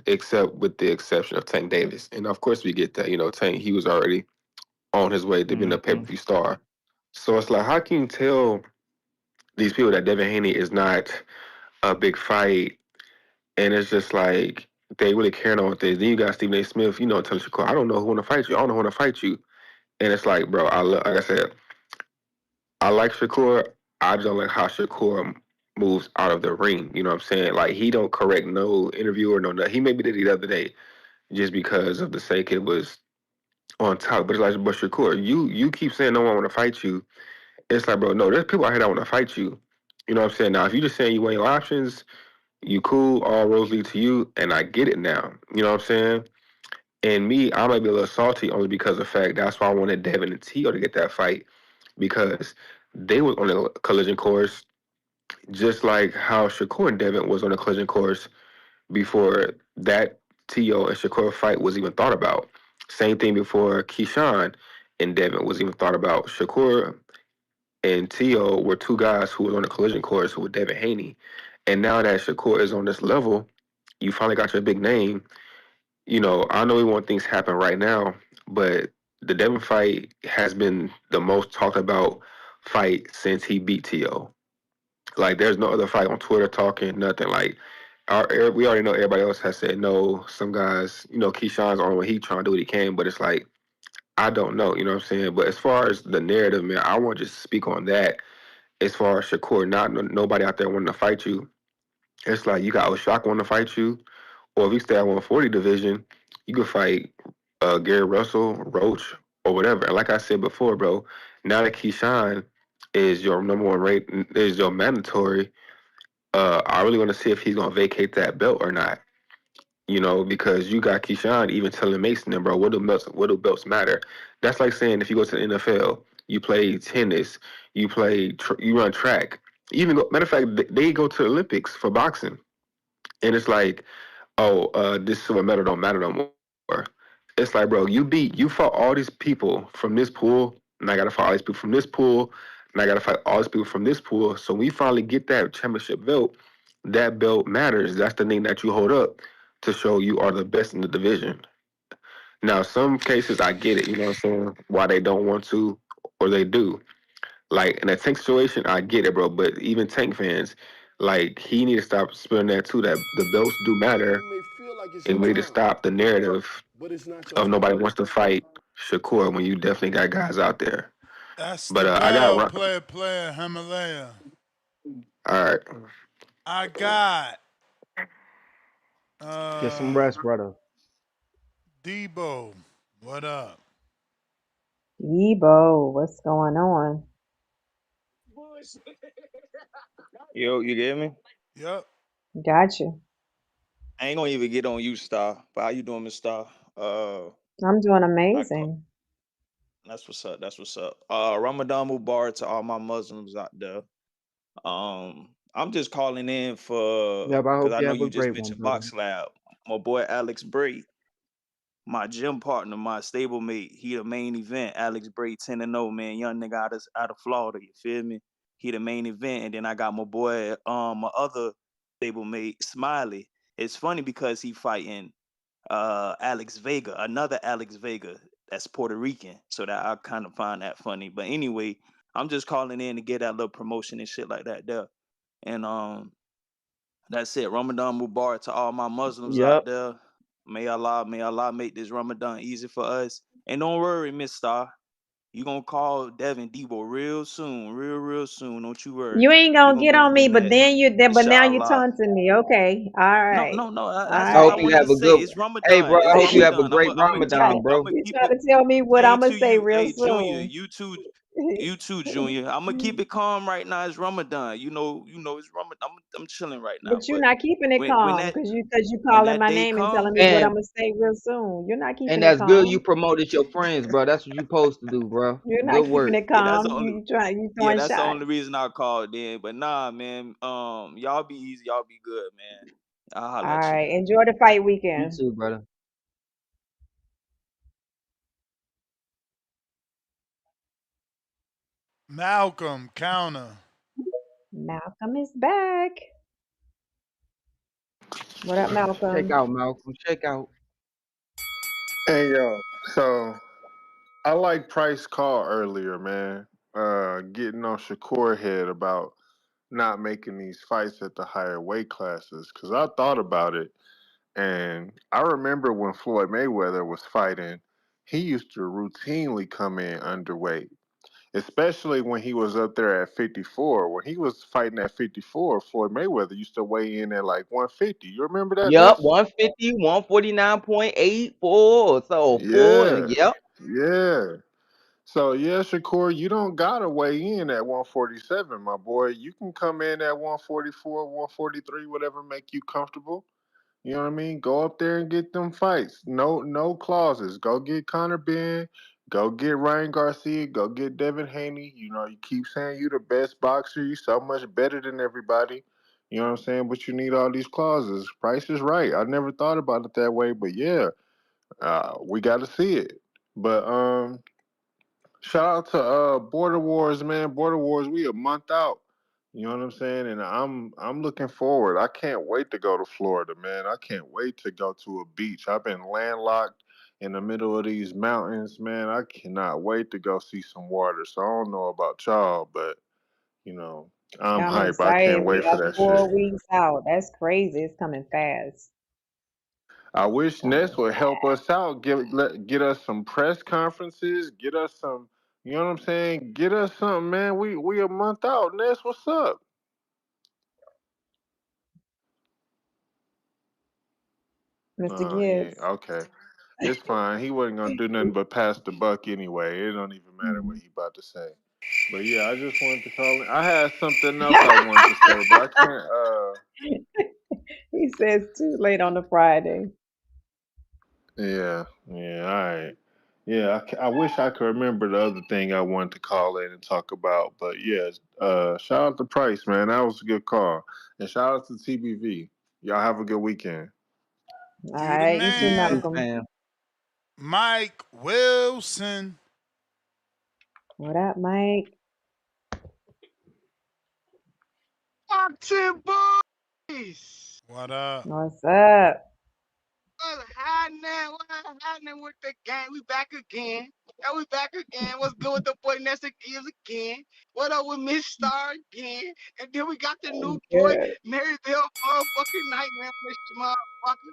the exception of Tank Davis. And of course we get that, Tank, he was already on his way to being a
Mm-hmm.
pay-per-view star. So it's like, how can you tell these people that Devin Haney is not a big fight? And it's just like they really caring on this. Then you got Stephen A. Smith, telling Shakur, I don't know who want to fight you. I don't know who want to fight you. And it's like, bro, like I said, I like Shakur. I just don't like how Shakur moves out of the ring. You know what I'm saying? Like, he don't correct no interviewer, no nothing. He maybe did it the other day just because of the sake it was on top. But it's like, but Shakur, you keep saying no one want to fight you. It's like, bro, no, there's people out here that want to fight you. You know what I'm saying? Now, if you just saying you weigh your options, you cool, all roads lead to you, and I get it now. You know what I'm saying? And me, I might be a little salty only because of the fact that's why I wanted Devin and Tio to get that fight because they was on a collision course, just like how Shakur and Devin was on a collision course before that Tio and Shakur fight was even thought about. Same thing before Keyshawn and Devin was even thought about. Shakur and Tio were two guys who were on a collision course with Devin Haney. And now that Shakur is on this level, you finally got your big name. You know, I know we want things to happen right now, but the Devin fight has been the most talked about fight since he beat T.O. Like, there's no other fight on Twitter talking, nothing. Like, we already know everybody else has said no. Some guys, you know, Keyshawn's on when he trying to do what he can, but it's like, I don't know, you know what I'm saying? But as far as the narrative, man, I want to just speak on that. As far as Shakur, nobody out there wanting to fight you. It's like you got O'Shaka wanting to fight you, or if you stay at 140 division, you could fight Gary Russell, Roach, or whatever. And like I said before, bro, now that Keyshawn is your number one rate, is your mandatory, I really want to see if he's gonna vacate that belt or not. You know, because you got Keyshawn even telling Mason, then, bro, what do belts matter? That's like saying if you go to the NFL, you play tennis, you run track. Even matter of fact, they go to the Olympics for boxing, and it's like, oh, this silver medal don't matter no more. It's like, bro, you fought all these people from this pool, and I gotta fight all these people from this pool, and I gotta fight all these people from this pool. So when we finally get that championship belt, that belt matters. That's the thing that you hold up to show you are the best in the division. Now, some cases I get it, you know what I'm saying? Why they don't want to, or they do. Like in a Tank situation, I get it, bro. But even Tank fans, like he need to stop spilling that too. That the belts do matter,
You may feel like it's your
and we need to
time,
stop the narrative
but it's not your
of nobody
time.
wants to fight Shakur when you definitely got guys out there.
That's
But
the
I got
bell,
Ron.
player, Himalaya.
All right,
I got
Get some
uh
rest, brother.
Debo. What up?
Ebo, what's going on?
Yo, you get me?
Yep.
Got you.
I ain't gonna even get on you, Star. But how you doing, Miss Star?
I'm doing
I call,
amazing.
that's what's up. That's what's up. Ramadan Mubarak to all my Muslims out there. I'm just calling in for
Yep, I
because
hope
I
you
know
have a
you just
great one,
mentioned
brother.
Box Lab. My boy Alex Bray, my gym partner, my stablemate. He the main event. Alex Bray 10-0, man. Young nigga out of Florida. You feel me? He the main event, and then I got my boy, my other stablemate, Smiley. It's funny because he fighting Alex Vega, another Alex Vega that's Puerto Rican. So that I kind of find that funny. But anyway, I'm just calling in to get that little promotion and shit like that there. And that's it. Ramadan Mubarak to all my Muslims out
Yep.
there. May Allah make this Ramadan easy for us. And don't worry, Miss Star. You gonna call Devin Debo real soon, real soon. Don't you worry.
You ain't
You
gonna
gonna
get
be
on me,
getting
but
that,
then but now you're
inshallah.
taunting me. Okay. All
No,
right.
no, no.
All
That's
I
all I
hope
right.
you
wanted to
have a
say.
good.
It's
Hey,
Ramadan.
bro, I
It's
hope you have a
Ramadan.
great
I'm gonna keep it.
Ramadan,
I'm
bro.
gonna
You
keep
trying
it.
to tell me what I'm
And
gonna
to
say
you,
real
hey Junior,
soon.
you too, Junior. I'm gonna keep it calm right now. It's Ramadan. It's Ramadan. I'm chilling right now.
But you're
But
not keeping it
when
calm
that
because you
when
calling
that
my
day
name and telling
come,
me what I'm
And
gonna say real soon. You're not
and
keeping it
that's good. You
calm.
promoted your friends, bro. That's what you supposed to do, bro.
You're not
Good
keeping
work.
it
yeah, that's the
calm.
only
You
yeah,
throwing
that's the
shots.
only reason I called in. But nah, man. Y'all be easy. Y'all be good, man. I'll
All
holler at you.
right. Enjoy the fight
You
weekend.
too, brother.
Malcolm counter.
Malcolm is back. What up,
Check
Malcolm?
out Malcolm. Check out.
Hey yo, so I like Price call earlier, man. Getting on Shakur head about not making these fights at the higher weight classes because I thought about it, and I remember when Floyd Mayweather was fighting, he used to routinely come in underweight, especially when he was up there at 54. When he was fighting at 54, Floyd Mayweather used to weigh in at like 150. You remember that,
Yep,
Deuce?
150, 149.84. So full and
Yeah,
yep.
yeah. So yeah, Shakur, you don't gotta weigh in at 147, my boy. You can come in at 144, 143, whatever make you comfortable. You know what I mean? Go up there and get them fights. No clauses. Go get Conor Ben. Go get Ryan Garcia. Go get Devin Haney. You know, you keep saying you the best boxer. You so much better than everybody. You know what I'm saying? But you need all these clauses. Price is right. I never thought about it that way, but yeah, we got to see it. But shout out to Border Wars, man. Border Wars, we a month out. You know what I'm saying? And I'm looking forward. I can't wait to go to Florida, man. I can't wait to go to a beach. I've been landlocked in the middle of these mountains, man. I cannot wait to go see some water. So I don't know about y'all, but you know, I'm
I'm
hype. I
excited.
can't
We
wait for
are
that shit.
4 weeks out. That's crazy. It's coming fast.
I wish Ness
Coming
would help
fast.
us out, get us some press conferences, get us some, you know what I'm saying? Get us something, man. We a month out. Ness, what's up?
Mr.
Oh yeah,
Gibbs.
okay. It's fine. He wasn't gonna do nothing but pass the buck anyway. It don't even matter what
Mhm.
he about to say. But yeah, I just wanted to call in. I had something else I wanted to say, but I can't.
He says too late on the Friday.
Yeah, yeah, all right. Yeah, I wish I could remember the other thing I wanted to call in and talk about. But yeah, shout out to Price, man. That was a good call. And shout out to TBV. Y'all have a good weekend.
All
You the
right, you too,
You too,
man,
Malcolm.
fam.
Mike Wilson.
What up, Mike?
Boxing boys.
What up?
What's up?
What's happening? What's happening with the gang? We back again. Yeah, we back again. What's good with the boy Nestor Gibbs again? What up with Miss Star again? And then we got the new boy
Good.
Maryville motherfucking Nightmare on this motherfucker.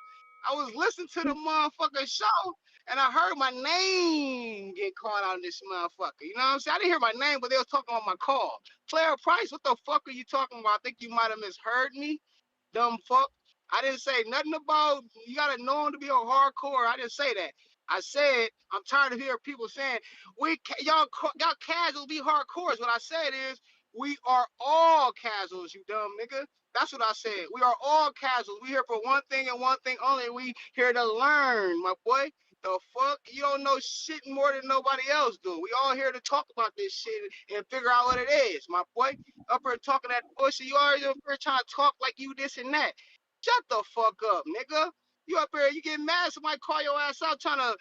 I was listening to the motherfucking show and I heard my name get called out in this motherfucker. You know what I'm saying? I didn't hear my name, but they was talking on my call. Claire Price, what the fuck are you talking about? I think you might have misheard me. Dumb fuck. I didn't say nothing about you gotta know him to be a hardcore. I didn't say that. I said I'm tired of hearing people saying y'all casuals be hardcores. What I said is we are all casuals, you dumb nigga. That's what I said. We are all casuals. We here for one thing and one thing only. We here to learn, my boy. The fuck? You don't know shit more than nobody else do. We all here to talk about this shit and figure out what it is, my boy. Up here talking that bullshit. You already up here trying to talk like you this and that. Shut the fuck up, nigga. You up here, you get mad, somebody call your ass out trying to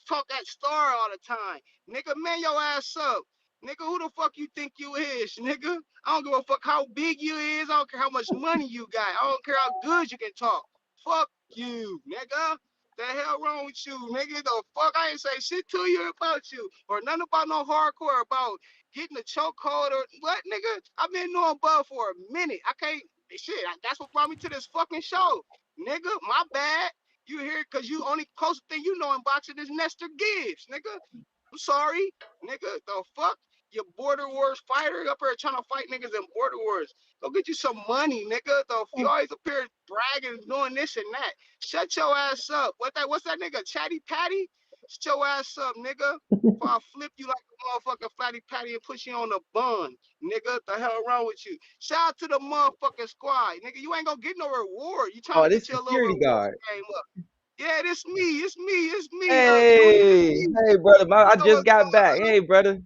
talk that star all the time. Nigga, man your ass up. Nigga, who the fuck you think you is, nigga? I don't give a fuck how big you is. I don't care how much money you got. I don't care how good you can talk. Fuck you, nigga. The hell wrong with you, nigga? The fuck? I ain't say shit to you about you or nothing about no hardcore about getting a chokehold or what, nigga? I've been knowing Bud for a minute. I can't. Shit, that's what brought me to this fucking show. Nigga, my bad. You here because you only closest thing you know in boxing is Nestor Gibbs, nigga. I'm sorry, nigga. The fuck? You border wars fighter up here trying to fight niggas in border wars. Go get you some money, nigga. You always up here bragging, doing this and that. Shut your ass up. What's that nigga? Chatty Patty? Shut your ass up, nigga. Before I flip you like a motherfucking fatty patty and put you on the bun, nigga. The hell wrong with you? Shout out to the motherfucking squad, nigga. You ain't gonna get no reward. You trying
Oh,
to
this
get your little
security
reward
guard.
game up. Yeah, it's me. It's me. It's me. Dude, it's
Hey,
me.
hey, brother. I
You know
just
what's
got back.
going on?
Hey, brother.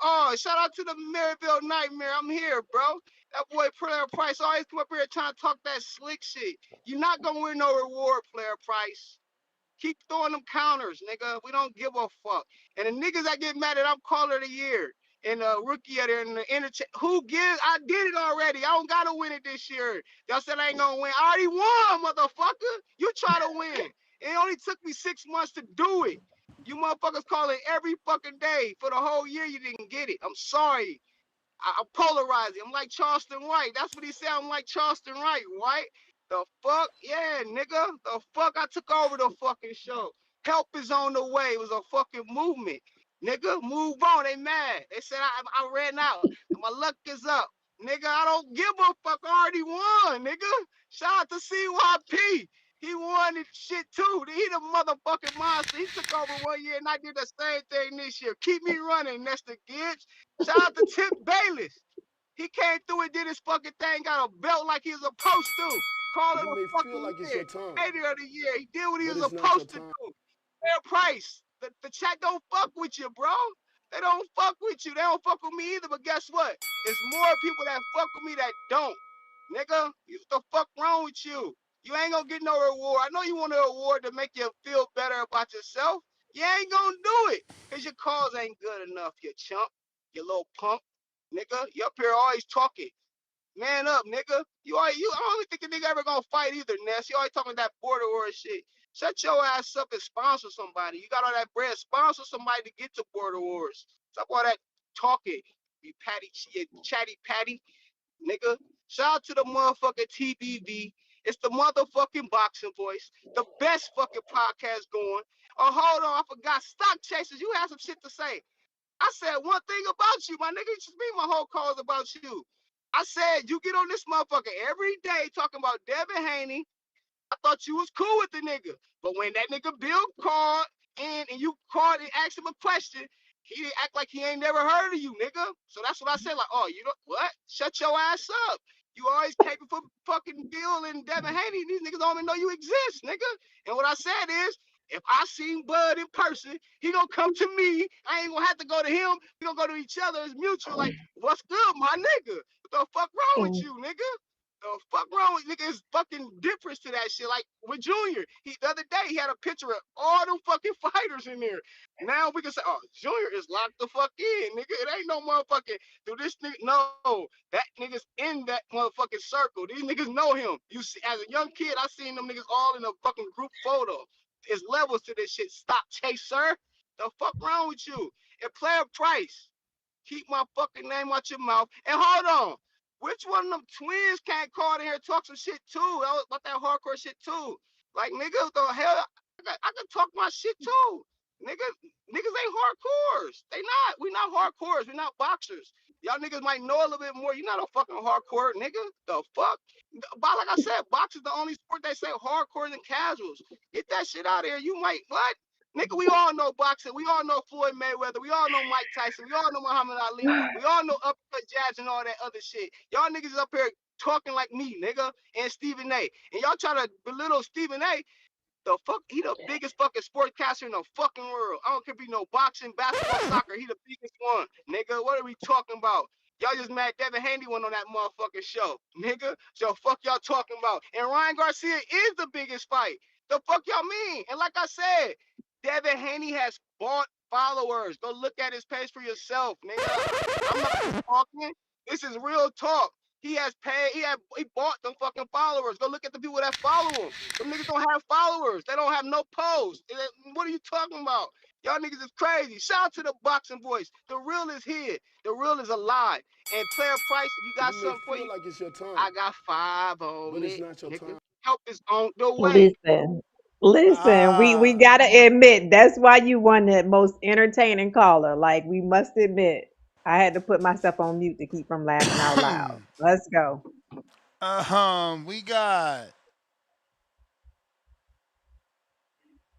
Oh, shout out to the Maryville Nightmare. I'm here, bro. That boy Player Price always come up here trying to talk that slick shit. You're not gonna win no reward, Player Price. Keep throwing them counters, nigga. We don't give a fuck. And the niggas that get mad at I'm caller of the year and rookie of the in the interchange. Who gives? I did it already. I don't gotta win it this year. Y'all said I ain't gonna win. I already won, motherfucker. You try to win. It only took me 6 months to do it. You motherfuckers calling every fucking day for the whole year. You didn't get it. I'm sorry. I'm polarizing. I'm like Charleston White. That's what he said. I'm like Charleston White. The fuck? Yeah, nigga. The fuck? I took over the fucking show. Help is on the way. It was a fucking movement. Nigga, move on. They mad. They said I ran out. My luck is up. Nigga, I don't give a fuck. I already won, nigga. Shout out to CYP. He won this shit too. He the motherfucking monster. He took over 1 year and I did the same thing this year. Keep me running, Nestor Gibbs. Shout out to Tip Bayless. He came through and did his fucking thing, got a belt like he was supposed to.
calling
You
a
may feel
fucking
like it's
year,
your time,
later of the year. He did what he
but
was
it's not your
supposed to
time.
do. Fair price. The chat don't fuck with you, bro. They don't fuck with you. They don't fuck with me either. But guess what? It's more people that fuck with me that don't. Nigga, what the fuck wrong with you? You ain't gonna get no reward. I know you want a reward to make you feel better about yourself. You ain't gonna do it. Cause your cause ain't good enough, you chump. You little punk. Nigga, you up here always talking. Man up, nigga. I don't think a nigga ever gonna fight either, Ness. You always talking that border war shit. Shut your ass up and sponsor somebody. You got all that bread. Sponsor somebody to get to border wars. Stop all that talking. You chatty patty, nigga. Shout out to the motherfucking TBV. It's the motherfucking boxing voice. The best fucking podcast going. Oh, hold on. I forgot. Stock chasers. You have some shit to say. I said one thing about you, my nigga. It just be my whole cause about you. I said you get on this motherfucker every day talking about Devin Haney. I thought you was cool with the nigga. But when that nigga Bill called in and you called and asked him a question, he didn't act like he ain't never heard of you, nigga. So that's what I said. Like, oh, you know what? Shut your ass up. You always caping for fucking Bill and Devin Haney. These niggas don't even know you exist, nigga. And what I said is, if I seen Bud in person, he gonna come to me. I ain't gonna have to go to him. We gonna go to each other. It's mutual. Like, what's good, my nigga? What the fuck wrong with you, nigga? The fuck wrong with nigga? It's fucking difference to that shit. Like with Junior, the other day he had a picture of all them fucking fighters in there. Now we can say, oh, Junior is locked the fuck in, nigga. It ain't no motherfucking do this nigga. No, that nigga's in that motherfucking circle. These niggas know him. You see, as a young kid, I seen them niggas all in a fucking group photo. There's levels to this shit. Stop, Chase, sir. The fuck wrong with you? And Player Price. Keep my fucking name out your mouth. And hold on. Which one of them twins can't call in here and talk some shit too? About that hardcore shit too. Like nigga, the hell, I can talk my shit too. Niggas ain't hardcores. They not. We not hardcores. We not boxers. Y'all niggas might know a little bit more. You not a fucking hardcore nigga. The fuck? But like I said, boxing the only sport they say hardcore and casuals. Get that shit out of here. You might what? Nigga, we all know boxing. We all know Floyd Mayweather. We all know Mike Tyson. We all know Muhammad Ali. We all know uppercut jabs and all that other shit. Y'all niggas is up here talking like me, nigga, and Stephen A. And y'all try to belittle Stephen A. The fuck, he the biggest fucking sportscaster in the fucking world. I don't care if he know boxing, basketball, soccer. He the biggest one, nigga. What are we talking about? Y'all just mad Devin Haney went on that motherfucking show, nigga. So fuck y'all talking about. And Ryan Garcia is the biggest fight. The fuck y'all mean? And like I said, Devin Haney has bought followers. Go look at his page for yourself, nigga. I'm not talking. This is real talk. He has paid. He bought them fucking followers. Go look at the people that follow him. Them niggas don't have followers. They don't have no posts. What are you talking about? Y'all niggas is crazy. Shout out to the boxing voice. The real is here. The real is alive. And Player Price, if you got
You may
something for
feel
you,
like it's your time,
I got 5
but
on
it's
it.
not your
Nigga,
time.
help is on the way.
Listen, listen. We
Ah,
gotta admit that's why you won the most entertaining caller. Like we must admit, I had to put myself on mute to keep from laughing out loud. Let's go.
we got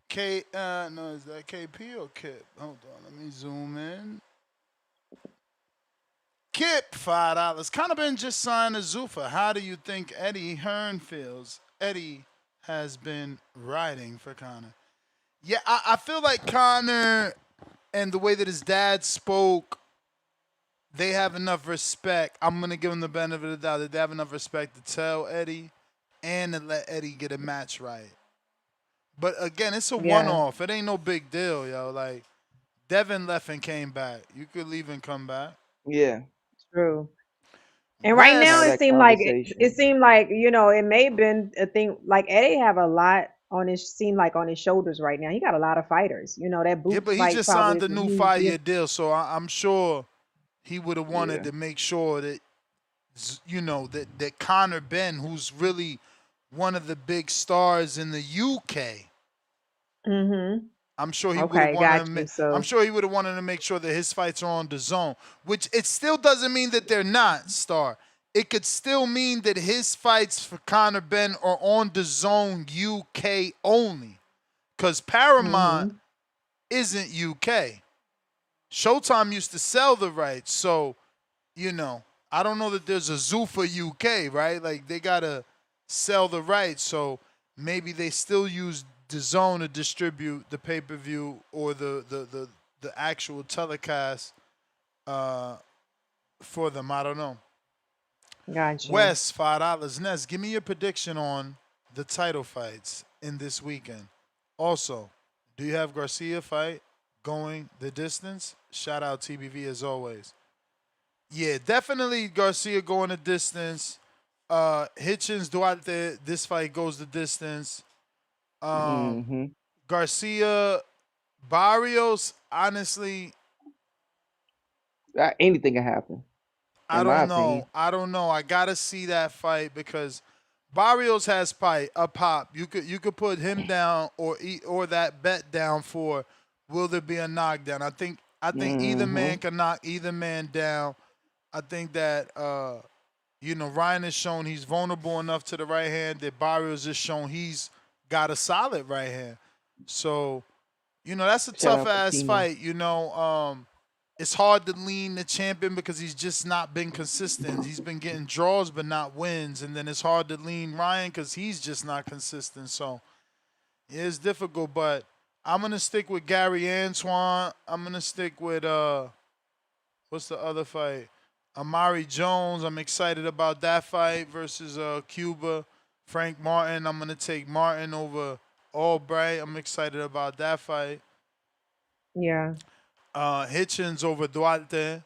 K. No, is that KP or Kip? Hold on, let me zoom in. Kip, $5. Kind of been just signed to Zuffa. How do you think Eddie Hearn feels? Eddie has been riding for Connor. Yeah, I feel like Connor and the way that his dad spoke, they have enough respect. I'm gonna give him the benefit of the doubt that they have enough respect to tell Eddie and to let Eddie get a match right. But again, it's a
Yeah,
one-off. It ain't no big deal, yo. Like Devin left and came back. You could leave and come back.
Yeah,
true. And right
we
now
had
West,
it
that
seemed like it
conversation.
seemed like, it may have been a thing like Eddie have a lot on his seem like on his shoulders right now. He got a lot of fighters. That
yeah,
boots
but he
fight
just
probably
signed
is
a
a
new
huge deal.
5-year deal, so I'm sure he would have wanted
Yeah,
to make sure that that Connor Ben, who's really one of the big stars in the UK,
Mhm.
I'm sure he would have
Okay,
wanted
got
to
you.
I'm
So,
sure he would have wanted to make sure that his fights are on the zone, which it still doesn't mean that they're not star. It could still mean that his fights for Conor Ben are on the zone UK only. Cause Paramount
mhm.
isn't UK. Showtime used to sell the rights, so I don't know that there's a Zuffa UK, right? Like they gotta. sell the rights. So maybe they still use the zone to distribute the pay-per-view or the actual telecast for them. I don't know.
Gotcha.
Wes, $5. Ness, give me your prediction on the title fights in this weekend. Also, do you have Garcia fight going the distance? Shout out TBV as always. Yeah, definitely Garcia going the distance. Hitchens Duarte, this fight goes the distance.
Mm-hmm.
Garcia Barrios, honestly,
Anything can happen,
I
in my
don't
opinion.
know. I don't know. I gotta see that fight because Barrios has a pop. You could put him down or that bet down for will there be a knockdown. I think either
Mm-hmm.
man can knock either man down. I think that Ryan has shown he's vulnerable enough to the right hand that Barrios has shown he's got a solid right hand. So, that's a
Shout
tough
out
ass
Fatima.
fight. It's hard to lean the champion because he's just not been consistent. He's been getting draws but not wins, and then it's hard to lean Ryan because he's just not consistent. So it's difficult. But I'm gonna stick with Gary Antoine. I'm gonna stick with what's the other fight? Amari Jones. I'm excited about that fight versus Cuba. Frank Martin. I'm gonna take Martin over Albright. I'm excited about that fight.
Yeah.
Hitchens over Duarte.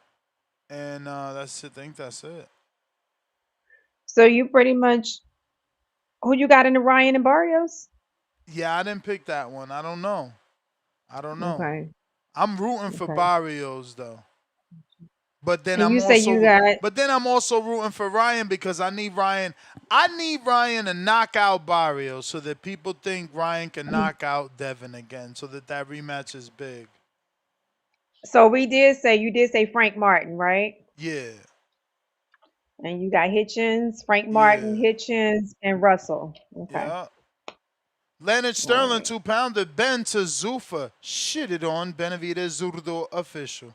And that's it. I think that's it.
So you pretty much who you got in the Ryan and Barrios?
Yeah, I didn't pick that one. I don't know. I don't know.
Okay.
I'm rooting for
Okay.
Barrios though. But then
And
I'm
you say you
also
got
but then I'm also rooting for Ryan because I need Ryan to knock out Barrios so that people think Ryan can knock out Devin again so that rematch is big.
so you did say Frank Martin, right?
Yeah.
And you got Hitchens, Frank Martin,
Yeah.
Hitchens, and Russell. Okay.
Yeah. Leonard
All
Sterling,
right.
2-pounder. Ben to Zuffa. Shitted on Benavidez Zurdo official.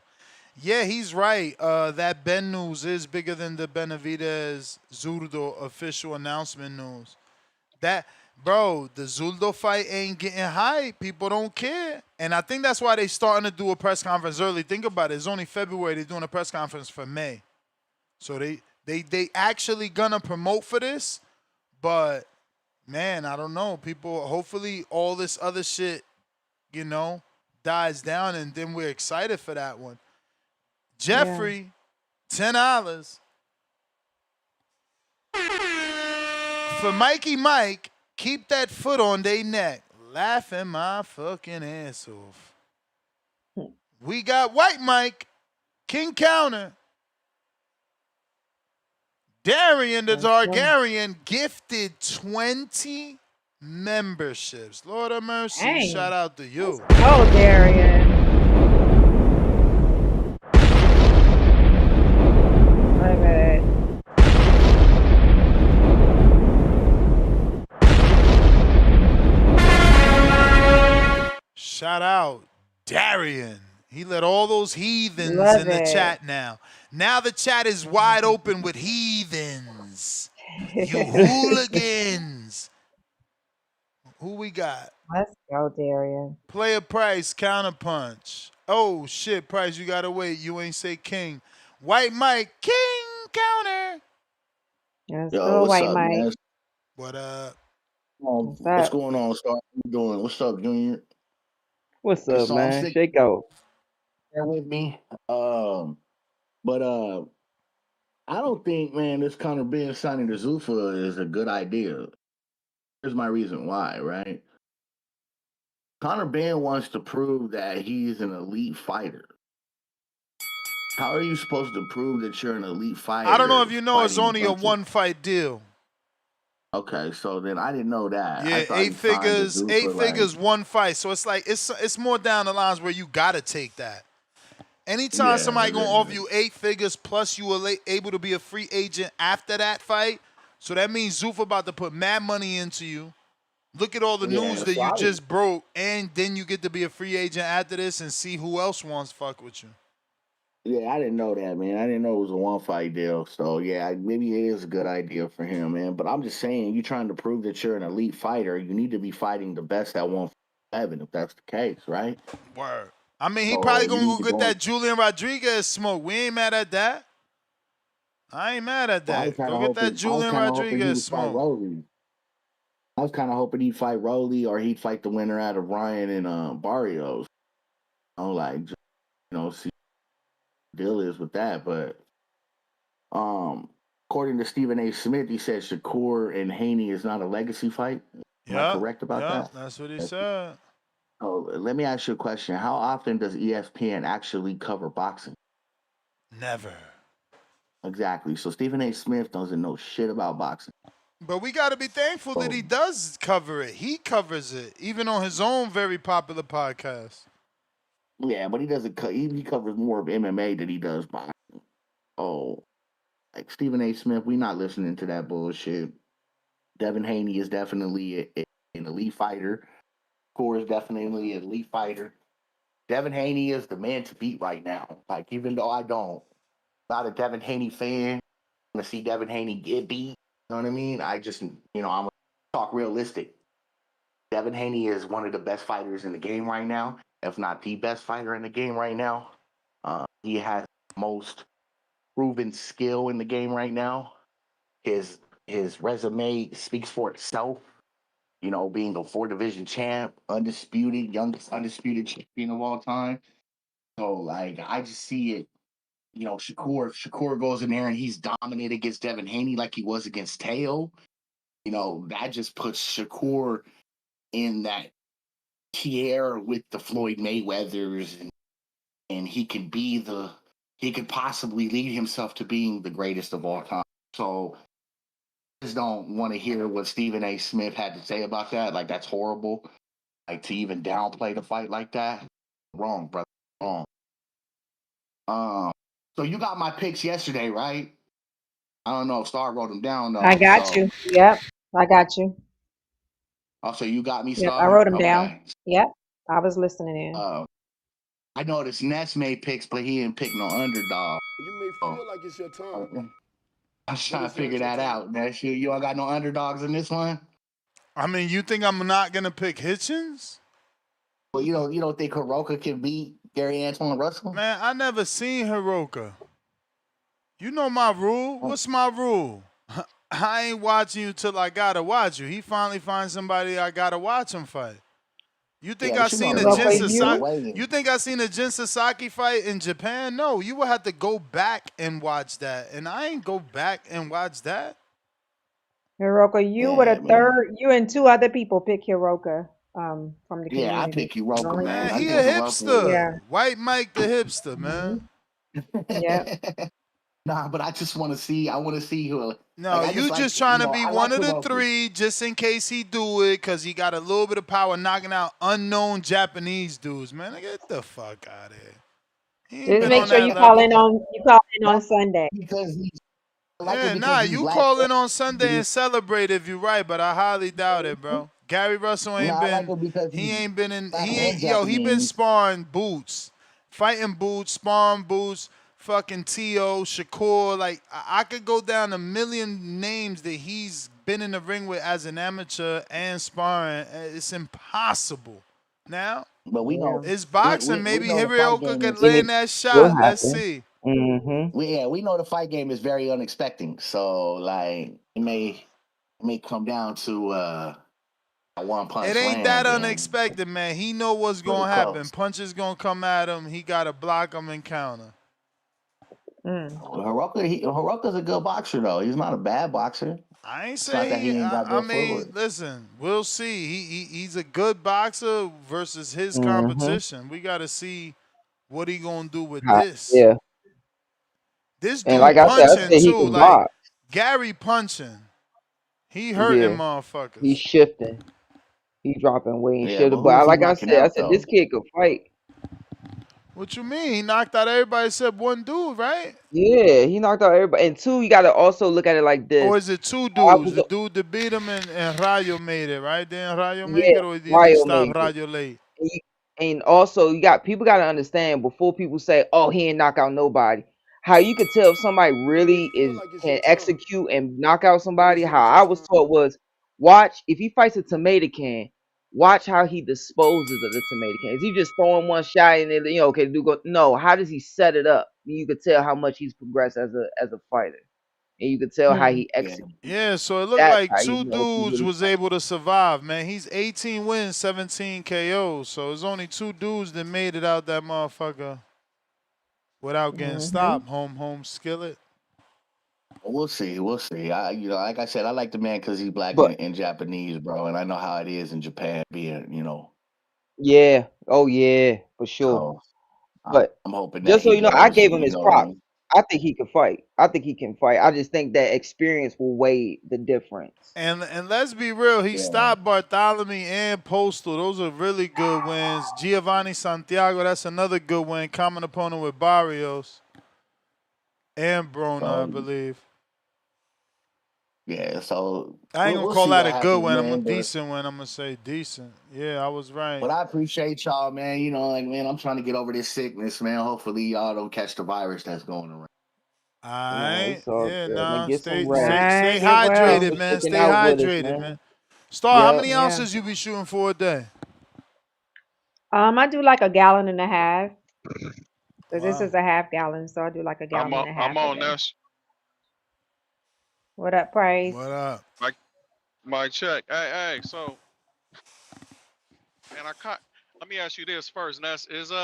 Yeah, he's right. That Ben news is bigger than the Benavidez Zurdo official announcement news. That, bro, the Zurdo fight ain't getting hype. People don't care. And I think that's why they starting to do a press conference early. Think about it. It's only February. They're doing a press conference for May. So they actually gonna promote for this, but man, I don't know. People, hopefully, all this other shit, dies down, and then we're excited for that one.
Yeah.
Jeffrey, $10 for Mikey Mike. Keep that foot on they neck, laughing my fucking ass off. We got White Mike, King Counter, Darian the
Let's go.
Targaryen gifted 20 memberships. Lord of mercy, shout
Dang.
out to
Let's
you.
go, Darian. Look at it.
Shout out Darian. He let all those heathens
Love
in the
it.
chat now. Now the chat is wide open with heathens. You hooligans. Who we got?
Let's go, Darian.
Player Price, Counterpunch. Oh shit, Price, you gotta wait. You ain't say King. White Mike, King Counter.
Let's
Yo,
go,
what's
White
up,
Mike.
man?
What up?
What's
What's
up?
going on, Star? How you doing? What's up, Junior?
What's
Hey,
up,
so I'm
man?
sticking
Shake out.
there with me. But I don't think, man, this Conor Ben signing to Zuffa is a good idea. Here's my reason why, right? Conor Ben wants to prove that he's an elite fighter. How are you supposed to prove that you're an elite
I don't know
fighter
if you know it's
fighting a
only a
bunch of?
one fight deal.
Okay, so then I didn't know that. I
Yeah,
thought
eight
he signed to
figures, eight
Zuffa like,
figures, one fight. So it's like it's more down the lines where you gotta take that. Anytime
yeah,
somebody gonna offer you eight figures plus you were able to be a free agent after that fight, so that means Zuf about to put mad money into you. Look at all the news
yeah.
that
So
you
I was
just broke, and then you get to be a free agent after this and see who else wants to fuck with you.
Yeah, I didn't know that, man. I didn't know it was a one fight deal. So yeah, maybe it is a good idea for him, man. But I'm just saying, you trying to prove that you're an elite fighter, you need to be fighting the best at 147 if that's the case, right?
Word. I mean, he probably
So you
gonna
need
go
to
get
go.
that Julian Rodriguez smoke. We ain't mad at that. I ain't mad at
Well,
that. Go get that
I was
Julian
kind of hoping he
Rodriguez
would fight
smoke.
Rolly. I was kind of hoping he'd fight Rolly, or he'd fight the winner out of Ryan and Barrios. Like, just, see what the deal is with that. But according to Stephen A. Smith, he said Shakur and Haney is not a legacy fight. Am I
Yeah,
correct about
yeah,
that?
that's what he said.
Oh, let me ask you a question. How often does ESPN actually cover boxing?
Never.
Exactly. So Stephen A. Smith doesn't know shit about boxing.
But we got to be thankful that
So
he does cover it. He covers it, even on his own very popular podcast.
yeah, but he doesn't. He covers more of MMA than he does boxing. Oh, like Stephen A. Smith, we not listening to that bullshit. Devin Haney is definitely an elite fighter. Core is definitely an elite fighter. Devin Haney is the man to beat right now. Like, even though I don't, not a Devin Haney fan, I want to see Devin Haney get beat. You know what I mean? I just, I'm gonna talk realistic. Devin Haney is one of the best fighters in the game right now, if not the best fighter in the game right now. He has most proven skill in the game right now. His his resume speaks for itself. Being a four division champ, undisputed, youngest undisputed champion of all time. So like I just see it, Shakur goes in there and he's dominant against Devin Haney like he was against Teo. That just puts Shakur in that tier with the Floyd Mayweathers, and he could possibly lead himself to being the greatest of all time. So I just don't want to hear what Stephen A. Smith had to say about that. Like, that's horrible. Like, to even downplay the fight like that. Wrong, brother. Wrong. So you got my picks yesterday, right? I don't know if Star wrote them down
I
though.
got
So
you. Yep, I got you.
also you got me,
Yep, I
Star?
wrote them down.
Okay.
Yep, I was listening in.
I noticed Ness made picks, but he didn't pick no underdog.
You may
So
feel like it's your time,
I was
but
trying to
it's not
figure
your
that
time.
out. Ness, you all got no underdogs in this one?
I mean, you think I'm not gonna pick Hitchens?
Well, you don't think Hiroka can beat Gary Antoine Russell?
Man, I never seen Hiroka. You know my rule. What's my rule? I ain't watching you till I gotta watch you. He finally finds somebody I gotta watch him fight. You think
Yeah,
I
but you know
seen
the
a
Hiroko,
man
Jin
beat him in the
Sasaki?
you?
weigh-in.
You think I seen a Jin Sasaki fight in Japan? No, you will have to go back and watch that, and I ain't go back and watch that.
Hiroko, you with
Yeah,
a
man.
third, you and two other people pick Hiroka from the
Yeah, I
community.
pick Hiroka,
Only,
man.
Man,
I
he
think
a
Hiroka.
hipster.
yeah.
White Mike the hipster,
Hmm.
man.
Yep.
Nah, but I just want to see. I want to see who. Like,
No,
I just
you
like.
just trying to be
I
one
like
of the
Hiroka.
three just in case he do it because he got a little bit of power knocking out unknown Japanese dudes, man. Like, get the fuck out of here. He ain't
Just
been
make
on
sure
that
you call in
level.
on
That's
Sunday.
because I like him
Yeah,
because
nah,
he's
you
black.
call in on Sunday and celebrate if you right, but I highly doubt it, bro. Gary Russell
No,
ain't
I like
been,
him because
he
he's
ain't been in,
black
he
and
ain't, yo, he been
Japanese.
sparring boots, fighting boots, sparring boots, fucking T.O., Shakur. Like, I could go down a million names that he's been in the ring with as an amateur and sparring. It's impossible. Now,
But we
Yeah.
know
it's
we,
boxing.
we, we
Maybe
know the fight
Hirioka
game
could
is
land
it
that
will
shot. Let's
happen.
see.
Mm-hmm.
We know the fight game is very unexpected. So like it may come down to a one
It
punch
ain't that
land and
unexpected, man. He know what's
pretty
gonna happen.
close.
Punches gonna come at him. He gotta block him and counter.
Mm.
Hiroka's a good boxer though. He's not a bad boxer.
I ain't
It's not that
say
he
he.
ain't got
I
good
mean,
footwork.
listen. We'll see. He's a good boxer versus his
Mm-hmm.
competition. We gotta see what he gonna do with this.
Yeah.
This
And
dude
like I
punching
said, he
too.
can
Like
box.
Gary punching. He hurting
Yeah. He's
motherfuckers.
shifting. He dropping weight and
Yeah,
shit.
but
But
who's he
like I
knocking
said,
out
this
though?
kid could fight.
What you mean? He knocked out everybody except one dude, right?
Yeah, he knocked out everybody. And two, you gotta also look at it like
Or
this.
is it two
I
dudes?
was
The dude that beat him and Rayo made it, right? Didn't Rayo make
yeah,
it, or did he
Ryo
stop
made it.
Rayo late?
And also, you got people got to understand before people say, "Oh, he ain't knock out nobody." How you could tell if somebody
You may
really
feel
is
like it's your
can
time,
execute and knock out
but
somebody.
it's
How
not your
I was
time.
taught was watch if he fights a tomato can, watch how he disposes of the tomato can. Is he just throwing one shot and then okay, do go? No, how does he set it up? You could tell how much he's progressed as a fighter, and you could tell how
Hmm.
he
Yeah.
executes.
Yeah, so it looked
That's
like
how you
two
know if he
dudes
really
was able to survive, man. He's 18 wins, 17 KOs. So it's only two dudes that made it out that motherfucker without getting
Hmm.
stopped. Home skillet.
We'll see. We'll see. Like I said, I like the man because he's black
But
and Japanese, bro, and I know how it is in Japan being.
yeah, oh yeah, for sure.
So
But
I'm hoping that
just so
he
you know, I
goes.
gave him
He
his props.
goes.
I think he can fight. I think he can fight. I just think that experience will weigh the difference.
And let's be real, he
Yeah.
stopped Bartholomew and Postal. Those are really good wins. Giovanni Santiago, that's another good win. Common opponent with Barrios and Brona, I
So
believe.
yeah. So
I ain't gonna
we'll
call
see
that
what
a good
happens,
win. I'm a
man. But
decent win. I'm gonna say decent. Yeah, I was right.
but I appreciate y'all, man. Like man, I'm trying to get over this sickness, man. Hopefully y'all don't catch the virus that's going around.
All
No,
right.
it's all
Yeah,
good, man.
nah.
Get some
Stay
All
rest.
stay
right,
stay
get
Thanks
well.
hydrated,
for
man.
sticking
Stay
out with us,
hydrated, man.
man.
Star, how
Yep.
many
Yeah.
ounces you be shooting for a day?
I do like a gallon and a half. So this
Wow.
is a half gallon, so I do like a
I'm
gallon
on,
and a
I'm
half a
on
day.
this.
What up, Praise?
What up?
My check. Hey. So, man, let me ask you this first. Ness is do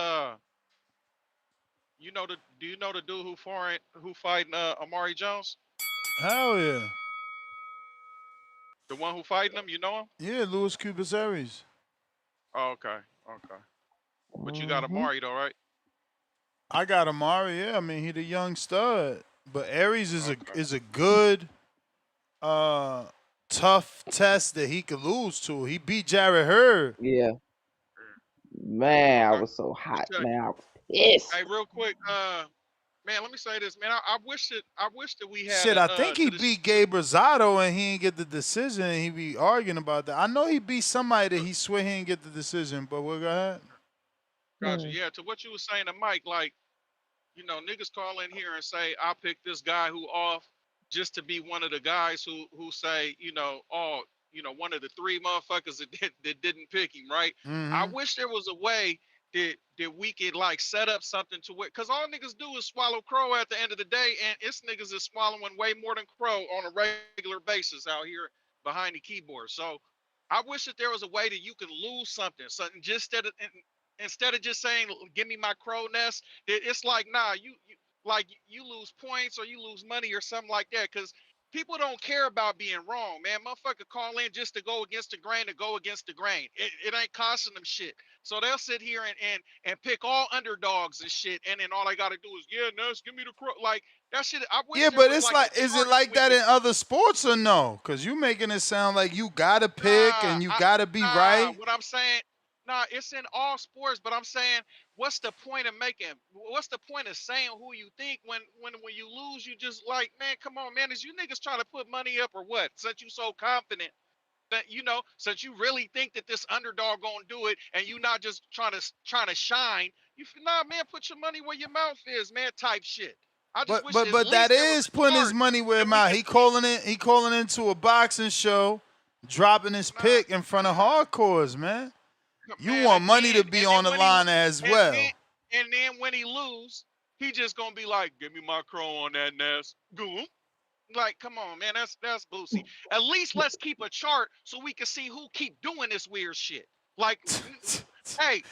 you know the dude who fighting Amari Jones?
Hell yeah.
The one who fighting him, you know him?
Yeah, Louis Cubas Aries.
Oh, okay. But you got
Hmm.
Amari though, right?
I got Amari, yeah. I mean, he the young stud. But Aries
Okay.
is a good uh tough test that he could lose to. He beat Jared Hurd.
Yeah. Man, I
Okay.
was so
Just
hot,
checking.
man. I was pissed.
Hey, real quick, man, let me say this, man. I wish that we had
Shit,
a
I think he
to this.
beat Gabe Rosado and he didn't get the decision. And he be arguing about that. I know he beat somebody that he swear he didn't get the decision, but we'll go ahead.
Gotcha.
Hmm.
Yeah, to what you were saying to Mike, like, niggas call in here and say, I picked this guy who off just to be one of the guys who say, oh, one of the three motherfuckers that didn't pick him, right? I
Mm-hmm.
wish there was a way that we could like set up something to where, because all niggas do is swallow crow at the end of the day, and it's niggas is swallowing way more than crow on a regular basis out here behind the keyboard. So I wish that there was a way that you could lose something just instead of just saying, give me my crow nest. It's like, nah, you lose points or you lose money or something like that, because people don't care about being wrong, man. Motherfucker call in just to go against the grain, to go against the grain. It ain't costing them shit. So they'll sit here and pick all underdogs and shit, and then all I gotta do is, yeah, Ness, give me the crow. Like that shit. I wish
Yeah,
there
but
was
it's
like a
like, is it
chart
like
we
that
could.
in other sports or no? Because you making it sound like you gotta pick
Nah,
and you gotta be
nah.
right.
What I'm saying, nah, it's in all sports. But I'm saying, what's the point of making? What's the point of saying who you think when you lose, you just like, man, come on, man. Is you niggas trying to put money up or what? Since you so confident that since you really think that this underdog gonna do it, and you not just trying to shine. Nah, man, put your money where your mouth is, man. Type shit. I just
But
wish
but
that at
but that
least there was
is
a
putting his
chart
money where
that
his
we
mouth.
could we
He calling into a boxing show, dropping his
nah,
pick in front of hardcores, man. You
man,
want money
again,
to be on the line as
and
well.
then when he lose, he just gonna be like, "Give me my crow on that Ness." Goom. Like, come on, man, that's boosie. At least let's keep a chart so we can see who keep doing this weird shit. Like, hey,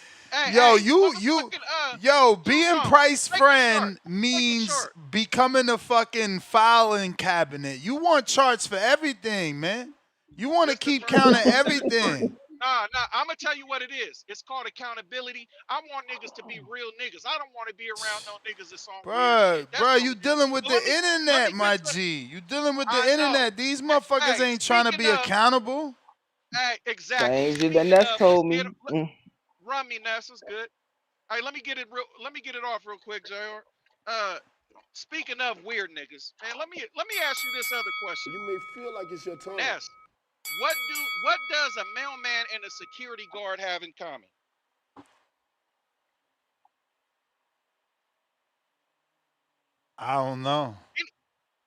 Yo,
motherfucking
yo,
two
being
no,
Price
make a chart,
friend
make a
means
chart.
becoming a fucking filing cabinet. You want charts for everything, man. You want to
This the
keep
first
count of
time I said a chart.
everything.
Nah, I'm gonna tell you what it is. It's called accountability. I want niggas to be real niggas. I don't want to be around no niggas that's on weird shit. That's
Bruh,
all
you
it is.
dealing with
But
the
let me
internet,
get
my
to.
G. You dealing with the
I know.
internet. These motherfuckers
Hey,
ain't trying to
speaking
be
of,
accountable.
hey, exactly.
Same shit that
Speaking
Ness
of, let's
told
get
me. Mm.
run me, Ness is good. Hey, let me get it real. Let me get it off real quick, Jr. Uh, speaking of weird niggas, man, let me ask you this other question,
You may feel like it's your time,
Ness. What does a mailman and a security guard have in common?
I don't know.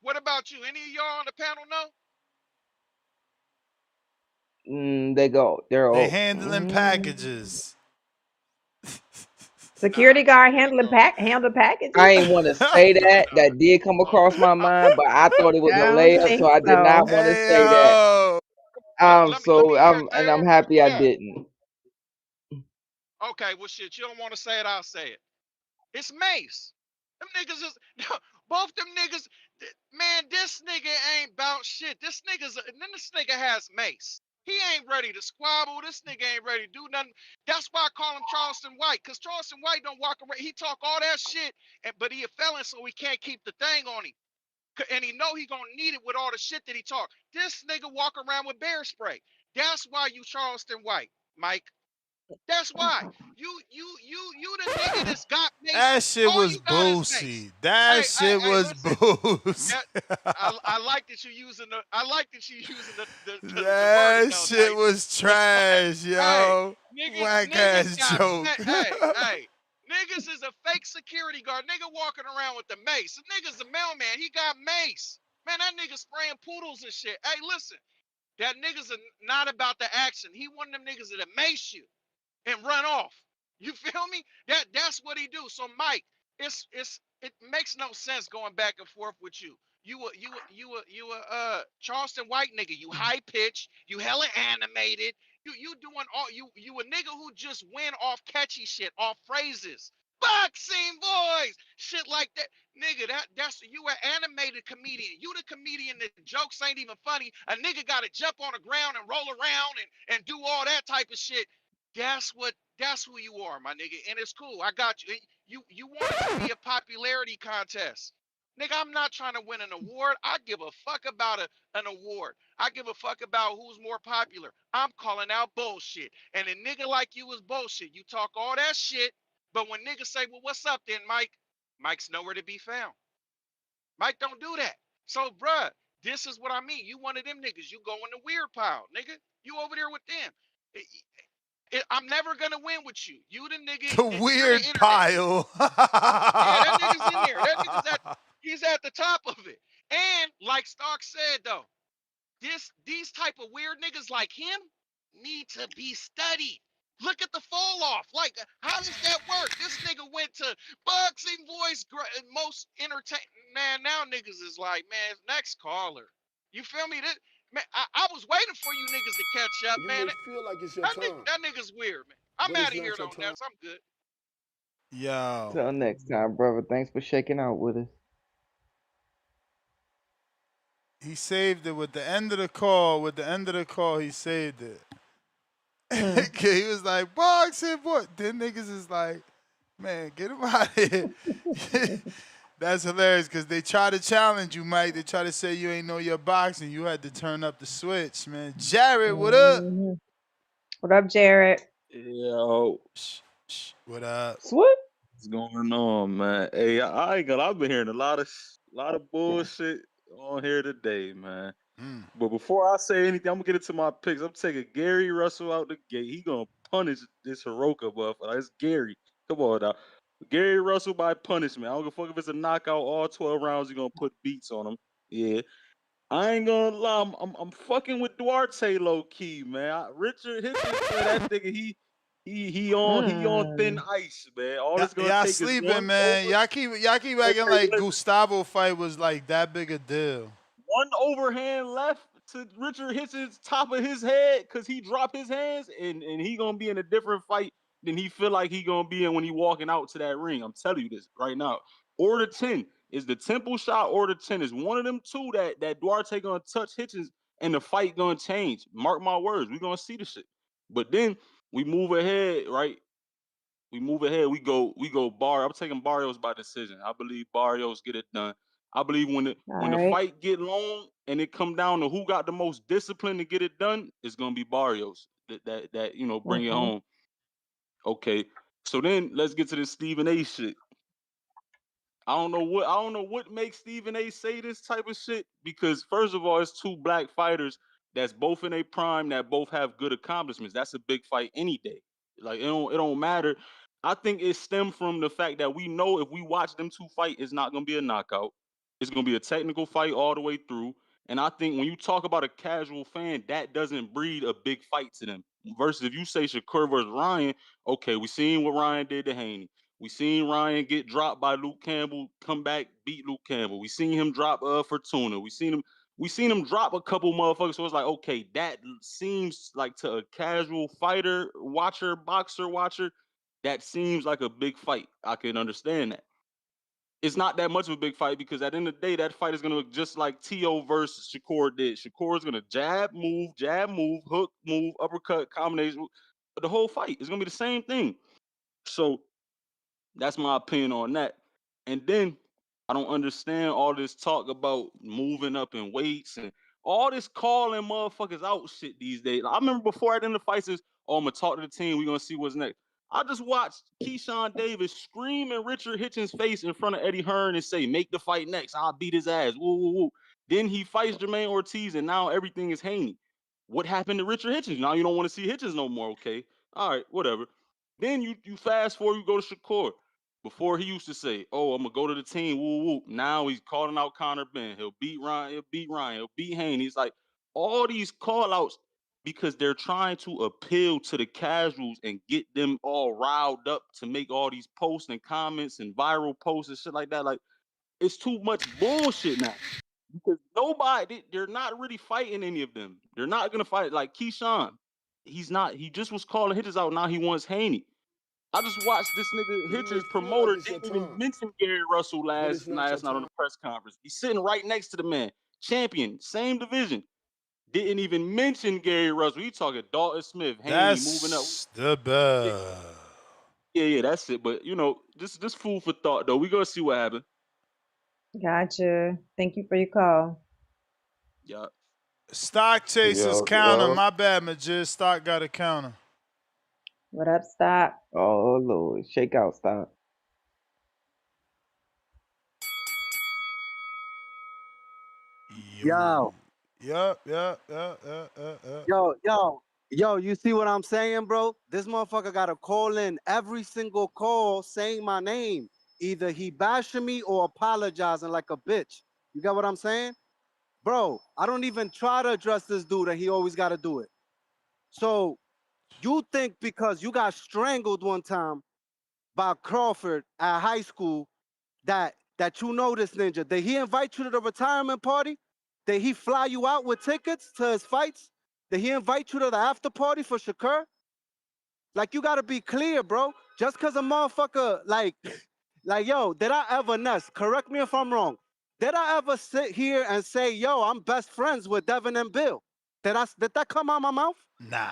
What about you? Any of y'all on the panel know?
They're
They
all.
handling packages.
Nah,
Security guard
here we
handling
go.
handle
I
packages?
ain't want to say that.
No.
That did come
Oh,
across my
I,
mind, but I thought it was a
I don't
layup, so
think
I did not
so.
want to
Hey
say that.
yo.
let me hear it,
I'm
Tail.
happy I
Yeah.
didn't.
Okay, well shit, you don't want to say it, I'll say it. It's Mace. Them niggas is both them niggas. Man, this nigga ain't about shit. This nigga has Mace. He ain't ready to squabble. This nigga ain't ready to do nothing. That's why I call him Charleston White, because Charleston White don't walk around. He talk all that shit, but he a felon, so he can't keep the thing on him. And he know he gonna need it with all the shit that he talk. This nigga walk around with bear spray. That's why you Charleston White, Mike. That's why you the nigga that's got Mace.
That shit
All
was
you got is Mace.
boosie. That shit was
Listen.
boosie.
That I like that you using the wording
That
though,
shit
nice.
was
Cause
trash,
hey,
yo. Whack
niggas
ass
got
joke.
niggas is a fake security guard. Nigga walking around with the mace. The nigga's a mailman. He got mace. Man, that nigga spraying poodles and shit. Hey, listen, that nigga's not about the action. He one of them niggas that mace you and run off. You feel me? That's what he do. So Mike, it makes no sense going back and forth with you. You a Charleston White nigga. You high pitched. You hella animated. You doing all you a nigga who just win off catchy shit, off phrases. Boxing boys, shit like that, nigga. That's you an animated comedian. You the comedian that jokes ain't even funny. A nigga got to jump on the ground and roll around and do all that type of shit. That's who you are, my nigga. And it's cool. I got you. You want it to be a popularity contest. Nigga, I'm not trying to win an award. I give a fuck about an award. I give a fuck about who's more popular. I'm calling out bullshit. And a nigga like you is bullshit. You talk all that shit, but when niggas say, well, what's up then, Mike? Mike's nowhere to be found. Mike don't do that. So, bruh, this is what I mean. You one of them niggas. You go in the weird pile, nigga. You over there with them. I'm never gonna win with you. You the nigga.
The
You're the
weird
internet.
pile.
Yeah, that nigga's in there. He's at the top of it. And like Stark said though, these type of weird niggas like him need to be studied. Look at the fall off. Like, how does that work? This nigga went to boxing voice, most entertaining. Man, now niggas is like, man, next caller. You feel me? Man, I was waiting for you niggas to catch up,
You
man.
may feel like it's your time,
That nigga's weird, man. I'm
but
out
it's
of here
not your
though,
time.
Ness. I'm good.
Yo.
Till next time, brother. Thanks for shaking out with us.
He saved it with the end of the call. With the end of the call, he saved it.
Mm.
He was like, boxing boy. Then niggas is like, man, get him out of here. That's hilarious because they try to challenge you, Mike. They try to say you ain't know your boxing. You had to turn up the switch, man. Jared, what up?
Mhm. What up, Jared?
Yo,
What up?
Swoop.
what's going on, man? Hey, I ain't gonna. I've been hearing a lot of bullshit on here today, man.
Mm.
But before I say anything, I'm gonna get into my picks. I'm taking Gary Russell out the gate. He gonna punish this Hiroka buff. It's Gary. Come on now. Gary Russell by punishment. I don't give a fuck if it's a knockout. All 12 rounds, you're gonna put beats on him. Yeah. I ain't gonna lie. I'm fucking with Duarte low key, man. Richard Hitchens, man, that nigga, he on thin
Mm.
ice, man. All it's gonna
Y'all
take is
sleeping,
one
man.
over.
Y'all keep acting
Okay,
like
listen.
Gustavo fight was like that big a deal.
One overhand left to Richard Hitchens' top of his head because he dropped his hands and he gonna be in a different fight than he feel like he gonna be in when he walking out to that ring. I'm telling you this right now. Order 10 is the temple shot. Order 10 is one of them two that Duarte gonna touch Hitchens and the fight gonna change. Mark my words, we gonna see the shit. But then we move ahead, right? We go Bar. I'm taking Barrios by decision. I believe Barrios get it done. I believe
All
when the
right.
fight get long and it come down to who got the most discipline to get it done, it's gonna be Barrios. That bring it
Okay.
home. Okay. So then let's get to this Stephen A shit. I don't know what makes Stephen A say this type of shit because first of all, it's two black fighters that's both in a prime that both have good accomplishments. That's a big fight any day. Like it don't matter.
I think it stemmed from the fact that we know if we watch them two fight, it's not gonna be a knockout. It's gonna be a technical fight all the way through. And I think when you talk about a casual fan, that doesn't breed a big fight to them. Versus if you say Shakur versus Ryan, okay, we seen what Ryan did to Haney. We seen Ryan get dropped by Luke Campbell, come back, beat Luke Campbell. We seen him drop Fortuna. We seen him drop a couple motherfuckers. So it's like, okay, that seems like to a casual fighter, watcher, boxer, watcher, that seems like a big fight. I can understand that. It's not that much of a big fight because at the end of the day, that fight is gonna look just like T.O. versus Shakur did. Shakur is gonna jab, move, hook, move, uppercut, combination. The whole fight is gonna be the same thing. So that's my opinion on that. And then I don't understand all this talk about moving up in weights and all this calling motherfuckers out shit these days. I remember before at the end of the fights is, oh, I'm gonna talk to the team. We're gonna see what's next. I just watched Keyshawn Davis scream in Richard Hitchens' face in front of Eddie Hearn and say, "Make the fight next. I'll beat his ass." Woo, woo, woo. Then he fights Jermaine Ortiz, and now everything is Haney. What happened to Richard Hitchens? Now you don't want to see Hitchens no more. Okay, all right, whatever. Then you fast forward, you go to Shakur. Before he used to say, "Oh, I'm gonna go to the team." Woo woo. Now he's calling out Conor Ben. He'll beat Ryan. He'll beat Ryan. He'll beat Haney. He's like all these call outs because they're trying to appeal to the casuals and get them all riled up to make all these posts and comments and viral posts and shit like that. Like it's too much bullshit now because they're not really fighting any of them. They're not gonna fight like Keyshawn. He's not. He just was calling hitches out. Now he wants Haney. I just watched this nigga
You may
Hitchens
feel like
promoter
it's your
didn't even
time,
mention Gary Russell
but it's not your
last night on
time.
the press conference. He's sitting right next to the man, champion, same division. Didn't even mention Gary Russell. He talking Dalton Smith, Haney moving up.
That's the
Yeah,
best.
yeah, that's it. But just food for thought though. We gonna see what happens.
Gotcha. Thank you for your call.
Yeah.
Stock chases
Yo,
counter.
yo.
My bad, Majid. Stock got a counter.
What up, Stop?
Oh Lord, shake out, stop.
Yo.
Yo,
Yup.
yo, you see what I'm saying, bro? This motherfucker got to call in every single call saying my name. Either he bashing me or apologizing like a bitch. You got what I'm saying? Bro, I don't even try to address this dude and he always got to do it. So you think because you got strangled one time by Crawford at high school that you know this ninja? Did he invite you to the retirement party? Did he fly you out with tickets to his fights? Did he invite you to the after party for Shakur? Like, you gotta be clear, bro. Just cause a motherfucker, like, yo, did I ever, Ness, correct me if I'm wrong, did I ever sit here and say, yo, I'm best friends with Devin and Bill? Did that come out my mouth?
Nah.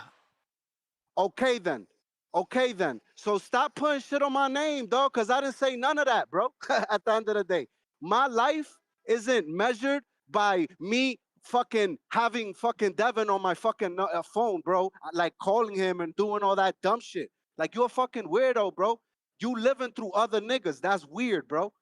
Okay then. Okay then. So stop putting shit on my name, dog, because I didn't say none of that, bro. At the end of the day, my life isn't measured by me fucking having fucking Devin on my fucking phone, bro. Like calling him and doing all that dumb shit. Like, you're a fucking weirdo, bro. You living through other niggas. That's weird, bro.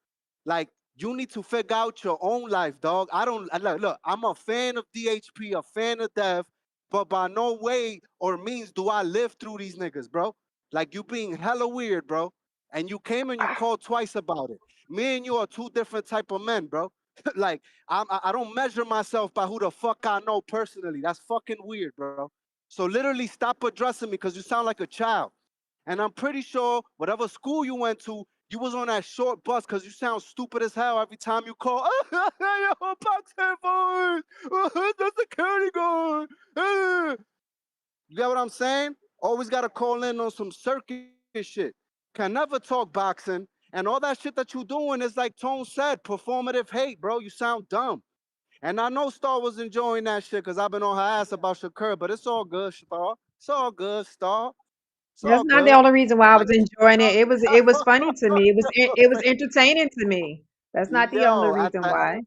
Like, you need to figure out your own life, dog. I don't look. I'm a fan of DHP, a fan of Dev, but by no way or means do I live through these niggas, bro. Like, you being hella weird, bro. And you came and you called twice about it. Me and you are two different type of men, bro. Like, I don't measure myself by who the fuck I know personally. That's fucking weird, bro. So literally stop addressing me because you sound like a child. And I'm pretty sure whatever school you went to, you was on that short bus because you sound stupid as hell every time you call. Yo, box headphones. The security guard. You get what I'm saying? Always got to call in on some circus shit. Can never talk boxing. And all that shit that you doing is like Tone said, performative hate, bro. You sound dumb. And I know Star was enjoying that shit because I've been on her ass about Shakur, but it's all good, Star. It's all good, Star. It's
That's
all
not the
good.
only reason why I
My
was
nigga,
enjoying it. It was funny to me. It was entertaining to me. That's not the only
yo,
reason why.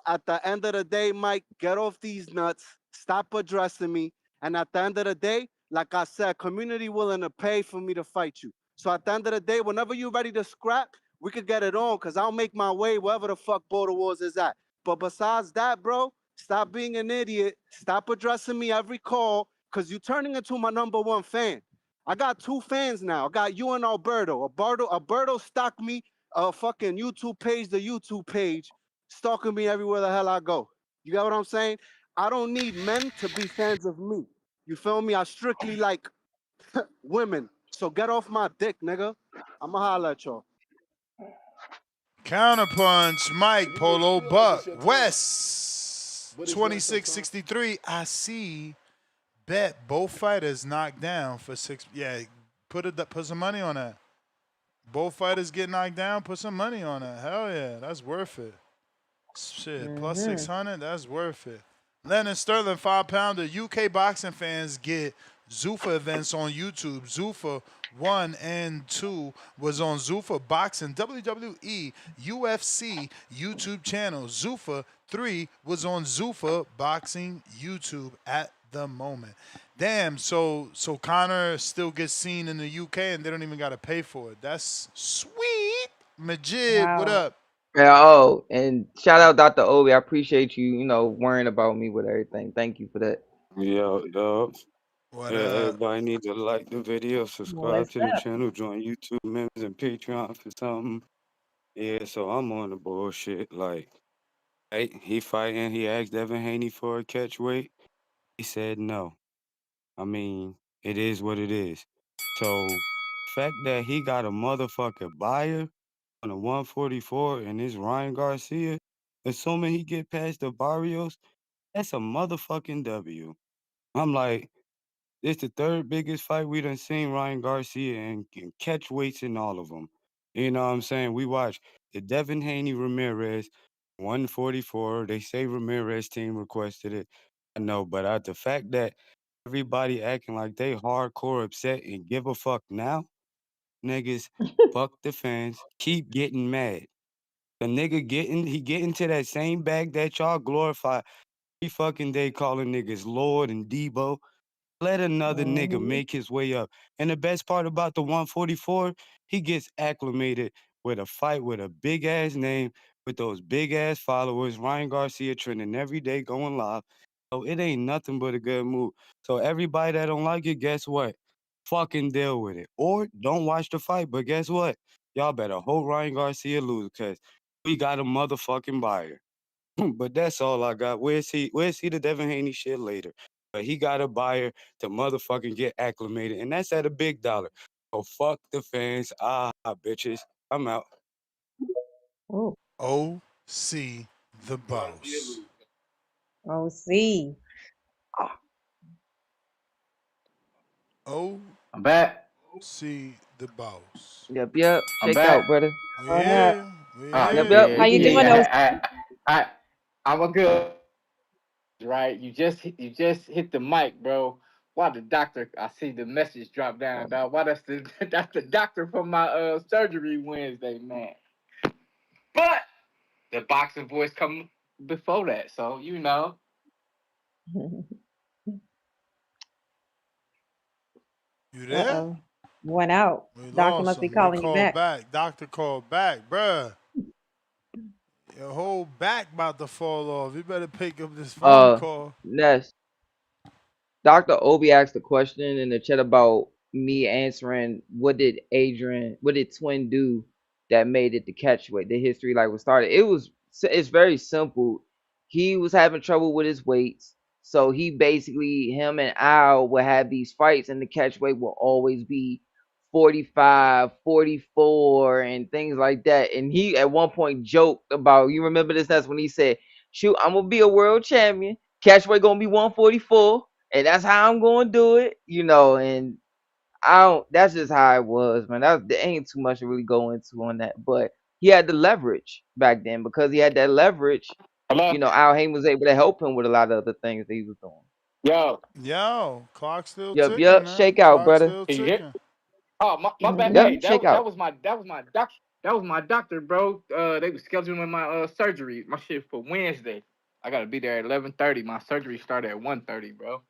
at the end of the day, Mike, get off these nuts. Stop addressing me. And at the end of the day, like I said, community willing to pay for me to fight you. So at the end of the day, whenever you're ready to scrap, we could get it on because I'll make my way wherever the fuck Border Wars is at. But besides that, bro, stop being an idiot. Stop addressing me every call because you're turning into my number one fan. I got 2 fans now. I got you and Alberto. Alberto stalked me, fucking YouTube page, the YouTube page, stalking me everywhere the hell I go. You got what I'm saying? I don't need men to be fans of me. You feel me? I strictly like women. So get off my dick, nigga. I'ma holler at y'all.
Counterpunch, Mike,
You really
Polo,
feel like it's
Buck,
your time,
West,
but it's not your time.
2663. I see. Bet both fighters knocked down for 6. Yeah, put some money on that. Both fighters get knocked down. Put some money on that. Hell yeah, that's worth it. Shit, plus
Mm-hmm.
600. That's worth it. Lennon Sterling, 5-pounder. UK boxing fans get Zuffa events on YouTube. Zuffa 1 and 2 was on Zuffa Boxing WWE UFC YouTube channel. Zuffa 3 was on Zuffa Boxing YouTube at the moment. Damn, so Connor still gets seen in the UK and they don't even got to pay for it. That's sweet. Majid, what
Wow.
up?
Yeah, oh, and shout out Dr. Obi. I appreciate you, worrying about me with everything. Thank you for that.
Yo,
What
yeah,
up?
everybody need to like the video, subscribe
What's
to the
up?
channel, join YouTube members and Patreon for something. Yeah, so I'm on the bullshit. Like, hey, he fighting. He asked Devin Haney for a catch weight. He said no. I mean, it is what it is. So, fact that he got a motherfucking buyer on a 144 and it's Ryan Garcia, assuming he get past the Barrios, that's a motherfucking W. I'm like, this the third biggest fight we done seen Ryan Garcia and catch weights in all of them. You know what I'm saying? We watched the Devin Haney Ramirez 144. They say Ramirez team requested it. I know, but the fact that everybody acting like they hardcore upset and give a fuck now, niggas, fuck the fans, keep getting mad. The nigga getting to that same bag that y'all glorify every fucking day calling niggas Lord and Debo. Let another nigga
Mm-hmm.
make his way up. And the best part about the 144, he gets acclimated with a fight with a big ass name, with those big ass followers. Ryan Garcia trending every day, going live. So it ain't nothing but a good move. So everybody that don't like it, guess what? Fucking deal with it. Or don't watch the fight. But guess what? Y'all better hope Ryan Garcia lose, because we got a motherfucking buyer. But that's all I got. Where's he? Where's he the Devin Haney shit later? But he got a buyer to motherfucking get acclimated, and that's at a big dollar. So fuck the fans. Bitches. I'm out.
Oh,
OC the
Garcia
boss.
lose.
oh, see.
OC
I'm back.
the boss.
Yep.
I'm
Shake out,
back.
brother.
We
What up?
here. We
Oh
Yep.
here.
Yep.
yeah,
How you
Yeah.
doing,
yeah.
those?
I'm a good right. You just hit the mic, bro. Why the doctor? I see the message drop down, dog. Why that's the doctor from my surgery Wednesday, man. But the boxing voice come before that, so
You there?
Uh-oh. Went out.
We
Doctor
lost
must be
him. They
calling you
called
back.
back. Doctor called back. Bruh, your whole back about to fall off. You better pick up this phone call.
Ness. Dr. Obi asked a question in the chat about me answering what did Twin do that made it the catchweight, the history like was started. It's very simple. He was having trouble with his weights. So him and Al would have these fights and the catchweight will always be 45, 44, and things like that. And he at one point joked about, you remember this? That's when he said, shoot, I'm gonna be a world champion. Catchweight gonna be 144 and that's how I'm going to do it. And I don't. That's just how it was, man. There ain't too much to really go into on that, but he had the leverage back then because he had that leverage.
hello,
Al Haim was able to help him with a lot of other things that he was doing.
yo,
Yo, clock still ticking,
Yep.
man.
Shake out,
Clock
brother.
still
can you hear?
ticking.
Oh, my bad.
Mm-hmm.
Yep.
Hey,
Shake
that
out.
was my doc. That was my doctor, bro. They was scheduling my surgery, my shit for Wednesday. I gotta be there at 11:30. My surgery started at 1:30, bro.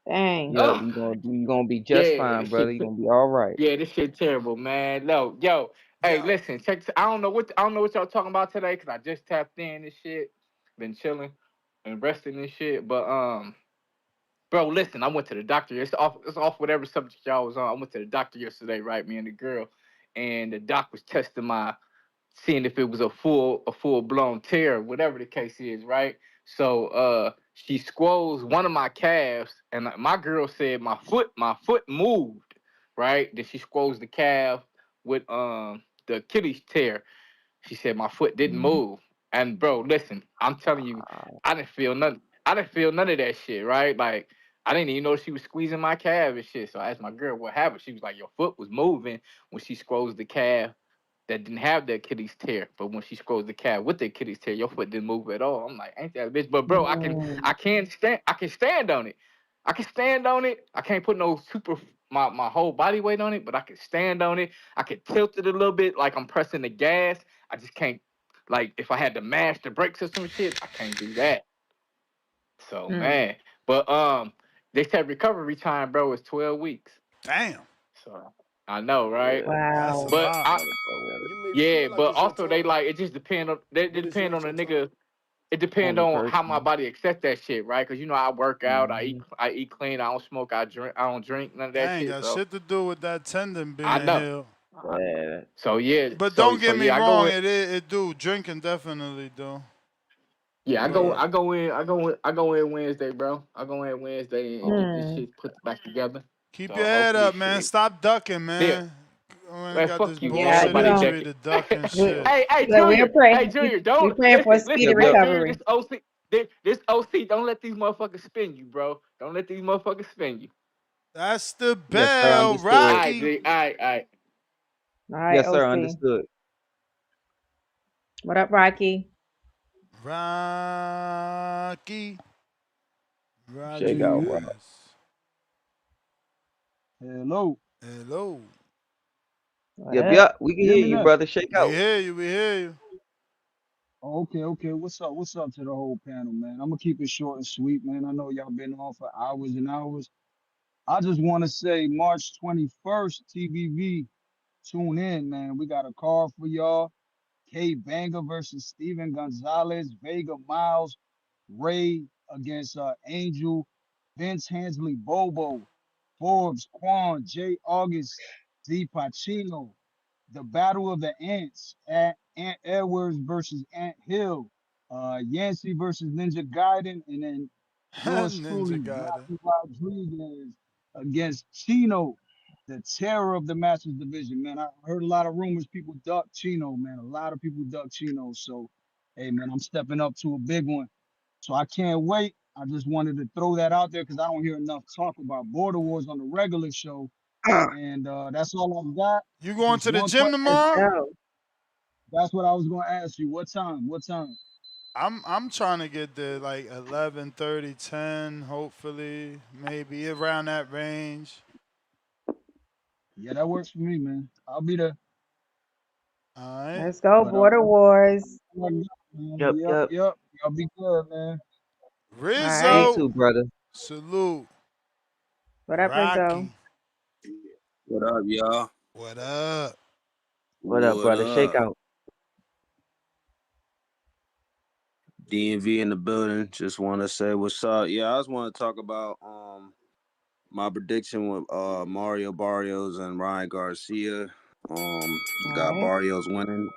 Dang.
Yep.
Ugh.
You gonna be just
Yeah,
fine, brother. You gonna be all right.
this shit terrible, man. No, yo, hey,
Yo,
listen, check. I don't know what y'all talking about today because I just tapped in and shit. Been chilling and resting and shit, but Bro, listen, I went to the doctor. It's off whatever subject y'all was on. I went to the doctor yesterday, right? Me and the girl, and the doc was testing seeing if it was a full blown tear, whatever the case is, right? So she squoze one of my calves, and my girl said my foot moved, right? Then she squoze the calf with the Achilles tear. She said my foot didn't move. And bro, listen, I'm telling you, I didn't feel nothing. I didn't feel none of that shit, right? Like I didn't even know she was squeezing my calf and shit. So I asked my girl what happened. She was like, your foot was moving when she squoze the calf that didn't have the Achilles tear. But when she scrolls the calf with the Achilles tear, your foot didn't move at all. I'm like, ain't that a bitch? But bro, I can stand on it. I can stand on it. I can't put no my whole body weight on it, but I can stand on it. I can tilt it a little bit like I'm pressing the gas. I just can't, like if I had to mash the brakes or some shit, I can't do that. So man. But they said recovery time, bro, is 12 weeks.
Damn.
So I know, right?
That's a
Wow.
But
lot.
You may
yeah,
feel like
but
it's your
also they
time,
like it just depend on
but it's not
the
your time.
nigga. It depend
On the
on how my
person.
body accepts that shit, right? Because you know I work out,
Mhm.
I eat clean, I don't smoke, I don't drink none of
That
that
ain't
shit.
got
So
shit to do with that tendon
I
being
know.
healed.
Yeah.
So yeah,
But don't
so
get me
yeah, I go
wrong,
in.
it do. Drinking definitely do.
Yeah,
But
I go in Wednesday, bro. I go in Wednesday and get this
Hmm.
shit put back together.
keep your
So
head
hopefully
up, man.
shit.
Stop ducking,
Yeah,
man. Man,
man,
got this
fuck you, man.
Yeah,
bullshit
you
Nobody
don't.
injury
ducking.
to duck and
We,
shit.
Hey,
look, we'll
Junior.
pray.
Hey, Junior.
We
Don't
praying for a
listen.
speedy
Yep,
Hey,
yep.
Junior.
recovery.
This OC. This OC. Don't let these motherfuckers spin you, bro. Don't let these motherfuckers spin you.
That's the
Yes, sir.
bell,
Understood.
All right,
Rocky.
G. All right, all right.
All right,
Yes, sir.
OC.
Understood.
What up, Rocky?
Rocky
Shake out, bro.
Rodriguez.
Hello.
Hello.
What
Yep,
up?
yep. We can
You hear
hear
me
you,
now?
brother. Shake
We
out.
hear you. We hear you.
Oh, okay, okay. What's up? What's up to the whole panel, man? I'm gonna keep it short and sweet, man. I know y'all been on for hours and hours. I just want to say March 21st, TBV, tune in, man. We got a call for y'all. K Banger versus Steven Gonzalez, Vega Miles, Ray against Angel, Vince Hansley, Bobo, Forbes, Quan, J. August, D. Pacino, the Battle of the Ants, Ant Edwards versus Ant Hill, Yancey versus Ninja Gaiden, and then yours
Ninja
truly,
got it.
Rocky Rodriguez against Chino, the terror of the Masters division. Man, I heard a lot of rumors people duck Chino, man. A lot of people duck Chino. So, hey, man, I'm stepping up to a big one. So I can't wait. I just wanted to throw that out there because I don't hear enough talk about Border Wars on the regular show. And that's all I've got.
You going
Just
to the
one
gym
question.
Let's
tomorrow?
go.
That's what I was gonna ask you. What time? What time?
I'm trying to get there like 11:30, 10, hopefully, maybe around that range.
Yeah, that works for me, man. I'll be there.
All right.
Let's go.
But
Border Wars.
Yep,
yep,
yep.
yep. Y'all be good, man.
All
You
right.
Rizzo.
too, brother.
Salute.
What up, Rizzo?
Rocky.
What up, y'all?
What up?
What up,
What
brother? Shake
up?
out.
DMV in the building. Just want to say what's up. Yeah, I just want to talk about my prediction with Mario Barrios and Ryan Garcia.
All
Got
right.
Barrios winning.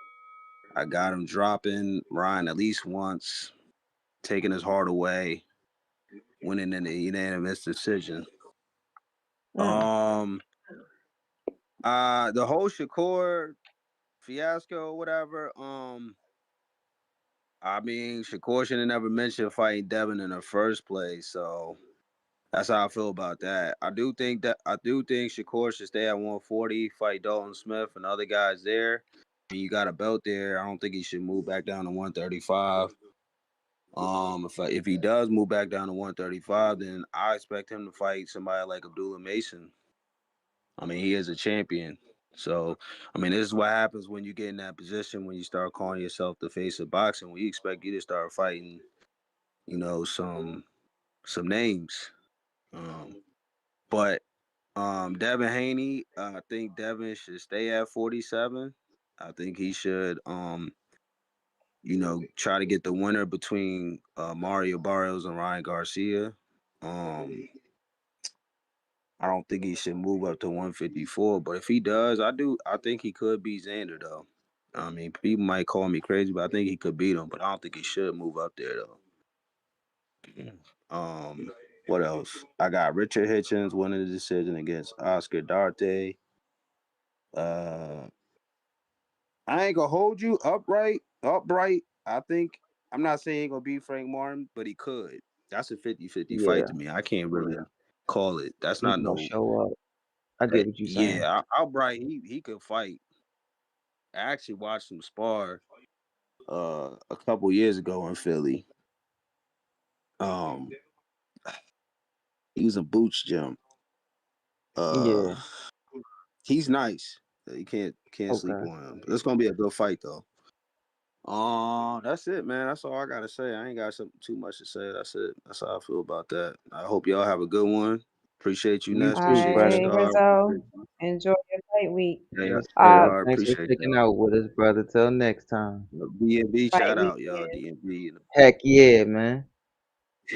I got him dropping Ryan at least once, taking his heart away, winning in a unanimous decision.
Mm.
The whole Shakur fiasco, whatever. I mean, Shakur should have never mentioned fighting Devin in the first place. So that's how I feel about that. I do think Shakur should stay at 140, fight Dalton Smith and other guys there. And you got a belt there. I don't think he should move back down to 135. If he does move back down to 135, then I expect him to fight somebody like Abdullah Mason. I mean, he is a champion. So, I mean, this is what happens when you get in that position when you start calling yourself the face of boxing. We expect you to start fighting, some names. Um, but Devin Haney, I think Devin should stay at 47. I think he should, try to get the winner between Mario Barrios and Ryan Garcia. Um, I don't think he should move up to 154. But if he does, I think he could beat Xander though. I mean, people might call me crazy, but I think he could beat him. But I don't think he should move up there though. What else? I got Richard Hitchens winning the decision against Oscar Darte. Uh, I ain't gonna hold you upright. I think I'm not saying he ain't gonna beat Frank Martin, but he could. That's a 50-50 fight
Yeah,
to me. I can't really call it. That's
he's
not
gonna
no.
show up. I get what you're saying.
Yeah, outright he could fight. I actually watched him spar a couple years ago in Philly. Um, he was in Boots Gym.
Yeah.
He's nice. You can't sleep
Okay.
on him. It's gonna be a good fight though. That's it, man. That's all I gotta say. I ain't got too much to say. That's it. That's how I feel about that. I hope y'all have a good one. Appreciate you,
You
Ness.
All
too,
Appreciate you,
right,
brother.
Star.
Rizzo. Enjoy your fight week.
Yeah,
Yes,
yeah,
sir.
I
Thanks for
appreciate
sticking
y'all.
out with us, brother. Till next time.
DNB,
Fight
shout out, y'all.
weekend.
DNB.
Heck yeah, man.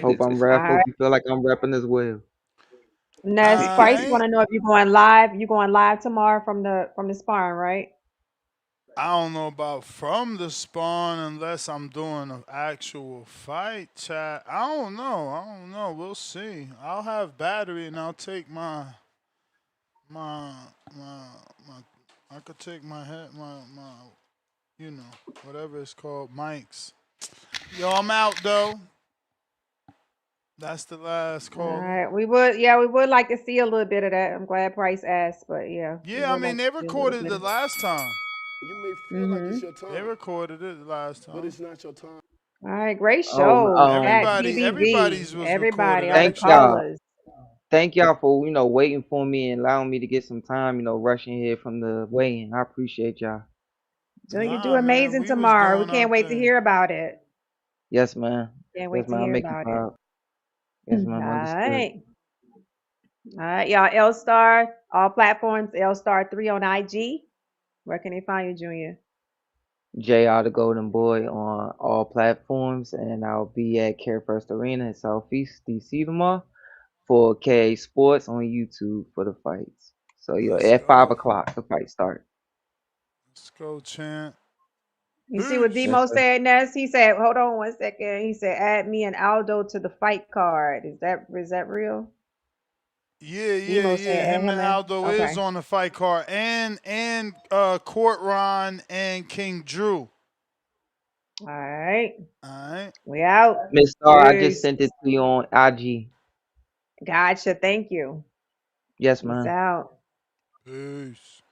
Hope I'm
All
rap. Hope
right.
you feel like I'm rapping as well.
Ness
I
Price, you want
ain't.
to know if you're going live? You going live tomorrow from the sparring, right?
I don't know about from the spawn unless I'm doing an actual fight chat. I don't know. I don't know. We'll see. I'll have battery and I'll take my my my. I could take my head my you know whatever it's called mics. Yo, I'm out though. That's the last
All
caller.
right. We would like to see a little bit of that. I'm glad Price asked, but yeah, we
Yeah, I
would
mean
like to
they
see a little
recorded
bit
the
of
last time.
You may feel like
Mm-hmm.
it's your
They
time,
recorded it the last
but
time.
it's not your time.
All right, great
Oh,
show. Chat
Everybody's
TBV.
was
Everybody,
recorded
all the
thank
actually.
y'all.
callers.
Thank y'all for waiting for me and allowing me to get some time. Rushing here from the weigh-in. I appreciate y'all.
You do
Nah, man,
amazing
we was
tomorrow. We
doing our
can't wait to
thing.
hear about it.
Yes, man.
Can't
Yes,
wait to
man. I'll
hear
make you
about it.
proud.
All
Yes, ma'am. Understood.
right. All right, y'all. L Star, all platforms, L Star 3 on IG. Where can they find you, Junior?
JR the Golden Boy on all platforms, and I'll be at Care First Arena in Southeast DC tomorrow for K Sports on YouTube for the fights. So
Let's
at 5 o'clock
go.
the fight start.
Let's go, champ.
You see what
Peace.
Yes,
Demo
sir.
said, Ness? He said, hold on one second. He said, add me and Aldo to the fight card. Is that real? Demo said, add
Him and
him in.
Aldo is
Okay.
on the fight card, and Court Ron and King Drew.
All right.
All right.
We out.
Miss Star, I just
Peace.
sent it to you on IG.
Gotcha. Thank you.
Yes,
Peace
ma'am.
out.
Peace.